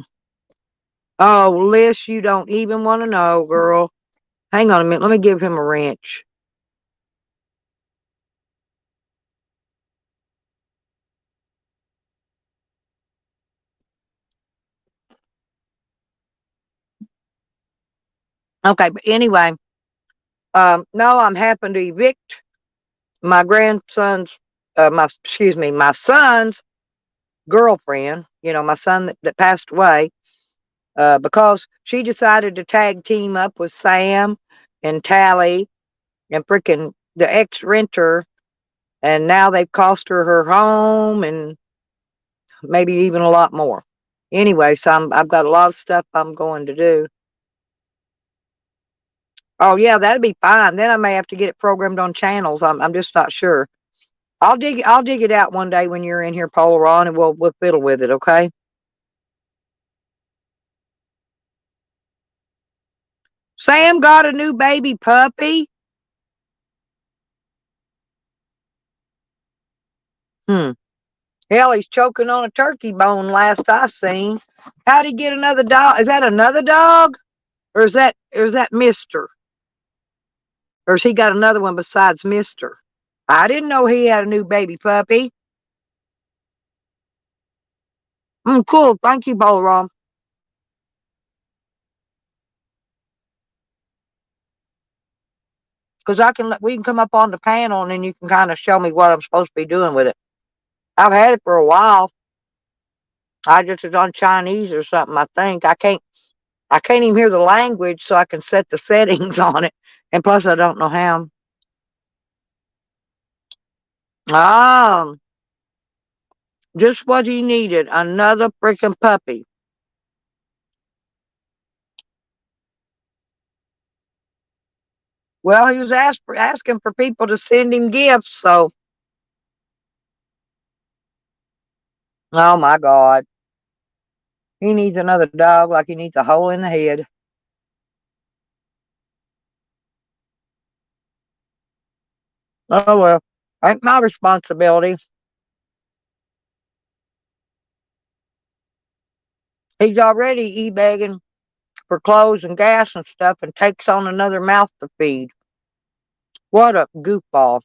Oh, Liz, you don't even want to know, girl. Hang on a minute. Let me give him a wrench. Okay, but anyway, no, I'm having to evict my grandson's, my son's girlfriend. My son that passed away, because she decided to tag team up with Sam and Tally and freaking the ex-renter, and now they've cost her home and maybe even a lot more. Anyway, so I've got a lot of stuff I'm going to do. Oh yeah, that'd be fine. Then I may have to get it programmed on channels. I'm just not sure. I'll dig it out one day when you're in here, Polaron, and we'll fiddle with it, okay? Sam got a new baby puppy. Hmm. Hell, he's choking on a turkey bone last I seen. How'd he get another dog? Is that another dog? Or is that Mister? Or has he got another one besides Mister? I didn't know he had a new baby puppy. Cool. Thank you, Bolaram. Because we can come up on the panel and then you can kind of show me what I'm supposed to be doing with it. I've had it for a while. I just was on Chinese or something, I think. I can't even hear the language, so I can set the settings on it. And plus I don't know how. Just what he needed. Another freaking puppy. Well, he was asking for people to send him gifts, so. Oh my God. He needs another dog like he needs a hole in the head. Oh well. Ain't my responsibility. He's already e-begging for clothes and gas and stuff and takes on another mouth to feed. What a goofball.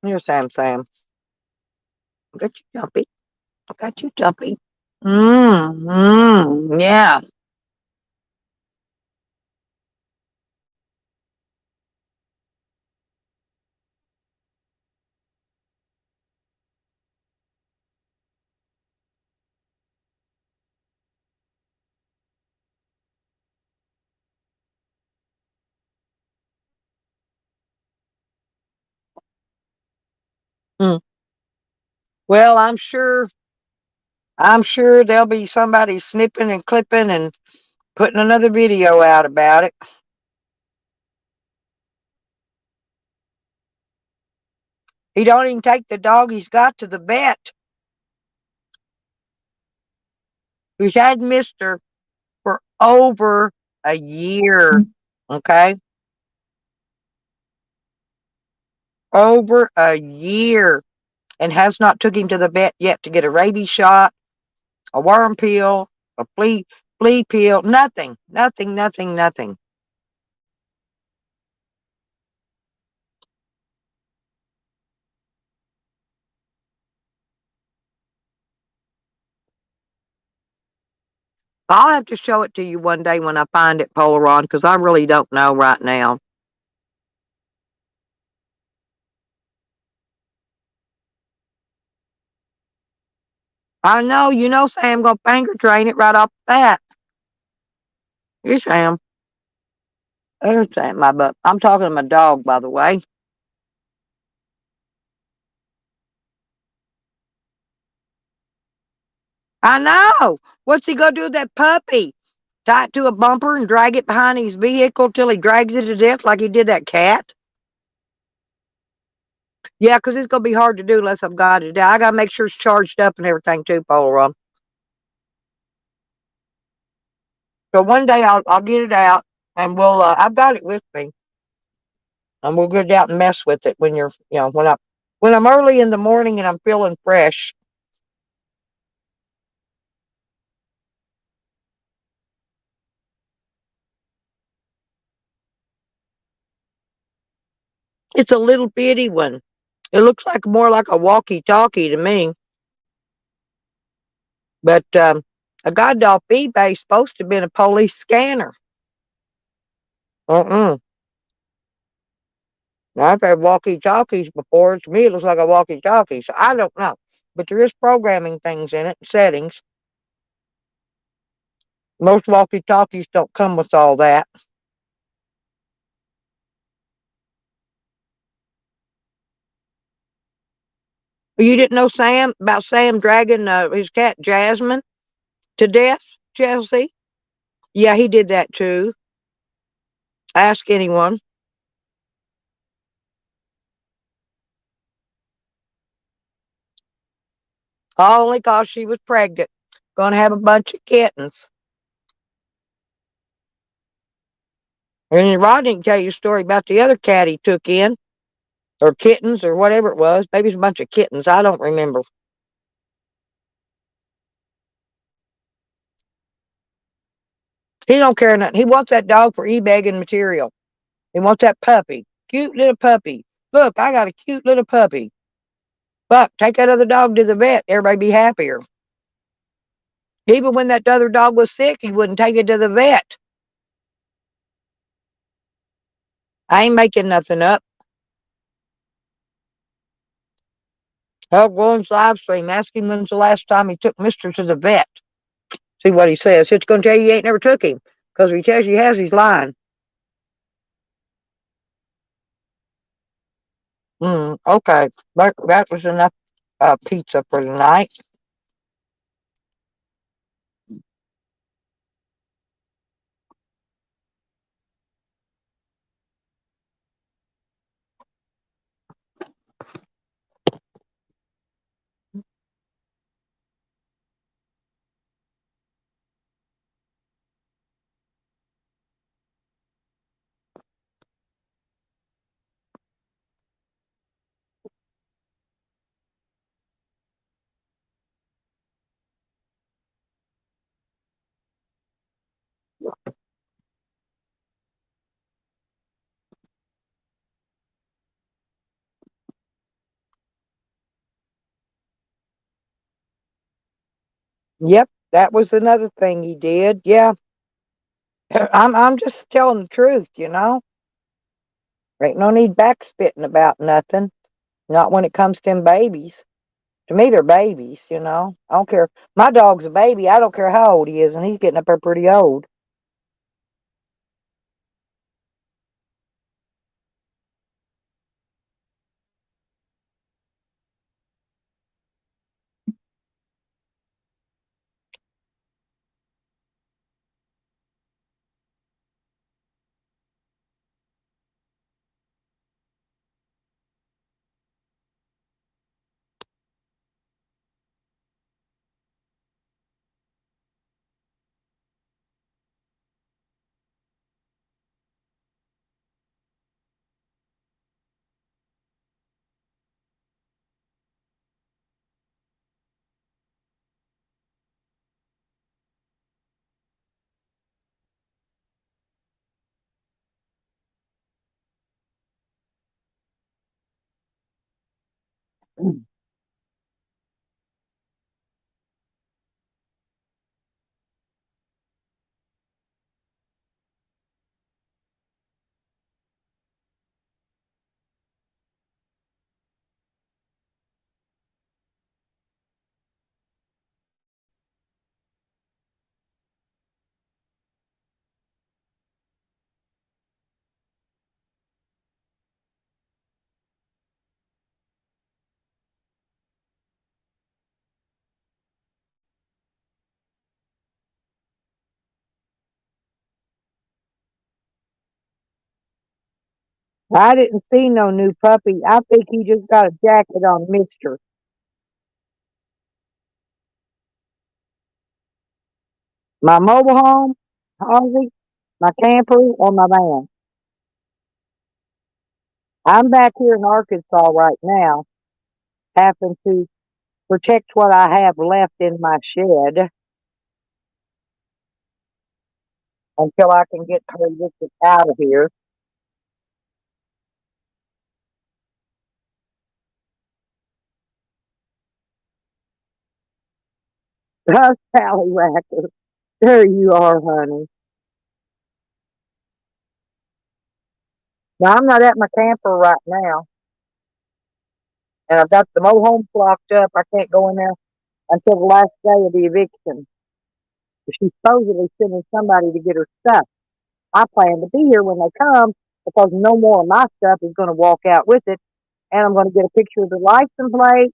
Here, Sam. I got you, Jumpy. I got you, Jumpy. Yeah. Mm. Well, I'm sure there'll be somebody snipping and clipping and putting another video out about it. He don't even take the dog he's got to the vet. He's had Mister for over a year. Okay? Over a year. And has not took him to the vet yet to get a rabies shot, a worm pill, a flea pill, nothing. I'll have to show it to you one day when I find it, Polaron, because I really don't know right now. I know, Sam gonna finger train it right off the bat. Here, Sam. There's Sam, my butt. I'm talking to my dog, by the way. I know. What's he gonna do with that puppy? Tie it to a bumper and drag it behind his vehicle till he drags it to death like he did that cat? Yeah, 'cause it's gonna be hard to do unless I've got it out. I gotta make sure it's charged up and everything too, Polaron. So one day I'll get it out and we'll I've got it with me. And we'll get it out and mess with it when you're when I'm early in the morning and I'm feeling fresh. It's a little bitty one. It looks like more like a walkie-talkie to me. But I got it off eBay. Supposed to have been a police scanner. I've had walkie-talkies before. To me, it looks like a walkie-talkie. So I don't know. But there is programming things in it, settings. Most walkie-talkies don't come with all that. You didn't know about Sam dragging his cat Jasmine to death, Chelsea? Yeah, he did that too. Ask anyone. Only 'cause she was pregnant. Gonna have a bunch of kittens. And Rodney can tell you a story about the other cat he took in, or kittens, or whatever it was. Maybe it's a bunch of kittens. I don't remember. He don't care nothing. He wants that dog for e-begging material. He wants that puppy. Cute little puppy. Look, I got a cute little puppy. Buck, take that other dog to the vet. Everybody be happier. Even when that other dog was sick, he wouldn't take it to the vet. I ain't making nothing up. Help Williams live stream. Ask him when's the last time he took Mister to the vet. See what he says. It's going to tell you he ain't never took him. Because if he tells you he has, he's lying. Okay. That was enough pizza for tonight. Yep, that was another thing he did. Yeah. I'm just telling the truth, you know. Ain't no need backspitting about nothing. Not when it comes to them babies. To me, they're babies, you know. I don't care. My dog's a baby. I don't care how old he is, and he's getting up there pretty old. I didn't see no new puppy. I think he just got a jacket on Mister. My mobile home, Ozzy, my camper, or my van. I'm back here in Arkansas right now, having to protect what I have left in my shed until I can get her out of here. Sally Racker. There you are, honey. Now, I'm not at my camper right now, and I've got the mobile home locked up. I can't go in there until the last day of the eviction. She's supposedly sending somebody to get her stuff. I plan to be here when they come because no more of my stuff is going to walk out with it, and I'm going to get a picture of the license plate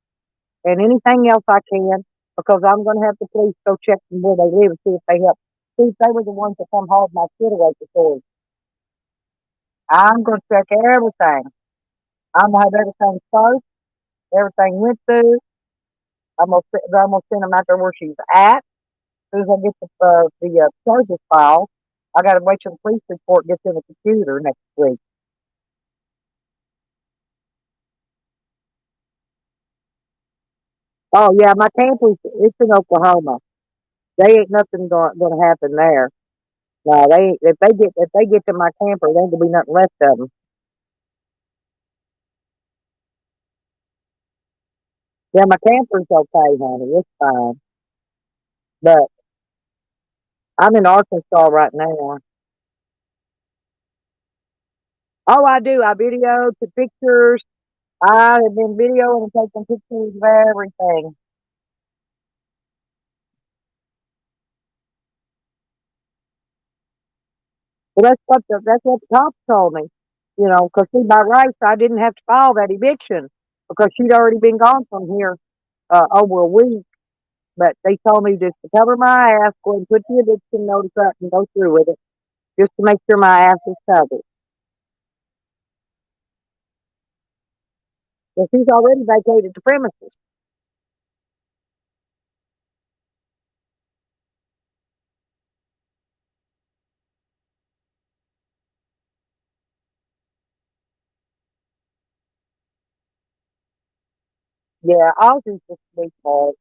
and anything else I can because I'm going to have the police go check them where they live and see if they help. See if they were the ones that come hauled my shit away before. I'm going to check everything. I'm going to have everything first. Everything went through. I'm gonna send them out there where she's at. As soon as I get the charges file, I got to wait till the police report gets in the computer next week. Oh yeah, my campus it's in Oklahoma. They ain't nothing going to happen there. No, they ain't, if they get to my camper, there ain't gonna be nothing left of them. Yeah, my camper's okay, honey. It's fine. But I'm in Arkansas right now. Oh, I do. I video to pictures. I have been videoing and taking pictures of everything. Well, that's what the cops told me. You know, because see, by rights, I didn't have to file that eviction because she'd already been gone from here over a week. But they told me just to cover my ass, go and put the eviction notice up and go through with it, just to make sure my ass is covered. Well, she's already vacated the premises. Yeah, I'll just be fault.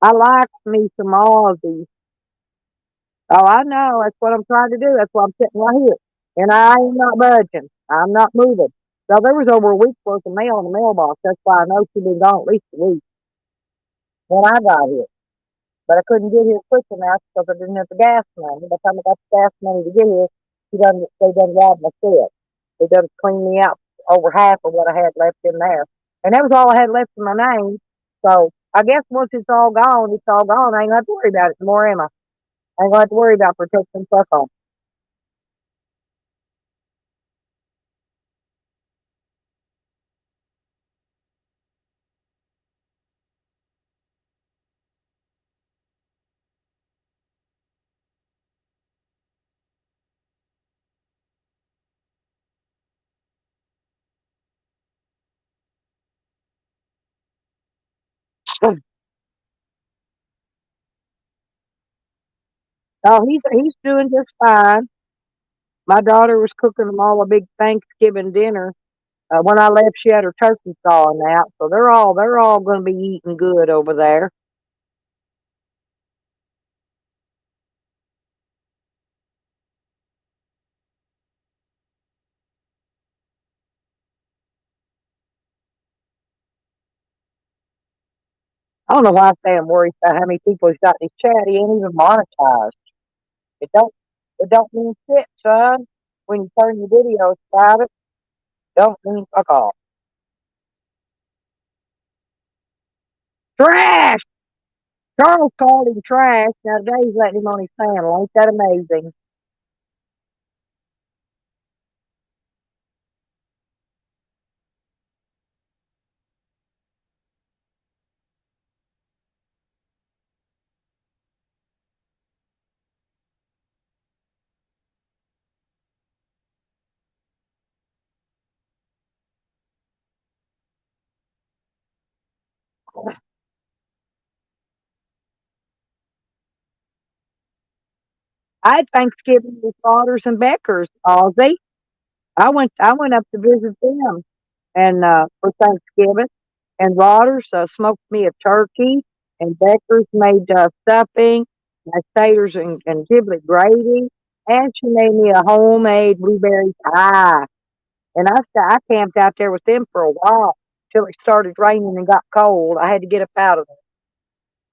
I like me some Aussie. Oh, I know. That's what I'm trying to do. That's why I'm sitting right here. And I am not budging. I'm not moving. So there was over a week's worth of mail in the mailbox. That's why I know she'd been gone at least a week when I got here. But I couldn't get here quick enough because I didn't have the gas money. By the time I got the gas money to get here, they done robbed my shed. They done cleaned me out over half of what I had left in there. And that was all I had left in my name. So I guess once it's all gone, it's all gone. I ain't gonna have to worry about it anymore, am I? I ain't gonna have to worry about protecting stuff on. Oh, he's doing just fine. My daughter was cooking them all a big Thanksgiving dinner. When I left, she had her turkey thawing out, so they're all going to be eating good over there. I don't know why Sam worries about how many people he's got in his chat. He ain't even monetized. It don't it don't mean shit, son. When you turn your videos about it, don't mean fuck all. Trash! Charles called him trash. Now today he's letting him on his panel. Ain't that amazing? I had Thanksgiving with Fathers and Beckers, Ozzy. I went up to visit them and for Thanksgiving. And Rodgers smoked me a turkey, and Becker's made stuffing, mashed taters, and giblet gravy, and she made me a homemade blueberry pie. And I camped out there with them for a while till it started raining and got cold. I had to get up out of there.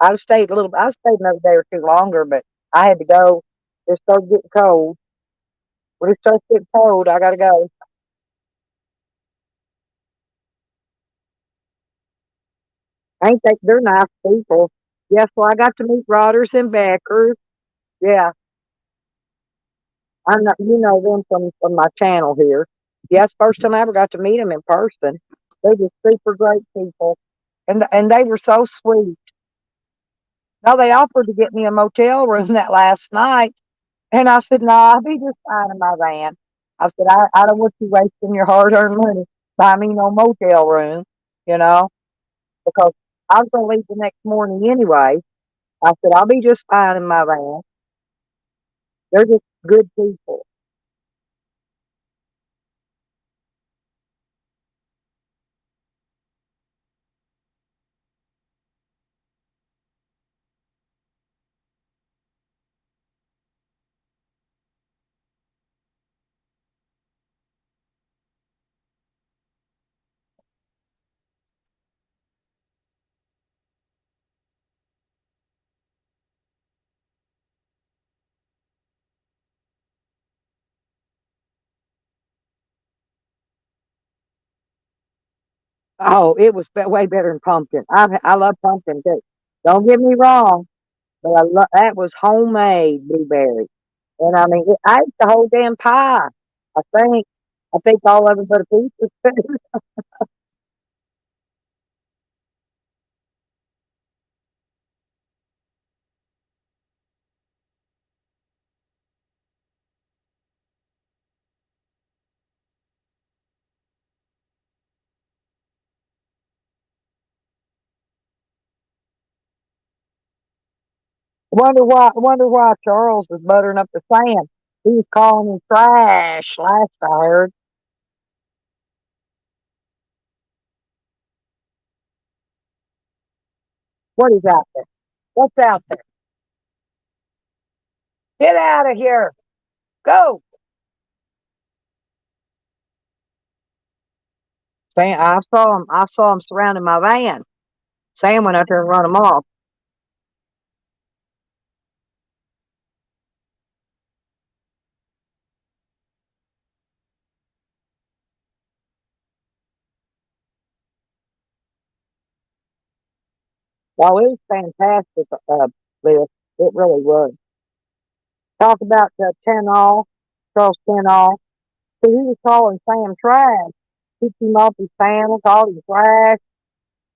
I stayed another day or two longer, but I had to go. It started getting cold. When it starts getting cold, I gotta go. Ain't they're nice people. Yes, well, I got to meet Rodgers and Beckers. Yeah, I know you know them from my channel here. Yes, first time I ever got to meet them in person. They're just super great people, and they were so sweet. Now they offered to get me a motel room that last night, and I said, "No, I'll be just fine in my van." I said, "I don't want you wasting your hard earned money. Buy me no motel room, you know, because I was gonna leave the next morning anyway. I said, I'll be just fine in my van. They're just good people. Oh, it was way better than pumpkin. I love pumpkin too. Don't get me wrong, but that was homemade blueberry. And I mean, I ate the whole damn pie. I think. I think all of it but a piece was too. Wonder why Charles was buttering up the sand. He was calling me trash last I heard. What is out there? What's out there? Get out of here. Go. Sam, I saw him surrounding my van. Sam went out there and run him off. Oh, it was fantastic, Liz. It really was. Talk about Tenall, Charles Tenall. See, he was calling Sam trash. Kicked him off his panel, called him trash,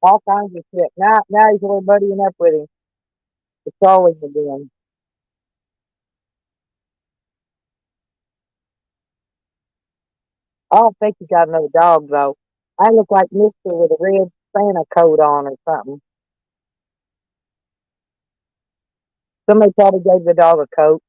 all kinds of shit. Now he's really buddying up with him. It's always again. I don't think he got another dog though. I look like Mister with a red Santa coat on or something. Somebody probably gave the dog a coat.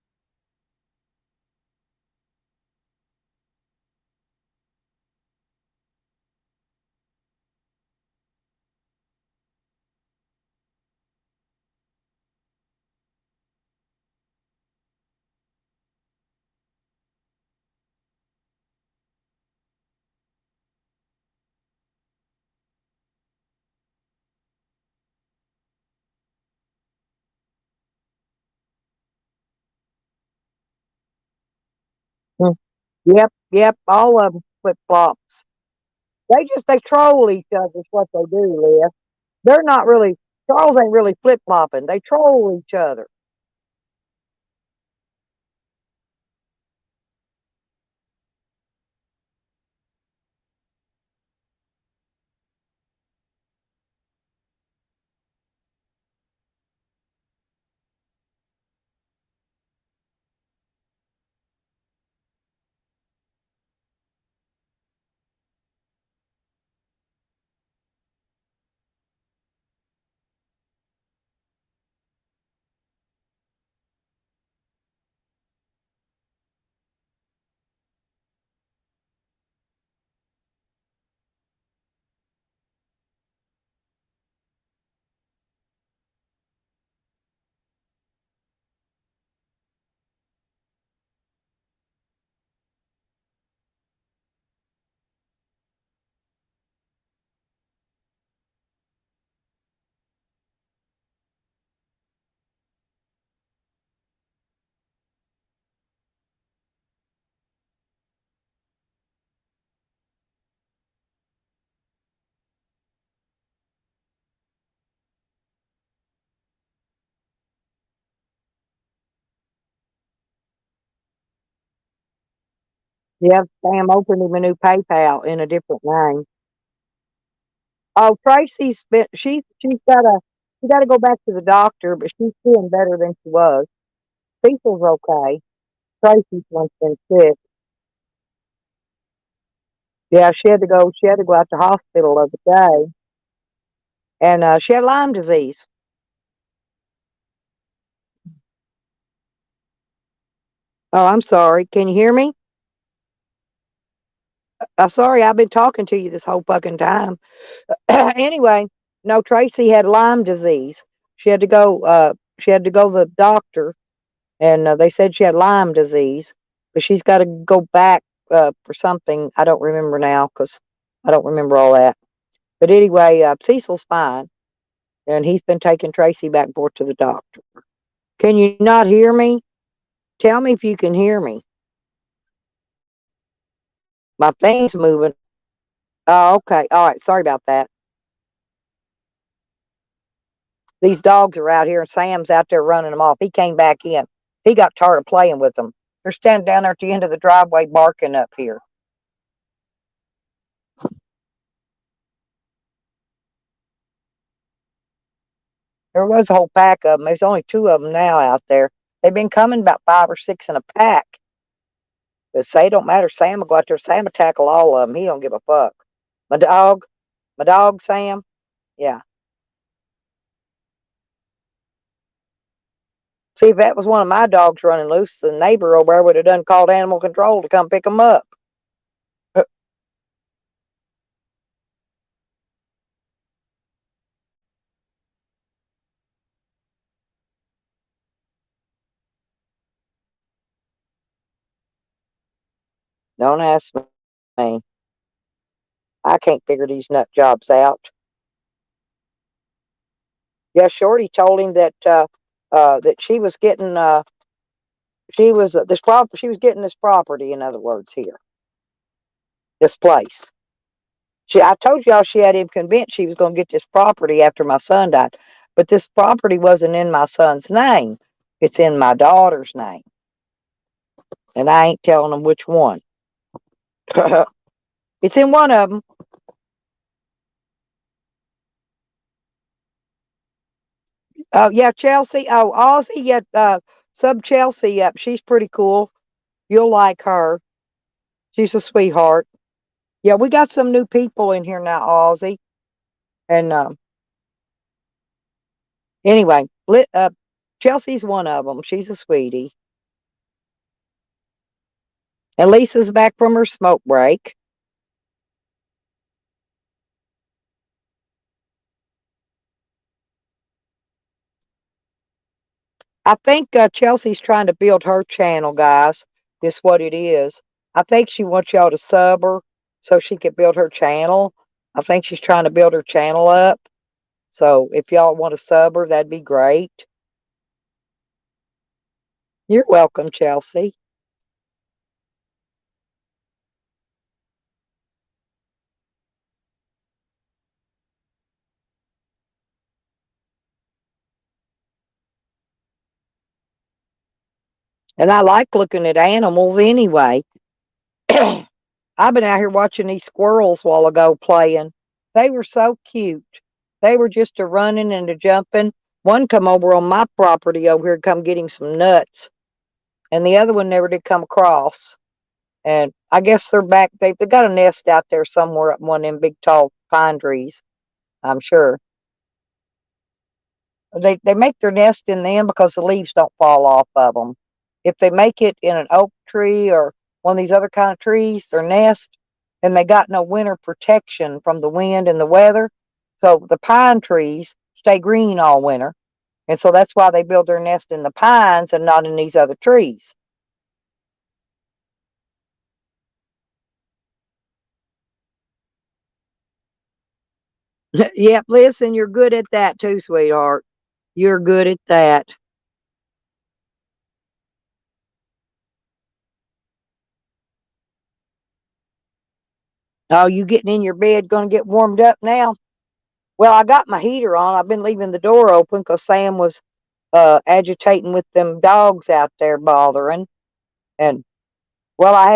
Hmm. Yep, all of them flip flops. They troll each other. Is what they do, Liz. They're not really. Charles ain't really flip flopping. They troll each other. Yep, Sam opened him a new PayPal in a different name. Oh, Tracy's been she got to go back to the doctor, but she's feeling better than she was. Cecil's okay. Tracy's once been sick. Yeah, she had to go out to hospital the other day. and she had Lyme disease. Oh, I'm sorry. Can you hear me? Sorry, I've been talking to you this whole fucking time. Anyway, no, Tracy had Lyme disease. She had to go. She had to go to the doctor, and they said she had Lyme disease, but she's got to go back for something. I don't remember now because I don't remember all that. But anyway, Cecil's fine, and he's been taking Tracy back and forth to the doctor. Can you not hear me? Tell me if you can hear me. My thing's moving. Oh, okay. All right. Sorry about that. These dogs are out here, and Sam's out there running them off. He came back in. He got tired of playing with them. They're standing down there at the end of the driveway barking up here. There was a whole pack of them. There's only 2 of them now out there. They've been coming about 5 or 6 in a pack. But say it don't matter. Sam will go out there. Sam will tackle all of them. He don't give a fuck. My dog, Sam. Yeah. See, if that was one of my dogs running loose, the neighbor over there would have done called animal control to come pick them up. Don't ask me. I can't figure these nut jobs out. Yeah, Shorty told him that that she was getting she was getting this property. In other words, here, this place. I told y'all she had him convinced she was going to get this property after my son died, but this property wasn't in my son's name. It's in my daughter's name, and I ain't telling them which one. It's in one of them. Oh yeah, Chelsea. Oh, Ozzy. Yeah, sub Chelsea. Yep, she's pretty cool. You'll like her. She's a sweetheart. Yeah, we got some new people in here now, Ozzy. And anyway, Chelsea's one of them. She's a sweetie. And Lisa's back from her smoke break. I think Chelsea's trying to build her channel, guys. Is what it is. I think she wants y'all to sub her so she can build her channel. I think she's trying to build her channel up. So if y'all want to sub her, that'd be great. You're welcome, Chelsea. And I like looking at animals anyway. I've been out here watching these squirrels a while ago playing. They were so cute. They were just a running and a jumping. One come over on my property over here to come get him some nuts. And the other one never did come across. And I guess they're back. They got a nest out there somewhere up in one of them big tall pine trees, I'm sure. They make their nest in them because the leaves don't fall off of them. If they make it in an oak tree or one of these other kind of trees, their nest, and they got no winter protection from the wind and the weather. So the pine trees stay green all winter. And so that's why they build their nest in the pines and not in these other trees. Yep, listen, you're good at that too, sweetheart. You're good at that. Oh, you getting in your bed, going to get warmed up now? Well, I got my heater on. I've been leaving the door open because Sam was agitating with them dogs out there bothering. And well, I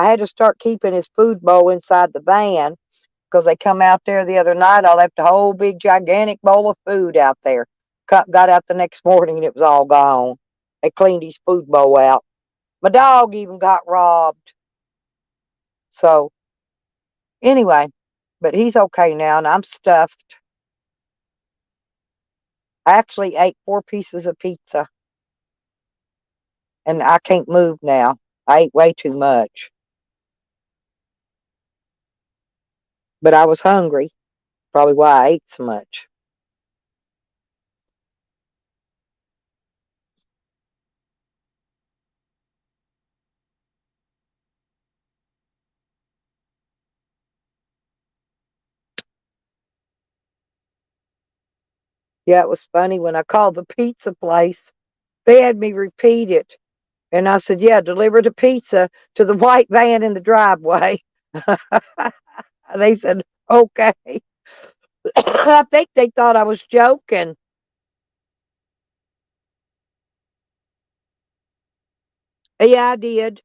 had to start keeping his food bowl inside the van because they come out there the other night. I left a whole big gigantic bowl of food out there. Got out the next morning and it was all gone. They cleaned his food bowl out. My dog even got robbed. So anyway, but he's okay now and I'm stuffed. I actually ate 4 pieces of pizza, and I can't move now. I ate way too much, but I was hungry. Probably why I ate so much. Yeah, it was funny when I called the pizza place. They had me repeat it, and I said, "Yeah, deliver the pizza to the white van in the driveway." They said, "Okay." I think they thought I was joking. Yeah, I did.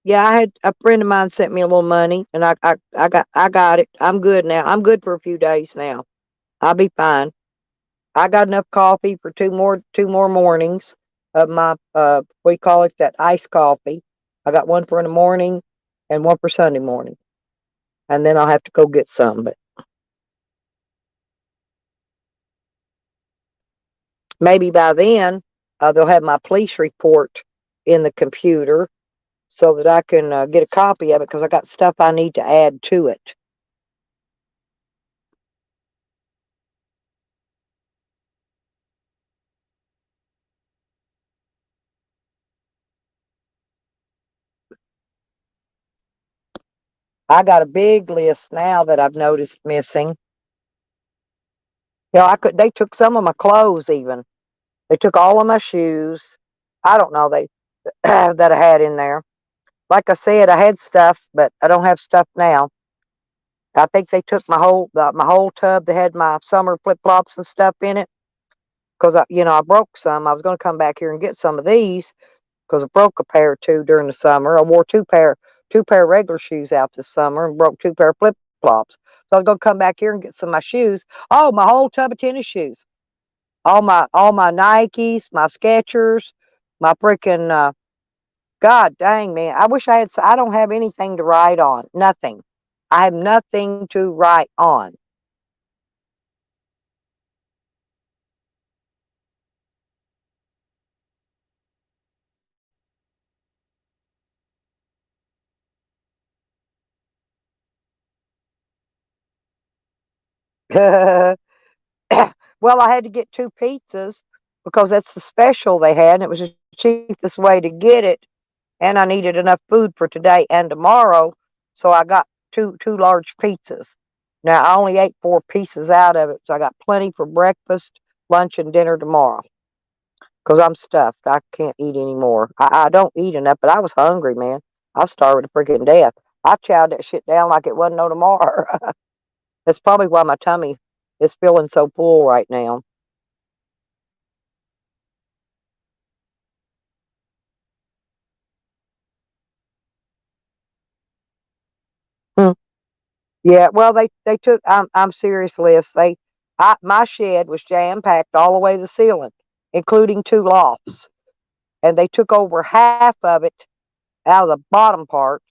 Yeah, I had a friend of mine sent me a little money, and I got it. I'm good now. I'm good for a few days now. I'll be fine. I got enough coffee for two more mornings of my what do you call it, that iced coffee. I got one for in the morning and one for Sunday morning, and then I'll have to go get some. But maybe by then they'll have my police report in the computer so that I can get a copy of it because I got stuff I need to add to it. I got a big list now that I've noticed missing. They took some of my clothes even. They took all of my shoes. I don't know they that I had in there. Like I said, I had stuff, but I don't have stuff now. I think they took my whole tub that had my summer flip flops and stuff in it because I broke some. I was going to come back here and get some of these because I broke a pair or two during the summer. I wore two pair of regular shoes out this summer and broke 2 pair of flip flops. So I was going to come back here and get some of my shoes. Oh, my whole tub of tennis shoes. All my Nikes, my Skechers, my freaking God dang, man. I wish I don't have anything to write on. Nothing. I have nothing to write on. Well, I had to get 2 pizzas because that's the special they had, and it was the cheapest way to get it. And I needed enough food for today and tomorrow, so I got two large pizzas. Now I only ate 4 pieces out of it, so I got plenty for breakfast, lunch, and dinner tomorrow. Cause I'm stuffed. I can't eat anymore. I don't eat enough, but I was hungry, man. I was starving to freaking death. I chowed that shit down like it wasn't no tomorrow. That's probably why my tummy is feeling so full right now. Hmm. Yeah, well, they took. I'm serious, Liz. My shed was jam packed all the way to the ceiling, including 2 lofts, and they took over half of it out of the bottom part,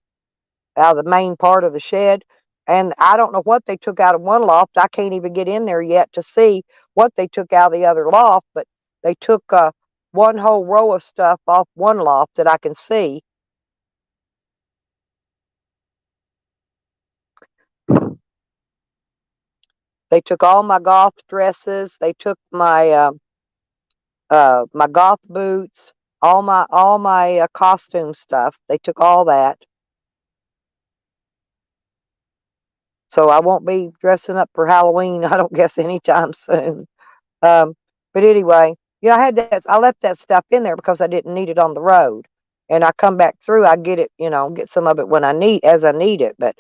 out of the main part of the shed. And I don't know what they took out of one loft. I can't even get in there yet to see what they took out of the other loft, but they took one whole row of stuff off one loft that I can see. They took all my golf dresses. They took my golf boots, all my costume stuff. They took all that. So I won't be dressing up for Halloween, I don't guess anytime soon. Um, but anyway, I left that stuff in there because I didn't need it on the road. And I come back through, I get it, get some of it when as I need it. But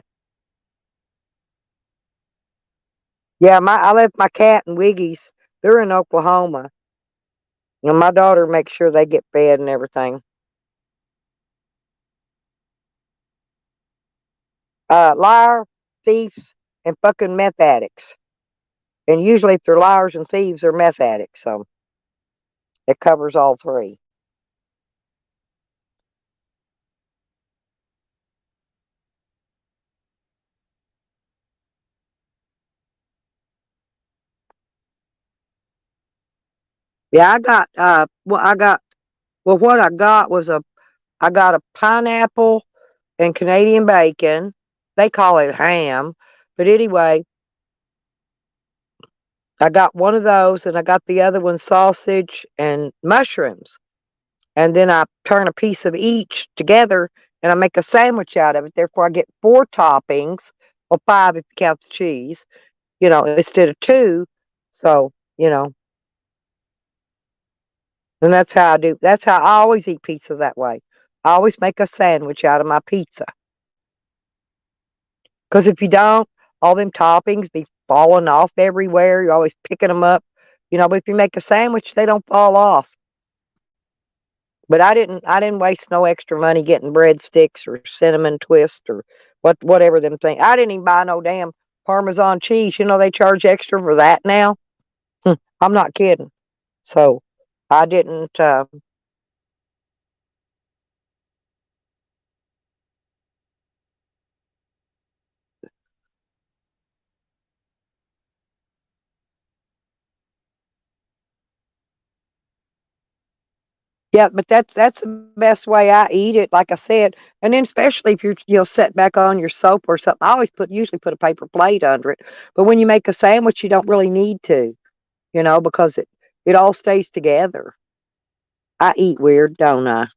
yeah, I left my cat and Wiggies. They're in Oklahoma. And my daughter makes sure they get fed and everything. Liar, thieves, and fucking meth addicts. And usually if they're liars and thieves, they're meth addicts. So it covers all 3. Yeah, what I got was I got a pineapple and Canadian bacon. They call it ham. But anyway, I got one of those and I got the other one sausage and mushrooms. And then I turn a piece of each together and I make a sandwich out of it. Therefore, I get 4 toppings, or 5 if you count the cheese, instead of 2. So, and that's how I do. That's how I always eat pizza that way. I always make a sandwich out of my pizza. Because if you don't, all them toppings be falling off everywhere. You're always picking them up. But if you make a sandwich, they don't fall off. But I didn't waste no extra money getting breadsticks or cinnamon twist or whatever them things. I didn't even buy no damn Parmesan cheese. They charge extra for that now. I'm not kidding. So I didn't. Yeah, but that's the best way I eat it. Like I said, and then especially if you'll set back on your soap or something. I always usually put a paper plate under it. But when you make a sandwich, you don't really need to. Because it all stays together. I eat weird, don't I?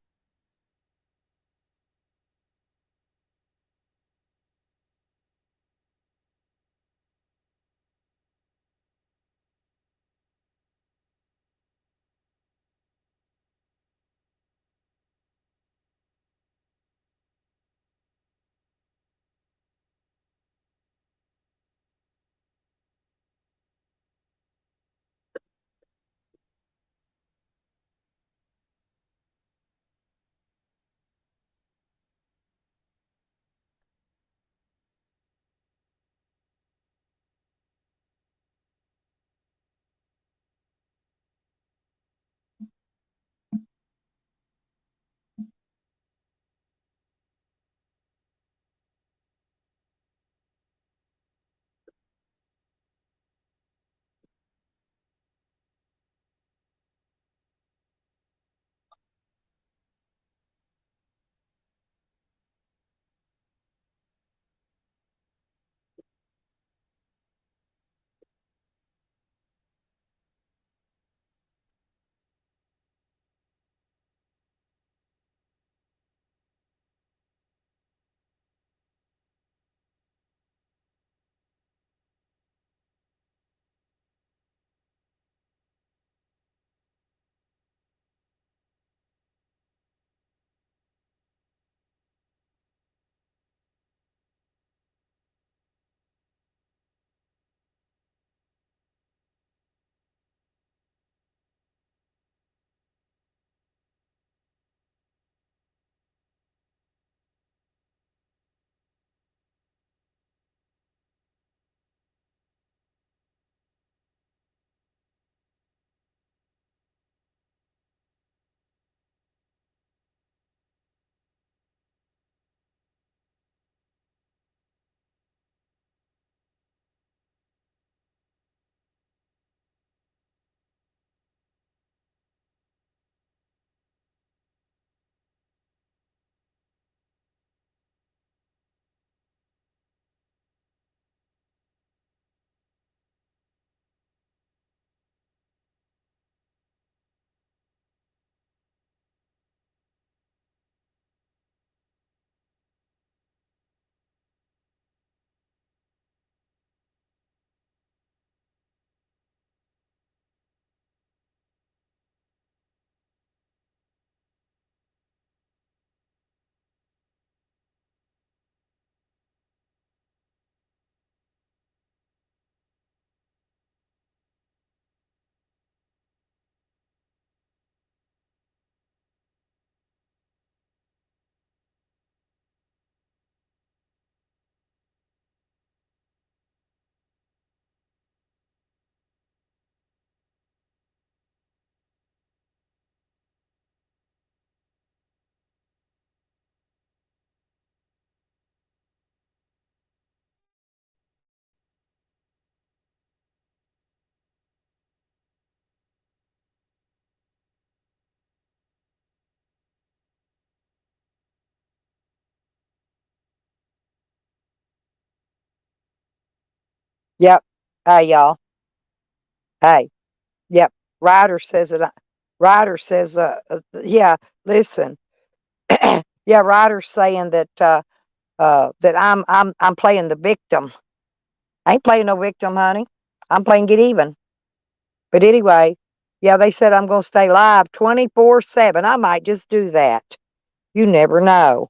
Yep. Hey, y'all. Hey. Yep. Ryder says it. Ryder says, yeah, listen. Yeah, Ryder's saying that I'm playing the victim. I ain't playing no victim, honey. I'm playing get even. But anyway, yeah, they said I'm gonna stay live 24/7. I might just do that. You never know.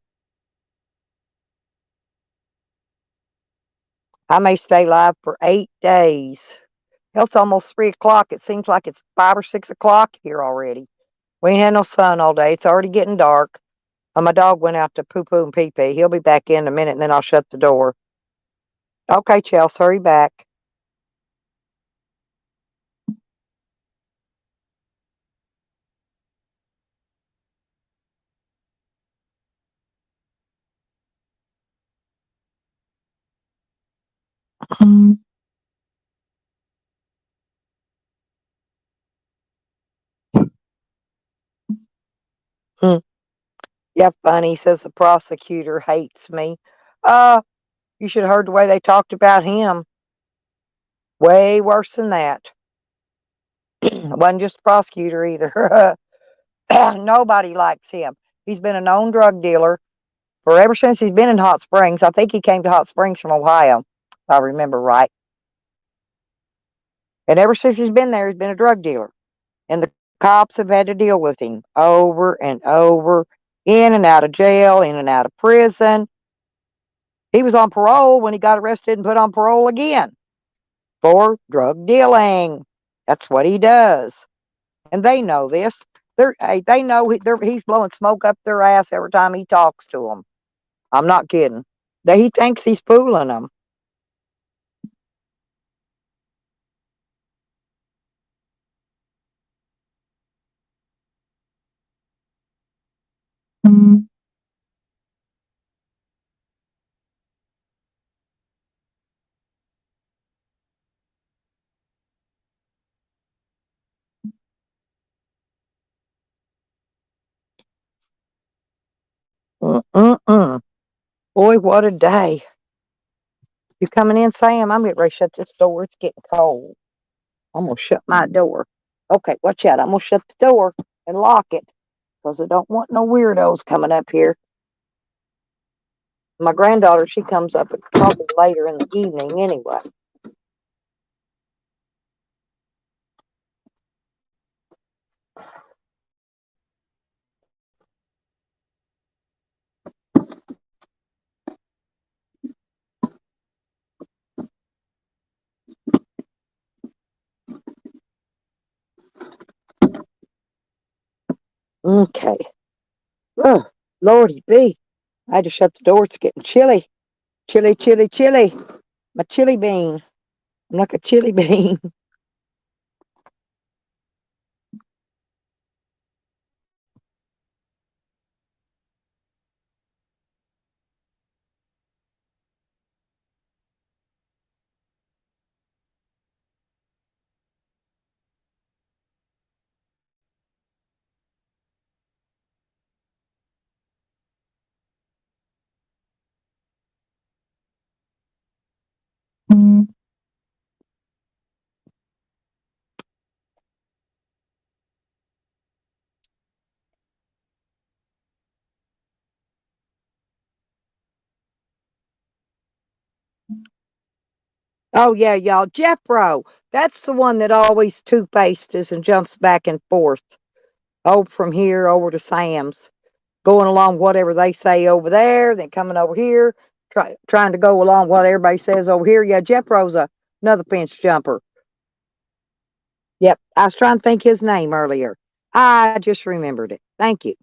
I may stay live for 8 days. Hell, it's almost 3 o'clock. It seems like it's 5 or 6 o'clock here already. We ain't had no sun all day. It's already getting dark. My dog went out to poo poo and pee pee. He'll be back in a minute and then I'll shut the door. Okay, Chelsea, hurry back. Hmm. Yeah, funny. Says the prosecutor hates me. Uh, you should have heard the way they talked about him. Way worse than that. It wasn't just the prosecutor either. Nobody likes him. He's been a known drug dealer for ever since he's been in Hot Springs. I think he came to Hot Springs from Ohio, if I remember right. And ever since he's been there, he's been a drug dealer. And the cops have had to deal with him over and over, in and out of jail, in and out of prison. He was on parole when he got arrested and put on parole again for drug dealing. That's what he does. And they know this. They know he's blowing smoke up their ass every time he talks to them. I'm not kidding. He thinks he's fooling them. Mm-mm-mm. Boy, what a day. You coming in, Sam? I'm getting ready to shut this door. It's getting cold. I'm going to shut my door. Okay, watch out. I'm going to shut the door and lock it because I don't want no weirdos coming up here. My granddaughter, she comes up probably later in the evening anyway. Okay. Oh, Lordy be. I had to shut the door. It's getting chilly. Chilly, chilly, chilly. My chili bean. I'm like a chili bean. Oh, yeah, y'all. Jeffro. That's the one that always two-faced is and jumps back and forth. Oh, from here over to Sam's. Going along whatever they say over there, then coming over here, trying to go along what everybody says over here. Yeah, Jeffro's another fence jumper. Yep, I was trying to think his name earlier. I just remembered it. Thank you.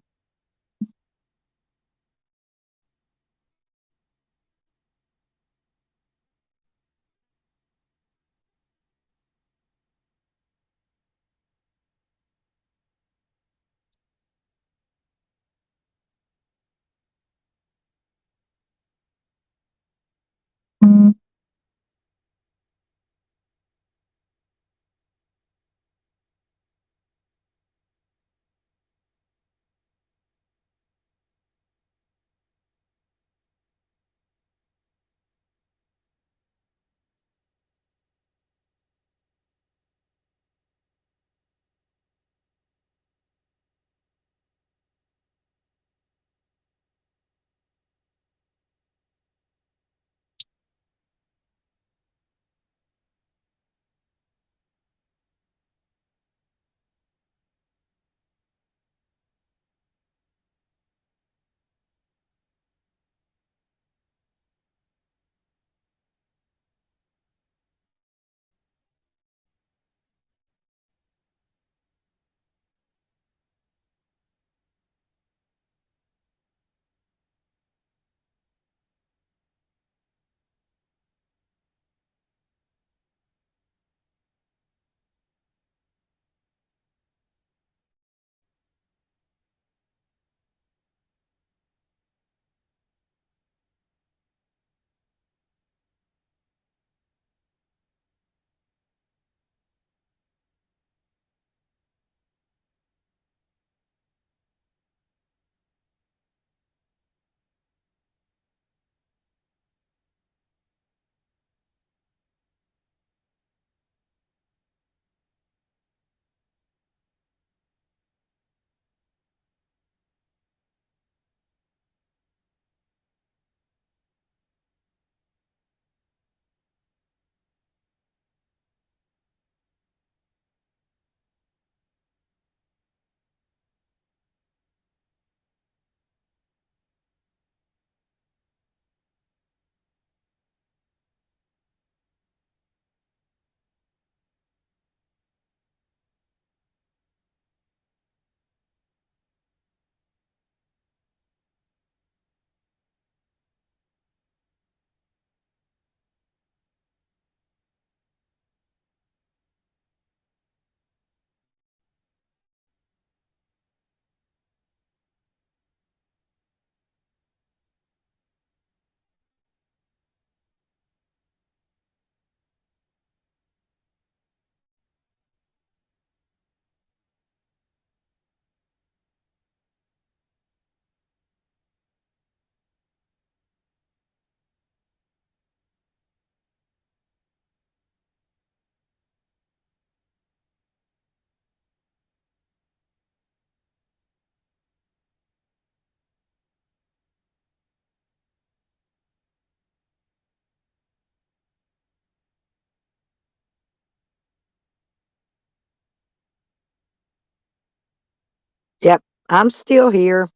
Yep, I'm still here.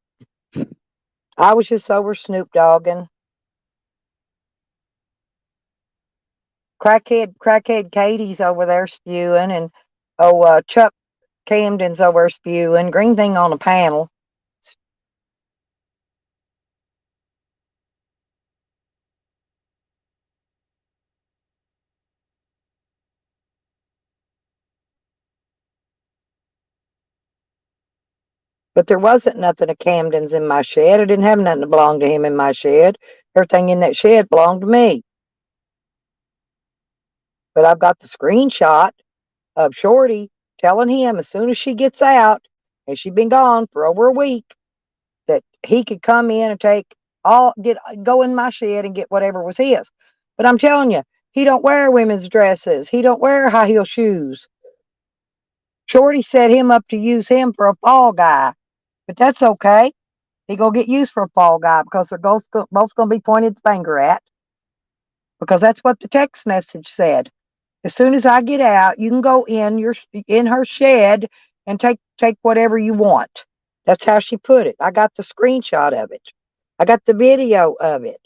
I was just over Snoop Dogging. Crackhead Katie's over there spewing, and Chuck Camden's over there spewing. Green thing on the panel. But there wasn't nothing of Camden's in my shed. I didn't have nothing that belonged to him in my shed. Everything in that shed belonged to me. But I've got the screenshot of Shorty telling him as soon as she gets out, and she'd been gone for over a week, that he could come in and go in my shed and get whatever was his. But I'm telling you, he don't wear women's dresses. He don't wear high heel shoes. Shorty set him up to use him for a fall guy. But that's okay. He gonna get used for a fall guy because they're both gonna be pointed the finger at. Because that's what the text message said. As soon as I get out, you can go in her shed and take whatever you want. That's how she put it. I got the screenshot of it. I got the video of it.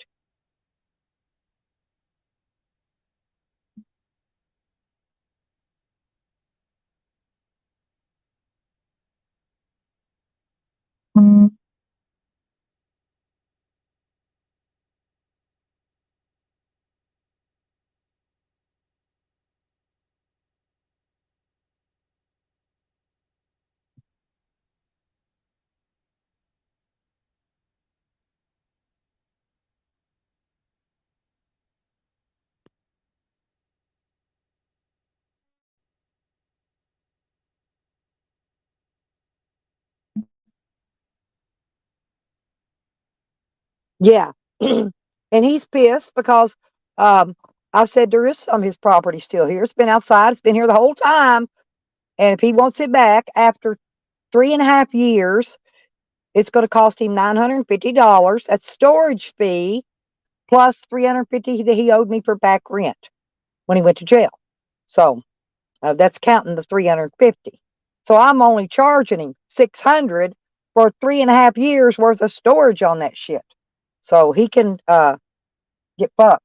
Yeah. And he's pissed because I said there is some of his property still here. It's been outside. It's been here the whole time. And if he wants it back after 3.5 years, it's going to cost him $950. That's storage fee plus $350 that he owed me for back rent when he went to jail. So that's counting the $350. So I'm only charging him $600 for 3.5 years worth of storage on that shit. So he can get fucked.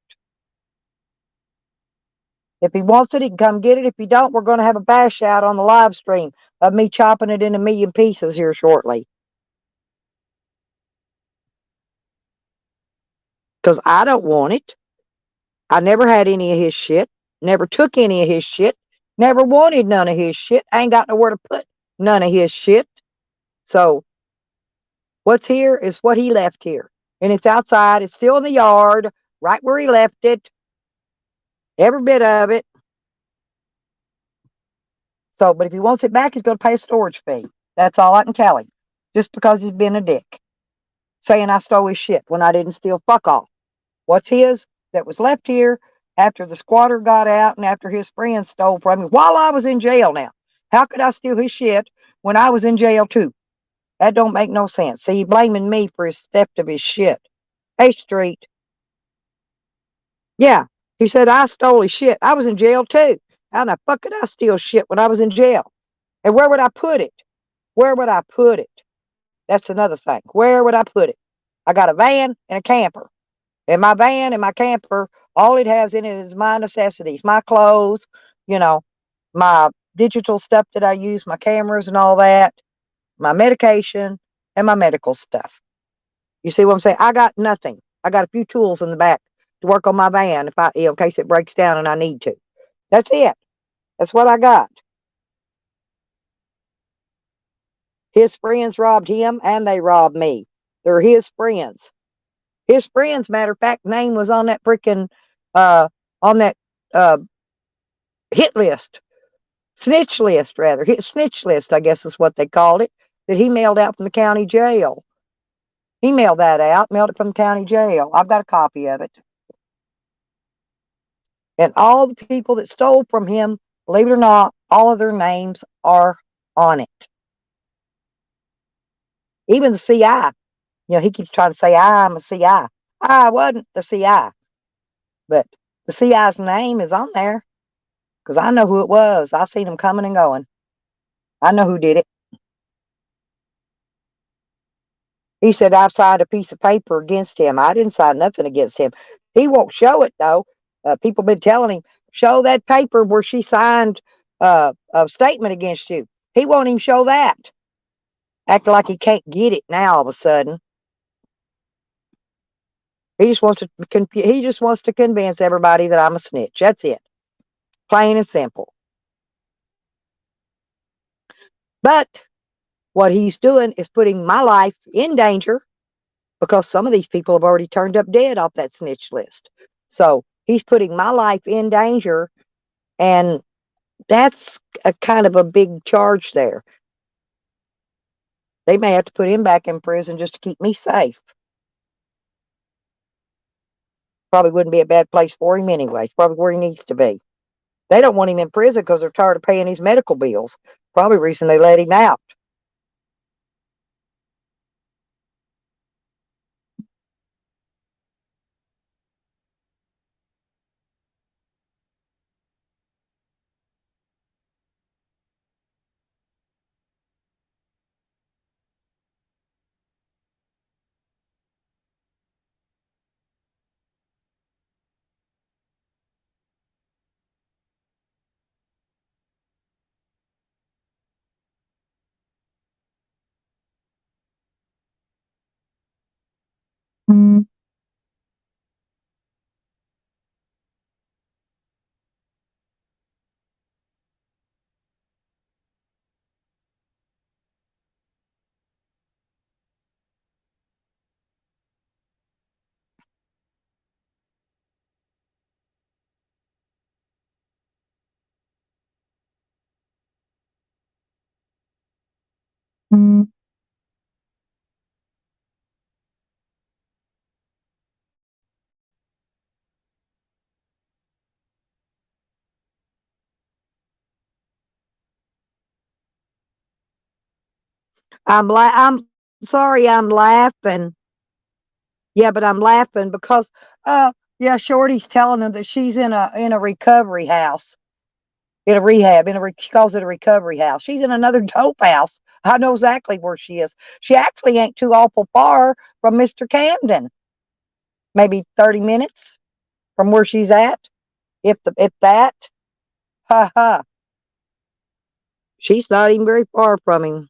If he wants it, he can come get it. If he don't, we're going to have a bash out on the live stream of me chopping it into 1,000,000 pieces here shortly. Because I don't want it. I never had any of his shit. Never took any of his shit. Never wanted none of his shit. I ain't got nowhere to put none of his shit. So what's here is what he left here. And it's outside. It's still in the yard, right where he left it. Every bit of it. So, but if he wants it back, he's going to pay a storage fee. That's all I can tell him. Just because he's been a dick. Saying I stole his shit when I didn't steal fuck all. What's his that was left here after the squatter got out and after his friends stole from me while I was in jail now? How could I steal his shit when I was in jail too? That don't make no sense. See, he blaming me for his theft of his shit. Hey, Street. Yeah, he said I stole his shit. I was in jail too. How in the fuck could I steal shit when I was in jail? And where would I put it? Where would I put it? That's another thing. Where would I put it? I got a van and a camper. And my van and my camper, all it has in it is my necessities, my clothes, my digital stuff that I use, my cameras and all that, my medication, and my medical stuff. You see what I'm saying? I got nothing. I got a few tools in the back to work on my van in case it breaks down and I need to. That's it. That's what I got. His friends robbed him and they robbed me. They're his friends. His friends, matter of fact, name was on that freaking on that hit list. Snitch list, rather. Snitch list, I guess is what they called it, that he mailed out from the county jail. He mailed that out, mailed it from the county jail. I've got a copy of it. And all the people that stole from him, believe it or not, all of their names are on it. Even the CI. He keeps trying to say, I'm a CI. I wasn't the CI. But the CI's name is on there. Because I know who it was. I seen him coming and going. I know who did it. He said, I've signed a piece of paper against him. I didn't sign nothing against him. He won't show it, though. People been telling him, show that paper where she signed a statement against you. He won't even show that. Acting like he can't get it now all of a sudden. He just wants to convince everybody that I'm a snitch. That's it. Plain and simple. But what he's doing is putting my life in danger because some of these people have already turned up dead off that snitch list. So he's putting my life in danger, and that's a kind of a big charge there. They may have to put him back in prison just to keep me safe. Probably wouldn't be a bad place for him anyways. Probably where he needs to be. They don't want him in prison because they're tired of paying his medical bills. Probably the reason they let him out. I'm sorry I'm laughing. Yeah, but I'm laughing because yeah, Shorty's telling them that she's in a recovery house. In a rehab, she calls it a recovery house. She's in another dope house. I know exactly where she is. She actually ain't too awful far from Mr. Camden. Maybe 30 minutes from where she's at. If that. Ha ha. She's not even very far from him.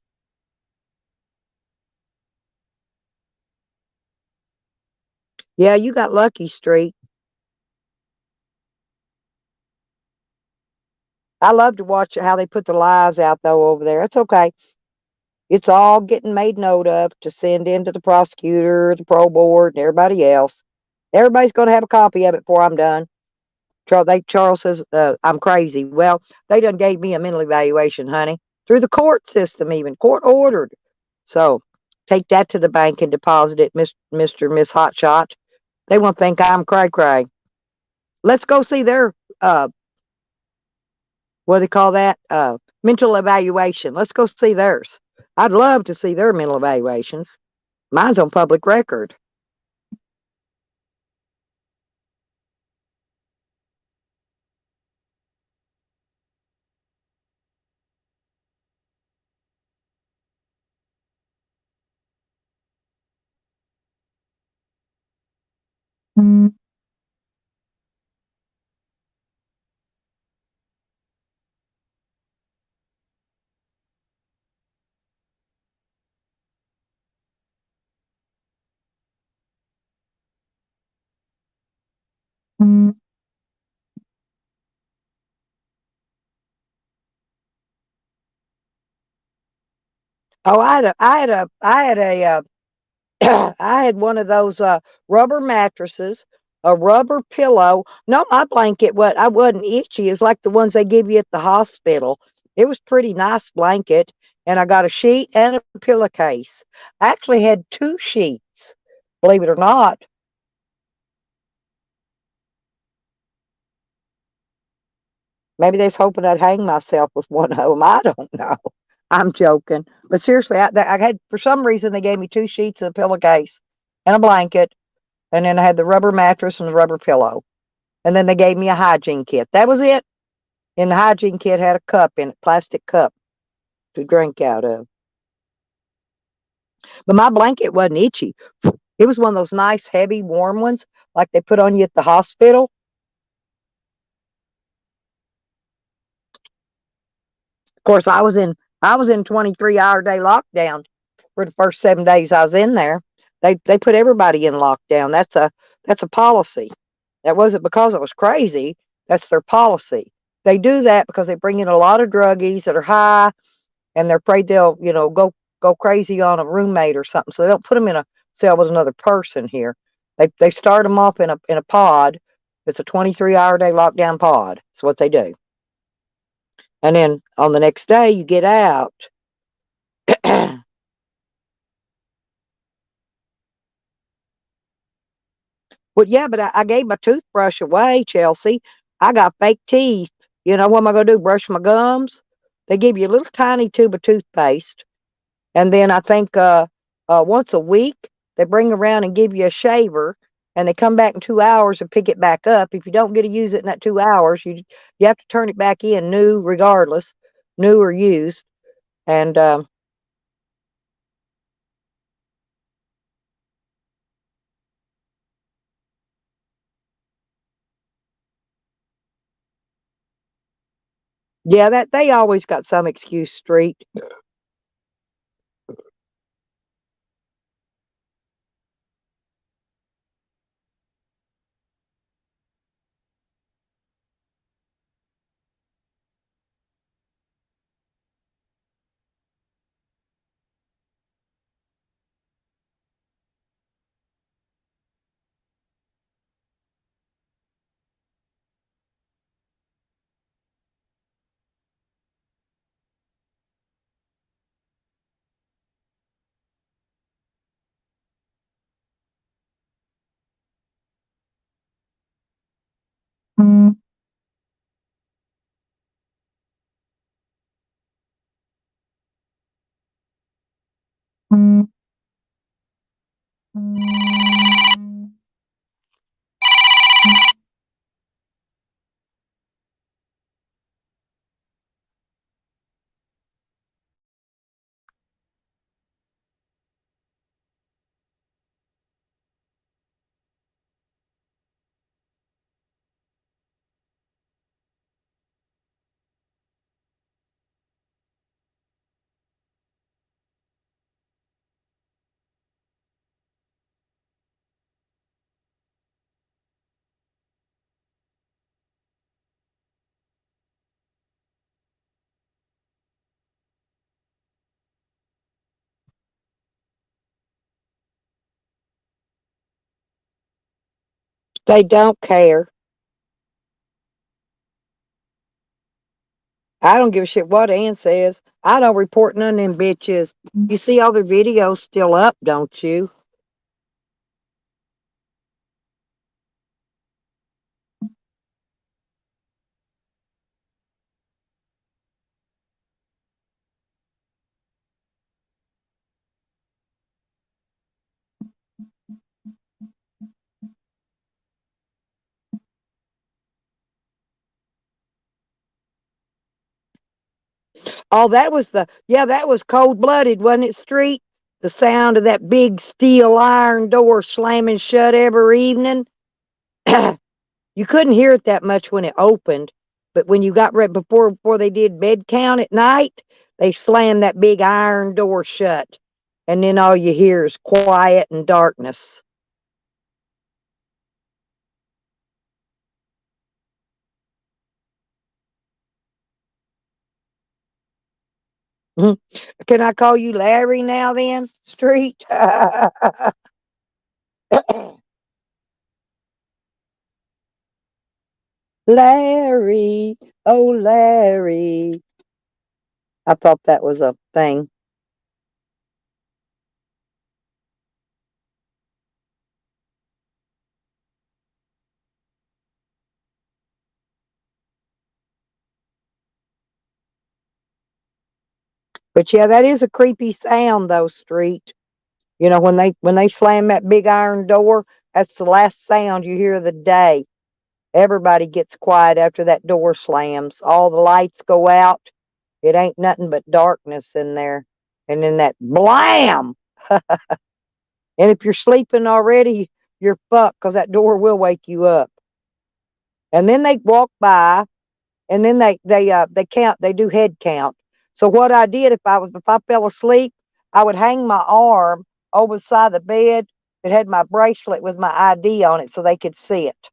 Yeah, you got lucky, Street. I love to watch how they put the lies out though over there. It's okay. It's all getting made note of to send in to the prosecutor, the pro board, and everybody else. Everybody's going to have a copy of it before I'm done. Charles says I'm crazy. Well, they done gave me a mental evaluation, honey, through the court system, even court ordered. So take that to the bank and deposit it, Miss Hotshot. They won't think I'm cray cray. Let's go see their what do they call that? Mental evaluation. Let's go see theirs. I'd love to see their mental evaluations. Mine's on public record. Oh, I had a I had one of those rubber mattresses, a rubber pillow. No, my blanket, what I wasn't itchy. It's like the ones they give you at the hospital. It was pretty nice blanket, and I got a sheet and a pillowcase. I actually had two sheets, believe it or not. Maybe they was hoping I'd hang myself with one of them. I don't know. I'm joking, but seriously, I had for some reason they gave me two sheets and a pillowcase and a blanket. And then I had the rubber mattress and the rubber pillow. And then they gave me a hygiene kit. That was it. And the hygiene kit had a cup in it, plastic cup to drink out of. But my blanket wasn't itchy. It was one of those nice, heavy, warm ones like they put on you at the hospital. Of course, I was in 23-hour day lockdown for the first 7 days I was in there. They put everybody in lockdown. That's a policy. That wasn't because I was crazy. That's their policy. They do that because they bring in a lot of druggies that are high, and they're afraid they'll, go crazy on a roommate or something. So they don't put them in a cell with another person here. They start them off in a pod. It's a 23-hour day lockdown pod. That's what they do. And then on the next day you get out. Well, yeah, but I gave my toothbrush away, Chelsea. I got fake teeth. What am I going to do? Brush my gums? They give you a little tiny tube of toothpaste. And then I think once a week, they bring around and give you a shaver. And they come back in 2 hours and pick it back up. If you don't get to use it in that 2 hours, you have to turn it back in new regardless, new or used. And yeah, that they always got some excuse, Street. They don't care. I don't give a shit what Ann says. I don't report none of them bitches. You see all their videos still up, don't you? Oh, that was cold blooded, wasn't it, Street? The sound of that big steel iron door slamming shut every evening. You couldn't hear it that much when it opened, but when you got right before they did bed count at night, they slammed that big iron door shut, and then all you hear is quiet and darkness. Can I call you Larry now then, Street? Larry, oh Larry. I thought that was a thing. But yeah, that is a creepy sound though, Street. When they slam that big iron door, that's the last sound you hear of the day. Everybody gets quiet after that door slams. All the lights go out. It ain't nothing but darkness in there. And then that blam. And if you're sleeping already, you're fucked because that door will wake you up. And then they walk by, and then they count. They do head count. So what I did, if I fell asleep, I would hang my arm over the side of the bed. It had my bracelet with my ID on it, so they could see it.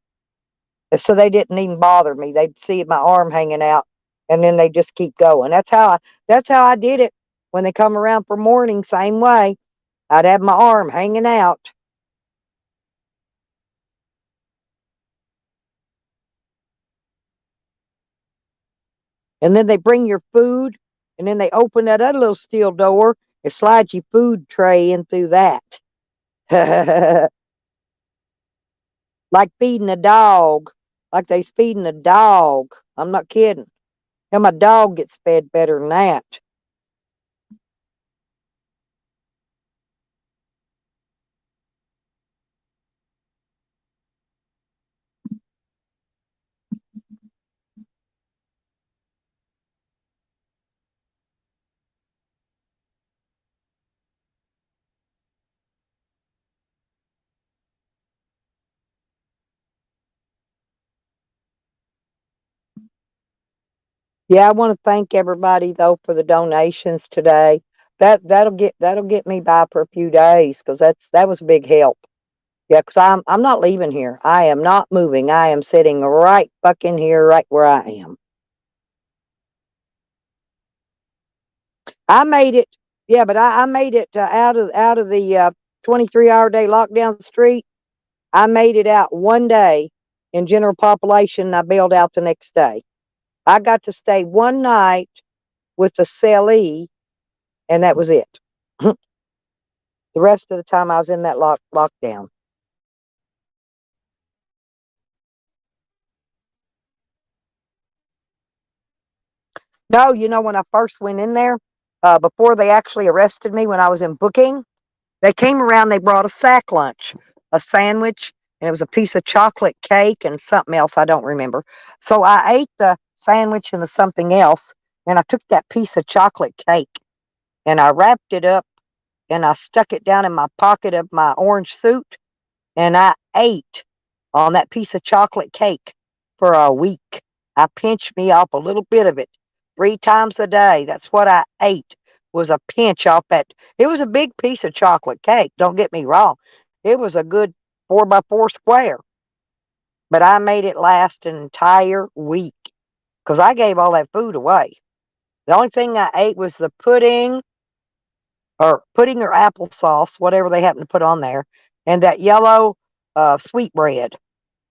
And so they didn't even bother me. They'd see my arm hanging out, and then they just keep going. That's how I did it. When they come around for morning, same way. I'd have my arm hanging out. And then they bring your food, and then they open that other little steel door and slide your food tray in through that. Like feeding a dog. Like they's feeding a dog. I'm not kidding. And my dog gets fed better than that. Yeah, I want to thank everybody though for the donations today. That'll get me by for a few days because that was a big help. Yeah, because I'm not leaving here. I am not moving. I am sitting right fucking here, right where I am. I made it. Yeah, but I made it out of the 23-hour day lockdown street. I made it out one day in general population, and I bailed out the next day. I got to stay one night with the cellie, and that was it. The rest of the time I was in that lockdown. No, when I first went in there, before they actually arrested me when I was in booking, they came around, they brought a sack lunch, a sandwich, and it was a piece of chocolate cake and something else I don't remember. So I ate the sandwich and the something else, and I took that piece of chocolate cake, and I wrapped it up, and I stuck it down in my pocket of my orange suit, and I ate on that piece of chocolate cake for a week. I pinched me off a little bit of it 3 times a day. That's what I ate, was a pinch off that. It was a big piece of chocolate cake. Don't get me wrong. It was a good 4x4 square. But I made it last an entire week because I gave all that food away. The only thing I ate was the pudding or applesauce, whatever they happen to put on there, and that yellow sweet bread.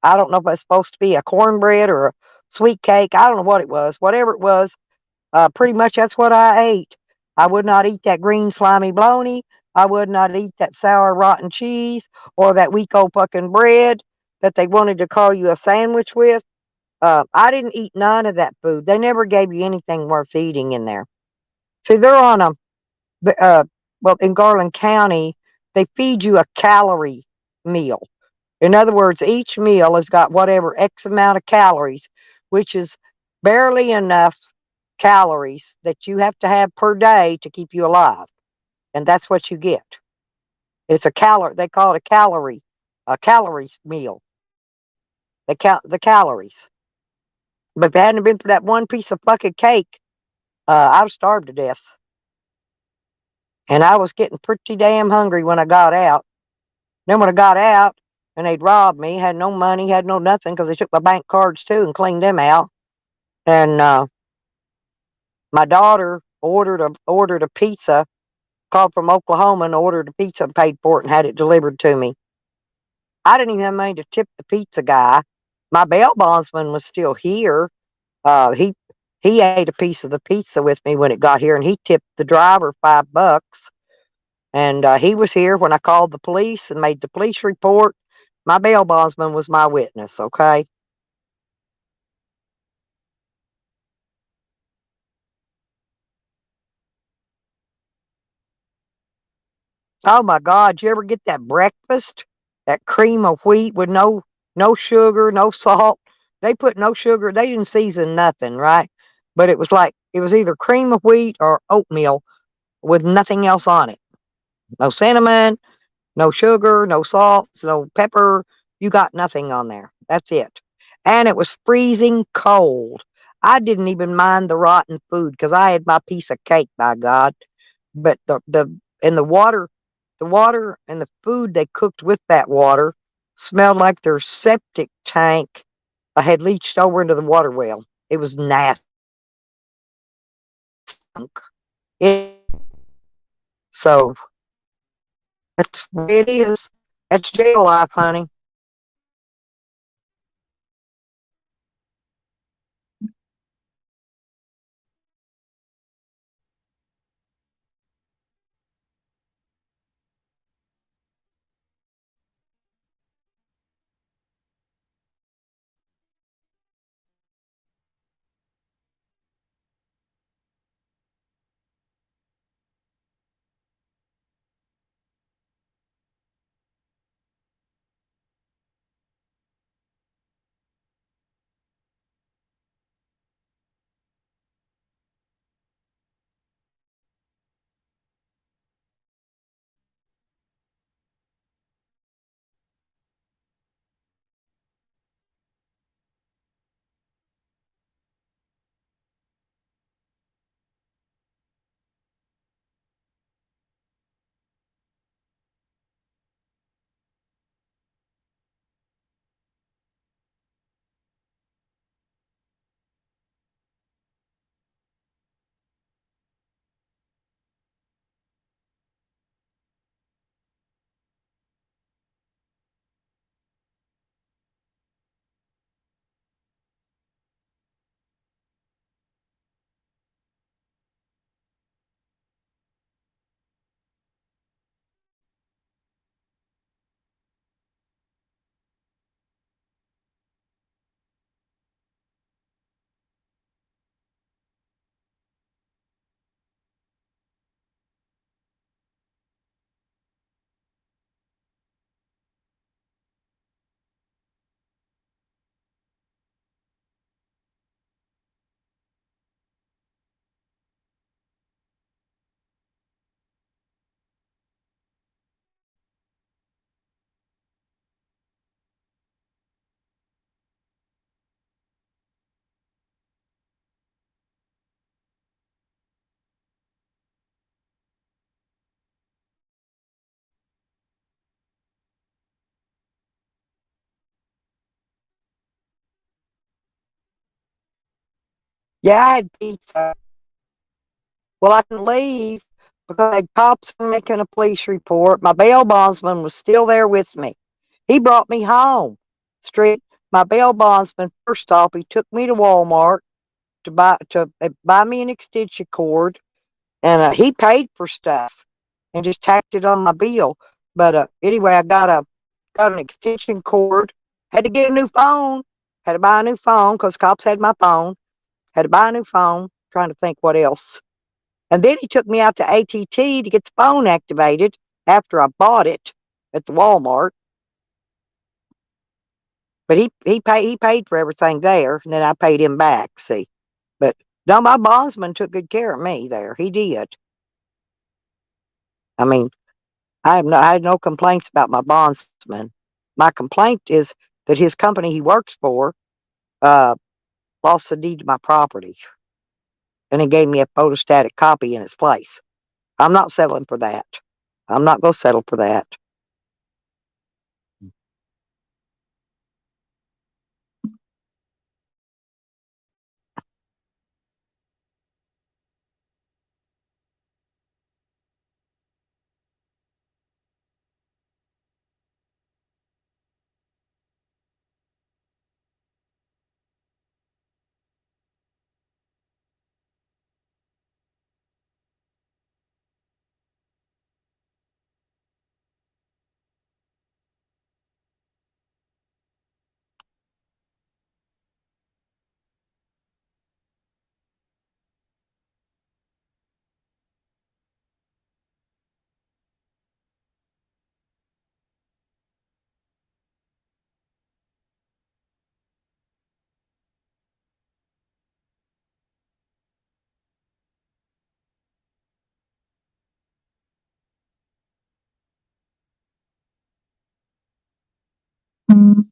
I don't know if it's supposed to be a cornbread or a sweet cake. I don't know what it was. Whatever it was, pretty much that's what I ate. I would not eat that green slimy bologna. I would not eat that sour rotten cheese or that weak old fucking bread that they wanted to call you a sandwich with. I didn't eat none of that food. They never gave you anything worth eating in there. See, they're on well, in Garland County, they feed you a calorie meal. In other words, each meal has got whatever X amount of calories, which is barely enough calories that you have to have per day to keep you alive. And that's what you get. It's they call it a calories meal. They count the calories. But if it hadn't been for that one piece of fucking cake, I'd have starved to death. And I was getting pretty damn hungry when I got out. Then when I got out, and they'd robbed me, had no money, had no nothing, because they took my bank cards too and cleaned them out. And my daughter ordered a pizza, called from Oklahoma and ordered a pizza and paid for it and had it delivered to me. I didn't even have money to tip the pizza guy. My bail bondsman was still here. He ate a piece of the pizza with me when it got here, and he tipped the driver $5. And he was here when I called the police and made the police report. My bail bondsman was my witness, okay? Oh my God, you ever get that breakfast? That cream of wheat with no sugar, no salt. They put no sugar. They didn't season nothing, right? But it was either cream of wheat or oatmeal with nothing else on it. No cinnamon, no sugar, no salts, no pepper. You got nothing on there. That's it. And it was freezing cold. I didn't even mind the rotten food because I had my piece of cake, by God. But the water and the food they cooked with that water smelled like their septic tank had leached over into the water well. It was nasty. It, so that's what it is. That's jail life, honey. Yeah, I had pizza. Well, I can leave because I had cops making a police report. My bail bondsman was still there with me. He brought me home. Straight. My bail bondsman, first off, he took me to Walmart to buy me an extension cord, and he paid for stuff and just tacked it on my bill. But anyway, I got an extension cord. Had to get a new phone. Had to buy a new phone because cops had my phone. Had to buy a new phone. Trying to think what else. And then he took me out to ATT to get the phone activated after I bought it at the Walmart. But he paid for everything there, and then I paid him back. See, but no, my bondsman took good care of me there. He did. I mean, I had no complaints about my bondsman. My complaint is that his company he works for uh, lost the deed to my property, and he gave me a photostatic copy in its place. I'm not settling for that. I'm not going to settle for that. You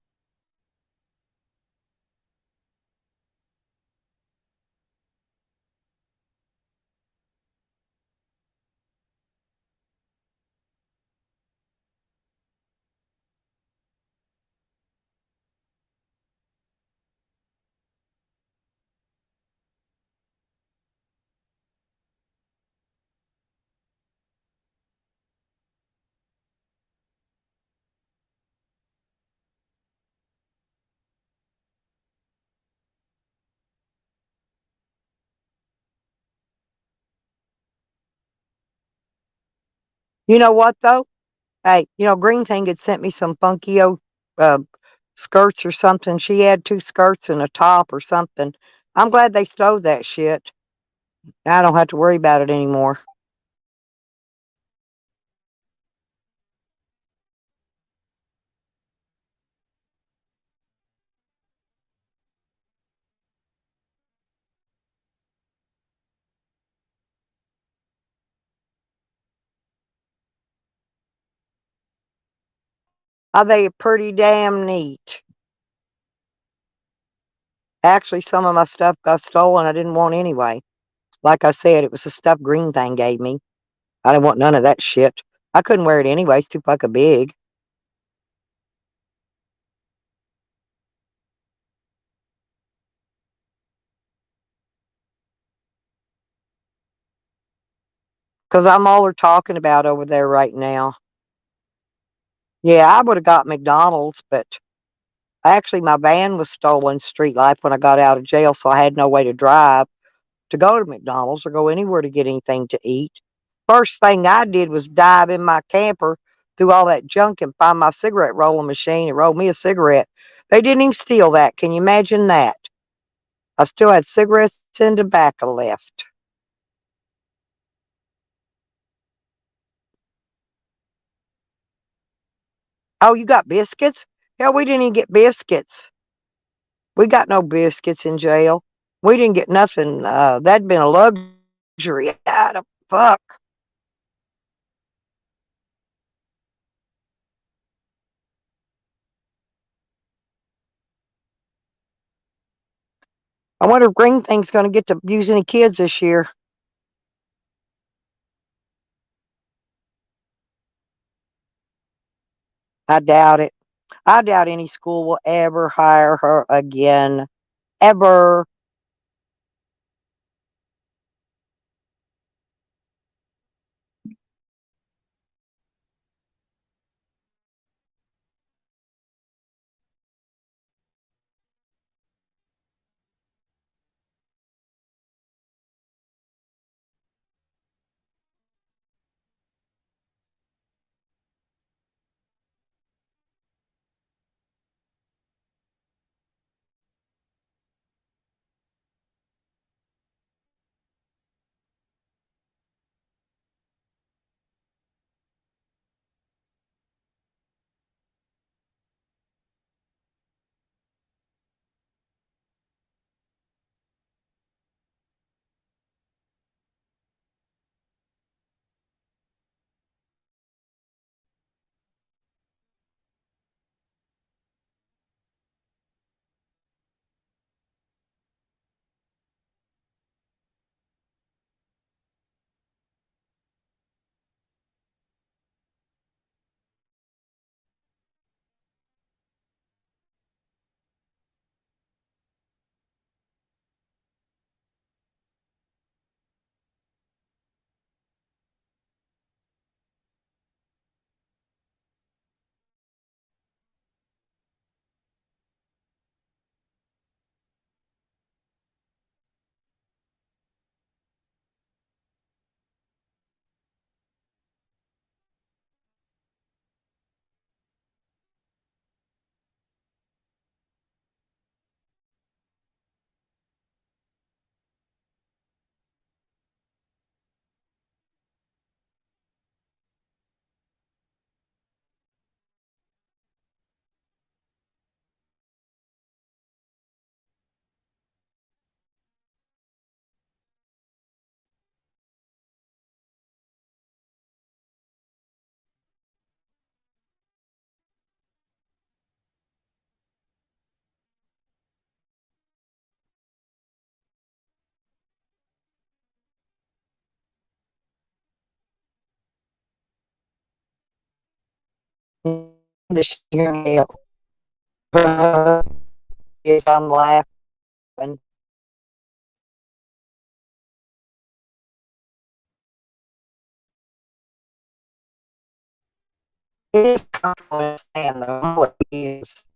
know what though? Hey, Green Thing had sent me some funky old uh, skirts or something. She had 2 skirts and a top or something. I'm glad they stowed that shit. Now I don't have to worry about it anymore. They are pretty damn neat. Actually, some of my stuff got stolen. I didn't want anyway. Like I said, it was the stuff Green Thing gave me. I didn't want none of that shit. I couldn't wear it anyway. It's too fucking big. Because I'm all they're talking about over there right now. Yeah, I would have got McDonald's, but actually my van was stolen street life when I got out of jail, so I had no way to drive to go to McDonald's or go anywhere to get anything to eat. First thing I did was dive in my camper through all that junk and find my cigarette rolling machine and roll me a cigarette. They didn't even steal that. Can you imagine that? I still had cigarettes and tobacco left. Oh, you got biscuits? Hell, we didn't even get biscuits. We got no biscuits in jail. We didn't get nothing. That'd been a luxury. Ah, the fuck. I wonder if Green Thing's going to get to use any kids this year. I doubt it. I doubt any school will ever hire her again. Ever. this year nail. Yes, I'm laughing. It is comfortable in sand, though. I know it is.